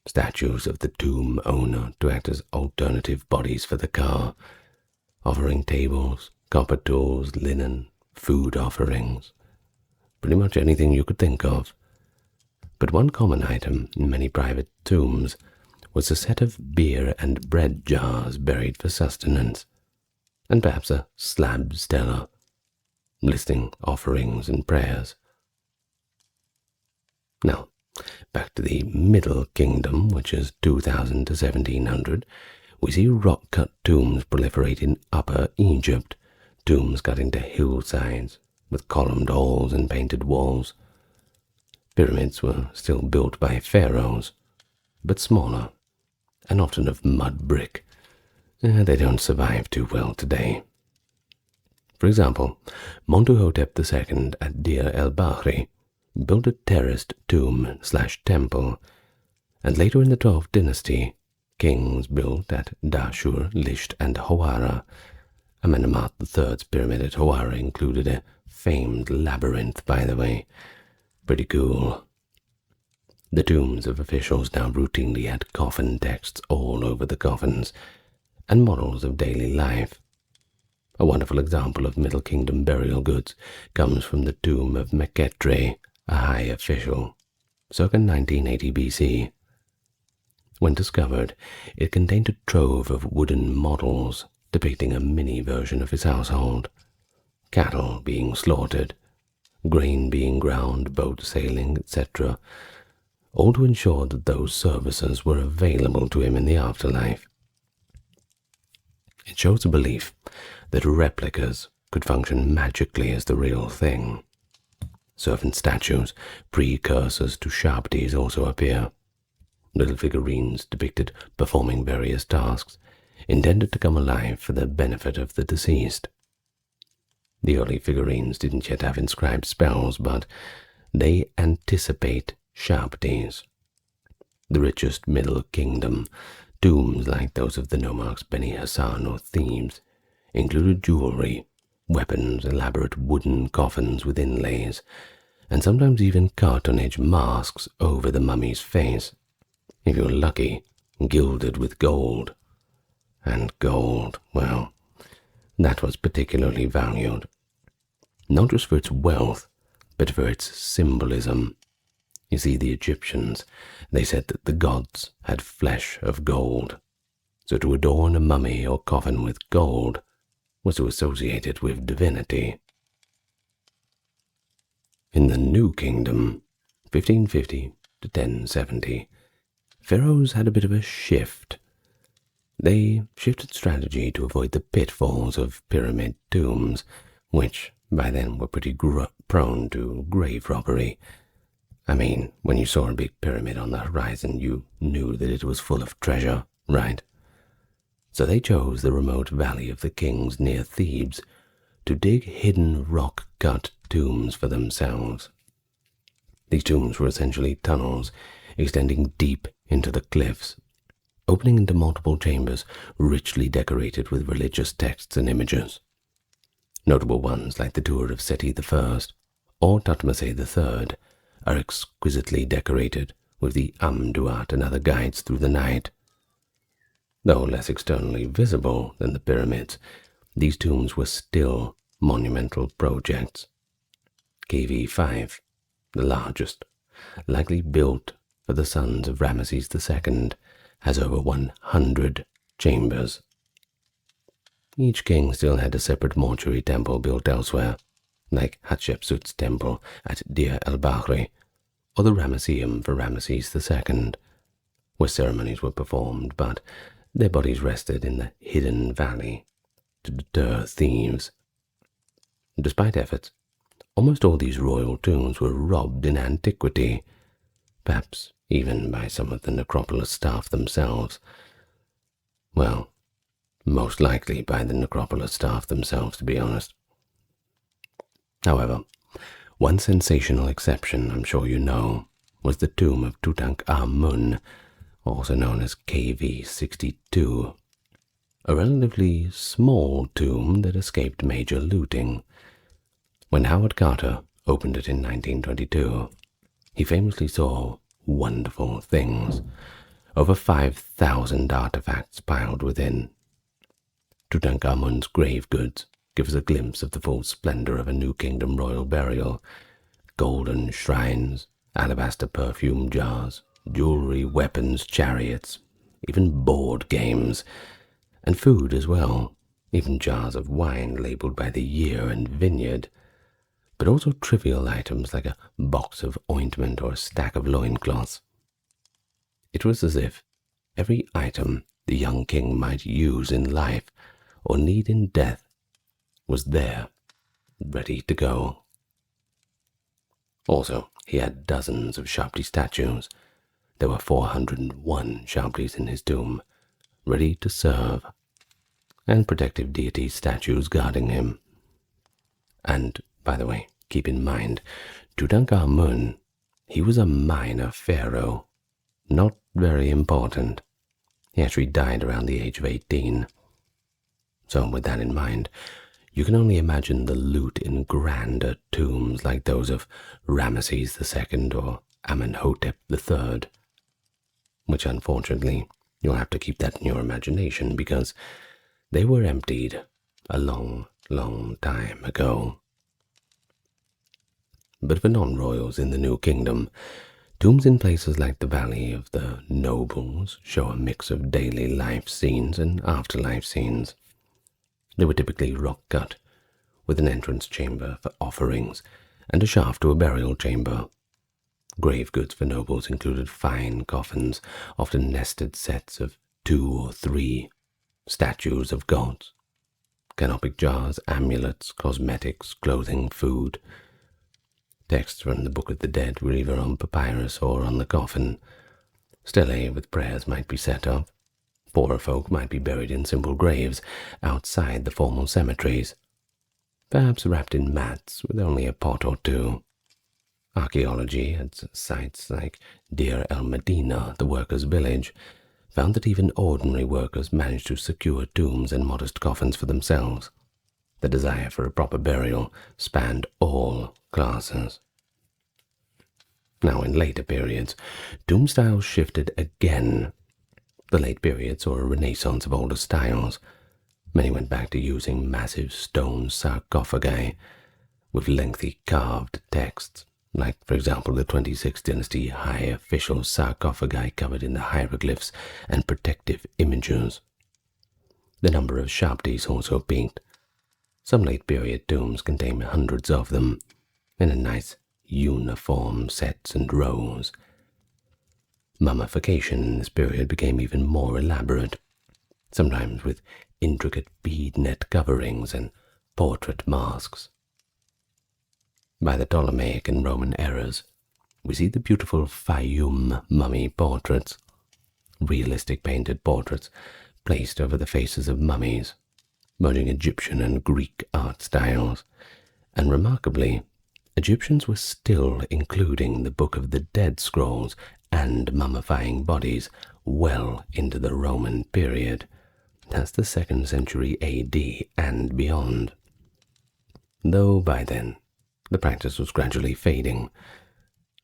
Statues of the tomb owner to act as alternative bodies for the car, offering tables, copper tools, linen, food offerings, pretty much anything you could think of. But one common item in many private tombs was a set of beer and bread jars buried for sustenance, and perhaps a slab stela, listing offerings and prayers. Now, back to the Middle Kingdom, which is 2000 to 1700, we see rock-cut tombs proliferate in Upper Egypt, tombs cut into hillsides, with columned halls and painted walls. Pyramids were still built by pharaohs, but smaller, and often of mud brick. They don't survive too well today. For example, Montuhotep II at Deir el-Bahri built a terraced tomb/temple, and later in the 12th dynasty, kings built at Dashur, Lisht, and Hawara. Amenemhat III's pyramid at Hawara included a famed labyrinth, by the way. Pretty cool. The tombs of officials now routinely had coffin texts all over the coffins, and models of daily life. A wonderful example of Middle Kingdom burial goods comes from the tomb of Meketre, a high official, circa 1980 BC. When discovered, it contained a trove of wooden models depicting a mini version of his household, cattle being slaughtered, grain being ground, boat sailing, etc., all to ensure that those services were available to him in the afterlife. It shows a belief that replicas could function magically as the real thing. Servant statues, precursors to Shabtis, also appear. Little figurines depicted performing various tasks, intended to come alive for the benefit of the deceased. The early figurines didn't yet have inscribed spells, but they anticipate Shabtis. The richest Middle Kingdom, tombs like those of the nomarchs Beni Hassan or Thebes, included jewelry, weapons, elaborate wooden coffins with inlays, and sometimes even cartonnage masks over the mummy's face. If you were lucky, gilded with gold. And gold, well, that was particularly valued. Not just for its wealth, but for its symbolism. You see, the Egyptians, they said that the gods had flesh of gold, so to adorn a mummy or coffin with gold was to associate it with divinity. In the New Kingdom, 1550 to 1070, pharaohs had a bit of a shift. They shifted strategy to avoid the pitfalls of pyramid tombs, which by then were pretty prone to grave robbery. I mean, when you saw a big pyramid on the horizon, you knew that it was full of treasure, right? So they chose the remote Valley of the Kings near Thebes to dig hidden rock-cut tombs for themselves. These tombs were essentially tunnels extending deep into the cliffs, opening into multiple chambers richly decorated with religious texts and images. Notable ones like the Tour of Seti I or Thutmose III are exquisitely decorated with the Amduat and other guides through the night. Though less externally visible than the pyramids, these tombs were still monumental projects. KV5, the largest, likely built for the sons of Ramesses II, has over 100 chambers. Each king still had a separate mortuary temple built elsewhere, like Hatshepsut's temple at Deir el-Bahri, or the Ramesseum for Ramesses II, where ceremonies were performed, but their bodies rested in the hidden valley to deter thieves. Despite efforts, almost all these royal tombs were robbed in antiquity, perhaps even by some of the necropolis staff themselves. Well, most likely by the necropolis staff themselves, to be honest. However, one sensational exception, I'm sure you know, was the tomb of Tutankhamun, also known as KV62, a relatively small tomb that escaped major looting. When Howard Carter opened it in 1922, he famously saw wonderful things, over 5,000 artifacts piled within. Tutankhamun's grave goods give us a glimpse of the full splendor of a New Kingdom royal burial: golden shrines, alabaster perfume jars, jewelry, weapons, chariots, even board games, and food as well, even jars of wine labeled by the year and vineyard, but also trivial items like a box of ointment or a stack of loincloths. It was as if every item the young king might use in life or need in death was there, ready to go. Also, he had dozens of Sharptie statues. There were 401 Sharpties in his tomb, ready to serve, and protective deity statues guarding him. And, by the way, keep in mind, Tutankhamun, he was a minor pharaoh, not very important. He actually died around the age of 18. So with that in mind, you can only imagine the loot in grander tombs like those of Ramesses II or Amenhotep III, which unfortunately you'll have to keep that in your imagination because they were emptied a long, long time ago. But for non-royals in the New Kingdom, tombs in places like the Valley of the Nobles show a mix of daily life scenes and afterlife scenes. They were typically rock-cut, with an entrance chamber for offerings and a shaft to a burial chamber. Grave goods for nobles included fine coffins, often nested sets of 2 or 3, statues of gods, canopic jars, amulets, cosmetics, clothing, food. Texts from the Book of the Dead were either on papyrus or on the coffin. Stelae with prayers might be set up. Poorer folk might be buried in simple graves outside the formal cemeteries, perhaps wrapped in mats with only a pot or two. Archaeology at sites like Deir el-Medina, the workers' village, found that even ordinary workers managed to secure tombs and modest coffins for themselves. The desire for a proper burial spanned all classes. Now, in later periods, tomb styles shifted again. The late period saw a renaissance of older styles. Many went back to using massive stone sarcophagi with lengthy carved texts, like, for example, the 26th dynasty high official sarcophagi covered in the hieroglyphs and protective images. The number of Sharpties also peaked. Some late period tombs contain hundreds of them, in a nice uniform sets and rows. Mummification in this period became even more elaborate, sometimes with intricate bead net coverings and portrait masks. By the Ptolemaic and Roman eras, we see the beautiful Fayum mummy portraits, realistic painted portraits placed over the faces of mummies, merging Egyptian and Greek art styles, and remarkably, Egyptians were still including the Book of the Dead scrolls and mummifying bodies well into the Roman period. That's the 2nd century AD and beyond. Though by then, the practice was gradually fading.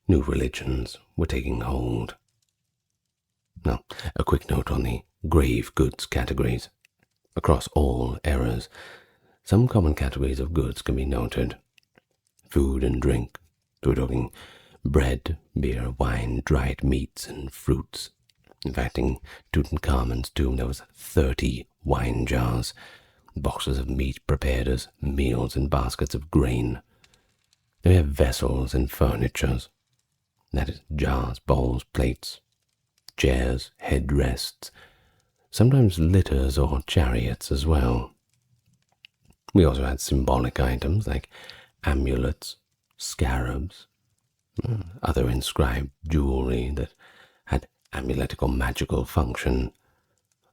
New religions were taking hold. Now, a quick note on the grave goods categories. Across all eras, some common categories of goods can be noted. Food and drink. So we're talking bread, beer, wine, dried meats, and fruits. In fact, in Tutankhamun's tomb there was 30 wine jars, boxes of meat prepared as meals, and baskets of grain. Then we have vessels and furnitures. That is, jars, bowls, plates, chairs, headrests, sometimes litters or chariots as well. We also had symbolic items like amulets, scarabs, other inscribed jewelry that had amuletic or magical function.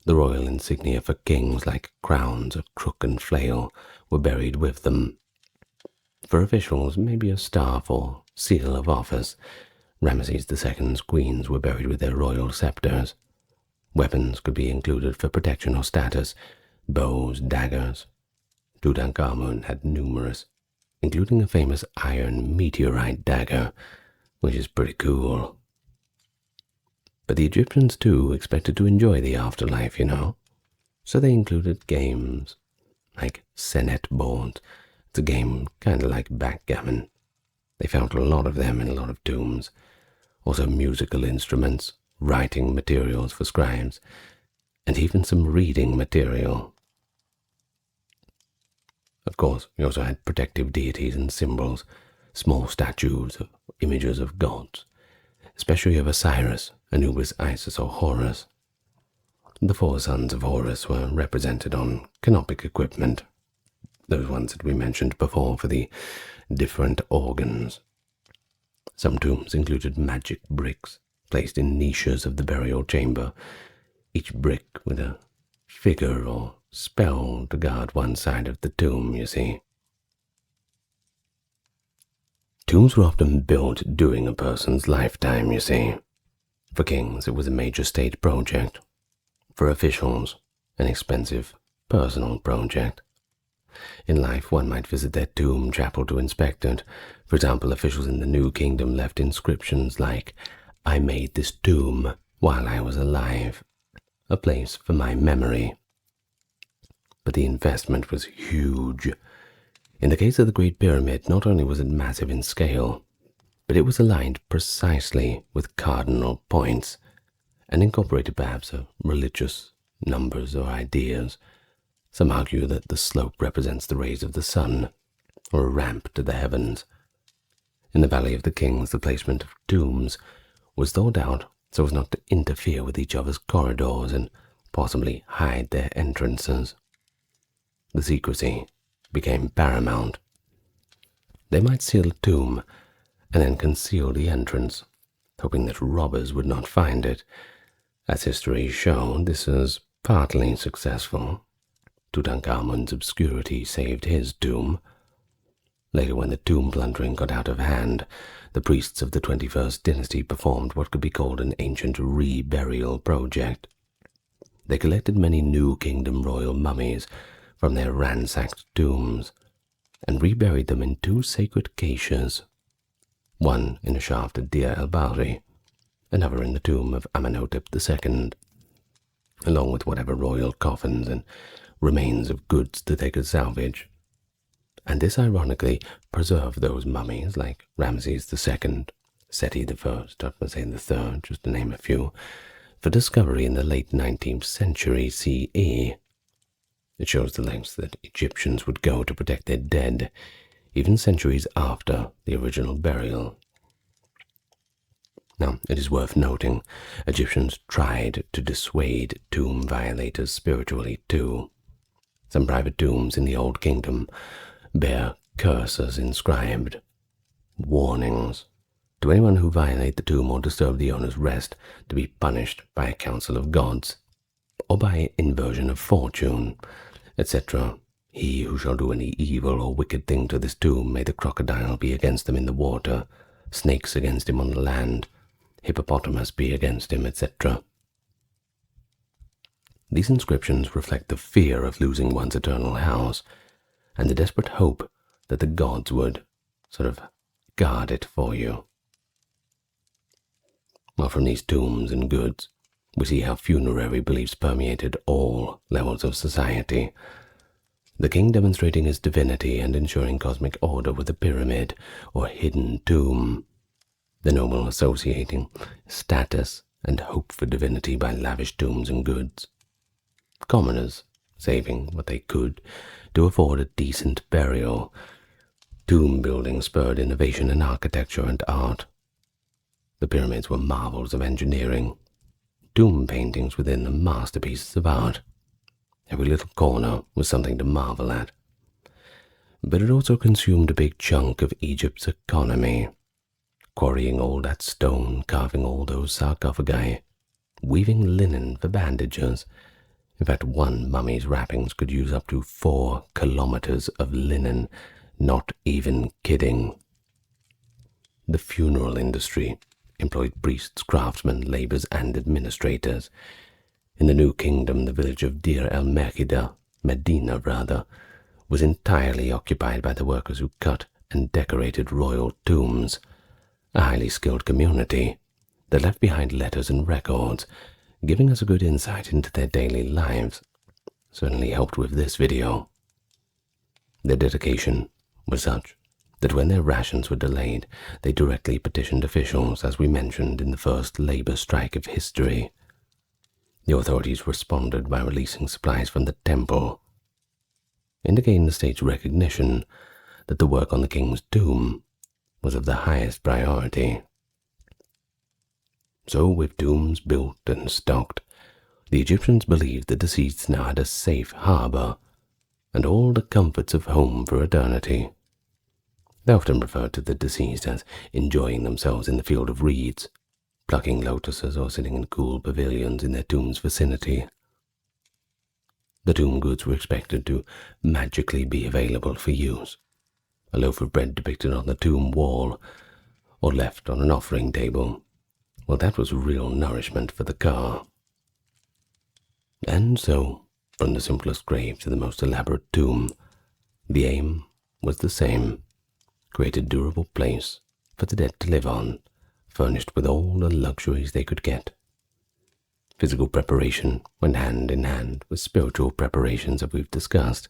The royal insignia for kings like crowns, a crook and flail were buried with them. For officials, maybe a staff or seal of office. Ramesses II's queens were buried with their royal scepters. Weapons could be included for protection or status, bows, daggers. Tutankhamun had numerous, including a famous iron meteorite dagger, which is pretty cool. But the Egyptians too expected to enjoy the afterlife, so they included games like senet boards. It's a game kind of like backgammon. They found a lot of them in a lot of tombs. Also musical instruments, writing materials for scribes, and even some reading material. Of course, we also had protective deities and symbols, small statues of images of gods, especially of Osiris, Anubis, Isis, or Horus. The four sons of Horus were represented on canopic equipment, those ones that we mentioned before for the different organs. Some tombs included magic bricks placed in niches of the burial chamber, each brick with a figure or spell to guard one side of the tomb, you see. Tombs were often built during a person's lifetime, you see. For kings, it was a major state project. For officials, an expensive personal project. In life, one might visit their tomb chapel to inspect it. For example, officials in the New Kingdom left inscriptions like, "I made this tomb while I was alive, a place for my memory." But the investment was huge. In the case of the Great Pyramid, not only was it massive in scale, but it was aligned precisely with cardinal points and incorporated perhaps religious numbers or ideas. Some argue that the slope represents the rays of the sun, or a ramp to the heavens. In the Valley of the Kings, the placement of tombs was thought out so as not to interfere with each other's corridors and possibly hide their entrances. The secrecy became paramount. They might seal a tomb and then conceal the entrance, hoping that robbers would not find it. As history showed, this was partly successful. Tutankhamun's obscurity saved his tomb. Later, when the tomb plundering got out of hand, the priests of the 21st dynasty performed what could be called an ancient reburial project. They collected many New Kingdom royal mummies from their ransacked tombs and reburied them in two sacred caches, one in a shaft at Deir el-Bahri, another in the tomb of Amenhotep II, along with whatever royal coffins and remains of goods that they could salvage. And this ironically preserved those mummies like Ramses II, Seti I, Thutmose III, just to name a few, for discovery in the late 19th century CE. It shows the lengths that Egyptians would go to protect their dead, even centuries after the original burial. Now, it is worth noting, Egyptians tried to dissuade tomb violators spiritually too. Some private tombs in the Old Kingdom bear curses inscribed, warnings to anyone who violate the tomb or disturb the owner's rest, to be punished by a council of gods, or by inversion of fortune, etc. He who shall do any evil or wicked thing to this tomb, may the crocodile be against him in the water, snakes against him on the land, hippopotamus be against him, etc. These inscriptions reflect the fear of losing one's eternal house, and the desperate hope that the gods would sort of guard it for you. Well, from these tombs and goods, we see how funerary beliefs permeated all levels of society. The king demonstrating his divinity and ensuring cosmic order with a pyramid or hidden tomb. The noble associating status and hope for divinity by lavish tombs and goods. Commoners saving what they could to afford a decent burial. Tomb building spurred innovation in architecture and art. The pyramids were marvels of engineering. Tomb paintings within them masterpieces of art. Every little corner was something to marvel at. But it also consumed a big chunk of Egypt's economy. Quarrying all that stone, carving all those sarcophagi, weaving linen for bandages. In fact, one mummy's wrappings could use up to 4 kilometers of linen, not even kidding. The funeral industry employed priests, craftsmen, laborers, and administrators. In the New Kingdom, the village of Deir el-Medina, was entirely occupied by the workers who cut and decorated royal tombs, a highly skilled community that left behind letters and records, giving us a good insight into their daily lives. Certainly helped with this video. Their dedication was such that when their rations were delayed, they directly petitioned officials, as we mentioned in the first labor strike of history. The authorities responded by releasing supplies from the temple, indicating the state's recognition that the work on the king's tomb was of the highest priority. So, with tombs built and stocked, the Egyptians believed the deceased now had a safe harbor and all the comforts of home for eternity. They often referred to the deceased as enjoying themselves in the field of reeds, plucking lotuses, or sitting in cool pavilions in their tomb's vicinity. The tomb goods were expected to magically be available for use. A loaf of bread depicted on the tomb wall, or left on an offering table. Well, that was real nourishment for the car. And so, from the simplest grave to the most elaborate tomb, the aim was the same: create a durable place for the dead to live on, furnished with all the luxuries they could get. Physical preparation went hand in hand with spiritual preparations, as we've discussed,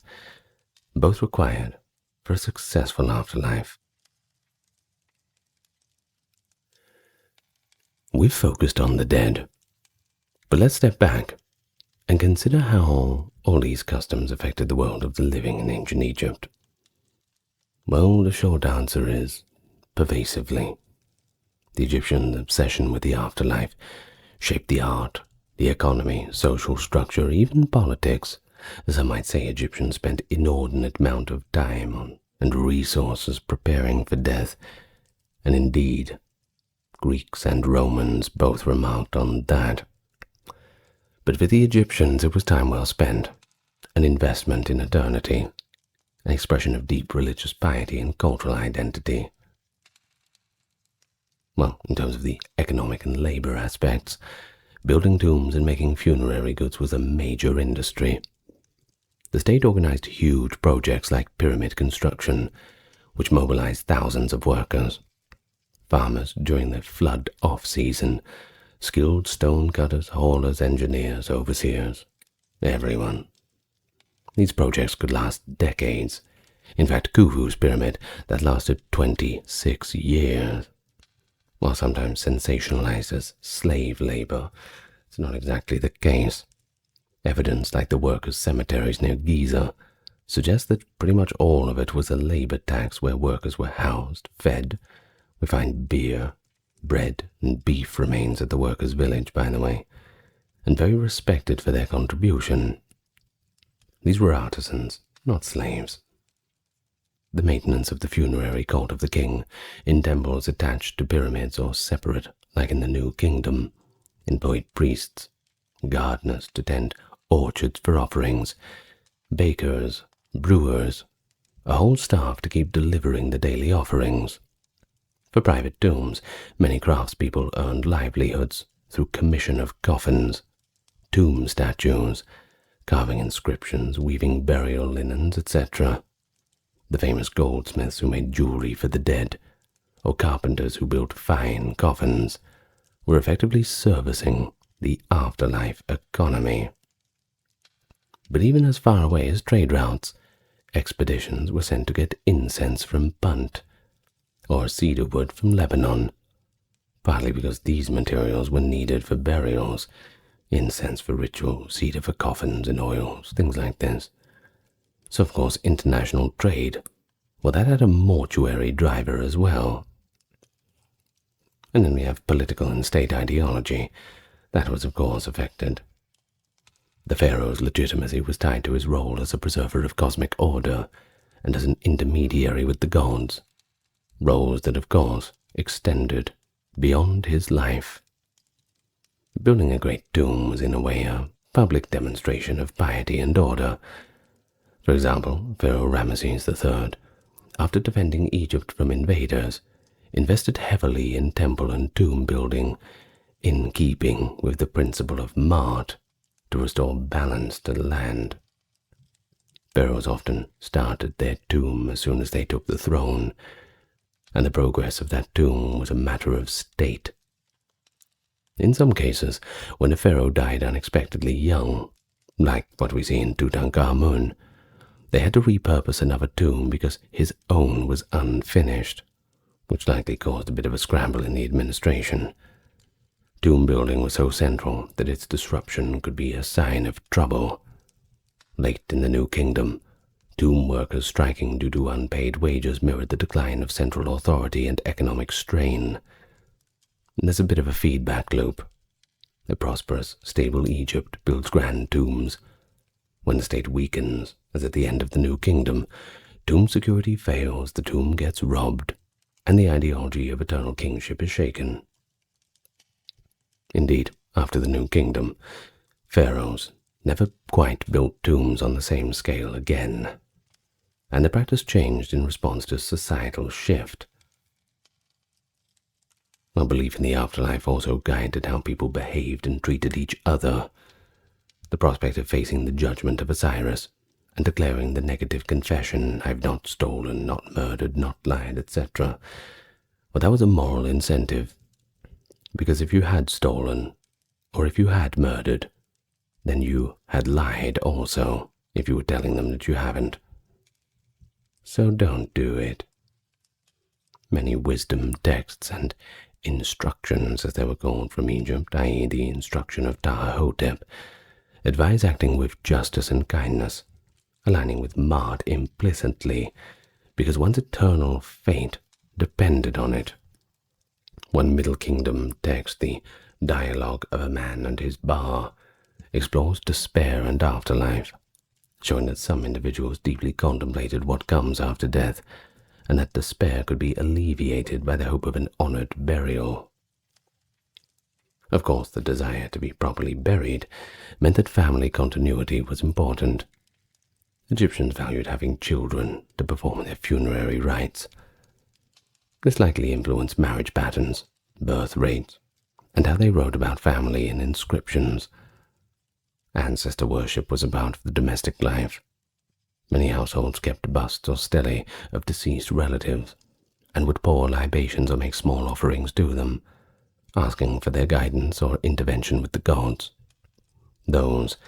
both required for a successful afterlife. We've focused on the dead, but let's step back and consider how all these customs affected the world of the living in ancient Egypt. Well, the short answer is pervasively. The Egyptian obsession with the afterlife shaped the art, the economy, social structure, even politics. Some might say Egyptians spent inordinate amount of time on and resources preparing for death, and indeed, Greeks and Romans both remarked on that. But for the Egyptians it was time well spent, an investment in eternity, an expression of deep religious piety and cultural identity. Well, in terms of the economic and labor aspects, building tombs and making funerary goods was a major industry. The state organized huge projects like pyramid construction, which mobilized thousands of workers. Farmers during the flood off-season, skilled stone cutters, haulers, engineers, overseers, everyone. These projects could last decades. In fact, Khufu's pyramid, that lasted 26 years. While sometimes sensationalized as slave labor, it's not exactly the case. Evidence like the workers' cemeteries near Giza suggests that pretty much all of it was a labor tax where workers were housed, fed. We find beer, bread, and beef remains at the workers' village, by the way, and very respected for their contribution. These were artisans, not slaves. The maintenance of the funerary cult of the king, in temples attached to pyramids or separate, like in the New Kingdom, employed priests, gardeners to tend orchards for offerings, bakers, brewers, a whole staff to keep delivering the daily offerings. For private tombs, many craftspeople earned livelihoods through commission of coffins, tomb statues, carving inscriptions, weaving burial linens, etc. The famous goldsmiths who made jewelry for the dead, or carpenters who built fine coffins, were effectively servicing the afterlife economy. But even as far away as trade routes, expeditions were sent to get incense from Punt, or cedar wood from Lebanon, partly because these materials were needed for burials, incense for ritual, cedar for coffins and oils, things like this. So of course international trade, well, that had a mortuary driver as well. And then we have political and state ideology. That was of course affected. The pharaoh's legitimacy was tied to his role as a preserver of cosmic order and as an intermediary with the gods, roles that of course extended beyond his life. Building a great tomb was in a way a public demonstration of piety and order. For example, Pharaoh Ramesses III, after defending Egypt from invaders, invested heavily in temple and tomb building, in keeping with the principle of Ma'at, to restore balance to the land. Pharaohs often started their tomb as soon as they took the throne, and the progress of that tomb was a matter of state. In some cases, when a pharaoh died unexpectedly young, like what we see in Tutankhamun, They had to repurpose another tomb because his own was unfinished, which likely caused a bit of a scramble in the administration. Tomb building was so central that its disruption could be a sign of trouble. Late in the New Kingdom, tomb workers striking due to unpaid wages mirrored the decline of central authority and economic strain. There's a bit of a feedback loop. A prosperous, stable Egypt builds grand tombs. When the state weakens, as at the end of the New Kingdom, tomb security fails, the tomb gets robbed, and the ideology of eternal kingship is shaken. Indeed, after the New Kingdom, pharaohs never quite built tombs on the same scale again, and the practice changed in response to societal shift. A belief in the afterlife also guided how people behaved and treated each other. The prospect of facing the judgment of Osiris and declaring the negative confession, "I've not stolen, not murdered, not lied," etc. Well, that was a moral incentive, because if you had stolen, or if you had murdered, then you had lied also, if you were telling them that you haven't. So don't do it. Many wisdom texts and instructions, as they were called, from Egypt, i.e. the instruction of Taha-Hotep, advise acting with justice and kindness, aligning with Maat implicitly, because one's eternal fate depended on it. One Middle Kingdom text, the Dialogue of a Man and His Bar, explores despair and afterlife, showing that some individuals deeply contemplated what comes after death, and that despair could be alleviated by the hope of an honored burial. Of course, the desire to be properly buried meant that family continuity was important. Egyptians valued having children to perform their funerary rites. This likely influenced marriage patterns, birth rates, and how they wrote about family in inscriptions. Ancestor worship was about the domestic life. Many households kept busts or stelae of deceased relatives, and would pour libations or make small offerings to them, asking for their guidance or intervention with the gods. Those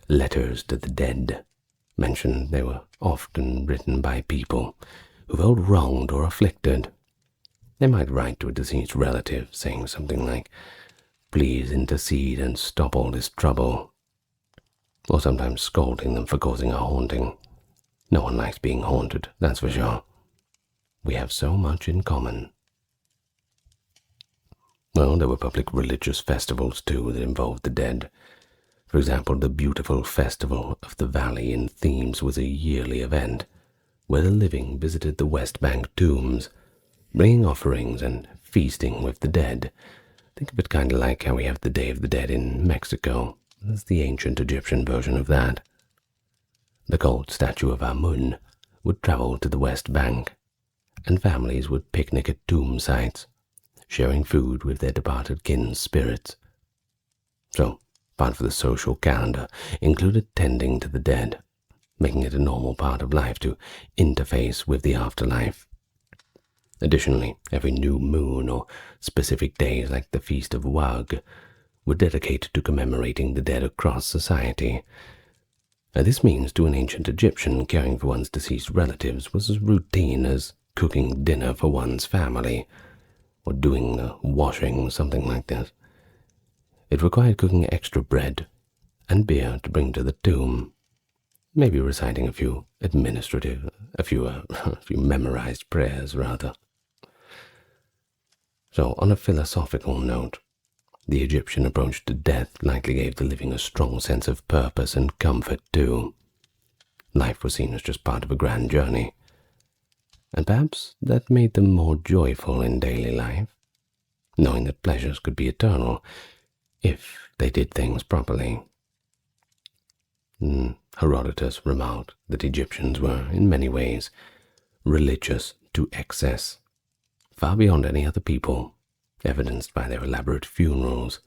letters to the dead mentioned they were often written by people who felt wronged or afflicted. They might write to a deceased relative saying something like, "Please intercede and stop all this trouble," or sometimes scolding them for causing a haunting. No one likes being haunted, that's for sure. We have so much in common. Well, there were public religious festivals too that involved the dead. For example, the beautiful Festival of the Valley in Thebes was a yearly event where the living visited the West Bank tombs, bringing offerings and feasting with the dead. Think of it kind of like how we have the Day of the Dead in Mexico. That's the ancient Egyptian version of that. The cult statue of Amun would travel to the West Bank, and families would picnic at tomb sites, sharing food with their departed kin's spirits. So, part of the social calendar included tending to the dead, making it a normal part of life to interface with the afterlife. Additionally, every new moon or specific days like the Feast of Wag were dedicated to commemorating the dead across society. This means to an ancient Egyptian, caring for one's deceased relatives was as routine as cooking dinner for one's family, or doing the washing, something like this. It required cooking extra bread and beer to bring to the tomb, maybe reciting a few memorized prayers, rather. So, on a philosophical note, the Egyptian approach to death likely gave the living a strong sense of purpose and comfort too. Life was seen as just part of a grand journey, and perhaps that made them more joyful in daily life, knowing that pleasures could be eternal if they did things properly. Herodotus remarked that Egyptians were, in many ways, religious to excess, far beyond any other people, evidenced by their elaborate funerals.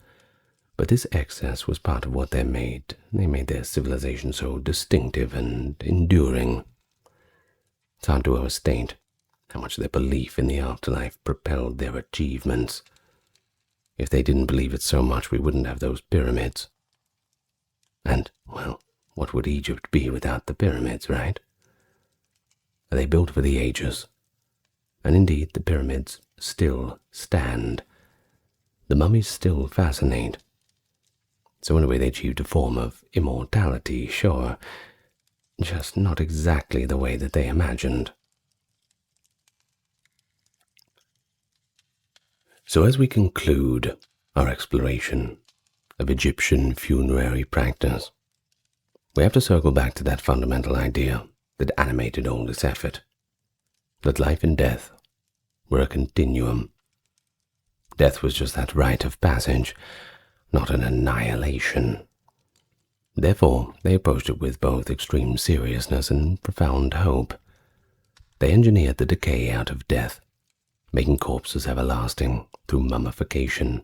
But this excess was part of what they made their civilization so distinctive and enduring. It's hard to overstate how much their belief in the afterlife propelled their achievements. If they didn't believe it so much, we wouldn't have those pyramids. And, well, what would Egypt be without the pyramids, right? They built for the ages, and indeed the pyramids still stand. The mummies still fascinate. So in a way they achieved a form of immortality, sure, just not exactly the way that they imagined. So as we conclude our exploration of Egyptian funerary practice, we have to circle back to that fundamental idea that animated all this effort, that life and death were a continuum. Death was just that rite of passage, not an annihilation. Therefore, they approached it with both extreme seriousness and profound hope. They engineered the decay out of death, making corpses everlasting through mummification,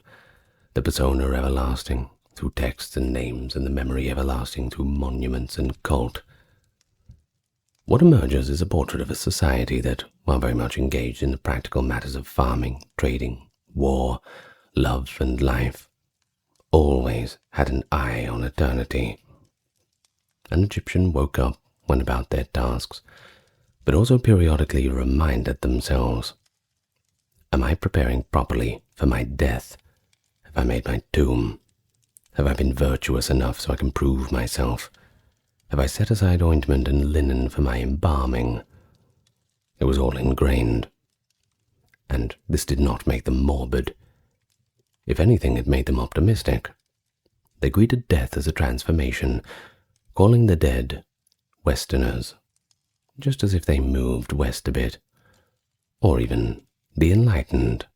the persona everlasting through texts and names, and the memory everlasting through monuments and cult. What emerges is a portrait of a society that, while very much engaged in the practical matters of farming, trading, war, love, and life, always had an eye on eternity. An Egyptian woke up, went about their tasks, but also periodically reminded themselves, am I preparing properly for my death? Have I made my tomb? Have I been virtuous enough so I can prove myself? Have I set aside ointment and linen for my embalming? It was all ingrained. And this did not make them morbid. If anything, it made them optimistic. They greeted death as a transformation, calling the dead Westerners, just as if they moved west a bit, or even the enlightened,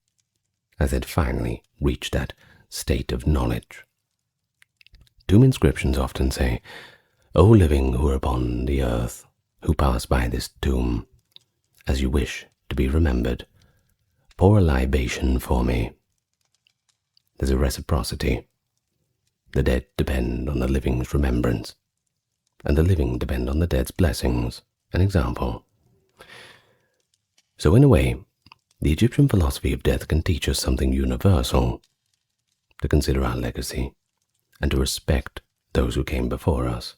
as they'd finally reached that state of knowledge. Tomb inscriptions often say, O living who are upon the earth, who pass by this tomb, as you wish to be remembered, pour a libation for me. There's a reciprocity. The dead depend on the living's remembrance, and the living depend on the dead's blessings and example. So in a way, the Egyptian philosophy of death can teach us something universal, to consider our legacy, and to respect those who came before us.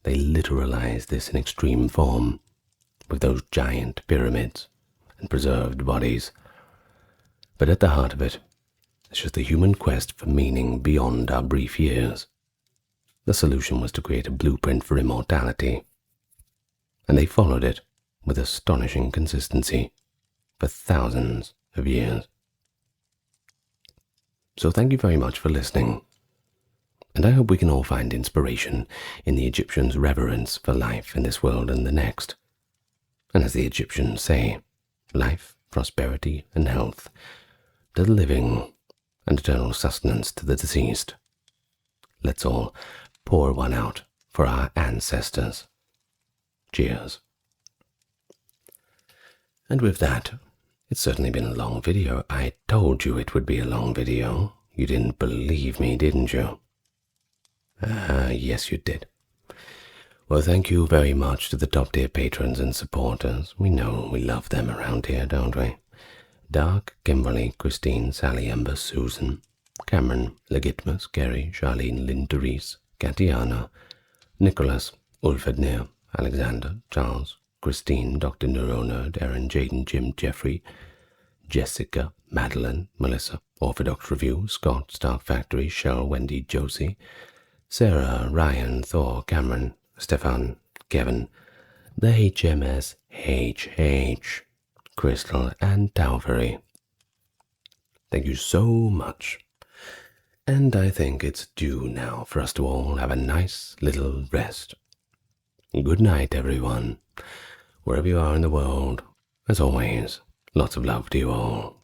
They literalize this in extreme form, with those giant pyramids and preserved bodies. But at the heart of it, it's just the human quest for meaning beyond our brief years. The solution was to create a blueprint for immortality, and they followed it with astonishing consistency for thousands of years. So thank you very much for listening, and I hope we can all find inspiration in the Egyptians' reverence for life in this world and the next. And as the Egyptians say, life, prosperity, and health to the living, and eternal sustenance to the deceased. Let's all pour one out for our ancestors. Cheers. And with that, it's certainly been a long video. I told you it would be a long video. You didn't believe me, didn't you? Yes, you did. Well, thank you very much to the top-tier patrons and supporters. We know we love them around here, don't we? Dark, Kimberly, Christine, Sally, Ember, Susan, Cameron, Legitmus, Gary, Charlene, Lynn, Therese, Katiana, Nicholas, Ulfednir, Alexander, Charles, Christine, Dr. Neuronerd, Aaron, Jaden, Jim, Jeffrey, Jessica, Madeline, Melissa, Orthodox Review, Scott, Stark Factory, Shell, Wendy, Josie, Sarah, Ryan, Thor, Cameron, Stefan, Kevin, the HMS, HH, Crystal, and Tauvery. Thank you so much. And I think it's due now for us to all have a nice little rest. Good night, everyone. Wherever you are in the world, as always, lots of love to you all.